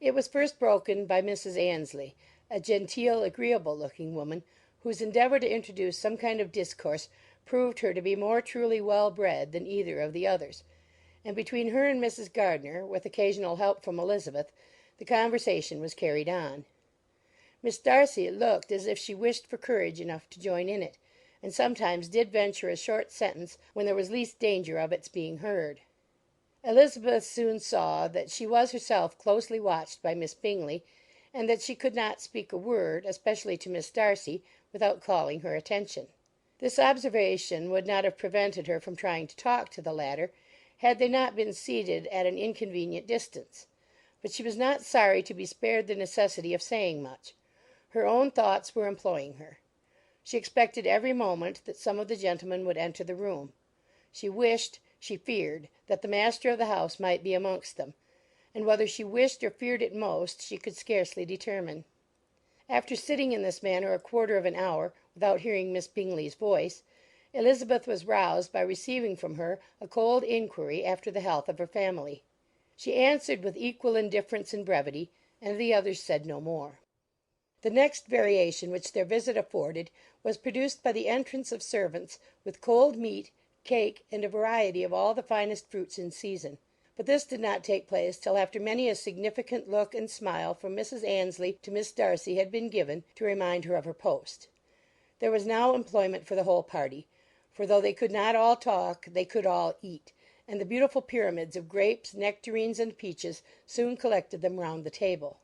It was first broken by Mrs. Annesley, a genteel, agreeable-looking woman, whose endeavour to introduce some kind of discourse proved her to be more truly well-bred than either of the others, and between her and Mrs. Gardiner, with occasional help from Elizabeth, the conversation was carried on. Miss Darcy looked as if she wished for courage enough to join in it, and sometimes did venture a short sentence when there was least danger of its being heard. Elizabeth soon saw that she was herself closely watched by Miss Bingley, and that she could not speak a word, especially to Miss Darcy, without calling her attention. This observation would not have prevented her from trying to talk to the latter, had they not been seated at an inconvenient distance; but she was not sorry to be spared the necessity of saying much. Her own thoughts were employing her. She expected every moment that some of the gentlemen would enter the room. She wished, she feared, that the master of the house might be amongst them, and whether she wished or feared it most she could scarcely determine. After sitting in this manner a quarter of an hour without hearing Miss Bingley's voice, Elizabeth was roused by receiving from her a cold inquiry after the health of her family. She answered with equal indifference and brevity, and the others said no more. The next variation which their visit afforded was produced by the entrance of servants with cold meat, cake, and a variety of all the finest fruits in season; but this did not take place till after many a significant look and smile from Mrs. Annesley to Miss Darcy had been given to remind her of her post. There was now employment for the whole party, for though they could not all talk, they could all eat, and the beautiful pyramids of grapes, nectarines, and peaches soon collected them round the table.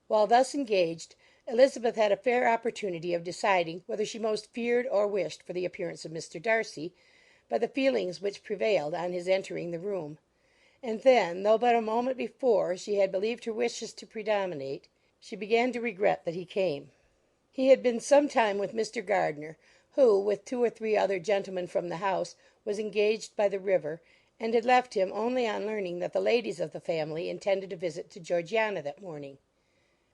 While thus engaged, Elizabeth had a fair opportunity of deciding whether she most feared or wished for the appearance of Mr. Darcy, by the feelings which prevailed on his entering the room; and then, though but a moment before she had believed her wishes to predominate, she began to regret that he came. He had been some time with Mr. Gardiner, who, with 2 or 3 other gentlemen from the house, was engaged by the river, and had left him only on learning that the ladies of the family intended a visit to Georgiana that morning.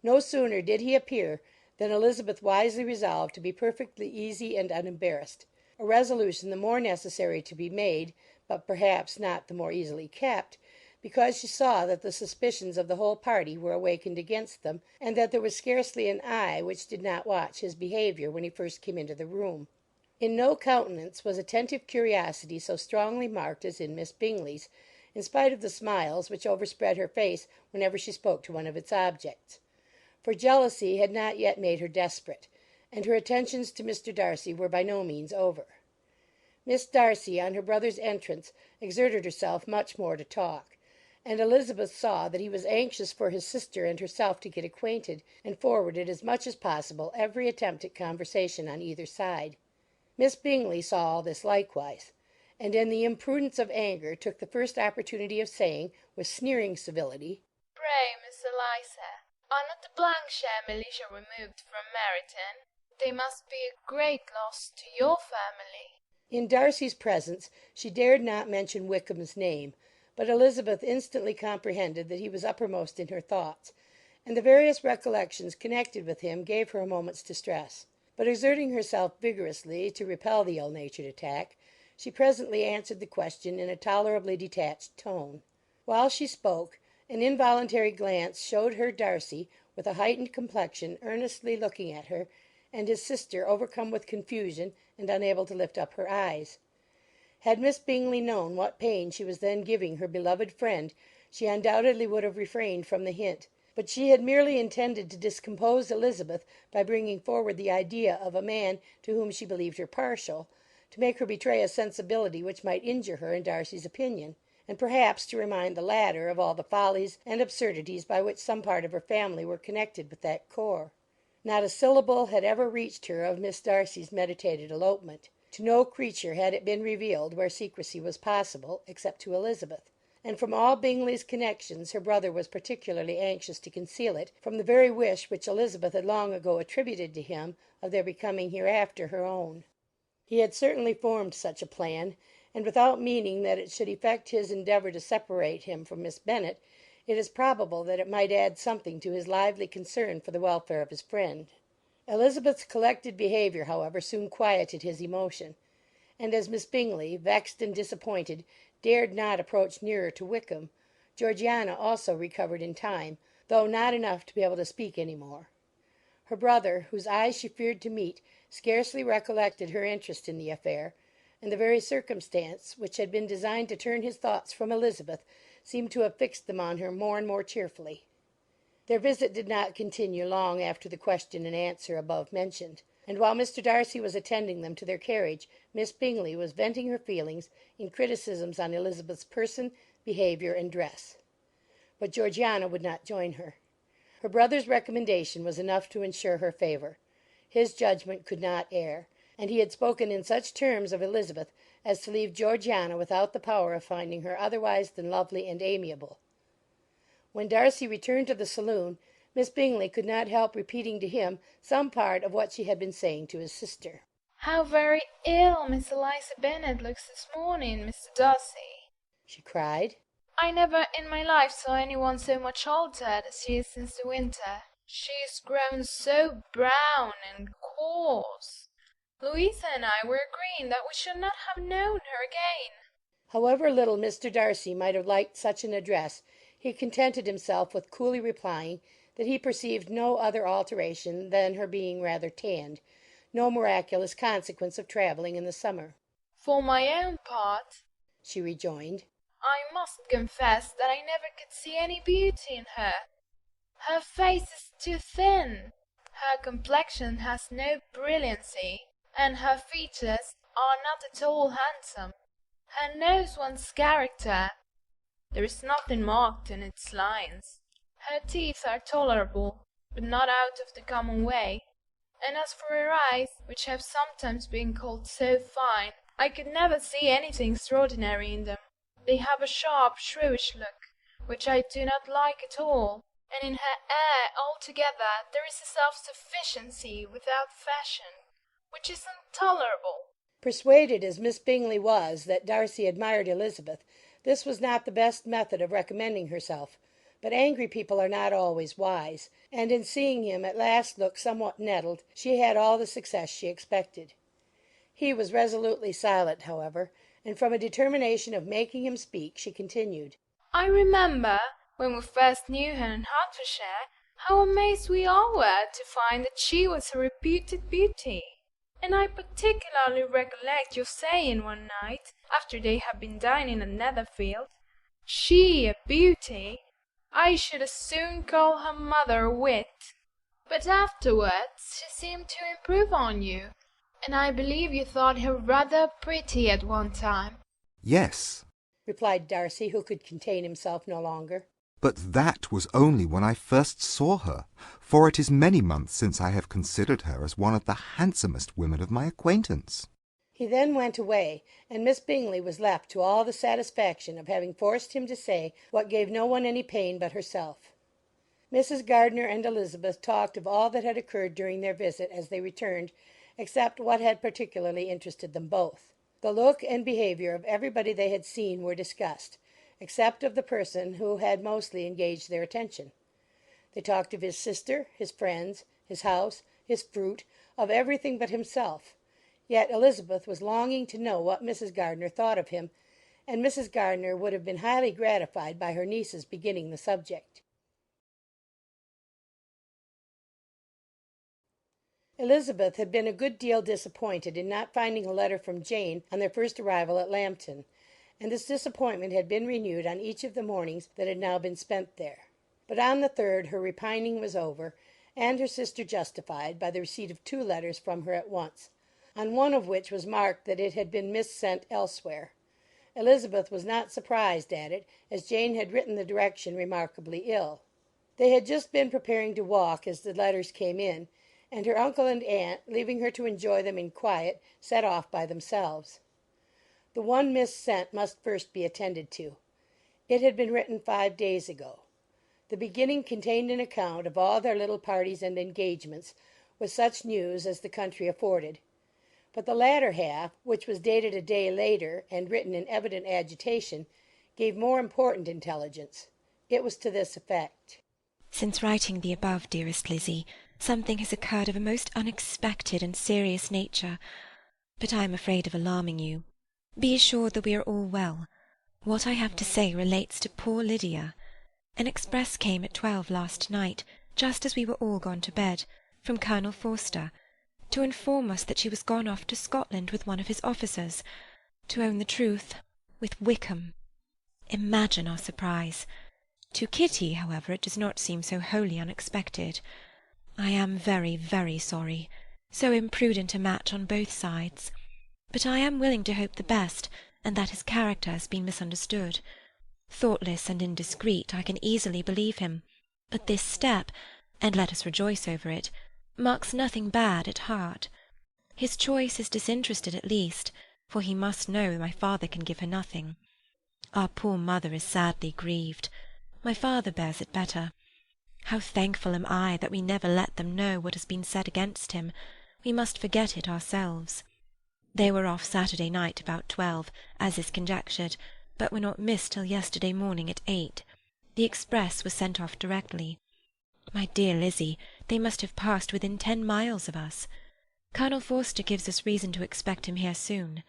No sooner did he appear than Elizabeth wisely resolved to be perfectly easy and unembarrassed, a resolution the more necessary to be made, but perhaps not the more easily kept, because she saw that the suspicions of the whole party were awakened against them, and that there was scarcely an eye which did not watch his behaviour when he first came into the room. In no countenance was attentive curiosity so strongly marked as in Miss Bingley's, in spite of the smiles which overspread her face whenever she spoke to one of its objects; for jealousy had not yet made her desperate, and her attentions to Mr. Darcy were by no means over. Miss Darcy, on her brother's entrance, exerted herself much more to talk, and Elizabeth saw that he was anxious for his sister and herself to get acquainted, and forwarded as much as possible every attempt at conversation on either side. Miss Bingley saw all this likewise, and in the imprudence of anger took the first opportunity of saying, with sneering civility, "Pray, Miss Eliza, are not the Blankshire militia removed from Meryton? They must be a great loss to your family." In Darcy's presence she dared not mention Wickham's name, but Elizabeth instantly comprehended that he was uppermost in her thoughts, and the various recollections connected with him gave her a moment's distress. But exerting herself vigorously to repel the ill-natured attack, she presently answered the question in a tolerably detached tone. While she spoke, an involuntary glance showed her Darcy, with a heightened complexion, earnestly looking at her, and his sister overcome with confusion and unable to lift up her eyes. Had Miss Bingley known what pain she was then giving her beloved friend, she undoubtedly would have refrained from the hint; but she had merely intended to discompose Elizabeth by bringing forward the idea of a man to whom she believed her partial, to make her betray a sensibility which might injure her in Darcy's opinion, and perhaps to remind the latter of all the follies and absurdities by which some part of her family were connected with that corps. Not a syllable had ever reached her of Miss Darcy's meditated elopement. To no creature had it been revealed where secrecy was possible, except to Elizabeth; and from all Bingley's connections her brother was particularly anxious to conceal it, from the very wish which Elizabeth had long ago attributed to him of their becoming hereafter her own. He had certainly formed such a plan, and without meaning that it should effect his endeavour to separate him from Miss Bennet, it is probable that it might add something to his lively concern for the welfare of his friend. Elizabeth's collected behaviour, however, soon quieted his emotion, and as Miss Bingley, vexed and disappointed, dared not approach nearer to Wickham, Georgiana also recovered in time, though not enough to be able to speak any more. Her brother, whose eyes she feared to meet, scarcely recollected her interest in the affair, and the very circumstance which had been designed to turn his thoughts from Elizabeth seemed to have fixed them on her more and more cheerfully. Their visit did not continue long after the question and answer above mentioned, and while Mr. Darcy was attending them to their carriage, Miss Bingley was venting her feelings in criticisms on Elizabeth's person, behaviour, and dress. But Georgiana would not join her. Her brother's recommendation was enough to ensure her favour. His judgment could not err, and he had spoken in such terms of Elizabeth as to leave Georgiana without the power of finding her otherwise than lovely and amiable. When Darcy returned to the saloon, Miss Bingley could not help repeating to him some part of what she had been saying to his sister. "How very ill Miss Eliza Bennet looks this morning, Mr. Darcy!" she cried. "I never in my life saw any one so much altered as she is since the winter. She is grown so brown and coarse. Louisa and I were agreeing that we should not have known her again." However little Mr. Darcy might have liked such an address, he contented himself with coolly replying that he perceived no other alteration than her being rather tanned, no miraculous consequence of travelling in the summer. "For my own part," she rejoined, "I must confess that I never could see any beauty in her. Her face is too thin, her complexion has no brilliancy, and her features are not at all handsome. Her nose wants character. There is nothing marked in its lines. Her teeth are tolerable, but not out of the common way. And as for her eyes, which have sometimes been called so fine, I could never see anything extraordinary in them. They have a sharp, shrewish look, which I do not like at all, and in her air altogether there is a self-sufficiency without fashion, which is intolerable." Persuaded as Miss Bingley was that Darcy admired Elizabeth, this was not the best method of recommending herself, but angry people are not always wise, and in seeing him at last look somewhat nettled, she had all the success she expected. He was resolutely silent, however, and from a determination of making him speak, she continued, "I remember, when we first knew her in Hertfordshire, how amazed we all were to find that she was a reputed beauty. And I particularly recollect your saying one night, after they had been dining at Netherfield, 'She a beauty! I should as soon call her mother a wit.' But afterwards she seemed to improve on you, and I believe you thought her rather pretty at one time." Yes. replied Darcy, who could contain himself no longer. But that was only when I first saw her, for it is many months since I have considered her as one of the handsomest women of my acquaintance. He then went away, and Miss Bingley was left to all the satisfaction of having forced him to say what gave no one any pain but herself. Mrs. Gardiner and Elizabeth talked of all that had occurred during their visit as they returned, except what had particularly interested them both. The look and behaviour of everybody they had seen were discussed, except of the person who had mostly engaged their attention. They talked of his sister, his friends, his house, his fruit, of everything but himself. Yet Elizabeth was longing to know what Mrs. Gardiner thought of him, and Mrs. Gardiner would have been highly gratified by her niece's beginning the subject. Elizabeth had been a good deal disappointed in not finding a letter from Jane on their first arrival at Lambton, and this disappointment had been renewed on each of the mornings that had now been spent there. But on the third her repining was over, and her sister justified by the receipt of 2 letters from her at once, on one of which was marked that it had been missent elsewhere. Elizabeth was not surprised at it, as Jane had written the direction remarkably ill. They had just been preparing to walk as the letters came in, and her uncle and aunt, leaving her to enjoy them in quiet, set off by themselves. The one missent must first be attended to. It had been written 5 days ago. The beginning contained an account of all their little parties and engagements, with such news as the country afforded. But the latter half, which was dated a day later, and written in evident agitation, gave more important intelligence. It was to this effect. Since writing the above, dearest Lizzie, something has occurred of a most unexpected and serious nature, but I am afraid of alarming you. Be assured that we are all well. What I have to say relates to poor Lydia. An express came at 12 last night, just as we were all gone to bed, from Colonel Forster, to inform us that she was gone off to Scotland with one of his officers, to own the truth, with Wickham. Imagine our surprise. To Kitty, however, it does not seem so wholly unexpected. I am very, very sorry. So imprudent a match on both sides. But I am willing to hope the best, and that his character has been misunderstood. Thoughtless and indiscreet, I can easily believe him. But this step, and let us rejoice over it, marks nothing bad at heart. His choice is disinterested at least, for he must know my father can give her nothing. Our poor mother is sadly grieved. My father bears it better. How thankful am I that we never let them know what has been said against him. We must forget it ourselves. They were off Saturday night about 12, as is conjectured, but were not missed till yesterday morning at 8. The express was sent off directly. My dear Lizzie, they must have passed within 10 miles of us. Colonel Forster gives us reason to expect him here soon.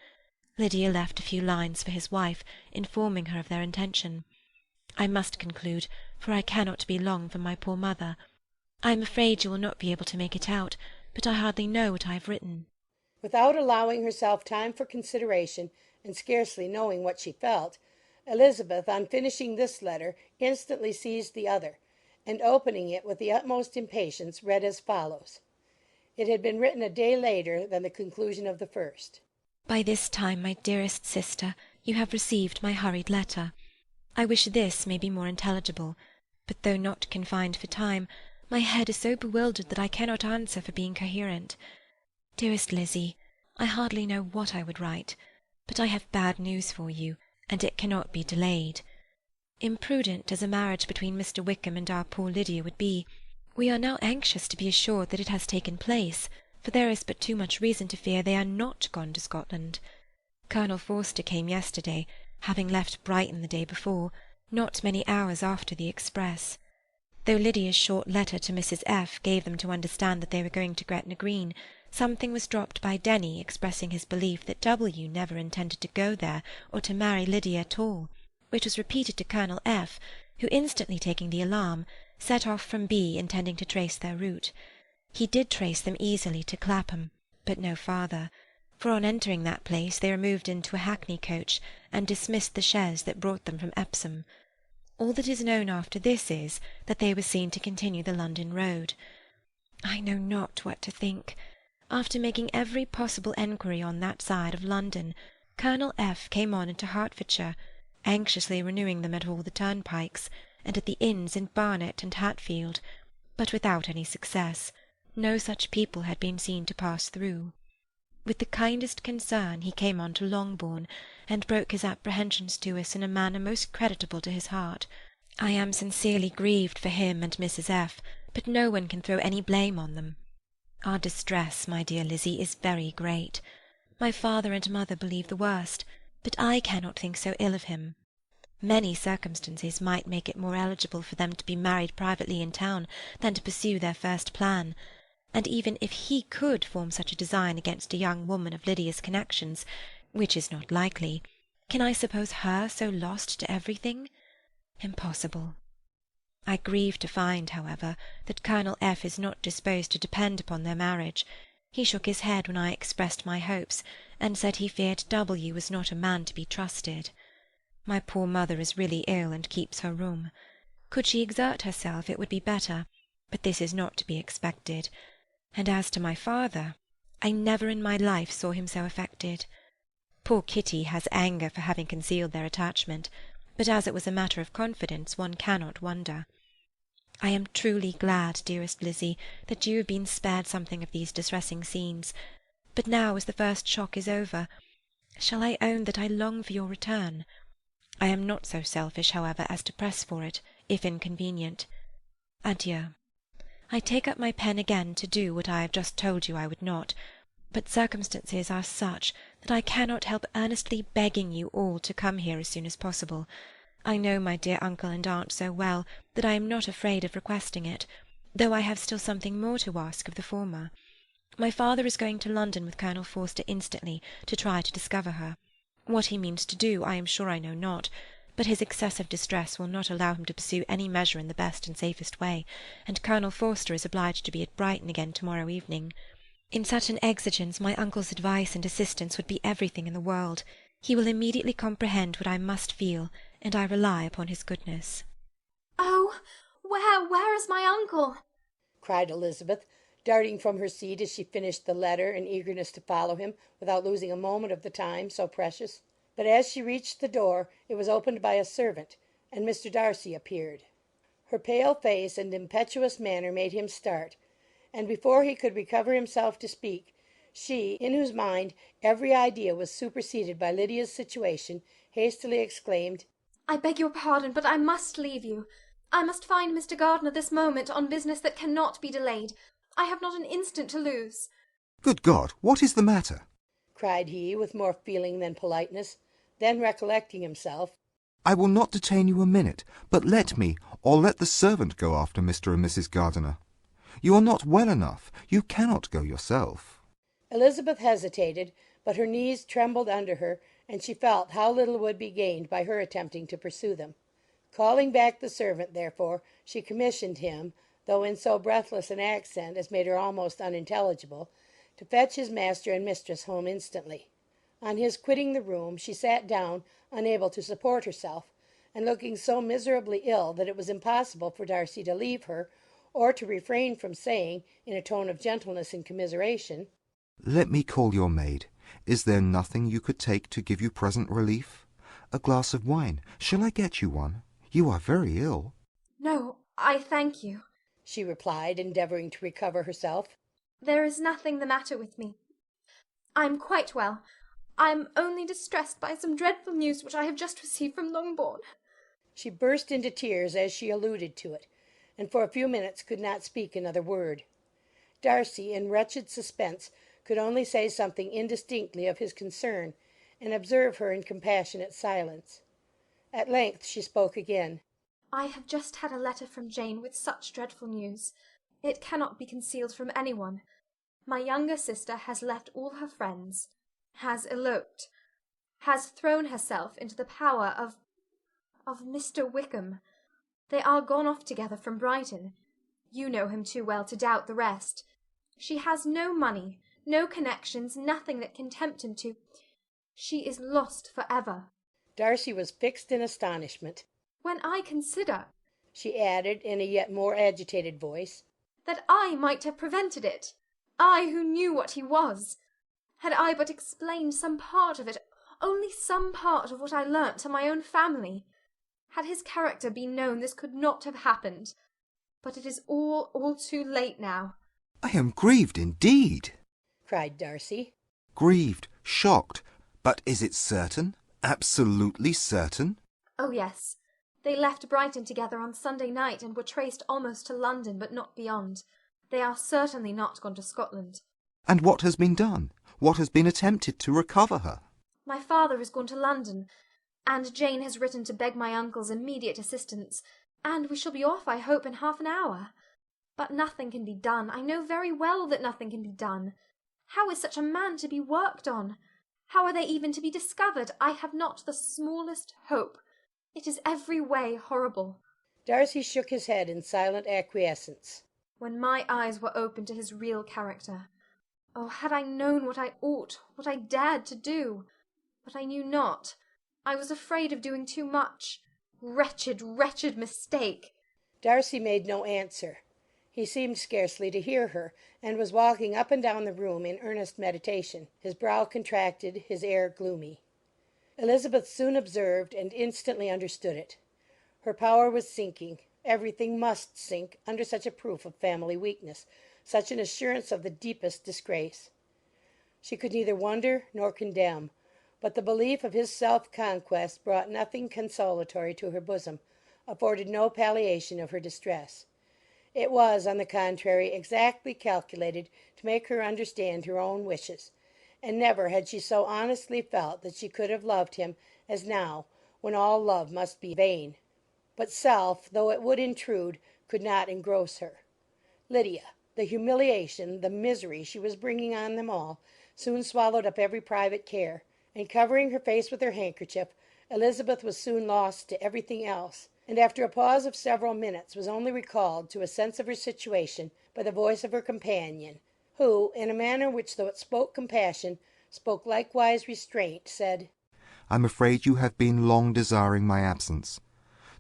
Lydia left a few lines for his wife, informing her of their intention. I must conclude, for I cannot be long from my poor mother. I am afraid you will not be able to make it out, but I hardly know what I have written. Without allowing herself time for consideration, and scarcely knowing what she felt, Elizabeth, on finishing this letter, instantly seized the other, and opening it with the utmost impatience, read as follows. It had been written a day later than the conclusion of the first. By this time, my dearest sister, you have received my hurried letter. I wish this may be more intelligible, but though not confined for time, my head is so bewildered that I cannot answer for being coherent. Dearest Lizzie, I hardly know what I would write, but I have bad news for you, and it cannot be delayed. Imprudent as a marriage between Mr. Wickham and our poor Lydia would be, we are now anxious to be assured that it has taken place, for there is but too much reason to fear they are not gone to Scotland. Colonel Forster came yesterday, having left Brighton the day before, not many hours after the express. Though Lydia's short letter to Mrs. F. gave them to understand that they were going to Gretna Green, something was dropped by Denny expressing his belief that W. never intended to go there or to marry Lydia at all, which was repeated to Colonel F., who, instantly taking the alarm, set off from B. intending to trace their route. He did trace them easily to Clapham, but no farther, for on entering that place they removed into a hackney coach and dismissed the chaise that brought them from Epsom. All that is known after this is that they were seen to continue the London road. I know not what to think. After making every possible enquiry on that side of London, Colonel F. came on into Hertfordshire, anxiously renewing them at all the turnpikes, and at the inns in Barnet and Hatfield, but without any success. No such people had been seen to pass through. With the kindest concern he came on to Longbourn, and broke his apprehensions to us in a manner most creditable to his heart. I am sincerely grieved for him and Mrs. F., but no one can throw any blame on them. Our distress, my dear Lizzie, is very great. My father and mother believe the worst, but I cannot think so ill of him. Many circumstances might make it more eligible for them to be married privately in town than to pursue their first plan, and even if he could form such a design against a young woman of Lydia's connections, which is not likely, can I suppose her so lost to everything? Impossible. I grieve to find, however, that Colonel F. is not disposed to depend upon their marriage. He shook his head when I expressed my hopes, and said he feared W. was not a man to be trusted. My poor mother is really ill and keeps her room. Could she exert herself it would be better, but this is not to be expected. And as to my father, I never in my life saw him so affected. Poor Kitty has anger for having concealed their attachment, but as it was a matter of confidence, one cannot wonder. I am truly glad, dearest Lizzie, that you have been spared something of these distressing scenes. But now, as the first shock is over, shall I own that I long for your return? I am not so selfish, however, as to press for it, if inconvenient. Adieu. I take up my pen again to do what I have just told you I would not, but circumstances are such that I cannot help earnestly begging you all to come here as soon as possible. I know my dear uncle and aunt so well that I am not afraid of requesting it, though I have still something more to ask of the former. My father is going to London with Colonel Forster instantly to try to discover her. What he means to do I am sure I know not, but his excessive distress will not allow him to pursue any measure in the best and safest way, and Colonel Forster is obliged to be at Brighton again to-morrow evening. In such an exigence my uncle's advice and assistance would be everything in the world. He will immediately comprehend what I must feel, and I rely upon his goodness. Oh, where is my uncle? cried Elizabeth, darting from her seat as she finished the letter in eagerness to follow him without losing a moment of the time so precious. But as she reached the door it was opened by a servant, and Mr. Darcy appeared. Her pale face and impetuous manner made him start, and before he could recover himself to speak, she, in whose mind every idea was superseded by Lydia's situation, hastily exclaimed, I beg your pardon, but I must leave you. I must find Mr. Gardiner this moment on business that cannot be delayed. I have not an instant to lose. Good God, what is the matter? cried he, with more feeling than politeness. Then, recollecting himself, I will not detain you a minute, but let me, or let the servant go after Mr. and Mrs. Gardiner. You are not well enough. You cannot go yourself. Elizabeth hesitated, but her knees trembled under her, and she felt how little would be gained by her attempting to pursue them. Calling back the servant, therefore, she commissioned him, though in so breathless an accent as made her almost unintelligible, to fetch his master and mistress home instantly. On his quitting the room, she sat down, unable to support herself, and looking so miserably ill that it was impossible for Darcy to leave her, or to refrain from saying, in a tone of gentleness and commiseration, Let me call your maid. Is there nothing you could take to give you present relief? A glass of wine. Shall I get you one? You are very ill. No, I thank you, she replied, endeavouring to recover herself. There is nothing the matter with me. I am quite well. I am only distressed by some dreadful news which I have just received from Longbourn. She burst into tears as she alluded to it, and for a few minutes could not speak another word. Darcy, in wretched suspense, could only say something indistinctly of his concern, and observe her in compassionate silence. At length she spoke again. I have just had a letter from Jane with such dreadful news. It cannot be concealed from anyone. My younger sister has left all her friends, has eloped, has thrown herself into the power of Mr. Wickham. They are gone off together from Brighton. You know him too well to doubt the rest. She has no money, no connections, nothing that can tempt him to. She is lost for ever. Darcy was fixed in astonishment. When I consider, she added, in a yet more agitated voice, that I might have prevented it, I who knew what he was. Had I but explained some part of it, only some part of what I learnt to my own family. Had his character been known, this could not have happened. But it is all too late now. I am grieved indeed, cried Darcy. Grieved, shocked. But is it certain? Absolutely certain? Oh, yes. They left Brighton together on Sunday night and were traced almost to London, but not beyond. They are certainly not gone to Scotland. And what has been done? What has been attempted to recover her? My father has gone to London, and Jane has written to beg my uncle's immediate assistance, and we shall be off, I hope, in half an hour. But nothing can be done. I know very well that nothing can be done. How is such a man to be worked on? How are they even to be discovered? I have not the smallest hope. It is every way horrible. Darcy shook his head in silent acquiescence. When my eyes were opened to his real character, oh, had I known what I ought, what I dared to do! But I knew not. I was afraid of doing too much. Wretched, wretched mistake! Darcy made no answer. He seemed scarcely to hear her, and was walking up and down the room in earnest meditation, his brow contracted, his air gloomy. Elizabeth soon observed and instantly understood it. Her power was sinking. Everything must sink under such a proof of family weakness, such an assurance of the deepest disgrace. She could neither wonder nor condemn, but the belief of his self-conquest brought nothing consolatory to her bosom, afforded no palliation of her distress. It was, on the contrary, exactly calculated to make her understand her own wishes, and never had she so honestly felt that she could have loved him as now, when all love must be vain. But self, though it would intrude, could not engross her. Lydia, the humiliation, the misery she was bringing on them all, soon swallowed up every private care, and covering her face with her handkerchief, Elizabeth was soon lost to everything else, and after a pause of several minutes was only recalled to a sense of her situation by the voice of her companion, who, in a manner which, though it spoke compassion, spoke likewise restraint, said, I'm afraid you have been long desiring my absence,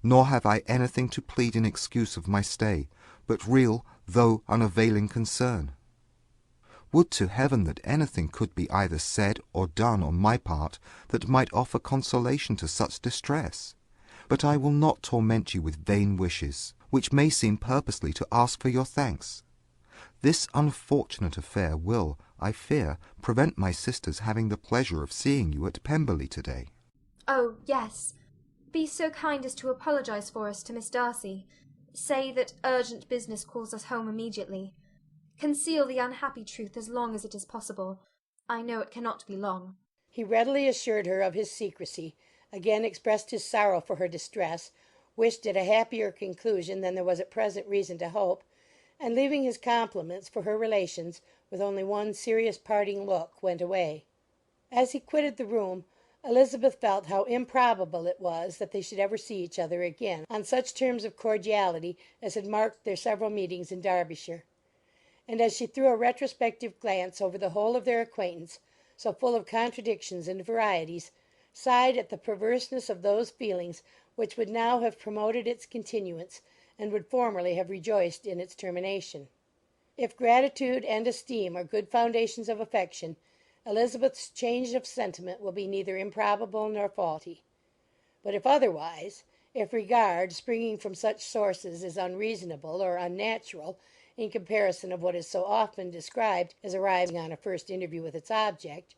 nor have I anything to plead in excuse of my stay, but real, though unavailing concern. Would to heaven that anything could be either said or done on my part that might offer consolation to such distress. But I will not torment you with vain wishes, which may seem purposely to ask for your thanks. This unfortunate affair will, I fear, prevent my sister's having the pleasure of seeing you at Pemberley to-day. Oh, yes. Be so kind as to apologize for us to Miss Darcy. Say that urgent business calls us home immediately. Conceal the unhappy truth as long as it is possible. I know it cannot be long. He readily assured her of his secrecy, again expressed his sorrow for her distress, wished it a happier conclusion than there was at present reason to hope, and leaving his compliments for her relations, with only one serious parting look, went away. As he quitted the room, Elizabeth felt how improbable it was that they should ever see each other again on such terms of cordiality as had marked their several meetings in Derbyshire. And as she threw a retrospective glance over the whole of their acquaintance, so full of contradictions and varieties, sighed at the perverseness of those feelings which would now have promoted its continuance, and would formerly have rejoiced in its termination. If gratitude and esteem are good foundations of affection, Elizabeth's change of sentiment will be neither improbable nor faulty. But if otherwise, if regard, springing from such sources, is unreasonable or unnatural, in comparison of what is so often described as arriving on a first interview with its object,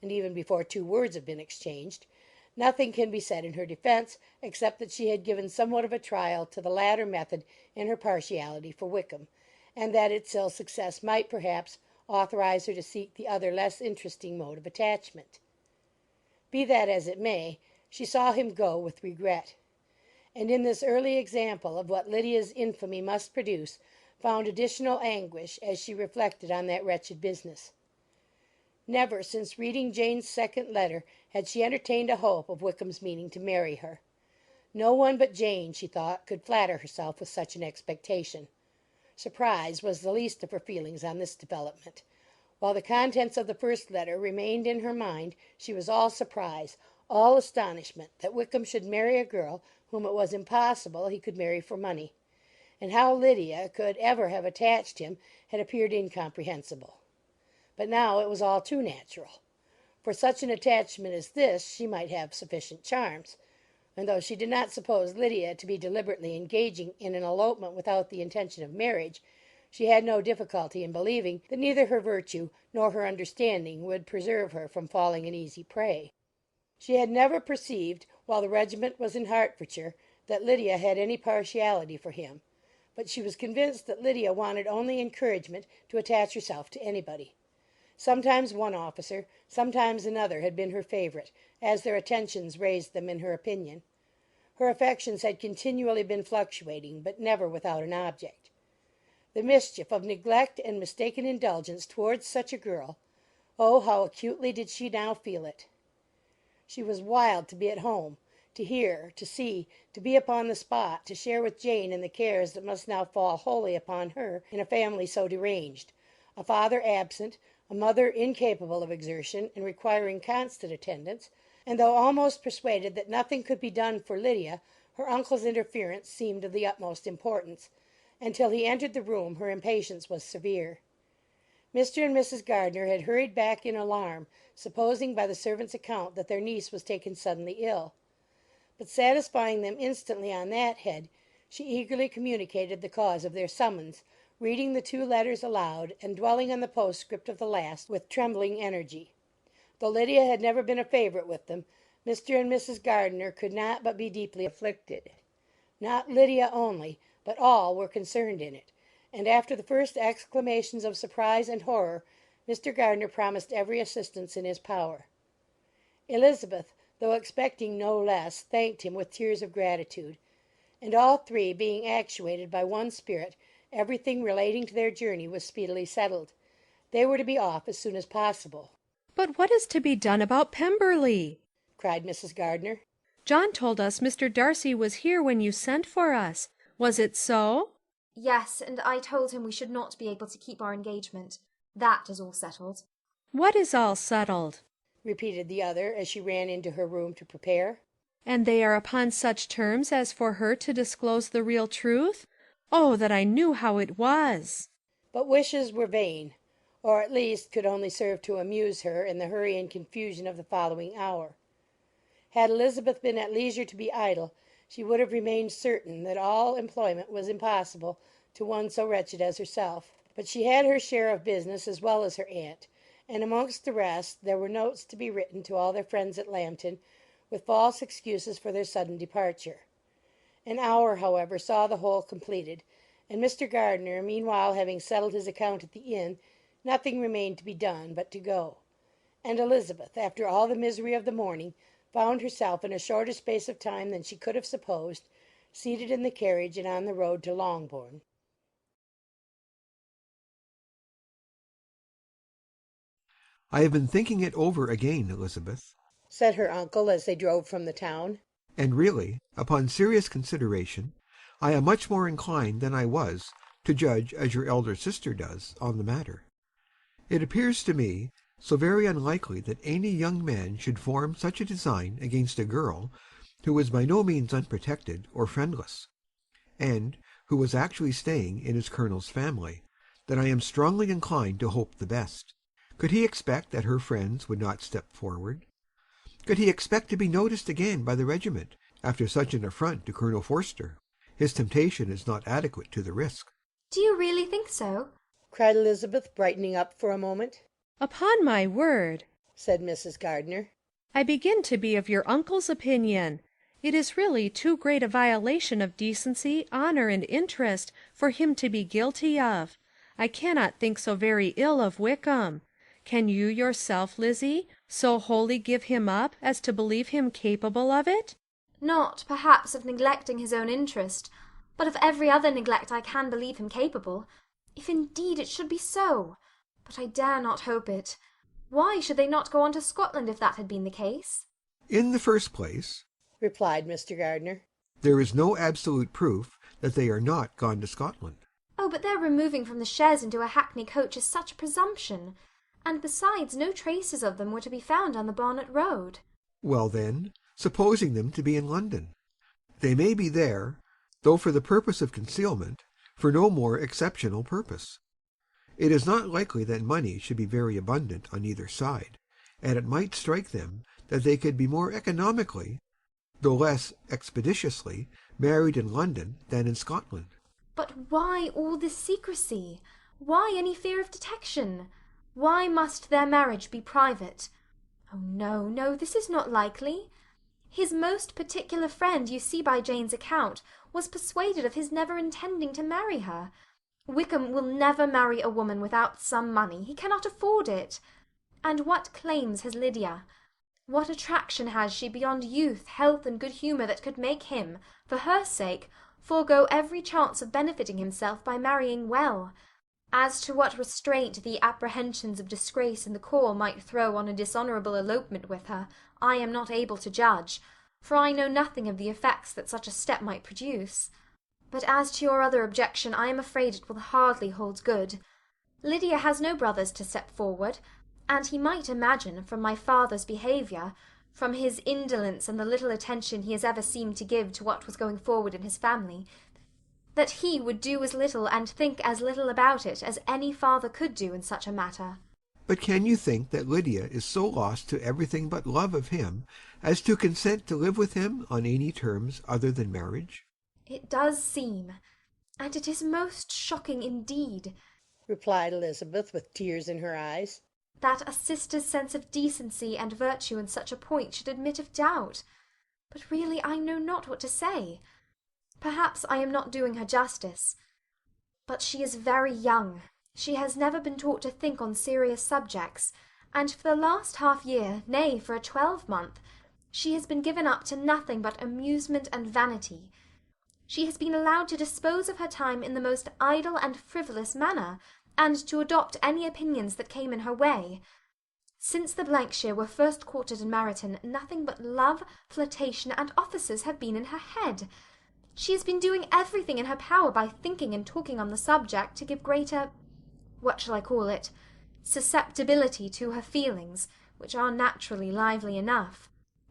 and even before 2 words have been exchanged, nothing can be said in her defence, except that she had given somewhat of a trial to the latter method in her partiality for Wickham, and that its ill success might, perhaps, authorize her to seek the other less interesting mode of attachment. Be that as it may, she saw him go with regret, and in this early example of what Lydia's infamy must produce, found additional anguish as she reflected on that wretched business. Never since reading Jane's second letter had she entertained a hope of Wickham's meaning to marry her. No one but Jane, she thought, could flatter herself with such an expectation. Surprise was the least of her feelings on this development. While the contents of the first letter remained in her mind, she was all surprise, all astonishment that Wickham should marry a girl whom it was impossible he could marry for money, and how Lydia could ever have attached him had appeared incomprehensible. But now it was all too natural. For such an attachment as this she might have sufficient charms, and though she did not suppose Lydia to be deliberately engaging in an elopement without the intention of marriage, she had no difficulty in believing that neither her virtue nor her understanding would preserve her from falling an easy prey. She had never perceived, while the regiment was in Hertfordshire, that Lydia had any partiality for him, but she was convinced that Lydia wanted only encouragement to attach herself to anybody. Sometimes one officer, sometimes another had been her favourite, as their attentions raised them in her opinion. Her affections had continually been fluctuating, but never without an object. The mischief of neglect and mistaken indulgence towards such a girl, oh, how acutely did she now feel it! She was wild to be at home, to hear, to see, to be upon the spot, to share with Jane in the cares that must now fall wholly upon her in a family so deranged, a father absent, a mother incapable of exertion and requiring constant attendance, and though almost persuaded that nothing could be done for Lydia, her uncle's interference seemed of the utmost importance, and till he entered the room her impatience was severe. Mr. and Mrs. Gardiner had hurried back in alarm, supposing by the servant's account that their niece was taken suddenly ill. But satisfying them instantly on that head, she eagerly communicated the cause of their summons, reading the 2 letters aloud, and dwelling on the postscript of the last with trembling energy. Though Lydia had never been a favourite with them, Mr. and Mrs. Gardiner could not but be deeply afflicted. Not Lydia only, but all were concerned in it, and after the first exclamations of surprise and horror, Mr. Gardiner promised every assistance in his power. Elizabeth, though expecting no less, thanked him with tears of gratitude, and all 3 being actuated by one spirit, everything relating to their journey was speedily settled. They were to be off as soon as possible. "But what is to be done about Pemberley?" cried Mrs. Gardiner. "John told us Mr. Darcy was here when you sent for us. Was it so?" Yes, and I told him we should not be able to keep our engagement. That is all settled. "What is all settled?" repeated the other, as she ran into her room to prepare. "And they are upon such terms as for her to disclose the real truth? Oh, that I knew how it was!" But wishes were vain, or at least could only serve to amuse her in the hurry and confusion of the following hour. Had Elizabeth been at leisure to be idle, she would have remained certain that all employment was impossible to one so wretched as herself. But she had her share of business as well as her aunt, and amongst the rest there were notes to be written to all their friends at Lambton, with false excuses for their sudden departure. An hour, however, saw the whole completed, and Mr. Gardiner, meanwhile having settled his account at the inn, nothing remained to be done but to go; and Elizabeth, after all the misery of the morning, found herself in a shorter space of time than she could have supposed, seated in the carriage and on the road to Longbourn. "I have been thinking it over again, Elizabeth," said her uncle as they drove from the town, "and really, upon serious consideration, I am much more inclined than I was to judge as your elder sister does on the matter. It appears to me so very unlikely that any young man should form such a design against a girl who was by no means unprotected or friendless, and who was actually staying in his colonel's family, that I am strongly inclined to hope the best. Could he expect that her friends would not step forward? Could he expect to be noticed again by the regiment after such an affront to Colonel Forster? His temptation is not adequate to the risk." Do you really think so? cried Elizabeth, brightening up for a moment. "Upon my word," said Mrs. Gardiner, "I begin to be of your uncle's opinion. It is really too great a violation of decency, honour, and interest for him to be guilty of. I cannot think so very ill of Wickham. Can you yourself, Lizzie, so wholly give him up as to believe him capable of it?" Not, perhaps, of neglecting his own interest, but of every other neglect I can believe him capable, if indeed it should be so. But I dare not hope it. Why should they not go on to Scotland if that had been the case? "In the first place," replied Mr. Gardiner, "there is no absolute proof that they are not gone to Scotland." Oh, but their removing from the chaise into a hackney coach is such a presumption. And besides, no traces of them were to be found on the Bonnet Road. "Well, then, supposing them to be in London, they may be there, though for the purpose of concealment, for no more exceptional purpose. It is not likely that money should be very abundant on either side, and it might strike them that they could be more economically, though less expeditiously, married in London than in Scotland. But why all this secrecy? Why any fear of detection? Why must their marriage be private? Oh, no, no, this is not likely. His most particular friend, you see by Jane's account, was persuaded of his never intending to marry her. Wickham will never marry a woman without some money. He cannot afford it. And what claims has Lydia? What attraction has she beyond youth, health, and good humour that could make him, for her sake, forego every chance of benefiting himself by marrying well? As to what restraint the apprehensions of disgrace in the corps might throw on a dishonourable elopement with her, I am not able to judge, for I know nothing of the effects that such a step might produce. But as to your other objection, I am afraid it will hardly hold good. Lydia has no brothers to step forward, and he might imagine, from my father's behaviour, from his indolence and the little attention he has ever seemed to give to what was going forward in his family, that he would do as little and think as little about it as any father could do in such a matter. But can you think that Lydia is so lost to everything but love of him as to consent to live with him on any terms other than marriage? It does seem, and it is most shocking indeed, replied Elizabeth, with tears in her eyes, that a sister's sense of decency and virtue in such a point should admit of doubt. But really I know not what to say. Perhaps I am not doing her justice. But she is very young. She has never been taught to think on serious subjects, and for the last half-year, nay, for a 12-month, she has been given up to nothing but amusement and vanity. She has been allowed to dispose of her time in the most idle and frivolous manner, and to adopt any opinions that came in her way. Since the Blankshire were first quartered in Meryton, nothing but love, flirtation, and offices have been in her head. She has been doing everything in her power by thinking and talking on the subject to give greater, what shall I call it, susceptibility to her feelings, which are naturally lively enough.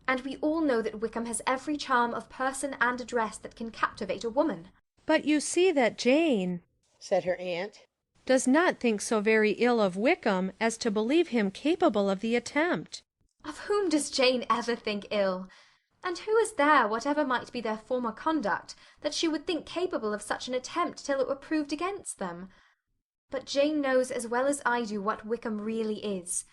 And we all know that Wickham has every charm of person and address that can captivate a woman. But you see that Jane, said her aunt, does not think so very ill of Wickham as to believe him capable of the attempt. Of whom does Jane ever think ill? And who is there, whatever might be their former conduct, that she would think capable of such an attempt till it were proved against them? But Jane knows as well as I do what Wickham really is.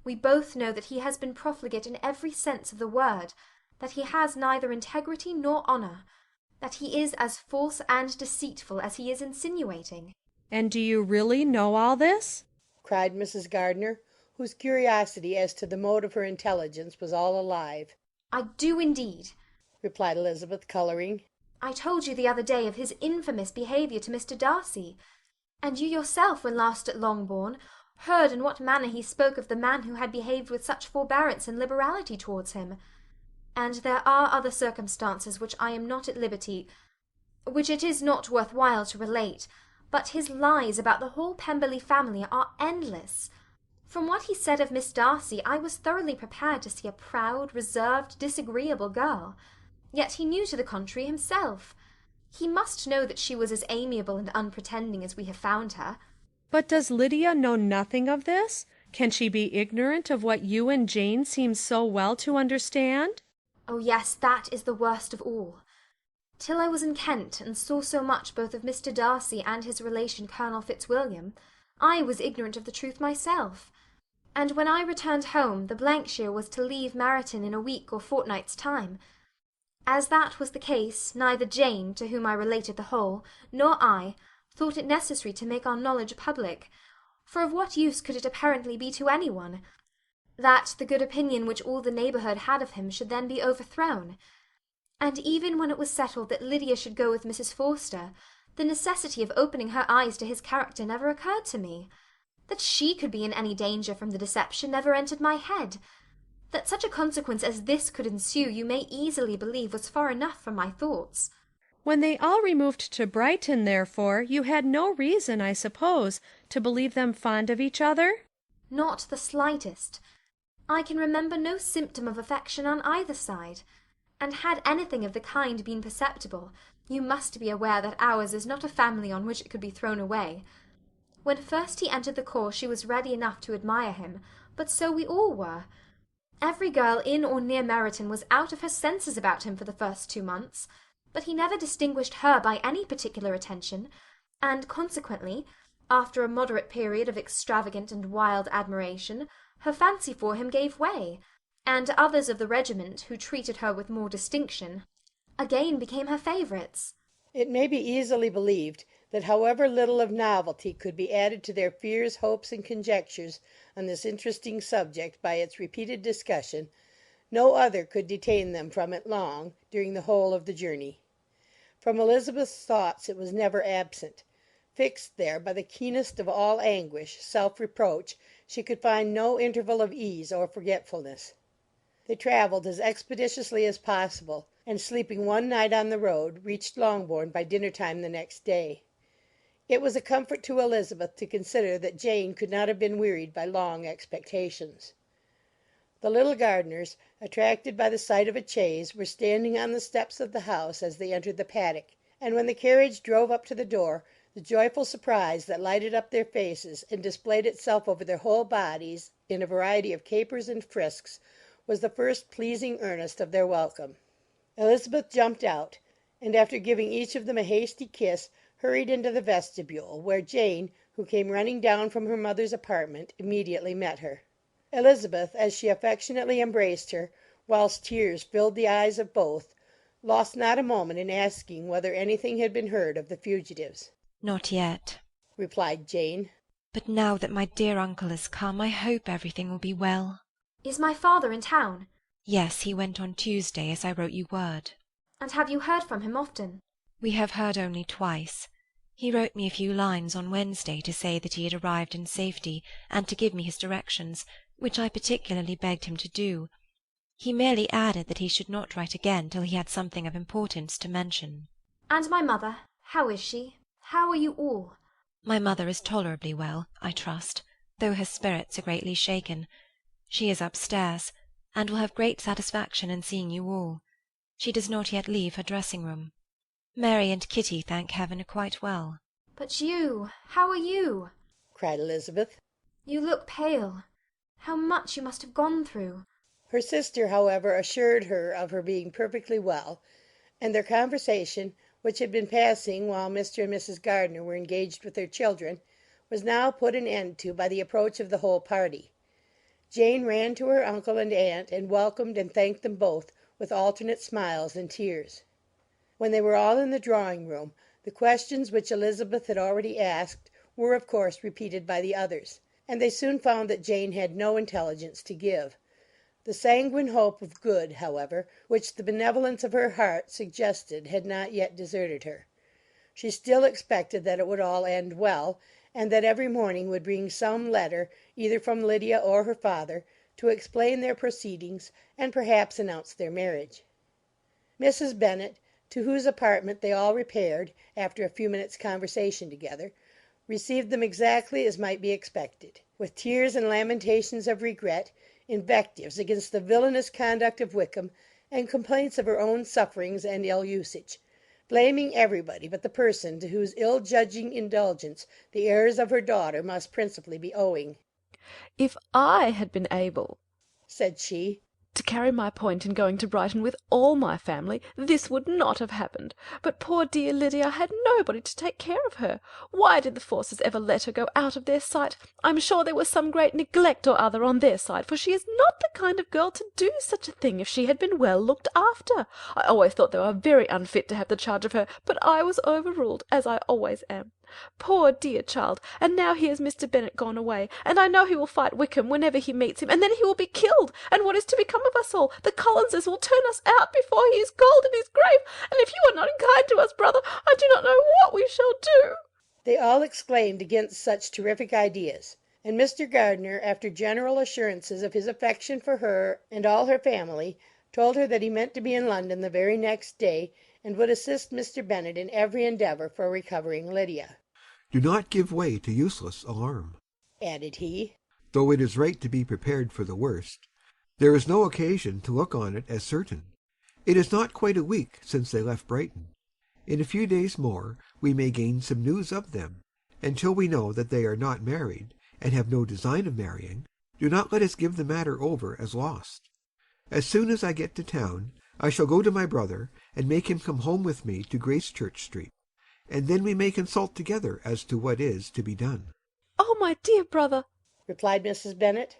We both know that he has been profligate in every sense of the word, that he has neither integrity nor honour, that he is as false and deceitful as he is insinuating. And do you really know all this? cried Mrs. Gardiner, whose curiosity as to the mode of her intelligence was all alive. I do indeed, replied Elizabeth, colouring. I told you the other day of his infamous behaviour to Mr. Darcy, and you yourself, when last at Longbourn, heard in what manner he spoke of the man who had behaved with such forbearance and liberality towards him. And there are other circumstances which I am not at liberty, which it is not worth while to relate, but his lies about the whole Pemberley family are endless. From what he said of Miss Darcy, I was thoroughly prepared to see a proud, reserved, disagreeable girl. Yet he knew to the contrary himself. He must know that she was as amiable and unpretending as we have found her. But does Lydia know nothing of this? Can she be ignorant of what you and Jane seem so well to understand? Oh yes, that is the worst of all. Till I was in Kent, and saw so much both of Mr. Darcy and his relation Colonel Fitzwilliam, I was ignorant of the truth myself. And when I returned home, the Blankshire was to leave Meryton in a week or fortnight's time. As that was the case, neither Jane, to whom I related the whole, nor I, thought it necessary to make our knowledge public, for of what use could it apparently be to any one, that the good opinion which all the neighbourhood had of him should then be overthrown? And even when it was settled that Lydia should go with Mrs. Forster, the necessity of opening her eyes to his character never occurred to me. That she could be in any danger from the deception never entered my head. That such a consequence as this could ensue, you may easily believe was far enough from my thoughts. When they all removed to Brighton, therefore, you had no reason, I suppose, to believe them fond of each other? Not the slightest. I can remember no symptom of affection on either side, and had anything of the kind been perceptible, you must be aware that ours is not a family on which it could be thrown away. When first he entered the corps she was ready enough to admire him, but so we all were. Every girl in or near Meryton was out of her senses about him for the first 2 months, but he never distinguished her by any particular attention, and consequently, after a moderate period of extravagant and wild admiration, her fancy for him gave way, and others of the regiment, who treated her with more distinction, again became her favourites. It may be easily believed that however little of novelty could be added to their fears, hopes, and conjectures on this interesting subject by its repeated discussion, no other could detain them from it long during the whole of the journey. From Elizabeth's thoughts it was never absent. Fixed there by the keenest of all anguish, self-reproach, she could find no interval of ease or forgetfulness. They travelled as expeditiously as possible, and sleeping one night on the road, reached Longbourn by dinner-time the next day. It was a comfort to Elizabeth to consider that Jane could not have been wearied by long expectations. The little Gardiners, attracted by the sight of a chaise, were standing on the steps of the house as they entered the paddock, and when the carriage drove up to the door, the joyful surprise that lighted up their faces and displayed itself over their whole bodies in a variety of capers and frisks was the first pleasing earnest of their welcome. Elizabeth jumped out, and after giving each of them a hasty kiss, hurried into the vestibule, where Jane, who came running down from her mother's apartment, immediately met her. Elizabeth, as she affectionately embraced her, whilst tears filled the eyes of both, lost not a moment in asking whether anything had been heard of the fugitives. "Not yet," replied Jane. "but now that my dear uncle has come, I hope everything will be well." Is my father in town? Yes, he went on Tuesday, as I wrote you word. And have you heard from him often? We have heard only twice. He wrote me a few lines on Wednesday to say that he had arrived in safety, and to give me his directions, which I particularly begged him to do. He merely added that he should not write again till he had something of importance to mention. And my mother, how is she? How are you all? My mother is tolerably well, I trust, though her spirits are greatly shaken. She is upstairs, and will have great satisfaction in seeing you all. She does not yet leave her dressing-room. Mary and Kitty, thank heaven, are quite well. But you, how are you? cried Elizabeth. You look pale. How much you must have gone through. Her sister, however, assured her of her being perfectly well, and their conversation, which had been passing while Mr. and Mrs. Gardiner were engaged with their children, was now put an end to by the approach of the whole party. Jane ran to her uncle and aunt, and welcomed and thanked them both with alternate smiles and tears. When they were all in the drawing-room, the questions which Elizabeth had already asked were of course repeated by the others, and they soon found that Jane had no intelligence to give. The sanguine hope of good, however, which the benevolence of her heart suggested had not yet deserted her. She still expected that it would all end well, and that every morning would bring some letter, either from Lydia or her father, to explain their proceedings and perhaps announce their marriage. Mrs. Bennet, to whose apartment they all repaired, after a few minutes' conversation together, received them exactly as might be expected, with tears and lamentations of regret, invectives against the villainous conduct of Wickham, and complaints of her own sufferings and ill-usage, blaming everybody but the person to whose ill-judging indulgence the errors of her daughter must principally be owing. "If I had been able," said she, "to carry my point in going to Brighton with all my family, this would not have happened. But poor dear Lydia had nobody to take care of her. Why did the Forces ever let her go out of their sight? I'm sure there was some great neglect or other on their side, for she is not the kind of girl to do such a thing if she had been well looked after. I always thought they were very unfit to have the charge of her, but I was overruled, as I always am. Poor dear child, and now here's Mr. Bennet gone away, and I know he will fight Wickham whenever he meets him, and then he will be killed, and what is to become of us all? The Collinses will turn us out before he is cold in his grave, and if you are not kind to us, brother, I do not know what we shall do." They all exclaimed against such terrific ideas, and Mr. Gardiner, after general assurances of his affection for her and all her family, told her that he meant to be in London the very next day, and would assist Mr. Bennet in every endeavour for recovering Lydia. Do not give way to useless alarm, added he. Though it is right to be prepared for the worst, there is no occasion to look on it as certain. It is not quite a week since they left Brighton. In a few days more we may gain some news of them, Until we know that they are not married, and have no design of marrying, do not let us give the matter over as lost. As soon as I get to town, I shall go to my brother, and make him come home with me to Gracechurch Street, and then we may consult together as to what is to be done." "Oh, my dear brother," replied Mrs. Bennet,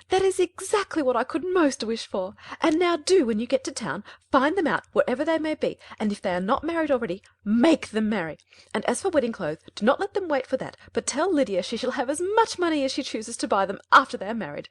"that is exactly what I could most wish for. And now do, when you get to town, find them out, wherever they may be, and if they are not married already, make them marry. And as for wedding clothes, do not let them wait for that, but tell Lydia she shall have as much money as she chooses to buy them after they are married.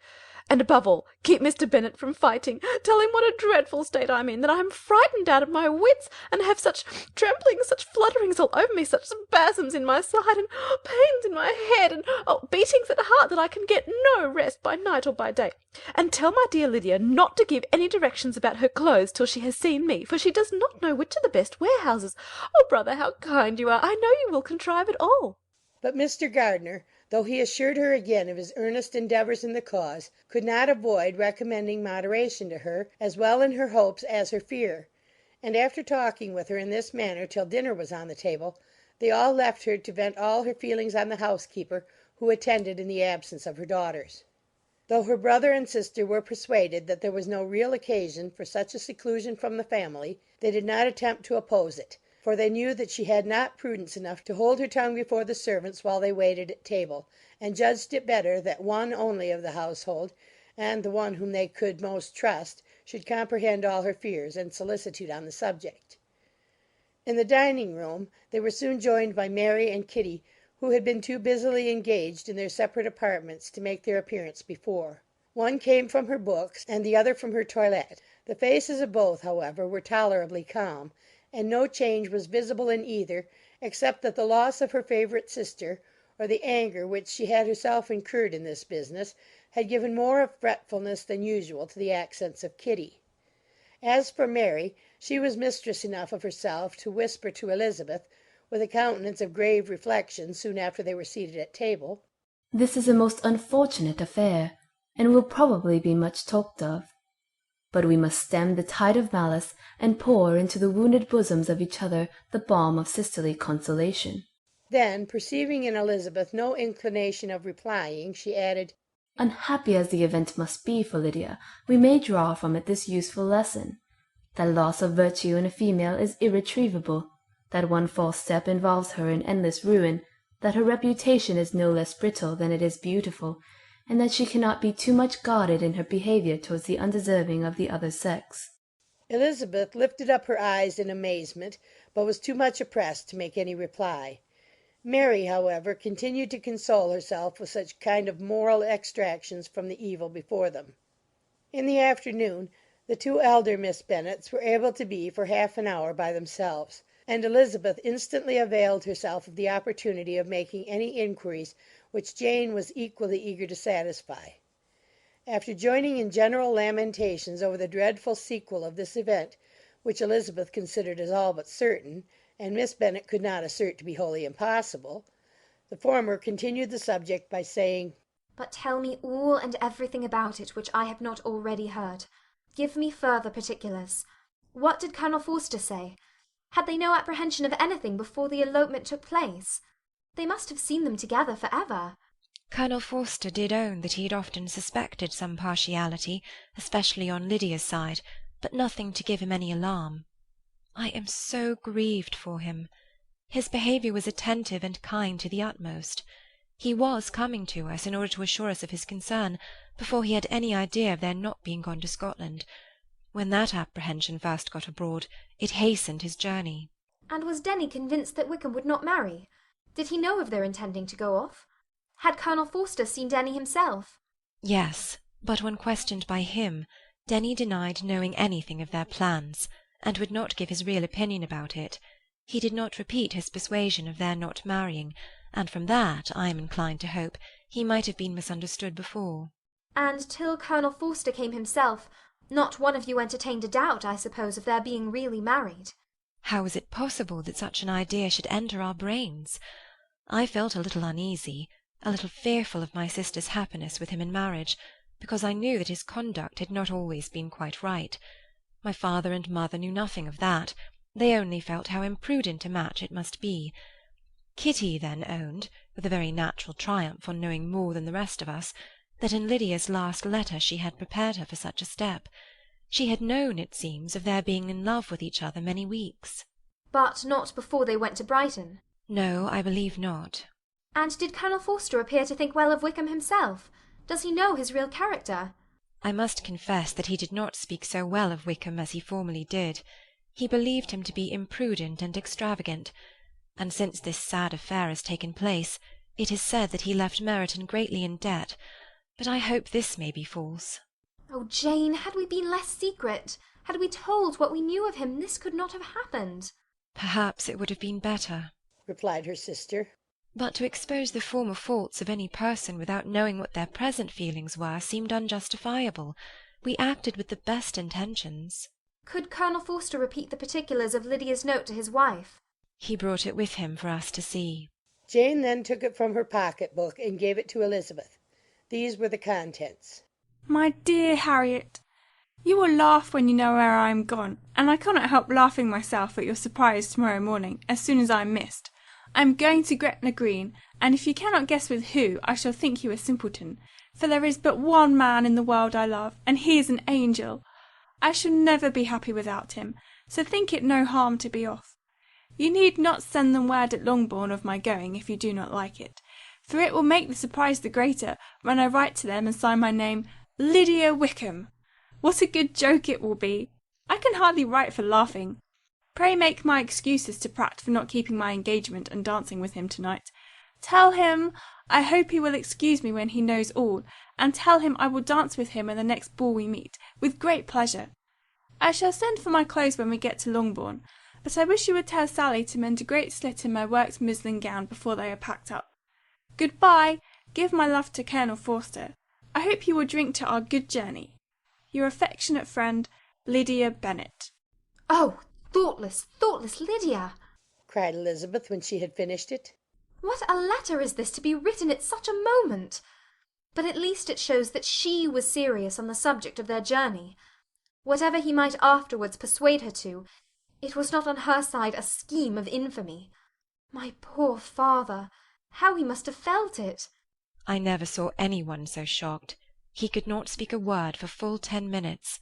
And above all, keep Mr. Bennet from fighting. Tell him what a dreadful state I'm in, that I am frightened out of my wits, and have such tremblings, such flutterings all over me, such spasms in my side, and pains in my head, and beatings at heart, that I can get no rest by night or by day. And tell my dear Lydia not to give any directions about her clothes till she has seen me, for she does not know which are the best warehouses. Oh, brother, how kind you are! I know you will contrive it all." But Mr. Gardiner, though he assured her again of his earnest endeavours in the cause, could not avoid recommending moderation to her, as well in her hopes as her fear; and after talking with her in this manner till dinner was on the table, they all left her to vent all her feelings on the housekeeper, who attended in the absence of her daughters. Though her brother and sister were persuaded that there was no real occasion for such a seclusion from the family, they did not attempt to oppose it, for they knew that she had not prudence enough to hold her tongue before the servants while they waited at table, and judged it better that one only of the household, and the one whom they could most trust, should comprehend all her fears and solicitude on the subject. In the dining room they were soon joined by Mary and Kitty, who had been too busily engaged in their separate apartments to make their appearance before. One came from her books, and the other from her toilette. The faces of both, however, were tolerably calm, and no change was visible in either, except that the loss of her favourite sister, or the anger which she had herself incurred in this business, had given more of fretfulness than usual to the accents of Kitty. As for Mary, she was mistress enough of herself to whisper to Elizabeth, with a countenance of grave reflection, soon after they were seated at table, "This is a most unfortunate affair, and will probably be much talked of. But we must stem the tide of malice, and pour into the wounded bosoms of each other the balm of sisterly consolation." Then, perceiving in Elizabeth no inclination of replying, she added, "Unhappy as the event must be for Lydia, we may draw from it this useful lesson, that loss of virtue in a female is irretrievable, that one false step involves her in endless ruin, that her reputation is no less brittle than it is beautiful, and that she cannot be too much guarded in her behaviour towards the undeserving of the other sex." Elizabeth lifted up her eyes in amazement, but was too much oppressed to make any reply. Mary, however, continued to console herself with such kind of moral extractions from the evil before them. In the afternoon the two elder Miss Bennets were able to be for half an hour by themselves, and Elizabeth instantly availed herself of the opportunity of making any inquiries which Jane was equally eager to satisfy. After joining in general lamentations over the dreadful sequel of this event, which Elizabeth considered as all but certain, and Miss Bennet could not assert to be wholly impossible, the former continued the subject by saying, "But tell me all and everything about it which I have not already heard. Give me further particulars. What did Colonel Forster say? Had they no apprehension of anything before the elopement took place? They must have seen them together for ever." Colonel Forster did own that he had often suspected some partiality, especially on Lydia's side, but nothing to give him any alarm. I am so grieved for him. His behaviour was attentive and kind to the utmost. He was coming to us in order to assure us of his concern, before he had any idea of their not being gone to Scotland. When that apprehension first got abroad, it hastened his journey. And was Denny convinced that Wickham would not marry? Did he know of their intending to go off? Had Colonel Forster seen Denny himself? Yes, but when questioned by him, Denny denied knowing anything of their plans, and would not give his real opinion about it. He did not repeat his persuasion of their not marrying, and from that, I am inclined to hope, he might have been misunderstood before. And till Colonel Forster came himself, not one of you entertained a doubt, I suppose, of their being really married? How was it possible that such an idea should enter our brains? I felt a little uneasy, a little fearful of my sister's happiness with him in marriage, because I knew that his conduct had not always been quite right. My father and mother knew nothing of that. They only felt how imprudent a match it must be. Kitty then owned, with a very natural triumph on knowing more than the rest of us, that in Lydia's last letter she had prepared her for such a step. She had known, it seems, of their being in love with each other many weeks. But not before they went to Brighton? No, I believe not. And did Colonel Forster appear to think well of Wickham himself? Does he know his real character? I must confess that he did not speak so well of Wickham as he formerly did. He believed him to be imprudent and extravagant, and since this sad affair has taken place, it is said that he left Meryton greatly in debt, but I hope this may be false. Oh, Jane, had we been less secret, had we told what we knew of him, this could not have happened. Perhaps it would have been better, replied her sister. But to expose the former faults of any person without knowing what their present feelings were seemed unjustifiable. We acted with the best intentions. Could Colonel Forster repeat the particulars of Lydia's note to his wife? He brought it with him for us to see. Jane then took it from her pocket-book and gave it to Elizabeth. These were the contents. My dear Harriet, you will laugh when you know where I am gone, and I cannot help laughing myself at your surprise tomorrow morning, as soon as I am missed. I am going to Gretna Green, and if you cannot guess with who, I shall think you a simpleton, for there is but one man in the world I love, and he is an angel. I shall never be happy without him, so think it no harm to be off. You need not send them word at Longbourn of my going, if you do not like it, for it will make the surprise the greater when I write to them and sign my name Lydia Wickham. What a good joke it will be! I can hardly write for laughing. Pray make my excuses to Pratt for not keeping my engagement and dancing with him to-night. Tell him I hope he will excuse me when he knows all, and tell him I will dance with him in the next ball we meet, with great pleasure. I shall send for my clothes when we get to Longbourn, but I wish you would tell Sally to mend a great slit in my worked muslin gown before they are packed up. Good-bye. Give my love to Colonel Forster. I hope you will drink to our good journey. Your affectionate friend, Lydia Bennet. Oh, thoughtless, thoughtless Lydia! cried Elizabeth when she had finished it. What a letter is this to be written at such a moment! But at least it shows that she was serious on the subject of their journey. Whatever he might afterwards persuade her to, it was not on her side a scheme of infamy. My poor father! How he must have felt it! I never saw any one so shocked. He could not speak a word for full 10 minutes.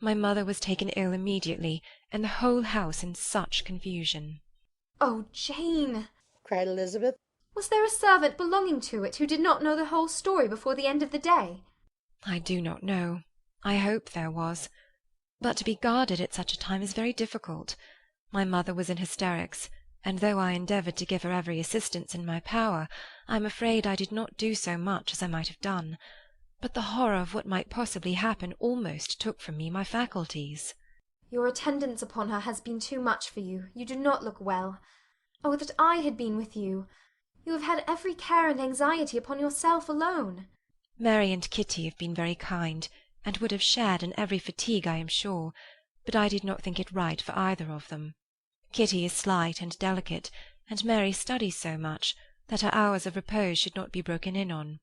My mother was taken ill immediately, and the whole house in such confusion. Oh, Jane! cried Elizabeth. Was there a servant belonging to it who did not know the whole story before the end of the day? I do not know. I hope there was. But to be guarded at such a time is very difficult. My mother was in hysterics, and though I endeavoured to give her every assistance in my power, I am afraid I did not do so much as I might have done. But the horror of what might possibly happen almost took from me my faculties. Your attendance upon her has been too much for you. You do not look well. Oh, that I had been with you! You have had every care and anxiety upon yourself alone. Mary and Kitty have been very kind, and would have shared in every fatigue, I am sure, but I did not think it right for either of them. Kitty is slight and delicate, and Mary studies so much that her hours of repose should not be broken in on.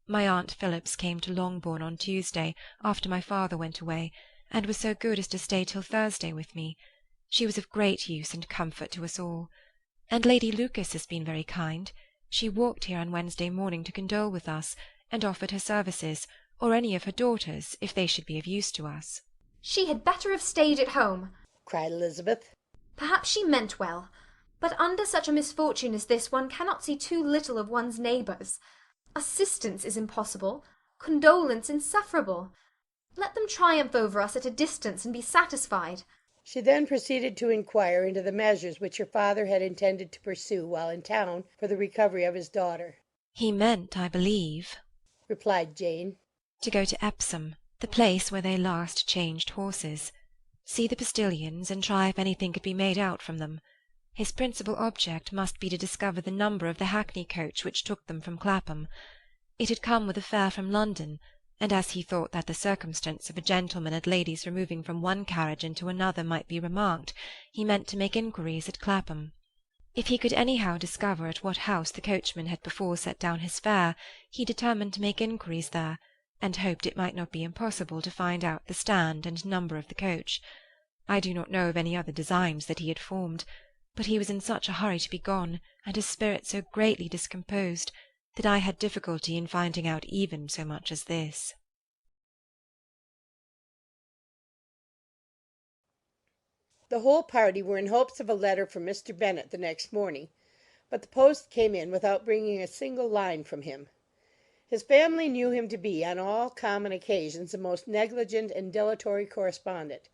My Aunt Phillips came to Longbourn on Tuesday, after my father went away, and was so good as to stay till Thursday with me. She was of great use and comfort to us all. And Lady Lucas has been very kind. She walked here on Wednesday morning to condole with us, and offered her services, or any of her daughters, if they should be of use to us. She had better have stayed at home, cried Elizabeth. Perhaps she meant well, but under such a misfortune as this one cannot see too little of one's neighbours. Assistance is impossible, condolence insufferable. Let them triumph over us at a distance and be satisfied. She then proceeded to inquire into the measures which her father had intended to pursue while in town for the recovery of his daughter. He meant, I believe, replied Jane, to go to Epsom, the place where they last changed horses, see the postilions, and try if anything could be made out from them. His principal object must be to discover the number of the hackney coach which took them from Clapham. It had come with a fare from London, and as he thought that the circumstance of a gentleman and ladies removing from one carriage into another might be remarked, he meant to make inquiries at Clapham. If he could anyhow discover at what house the coachman had before set down his fare, he determined to make inquiries there, and hoped it might not be impossible to find out the stand and number of the coach. I do not know of any other designs that he had formed, but he was in such a hurry to be gone, and his spirits so greatly discomposed, that I had difficulty in finding out even so much as this. The whole party were in hopes of a letter from Mr. Bennet the next morning, but the post came in without bringing a single line from him. His family knew him to be, on all common occasions, a most negligent and dilatory correspondent,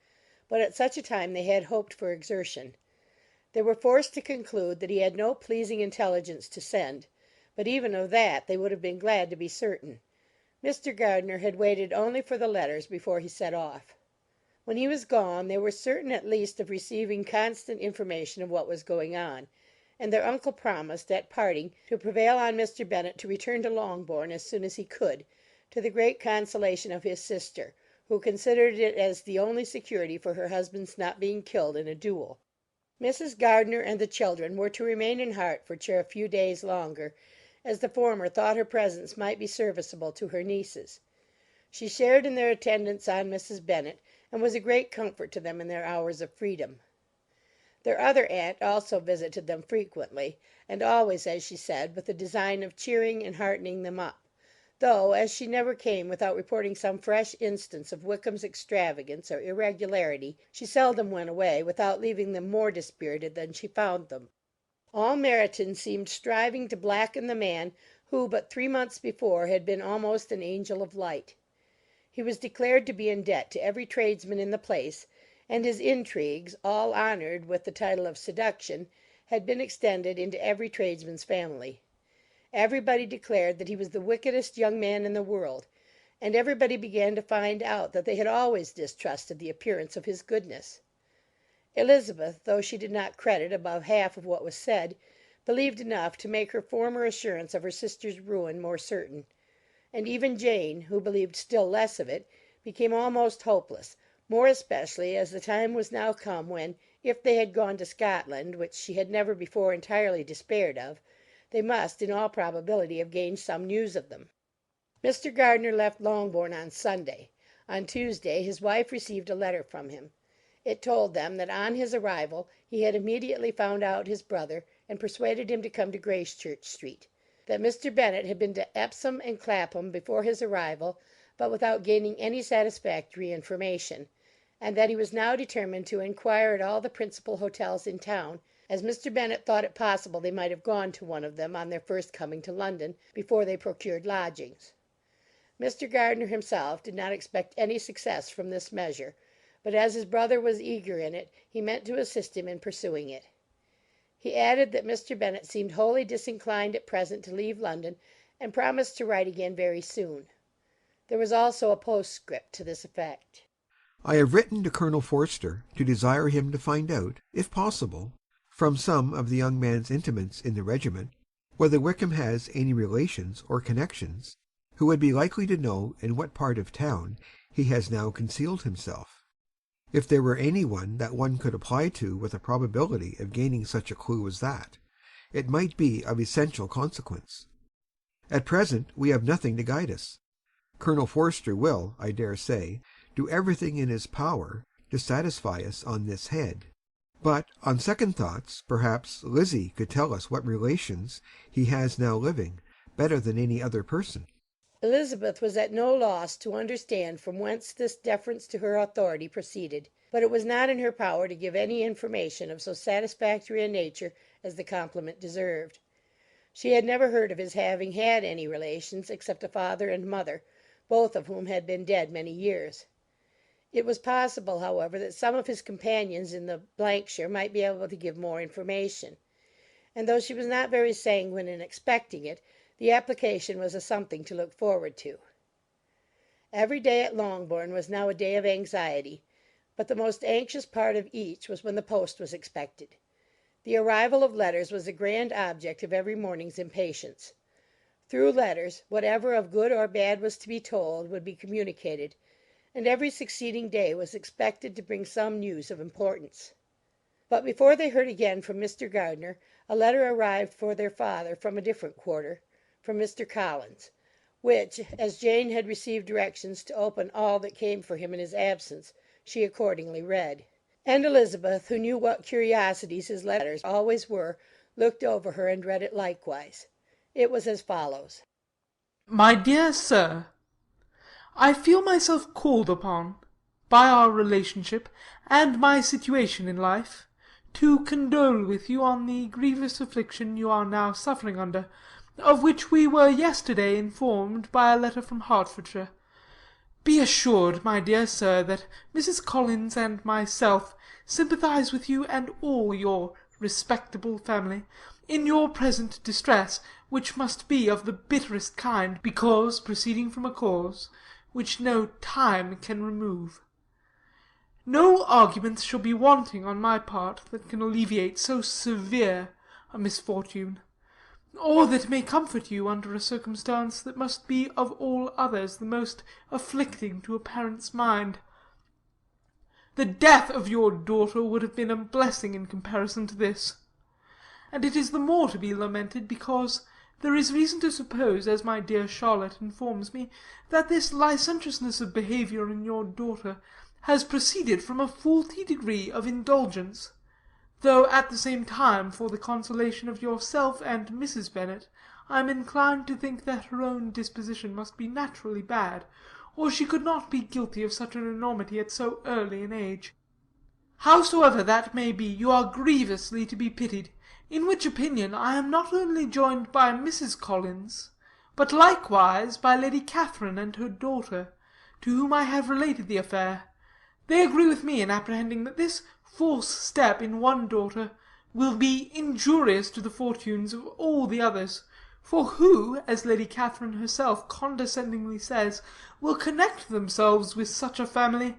but at such a time they had hoped for exertion. They were forced to conclude that he had no pleasing intelligence to send, but even of that they would have been glad to be certain. Mr. Gardiner had waited only for the letters before he set off. When he was gone, they were certain at least of receiving constant information of what was going on, and their uncle promised, at parting, to prevail on Mr. Bennet to return to Longbourn as soon as he could, to the great consolation of his sister, who considered it as the only security for her husband's not being killed in a duel. Mrs. Gardiner and the children were to remain in Hertfordshire a few days longer, as the former thought her presence might be serviceable to her nieces. She shared in their attendance on Mrs. Bennet, and was a great comfort to them in their hours of freedom. Their other aunt also visited them frequently, and always, as she said, with the design of cheering and heartening them up, though, as she never came without reporting some fresh instance of Wickham's extravagance or irregularity, she seldom went away without leaving them more dispirited than she found them. All Meryton seemed striving to blacken the man who but 3 months before had been almost an angel of light. He was declared to be in debt to every tradesman in the place, and his intrigues, all honoured with the title of seduction, had been extended into every tradesman's family. Everybody declared that he was the wickedest young man in the world, and everybody began to find out that they had always distrusted the appearance of his goodness. Elizabeth, though she did not credit above half of what was said, believed enough to make her former assurance of her sister's ruin more certain; and even Jane, who believed still less of it, became almost hopeless, more especially as the time was now come when, if they had gone to Scotland, which she had never before entirely despaired of, they must in all probability have gained some news of them. Mr. Gardiner left Longbourn on Sunday. On Tuesday his wife received a letter from him. It told them that on his arrival he had immediately found out his brother, and persuaded him to come to Gracechurch Street; that Mr. Bennet had been to Epsom and Clapham before his arrival, but without gaining any satisfactory information, and that he was now determined to inquire at all the principal hotels in town, as Mr. Bennet thought it possible they might have gone to one of them on their first coming to London, before they procured lodgings. Mr. Gardiner himself did not expect any success from this measure, but as his brother was eager in it, he meant to assist him in pursuing it. He added that Mr. Bennet seemed wholly disinclined at present to leave London, and promised to write again very soon. There was also a postscript to this effect: I have written to Colonel Forster to desire him to find out, if possible, from some of the young man's intimates in the regiment, whether Wickham has any relations or connections who would be likely to know in what part of town he has now concealed himself. If there were any one that one could apply to with a probability of gaining such a clue as that, it might be of essential consequence. At present we have nothing to guide us. Colonel Forster will, I dare say, do everything in his power to satisfy us on this head; but, on second thoughts, perhaps Lizzie could tell us what relations he has now living, better than any other person. Elizabeth was at no loss to understand from whence this deference to her authority proceeded, but it was not in her power to give any information of so satisfactory a nature as the compliment deserved. She had never heard of his having had any relations except a father and mother, both of whom had been dead many years. It was possible, however, that some of his companions in the shire might be able to give more information, and though she was not very sanguine in expecting it, the application was a something to look forward to. Every day at Longbourn was now a day of anxiety, but the most anxious part of each was when the post was expected. The arrival of letters was the grand object of every morning's impatience. Through letters, whatever of good or bad was to be told would be communicated, and every succeeding day was expected to bring some news of importance. But before they heard again from Mr. Gardiner, a letter arrived for their father from a different quarter, from Mr. Collins, which, as Jane had received directions to open all that came for him in his absence, she accordingly read. And Elizabeth, who knew what curiosities his letters always were, looked over her and read it likewise. It was as follows: My dear Sir, I feel myself called upon, by our relationship, and my situation in life, to condole with you on the grievous affliction you are now suffering under, of which we were yesterday informed by a letter from Hertfordshire. Be assured, my dear Sir, that Mrs. Collins and myself sympathize with you and all your respectable family in your present distress, which must be of the bitterest kind, because proceeding from a cause which no time can remove. No arguments shall be wanting on my part that can alleviate so severe a misfortune, or that may comfort you under a circumstance that must be of all others the most afflicting to a parent's mind. The death of your daughter would have been a blessing in comparison to this, and it is the more to be lamented because there is reason to suppose, as my dear Charlotte informs me, that this licentiousness of behaviour in your daughter has proceeded from a faulty degree of indulgence, though at the same time, for the consolation of yourself and Mrs. Bennet, I am inclined to think that her own disposition must be naturally bad, or she could not be guilty of such an enormity at so early an age. Howsoever that may be, you are grievously to be pitied, in which opinion I am not only joined by Mrs. Collins, but likewise by Lady Catherine and her daughter, to whom I have related the affair. They agree with me in apprehending that this false step in one daughter will be injurious to the fortunes of all the others, for who, as Lady Catherine herself condescendingly says, will connect themselves with such a family?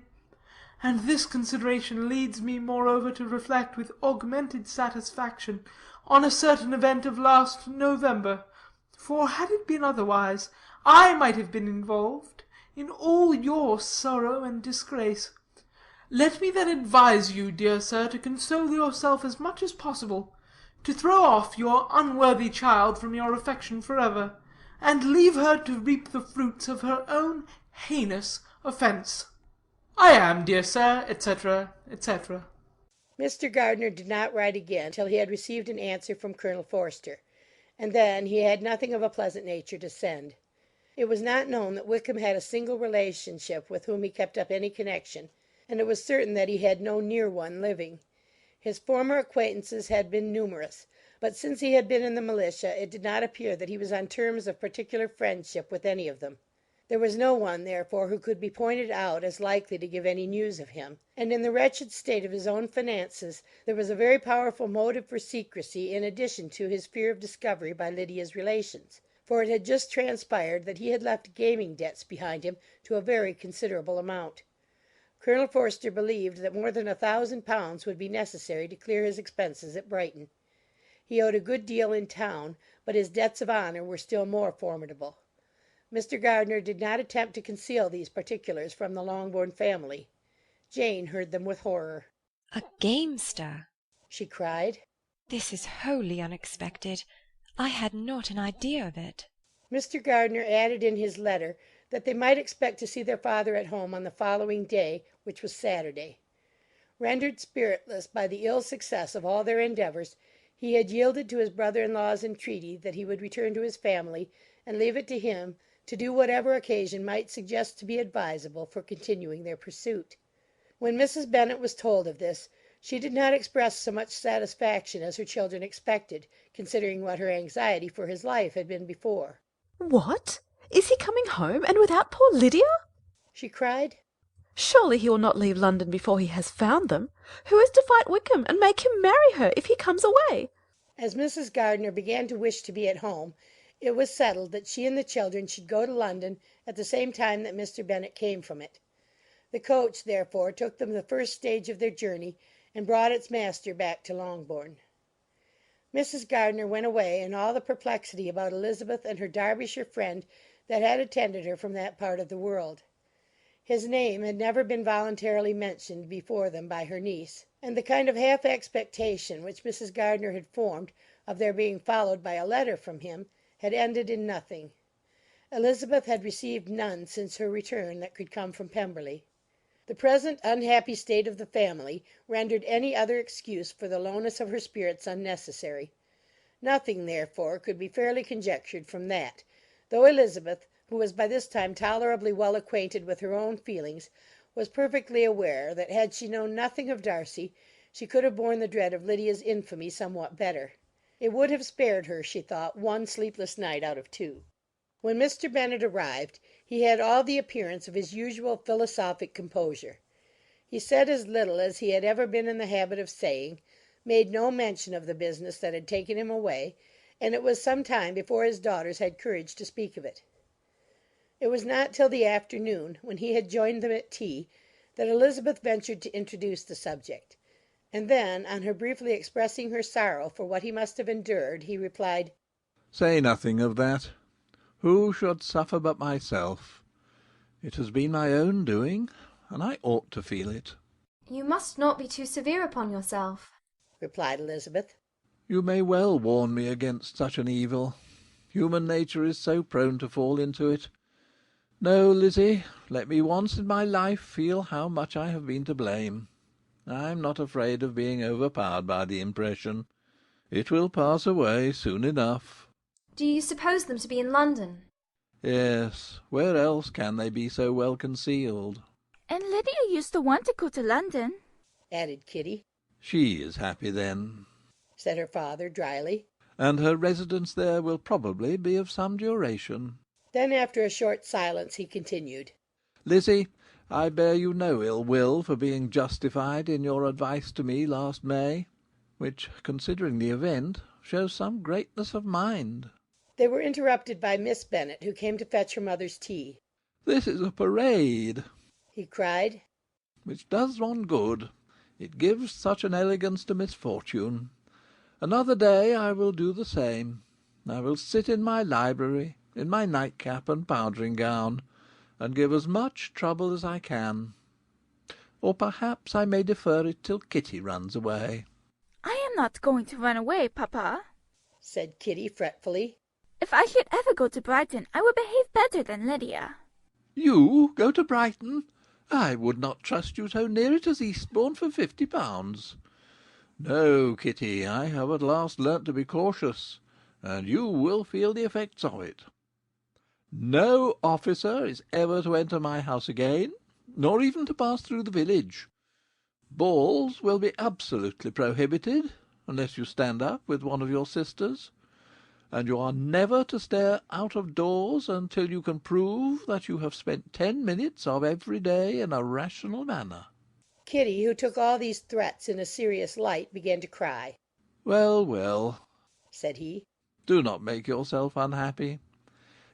And this consideration leads me moreover to reflect with augmented satisfaction on a certain event of last November, for had it been otherwise, I might have been involved in all your sorrow and disgrace. Let me then advise you, dear sir, to console yourself as much as possible, to throw off your unworthy child from your affection forever, and leave her to reap the fruits of her own heinous offence. I am, dear sir, etc., etc. Mr. Gardiner did not write again till he had received an answer from Colonel Forster, and then he had nothing of a pleasant nature to send. It was not known that Wickham had a single relationship with whom he kept up any connection, and it was certain that he had no near one living. His former acquaintances had been numerous, but since he had been in the militia it did not appear that he was on terms of particular friendship with any of them. There was no one, therefore, who could be pointed out as likely to give any news of him, and in the wretched state of his own finances there was a very powerful motive for secrecy in addition to his fear of discovery by Lydia's relations, for it had just transpired that he had left gaming debts behind him to a very considerable amount. Colonel Forster believed that more than £1,000 would be necessary to clear his expenses at Brighton. He owed a good deal in town, but his debts of honour were still more formidable. Mr. Gardiner did not attempt to conceal these particulars from the Longbourn family. Jane heard them with horror. "A gamester!" she cried. "This is wholly unexpected. I had not an idea of it." Mr. Gardiner added in his letter that they might expect to see their father at home on the following day, which was Saturday. Rendered spiritless by the ill success of all their endeavours, he had yielded to his brother-in-law's entreaty that he would return to his family, and leave it to him to do whatever occasion might suggest to be advisable for continuing their pursuit. When Mrs. Bennet was told of this, she did not express so much satisfaction as her children expected, considering what her anxiety for his life had been before. "What! Is he coming home, and without poor Lydia?" she cried. "Surely he will not leave London before he has found them. Who is to fight Wickham, and make him marry her, if he comes away?" As Mrs. Gardiner began to wish to be at home, it was settled that she and the children should go to London at the same time that Mr. Bennet came from it. The coach, therefore, took them the first stage of their journey, and brought its master back to Longbourn. Mrs. Gardiner went away in all the perplexity about Elizabeth and her Derbyshire friend that had attended her from that part of the world. His name had never been voluntarily mentioned before them by her niece, and the kind of half expectation which Mrs. Gardiner had formed of their being followed by a letter from him had ended in nothing. Elizabeth had received none since her return that could come from Pemberley. The present unhappy state of the family rendered any other excuse for the lowness of her spirits unnecessary. Nothing, therefore, could be fairly conjectured from that, though Elizabeth, who was by this time tolerably well acquainted with her own feelings, was perfectly aware that had she known nothing of Darcy, she could have borne the dread of Lydia's infamy somewhat better. It would have spared her, she thought, one sleepless night out of two. When Mr. Bennet arrived, he had all the appearance of his usual philosophic composure. He said as little as he had ever been in the habit of saying, made no mention of the business that had taken him away, and it was some time before his daughters had courage to speak of it. It was not till the afternoon, when he had joined them at tea, that Elizabeth ventured to introduce the subject, and then, on her briefly expressing her sorrow for what he must have endured, he replied, "Say nothing of that. Who should suffer but myself? It has been my own doing, and I ought to feel it." You must not be too severe upon yourself, replied Elizabeth. You may well warn me against such an evil. Human nature is so prone to fall into it. No, Lizzie, let me once in my life feel how much I have been to blame. I'm not afraid of being overpowered by the impression. It will pass away soon enough. Do you suppose them to be in London? Yes, where else can they be so well concealed? And Lydia used to want to go to London, added Kitty. She is happy then, said her father dryly. And her residence there will probably be of some duration. Then, after a short silence, he continued, Lizzie, I bear you no ill will for being justified in your advice to me last May, which, considering the event, shows some greatness of mind. They were interrupted by Miss Bennet, who came to fetch her mother's tea. This is a parade, he cried, which does one good. It gives such an elegance to misfortune. Another day I will do the same. I will sit in my library, in my nightcap and powdering gown, and give as much trouble as I can. Or perhaps I may defer it till Kitty runs away. I am not going to run away, papa, said Kitty fretfully. If I should ever go to Brighton, I would behave better than Lydia. You go to Brighton? I would not trust you so near it as Eastbourne for £50. No, Kitty, I have at last learnt to be cautious, and you will feel the effects of it. No officer is ever to enter my house again, nor even to pass through the village. Balls will be absolutely prohibited, unless you stand up with one of your sisters, and you are never to stare out of doors until you can prove that you have spent 10 minutes of every day in a rational manner. Kitty, who took all these threats in a serious light, began to cry. Well, well, said he, do not make yourself unhappy.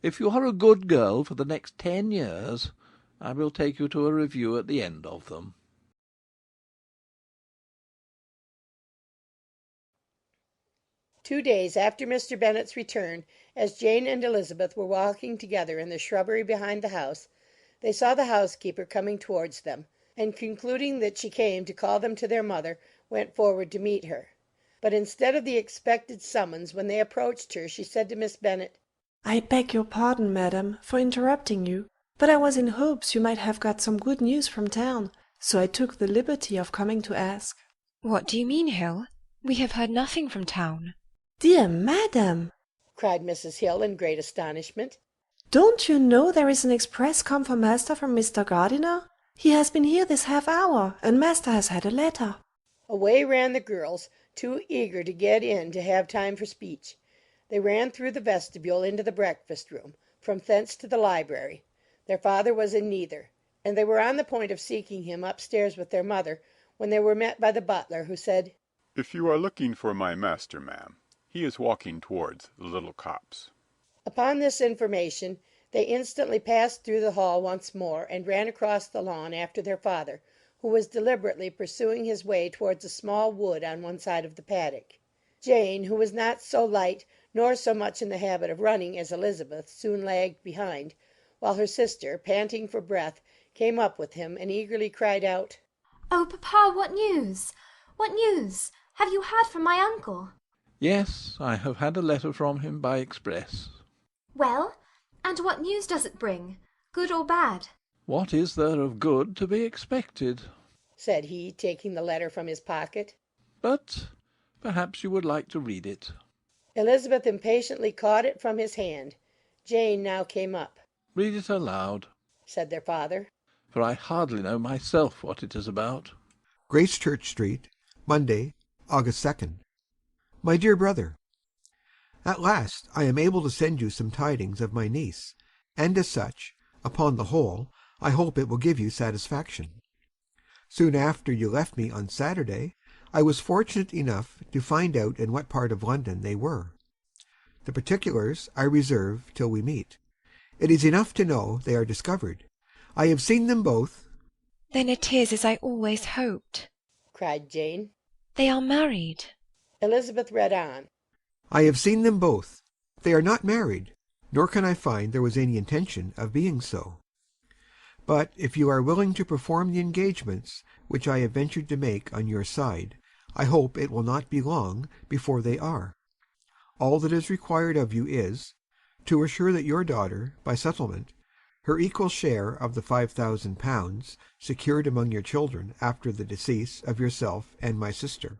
If you are a good girl for the next 10 years, I will take you to a review at the end of them. 2 days after Mr. Bennet's return, as Jane and Elizabeth were walking together in the shrubbery behind the house, they saw the housekeeper coming towards them, and concluding that she came to call them to their mother, went forward to meet her. But instead of the expected summons, when they approached her, she said to Miss Bennet, "I beg your pardon, madam, for interrupting you, but I was in hopes you might have got some good news from town, so I took the liberty of coming to ask." What do you mean, Hill? We have heard nothing from town. "Dear madam!" cried Mrs. Hill in great astonishment. "Don't you know there is an express come for master from Mr. Gardiner? He has been here this half hour, and master has had a letter." Away ran the girls, too eager to get in to have time for speech. They ran through the vestibule into the breakfast-room, from thence to the library. Their father was in neither, and they were on the point of seeking him upstairs with their mother, when they were met by the butler, who said, "If you are looking for my master, ma'am, he is walking towards the little copse." Upon this information, they instantly passed through the hall once more, and ran across the lawn after their father, who was deliberately pursuing his way towards a small wood on one side of the paddock. Jane, who was not so light nor so much in the habit of running as Elizabeth, soon lagged behind, while her sister, panting for breath, came up with him, and eagerly cried out, "Oh, papa, what news? What news? Have you heard from my uncle?" Yes, I have had a letter from him by express. Well, and what news does it bring, good or bad? What is there of good to be expected? Said he, taking the letter from his pocket. But perhaps you would like to read it. Elizabeth impatiently caught it from his hand. Jane now came up. Read it aloud, said their father, for I hardly know myself what it is about. Gracechurch Street, Monday, August 2nd. My dear brother, at last I am able to send you some tidings of my niece, and as such, upon the whole, I hope it will give you satisfaction. Soon after you left me on Saturday, I was fortunate enough to find out in what part of London they were. The particulars I reserve till we meet. It is enough to know they are discovered. I have seen them both. Then it is as I always hoped, cried Jane. They are married. Elizabeth read on. I have seen them both. They are not married, nor can I find there was any intention of being so. But if you are willing to perform the engagements which I have ventured to make on your side, I hope it will not be long before they are. All that is required of you is, to assure that your daughter, by settlement, her equal share of the £5,000 secured among your children after the decease of yourself and my sister,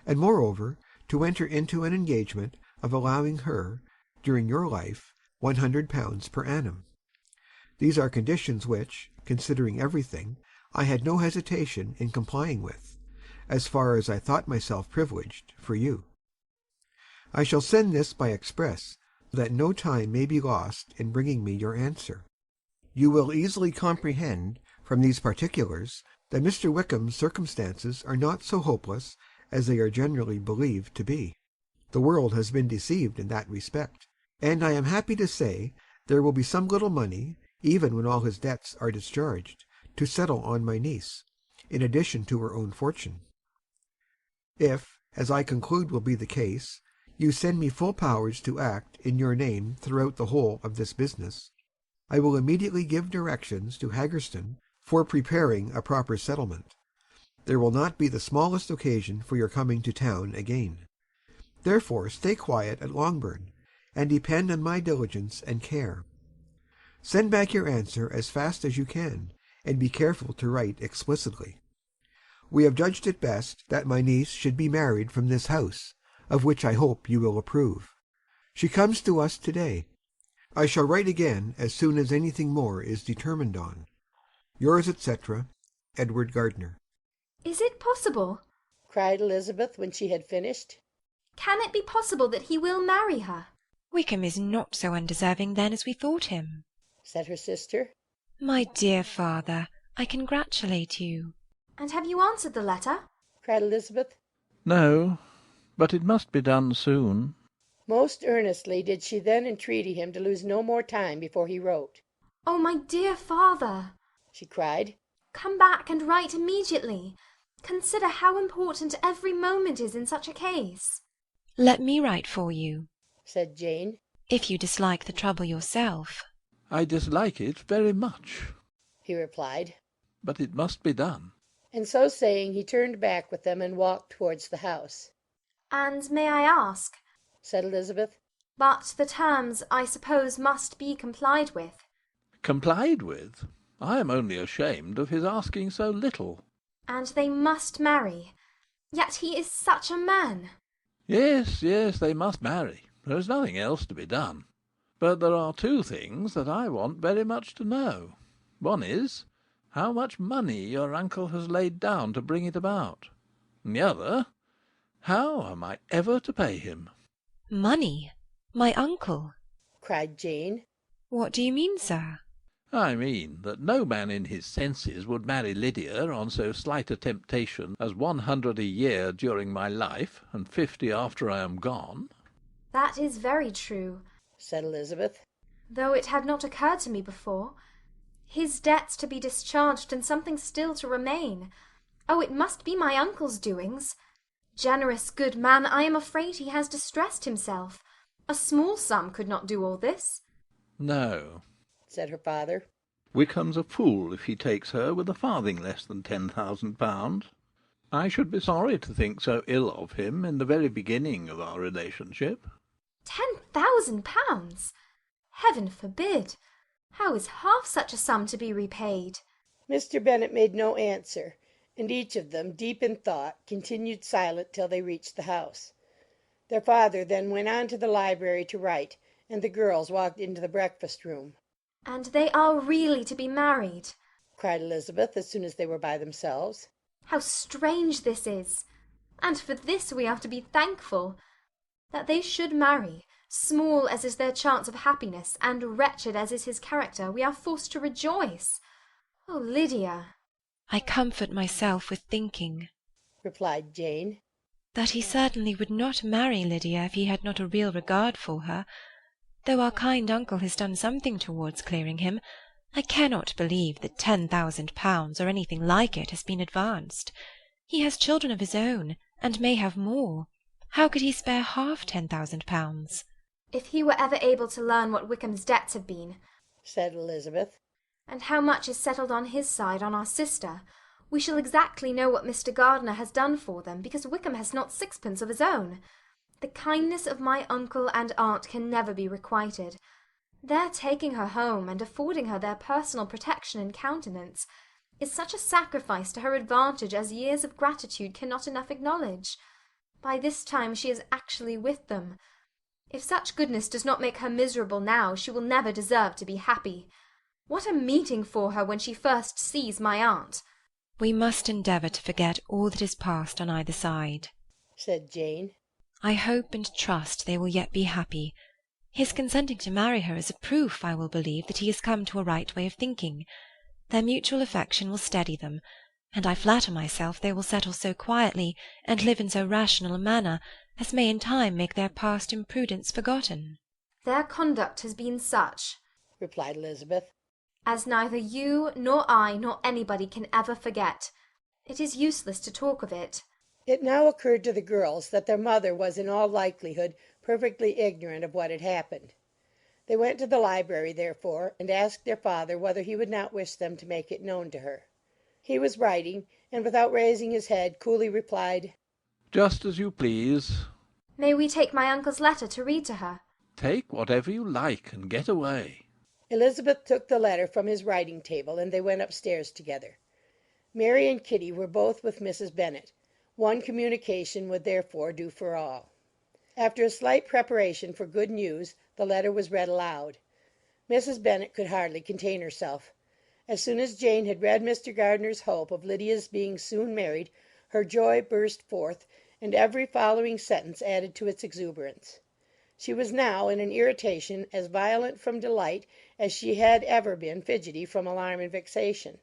and moreover to enter into an engagement of allowing her, during your life, £100 per annum. These are conditions which, considering everything, I had no hesitation in complying with, as far as I thought myself privileged for you. I shall send this by express, that no time may be lost in bringing me your answer. You will easily comprehend from these particulars that Mr. Wickham's circumstances are not so hopeless as they are generally believed to be. The world has been deceived in that respect, and I am happy to say there will be some little money, even when all his debts are discharged, to settle on my niece, in addition to her own fortune. If, as I conclude will be the case, you send me full powers to act in your name throughout the whole of this business, I will immediately give directions to Haggerston for preparing a proper settlement. There will not be the smallest occasion for your coming to town again. Therefore stay quiet at Longbourn, and depend on my diligence and care. Send back your answer as fast as you can, and be careful to write explicitly. We have judged it best that my niece should be married from this house, of which I hope you will approve. She comes to us to-day. I shall write again as soon as anything more is determined on. Yours, etc., Edward Gardner. Is it possible? cried Elizabeth when she had finished. Can it be possible that he will marry her? Wickham is not so undeserving then as we thought him, said her sister. My dear father, I congratulate you. And have you answered the letter? cried Elizabeth. No, but it must be done soon. Most earnestly did she then entreat him to lose no more time before he wrote. Oh, my dear father, she cried, come back and write immediately. Consider how important every moment is in such a case. Let me write for you, said Jane, if you dislike the trouble yourself. I dislike it very much, he replied, but it must be done. And so saying, he turned back with them and walked towards the house. And may I ask, said Elizabeth, but the terms, I suppose, must be complied with. Complied with? I am only ashamed of his asking so little. And they must marry. Yet he is such a man. Yes, they must marry. There is nothing else to be done. But there are two things that I want very much to know. One is, how much money your uncle has laid down to bring it about. And the other, how am I ever to pay him? Money? My uncle? cried Jane. What do you mean, sir? I mean that no man in his senses would marry Lydia on so slight a temptation as 100 a year during my life, and 50 after I am gone. That is very true, said Elizabeth, though it had not occurred to me before. His debts to be discharged, and something still to remain. Oh, it must be my uncle's doings. Generous, good man, I am afraid he has distressed himself. A small sum could not do all this. No, said her father. Wickham's a fool if he takes her with a farthing less than £10,000. I should be sorry to think so ill of him in the very beginning of our relationship. £10,000! Heaven forbid! How is half such a sum to be repaid? Mr. Bennet made no answer, and each of them, deep in thought, continued silent till they reached the house. Their father then went on to the library to write, and the girls walked into the breakfast-room. And they are really to be married? Cried Elizabeth, as soon as they were by themselves. How strange this is! And for this we are to be thankful. That they should marry, small as is their chance of happiness, and wretched as is his character, we are forced to rejoice. Oh, Lydia! I comfort myself with thinking, replied Jane, that he certainly would not marry Lydia if he had not a real regard for her. Though our kind uncle has done something towards clearing him, I cannot believe that £10,000 or anything like it has been advanced. He has children of his own, and may have more. How could he spare half £10,000? If he were ever able to learn what Wickham's debts have been, said Elizabeth, and how much is settled on his side on our sister, we shall exactly know what Mr. Gardiner has done for them, because Wickham has not sixpence of his own. The kindness of my uncle and aunt can never be requited. Their taking her home, and affording her their personal protection and countenance, is such a sacrifice to her advantage as years of gratitude cannot enough acknowledge. By this time she is actually with them. If such goodness does not make her miserable now, she will never deserve to be happy. What a meeting for her when she first sees my aunt! We must endeavour to forget all that is past on either side, said Jane. I hope and trust they will yet be happy. His consenting to marry her is a proof, I will believe, that he has come to a right way of thinking. Their mutual affection will steady them, and I flatter myself they will settle so quietly, and live in so rational a manner, as may in time make their past imprudence forgotten. Their conduct has been such, replied Elizabeth, as neither you, nor I, nor anybody can ever forget. It is useless to talk of it. It now occurred to the girls that their mother was in all likelihood perfectly ignorant of what had happened. They went to the library, therefore, and asked their father whether he would not wish them to make it known to her. He was writing, and without raising his head, coolly replied, Just as you please. May we take my uncle's letter to read to her? Take whatever you like, and get away. Elizabeth took the letter from his writing-table, and they went upstairs together. Mary and Kitty were both with Mrs. Bennet. One communication would therefore do for all. After a slight preparation for good news, the letter was read aloud. Mrs. Bennet could hardly contain herself. As soon as Jane had read Mr. Gardiner's hope of Lydia's being soon married, her joy burst forth, and every following sentence added to its exuberance. She was now in an irritation as violent from delight as she had ever been fidgety from alarm and vexation.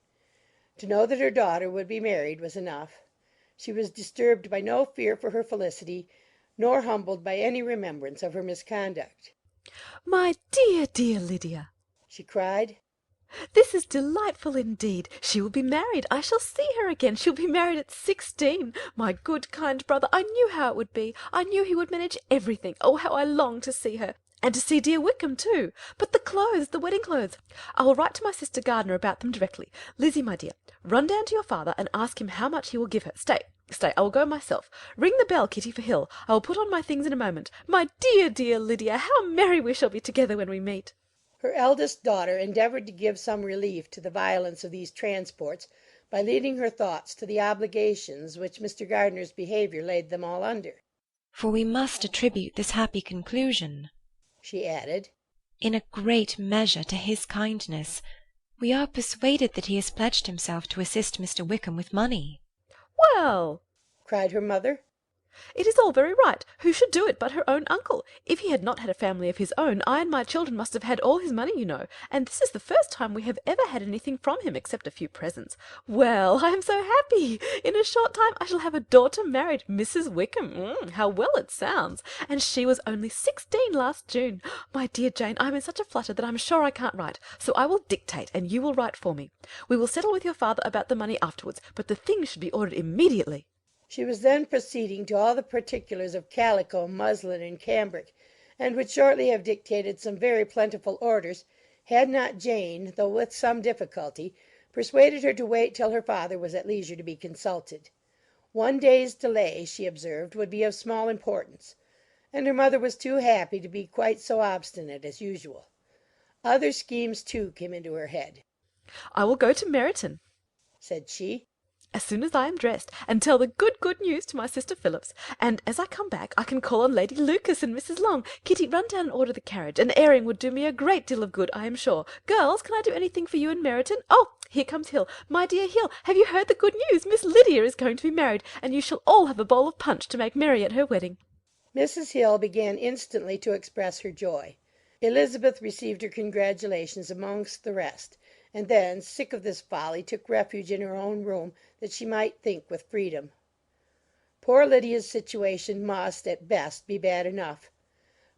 To know that her daughter would be married was enough. She was disturbed by no fear for her felicity, nor humbled by any remembrance of her misconduct. My dear, dear Lydia, she cried, this is delightful indeed. She will be married. I shall see her again. She'll be married at 16. My good, kind brother, I knew how it would be. I knew he would manage everything. Oh, how I long to see her. And to see dear Wickham, too. But the clothes, the wedding clothes. I will write to my sister Gardiner about them directly. Lizzie, my dear, run down to your father and ask him how much he will give her. Stay, I will go myself. Ring the bell, Kitty, for Hill. I will put on my things in a moment. My dear, dear Lydia, how merry we shall be together when we meet. Her eldest daughter endeavoured to give some relief to the violence of these transports by leading her thoughts to the obligations which Mr. Gardiner's behaviour laid them all under. For we must attribute this happy conclusion, she added, in a great measure to his kindness. We are persuaded that he has pledged himself to assist Mr. Wickham with money. Well, cried her mother, it is all very right. Who should do it but her own uncle? If he had not had a family of his own, I and my children must have had all his money, you know, and this is the first time we have ever had anything from him except a few presents. Well, I am so happy. In a short time I shall have a daughter married, Mrs. Wickham. How well it sounds! And she was only 16 last June. My dear Jane, I am in such a flutter that I am sure I can't write, so I will dictate and you will write for me. We will settle with your father about the money afterwards, but the things should be ordered immediately. She was then proceeding to all the particulars of calico, muslin, and cambric, and would shortly have dictated some very plentiful orders, had not Jane, though with some difficulty, persuaded her to wait till her father was at leisure to be consulted. One day's delay, she observed, would be of small importance, and her mother was too happy to be quite so obstinate as usual. Other schemes, too, came into her head. "I will go to Meryton," said she, "as soon as I am dressed, and tell the good news to my sister Phillips, and as I come back I can call on Lady Lucas and Mrs. Long. Kitty, run down and order the carriage. An airing would do me a great deal of good, I am sure. Girls, can I do anything for you in Meryton? Oh, here comes Hill. My dear Hill, have you heard the good news? Miss Lydia is going to be married, and you shall all have a bowl of punch to make merry at her wedding." Mrs. Hill began instantly to express her joy. Elizabeth received her congratulations amongst the rest, and then, sick of this folly, took refuge in her own room that she might think with freedom. Poor Lydia's situation must, at best, be bad enough,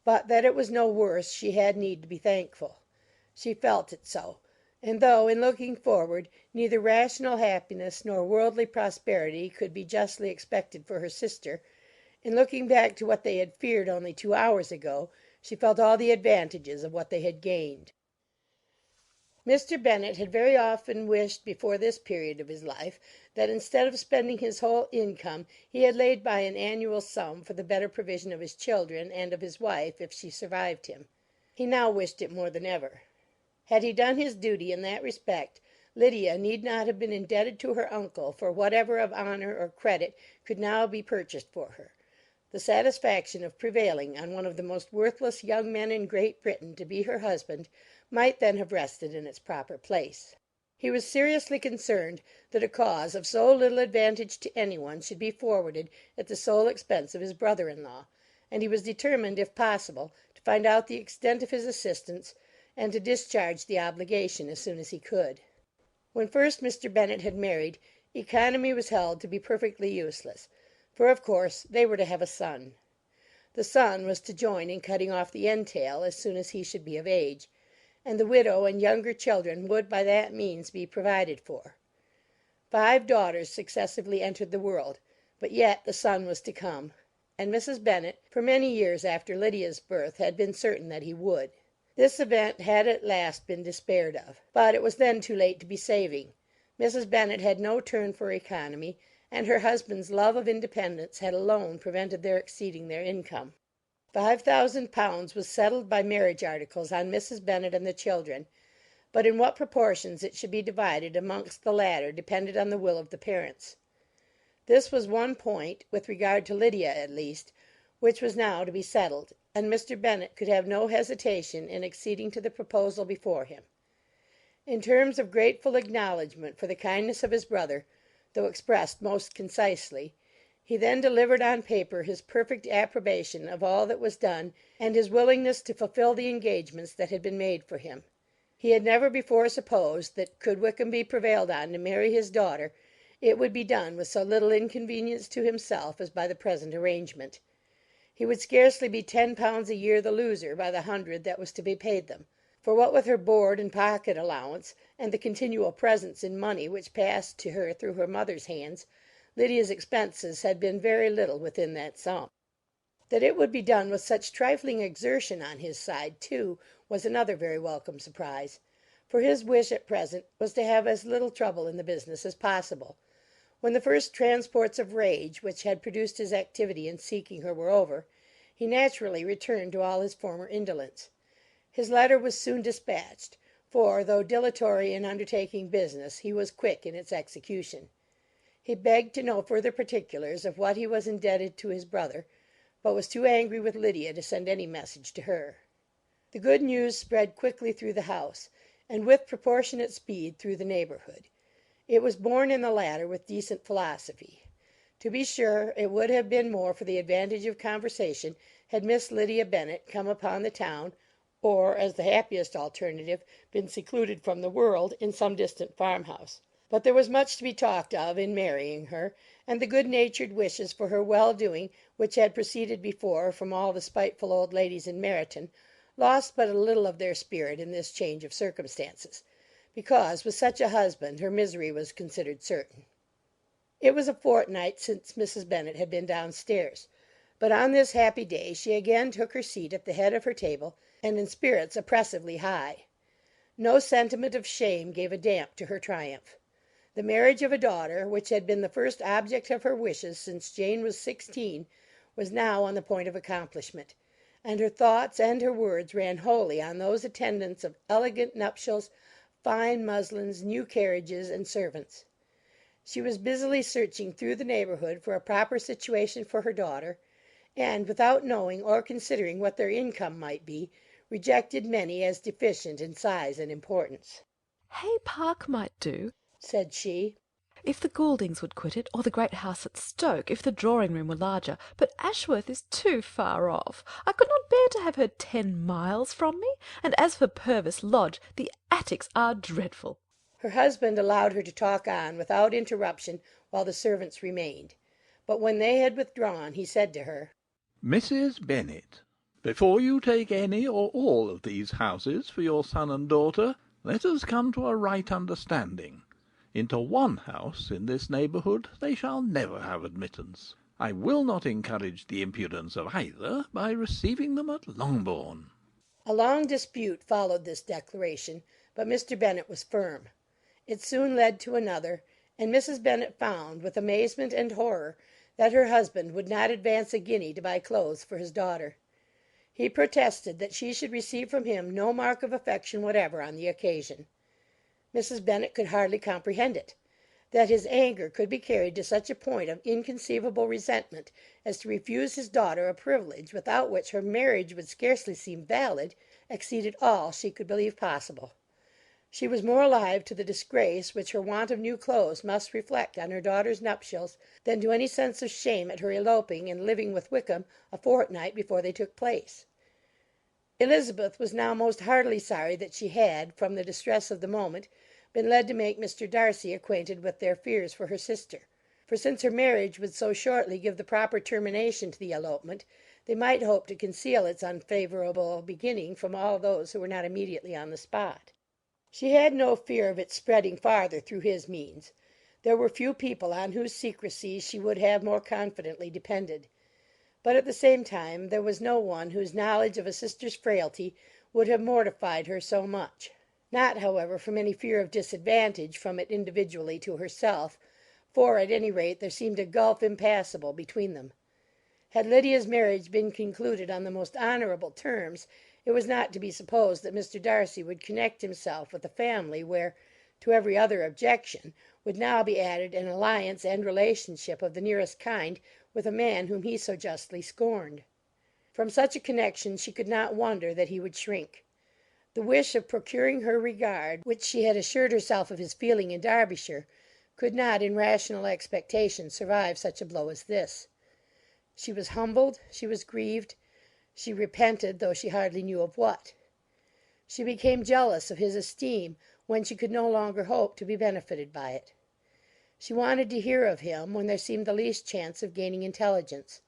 but that it was no worse she had need to be thankful. She felt it so, and though, in looking forward, neither rational happiness nor worldly prosperity could be justly expected for her sister, in looking back to what they had feared only 2 hours ago, she felt all the advantages of what they had gained. Mr. Bennet had very often wished before this period of his life that instead of spending his whole income he had laid by an annual sum for the better provision of his children and of his wife if she survived him. He now wished it more than ever. Had he done his duty in that respect, Lydia need not have been indebted to her uncle for whatever of honour or credit could now be purchased for her. The satisfaction of prevailing on one of the most worthless young men in Great Britain to be her husband might then have rested in its proper place. He was seriously concerned that a cause of so little advantage to anyone should be forwarded at the sole expense of his brother-in-law, and he was determined, if possible, to find out the extent of his assistance, and to discharge the obligation as soon as he could. When first Mr. Bennet had married, economy was held to be perfectly useless, for of course they were to have a son. The son was to join in cutting off the entail as soon as he should be of age, and the widow and younger children would by that means be provided for. 5 daughters successively entered the world, but yet the son was to come, and Mrs. Bennet, for many years after Lydia's birth, had been certain that he would. This event had at last been despaired of, but it was then too late to be saving. Mrs. Bennet had no turn for economy, and her husband's love of independence had alone prevented their exceeding their income. £5,000 was settled by marriage articles on Mrs. Bennet and the children, but in what proportions it should be divided amongst the latter depended on the will of the parents. This was one point, with regard to Lydia at least, which was now to be settled, and Mr. Bennet could have no hesitation in acceding to the proposal before him. In terms of grateful acknowledgment for the kindness of his brother, though expressed most concisely, he then delivered on paper his perfect approbation of all that was done, and his willingness to fulfil the engagements that had been made for him. He had never before supposed that, could Wickham be prevailed on to marry his daughter, it would be done with so little inconvenience to himself as by the present arrangement. He would scarcely be £10 a year the loser by the 100 that was to be paid them, for what with her board and pocket allowance, and the continual presents in money which passed to her through her mother's hands, Lydia's expenses had been very little within that sum. That it would be done with such trifling exertion on his side, too, was another very welcome surprise, for his wish at present was to have as little trouble in the business as possible. When the first transports of rage which had produced his activity in seeking her were over, he naturally returned to all his former indolence. His letter was soon dispatched, for, though dilatory in undertaking business, he was quick in its execution. He begged to know further particulars of what he was indebted to his brother, but was too angry with Lydia to send any message to her. The good news spread quickly through the house, and with proportionate speed through the neighbourhood. It was borne in the latter with decent philosophy. To be sure, it would have been more for the advantage of conversation had Miss Lydia Bennet come upon the town, or, as the happiest alternative, been secluded from the world in some distant farmhouse. But there was much to be talked of in marrying her, and the good-natured wishes for her well-doing which had proceeded before from all the spiteful old ladies in Meryton lost but a little of their spirit in this change of circumstances, because with such a husband her misery was considered certain. It was a fortnight since Mrs. Bennet had been downstairs, but on this happy day she again took her seat at the head of her table, and in spirits oppressively high. No sentiment of shame gave a damp to her triumph. The marriage of a daughter, which had been the first object of her wishes since Jane was 16, was now on the point of accomplishment, and her thoughts and her words ran wholly on those attendants of elegant nuptials, fine muslins, new carriages, and servants. She was busily searching through the neighbourhood for a proper situation for her daughter, and, without knowing or considering what their income might be, rejected many as deficient in size and importance. Hay Park might do, said she, if the Gouldings would quit it, or the great house at Stoke, if the drawing-room were larger, but Ashworth is too far off. I could not bear to have her 10 miles from me, and as for Purvis Lodge, the attics are dreadful. Her husband allowed her to talk on without interruption while the servants remained, but when they had withdrawn he said to her, Mrs. Bennet, before you take any or all of these houses for your son and daughter, let us come to a right understanding. Into one house in this neighbourhood they shall never have admittance. I will not encourage the impudence of either by receiving them at Longbourn. A long dispute followed this declaration, but Mr. Bennet was firm. It soon led to another, and Mrs. Bennet found, with amazement and horror, that her husband would not advance a guinea to buy clothes for his daughter. He protested that she should receive from him no mark of affection whatever on the occasion. Mrs. Bennet could hardly comprehend it. That his anger could be carried to such a point of inconceivable resentment as to refuse his daughter a privilege without which her marriage would scarcely seem valid, exceeded all she could believe possible. She was more alive to the disgrace which her want of new clothes must reflect on her daughter's nuptials than to any sense of shame at her eloping and living with Wickham a fortnight before they took place. Elizabeth was now most heartily sorry that she had, from the distress of the moment, been led to make Mr. Darcy acquainted with their fears for her sister; for since her marriage would so shortly give the proper termination to the elopement, they might hope to conceal its unfavourable beginning from all those who were not immediately on the spot. She had no fear of its spreading farther through his means. There were few people on whose secrecy she would have more confidently depended. But at the same time there was no one whose knowledge of a sister's frailty would have mortified her so much. Not, however, from any fear of disadvantage from it individually to herself, for, at any rate, there seemed a gulf impassable between them. Had Lydia's marriage been concluded on the most honourable terms, it was not to be supposed that Mr. Darcy would connect himself with a family where, to every other objection, would now be added an alliance and relationship of the nearest kind with a man whom he so justly scorned. From such a connection she could not wonder that he would shrink. The wish of procuring her regard, which she had assured herself of his feeling in Derbyshire, could not in rational expectation survive such a blow as this. She was humbled, she was grieved, she repented, though she hardly knew of what. She became jealous of his esteem when she could no longer hope to be benefited by it. She wanted to hear of him when there seemed the least chance of gaining intelligence.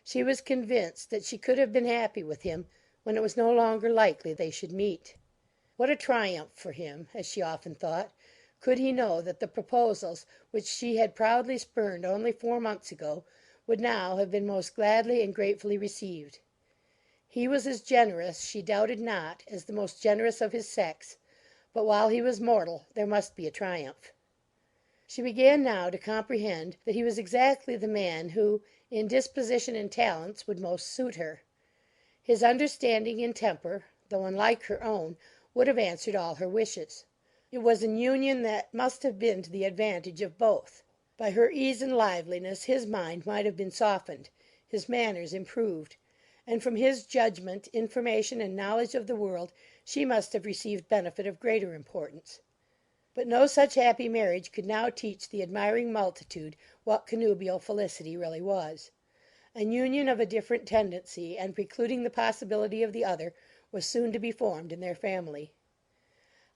She was convinced that she could have been happy with him when it was no longer likely they should meet. What a triumph for him, as she often thought, could he know that the proposals which she had proudly spurned only 4 months ago would now have been most gladly and gratefully received. He was as generous, she doubted not, as the most generous of his sex, but while he was mortal there must be a triumph. She began now to comprehend that he was exactly the man who, in disposition and talents, would most suit her. His understanding and temper, though unlike her own, would have answered all her wishes. It was an union that must have been to the advantage of both. By her ease and liveliness his mind might have been softened, his manners improved, and from his judgment, information, and knowledge of the world she must have received benefit of greater importance. But no such happy marriage could now teach the admiring multitude what connubial felicity really was. An union of a different tendency, and precluding the possibility of the other, was soon to be formed in their family.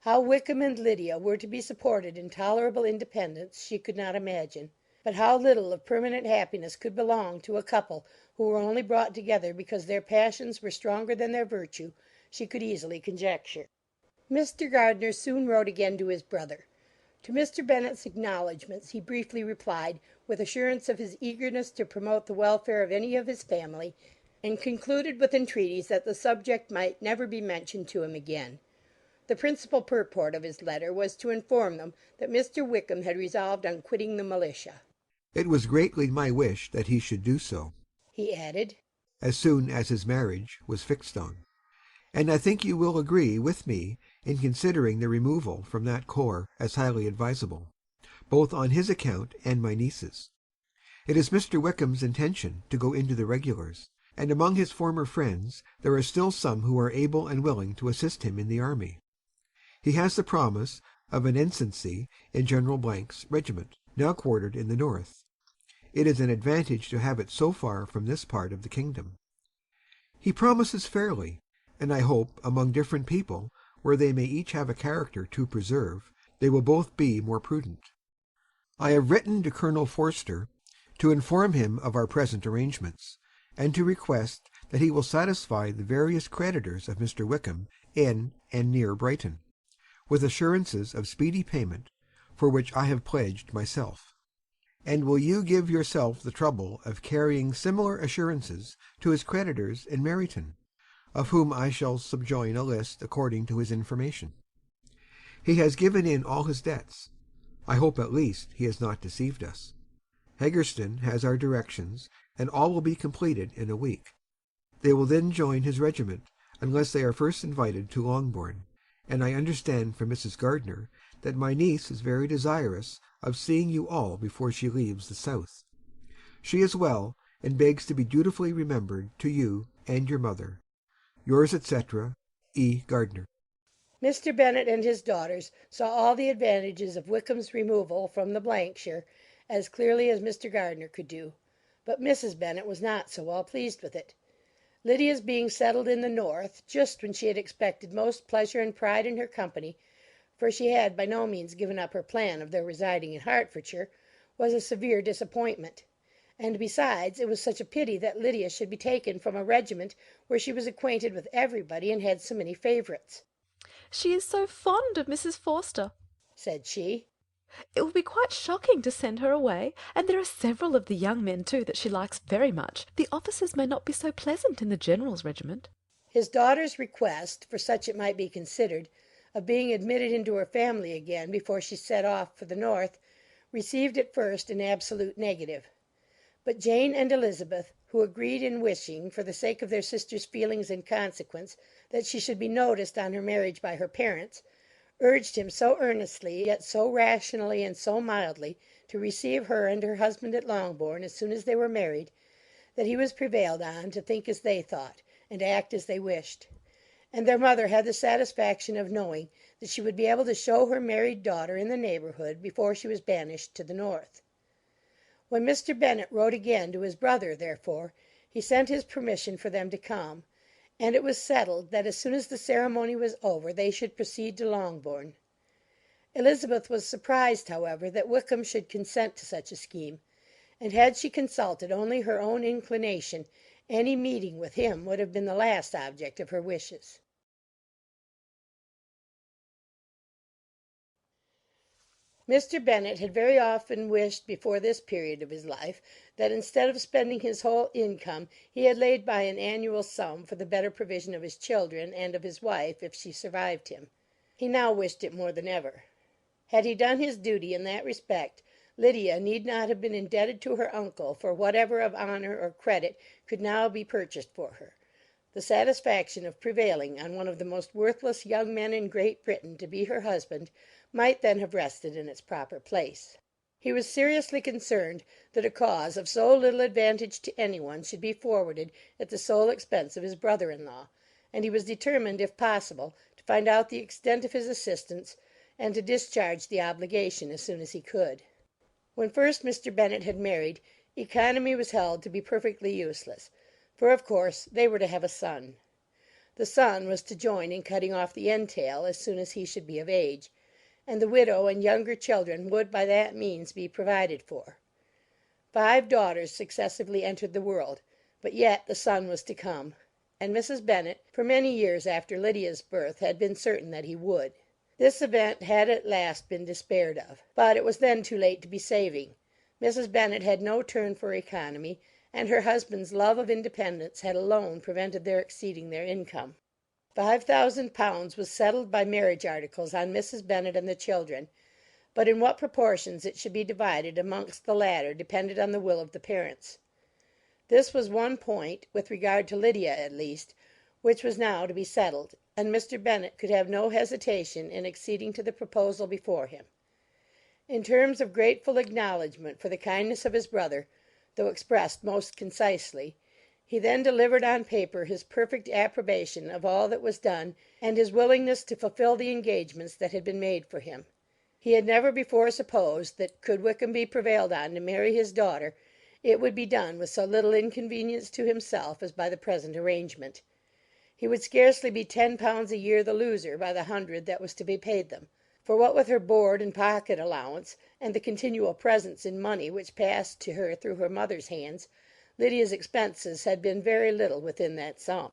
How Wickham and Lydia were to be supported in tolerable independence she could not imagine, but how little of permanent happiness could belong to a couple who were only brought together because their passions were stronger than their virtue, she could easily conjecture. Mr. Gardiner soon wrote again to his brother. To Mr. Bennet's acknowledgments he briefly replied, with assurance of his eagerness to promote the welfare of any of his family, and concluded with entreaties that the subject might never be mentioned to him again. The principal purport of his letter was to inform them that Mr. Wickham had resolved on quitting the militia. It was greatly my wish that he should do so, he added. as soon as his marriage was fixed on, and I think you will agree with me in considering the removal from that corps as highly advisable, both on his account and my niece's. It is Mr. Wickham's intention to go into the regulars, and among his former friends there are still some who are able and willing to assist him in the army. He has the promise of an ensigncy in General 's regiment, now quartered in the north. It is an advantage to have it so far from this part of the kingdom. He promises fairly, and I hope among different people, where they may each have a character to preserve, they will both be more prudent. I have written to Colonel Forster to inform him of our present arrangements, and to request that he will satisfy the various creditors of Mr. Wickham in and near Brighton, with assurances of speedy payment, for which I have pledged myself. And will you give yourself the trouble of carrying similar assurances to his creditors in Meryton, of whom I shall subjoin a list according to his information. He has given in all his debts. I hope at least he has not deceived us. Haggerston has our directions, and all will be completed in a week. They will then join his regiment, unless they are first invited to Longbourn, and I understand from Mrs. Gardiner that my niece is very desirous of seeing you all before she leaves the south. She is well, and begs to be dutifully remembered to you and your mother. Yours, etc., E. Gardiner. Mr. Bennet and his daughters saw all the advantages of Wickham's removal from the shire as clearly as Mr. Gardiner could do, but Mrs. Bennet was not so well pleased with it. Lydia's being settled in the north, just when she had expected most pleasure and pride in her company, for she had by no means given up her plan of their residing in Hertfordshire, was a severe disappointment. And besides, it was such a pity that Lydia should be taken from a regiment where she was acquainted with everybody and had so many favourites. "She is so fond of Mrs. Forster," said she. "It will be quite shocking to send her away, and there are several of the young men, too, that she likes very much. The officers may not be so pleasant in the General's regiment." His daughter's request, for such it might be considered, of being admitted into her family again before she set off for the north, received at first an absolute negative. But Jane and Elizabeth, who agreed in wishing, for the sake of their sister's feelings and consequence, that she should be noticed on her marriage by her parents, urged him so earnestly, yet so rationally and so mildly, to receive her and her husband at Longbourn as soon as they were married, that he was prevailed on to think as they thought, and act as they wished; and their mother had the satisfaction of knowing that she would be able to show her married daughter in the neighbourhood before she was banished to the north. When Mr. Bennet wrote again to his brother, therefore, he sent his permission for them to come, and it was settled that as soon as the ceremony was over they should proceed to Longbourn. Elizabeth was surprised, however, that Wickham should consent to such a scheme, and had she consulted only her own inclination, any meeting with him would have been the last object of her wishes. Mr. Bennet had very often wished before this period of his life that instead of spending his whole income he had laid by an annual sum for the better provision of his children and of his wife if she survived him. He now wished it more than ever. Had he done his duty in that respect, Lydia need not have been indebted to her uncle for whatever of honour or credit could now be purchased for her. The satisfaction of prevailing on one of the most worthless young men in Great Britain to be her husband might then have rested in its proper place. He was seriously concerned that a cause of so little advantage to any one should be forwarded at the sole expense of his brother-in-law, and he was determined, if possible, to find out the extent of his assistance, and to discharge the obligation as soon as he could. When first Mr. Bennet had married, economy was held to be perfectly useless, for of course they were to have a son. The son was to join in cutting off the entail as soon as he should be of age, and the widow and younger children would by that means be provided for. 5 daughters successively entered the world, but yet the son was to come, and Mrs. Bennet for many years after Lydia's birth had been certain that he would. This event had at last been despaired of, but it was then too late to be saving. Mrs. Bennet had no turn for economy, and her husband's love of independence had alone prevented their exceeding their income. £5,000 was settled by marriage articles on Mrs. Bennet and the children, but in what proportions it should be divided amongst the latter depended on the will of the parents. This was one point, with regard to Lydia at least, which was now to be settled, and Mr. Bennet could have no hesitation in acceding to the proposal before him. In terms of grateful acknowledgment for the kindness of his brother, though expressed most concisely, he then delivered on paper his perfect approbation of all that was done, and his willingness to fulfil the engagements that had been made for him. He had never before supposed that, could Wickham be prevailed on to marry his daughter, it would be done with so little inconvenience to himself as by the present arrangement. He would scarcely be £10 a year the loser by the hundred that was to be paid them; for what with her board and pocket allowance, and the continual presents in money which passed to her through her mother's hands, Lydia's expenses had been very little within that sum.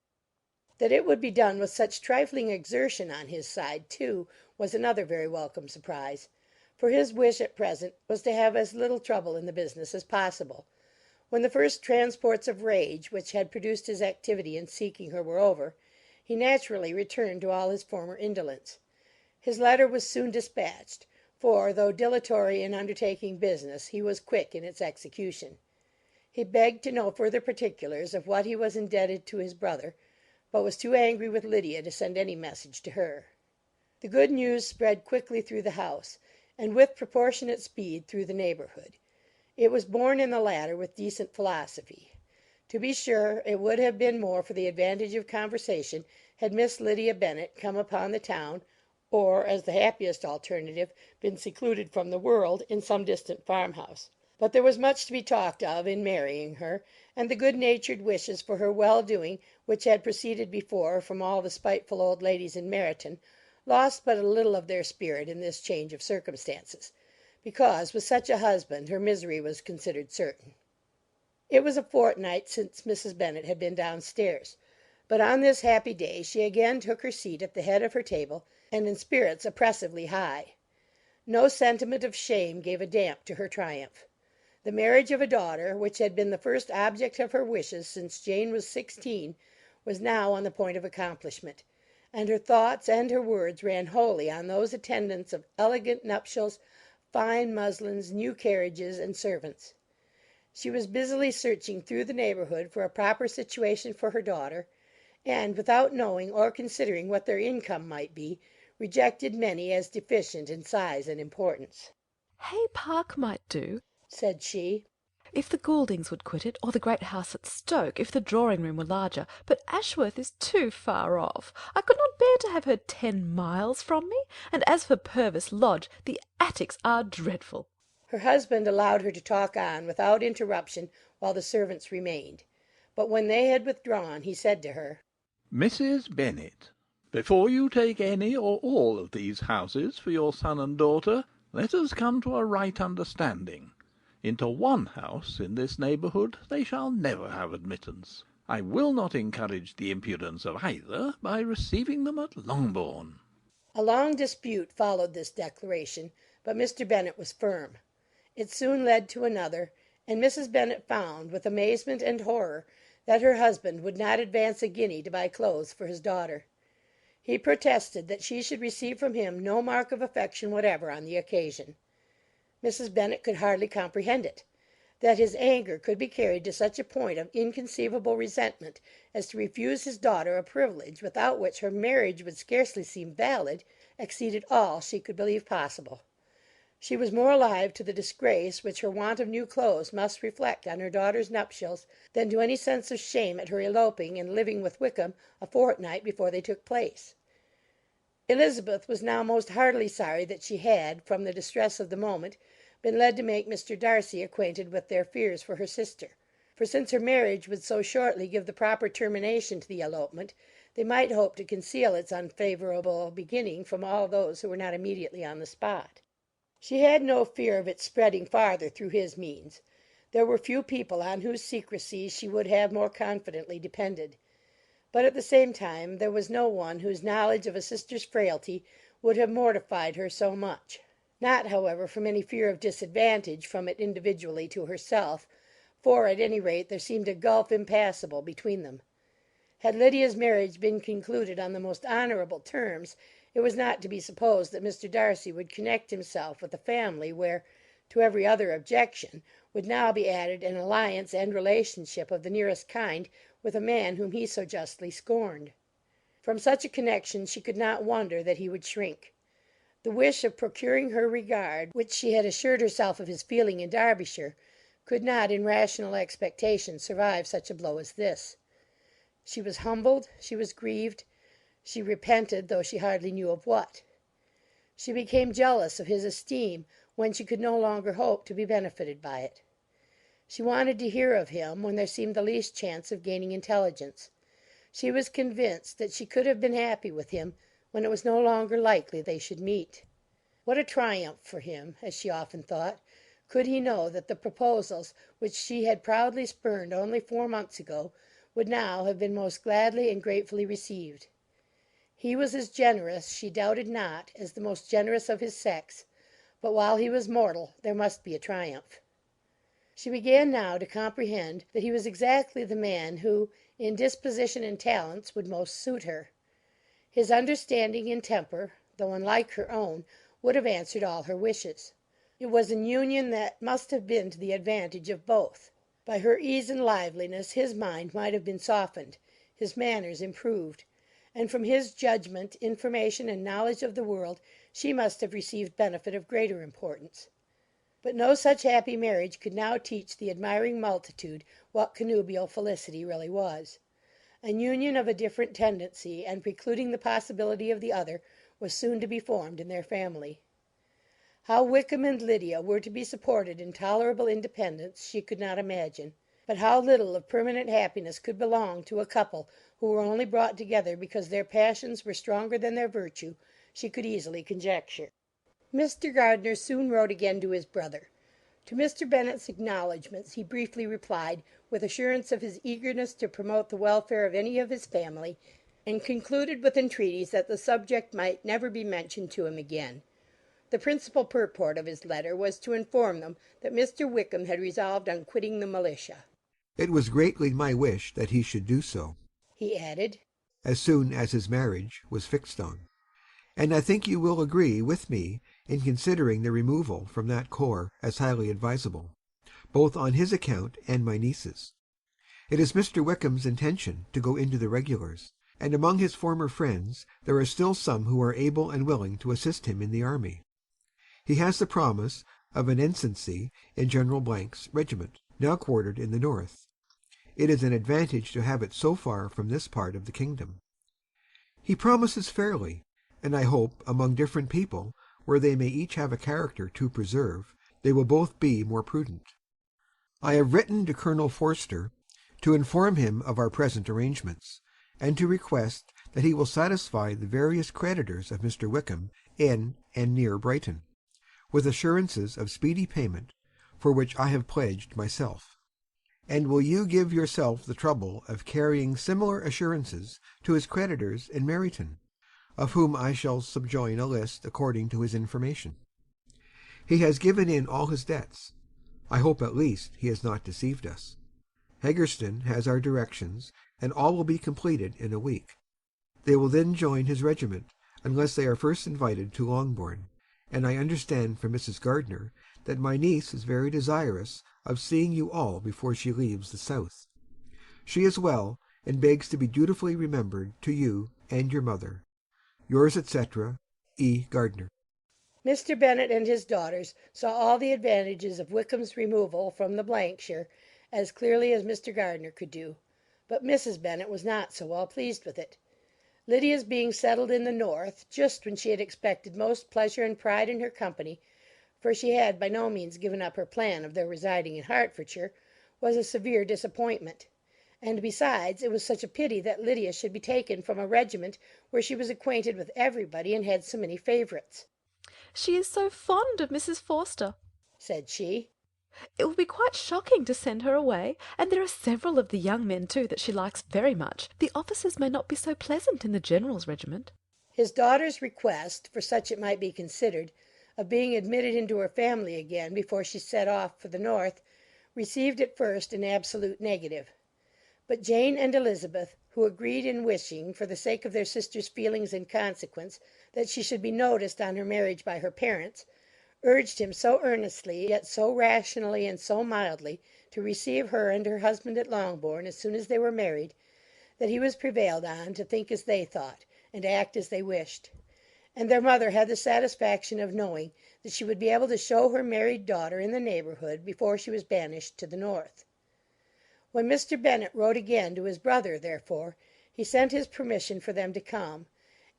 That it would be done with such trifling exertion on his side, too, was another very welcome surprise; for his wish at present was to have as little trouble in the business as possible. When the first transports of rage which had produced his activity in seeking her were over, he naturally returned to all his former indolence. His letter was soon dispatched, for, though dilatory in undertaking business, he was quick in its execution. He begged to know further particulars of what he was indebted to his brother, but was too angry with Lydia to send any message to her. The good news spread quickly through the house, and with proportionate speed through the neighbourhood. It was borne in the latter with decent philosophy. To be sure, it would have been more for the advantage of conversation had Miss Lydia Bennet come upon the town, or, as the happiest alternative, been secluded from the world in some distant farmhouse. But there was much to be talked of in marrying her, and the good-natured wishes for her well-doing which had proceeded before from all the spiteful old ladies in Meryton lost but a little of their spirit in this change of circumstances, because with such a husband her misery was considered certain. It was a fortnight since Mrs. Bennet had been downstairs, but on this happy day she again took her seat at the head of her table, and in spirits oppressively high. No sentiment of shame gave a damp to her triumph. The marriage of a daughter, which had been the first object of her wishes since Jane was 16, was now on the point of accomplishment, and her thoughts and her words ran wholly on those attendants of elegant nuptials, fine muslins, new carriages, and servants. She was busily searching through the neighbourhood for a proper situation for her daughter, and, without knowing or considering what their income might be, rejected many as deficient in size and importance. Hay Park might do, said she, if the Gouldings would quit it, or the great house at Stoke, if the drawing-room were larger, but Ashworth is too far off. I could not bear to have her 10 miles from me, and as for Purvis Lodge, the attics are dreadful. Her husband allowed her to talk on without interruption while the servants remained, but when they had withdrawn he said to her, "Mrs. Bennet, before you take any or all of these houses for your son and daughter, let us come to a right understanding. Into one house in this neighbourhood they shall never have admittance. I will not encourage the impudence of either by receiving them at Longbourn." A long dispute followed this declaration, but Mr. Bennet was firm. It soon led to another, and Mrs. Bennet found, with amazement and horror, that her husband would not advance a guinea to buy clothes for his daughter. He protested that she should receive from him no mark of affection whatever on the occasion. Mrs. Bennet could hardly comprehend it. That his anger could be carried to such a point of inconceivable resentment as to refuse his daughter a privilege without which her marriage would scarcely seem valid, exceeded all she could believe possible. She was more alive to the disgrace which her want of new clothes must reflect on her daughter's nuptials than to any sense of shame at her eloping and living with Wickham a fortnight before they took place. Elizabeth was now most heartily sorry that she had, from the distress of the moment, been led to make Mr. Darcy acquainted with their fears for her sister; for since her marriage would so shortly give the proper termination to the elopement, they might hope to conceal its unfavourable beginning from all those who were not immediately on the spot. She had no fear of its spreading farther through his means. There were few people on whose secrecy she would have more confidently depended. But at the same time there was no one whose knowledge of a sister's frailty would have mortified her so much. Not, however, from any fear of disadvantage from it individually to herself, for, at any rate, there seemed a gulf impassable between them. Had Lydia's marriage been concluded on the most honourable terms, it was not to be supposed that Mr. Darcy would connect himself with a family where, To every other objection would now be added an alliance and relationship of the nearest kind with a man whom he so justly scorned. From such a connection she could not wonder that he would shrink. The wish of procuring her regard, which she had assured herself of his feeling in Derbyshire, could not in rational expectation survive such a blow as this. She was humbled, she was grieved, she repented, though she hardly knew of what. She became jealous of his esteem when she could no longer hope to be benefited by it. She wanted to hear of him when there seemed the least chance of gaining intelligence. She was convinced that she could have been happy with him when it was no longer likely they should meet. What a triumph for him, as she often thought, could he know that the proposals which she had proudly spurned only 4 months ago would now have been most gladly and gratefully received. He was as generous, she doubted not, as the most generous of his sex, but while he was mortal there must be a triumph. She began now to comprehend that he was exactly the man who, in disposition and talents, would most suit her. His understanding and temper, though unlike her own, would have answered all her wishes. It was an union that must have been to the advantage of both. By her ease and liveliness his mind might have been softened, his manners improved, and from his judgment, information, and knowledge of the world she must have received benefit of greater importance. But no such happy marriage could now teach the admiring multitude what connubial felicity really was. An union of a different tendency, and precluding the possibility of the other, was soon to be formed in their family. How Wickham and Lydia were to be supported in tolerable independence she could not imagine, but how little of permanent happiness could belong to a couple who were only brought together because their passions were stronger than their virtue, she could easily conjecture. Mr. Gardiner soon wrote again to his brother. To Mr. Bennet's acknowledgments he briefly replied, with assurance of his eagerness to promote the welfare of any of his family, and concluded with entreaties that the subject might never be mentioned to him again. The principal purport of his letter was to inform them that Mr. Wickham had resolved on quitting the militia. It was greatly my wish that he should do so, he added, as soon as his marriage was fixed on. And I think you will agree with me in considering the removal from that corps as highly advisable, both on his account and my niece's. It is Mr. Wickham's intention to go into the regulars, and among his former friends there are still some who are able and willing to assist him in the army. He has the promise of an ensigncy in General 's regiment, now quartered in the north. It is an advantage to have it so far from this part of the kingdom. He promises fairly, and I hope among different people, where they may each have a character to preserve, they will both be more prudent. I have written to Colonel Forster to inform him of our present arrangements, and to request that he will satisfy the various creditors of Mr. Wickham in and near Brighton, with assurances of speedy payment, for which I have pledged myself. And will you give yourself the trouble of carrying similar assurances to his creditors in Meryton, of whom I shall subjoin a list according to his information. He has given in all his debts. I hope at least he has not deceived us. Haggerston has our directions, and all will be completed in a week. They will then join his regiment, unless they are first invited to Longbourn, and I understand from Mrs. Gardiner that my niece is very desirous of seeing you all before she leaves the south. She is well, and begs to be dutifully remembered to you and your mother. Yours, etc., E. Gardiner. Mr. Bennet and his daughters saw all the advantages of Wickham's removal from the shire as clearly as Mr. Gardiner could do, but Mrs. Bennet was not so well pleased with it. Lydia's being settled in the north, just when she had expected most pleasure and pride in her company, for she had by no means given up her plan of their residing in Hertfordshire, was a severe disappointment. And besides, it was such a pity that Lydia should be taken from a regiment where she was acquainted with everybody and had so many favourites. "She is so fond of Mrs. Forster," said she. "It will be quite shocking to send her away, and there are several of the young men, too, that she likes very much. The officers may not be so pleasant in the general's regiment." His daughter's request, for such it might be considered, of being admitted into her family again before she set off for the north, received at first an absolute negative. But Jane and Elizabeth, who agreed in wishing, for the sake of their sister's feelings and consequence, that she should be noticed on her marriage by her parents, urged him so earnestly, yet so rationally and so mildly, to receive her and her husband at Longbourn as soon as they were married, that he was prevailed on to think as they thought, and act as they wished; and their mother had the satisfaction of knowing that she would be able to show her married daughter in the neighbourhood before she was banished to the north. When Mr. Bennet wrote again to his brother, therefore, he sent his permission for them to come,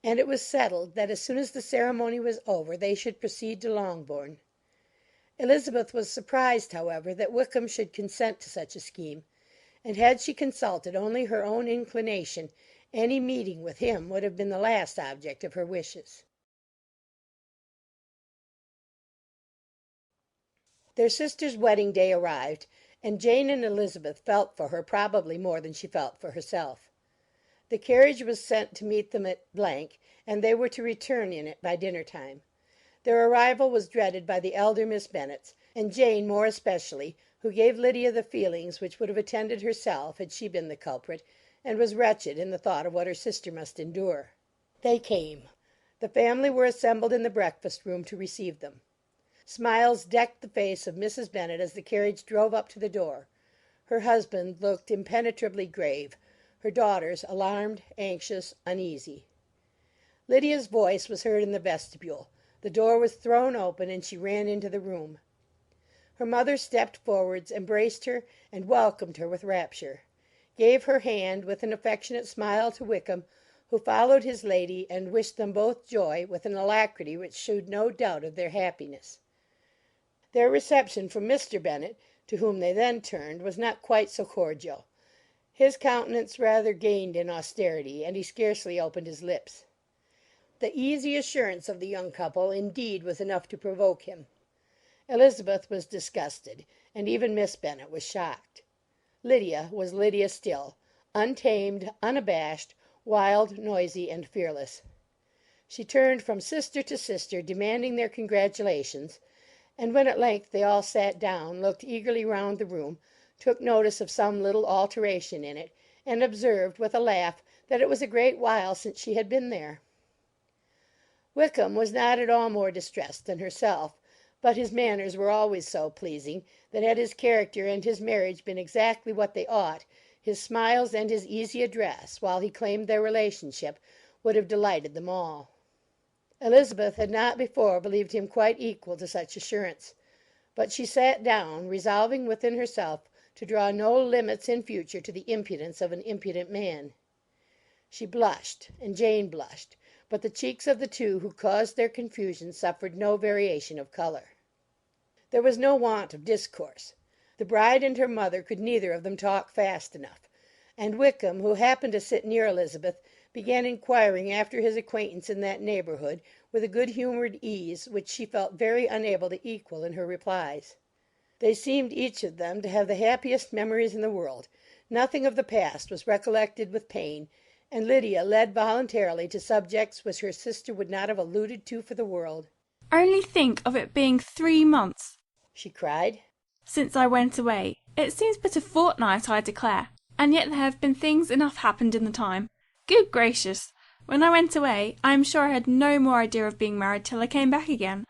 and it was settled that as soon as the ceremony was over they should proceed to Longbourn. Elizabeth was surprised, however, that Wickham should consent to such a scheme, and had she consulted only her own inclination, any meeting with him would have been the last object of her wishes. Their sister's wedding day arrived, and Jane and Elizabeth felt for her probably more than she felt for herself. The carriage was sent to meet them at , and they were to return in it by dinner time. Their arrival was dreaded by the elder Miss Bennets, and Jane more especially, who gave Lydia the feelings which would have attended herself had she been the culprit, and was wretched in the thought of what her sister must endure. They came. The family were assembled in the breakfast room to receive them. Smiles decked the face of Mrs. Bennet as the carriage drove up to the door. Her husband looked impenetrably grave; her daughters alarmed, anxious, uneasy. Lydia's voice was heard in the vestibule. The door was thrown open, and she ran into the room. Her mother stepped forwards, embraced her, and welcomed her with rapture; gave her hand with an affectionate smile to Wickham, who followed his lady, and wished them both joy with an alacrity which shewed no doubt of their happiness. Their reception from Mr. Bennet, to whom they then turned, was not quite so cordial. His countenance rather gained in austerity, and he scarcely opened his lips. The easy assurance of the young couple, indeed, was enough to provoke him. Elizabeth was disgusted, and even Miss Bennet was shocked. Lydia was Lydia still, untamed, unabashed, wild, noisy, and fearless. She turned from sister to sister, demanding their congratulations, and when at length they all sat down, looked eagerly round the room, took notice of some little alteration in it, and observed, with a laugh, that it was a great while since she had been there. Wickham was not at all more distressed than herself, but his manners were always so pleasing, that had his character and his marriage been exactly what they ought, his smiles and his easy address, while he claimed their relationship, would have delighted them all. Elizabeth had not before believed him quite equal to such assurance; but she sat down, resolving within herself to draw no limits in future to the impudence of an impudent man. She blushed, and Jane blushed, but the cheeks of the two who caused their confusion suffered no variation of colour. There was no want of discourse. The bride and her mother could neither of them talk fast enough, and Wickham, who happened to sit near Elizabeth, began inquiring after his acquaintance in that neighbourhood with a good-humoured ease which she felt very unable to equal in her replies. They seemed each of them to have the happiest memories in the world; nothing of the past was recollected with pain, and Lydia led voluntarily to subjects which her sister would not have alluded to for the world. "Only think of it being 3 months," she cried, "since I went away. It seems but a fortnight, I declare, and yet there have been things enough happened in the time. Good gracious! When I went away, I am sure I had no more idea of being married till I came back again,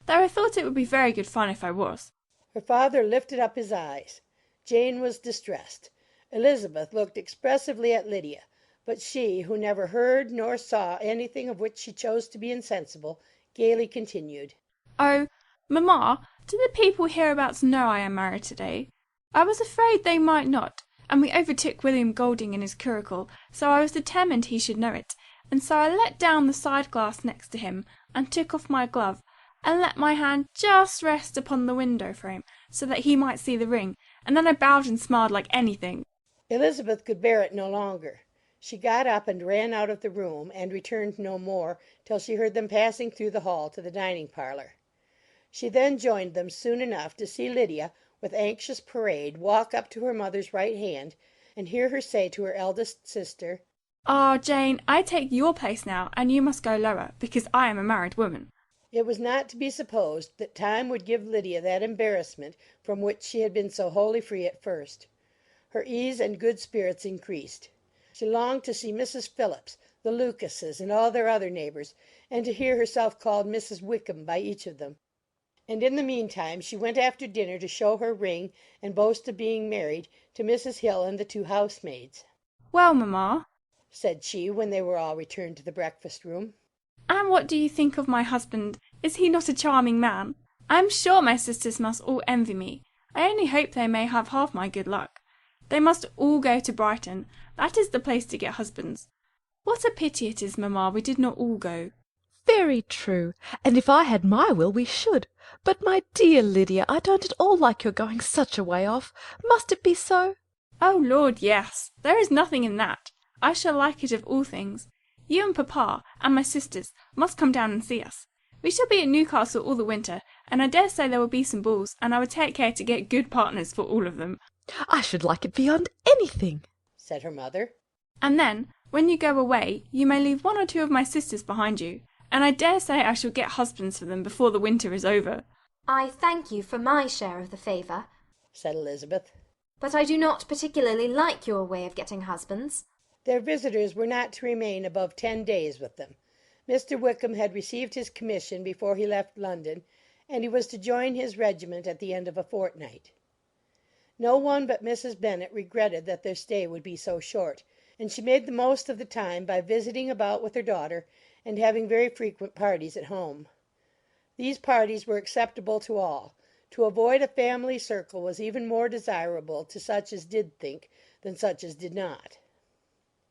though I thought it would be very good fun if I was." Her father lifted up his eyes. Jane was distressed. Elizabeth looked expressively at Lydia, but she, who never heard nor saw anything of which she chose to be insensible, gaily continued: "Oh, mamma, do the people hereabouts know I am married to-day? I was afraid they might not, and we overtook William Golding in his curricle, so I was determined he should know it, and so I let down the side glass next to him, and took off my glove, and let my hand just rest upon the window frame, so that he might see the ring, and then I bowed and smiled like anything." Elizabeth could bear it no longer. She got up and ran out of the room, and returned no more till she heard them passing through the hall to the dining parlour. She then joined them soon enough to see Lydia, with anxious parade, walk up to her mother's right hand, and hear her say to her eldest sister: "Ah, Jane, I take your place now, and you must go lower, because I am a married woman." It was not to be supposed that time would give Lydia that embarrassment from which she had been so wholly free at first. Her ease and good spirits increased. She longed to see Mrs. Phillips, the Lucases, and all their other neighbours, and to hear herself called Mrs. Wickham by each of them. and in the meantime she went after dinner to show her ring and boast of being married to Mrs. Hill and the two housemaids. "Well, mamma," said she, when they were all returned to the breakfast-room, "and what do you think of my husband? Is he not a charming man? I am sure my sisters must all envy me. I only hope they may have half my good luck. They must all go to Brighton. That is the place to get husbands. What a pity it is, mamma, we did not all go." Very true, and if I had my will we should. But, my dear Lydia, I don't at all like your going such a way off. Must it be so? "Oh Lord, yes. There is nothing in that. I shall like it of all things. You and papa, and my sisters, must come down and see us. We shall be at Newcastle all the winter, and I dare say there will be some balls, and I would take care to get good partners for all of them." I should like it beyond anything, said her mother. "And then, when you go away, you may leave one or two of my sisters behind you, and I dare say I shall get husbands for them before the winter is over." "I thank you for my share of the favour," said Elizabeth, "but I do not particularly like your way of getting husbands." Their visitors were not to remain above 10 days with them. Mr. Wickham had received his commission before he left London, and he was to join his regiment at the end of a fortnight. No one but Mrs. Bennet regretted that their stay would be so short, and she made the most of the time by visiting about with her daughter and having very frequent parties at home. These parties were acceptable to all. To avoid a family circle was even more desirable to such as did think than such as did not.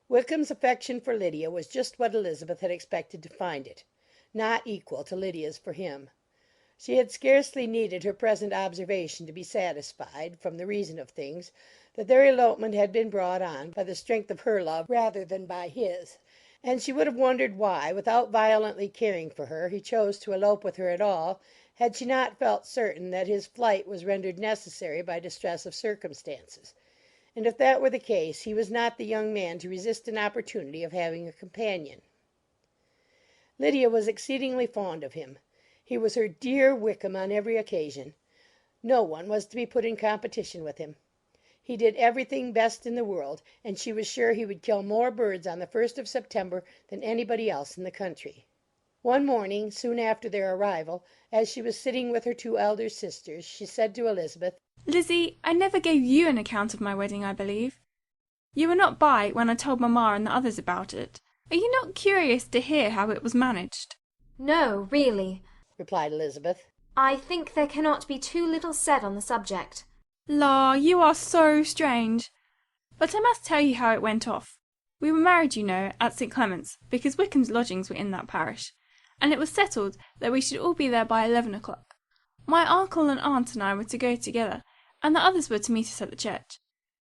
Wickham's affection for Lydia was just what Elizabeth had expected to find it, not equal to Lydia's for him. She had scarcely needed her present observation to be satisfied, from the reason of things, that their elopement had been brought on by the strength of her love rather than by his, and she would have wondered why, without violently caring for her, he chose to elope with her at all, had she not felt certain that his flight was rendered necessary by distress of circumstances. And if that were the case, he was not the young man to resist an opportunity of having a companion. Lydia was exceedingly fond of him. He was her dear Wickham on every occasion. No one was to be put in competition with him. He did everything best in the world, and she was sure he would kill more birds on the 1st of September than anybody else in the country. One morning, soon after their arrival, as she was sitting with her two elder sisters, she said to Elizabeth, "Lizzie, I never gave you an account of my wedding, I believe. You were not by when I told mamma and the others about it. Are you not curious to hear how it was managed?" "No, really," replied Elizabeth. "I think there cannot be too little said on the subject." "La, you are so strange. But I must tell you how it went off. We were married, you know, at St. Clement's, because Wickham's lodgings were in that parish, and it was settled that we should all be there by 11 o'clock. My uncle and aunt and I were to go together, and the others were to meet us at the church.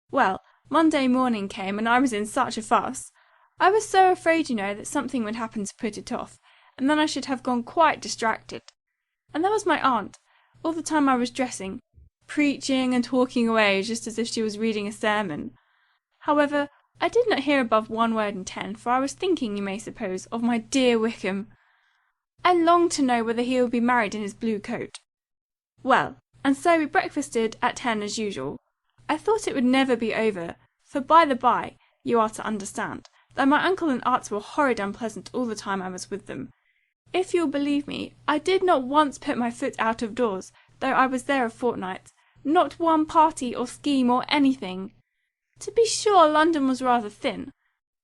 Well, Monday morning came, and I was in such a fuss. I was so afraid, you know, that something would happen to put it off, and then I should have gone quite distracted. And there was my aunt, all the time I was dressing, preaching and talking away just as if she was reading a sermon. However, I did not hear above 1 word in 10, for I was thinking, you may suppose, of my dear Wickham. I longed to know whether he would be married in his blue coat. Well, and so we breakfasted at 10 as usual. I thought it would never be over, for by the by, you are to understand, that my uncle and aunt were horrid unpleasant all the time I was with them. If you'll believe me, I did not once put my foot out of doors, though I was there a fortnight, not one party or scheme or anything. To be sure, London was rather thin,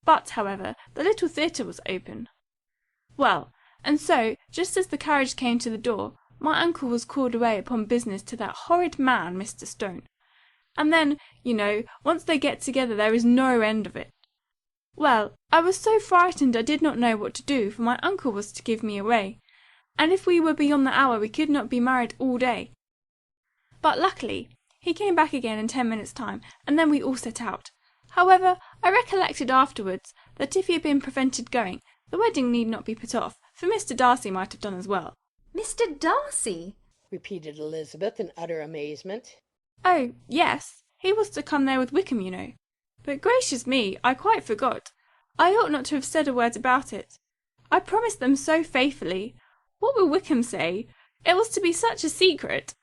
but, however, the little theatre was open. Well, and so, just as the carriage came to the door, my uncle was called away upon business to that horrid man, Mr. Stone. And then, you know, once they get together there is no end of it. Well, I was so frightened I did not know what to do, for my uncle was to give me away, and if we were beyond the hour we could not be married all day. But luckily he came back again in 10 minutes' time, and then we all set out. However, I recollected afterwards that if he had been prevented going, the wedding need not be put off, for Mr. Darcy might have done as well." "Mr. Darcy?" repeated Elizabeth in utter amazement. "Oh, yes, he was to come there with Wickham, you know. But gracious me, I quite forgot. I ought not to have said a word about it. I promised them so faithfully. What will Wickham say? It was to be such a secret."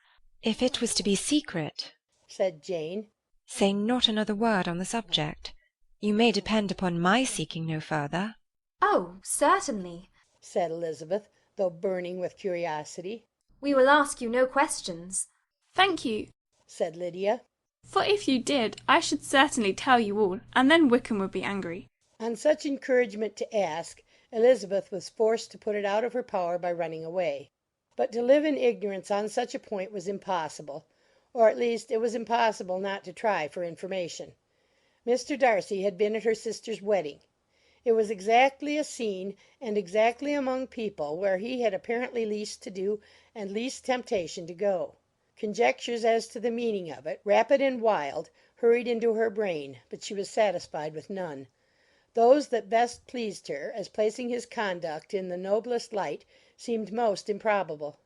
"If it was to be secret," said Jane, "say not another word on the subject. You may depend upon my seeking no further." "Oh, certainly," said Elizabeth, though burning with curiosity. We will ask you no questions. Thank you, said Lydia. For if you did, I should certainly tell you all, and then Wickham would be angry. On such encouragement to ask, Elizabeth was forced to put it out of her power by running away. But to live in ignorance on such a point was impossible, or at least it was impossible not to try for information. Mr. Darcy had been at her sister's wedding. It was exactly a scene, and exactly among people where he had apparently least to do and least temptation to go. Conjectures as to the meaning of it, rapid and wild, hurried into her brain, but she was satisfied with none. Those that best pleased her, as placing his conduct in the noblest light, seemed most improbable.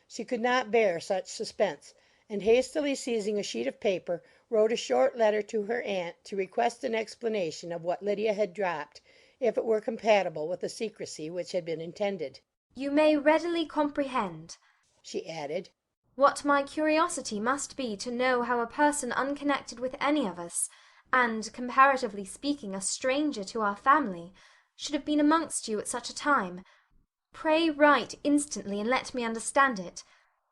She could not bear such suspense, and hastily seizing a sheet of paper, wrote a short letter to her aunt to request an explanation of what Lydia had dropped, if it were compatible with the secrecy which had been intended. You may readily comprehend, she added, what my curiosity must be to know how a person unconnected with any of us, and, comparatively speaking, a stranger to our family, should have been amongst you at such a time. Pray write instantly and let me understand it,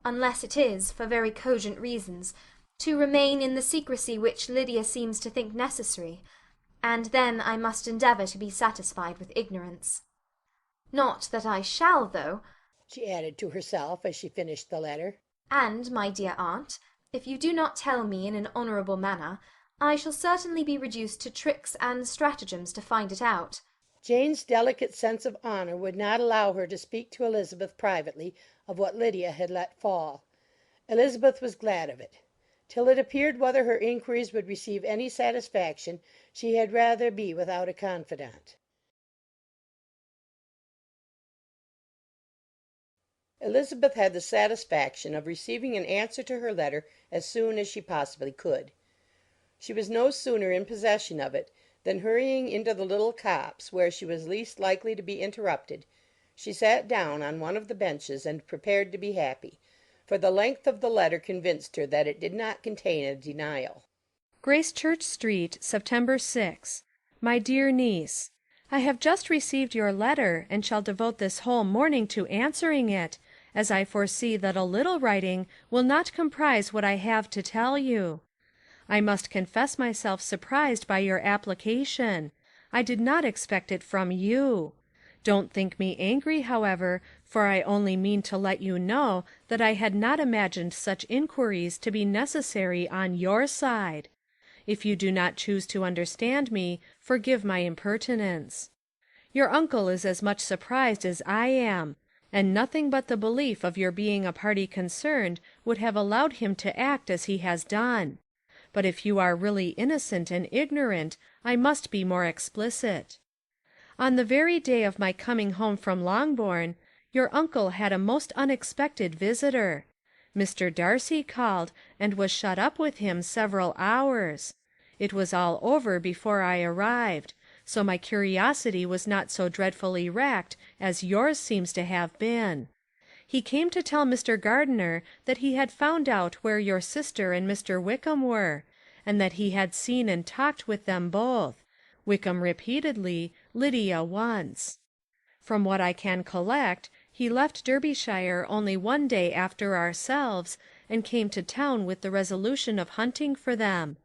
unless it is, for very cogent reasons, to remain in the secrecy which Lydia seems to think necessary, and then I must endeavour to be satisfied with ignorance. Not that I shall, though, she added to herself as she finished the letter. And, my dear aunt, if you do not tell me in an honourable manner, I shall certainly be reduced to tricks and stratagems to find it out. Jane's delicate sense of honour would not allow her to speak to Elizabeth privately of what Lydia had let fall. Elizabeth was glad of it. Till it appeared whether her inquiries would receive any satisfaction, she had rather be without a confidant. Elizabeth had the satisfaction of receiving an answer to her letter as soon as she possibly could. She was no sooner in possession of it than, hurrying into the little copse where she was least likely to be interrupted, she sat down on one of the benches and prepared to be happy, for the length of the letter convinced her that it did not contain a denial. Gracechurch Street, September 6. My dear niece, I have just received your letter, and shall devote this whole morning to answering it, as I foresee that a little writing will not comprise what I have to tell you. I must confess myself surprised by your application. I did not expect it from you. Don't think me angry, however, for I only mean to let you know that I had not imagined such inquiries to be necessary on your side. If you do not choose to understand me, forgive my impertinence. Your uncle is as much surprised as I am, and nothing but the belief of your being a party concerned would have allowed him to act as he has done. But if you are really innocent and ignorant, I must be more explicit. On the very day of my coming home from Longbourn, your uncle had a most unexpected visitor. Mr. Darcy called, and was shut up with him several hours. It was all over before I arrived, so my curiosity was not so dreadfully racked as yours seems to have been. He came to tell Mr. Gardiner that he had found out where your sister and Mr. Wickham were, and that he had seen and talked with them both, Wickham repeatedly, Lydia once. From what I can collect, he left Derbyshire only one day after ourselves, and came to town with the resolution of hunting for them.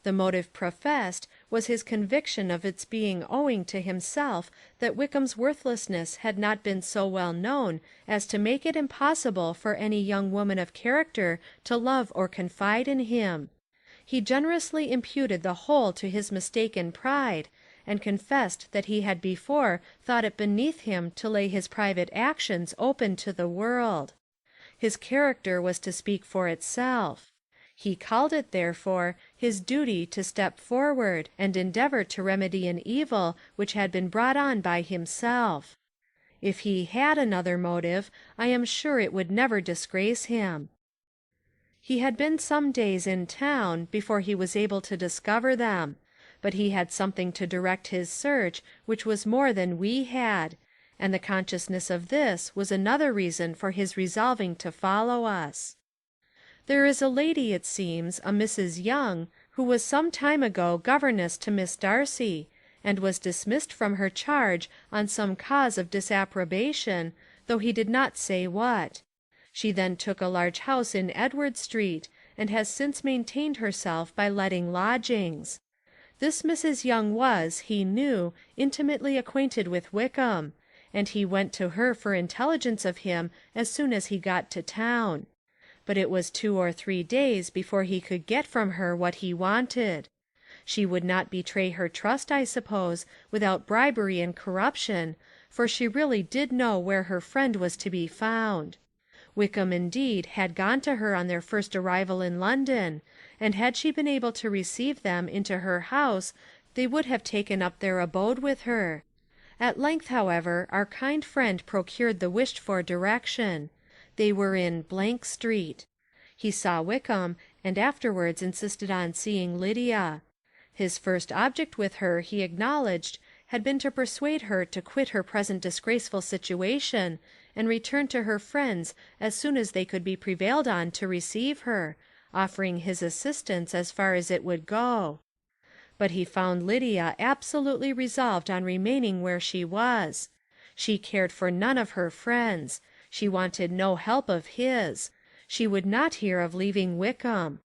The motive professed was his conviction of its being owing to himself that Wickham's worthlessness had not been so well known as to make it impossible for any young woman of character to love or confide in him. He generously imputed the whole to his mistaken pride, and confessed that he had before thought it beneath him to lay his private actions open to the world. His character was to speak for itself. He called it, therefore, his duty to step forward and endeavour to remedy an evil which had been brought on by himself. If he had another motive, I am sure it would never disgrace him. He had been some days in town before he was able to discover them, but he had something to direct his search which was more than we had, and the consciousness of this was another reason for his resolving to follow us. There is a lady, it seems, a Mrs. Young, who was some time ago governess to Miss Darcy, and was dismissed from her charge on some cause of disapprobation, though he did not say what. She then took a large house in Edward Street, and has since maintained herself by letting lodgings. This Mrs. Young was, he knew, intimately acquainted with Wickham, and he went to her for intelligence of him as soon as he got to town. But it was 2 or 3 days before he could get from her what he wanted. She would not betray her trust, I suppose, without bribery and corruption, for she really did know where her friend was to be found. Wickham, indeed, had gone to her on their first arrival in London, and had she been able to receive them into her house, they would have taken up their abode with her. At length, however, our kind friend procured the wished-for direction. They were in Street. He saw Wickham, and afterwards insisted on seeing Lydia. His first object with her, he acknowledged, had been to persuade her to quit her present disgraceful situation, and return to her friends as soon as they could be prevailed on to receive her, offering his assistance as far as it would go. But he found Lydia absolutely resolved on remaining where she was. She cared for none of her friends. She wanted no help of his. She would not hear of leaving Wickham.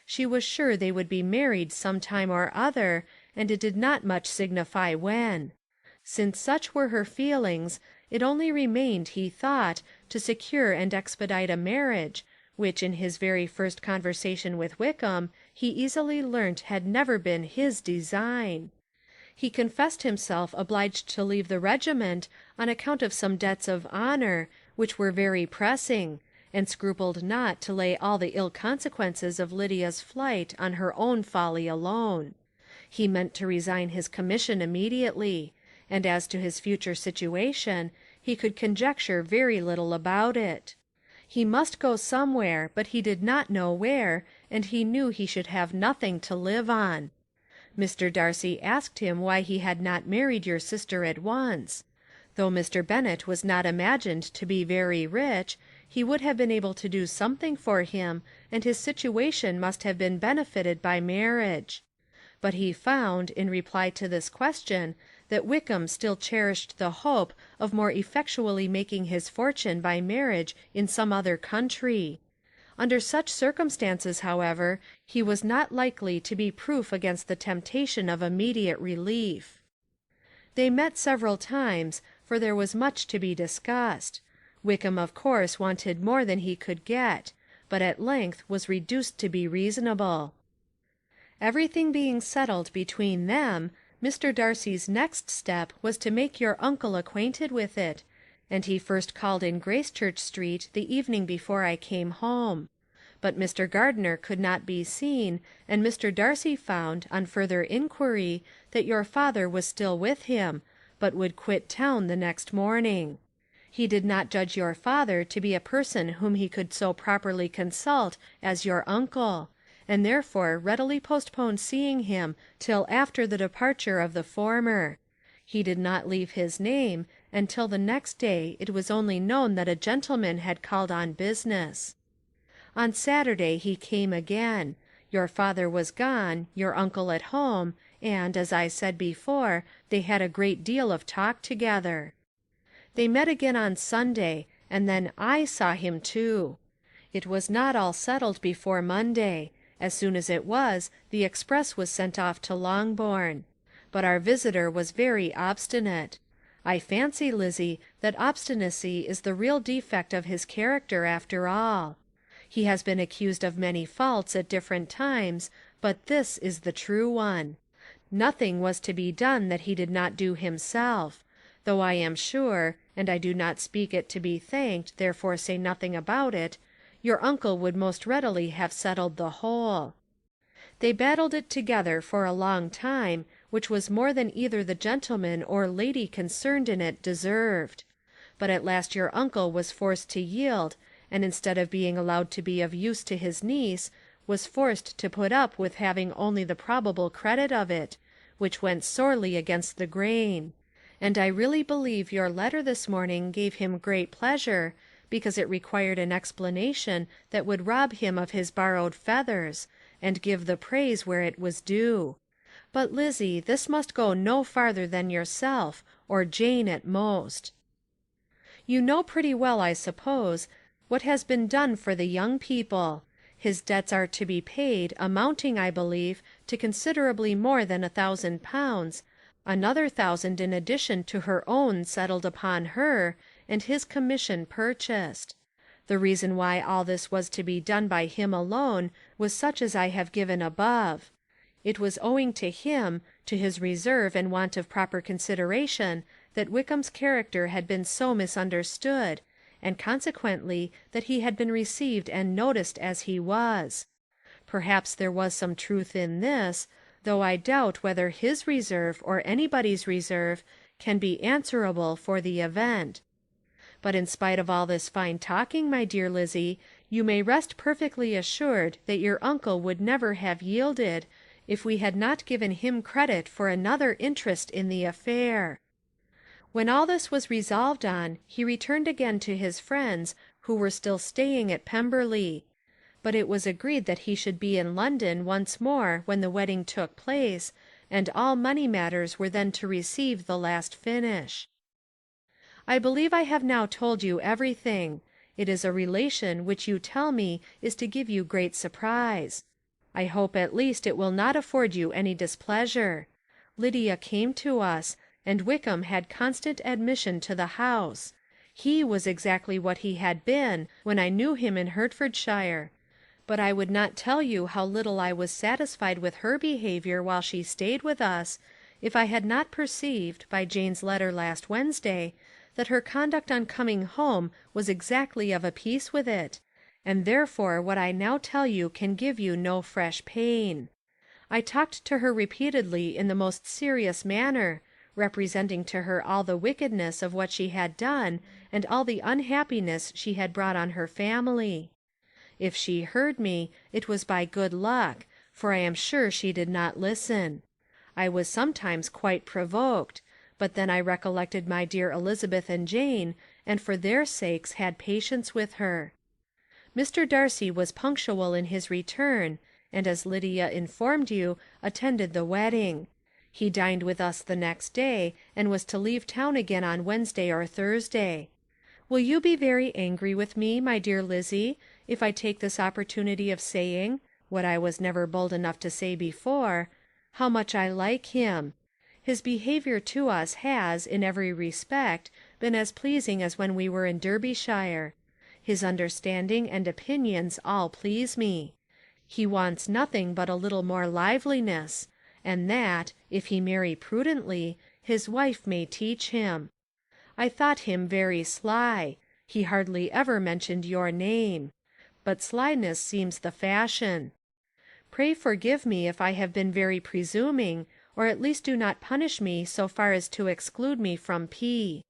She was sure they would be married some time or other, and it did not much signify when. Since such were her feelings, it only remained, he thought, to secure and expedite a marriage, which in his very first conversation with Wickham he easily learnt had never been his design. He confessed himself obliged to leave the regiment on account of some debts of honour, which were very pressing, and scrupled not to lay all the ill consequences of Lydia's flight on her own folly alone. He meant to resign his commission immediately, and as to his future situation, he could conjecture very little about it. He must go somewhere, but he did not know where, and he knew he should have nothing to live on. Mr. Darcy asked him why he had not married your sister at once. Though Mr. Bennet was not imagined to be very rich, he would have been able to do something for him, and his situation must have been benefited by marriage. But he found, in reply to this question, that Wickham still cherished the hope of more effectually making his fortune by marriage in some other country. Under such circumstances, however, he was not likely to be proof against the temptation of immediate relief. They met several times, for there was much to be discussed. Wickham, of course, wanted more than he could get, but at length was reduced to be reasonable. Everything being settled between them, Mr. Darcy's next step was to make your uncle acquainted with it, and he first called in Gracechurch Street the evening before I came home. But Mr. Gardiner could not be seen, and Mr. Darcy found, on further inquiry, that your father was still with him, but would quit town the next morning. He did not judge your father to be a person whom he could so properly consult as your uncle, and therefore readily postponed seeing him till after the departure of the former. He did not leave his name, and till the next day it was only known that a gentleman had called on business. On Saturday he came again. Your father was gone, your uncle at home, and, as I said before, they had a great deal of talk together. They met again on Sunday, and then I saw him too. It was not all settled before Monday. As soon as it was, the express was sent off to Longbourn. But our visitor was very obstinate. I fancy, Lizzie, that obstinacy is the real defect of his character after all. He has been accused of many faults at different times, but this is the true one. Nothing was to be done that he did not do himself, though I am sure, and I do not speak it to be thanked, therefore say nothing about it, your uncle would most readily have settled the whole. They battled it together for a long time, which was more than either the gentleman or lady concerned in it deserved. But at last your uncle was forced to yield, and instead of being allowed to be of use to his niece, was forced to put up with having only the probable credit of it, which went sorely against the grain. And I really believe your letter this morning gave him great pleasure, because it required an explanation that would rob him of his borrowed feathers, and give the praise where it was due. But, Lizzie, this must go no farther than yourself, or Jane at most. You know pretty well, I suppose, What has been done for the young people? His debts are to be paid, amounting, I believe, to considerably more than £1,000, another 1,000 in addition to her own settled upon her, and his commission purchased. The reason why all this was to be done by him alone was such as I have given above. It was owing to him, to his reserve and want of proper consideration, that Wickham's character had been so misunderstood, and consequently that he had been received and noticed as he was. Perhaps there was some truth in this, though I doubt whether his reserve or anybody's reserve can be answerable for the event. But in spite of all this fine talking, my dear Lizzie, you may rest perfectly assured that your uncle would never have yielded if we had not given him credit for another interest in the affair. When all this was resolved on, he returned again to his friends, who were still staying at Pemberley. But it was agreed that he should be in London once more when the wedding took place, and all money matters were then to receive the last finish. I believe I have now told you everything. It is a relation which you tell me is to give you great surprise. I hope at least it will not afford you any displeasure. Lydia came to us, and Wickham had constant admission to the house. He was exactly what he had been when I knew him in Hertfordshire. But I would not tell you how little I was satisfied with her behaviour while she stayed with us, if I had not perceived, by Jane's letter last Wednesday, that her conduct on coming home was exactly of a piece with it, and therefore what I now tell you can give you no fresh pain. I talked to her repeatedly in the most serious manner, representing to her all the wickedness of what she had done, and all the unhappiness she had brought on her family. If she heard me, it was by good luck, for I am sure she did not listen. I was sometimes quite provoked, but then I recollected my dear Elizabeth and Jane, and for their sakes had patience with her. Mr. Darcy was punctual in his return, and as Lydia informed you, attended the wedding. He dined with us the next day, and was to leave town again on Wednesday or Thursday. Will you be very angry with me, my dear Lizzie, if I take this opportunity of saying, what I was never bold enough to say before, how much I like him? His behaviour to us has, in every respect, been as pleasing as when we were in Derbyshire. His understanding and opinions all please me. He wants nothing but a little more liveliness, and that, if he marry prudently, his wife may teach him. I thought him very sly. He hardly ever mentioned your name. But slyness seems the fashion. Pray forgive me if I have been very presuming, or at least do not punish me so far as to exclude me from P.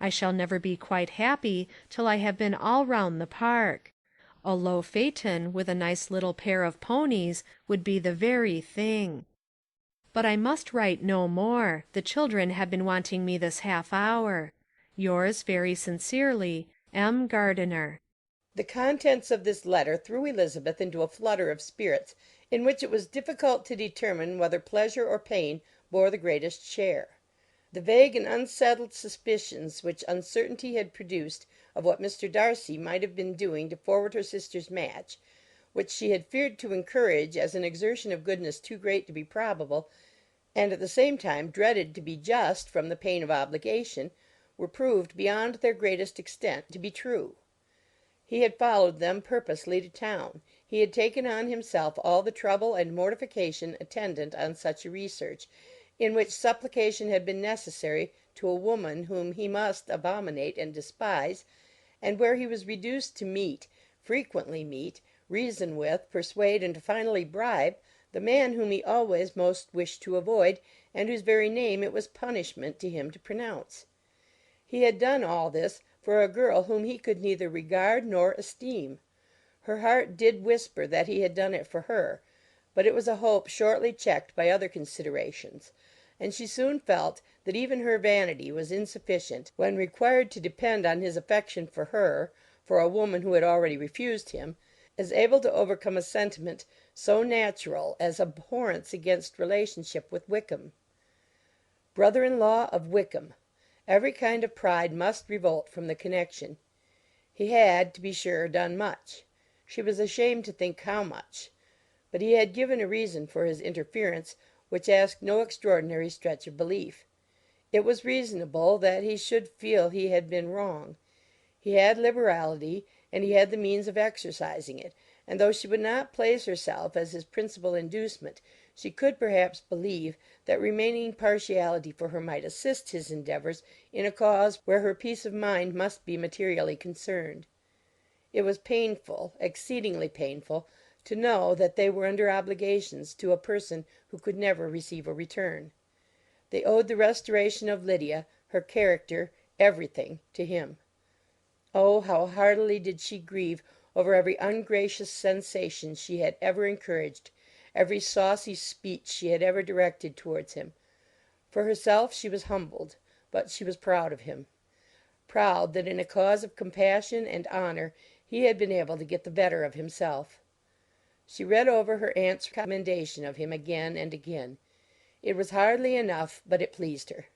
I shall never be quite happy till I have been all round the park. A low phaeton with a nice little pair of ponies would be the very thing. But I must write no more. The children have been wanting me this half hour. Yours very sincerely, M. Gardiner. The contents of this letter threw Elizabeth into a flutter of spirits in which it was difficult to determine whether pleasure or pain bore the greatest share. The vague and unsettled suspicions which uncertainty had produced of what Mr. Darcy might have been doing to forward her sister's match, which she had feared to encourage as an exertion of goodness too great to be probable, and at the same time dreaded to be just from the pain of obligation, were proved beyond their greatest extent to be true. He had followed them purposely to town. He had taken on himself all the trouble and mortification attendant on such a research, in which supplication had been necessary to a woman whom he must abominate and despise, and where he was reduced to meet, frequently meet, reason with, persuade, and finally bribe, the man whom he always most wished to avoid, and whose very name it was punishment to him to pronounce. He had done all this for a girl whom he could neither regard nor esteem. Her heart did whisper that he had done it for her, but it was a hope shortly checked by other considerations, and she soon felt that even her vanity was insufficient, when required to depend on his affection for her, for a woman who had already refused him, as able to overcome a sentiment so natural as abhorrence against relationship with Wickham. Brother-in-law of Wickham! Every kind of pride must revolt from the connection. He had, to be sure, done much. She was ashamed to think how much. But he had given a reason for his interference which asked no extraordinary stretch of belief. It was reasonable that he should feel he had been wrong. He had liberality, and he had the means of exercising it, and though she would not place herself as his principal inducement, she could perhaps believe that remaining partiality for her might assist his endeavours in a cause where her peace of mind must be materially concerned. It was painful, exceedingly painful, to know that they were under obligations to a person who could never receive a return. They owed the restoration of Lydia, her character, everything, to him. Oh, how heartily did she grieve over every ungracious sensation she had ever encouraged, every saucy speech she had ever directed towards him. For herself she was humbled, but she was proud of him. Proud that in a cause of compassion and honour he had been able to get the better of himself. She read over her aunt's commendation of him again and again. It was hardly enough, but it pleased her.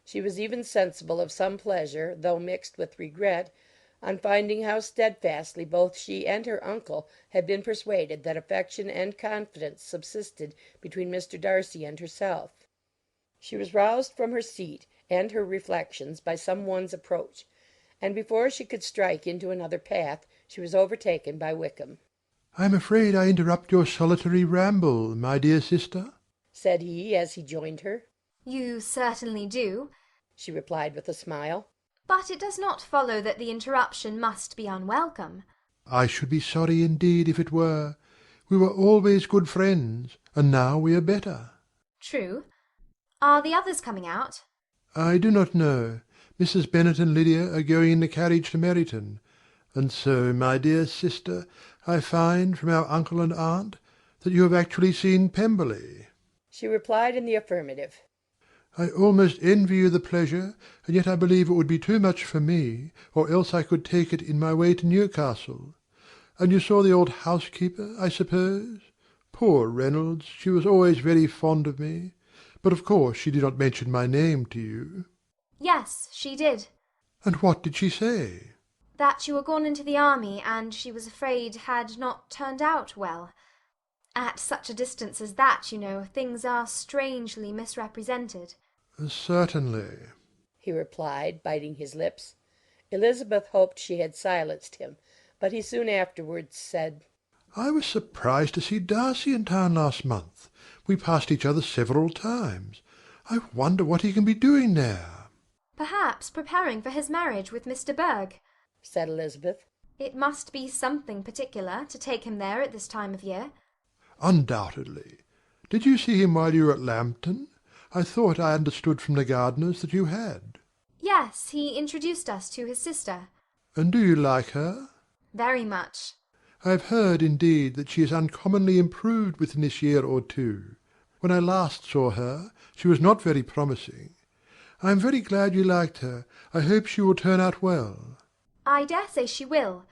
She was even sensible of some pleasure, though mixed with regret, on finding how steadfastly both she and her uncle had been persuaded that affection and confidence subsisted between Mr. Darcy and herself. She was roused from her seat and her reflections by some one's approach, and before she could strike into another path she was overtaken by Wickham. "I am afraid I interrupt your solitary ramble, my dear sister," said he as he joined her. You certainly do, she replied with a smile. But it does not follow that the interruption must be unwelcome. "I should be sorry indeed if it were. We were always good friends, and now we are better." True. Are the others coming out? "I do not know. Mrs. Bennet and Lydia are going in the carriage to Meryton. And so, my dear sister, I find from our uncle and aunt that you have actually seen Pemberley." She replied in the affirmative. "I almost envy you the pleasure, and yet I believe it would be too much for me, or else I could take it in my way to Newcastle. And you saw the old housekeeper, I suppose? Poor Reynolds, she was always very fond of me. But of course she did not mention my name to you." Yes, she did. "And what did she say?" That you were gone into the army, and she was afraid had not turned out well. At such a distance as that, you know, things are strangely misrepresented. "Certainly," he replied, biting his lips. Elizabeth hoped she had silenced him, but he soon afterwards said, "I was surprised to see Darcy in town last month. We passed each other several times. I wonder what he can be doing there." Perhaps preparing for his marriage with Mr. Berg, said Elizabeth. It must be something particular to take him there at this time of year. "Undoubtedly. Did you see him while you were at Lambton? I thought I understood from the gardeners that you had." Yes, he introduced us to his sister. "And do you like her?" Very much. "I have heard, indeed, that she is uncommonly improved within this year or two. When I last saw her, she was not very promising. I am very glad you liked her. I hope she will turn out well." I dare say she will.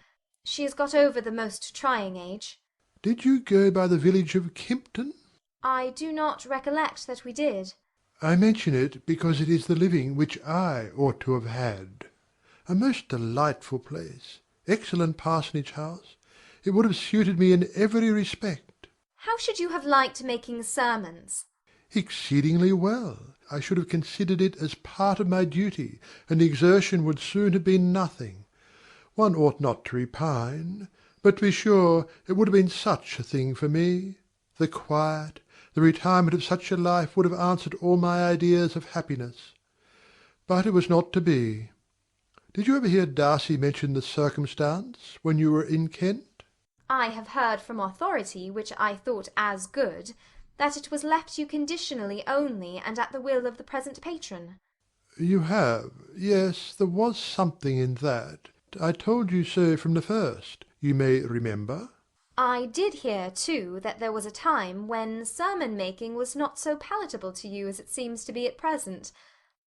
She has got over the most trying age. "Did you go by the village of Kympton?" I do not recollect that we did. "I mention it because it is the living which I ought to have had. A most delightful place. Excellent parsonage house. It would have suited me in every respect." How should you have liked making sermons? "Exceedingly well. I should have considered it as part of my duty, and the exertion would soon have been nothing. One ought not to repine. But to be sure it would have been such a thing for me. The quiet, the retirement of such a life would have answered all my ideas of happiness. But it was not to be. Did you ever hear Darcy mention the circumstance when you were in Kent?" I have heard from authority, which I thought as good, that it was left you conditionally only, and at the will of the present patron. "You have. Yes, there was something in that. I told you so from the first, you may remember." I did hear, too, that there was a time when sermon-making was not so palatable to you as it seems to be at present,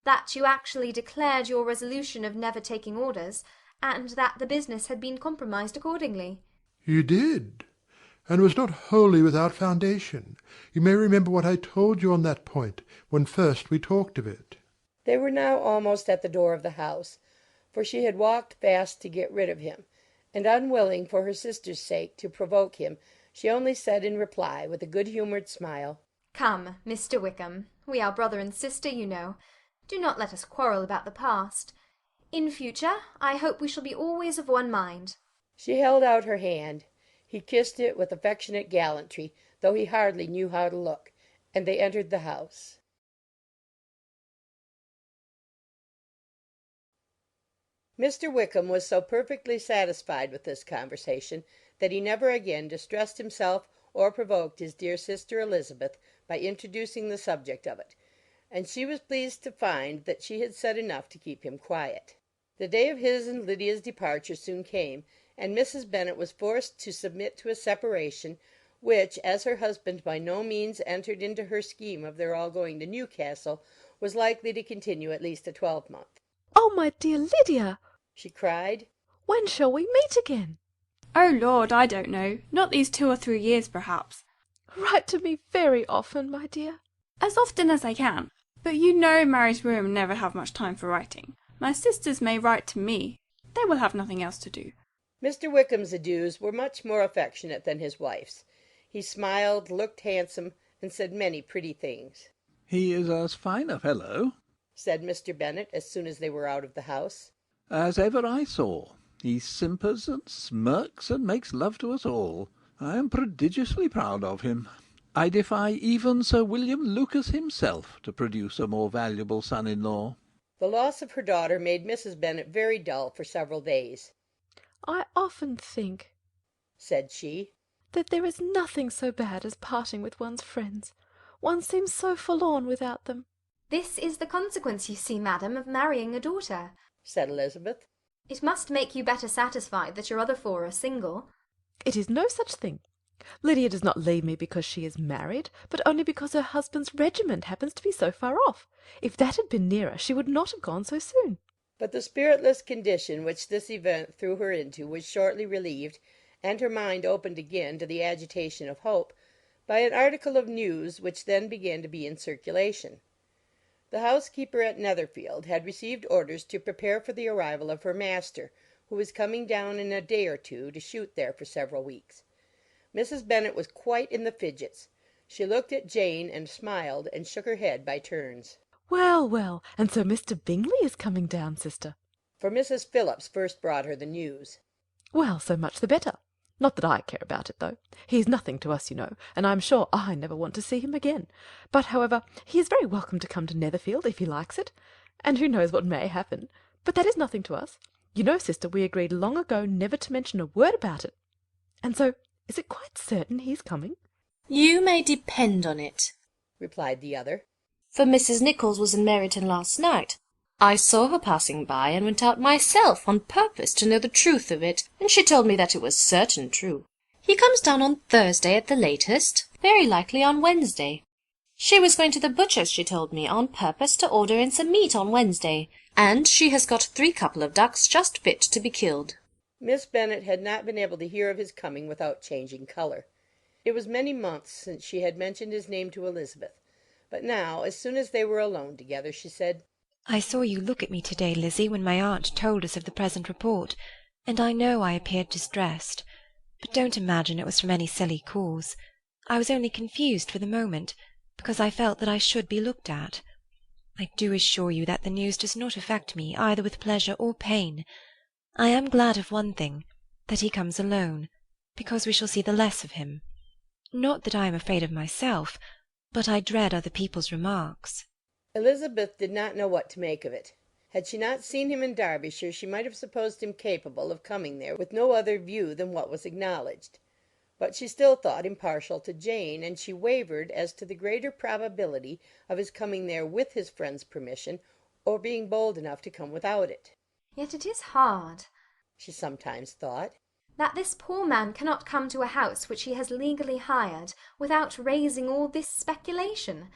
that you actually declared your resolution of never taking orders, and that the business had been compromised accordingly. "You did, and it was not wholly without foundation. You may remember what I told you on that point, when first we talked of it." They were now almost at the door of the house. for she had walked fast to get rid of him, and unwilling, for her sister's sake, to provoke him, she only said in reply, with a good-humoured smile, "Come, Mr. Wickham, we are brother and sister, you know. Do not let us quarrel about the past. In future, I hope we shall be always of one mind." She held out her hand. He kissed it with affectionate gallantry, though he hardly knew how to look, and they entered the house. Mr. Wickham was so perfectly satisfied with this conversation that he never again distressed himself or provoked his dear sister Elizabeth by introducing the subject of it, and she was pleased to find that she had said enough to keep him quiet. The day of his and Lydia's departure soon came, and Mrs. Bennet was forced to submit to a separation, which, as her husband by no means entered into her scheme of their all going to Newcastle, was likely to continue at least a twelvemonth. "Oh, my dear Lydia!" she cried. "When shall we meet again?" "Oh, Lord, I don't know. Not these 2 or 3 years, perhaps." "Write to me very often, my dear." "As often as I can. But you know married women never have much time for writing. My sisters may write to me. They will have nothing else to do." Mr. Wickham's adieus were much more affectionate than his wife's. He smiled, looked handsome, and said many pretty things. "He is as fine a fellow," said Mr. Bennet, as soon as they were out of the house, "as ever I saw. He simpers and smirks and makes love to us all. I am prodigiously proud of him. I defy even Sir William Lucas himself to produce a more valuable son-in-law." The loss of her daughter made Mrs. Bennet very dull for several days. "I often think," said she, "that there is nothing so bad as parting with one's friends. One seems so forlorn without them." "This is the consequence, you see, madam, of marrying a daughter," said Elizabeth. "It must make you better satisfied that your other 4 are single." "It is no such thing. Lydia does not leave me because she is married, but only because her husband's regiment happens to be so far off. If that had been nearer, she would not have gone so soon." But the spiritless condition which this event threw her into was shortly relieved, and her mind opened again to the agitation of hope, by an article of news which then began to be in circulation. The housekeeper at Netherfield had received orders to prepare for the arrival of her master, who was coming down in a day or two to shoot there for several weeks. Mrs. Bennet was quite in the fidgets. She looked at Jane and smiled and shook her head by turns. "Well, well, and so Mr. Bingley is coming down, sister?" For Mrs. Phillips first brought her the news. "Well, so much the better. Not that I care about it, though. He is nothing to us, you know, and I am sure I never want to see him again. But, however, he is very welcome to come to Netherfield if he likes it, and who knows what may happen. But that is nothing to us. You know, sister, we agreed long ago never to mention a word about it. And so, is it quite certain he's coming?" "You may depend on it," replied the other, "for Mrs. Nichols was in Meryton last night. I saw her passing by, and went out myself on purpose to know the truth of it, and she told me that it was certain true. He comes down on Thursday at the latest, very likely on Wednesday. She was going to the butcher's, she told me, on purpose to order in some meat on Wednesday, and she has got 3 couple of ducks just fit to be killed." Miss Bennet had not been able to hear of his coming without changing colour. It was many months since she had mentioned his name to Elizabeth, but now, as soon as they were alone together, she said, "I saw you look at me to-day, Lizzie, when my aunt told us of the present report, and I know I appeared distressed. But don't imagine it was from any silly cause. I was only confused for the moment, because I felt that I should be looked at. I do assure you that the news does not affect me either with pleasure or pain. I am glad of one thing, that he comes alone, because we shall see the less of him. Not that I am afraid of myself, but I dread other people's remarks." Elizabeth did not know what to make of it. Had she not seen him in Derbyshire, she might have supposed him capable of coming there with no other view than what was acknowledged. But she still thought him partial to Jane, and she wavered as to the greater probability of his coming there with his friend's permission, or being bold enough to come without it. "Yet it is hard," she sometimes thought, "that this poor man cannot come to a house which he has legally hired, without raising all this speculation.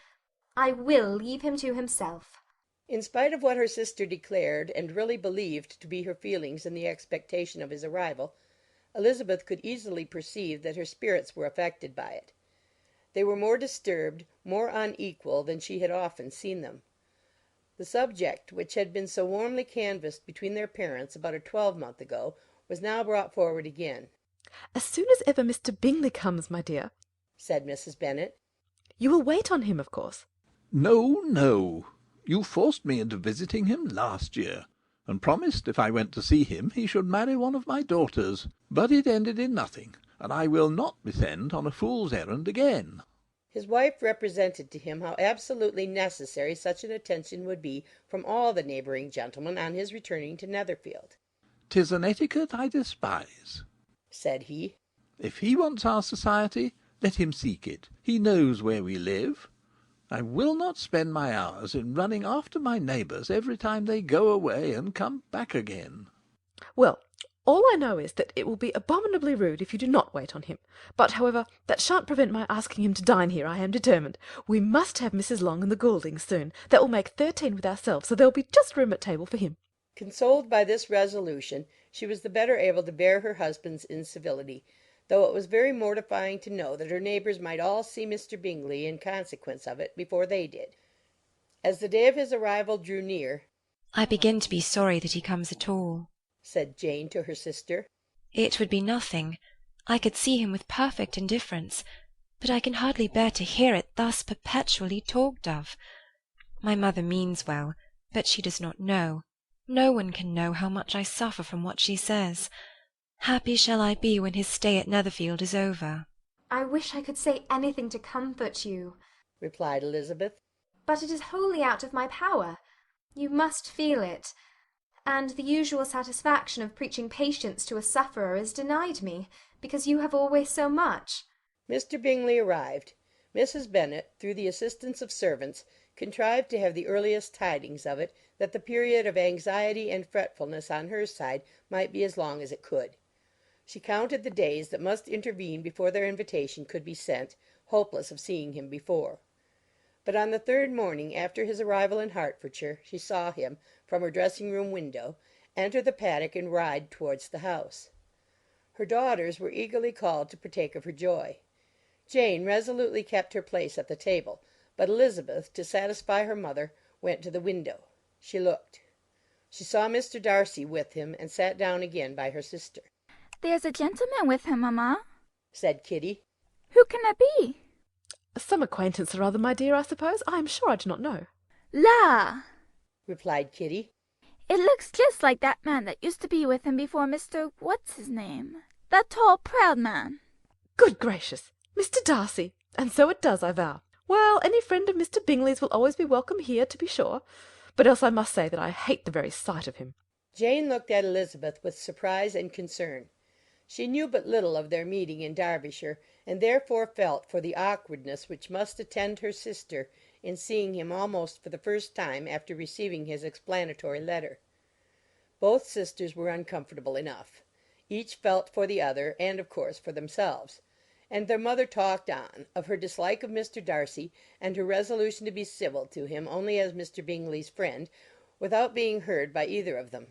I will leave him to himself." In spite of what her sister declared and really believed to be her feelings in the expectation of his arrival, Elizabeth could easily perceive that her spirits were affected by it. They were more disturbed, more unequal than she had often seen them. The subject, which had been so warmly canvassed between their parents about a twelvemonth ago, was now brought forward again. "As soon as ever Mr. Bingley comes, my dear," said Mrs. Bennet. "You will wait on him, of course." No, no. You forced me into visiting him last year, and promised if I went to see him he should marry one of my daughters. But it ended in nothing, and I will not be sent on a fool's errand again. His wife represented to him how absolutely necessary such an attention would be from all the neighbouring gentlemen on his returning to Netherfield. "'Tis an etiquette I despise," said he. "If he wants our society, let him seek it. He knows where we live. I will not spend my hours in running after my neighbours every time they go away and come back again." "Well, all I know is that it will be abominably rude if you do not wait on him. But, however, that shan't prevent my asking him to dine here, I am determined. We must have Mrs. Long and the Gouldings soon. That will make 13 with ourselves, so there will be just room at table for him." Consoled by this resolution, she was the better able to bear her husband's incivility, though it was very mortifying to know that her neighbours might all see Mr. Bingley in consequence of it before they did. As the day of his arrival drew near, "I begin to be sorry that he comes at all," said Jane to her sister. "It would be nothing. I could see him with perfect indifference, but I can hardly bear to hear it thus perpetually talked of. My mother means well, but she does not know. No one can know how much I suffer from what she says. Happy shall I be when his stay at Netherfield is over." I wish I could say anything to comfort you, replied Elizabeth. but it is wholly out of my power. You must feel it, and the usual satisfaction of preaching patience to a sufferer is denied me, because you have always so much. Mr. Bingley arrived. Mrs. Bennet, through the assistance of servants, contrived to have the earliest tidings of it, that the period of anxiety and fretfulness on her side might be as long as it could. She counted the days that must intervene before their invitation could be sent, hopeless of seeing him before. But on the third morning after his arrival in Hertfordshire she saw him, from her dressing-room window, enter the paddock and ride towards the house. Her daughters were eagerly called to partake of her joy. Jane resolutely kept her place at the table, but Elizabeth, to satisfy her mother, went to the window. She looked. She saw Mr. Darcy with him, and sat down again by her sister. "There's a gentleman with him, mamma," said Kitty. "Who can it be?" "Some acquaintance or other, my dear, I suppose. I am sure I do not know." "La!" replied Kitty. "It looks just like that man that used to be with him before Mr. What's his name? That tall, proud man." "Good gracious! Mr. Darcy! And so it does, I vow. Well, any friend of Mr. Bingley's will always be welcome here, to be sure. But else I must say that I hate the very sight of him." Jane looked at Elizabeth with surprise and concern. She knew but little of their meeting in Derbyshire, and therefore felt for the awkwardness which must attend her sister in seeing him almost for the first time after receiving his explanatory letter. Both sisters were uncomfortable enough. Each felt for the other, and of course for themselves. And their mother talked on, of her dislike of Mr. Darcy, and her resolution to be civil to him only as Mr. Bingley's friend, without being heard by either of them.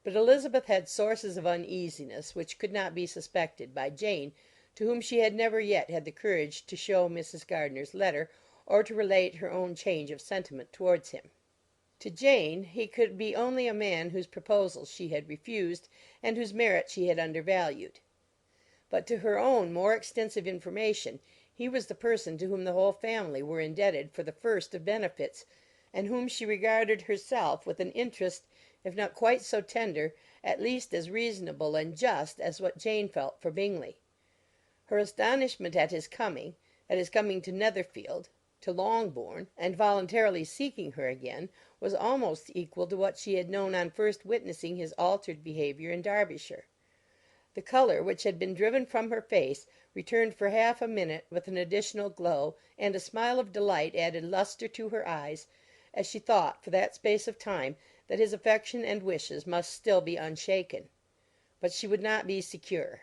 But Elizabeth had sources of uneasiness which could not be suspected by Jane, to whom she had never yet had the courage to show Mrs. Gardiner's letter, or to relate her own change of sentiment towards him. To Jane he could be only a man whose proposals she had refused, and whose merit she had undervalued. But to her own more extensive information he was the person to whom the whole family were indebted for the first of benefits, and whom she regarded herself with an interest, if not quite so tender, at least as reasonable and just as what Jane felt for Bingley. Her astonishment at his coming to Netherfield, to Longbourn, and voluntarily seeking her again, was almost equal to what she had known on first witnessing his altered behaviour in Derbyshire. The colour which had been driven from her face returned for half a minute with an additional glow, and a smile of delight added lustre to her eyes, as she thought for that space of time that his affection and wishes must still be unshaken. But she would not be secure.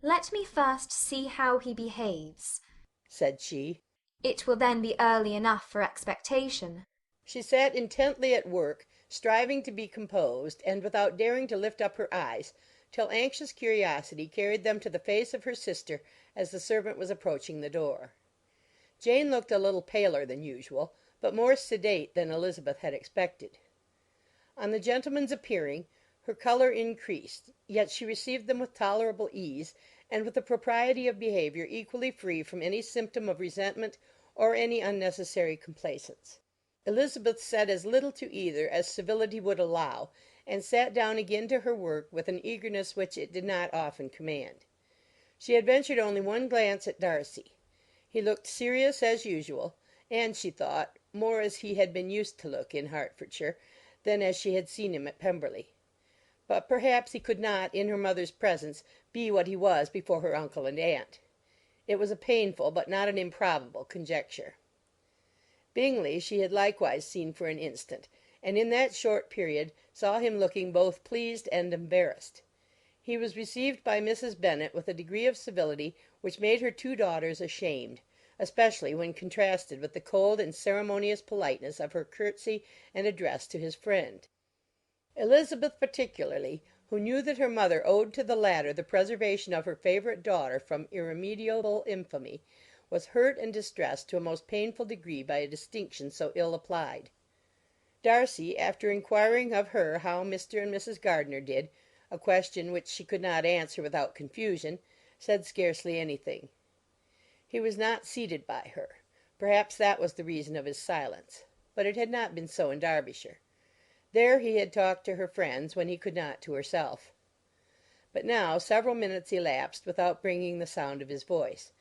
"Let me first see how he behaves," said she. "It will then be early enough for expectation." She sat intently at work, striving to be composed, and without daring to lift up her eyes, till anxious curiosity carried them to the face of her sister as the servant was approaching the door. Jane looked a little paler than usual, but more sedate than Elizabeth had expected. On the gentlemen's appearing, her colour increased, yet she received them with tolerable ease, and with a propriety of behaviour equally free from any symptom of resentment or any unnecessary complaisance. Elizabeth said as little to either as civility would allow, and sat down again to her work with an eagerness which it did not often command. She had ventured only one glance at Darcy. He looked serious as usual, and, she thought, more as he had been used to look in Hertfordshire than as she had seen him at Pemberley. But perhaps he could not, in her mother's presence, be what he was before her uncle and aunt. It was a painful but not an improbable conjecture. Bingley she had likewise seen for an instant, and in that short period saw him looking both pleased and embarrassed. He was received by Mrs. Bennet with a degree of civility which made her two daughters ashamed, especially when contrasted with the cold and ceremonious politeness of her curtsy and address to his friend. Elizabeth particularly, who knew that her mother owed to the latter the preservation of her favourite daughter from irremediable infamy, was hurt and distressed to a most painful degree by a distinction so ill applied. Darcy, after inquiring of her how Mr. and Mrs. Gardiner did, a question which she could not answer without confusion, said scarcely anything. He was not seated by her. Perhaps that was the reason of his silence. But it had not been so in Derbyshire. There he had talked to her friends when he could not to herself. But now several minutes elapsed without bringing the sound of his voice,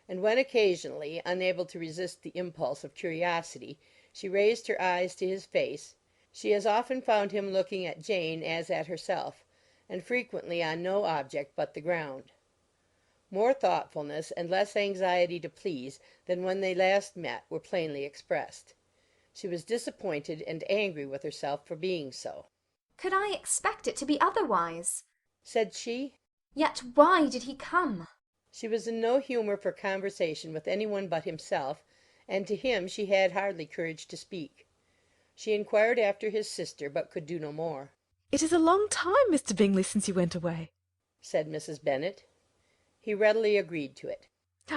and when occasionally, unable to resist the impulse of curiosity, she raised her eyes to his face, she as often found him looking at Jane as at herself, and frequently on no object but the ground. More thoughtfulness and less anxiety to please than when they last met were plainly expressed. She was disappointed and angry with herself for being so. "Could I expect it to be otherwise?" said she. "Yet why did he come?" She was in no humour for conversation with any one but himself, and to him she had hardly courage to speak. She inquired after his sister, but could do no more. "It is a long time, Mr. Bingley, since you went away," said Mrs. Bennet. He readily agreed to it.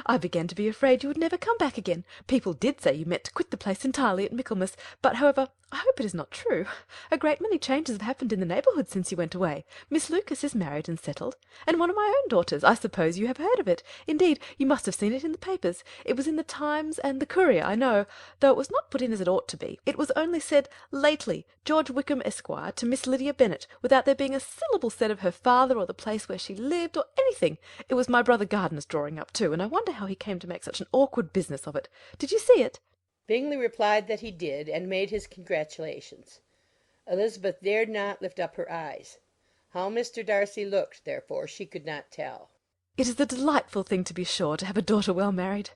"I began to be afraid you would never come back again. People did say you meant to quit the place entirely at Michaelmas, but, however, I hope it is not true. A great many changes have happened in the neighbourhood since you went away. Miss Lucas is married and settled, and one of my own daughters. I suppose you have heard of it. Indeed, you must have seen it in the papers. It was in the Times and the Courier, I know, though it was not put in as it ought to be. It was only said, 'Lately, George Wickham, Esquire, to Miss Lydia Bennet,' without there being a syllable said of her father or the place where she lived, or anything. It was my brother Gardiner's drawing up, too, and I wonder how he came to make such an awkward business of it. Did you see it?" Bingley replied that he did, and made his congratulations. Elizabeth dared not lift up her eyes. How Mr. Darcy looked, therefore, she could not tell. "It is a delightful thing, to be sure, to have a daughter well married,"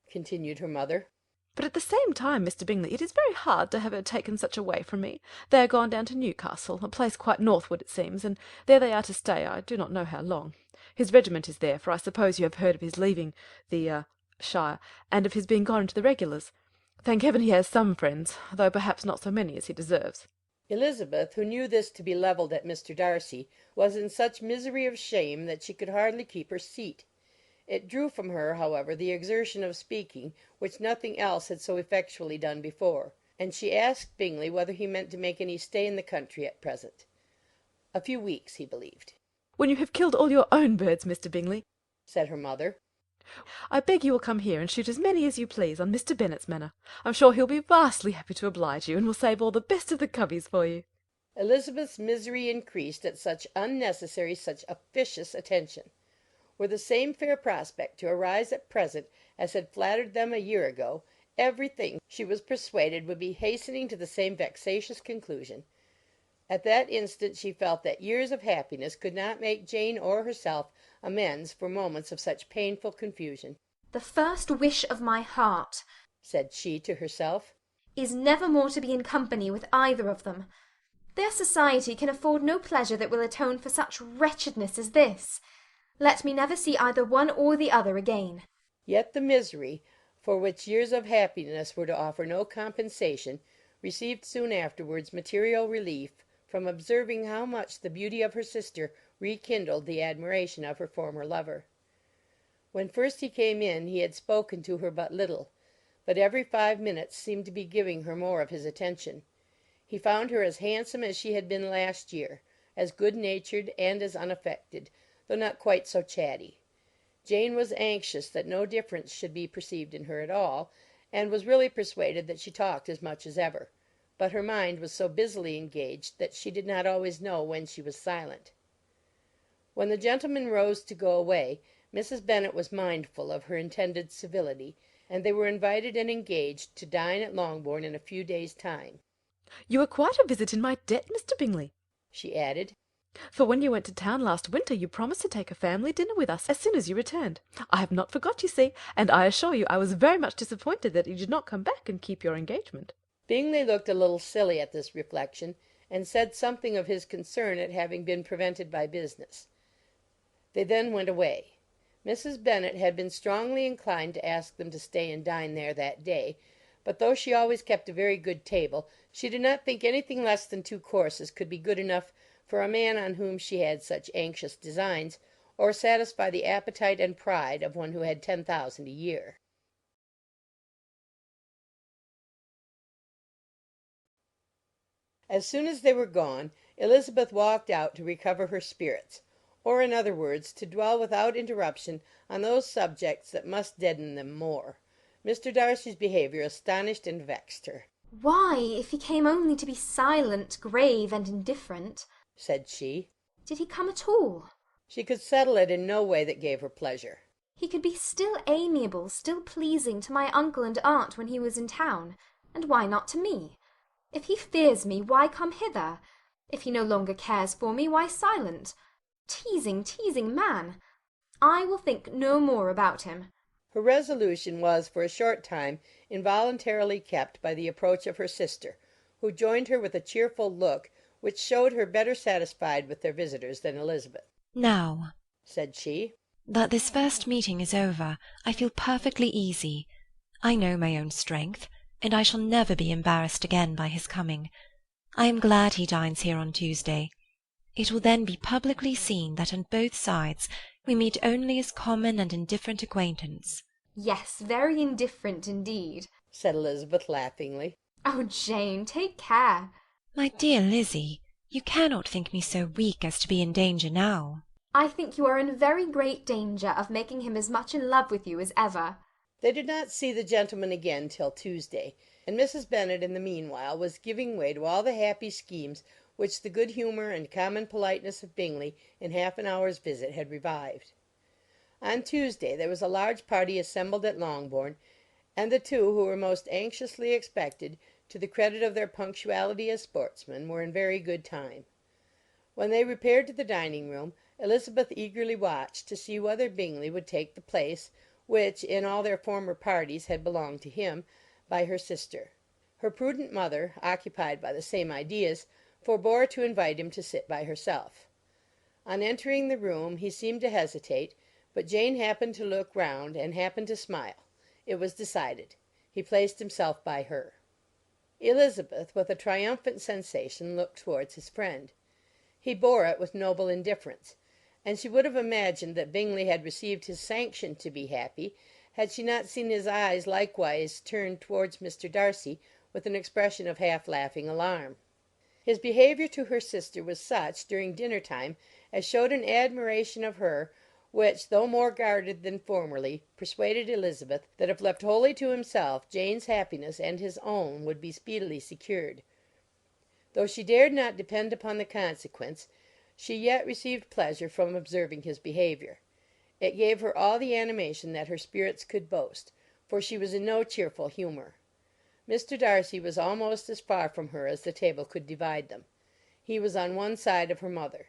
continued her mother. "but at the same time, Mr. Bingley, it is very hard to have her taken such away from me. They are gone down to Newcastle, a place quite northward, it seems, and there they are to stay, I do not know how long. His regiment is there, for I suppose you have heard of his leaving the shire, and of his being gone into the regulars. Thank heaven he has some friends, though perhaps not so many as he deserves." Elizabeth, who knew this to be levelled at Mr. Darcy, was in such misery of shame that she could hardly keep her seat. It drew from her, however, the exertion of speaking, which nothing else had so effectually done before, and she asked Bingley whether he meant to make any stay in the country at present. A few weeks, he believed. "When you have killed all your own birds, Mr. Bingley," said her mother, "I beg you will come here and shoot as many as you please on Mr. Bennet's manor. I'm sure he'll be vastly happy to oblige you, and will save all the best of the coveys for you." Elizabeth's misery increased at such unnecessary, such officious attention. Were the same fair prospect to arise at present as had flattered them a year ago, everything, she was persuaded, would be hastening to the same vexatious conclusion. At that instant she felt that years of happiness could not make Jane or herself amends for moments of such painful confusion. "The first wish of my heart," said she to herself, "is never more to be in company with either of them. Their society can afford no pleasure that will atone for such wretchedness as this. Let me never see either one or the other again." Yet the misery, for which years of happiness were to offer no compensation, received soon afterwards material relief from observing how much the beauty of her sister rekindled the admiration of her former lover. When first he came in he had spoken to her but little, but every 5 minutes seemed to be giving her more of his attention. He found her as handsome as she had been last year, as good-natured and as unaffected, though not quite so chatty. Jane was anxious that no difference should be perceived in her at all, and was really persuaded that she talked as much as ever, but her mind was so busily engaged that she did not always know when she was silent. When the gentlemen rose to go away, Mrs. Bennet was mindful of her intended civility, and they were invited and engaged to dine at Longbourn in a few days' time. "You are quite a visit in my debt, Mr. Bingley," she added, "for when you went to town last winter you promised to take a family dinner with us as soon as you returned. I have not forgot, you see, and I assure you I was very much disappointed that you did not come back and keep your engagement." Bingley looked a little silly at this reflection, and said something of his concern at having been prevented by business. They then went away. Mrs. Bennet had been strongly inclined to ask them to stay and dine there that day, but though she always kept a very good table, she did not think anything less than 2 courses could be good enough for a man on whom she had such anxious designs, or satisfy the appetite and pride of one who had 10,000 a year. As soon as they were gone, Elizabeth walked out to recover her spirits, or, in other words, to dwell without interruption on those subjects that must deaden them more. Mr. Darcy's behaviour astonished and vexed her. Why, if he came only to be silent, grave, and indifferent, said she, did he come at all? She could settle it in no way that gave her pleasure. He could be still amiable, still pleasing to my uncle and aunt when he was in town, and why not to me? If he fears me, why come hither? If he no longer cares for me, why silent? Teasing, teasing man! I will think no more about him. Her resolution was for a short time involuntarily kept by the approach of her sister, who joined her with a cheerful look which showed her better satisfied with their visitors than Elizabeth. "Now," said she, "that this first meeting is over, I feel perfectly easy. I know my own strength, and I shall never be embarrassed again by his coming. I am glad he dines here on Tuesday. It will then be publicly seen that on both sides we meet only as common and indifferent acquaintance." Yes, very indifferent indeed, said Elizabeth laughingly. Oh, Jane, take care. My dear Lizzie, you cannot think me so weak as to be in danger now. I think you are in very great danger of making him as much in love with you as ever. They did not see the gentleman again till Tuesday, and Mrs. Bennet in the meanwhile was giving way to all the happy schemes which the good humour and common politeness of Bingley in half an hour's visit had revived. On Tuesday there was a large party assembled at Longbourn, and the two who were most anxiously expected, to the credit of their punctuality as sportsmen, were in very good time. When they repaired to the dining-room, Elizabeth eagerly watched to see whether Bingley would take the place which, in all their former parties, had belonged to him, by her sister. Her prudent mother, occupied by the same ideas, forbore to invite him to sit by herself. On entering the room he seemed to hesitate, but Jane happened to look round, and happened to smile. It was decided. He placed himself by her. Elizabeth, with a triumphant sensation, looked towards his friend. He bore it with noble indifference, and she would have imagined that Bingley had received his sanction to be happy, had she not seen his eyes likewise turned towards Mr. Darcy with an expression of half-laughing alarm. His behaviour to her sister was such, during dinner-time, as showed an admiration of her, which, though more guarded than formerly, persuaded Elizabeth that if left wholly to himself, Jane's happiness and his own would be speedily secured. Though she dared not depend upon the consequence, she yet received pleasure from observing his behaviour. It gave her all the animation that her spirits could boast, for she was in no cheerful humour. Mr. Darcy was almost as far from her as the table could divide them. He was on one side of her mother.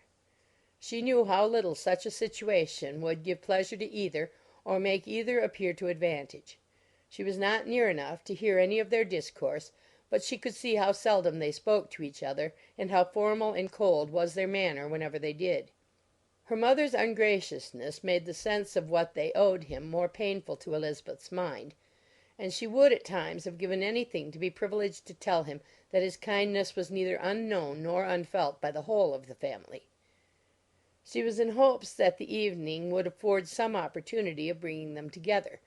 She knew how little such a situation would give pleasure to either, or make either appear to advantage. She was not near enough to hear any of their discourse, but she could see how seldom they spoke to each other, and how formal and cold was their manner whenever they did. Her mother's ungraciousness made the sense of what they owed him more painful to Elizabeth's mind, and she would at times have given anything to be privileged to tell him that his kindness was neither unknown nor unfelt by the whole of the family. She was in hopes that the evening would afford some opportunity of bringing them together,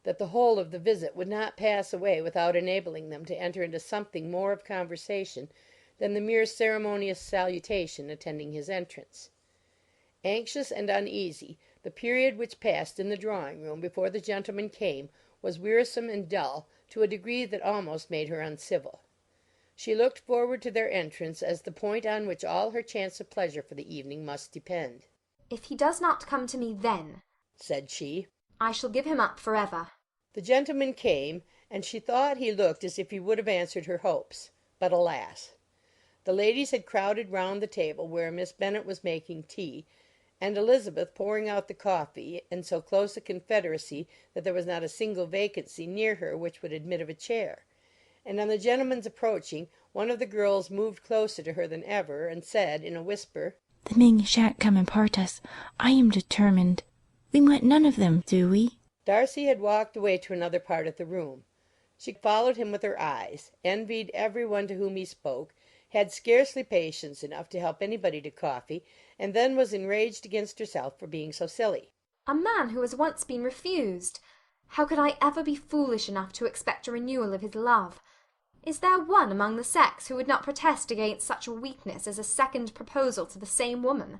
that the whole of the visit would not pass away without enabling them to enter into something more of conversation than the mere ceremonious salutation attending his entrance. Anxious and uneasy, the period which passed in the drawing-room before the gentlemen came was wearisome and dull to a degree that almost made her uncivil. She looked forward to their entrance as the point on which all her chance of pleasure for the evening must depend. "If he does not come to me then," said she, "I shall give him up for ever." The gentleman came, and she thought he looked as if he would have answered her hopes. But alas! The ladies had crowded round the table where Miss Bennet was making tea, and Elizabeth pouring out the coffee, in so close a confederacy that there was not a single vacancy near her which would admit of a chair; and on the gentleman's approaching, one of the girls moved closer to her than ever, and said, in a whisper, "The men shan't come and part us. I am determined. We want none of them, do we?" Darcy had walked away to another part of the room. She followed him with her eyes, envied every one to whom he spoke, had scarcely patience enough to help anybody to coffee, and then was enraged against herself for being so silly. A man who has once been refused! How could I ever be foolish enough to expect a renewal of his love? Is there one among the sex who would not protest against such a weakness as a second proposal to the same woman?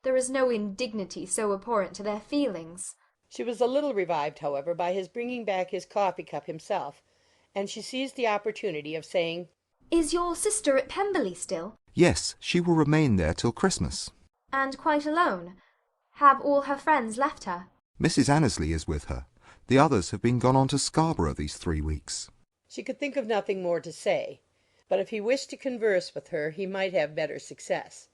There is no indignity so abhorrent to their feelings. She was a little revived, however, by his bringing back his coffee-cup himself, and she seized the opportunity of saying, "Is your sister at Pemberley still? Yes, she will remain there till Christmas. And quite alone? Have all her friends left her?" Mrs. Annesley is with her. The others have been gone on to Scarborough these 3 weeks. She could think of nothing more to say, but if he wished to converse with her he might have better success.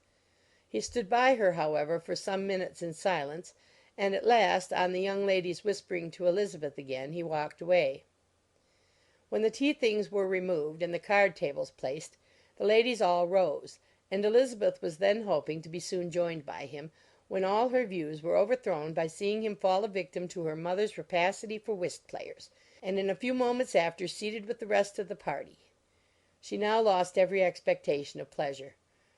He stood by her, however, for some minutes in silence, and at last, on the young lady's whispering to Elizabeth again, he walked away. When the tea things were removed and the card tables placed, the ladies all rose, and Elizabeth was then hoping to be soon joined by him, when all her views were overthrown by seeing him fall a victim to her mother's rapacity for whist-players, and in a few moments after seated with the rest of the party. She now lost every expectation of pleasure.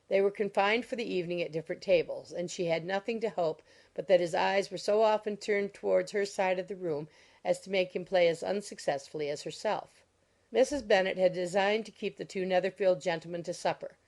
They were confined for the evening at different tables, and she had nothing to hope but that his eyes were so often turned towards her side of the room as to make him play as unsuccessfully as herself. Mrs. Bennet had designed to keep the two Netherfield gentlemen to supper,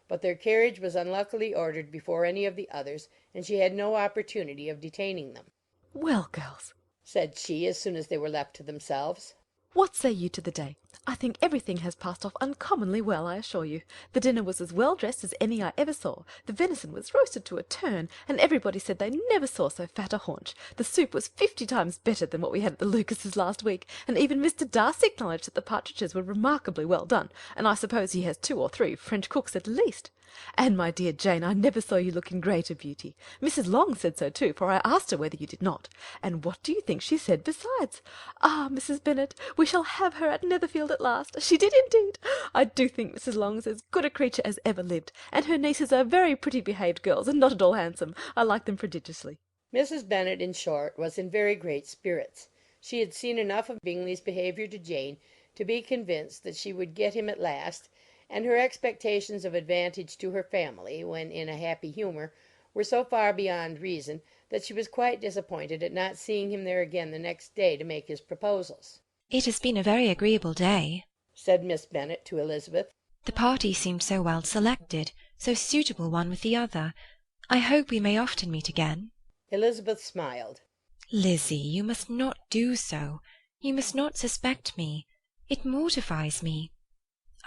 but their carriage was unluckily ordered before any of the others, and she had no opportunity of detaining them. "Well, girls," said she, as soon as they were left to themselves, "what say you to the day? I think everything has passed off uncommonly well, I assure you. The dinner was as well dressed as any I ever saw. The venison was roasted to a turn, and everybody said they never saw so fat a haunch. The soup was 50 times better than what we had at the Lucases last week, and even Mr. Darcy acknowledged that the partridges were remarkably well done, and I suppose he has 2 or 3 French cooks at least. And, my dear Jane, I never saw you look in greater beauty. Mrs. Long said so too, for I asked her whether you did not. And what do you think she said besides? Ah, Mrs. Bennet, we shall have her at Netherfield at last. She did indeed. I do think Mrs. Long's as good a creature as ever lived, and her nieces are very pretty behaved girls, and not at all handsome. I like them prodigiously." Mrs. Bennet, in short, was in very great spirits. She had seen enough of Bingley's behaviour to Jane to be convinced that she would get him at last, and her expectations of advantage to her family, when in a happy humour, were so far beyond reason that she was quite disappointed at not seeing him there again the next day to make his proposals. "It has been a very agreeable day," said Miss Bennet to Elizabeth. "The party seemed so well selected, so suitable one with the other. I hope we may often meet again." Elizabeth smiled. "Lizzie, you must not do so. You must not suspect me. It mortifies me.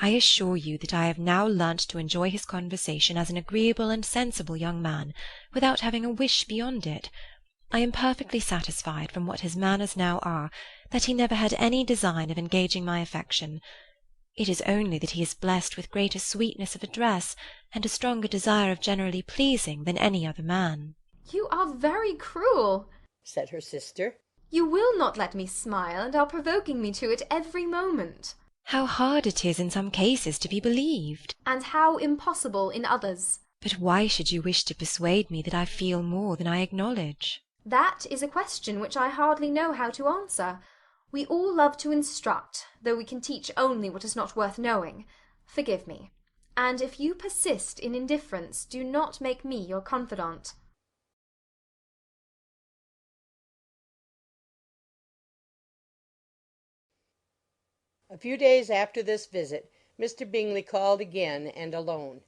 I assure you that I have now learnt to enjoy his conversation as an agreeable and sensible young man, without having a wish beyond it. I am perfectly satisfied, from what his manners now are, that he never had any design of engaging my affection. It is only that he is blessed with greater sweetness of address, and a stronger desire of generally pleasing than any other man." "You are very cruel," said her sister. "You will not let me smile, and are provoking me to it every moment." "How hard it is in some cases to be believed." "And how impossible in others." "But why should you wish to persuade me that I feel more than I acknowledge?" "That is a question which I hardly know how to answer. We all love to instruct, though we can teach only what is not worth knowing. Forgive me. And if you persist in indifference, do not make me your confidant." A few days after this visit, Mr. Bingley called again, and alone.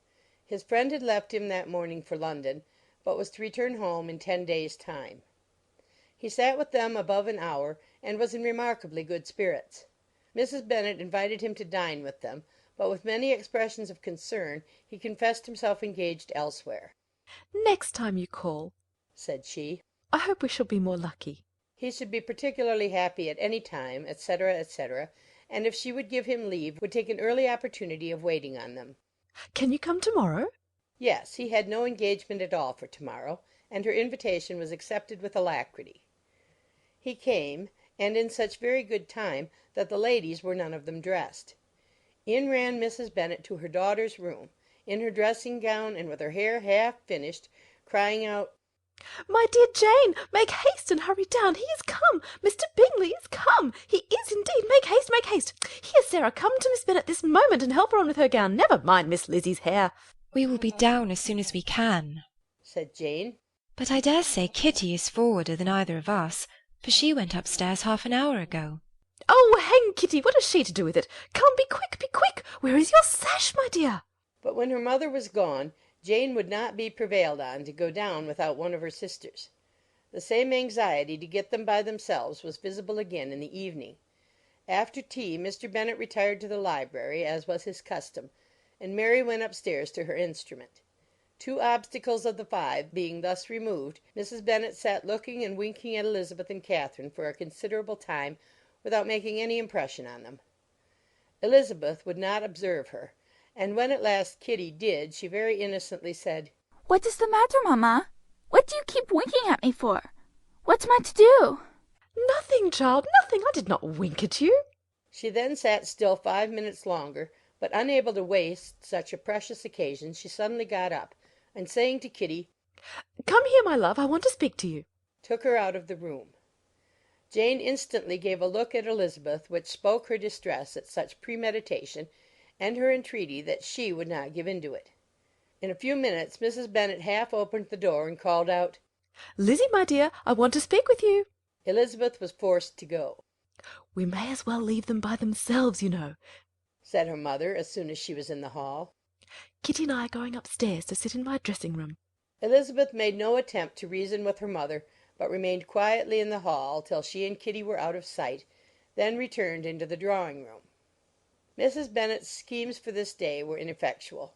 His friend had left him that morning for London, but was to return home in 10 days' time. He sat with them above an hour, and was in remarkably good spirits. Mrs. Bennet invited him to dine with them, but with many expressions of concern he confessed himself engaged elsewhere. "Next time you call," said she, "I hope we shall be more lucky." he should be particularly happy at any time, etc., etc., and if she would give him leave, would take an early opportunity of waiting on them. "Can you come to-morrow?" Yes, he had no engagement at all for to-morrow, and her invitation was accepted with alacrity. He came, and in such very good time that the ladies were none of them dressed. In ran Mrs. Bennet to her daughter's room, in her dressing gown and with her hair half finished, crying out, "My dear Jane, make haste and hurry down. He is come. Mr. Bingley is come. He is indeed. Make haste, make haste. Here, Sarah, come to Miss Bennet this moment and help her on with her gown. Never mind Miss Lizzie's hair." We will be down as soon as we can, said Jane. But I dare say Kitty is forwarder than either of us, for she went upstairs half an hour ago. "Oh, hang Kitty! What has she to do with it? Come, be quick, be quick! Where is your sash, my dear?" But when her mother was gone, Jane would not be prevailed on to go down without one of her sisters. The same anxiety to get them by themselves was visible again in the evening. After tea Mr. Bennet retired to the library, as was his custom, and Mary went upstairs to her instrument. 2 obstacles of the 5 being thus removed, Mrs. Bennet sat looking and winking at Elizabeth and Catherine for a considerable time without making any impression on them. Elizabeth would not observe her, and when at last Kitty did, she very innocently said, "What is the matter, mamma? What do you keep winking at me for? What's am I to do?" "Nothing, child, nothing. I did not wink at you." She then sat still 5 minutes longer, but unable to waste such a precious occasion, she suddenly got up, and saying to Kitty, "Come here, my love, I want to speak to you," took her out of the room. Jane instantly gave a look at Elizabeth which spoke her distress at such premeditation, and her entreaty that she would not give in to it. In a few minutes Mrs. Bennet half opened the door and called out, "Lizzie, my dear, I want to speak with you." Elizabeth was forced to go. "We may as well leave them by themselves, you know," said her mother as soon as she was in the hall. "Kitty and I are going upstairs to sit in my dressing-room." Elizabeth made no attempt to reason with her mother, but remained quietly in the hall till she and Kitty were out of sight, then returned into the drawing-room. Mrs. Bennet's schemes for this day were ineffectual.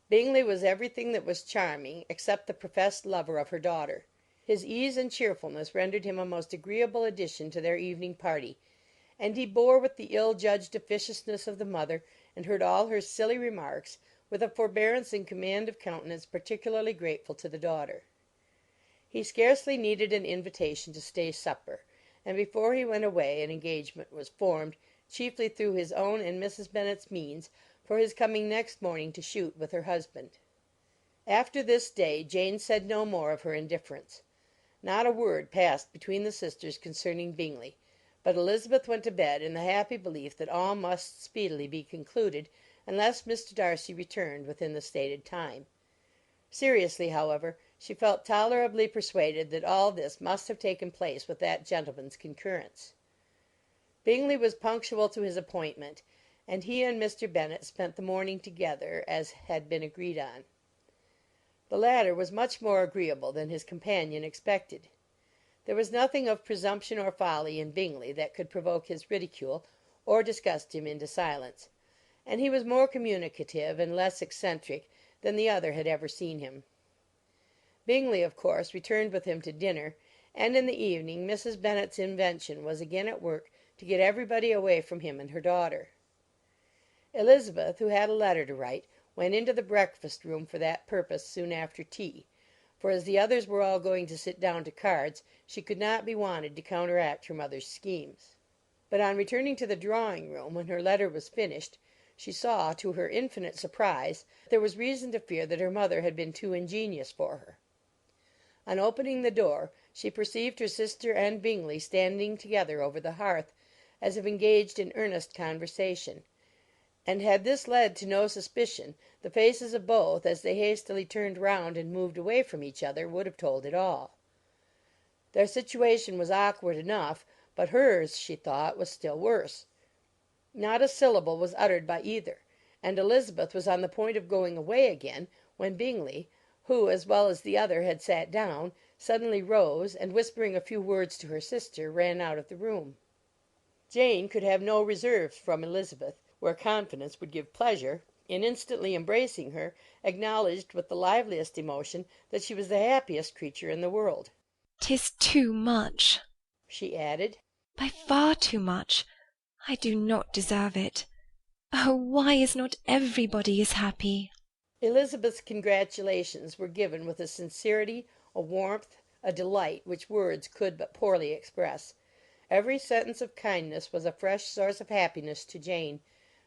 Bingley was everything that was charming, except the professed lover of her daughter. His ease and cheerfulness rendered him a most agreeable addition to their evening party, and he bore with the ill-judged officiousness of the mother, and heard all her silly remarks, with a forbearance and command of countenance particularly grateful to the daughter. He scarcely needed an invitation to stay supper, and before he went away an engagement was formed, chiefly through his own and Mrs. Bennet's means, for his coming next morning to shoot with her husband. After this day Jane said no more of her indifference. Not a word passed between the sisters concerning Bingley, but Elizabeth went to bed in the happy belief that all must speedily be concluded, unless Mr. Darcy returned within the stated time. Seriously, however, she felt tolerably persuaded that all this must have taken place with that gentleman's concurrence. Bingley was punctual to his appointment, and he and Mr. Bennet spent the morning together, as had been agreed on. The latter was much more agreeable than his companion expected. There was nothing of presumption or folly in Bingley that could provoke his ridicule or disgust him into silence, and he was more communicative and less eccentric than the other had ever seen him. Bingley, of course, returned with him to dinner, and in the evening Mrs. Bennet's invention was again at work to get everybody away from him and her daughter. Elizabeth, who had a letter to write, went into the breakfast-room for that purpose soon after tea, for as the others were all going to sit down to cards, she could not be wanted to counteract her mother's schemes. But on returning to the drawing-room, when her letter was finished, she saw, to her infinite surprise, that there was reason to fear that her mother had been too ingenious for her. On opening the door, she perceived her sister and Bingley standing together over the hearth, as if engaged in earnest conversation, and had this led to no suspicion, the faces of both, as they hastily turned round and moved away from each other, would have told it all. Their situation was awkward enough, but hers, she thought, was still worse. Not a syllable was uttered by either, and Elizabeth was on the point of going away again, when Bingley, who, as well as the other, had sat down, suddenly rose, and whispering a few words to her sister, ran out of the room. Jane could have no reserves from Elizabeth, where confidence would give pleasure, and instantly embracing her, acknowledged with the liveliest emotion that she was the happiest creature in the world. "'Tis too much," she added. "by far too much. I do not deserve it. Oh, why is not everybody as happy?" Elizabeth's congratulations were given with a sincerity, a warmth, a delight which words could but poorly express. Every sentence of kindness was a fresh source of happiness to Jane,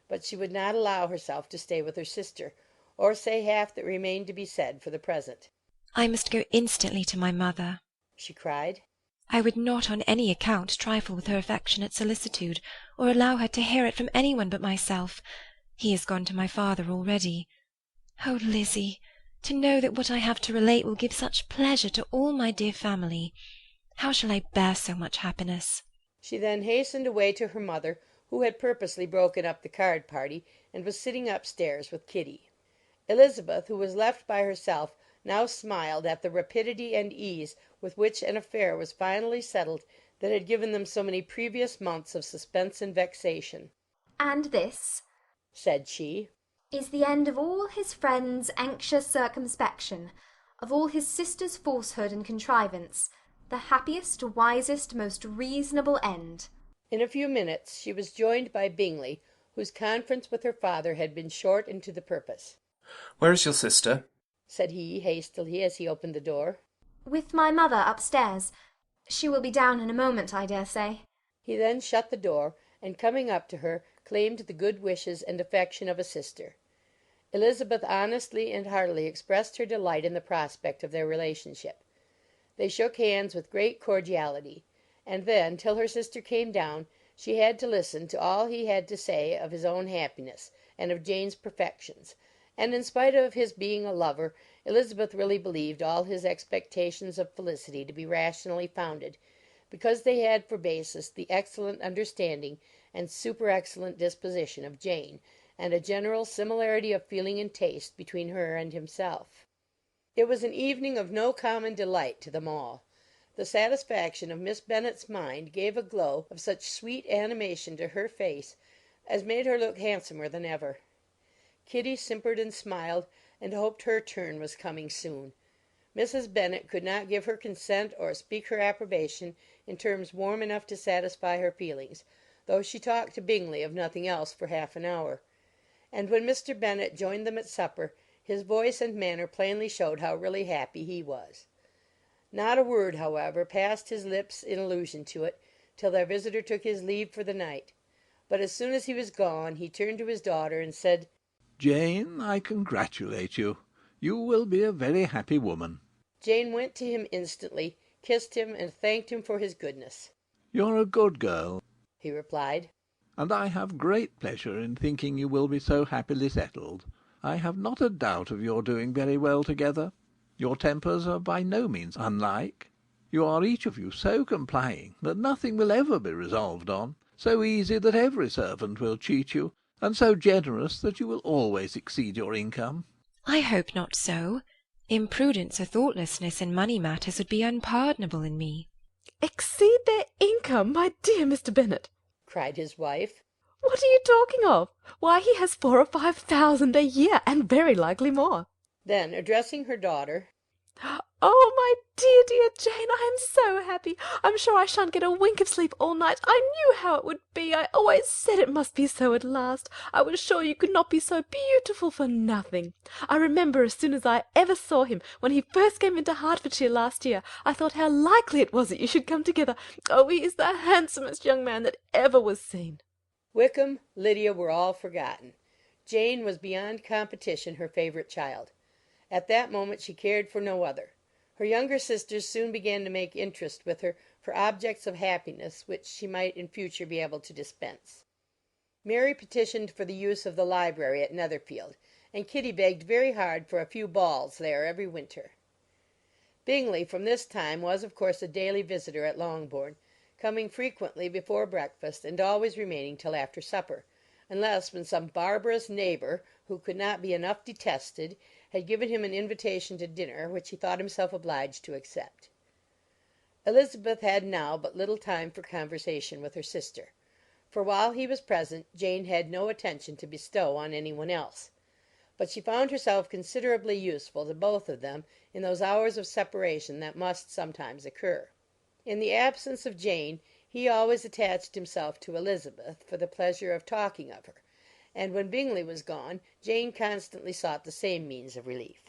but she would not allow herself to stay with her sister, or say half that remained to be said for the present. "I must go instantly to my mother," she cried. "I would not on any account trifle with her affectionate solicitude, or allow her to hear it from any one but myself. He has gone to my father already. Oh, Lizzie, to know that what I have to relate will give such pleasure to all my dear family! How shall I bear so much happiness?" She then hastened away to her mother, who had purposely broken up the card party, and was sitting upstairs with Kitty. Elizabeth, who was left by herself, now smiled at the rapidity and ease with which an affair was finally settled that had given them so many previous months of suspense and vexation. "And this," said she, "is the end of all his friends' anxious circumspection, of all his sister's falsehood and contrivance, the happiest, wisest, most reasonable end." In a few minutes she was joined by Bingley, whose conference with her father had been short and to the purpose. "Where is your sister?" said he, hastily, as he opened the door. "With my mother upstairs. She will be down in a moment, I dare say." He then shut the door, and coming up to her, claimed the good wishes and affection of a sister. Elizabeth honestly and heartily expressed her delight in the prospect of their relationship. They shook hands with great cordiality, and then, till her sister came down, she had to listen to all he had to say of his own happiness, and of Jane's perfections, and in spite of his being a lover, Elizabeth really believed all his expectations of felicity to be rationally founded, because they had for basis the excellent understanding and super-excellent disposition of Jane, and a general similarity of feeling and taste between her and himself. It was an evening of no common delight to them all. The satisfaction of Miss Bennet's mind gave a glow of such sweet animation to her face as made her look handsomer than ever. Kitty simpered and smiled, and hoped her turn was coming soon. Mrs. Bennet could not give her consent or speak her approbation in terms warm enough to satisfy her feelings, though she talked to Bingley of nothing else for half an hour; and when Mr. Bennet joined them at supper, his voice and manner plainly showed how really happy he was. Not a word, however, passed his lips in allusion to it, till their visitor took his leave for the night; but as soon as he was gone, he turned to his daughter and said, "Jane, I congratulate you. You will be a very happy woman." Jane went to him instantly, kissed him, and thanked him for his goodness. "You're a good girl," he replied, "and I have great pleasure in thinking you will be so happily settled. I have not a doubt of your doing very well together. Your tempers are by no means unlike. You are each of you so complying that nothing will ever be resolved on, so easy that every servant will cheat you, and so generous that you will always exceed your income." "I hope not so. Imprudence or thoughtlessness in money matters would be unpardonable in me." "Exceed their income, my dear Mr. Bennet!" cried his wife. "What are you talking of? Why, he has 4,000 or 5,000 a year, and very likely more." Then, addressing her daughter, "Oh, my dear, dear Jane, I am so happy. I'm sure I shan't get a wink of sleep all night. I knew how it would be. I always said it must be so at last. I was sure you could not be so beautiful for nothing. I remember as soon as I ever saw him, when he first came into Hertfordshire last year, I thought how likely it was that you should come together. Oh, he is the handsomest young man that ever was seen." Wickham, Lydia were all forgotten. Jane was beyond competition her favourite child. At that moment she cared for no other. Her younger sisters soon began to make interest with her for objects of happiness which she might in future be able to dispense. Mary petitioned for the use of the library at Netherfield, and Kitty begged very hard for a few balls there every winter. Bingley from this time was of course a daily visitor at Longbourn, coming frequently before breakfast and always remaining till after supper, unless when some barbarous neighbour, who could not be enough detested, had given him an invitation to dinner which he thought himself obliged to accept. Elizabeth had now but little time for conversation with her sister, for while he was present Jane had no attention to bestow on any one else. But she found herself considerably useful to both of them in those hours of separation that must sometimes occur. In the absence of Jane he always attached himself to Elizabeth for the pleasure of talking of her, and when Bingley was gone Jane constantly sought the same means of relief.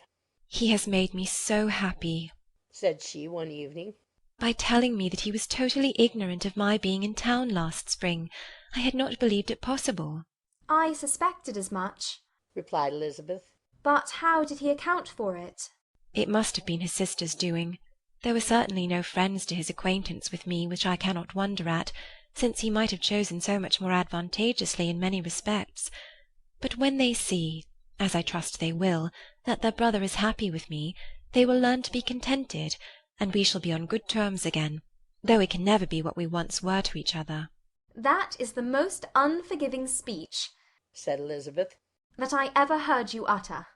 "He has made me so happy," said she one evening, "by telling me that he was totally ignorant of my being in town last spring. I had not believed it possible." I suspected as much, replied Elizabeth. But how did he account for it? It must have been his sister's doing. There were certainly no friends to his acquaintance with me, which I cannot wonder at, since he might have chosen so much more advantageously in many respects. But when they see, as I trust they will, that their brother is happy with me, they will learn to be contented, and we shall be on good terms again, though we can never be what we once were to each other." That is the most unforgiving speech, said Elizabeth, that I ever heard you utter.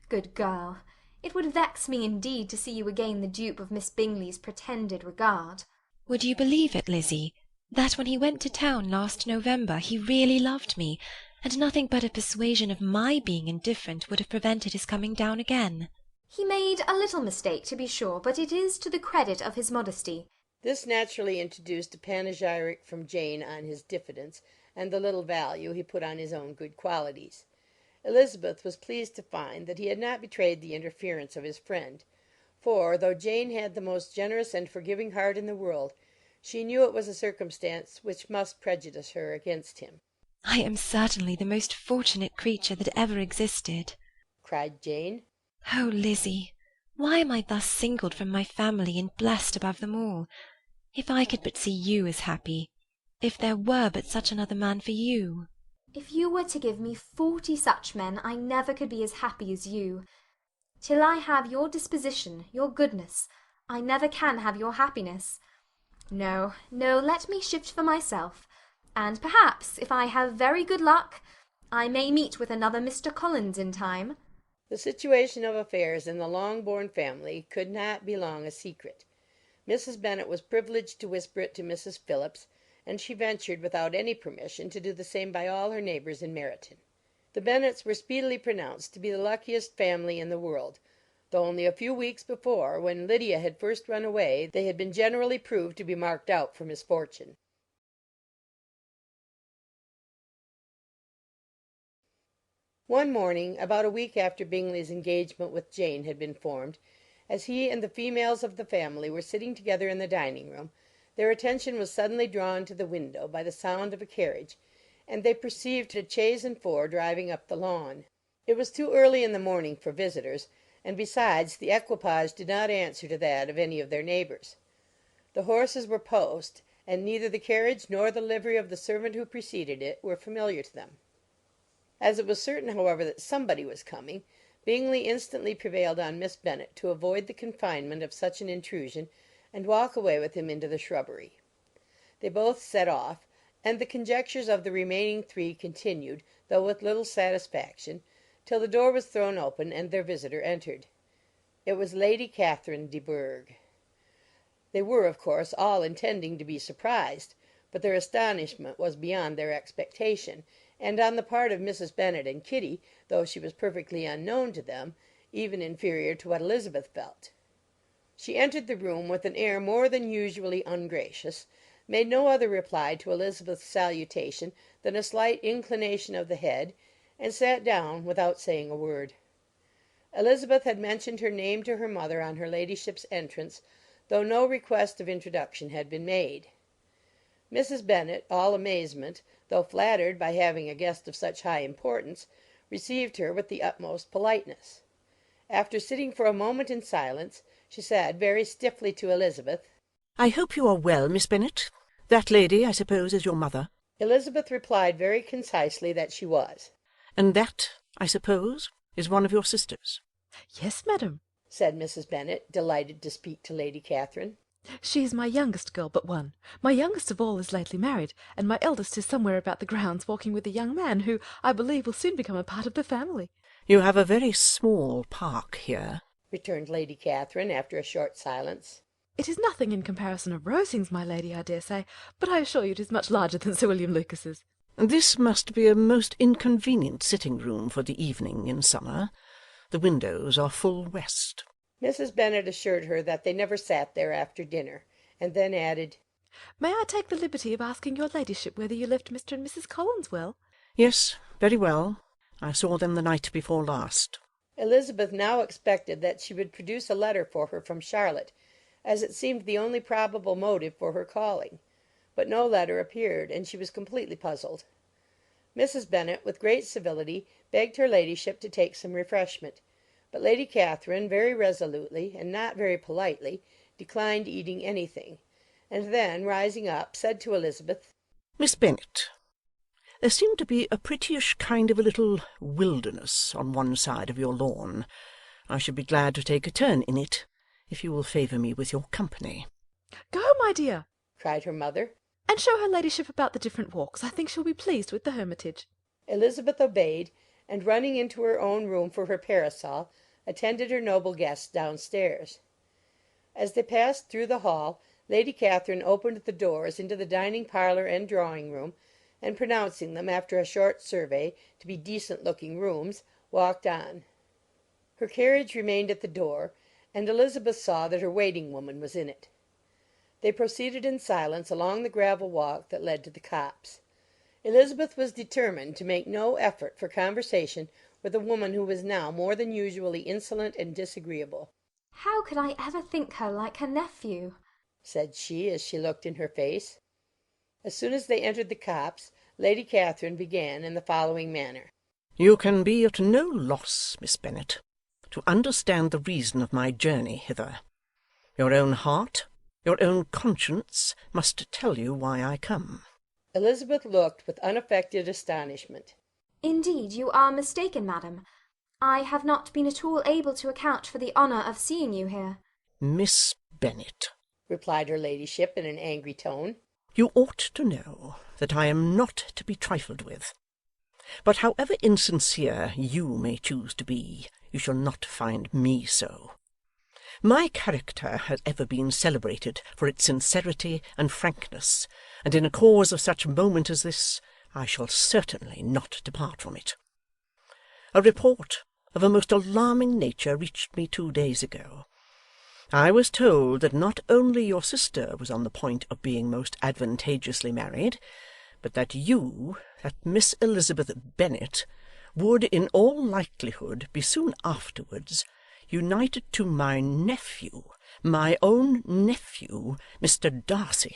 Good girl, it would vex me indeed to see you again the dupe of Miss Bingley's pretended regard. Would you believe it, Lizzie, that when he went to town last November he really loved me, and nothing but a persuasion of my being indifferent would have prevented his coming down again? He made a little mistake, to be sure, but it is to the credit of his modesty. This naturally introduced a panegyric from Jane on his diffidence, and the little value he put on his own good qualities. Elizabeth was pleased to find that he had not betrayed the interference of his friend, for, though Jane had the most generous and forgiving heart in the world, she knew it was a circumstance which must prejudice her against him. "I am certainly the most fortunate creature that ever existed," cried Jane. "Oh, Lizzie, why am I thus singled from my family and blessed above them all? If I could but see you as happy, if there were but such another man for you!" If you were to give me 40 such men, I never could be as happy as you. Till I have your disposition, your goodness, I never can have your happiness. No, no, let me shift for myself, and perhaps, if I have very good luck, I may meet with another Mr. Collins in time. The situation of affairs in the Longbourn family could not be long a secret. Mrs. Bennet was privileged to whisper it to Mrs. Phillips, and she ventured, without any permission, to do the same by all her neighbours in Meryton. The Bennets were speedily pronounced to be the luckiest family in the world, though only a few weeks before, when Lydia had first run away, they had been generally proved to be marked out for misfortune. One morning, about a week after Bingley's engagement with Jane had been formed, as he and the females of the family were sitting together in the dining-room, their attention was suddenly drawn to the window by the sound of a carriage, and they perceived a chaise and four driving up the lawn. It was too early in the morning for visitors, and besides, the equipage did not answer to that of any of their neighbours. The horses were post, and neither the carriage nor the livery of the servant who preceded it were familiar to them. As it was certain, however, that somebody was coming, Bingley instantly prevailed on Miss Bennet to avoid the confinement of such an intrusion, and walk away with him into the shrubbery. They both set off, and the conjectures of the remaining three continued, though with little satisfaction, till the door was thrown open and their visitor entered. It was Lady Catherine de Bourgh. They were, of course, all intending to be surprised, but their astonishment was beyond their expectation, and on the part of Mrs. Bennet and Kitty, though she was perfectly unknown to them, even inferior to what Elizabeth felt. She entered the room with an air more than usually ungracious, made no other reply to Elizabeth's salutation than a slight inclination of the head, and sat down without saying a word. Elizabeth had mentioned her name to her mother on her ladyship's entrance, though no request of introduction had been made. Mrs. Bennet, all amazement, though flattered by having a guest of such high importance, received her with the utmost politeness. After sitting for a moment in silence, she said very stiffly to Elizabeth, "I hope you are well, Miss Bennet. That lady, I suppose, is your mother?" Elizabeth replied very concisely that she was. "And that, I suppose, is one of your sisters?" "Yes, madam," said Mrs. Bennet, delighted to speak to Lady Catherine. She is my youngest girl but one. My youngest of all is lately married, and my eldest is somewhere about the grounds walking with a young man who, I believe, will soon become a part of the family. You have a very small park here, returned Lady Catherine, after a short silence. It is nothing in comparison of Rosings, my lady, I dare say, but I assure you it is much larger than Sir William Lucas's. This must be a most inconvenient sitting-room for the evening in summer. The windows are full west. Mrs. Bennet assured her that they never sat there after dinner, and then added, May I take the liberty of asking your ladyship whether you left Mr. and Mrs. Collins well? Yes, very well. I saw them the night before last. Elizabeth now expected that she would produce a letter for her from Charlotte, as it seemed the only probable motive for her calling. But no letter appeared, and she was completely puzzled. Mrs. Bennet, with great civility, begged her ladyship to take some refreshment, but Lady Catherine, very resolutely, and not very politely, declined eating anything, and then, rising up, said to Elizabeth, Miss Bennet, there seemed to be a prettyish kind of a little wilderness on one side of your lawn. I should be glad to take a turn in it, if you will favour me with your company. Go, my dear, cried her mother, and show her ladyship about the different walks. I think she'll be pleased with the hermitage. Elizabeth obeyed, and running into her own room for her parasol, attended her noble guests downstairs. As they passed through the hall, Lady Catherine opened the doors into the dining parlour and drawing-room, and pronouncing them, after a short survey, to be decent-looking rooms, walked on. Her carriage remained at the door, and Elizabeth saw that her waiting-woman was in it. They proceeded in silence along the gravel walk that led to the copse. Elizabeth was determined to make no effort for conversation with a woman who was now more than usually insolent and disagreeable. How could I ever think her like her nephew? said she, as she looked in her face. As soon as they entered the copse, Lady Catherine began in the following manner. You can be at no loss, Miss Bennet, to understand the reason of my journey hither. Your own heart, your own conscience must tell you why I come. Elizabeth looked with unaffected astonishment. Indeed, you are mistaken, madam. I have not been at all able to account for the honour of seeing you here. Miss Bennet, replied her ladyship in an angry tone, you ought to know that I am not to be trifled with. But however insincere you may choose to be, you shall not find me so. My character has ever been celebrated for its sincerity and frankness, and in a cause of such moment as this, I shall certainly not depart from it. A report of a most alarming nature reached me 2 days ago. I was told that not only your sister was on the point of being most advantageously married, but that you, that Miss Elizabeth Bennet, would in all likelihood be soon afterwards united to my nephew, my own nephew, Mr. Darcy.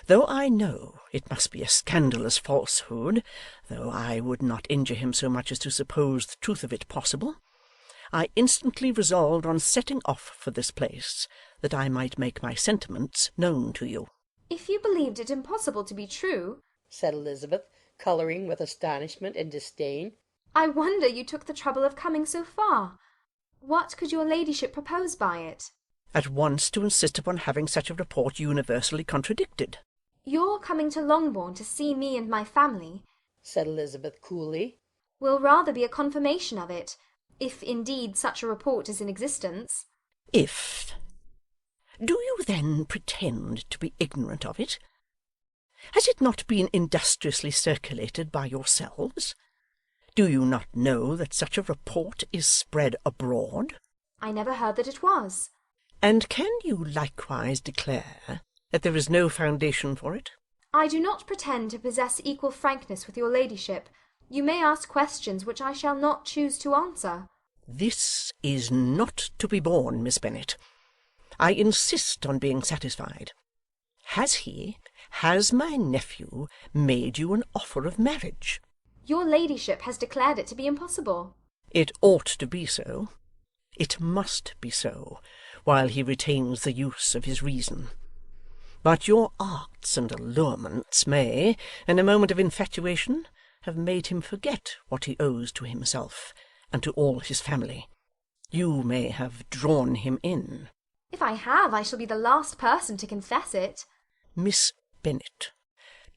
Though I know it must be a scandalous falsehood, though I would not injure him so much as to suppose the truth of it possible, I instantly resolved on setting off for this place, that I might make my sentiments known to you. If you believed it impossible to be true, said Elizabeth, colouring with astonishment and disdain, I wonder you took the trouble of coming so far. What could your ladyship propose by it? At once to insist upon having such a report universally contradicted. Your coming to Longbourn to see me and my family, said Elizabeth coolly, will rather be a confirmation of it, if indeed such a report is in existence. If? Do you then pretend to be ignorant of it? Has it not been industriously circulated by yourselves? Do you not know that such a report is spread abroad? I never heard that it was. And can you likewise declare that there is no foundation for it? I do not pretend to possess equal frankness with your ladyship. You may ask questions which I shall not choose to answer. This is not to be borne, Miss Bennet. I insist on being satisfied. Has my nephew made you an offer of marriage? Your ladyship has declared it to be impossible. It ought to be so. It must be so, while he retains the use of his reason. But your arts and allurements may, in a moment of infatuation, have made him forget what he owes to himself and to all his family. You may have drawn him in. If I have, I shall be the last person to confess it. Miss Bennet,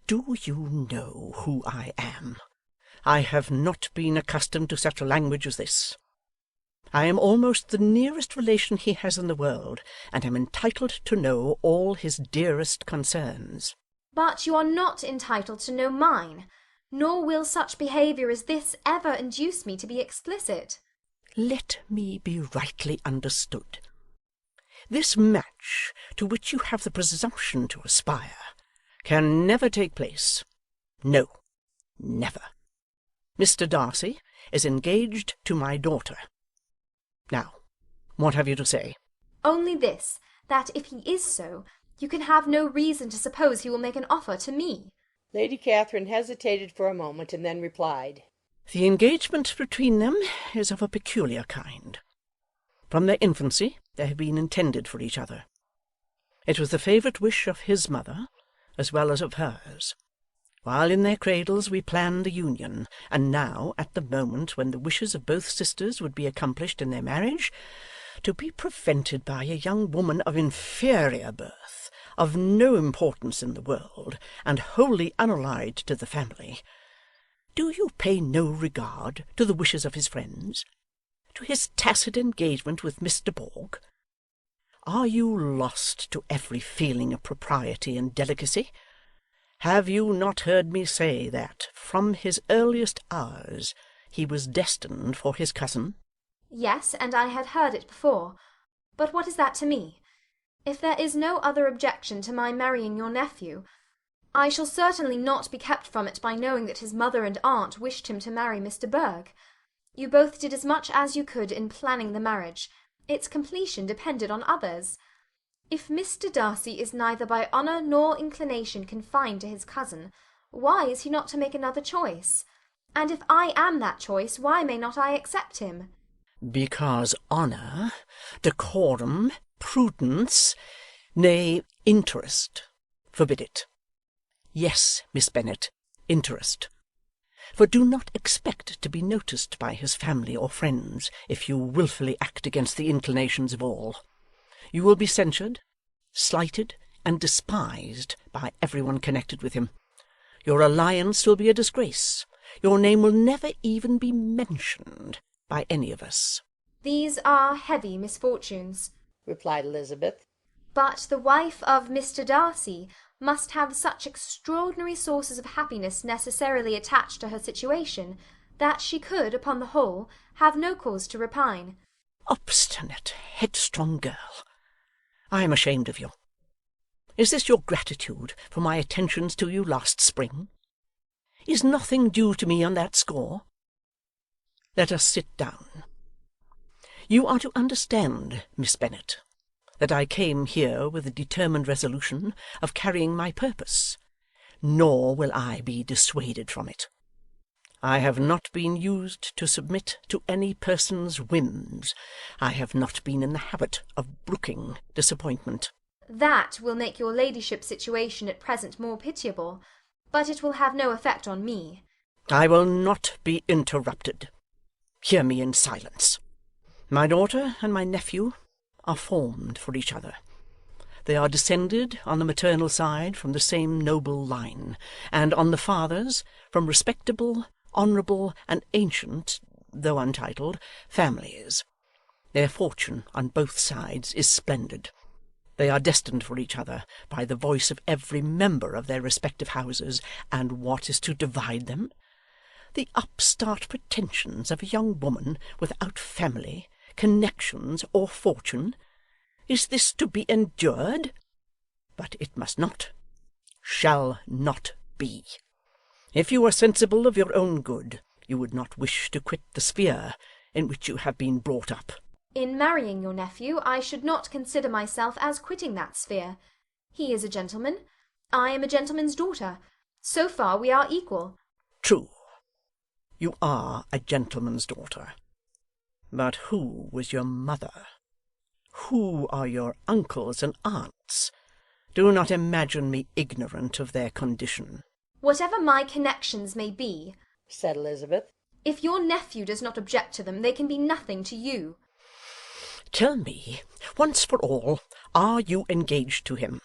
do you know who I am? I have not been accustomed to such language as this. I am almost the nearest relation he has in the world, and am entitled to know all his dearest concerns. But you are not entitled to know mine, nor will such behaviour as this ever induce me to be explicit. Let me be rightly understood. This match, to which you have the presumption to aspire, can never take place. No, never. Mr. Darcy is engaged to my daughter. Now, what have you to say? Only this, that if he is so, you can have no reason to suppose he will make an offer to me. Lady Catherine hesitated for a moment, and then replied, The engagement between them is of a peculiar kind. From their infancy they have been intended for each other. It was the favourite wish of his mother, as well as of hers. While in their cradles we planned the union, and now, at the moment when the wishes of both sisters would be accomplished in their marriage, to be prevented by a young woman of inferior birth, of no importance in the world, and wholly unallied to the family. Do you pay no regard to the wishes of his friends, to his tacit engagement with Mr. Borg? Are you lost to every feeling of propriety and delicacy? Have you not heard me say that, from his earliest hours, he was destined for his cousin? Yes, and I had heard it before. But what is that to me? If there is no other objection to my marrying your nephew, I shall certainly not be kept from it by knowing that his mother and aunt wished him to marry Mr. Berg. You both did as much as you could in planning the marriage. Its completion depended on others. If Mr. Darcy is neither by honour nor inclination confined to his cousin, why is he not to make another choice? And if I am that choice, why may not I accept him? Because honour, decorum, prudence, nay, interest, forbid it. Yes, Miss Bennet, interest. For do not expect to be noticed by his family or friends, if you wilfully act against the inclinations of all. You will be censured, slighted, and despised by every one connected with him. Your alliance will be a disgrace. Your name will never even be mentioned by any of us. These are heavy misfortunes, replied Elizabeth. But the wife of Mr. Darcy must have such extraordinary sources of happiness necessarily attached to her situation, that she could, upon the whole, have no cause to repine. Obstinate, headstrong girl! I am ashamed of you. Is this your gratitude for my attentions to you last spring? Is nothing due to me on that score? Let us sit down. You are to understand, Miss Bennet, that I came here with a determined resolution of carrying my purpose, nor will I be dissuaded from it. I have not been used to submit to any person's whims. I have not been in the habit of brooking disappointment. That will make your ladyship's situation at present more pitiable, but it will have no effect on me. I will not be interrupted. Hear me in silence. My daughter and my nephew are formed for each other. They are descended on the maternal side from the same noble line, and on the father's from respectable, honourable, and ancient, though untitled, families. Their fortune on both sides is splendid. They are destined for each other by the voice of every member of their respective houses, and what is to divide them? The upstart pretensions of a young woman without family, connections, or fortune. Is this to be endured? But it must not, shall not be. If you are sensible of your own good, you would not wish to quit the sphere in which you have been brought up. In marrying your nephew, I should not consider myself as quitting that sphere. He is a gentleman. I am a gentleman's daughter. So far we are equal. True. You are a gentleman's daughter. But who was your mother? Who are your uncles and aunts? Do not imagine me ignorant of their condition. Whatever my connections may be, said Elizabeth, if your nephew does not object to them, they can be nothing to you. Tell me, once for all, are you engaged to him?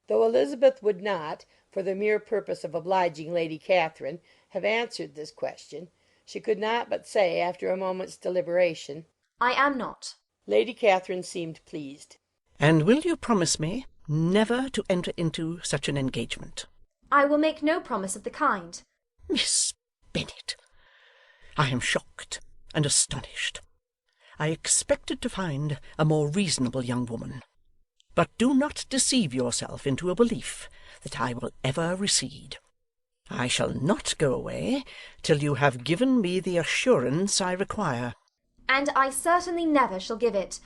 Though Elizabeth would not, for the mere purpose of obliging Lady Catherine, have answered this question, she could not but say, after a moment's deliberation, I am not. Lady Catherine seemed pleased. And will you promise me never to enter into such an engagement? I will make no promise of the kind. Miss Bennet, I am shocked and astonished. I expected to find a more reasonable young woman. But do not deceive yourself into a belief that I will ever recede. I shall not go away till you have given me the assurance I require. And I certainly never shall give it.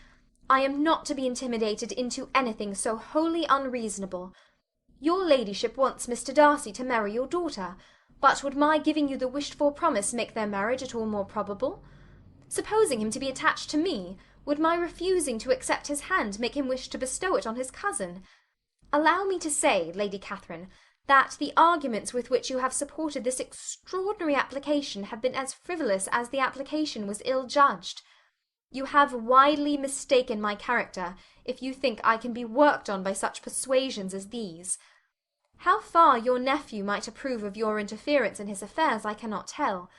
I am not to be intimidated into anything so wholly unreasonable. Your ladyship wants Mr. Darcy to marry your daughter, but would my giving you the wished-for promise make their marriage at all more probable? Supposing him to be attached to me, would my refusing to accept his hand make him wish to bestow it on his cousin? Allow me to say, Lady Catherine, that the arguments with which you have supported this extraordinary application have been as frivolous as the application was ill-judged. You have widely mistaken my character, if you think I can be worked on by such persuasions as these. How far your nephew might approve of your interference in his affairs I cannot tell,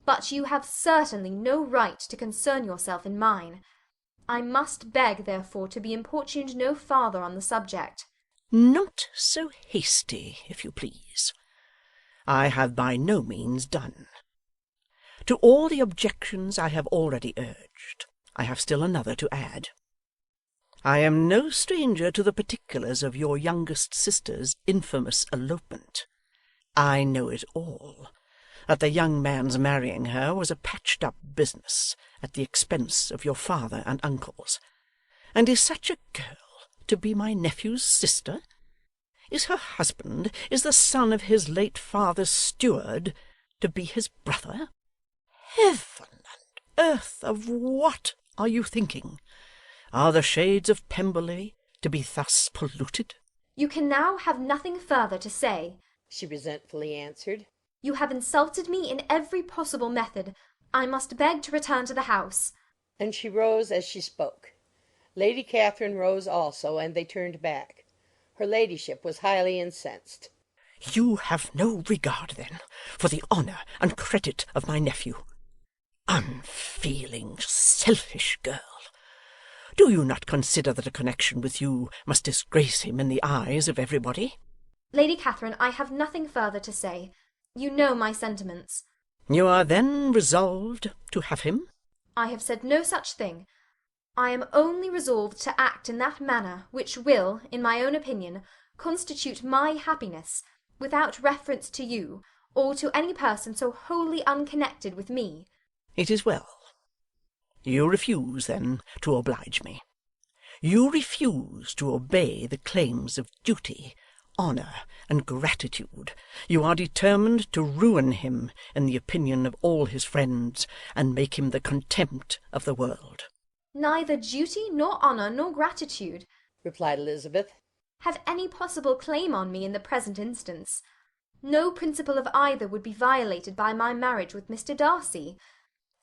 but you have certainly no right to concern yourself in mine. I must beg, therefore, to be importuned no farther on the subject. Not so hasty, if you please. I have by no means done. To all the objections I have already urged, I have still another to add. I am no stranger to the particulars of your youngest sister's infamous elopement. I know it all, that the young man's marrying her was a patched-up business at the expense of your father and uncles. And is such a girl to be my nephew's sister? Is her husband, is the son of his late father's steward, to be his brother? Heaven and earth, of what are you thinking? Are the shades of Pemberley to be thus polluted? You can now have nothing further to say, she resentfully answered. You have insulted me in every possible method. I must beg to return to the house. And she rose as she spoke. Lady Catherine rose also, and they turned back. Her ladyship was highly incensed. You have no regard, then, for the honour and credit of my nephew. Unfeeling, selfish girl! Do you not consider that a connection with you must disgrace him in the eyes of everybody? Lady Catherine, I have nothing further to say. You know my sentiments. You are then resolved to have him? I have said no such thing. I am only resolved to act in that manner which will, in my own opinion, constitute my happiness, without reference to you, or to any person so wholly unconnected with me. It is well. You refuse, then, to oblige me. You refuse to obey the claims of duty, honour, and gratitude. You are determined to ruin him in the opinion of all his friends, and make him the contempt of the world. Neither duty, nor honour, nor gratitude, replied Elizabeth, have any possible claim on me in the present instance. No principle of either would be violated by my marriage with Mr. Darcy.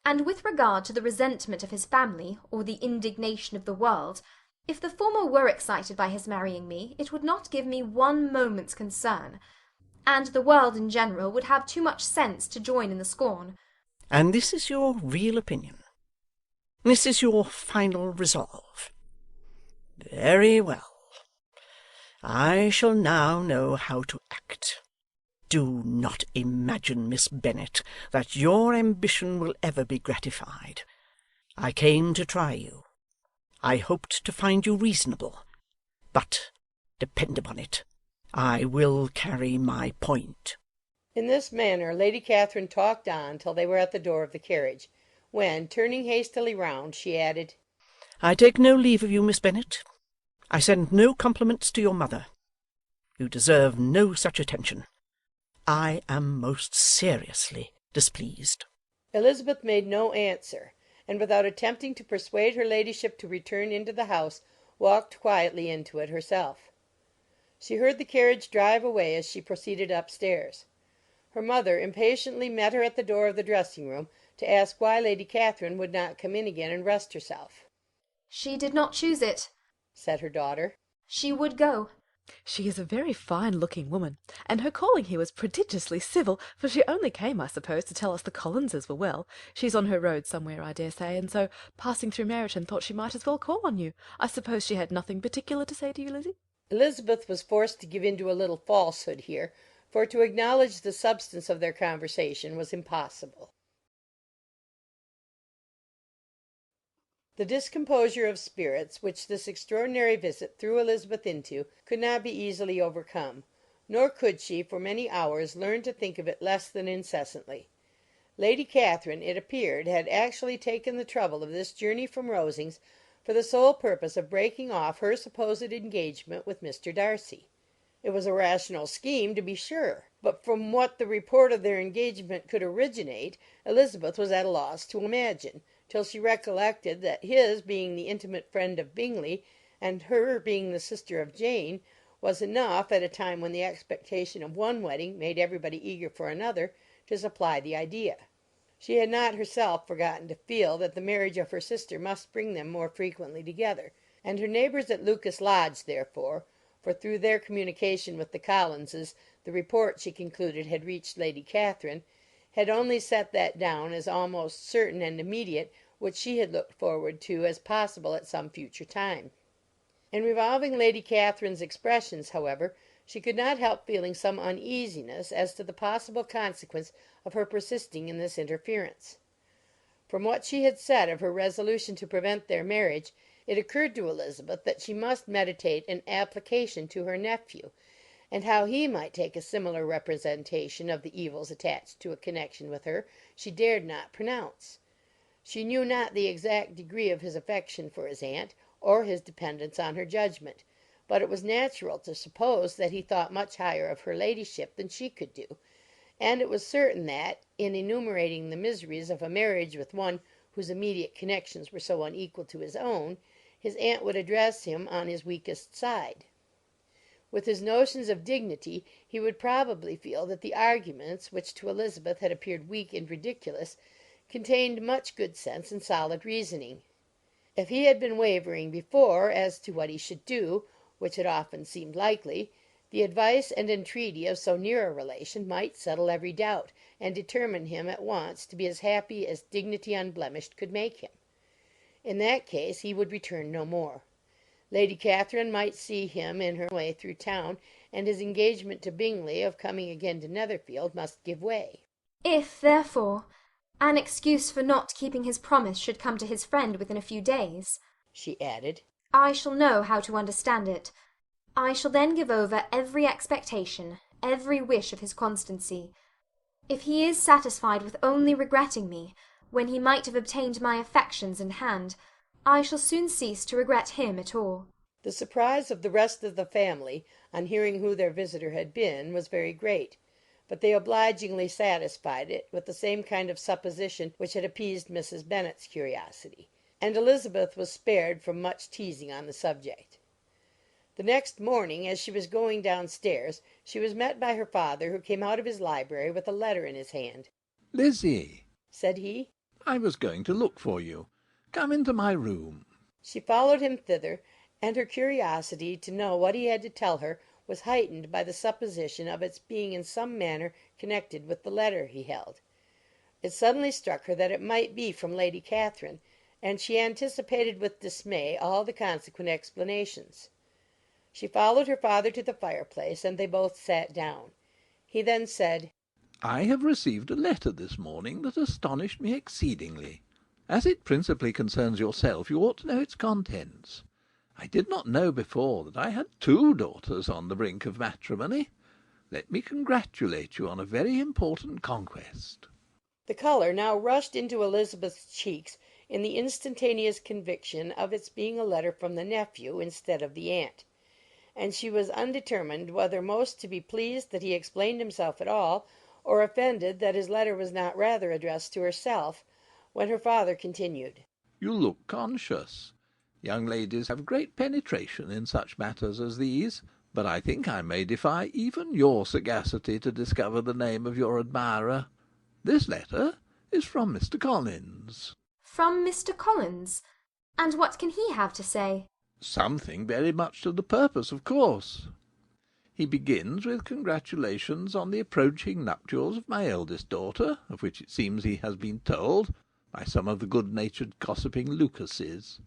And with regard to the resentment of his family, or the indignation of the world, if the former were excited by his marrying me, it would not give me one moment's concern, and the world in general would have too much sense to join in the scorn. And this is your real opinion? This is your final resolve? Very well. I shall now know how to act. Do not imagine, Miss Bennet, that your ambition will ever be gratified. I came to try you. I hoped to find you reasonable. But, depend upon it, I will carry my point. In this manner Lady Catherine talked on till they were at the door of the carriage, when, turning hastily round, she added, I take no leave of you, Miss Bennet. I send no compliments to your mother. You deserve no such attention. I am most seriously displeased. Elizabeth made no answer, and without attempting to persuade her ladyship to return into the house, walked quietly into it herself. She heard the carriage drive away as she proceeded upstairs. Her mother impatiently met her at the door of the dressing-room to ask why Lady Catherine would not come in again and rest herself. She did not choose it, said her daughter. She would go. She is a very fine-looking woman, and her calling here was prodigiously civil, for she only came, I suppose, to tell us the Collinses were well. She's on her road somewhere, I dare say, and so, passing through Meryton, thought she might as well call on you. I suppose she had nothing particular to say to you, Lizzie? Elizabeth was forced to give in to a little falsehood here, for to acknowledge the substance of their conversation was impossible. The discomposure of spirits which this extraordinary visit threw Elizabeth into could not be easily overcome, nor could she for many hours learn to think of it less than incessantly. Lady Catherine, it appeared, had actually taken the trouble of this journey from Rosings for the sole purpose of breaking off her supposed engagement with Mr. Darcy. It was a rational scheme, to be sure, but from what the report of their engagement could originate, Elizabeth was at a loss to imagine, till she recollected that his being the intimate friend of Bingley, and her being the sister of Jane, was enough, at a time when the expectation of one wedding made everybody eager for another, to supply the idea. She had not herself forgotten to feel that the marriage of her sister must bring them more frequently together, and her neighbours at Lucas Lodge, therefore, for through their communication with the Collinses the report, she concluded, had reached Lady Catherine, had only set that down as almost certain and immediate which she had looked forward to as possible at some future time. In revolving Lady Catherine's expressions, however, she could not help feeling some uneasiness as to the possible consequence of her persisting in this interference. From what she had said of her resolution to prevent their marriage, it occurred to Elizabeth that she must meditate an application to her nephew, and how he might take a similar representation of the evils attached to a connection with her she dared not pronounce. She knew not the exact degree of his affection for his aunt, or his dependence on her judgment, but it was natural to suppose that he thought much higher of her ladyship than she could do, and it was certain that, in enumerating the miseries of a marriage with one whose immediate connections were so unequal to his own, his aunt would address him on his weakest side. With his notions of dignity, he would probably feel that the arguments, which to Elizabeth had appeared weak and ridiculous, contained much good sense and solid reasoning. If he had been wavering before as to what he should do, which had often seemed likely, the advice and entreaty of so near a relation might settle every doubt, and determine him at once to be as happy as dignity unblemished could make him. In that case he would return no more. Lady Catherine might see him in her way through town, and his engagement to Bingley of coming again to Netherfield must give way. If, therefore, an excuse for not keeping his promise should come to his friend within a few days, she added, I shall know how to understand it. I shall then give over every expectation, every wish of his constancy. If he is satisfied with only regretting me, when he might have obtained my affections in hand, I shall soon cease to regret him at all. The surprise of the rest of the family, on hearing who their visitor had been, was very great, but they obligingly satisfied it with the same kind of supposition which had appeased Mrs. Bennet's curiosity, and Elizabeth was spared from much teasing on the subject. The next morning, as she was going downstairs, she was met by her father, who came out of his library with a letter in his hand. "Lizzie," said he, "I was going to look for you. Come into my room." She followed him thither, and her curiosity to know what he had to tell her was heightened by the supposition of its being in some manner connected with the letter he held. It suddenly struck her that it might be from Lady Catherine, and she anticipated with dismay all the consequent explanations. She followed her father to the fireplace, and they both sat down. He then said, "I have received a letter this morning that astonished me exceedingly. As it principally concerns yourself, you ought to know its contents. I did not know before that I had 2 daughters on the brink of matrimony. Let me congratulate you on a very important conquest." The colour now rushed into Elizabeth's cheeks in the instantaneous conviction of its being a letter from the nephew instead of the aunt, and she was undetermined whether most to be pleased that he explained himself at all, or offended that his letter was not rather addressed to herself, when her father continued, "You look conscious. Young ladies have great penetration in such matters as these, but I think I may defy even your sagacity to discover the name of your admirer. This letter is from Mr. Collins." From Mr. Collins? And what can he have to say? Something very much to the purpose, of course. He begins with congratulations on the approaching nuptials of my eldest daughter, of which it seems he has been told by some of the good-natured gossiping Lucases.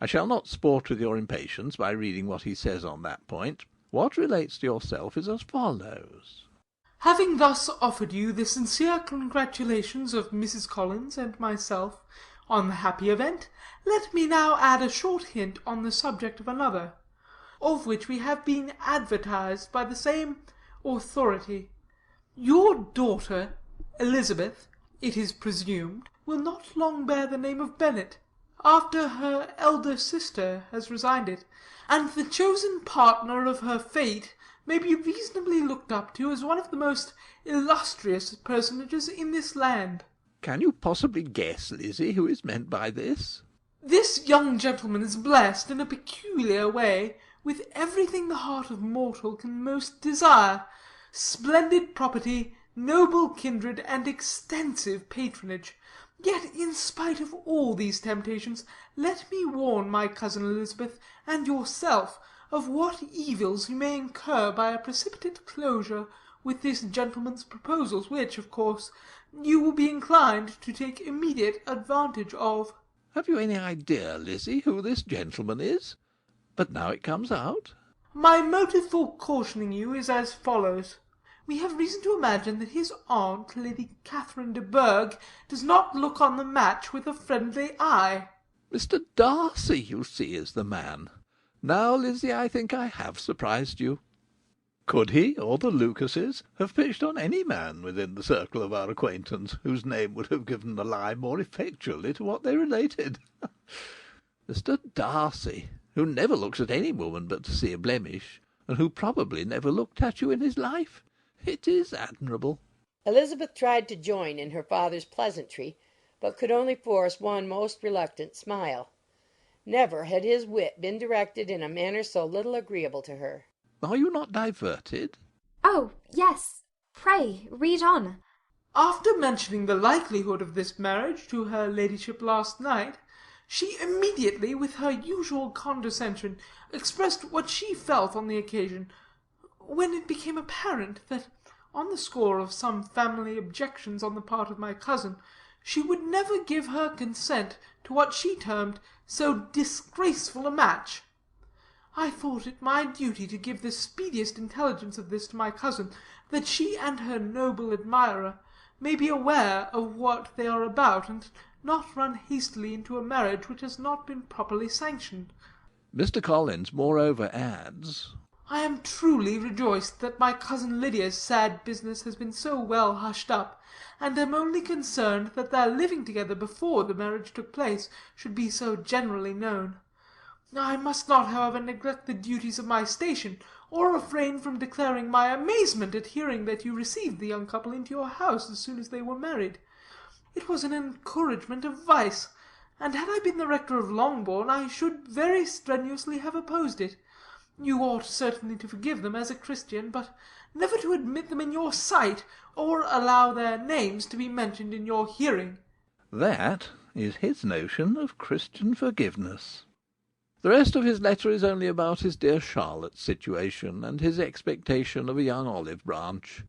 I shall not sport with your impatience by reading what he says on that point. What relates to yourself is as follows. Having thus offered you the sincere congratulations of Mrs. Collins and myself on the happy event, let me now add a short hint on the subject of another, of which we have been advertised by the same authority. Your daughter, Elizabeth, it is presumed, will not long bear the name of Bennet, after her elder sister has resigned it, and the chosen partner of her fate may be reasonably looked up to as one of the most illustrious personages in this land. Can you possibly guess, Lizzie, who is meant by this? This young gentleman is blessed, in a peculiar way, with everything the heart of mortal can most desire: splendid property, noble kindred, and extensive patronage. Yet, in spite of all these temptations, let me warn my cousin Elizabeth, and yourself, of what evils you may incur by a precipitate closure with this gentleman's proposals, which, of course, you will be inclined to take immediate advantage of. Have you any idea, Lizzie, who this gentleman is? But now it comes out. My motive for cautioning you is as follows. We have reason to imagine that his aunt, Lady Catherine de Bourgh, does not look on the match with a friendly eye. Mr. Darcy, you see, is the man. Now, Lizzie, I think I have surprised you. Could he, or the Lucases, have pitched on any man within the circle of our acquaintance, whose name would have given the lie more effectually to what they related? Mr. Darcy, who never looks at any woman but to see a blemish, and who probably never looked at you in his life. It is admirable. Elizabeth tried to join in her father's pleasantry, but could only force one most reluctant smile. Never had his wit been directed in a manner so little agreeable to her. Are you not diverted? Oh, yes. Pray, read on. After mentioning the likelihood of this marriage to her ladyship last night, she immediately, with her usual condescension, expressed what she felt on the occasion, when it became apparent that, on the score of some family objections on the part of my cousin, she would never give her consent to what she termed so disgraceful a match. I thought it my duty to give the speediest intelligence of this to my cousin, that she and her noble admirer may be aware of what they are about, and not run hastily into a marriage which has not been properly sanctioned. Mr. Collins, moreover, adds, I am truly rejoiced that my cousin Lydia's sad business has been so well hushed up, and am only concerned that their living together before the marriage took place should be so generally known. I must not, however, neglect the duties of my station, or refrain from declaring my amazement at hearing that you received the young couple into your house as soon as they were married. It was an encouragement of vice, and had I been the rector of Longbourn, I should very strenuously have opposed it. You ought certainly to forgive them as a Christian, but never to admit them in your sight, or allow their names to be mentioned in your hearing. That is his notion of Christian forgiveness. The rest of his letter is only about his dear Charlotte's situation, and his expectation of a young olive branch.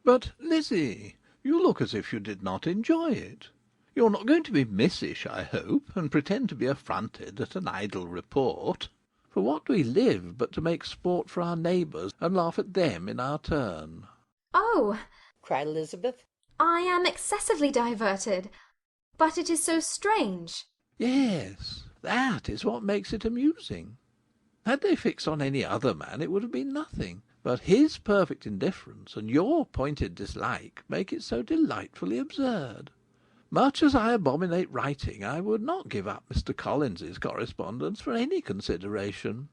But, Lizzie, you look as if you did not enjoy it. You're not going to be missish, I hope, and pretend to be affronted at an idle report. For what do we live but to make sport for our neighbours, and laugh at them in our turn? Oh, cried Elizabeth, I am excessively diverted. But it is so strange. Yes, that is what makes it amusing. Had they fixed on any other man, it would have been nothing. But his perfect indifference and your pointed dislike make it so delightfully absurd. Much as I abominate writing, I would not give up Mr. Collins's correspondence for any consideration.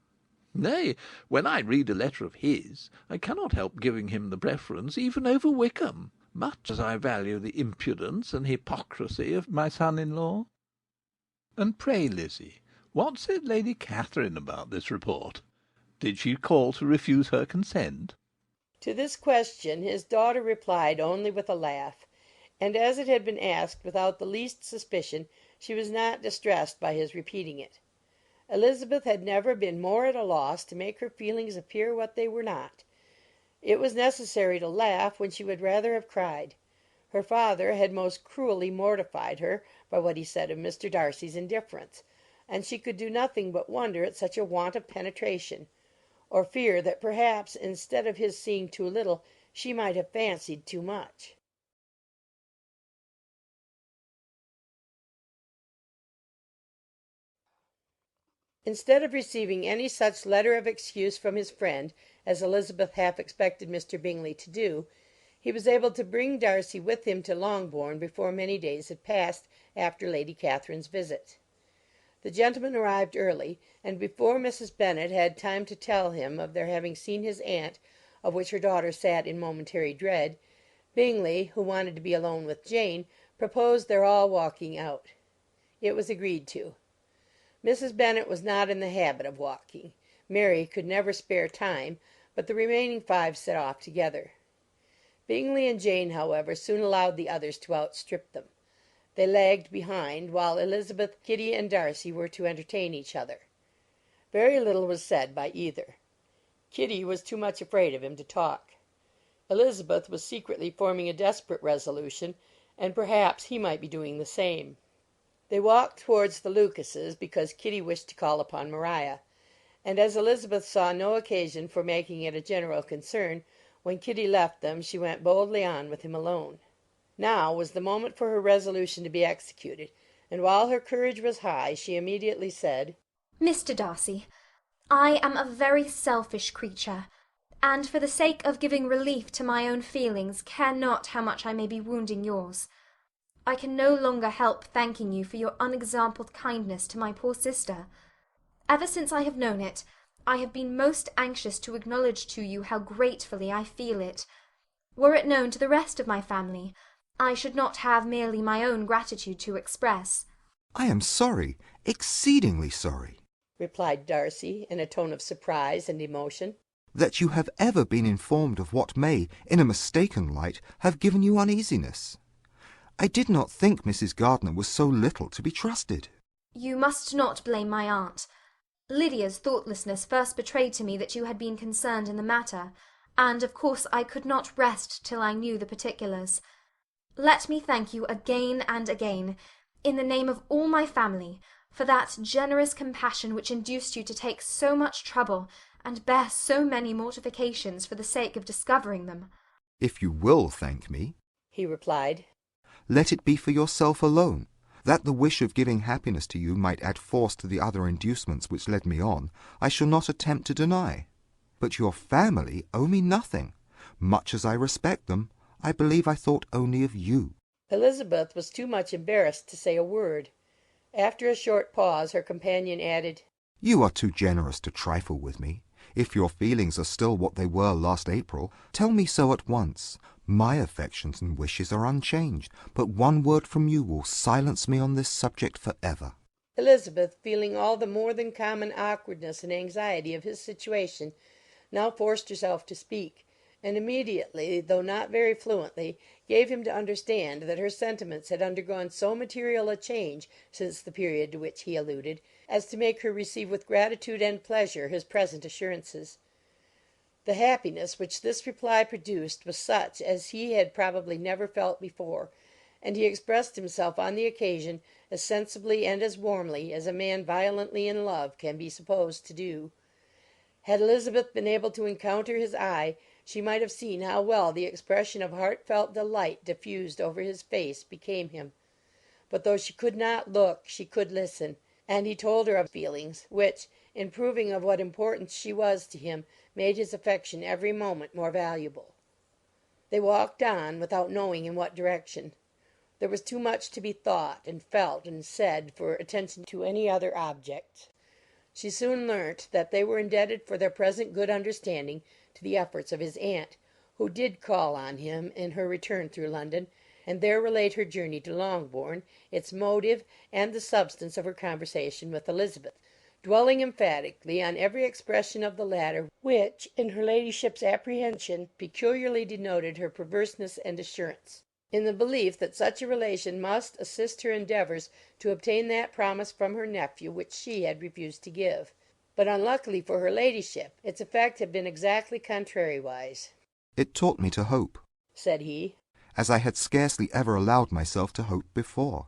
Nay, when I read a letter of his, I cannot help giving him the preference even over Wickham, much as I value the impudence and hypocrisy of my son-in-law. And pray, Lizzie, what said Lady Catherine about this report? Did she call to refuse her consent? To this question his daughter replied only with a laugh. and as it had been asked without the least suspicion, she was not distressed by his repeating it. Elizabeth had never been more at a loss to make her feelings appear what they were not. It was necessary to laugh when she would rather have cried. Her father had most cruelly mortified her by what he said of Mr. Darcy's indifference, and she could do nothing but wonder at such a want of penetration, or fear that perhaps instead of his seeing too little she might have fancied too much. Instead of receiving any such letter of excuse from his friend as Elizabeth half expected Mr. Bingley to do, he was able to bring Darcy with him to Longbourn before many days had passed after Lady Catherine's visit. The gentleman arrived early, and before Mrs. Bennet had time to tell him of their having seen his aunt, of which her daughter sat in momentary dread, Bingley, who wanted to be alone with Jane, proposed their all walking out. It was agreed to. Mrs. Bennet was not in the habit of walking. Mary could never spare time, but the remaining five set off together. Bingley and Jane, however, soon allowed the others to outstrip them. They lagged behind, while Elizabeth, Kitty, and Darcy were to entertain each other. Very little was said by either. Kitty was too much afraid of him to talk. Elizabeth was secretly forming a desperate resolution, and perhaps he might be doing the same. They walked towards the Lucases because Kitty wished to call upon Maria, and as Elizabeth saw no occasion for making it a general concern, when Kitty left them she went boldly on with him alone. Now was the moment for her resolution to be executed, and while her courage was high, she immediately said, "Mr. Darcy, I am a very selfish creature, and for the sake of giving relief to my own feelings care not how much I may be wounding yours. I can no longer help thanking you for your unexampled kindness to my poor sister. Ever since I have known it, I have been most anxious to acknowledge to you how gratefully I feel it. Were it known to the rest of my family, I should not have merely my own gratitude to express." I am sorry, exceedingly sorry, replied Darcy, in a tone of surprise and emotion, that you have ever been informed of what may, in a mistaken light, have given you uneasiness. I did not think Mrs. Gardiner was so little to be trusted. You must not blame my aunt. Lydia's thoughtlessness first betrayed to me that you had been concerned in the matter, and of course I could not rest till I knew the particulars. Let me thank you again and again, in the name of all my family, for that generous compassion which induced you to take so much trouble and bear so many mortifications for the sake of discovering them. If you will thank me, he replied, let it be for yourself alone. That the wish of giving happiness to you might add force to the other inducements which led me on, I shall not attempt to deny. But your family owe me nothing. Much as I respect them, I believe I thought only of you. Elizabeth was too much embarrassed to say a word. After a short pause, her companion added, You are too generous to trifle with me. If your feelings are still what they were last April, tell me so at once. My affections and wishes are unchanged, but one word from you will silence me on this subject for ever. Elizabeth, feeling all the more than common awkwardness and anxiety of his situation, now forced herself to speak, and immediately, though not very fluently, gave him to understand that her sentiments had undergone so material a change since the period to which he alluded, as to make her receive with gratitude and pleasure his present assurances. The happiness which this reply produced was such as he had probably never felt before, and he expressed himself on the occasion as sensibly and as warmly as a man violently in love can be supposed to do. Had Elizabeth been able to encounter his eye, she might have seen how well the expression of heartfelt delight diffused over his face became him. But though she could not look, she could listen, and he told her of feelings, which, in proving of what importance she was to him, made his affection every moment more valuable. They walked on, without knowing in what direction. There was too much to be thought, and felt, and said, for attention to any other object. She soon learnt that they were indebted for their present good understanding to the efforts of his aunt, who did call on him in her return through London, and there relate her journey to Longbourn, its motive, and the substance of her conversation with Elizabeth, dwelling emphatically on every expression of the latter which, in her ladyship's apprehension, peculiarly denoted her perverseness and assurance. in the belief that such a relation must assist her endeavours to obtain that promise from her nephew which she had refused to give. But unluckily for her ladyship, its effect had been exactly contrariwise. It taught me to hope, said he, as I had scarcely ever allowed myself to hope before.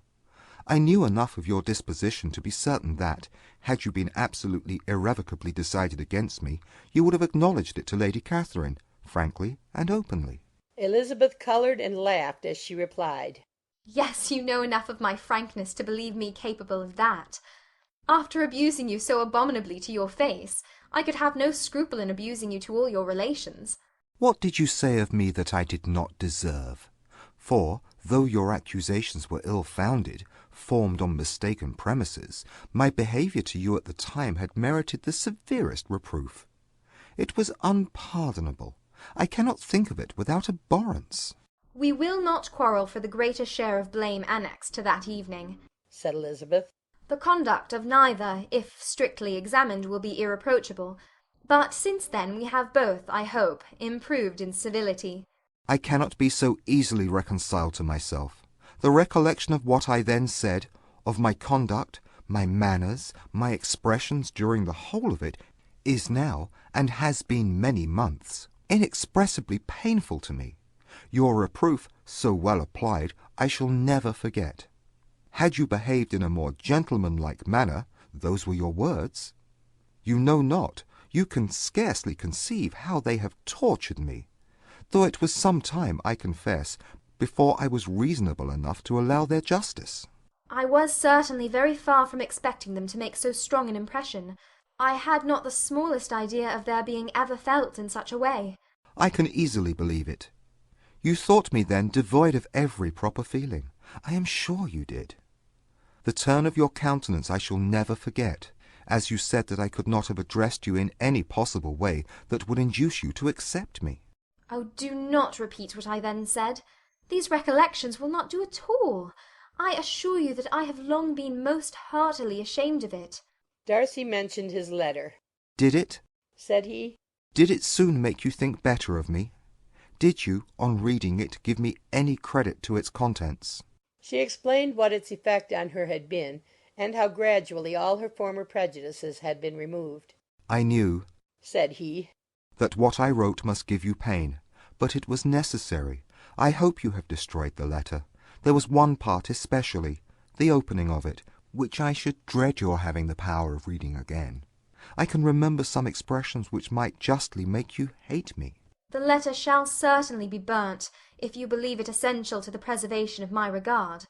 I knew enough of your disposition to be certain that, had you been absolutely irrevocably decided against me, you would have acknowledged it to Lady Catherine, frankly and openly. Elizabeth coloured and laughed as she replied, Yes, you know enough of my frankness to believe me capable of that. After abusing you so abominably to your face, I could have no scruple in abusing you to all your relations. What did you say of me that I did not deserve? For, though your accusations were ill-founded, formed on mistaken premises, my behaviour to you at the time had merited the severest reproof. It was unpardonable. I cannot think of it without abhorrence. We will not quarrel for the greater share of blame annexed to that evening, said Elizabeth. The conduct of neither, if strictly examined, will be irreproachable. But since then we have both, I hope, improved in civility. I cannot be so easily reconciled to myself. The recollection of what I then said, of my conduct, my manners, my expressions during the whole of it, is now, and has been many months, inexpressibly painful to me. Your reproof, so well applied, I shall never forget. Had you behaved in a more gentlemanlike manner, those were your words. You know not, you can scarcely conceive how they have tortured me, though it was some time, I confess, before I was reasonable enough to allow their justice. I was certainly very far from expecting them to make so strong an impression. I had not the smallest idea of their being ever felt in such a way. I can easily believe it. You thought me then devoid of every proper feeling. I am sure you did. The turn of your countenance I shall never forget, as you said that I could not have addressed you in any possible way that would induce you to accept me. Oh, do not repeat what I then said. These recollections will not do at all. I assure you that I have long been most heartily ashamed of it. Darcy mentioned his letter. Did it? Said he. Did it soon make you think better of me? Did you, on reading it, give me any credit to its contents? She explained what its effect on her had been, and how gradually all her former prejudices had been removed. I knew, said he, that what I wrote must give you pain, but it was necessary. I hope you have destroyed the letter. There was one part especially, the opening of it, which I should dread your having the power of reading again. I can remember some expressions which might justly make you hate me. The letter shall certainly be burnt, if you believe it essential to the preservation of my regard.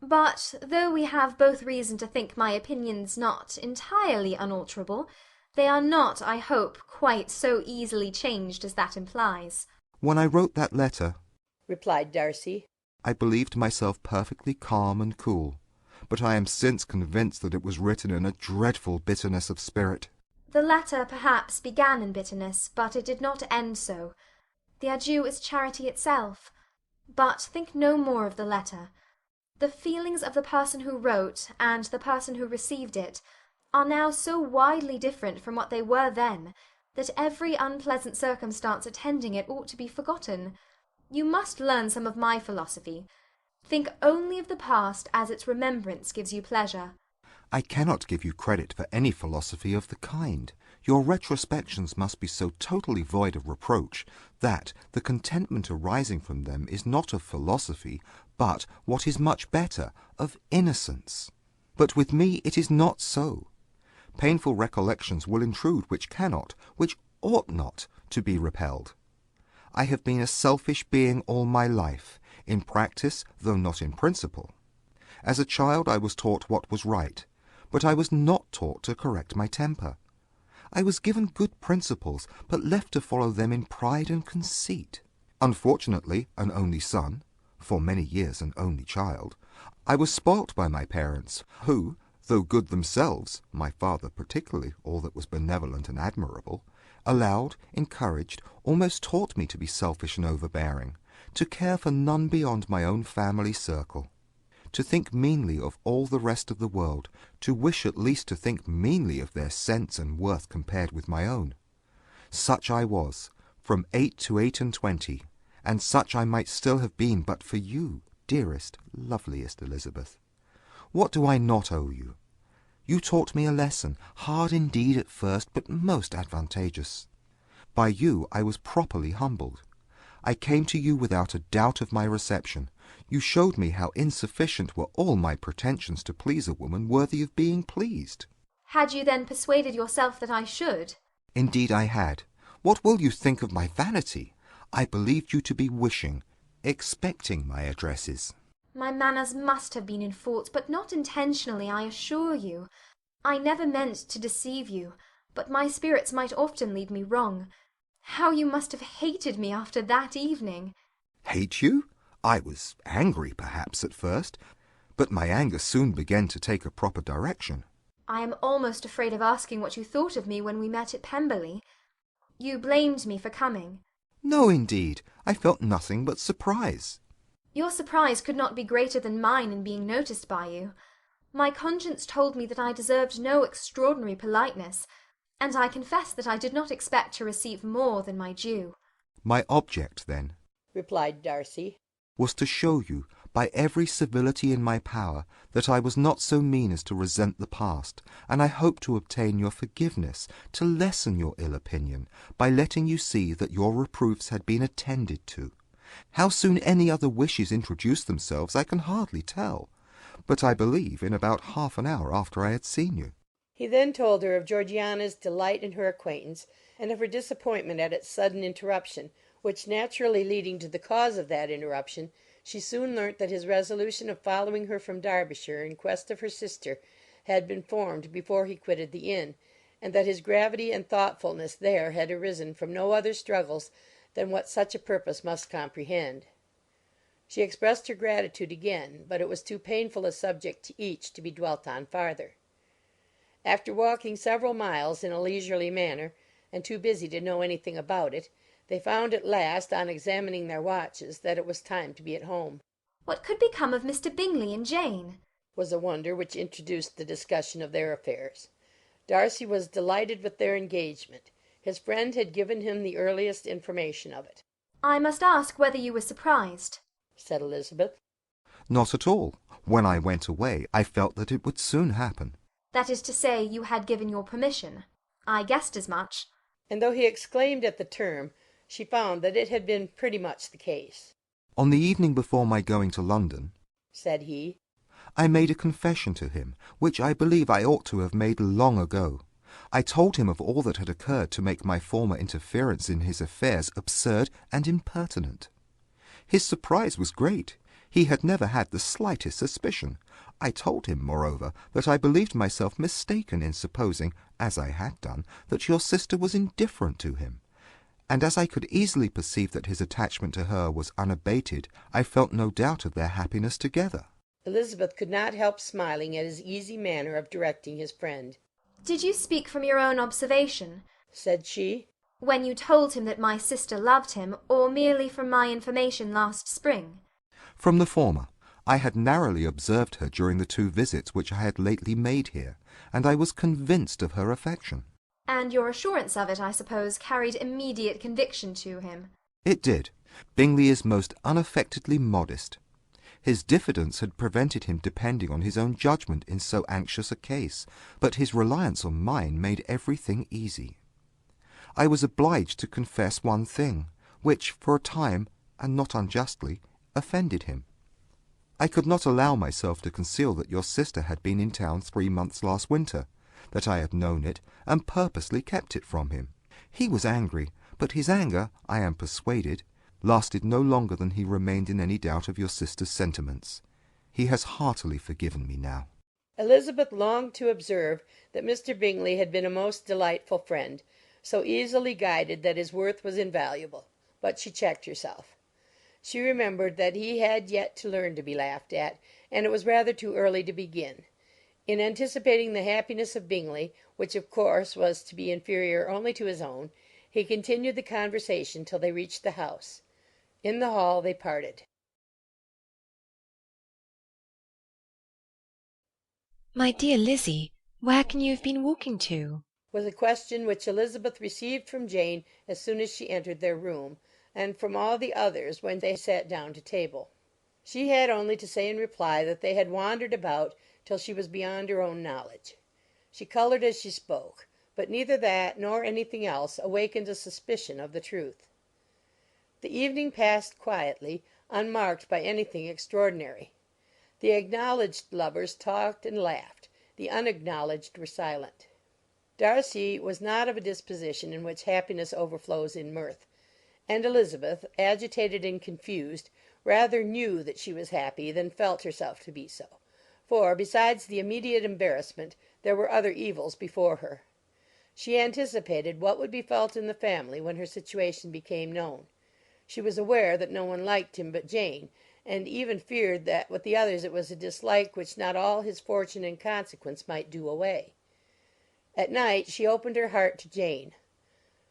But, though we have both reason to think my opinions not entirely unalterable, they are not, I hope, quite so easily changed as that implies. When I wrote that letter, replied Darcy, I believed myself perfectly calm and cool, but I am since convinced that it was written in a dreadful bitterness of spirit. The letter perhaps began in bitterness, but it did not end so. The adieu is charity itself. But think no more of the letter. The feelings of the person who wrote, and the person who received it, are now so widely different from what they were then, that every unpleasant circumstance attending it ought to be forgotten. You must learn some of my philosophy. Think only of the past as its remembrance gives you pleasure. I cannot give you credit for any philosophy of the kind. Your retrospections must be so totally void of reproach that the contentment arising from them is not of philosophy, but, what is much better, of innocence. But with me it is not so. Painful recollections will intrude which cannot, which ought not, to be repelled. I have been a selfish being all my life, in practice, though not in principle. As a child I was taught what was right, but I was not taught to correct my temper. I was given good principles, but left to follow them in pride and conceit. Unfortunately, an only son, for many years an only child, I was spoilt by my parents, who, though good themselves, my father particularly, all that was benevolent and admirable, allowed, encouraged, almost taught me to be selfish and overbearing, to care for none beyond my own family circle, to think meanly of all the rest of the world, to wish at least to think meanly of their sense and worth compared with my own. Such I was, from 8 to 28, and such I might still have been but for you, dearest, loveliest Elizabeth. What do I not owe you? You taught me a lesson, hard indeed at first, but most advantageous. By you I was properly humbled. I came to you without a doubt of my reception. You showed me how insufficient were all my pretensions to please a woman worthy of being pleased. Had you then persuaded yourself that I should? Indeed I had. What will you think of my vanity? I believed you to be wishing, expecting my addresses. My manners must have been in fault, but not intentionally, I assure you. I never meant to deceive you, but my spirits might often lead me wrong. How you must have hated me after that evening! Hate you? I was angry, perhaps, at first, but my anger soon began to take a proper direction. I am almost afraid of asking what you thought of me when we met at Pemberley. You blamed me for coming. No, indeed. I felt nothing but surprise. Your surprise could not be greater than mine in being noticed by you. My conscience told me that I deserved no extraordinary politeness, and I confess that I did not expect to receive more than my due. My object, then, replied Darcy, was to show you, by every civility in my power, that I was not so mean as to resent the past, and I hope to obtain your forgiveness, to lessen your ill opinion, by letting you see that your reproofs had been attended to. How soon any other wishes introduced themselves I can hardly tell, but I believe in about half an hour after I had seen you. He then told her of Georgiana's delight in her acquaintance, and of her disappointment at its sudden interruption, which, naturally leading to the cause of that interruption, she soon learnt that his resolution of following her from Derbyshire in quest of her sister had been formed before he quitted the inn, and that his gravity and thoughtfulness there had arisen from no other struggles than what such a purpose must comprehend. She expressed her gratitude again, but it was too painful a subject to each to be dwelt on farther. After walking several miles in a leisurely manner, and too busy to know anything about it, they found at last, on examining their watches, that it was time to be at home. What could become of Mr. Bingley and Jane? Was a wonder which introduced the discussion of their affairs. Darcy was delighted with their engagement. His friend had given him the earliest information of it. I must ask whether you were surprised, said Elizabeth. Not at all. When I went away, I felt that it would soon happen. That is to say, you had given your permission. I guessed as much. And though he exclaimed at the term, she found that it had been pretty much the case. On the evening before my going to London, said he, I made a confession to him, which I believe I ought to have made long ago. I told him of all that had occurred to make my former interference in his affairs absurd and impertinent. His surprise was great. He had never had the slightest suspicion. I told him, moreover, that I believed myself mistaken in supposing, as I had done, that your sister was indifferent to him. And as I could easily perceive that his attachment to her was unabated, I felt no doubt of their happiness together. Elizabeth could not help smiling at his easy manner of directing his friend. Did you speak from your own observation, said she, when you told him that my sister loved him, or merely from my information last spring? From the former. I had narrowly observed her during the 2 visits which I had lately made here, and I was convinced of her affection. And your assurance of it, I suppose, carried immediate conviction to him? It did. Bingley is most unaffectedly modest. His diffidence had prevented him depending on his own judgment in so anxious a case, but his reliance on mine made everything easy. I was obliged to confess one thing, which, for a time, and not unjustly, offended him. I could not allow myself to conceal that your sister had been in town 3 months last winter, that I had known it, and purposely kept it from him. He was angry, but his anger, I am persuaded, lasted no longer than he remained in any doubt of your sister's sentiments. He has heartily forgiven me now. Elizabeth longed to observe that Mr. Bingley had been a most delightful friend, so easily guided that his worth was invaluable, but she checked herself. She remembered that he had yet to learn to be laughed at, and it was rather too early to begin. In anticipating the happiness of Bingley, which of course was to be inferior only to his own, he continued the conversation till they reached the house. In the hall they parted. My dear Lizzie, where can you have been walking to? Was a question which Elizabeth received from Jane as soon as she entered their room, and from all the others when they sat down to table. She had only to say in reply that they had wandered about till she was beyond her own knowledge. She colored as she spoke, but neither that nor anything else awakened a suspicion of the truth. The evening passed quietly, unmarked by anything extraordinary. The acknowledged lovers talked and laughed; the unacknowledged were silent. Darcy was not of a disposition in which happiness overflows in mirth, and Elizabeth, agitated and confused, rather knew that she was happy than felt herself to be so, for, besides the immediate embarrassment, there were other evils before her. She anticipated what would be felt in the family when her situation became known. She was aware that no one liked him but Jane, and even feared that with the others it was a dislike which not all his fortune and consequence might do away. At night she opened her heart to Jane.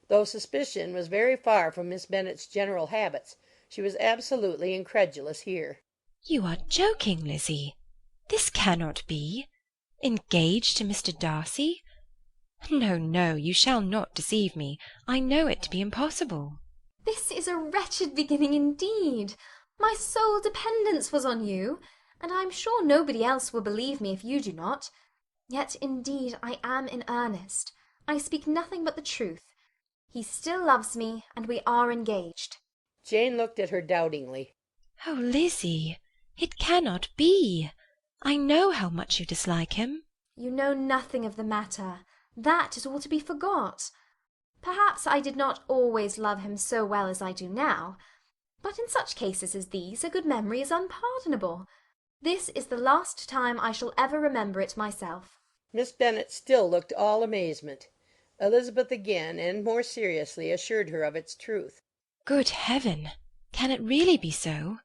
Though suspicion was very far from Miss Bennet's general habits, she was absolutely incredulous here. You are joking, Lizzie. This cannot be. Engaged to Mr. Darcy? No, no, you shall not deceive me. I know it to be impossible. This is a wretched beginning indeed. My sole dependence was on you, and I am sure nobody else will believe me if you do not. Yet indeed I am in earnest. I speak nothing but the truth. He still loves me, and we are engaged. Jane looked at her doubtingly. Oh, Lizzie, it cannot be. I know how much you dislike him. You know nothing of the matter. That is all to be forgot. Perhaps I did not always love him so well as I do now, but in such cases as these a good memory is unpardonable. This is the last time I shall ever remember it myself. Miss Bennet still looked all amazement. Elizabeth again, and more seriously, assured her of its truth. Good heaven! Can it really be so?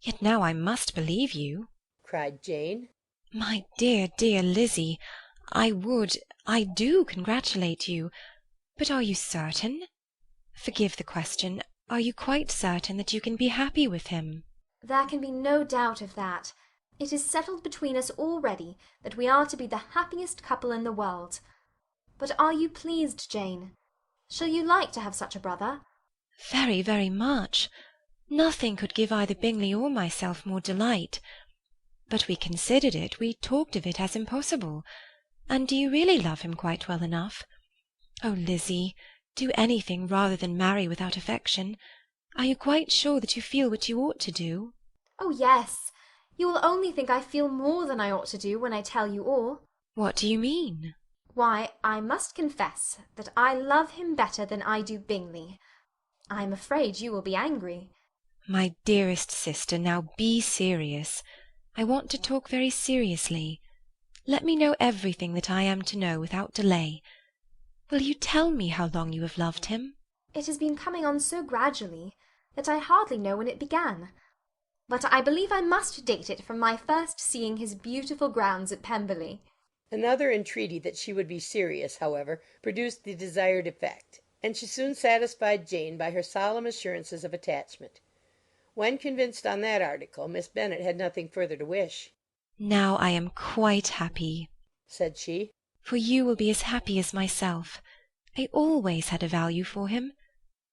Yet now I must believe you, cried Jane. My dear, dear Lizzie, I do congratulate you. But are you certain? Forgive the question. Are you quite certain that you can be happy with him? There can be no doubt of that. It is settled between us already that we are to be the happiest couple in the world. But are you pleased, Jane? Shall you like to have such a brother? Very, very much. Nothing could give either Bingley or myself more delight. But we considered it, we talked of it as impossible. And do you really love him quite well enough? Oh, Lizzie, do anything rather than marry without affection. Are you quite sure that you feel what you ought to do? Oh, yes. You will only think I feel more than I ought to do when I tell you all. What do you mean? Why, I must confess that I love him better than I do Bingley. I am afraid you will be angry. My dearest sister, now be serious. I want to talk very seriously. Let me know everything that I am to know without delay. Will you tell me how long you have loved him? It has been coming on so gradually that I hardly know when it began. But I believe I must date it from my first seeing his beautiful grounds at Pemberley. Another entreaty that she would be serious, however, produced the desired effect, and she soon satisfied Jane by her solemn assurances of attachment. When convinced on that article, Miss Bennet had nothing further to wish. Now I am quite happy, said she, for you will be as happy as myself. I always had a value for him.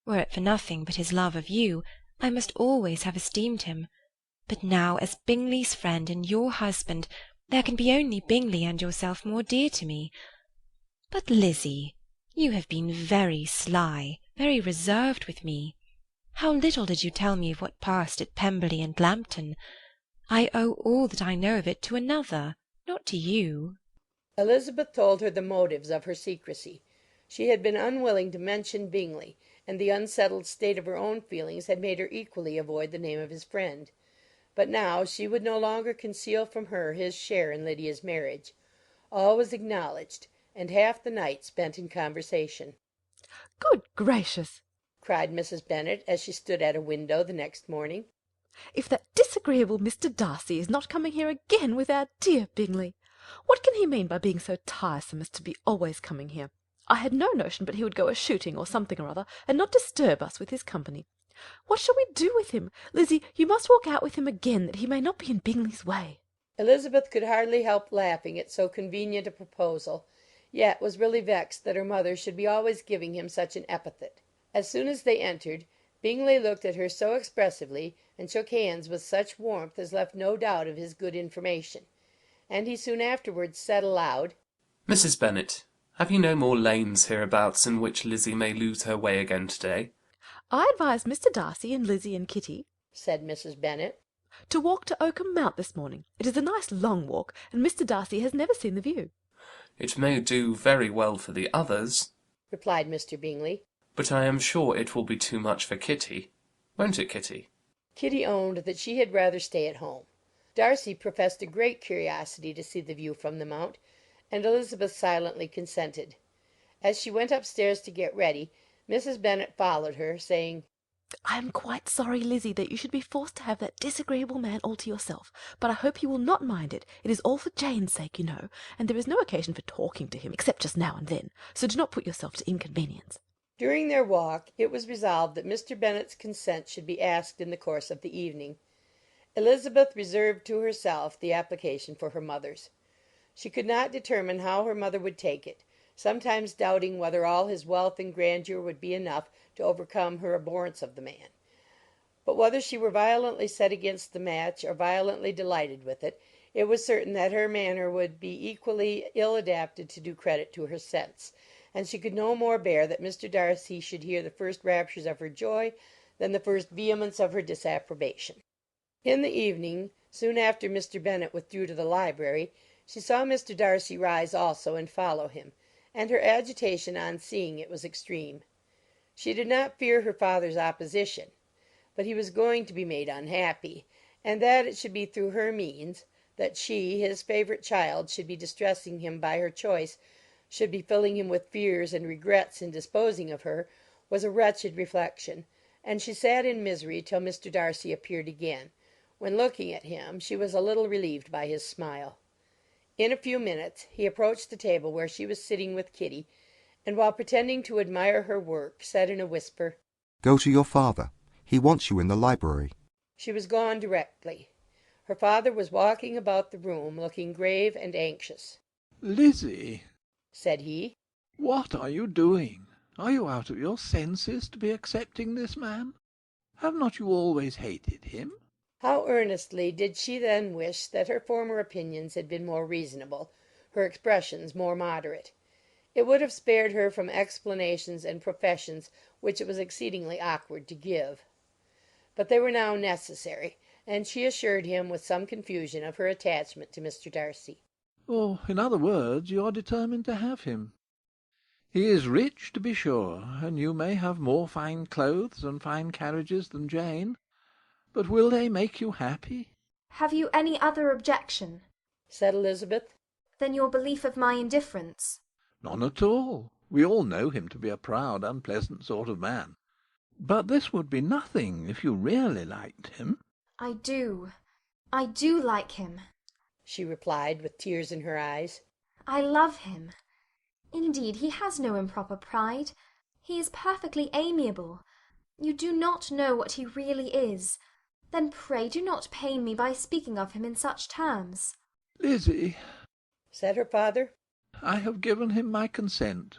Were it for nothing but his love of you, I must always have esteemed him. But now, as Bingley's friend and your husband, there can be only Bingley and yourself more dear to me. But, Lizzie, you have been very sly, very reserved with me. How little did you tell me of what passed at Pemberley and Lambton? I owe all that I know of it to another, not to you. Elizabeth told her the motives of her secrecy. She had been unwilling to mention Bingley, and the unsettled state of her own feelings had made her equally avoid the name of his friend. But now she would no longer conceal from her his share in Lydia's marriage. All was acknowledged, and half the night spent in conversation. Good gracious! cried Mrs. Bennet, as she stood at a window the next morning. If that disagreeable Mr. Darcy is not coming here again with our dear Bingley! What can he mean by being so tiresome as to be always coming here? I had no notion but he would go a-shooting or something or other, and not disturb us with his company. What shall we do with him? Lizzie, you must walk out with him again, that he may not be in Bingley's way. Elizabeth could hardly help laughing at so convenient a proposal, yet was really vexed that her mother should be always giving him such an epithet. As soon as they entered, Bingley looked at her so expressively, and shook hands with such warmth as left no doubt of his good information, and he soon afterwards said aloud, Mrs. Bennet, have you no more lanes hereabouts in which Lizzie may lose her way again to-day? I advised Mr. Darcy and Lizzie and Kitty, said Mrs. Bennet, to walk to Oakham Mount this morning. It is a nice long walk, and Mr. Darcy has never seen the view. It may do very well for the others, replied Mr. Bingley, but I am sure it will be too much for Kitty. Won't it, Kitty? Kitty owned that she had rather stay at home. Darcy professed a great curiosity to see the view from the Mount, and Elizabeth silently consented. As she went upstairs to get ready, Mrs. Bennet followed her, saying, I am quite sorry, Lizzie, that you should be forced to have that disagreeable man all to yourself, but I hope you will not mind it. It is all for Jane's sake, you know, and there is no occasion for talking to him, except just now and then, so do not put yourself to inconvenience. During their walk it was resolved that Mr. Bennet's consent should be asked in the course of the evening. Elizabeth reserved to herself the application for her mother's. She could not determine how her mother would take it, sometimes doubting whether all his wealth and grandeur would be enough to overcome her abhorrence of the man. But whether she were violently set against the match or violently delighted with it, it was certain that her manner would be equally ill adapted to do credit to her sense, and she could no more bear that Mr. Darcy should hear the first raptures of her joy than the first vehemence of her disapprobation. In the evening, soon after Mr. Bennet withdrew to the library, she saw Mr. Darcy rise also and follow him, and her agitation on seeing it was extreme. She did not fear her father's opposition, but he was going to be made unhappy, and that it should be through her means, that she, his favourite child, should be distressing him by her choice, should be filling him with fears and regrets in disposing of her, was a wretched reflection, and she sat in misery till Mr. Darcy appeared again, when, looking at him, she was a little relieved by his smile. In a few minutes he approached the table where she was sitting with Kitty, and while pretending to admire her work, said in a whisper, Go to your father. He wants you in the library. She was gone directly. Her father was walking about the room, looking grave and anxious. Lizzie, said he, what are you doing? Are you out of your senses to be accepting this man? Have not you always hated him? How earnestly did she then wish that her former opinions had been more reasonable, her expressions more moderate. It would have spared her from explanations and professions which it was exceedingly awkward to give. But they were now necessary, and she assured him with some confusion of her attachment to Mr. Darcy. Oh, in other words, you are determined to have him. He is rich, to be sure, and you may have more fine clothes and fine carriages than Jane, but will they make you happy? Have you any other objection, said Elizabeth, than your belief of my indifference? None at all. We all know him to be a proud, unpleasant sort of man. But this would be nothing if you really liked him. I do like him, she replied, with tears in her eyes. I love him. Indeed, he has no improper pride. He is perfectly amiable. You do not know what he really is. Then pray do not pain me by speaking of him in such terms. Lizzie, said her father, I have given him my consent.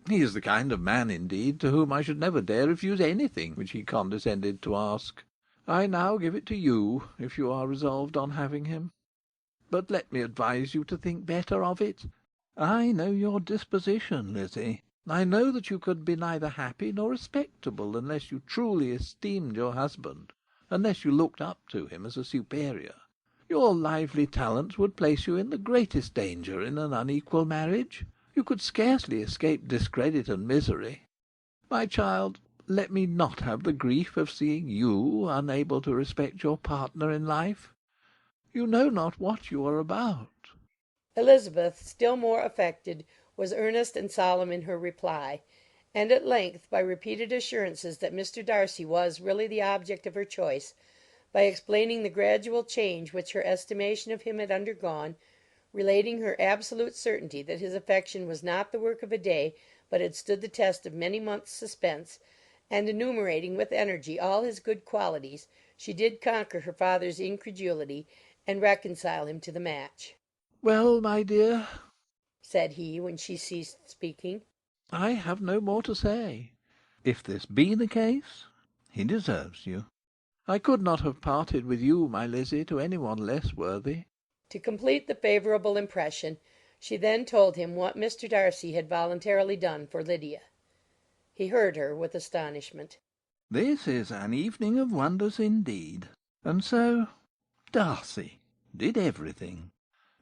He is the kind of man, indeed, to whom I should never dare refuse anything which he condescended to ask. I now give it to you, if you are resolved on having him. But let me advise you to think better of it. I know your disposition, Lizzie. I know that you could be neither happy nor respectable unless you truly esteemed your husband, unless you looked up to him as a superior. Your lively talents would place you in the greatest danger in an unequal marriage. You could scarcely escape discredit and misery. My child, let me not have the grief of seeing you unable to respect your partner in life. You know not what you are about. Elizabeth, still more affected, was earnest and solemn in her reply, and at length, by repeated assurances that Mr. Darcy was really the object of her choice, by explaining the gradual change which her estimation of him had undergone, relating her absolute certainty that his affection was not the work of a day, but had stood the test of many months' suspense, and enumerating with energy all his good qualities, she did conquer her father's incredulity, and reconcile him to the match. Well, my dear, said he, when she ceased speaking, I have no more to say. If this be the case, He deserves you. I could not have parted with you, my Lizzie, to any one less worthy. To complete the favourable impression, she then told him what Mr. Darcy had voluntarily done for Lydia. He heard her with astonishment. This is an evening of wonders indeed. And so Darcy did everything.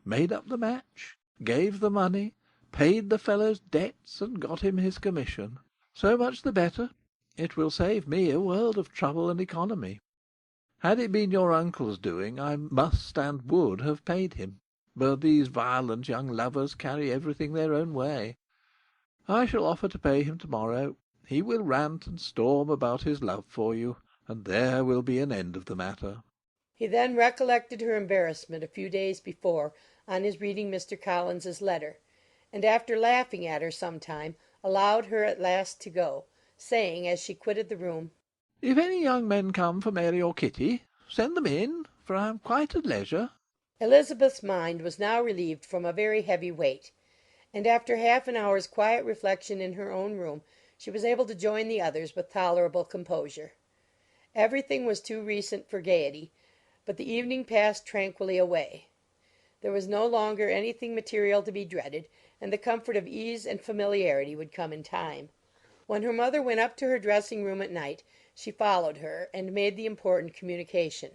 Made up the match, gave the money, paid the fellow's debts, and got him his commission. So much the better. It will save me a world of trouble and economy. Had it been your uncle's doing, I must and would have paid him. But these violent young lovers carry everything their own way. I shall offer to pay him to-morrow. He will rant and storm about his love for you, and there will be an end of the matter. He then recollected her embarrassment a few days before on his reading Mr. Collins's letter, and after laughing at her some time, allowed her at last to go, saying, as she quitted the room, If any young men come for Mary or Kitty, send them in, for I am quite at leisure. Elizabeth's mind was now relieved from a very heavy weight, and after half an hour's quiet reflection in her own room, she was able to join the others with tolerable composure. Everything was too recent for gaiety, but the evening passed tranquilly away. There was no longer anything material to be dreaded, and the comfort of ease and familiarity would come in time. When her mother went up to her dressing-room at night, she followed her, and made the important communication.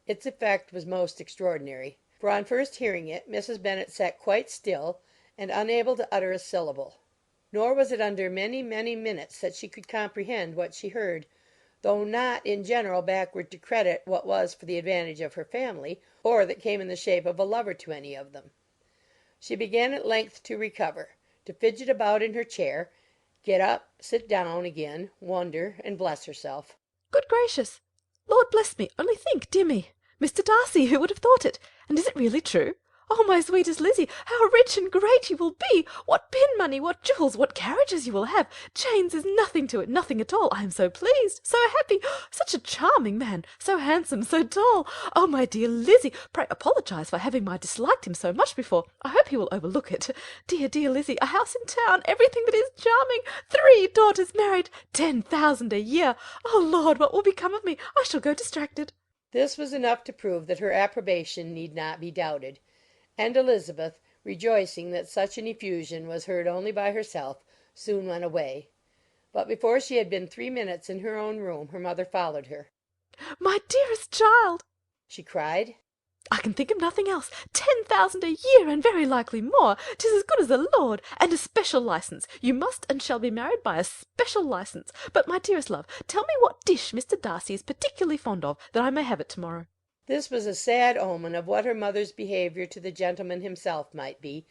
Its effect was most extraordinary, for on first hearing it, Mrs. Bennet sat quite still, and unable to utter a syllable. Nor was it under many, many minutes that she could comprehend what she heard, though not in general backward to credit what was for the advantage of her family, or that came in the shape of a lover to any of them. She began at length to recover, to fidget about in her chair, get up, sit down again, wonder, and bless herself. Good gracious! Lord bless me! Only think, dear me! Mr. Darcy, who would have thought it? And is it really true? Oh, my sweetest Lizzie, how rich and great you will be! What pin money, what jewels, what carriages you will have! Jane's is nothing to it, nothing at all. I am so pleased, so happy, such a charming man, so handsome, so tall. Oh, my dear Lizzie, pray apologise for having disliked him so much before. I hope he will overlook it. Dear, dear Lizzie, a house in town, everything that is charming, 3 daughters married, 10,000 a year. Oh, Lord, what will become of me? I shall go distracted. This was enough to prove that her approbation need not be doubted, and Elizabeth, rejoicing that such an effusion was heard only by herself, soon went away. But before she had been 3 minutes in her own room, her mother followed her. My dearest child, she cried, I can think of nothing else. 10,000 a year, and very likely more. 'Tis as good as a lord, and a special licence. You must and shall be married by a special licence. But, my dearest love, tell me what dish Mr. Darcy is particularly fond of, that I may have it to-morrow. This was a sad omen of what her mother's behaviour to the gentleman himself might be,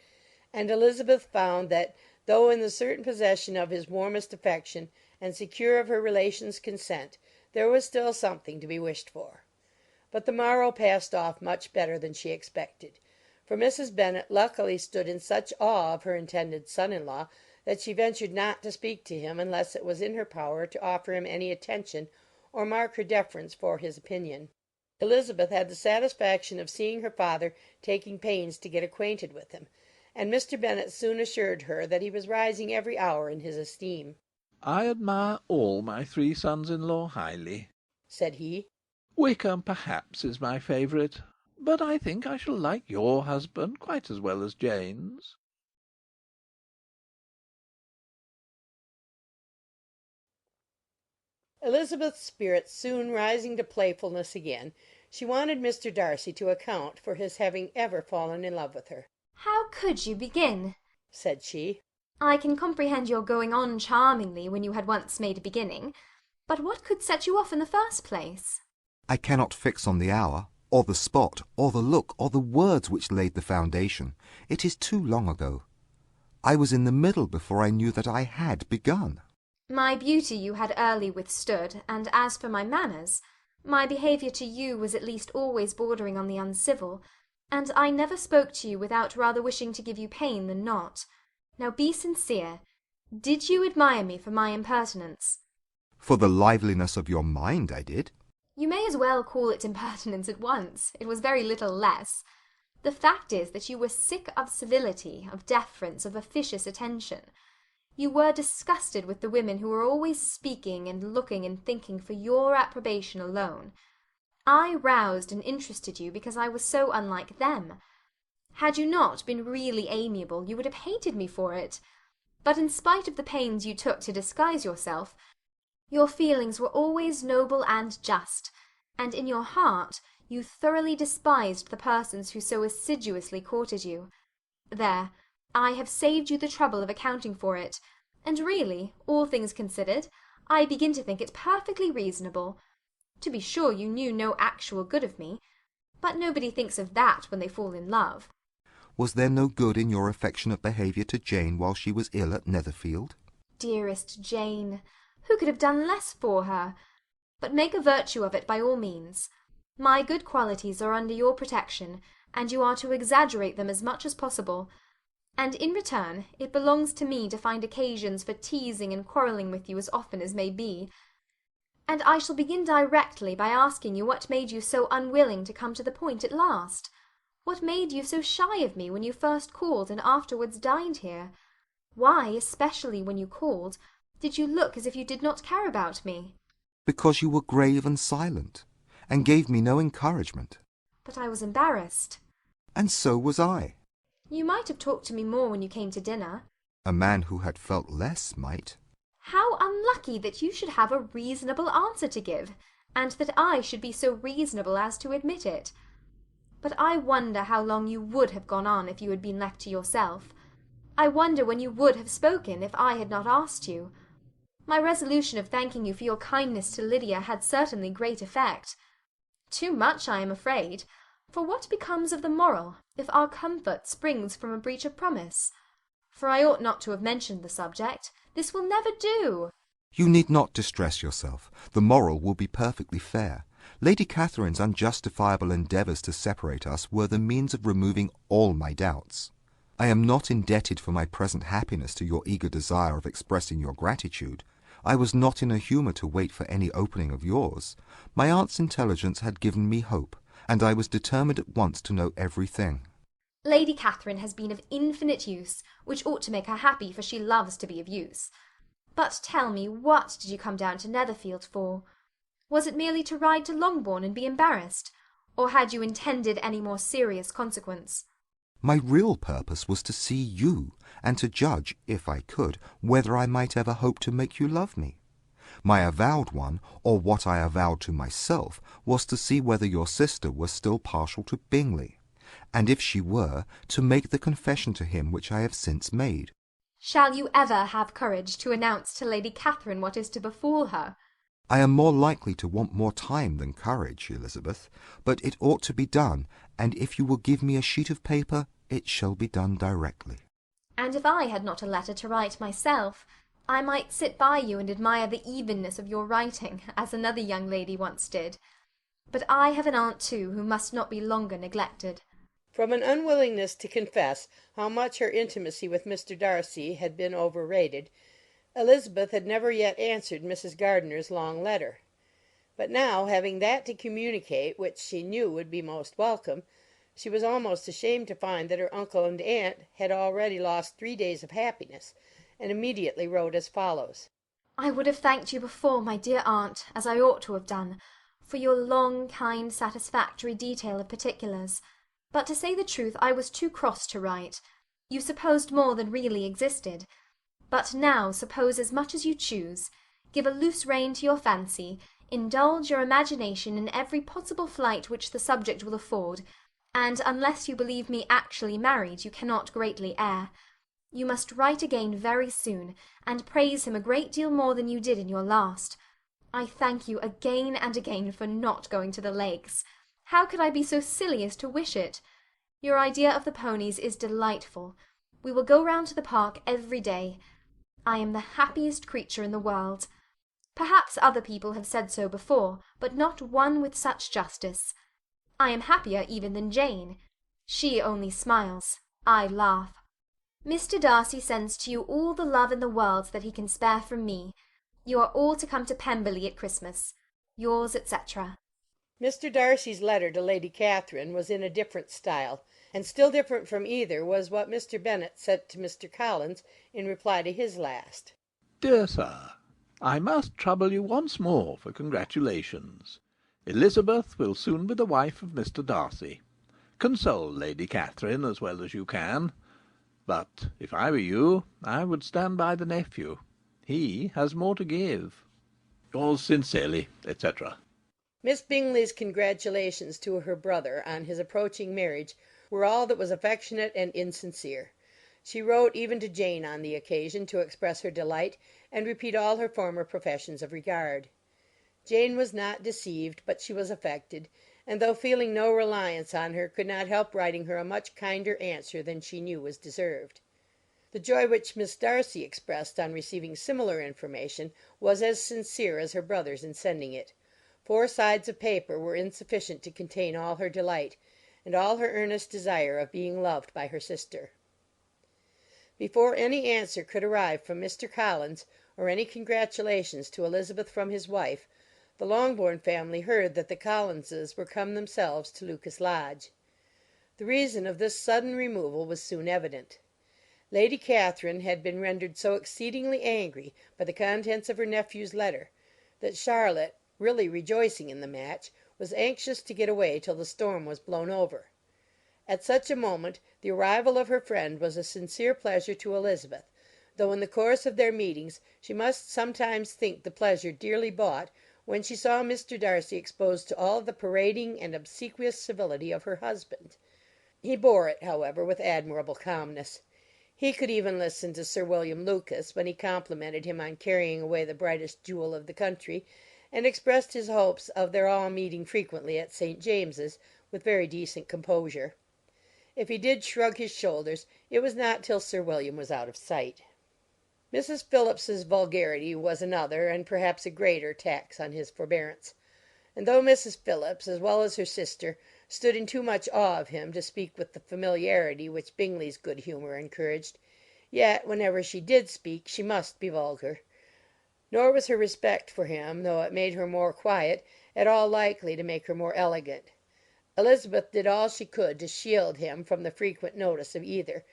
and Elizabeth found that, though in the certain possession of his warmest affection, and secure of her relations' consent, there was still something to be wished for. But the morrow passed off much better than she expected, for Mrs. Bennet luckily stood in such awe of her intended son-in-law that she ventured not to speak to him unless it was in her power to offer him any attention or mark her deference for his opinion. Elizabeth had the satisfaction of seeing her father taking pains to get acquainted with him, and Mr. Bennet soon assured her that he was rising every hour in his esteem. I admire all my 3 sons-in-law highly, said he. Wickham, perhaps, is my favourite, but I think I shall like your husband quite as well as Jane's. Elizabeth's spirits soon rising to playfulness again, she wanted Mr. Darcy to account for his having ever fallen in love with her. How could you begin? said she. I can comprehend your going on charmingly when you had once made a beginning, but what could set you off in the first place? I cannot fix on the hour, or the spot, or the look, or the words which laid the foundation. It is too long ago. I was in the middle before I knew that I had begun. My beauty you had early withstood, and as for my manners, my behaviour to you was at least always bordering on the uncivil, and I never spoke to you without rather wishing to give you pain than not. Now be sincere. Did you admire me for my impertinence? For the liveliness of your mind, I did. You may as well call it impertinence at once. It was very little less. The fact is that you were sick of civility, of deference, of officious attention. You were disgusted with the women who were always speaking and looking and thinking for your approbation alone. I roused and interested you because I was so unlike them. Had you not been really amiable, you would have hated me for it. But in spite of the pains you took to disguise yourself, your feelings were always noble and just, and in your heart you thoroughly despised the persons who so assiduously courted you. There, I have saved you the trouble of accounting for it, and really, all things considered, I begin to think it perfectly reasonable. To be sure, you knew no actual good of me, but nobody thinks of that when they fall in love. Was there no good in your affectionate behaviour to Jane while she was ill at Netherfield? Dearest Jane, who could have done less for her? But make a virtue of it by all means. My good qualities are under your protection, and you are to exaggerate them as much as possible. And in return, it belongs to me to find occasions for teasing and quarrelling with you as often as may be. And I shall begin directly by asking you what made you so unwilling to come to the point at last. What made you so shy of me when you first called and afterwards dined here? Why, especially when you called, did you look as if you did not care about me? Because you were grave and silent, and gave me no encouragement. But I was embarrassed. And so was I. You might have talked to me more when you came to dinner. A man who had felt less might. How unlucky that you should have a reasonable answer to give, and that I should be so reasonable as to admit it. But I wonder how long you would have gone on if you had been left to yourself. I wonder when you would have spoken if I had not asked you. My resolution of thanking you for your kindness to Lydia had certainly great effect. Too much, I am afraid, for what becomes of the moral if our comfort springs from a breach of promise? For I ought not to have mentioned the subject. This will never do. You need not distress yourself. The moral will be perfectly fair. Lady Catherine's unjustifiable endeavours to separate us were the means of removing all my doubts. I am not indebted for my present happiness to your eager desire of expressing your gratitude. I was not in a humour to wait for any opening of yours. My aunt's intelligence had given me hope, and I was determined at once to know everything. Lady Catherine has been of infinite use, which ought to make her happy, for she loves to be of use. But tell me, what did you come down to Netherfield for? Was it merely to ride to Longbourn and be embarrassed, or had you intended any more serious consequence? My real purpose was to see you, and to judge, if I could, whether I might ever hope to make you love me. My avowed one, or what I avowed to myself, was to see whether your sister was still partial to Bingley, and if she were, to make the confession to him which I have since made. Shall you ever have courage to announce to Lady Catherine what is to befall her? I am more likely to want more time than courage, Elizabeth, but it ought to be done, and if you will give me a sheet of paper, it shall be done directly. And if I had not a letter to write myself, I might sit by you and admire the evenness of your writing, as another young lady once did. But I have an aunt too, who must not be longer neglected. From an unwillingness to confess how much her intimacy with Mr. Darcy had been overrated, Elizabeth had never yet answered Mrs. Gardiner's long letter. But now, having that to communicate which she knew would be most welcome, she was almost ashamed to find that her uncle and aunt had already lost 3 days of happiness, and immediately wrote as follows. I would have thanked you before, my dear aunt, as I ought to have done, for your long, kind, satisfactory detail of particulars. But to say the truth, I was too cross to write. You supposed more than really existed. But now suppose as much as you choose. Give a loose rein to your fancy. Indulge your imagination in every possible flight which the subject will afford, and unless you believe me actually married, you cannot greatly err. You must write again very soon, and praise him a great deal more than you did in your last. I thank you again and again for not going to the Lakes. How could I be so silly as to wish it? Your idea of the ponies is delightful. We will go round to the park every day. I am the happiest creature in the world. Perhaps other people have said so before, but not one with such justice. I am happier even than Jane. She only smiles. I laugh. Mr. Darcy sends to you all the love in the world that he can spare from me. You are all to come to Pemberley at Christmas. Yours, etc. Mr. Darcy's letter to Lady Catherine was in a different style, and still different from either was what Mr. Bennet said to Mr. Collins in reply to his last. Dear Sir, I must trouble you once more for congratulations. Elizabeth will soon be the wife of Mr. Darcy. Console Lady Catherine as well as you can. But, if I were you, I would stand by the nephew. He has more to give. Yours sincerely, etc. Miss Bingley's congratulations to her brother on his approaching marriage were all that was affectionate and insincere. She wrote even to Jane on the occasion to express her delight, and repeat all her former professions of regard. Jane was not deceived, but she was affected, and though feeling no reliance on her, could not help writing her a much kinder answer than she knew was deserved. The joy which Miss Darcy expressed on receiving similar information was as sincere as her brother's in sending it. 4 sides of paper were insufficient to contain all her delight, and all her earnest desire of being loved by her sister. Before any answer could arrive from Mr. Collins, or any congratulations to Elizabeth from his wife, the Longbourn family heard that the Collinses were come themselves to Lucas Lodge. The reason of this sudden removal was soon evident. Lady Catherine had been rendered so exceedingly angry by the contents of her nephew's letter, that Charlotte, really rejoicing in the match, was anxious to get away till the storm was blown over. At such a moment the arrival of her friend was a sincere pleasure to Elizabeth, though in the course of their meetings she must sometimes think the pleasure dearly bought when she saw Mr. Darcy exposed to all the parading and obsequious civility of her husband. He bore it, however, with admirable calmness. He could even listen to Sir William Lucas when he complimented him on carrying away the brightest jewel of the country, and expressed his hopes of their all meeting frequently at St. James's, with very decent composure. If he did shrug his shoulders, it was not till Sir William was out of sight. Mrs. Phillips's vulgarity was another, and perhaps a greater, tax on his forbearance; and though Mrs. Phillips, as well as her sister, stood in too much awe of him to speak with the familiarity which Bingley's good humour encouraged, yet, whenever she did speak, she must be vulgar. Nor was her respect for him, though it made her more quiet, at all likely to make her more elegant. Elizabeth did all she could to shield him from the frequent notice of either,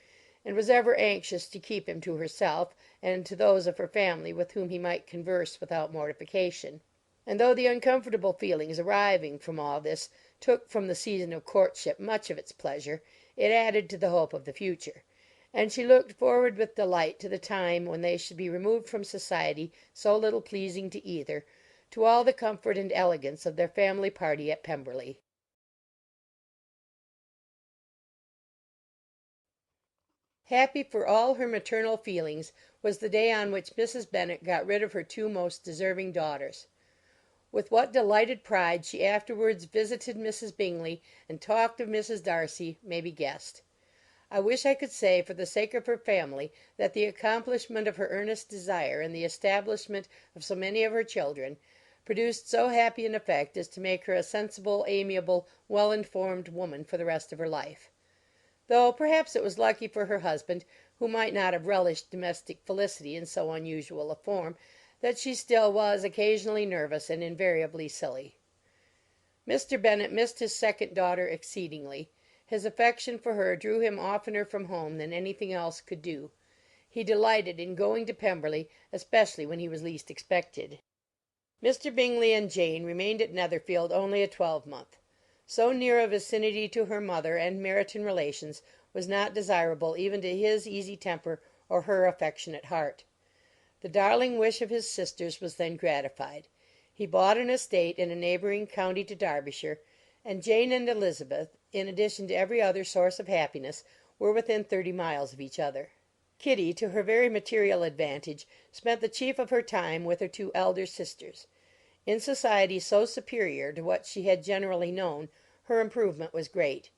and was ever anxious to keep him to herself and to those of her family with whom he might converse without mortification. And though the uncomfortable feelings arising from all this took from the season of courtship much of its pleasure, it added to the hope of the future, and she looked forward with delight to the time when they should be removed from society so little pleasing to either, to all the comfort and elegance of their family party at Pemberley. Happy for all her maternal feelings was the day on which Mrs. Bennet got rid of her 2 most deserving daughters. With what delighted pride she afterwards visited Mrs. Bingley and talked of Mrs. Darcy may be guessed. I wish I could say, for the sake of her family, that the accomplishment of her earnest desire and the establishment of so many of her children produced so happy an effect as to make her a sensible, amiable, well-informed woman for the rest of her life; though perhaps it was lucky for her husband, who might not have relished domestic felicity in so unusual a form, that she still was occasionally nervous and invariably silly. Mr. Bennet missed his second daughter exceedingly. His affection for her drew him oftener from home than anything else could do. He delighted in going to Pemberley, especially when he was least expected. Mr. Bingley and Jane remained at Netherfield only a twelvemonth. So near a vicinity to her mother and Meryton relations was not desirable even to his easy temper or her affectionate heart. The darling wish of his sisters was then gratified. He bought an estate in a neighbouring county to Derbyshire, and Jane and Elizabeth, in addition to every other source of happiness, were within 30 miles of each other. Kitty, to her very material advantage, spent the chief of her time with her 2 elder sisters. In society so superior to what she had generally known, her improvement was great.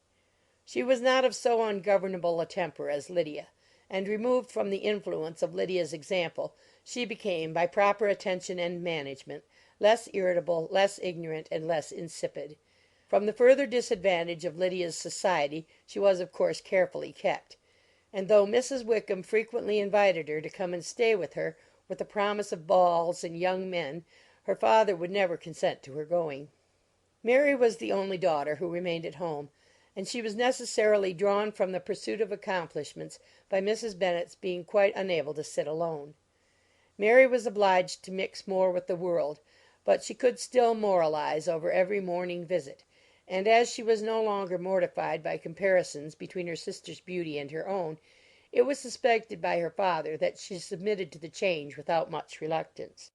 She was not of so ungovernable a temper as Lydia, and removed from the influence of Lydia's example, she became, by proper attention and management, less irritable, less ignorant, and less insipid. From the further disadvantage of Lydia's society she was of course carefully kept, and though Mrs. Wickham frequently invited her to come and stay with her, with the promise of balls and young men, her father would never consent to her going. Mary was the only daughter who remained at home, and she was necessarily drawn from the pursuit of accomplishments by Mrs. Bennet's being quite unable to sit alone. Mary was obliged to mix more with the world, but she could still moralize over every morning visit, and as she was no longer mortified by comparisons between her sister's beauty and her own, it was suspected by her father that she submitted to the change without much reluctance.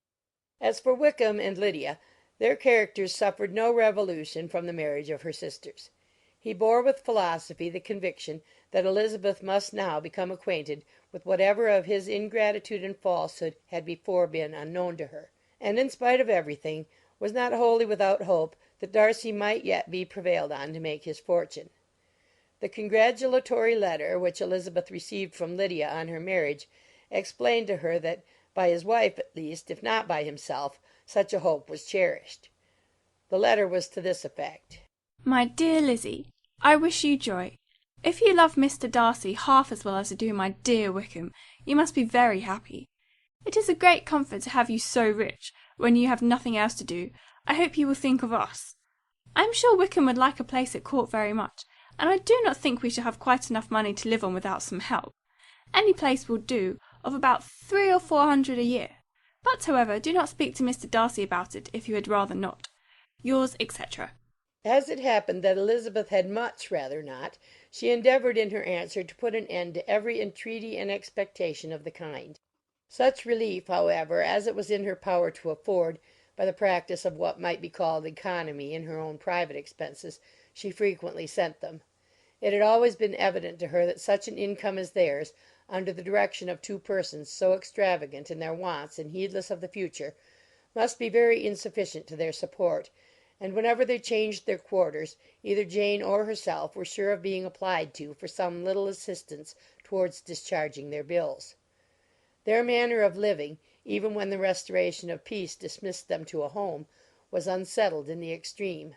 As for Wickham and Lydia, their characters suffered no revolution from the marriage of her sisters. He bore with philosophy the conviction that Elizabeth must now become acquainted with whatever of his ingratitude and falsehood had before been unknown to her, and in spite of everything, was not wholly without hope that Darcy might yet be prevailed on to make his fortune. The congratulatory letter which Elizabeth received from Lydia on her marriage explained to her that, by his wife at least, if not by himself, such a hope was cherished. The letter was to this effect: My dear Lizzie, I wish you joy. If you love Mr. Darcy half as well as I do my dear Wickham, you must be very happy. It is a great comfort to have you so rich, when you have nothing else to do. I hope you will think of us. I am sure Wickham would like a place at court very much, and I do not think we shall have quite enough money to live on without some help. Any place will do, of about 300 or 400 a year. But, however, do not speak to Mr. Darcy about it, if you had rather not. Yours, etc. As it happened that Elizabeth had much rather not, she endeavoured in her answer to put an end to every entreaty and expectation of the kind. Such relief, however, as it was in her power to afford, by the practice of what might be called economy in her own private expenses, she frequently sent them. It had always been evident to her that such an income as theirs, under the direction of two persons so extravagant in their wants and heedless of the future, must be very insufficient to their support, and whenever they changed their quarters, either Jane or herself were sure of being applied to for some little assistance towards discharging their bills. Their manner of living, even when the restoration of peace dismissed them to a home, was unsettled in the extreme.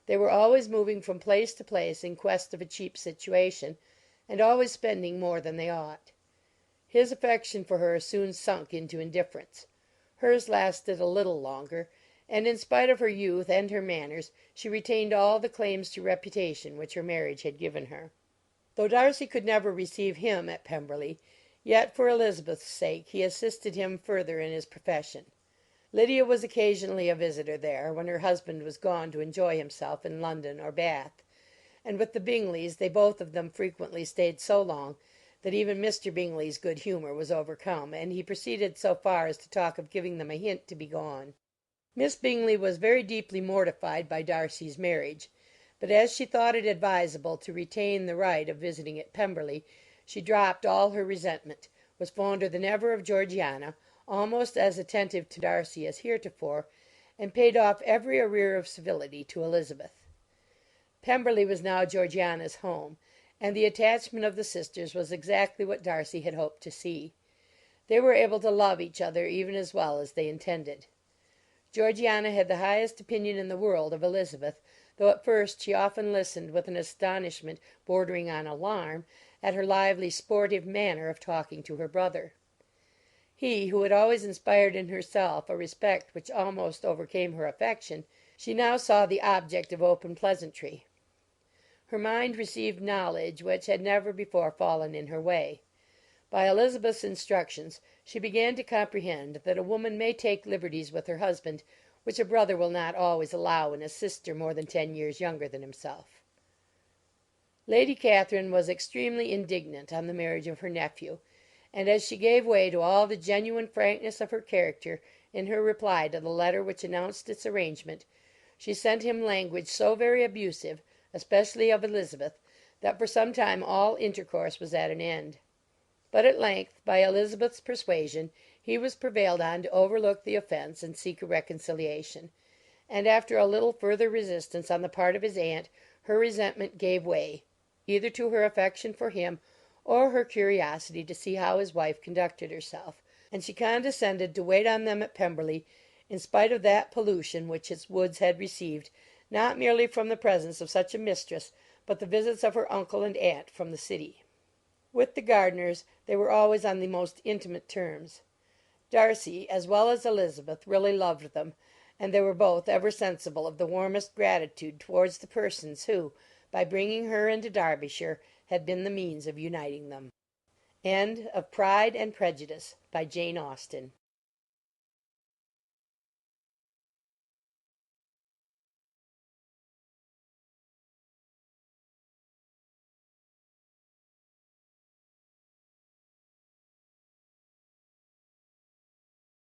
They were always moving from place to place in quest of a cheap situation, and always spending more than they ought. His affection for her soon sunk into indifference. Hers lasted a little longer, and in spite of her youth and her manners, she retained all the claims to reputation which her marriage had given her. Though Darcy could never receive him at Pemberley, yet for Elizabeth's sake he assisted him further in his profession. Lydia was occasionally a visitor there, when her husband was gone to enjoy himself in London or Bath, and with the Bingleys they both of them frequently stayed so long that even Mr. Bingley's good humour was overcome, and he proceeded so far as to talk of giving them a hint to be gone. Miss Bingley was very deeply mortified by Darcy's marriage, but as she thought it advisable to retain the right of visiting at Pemberley, she dropped all her resentment, was fonder than ever of Georgiana, almost as attentive to Darcy as heretofore, and paid off every arrear of civility to Elizabeth. Pemberley was now Georgiana's home, and the attachment of the sisters was exactly what Darcy had hoped to see. They were able to love each other even as well as they intended. Georgiana had the highest opinion in the world of Elizabeth, though at first she often listened with an astonishment bordering on alarm at her lively, sportive manner of talking to her brother. He, who had always inspired in herself a respect which almost overcame her affection, she now saw the object of open pleasantry. Her mind received knowledge which had never before fallen in her way. By Elizabeth's instructions she began to comprehend that a woman may take liberties with her husband which a brother will not always allow in a sister more than 10 years younger than himself. Lady Catherine was extremely indignant on the marriage of her nephew, and as she gave way to all the genuine frankness of her character in her reply to the letter which announced its arrangement, she sent him language so very abusive, especially of Elizabeth, that for some time all intercourse was at an end. But at length, by Elizabeth's persuasion, he was prevailed on to overlook the offence and seek a reconciliation, and after a little further resistance on the part of his aunt, her resentment gave way, either to her affection for him or her curiosity to see how his wife conducted herself, and she condescended to wait on them at Pemberley, in spite of that pollution which its woods had received, not merely from the presence of such a mistress, but the visits of her uncle and aunt from the city. With the Gardiners they were always on the most intimate terms. Darcy, as well as Elizabeth, really loved them, and they were both ever sensible of the warmest gratitude towards the persons who, by bringing her into Derbyshire, had been the means of uniting them. End of Pride and Prejudice, by Jane Austen.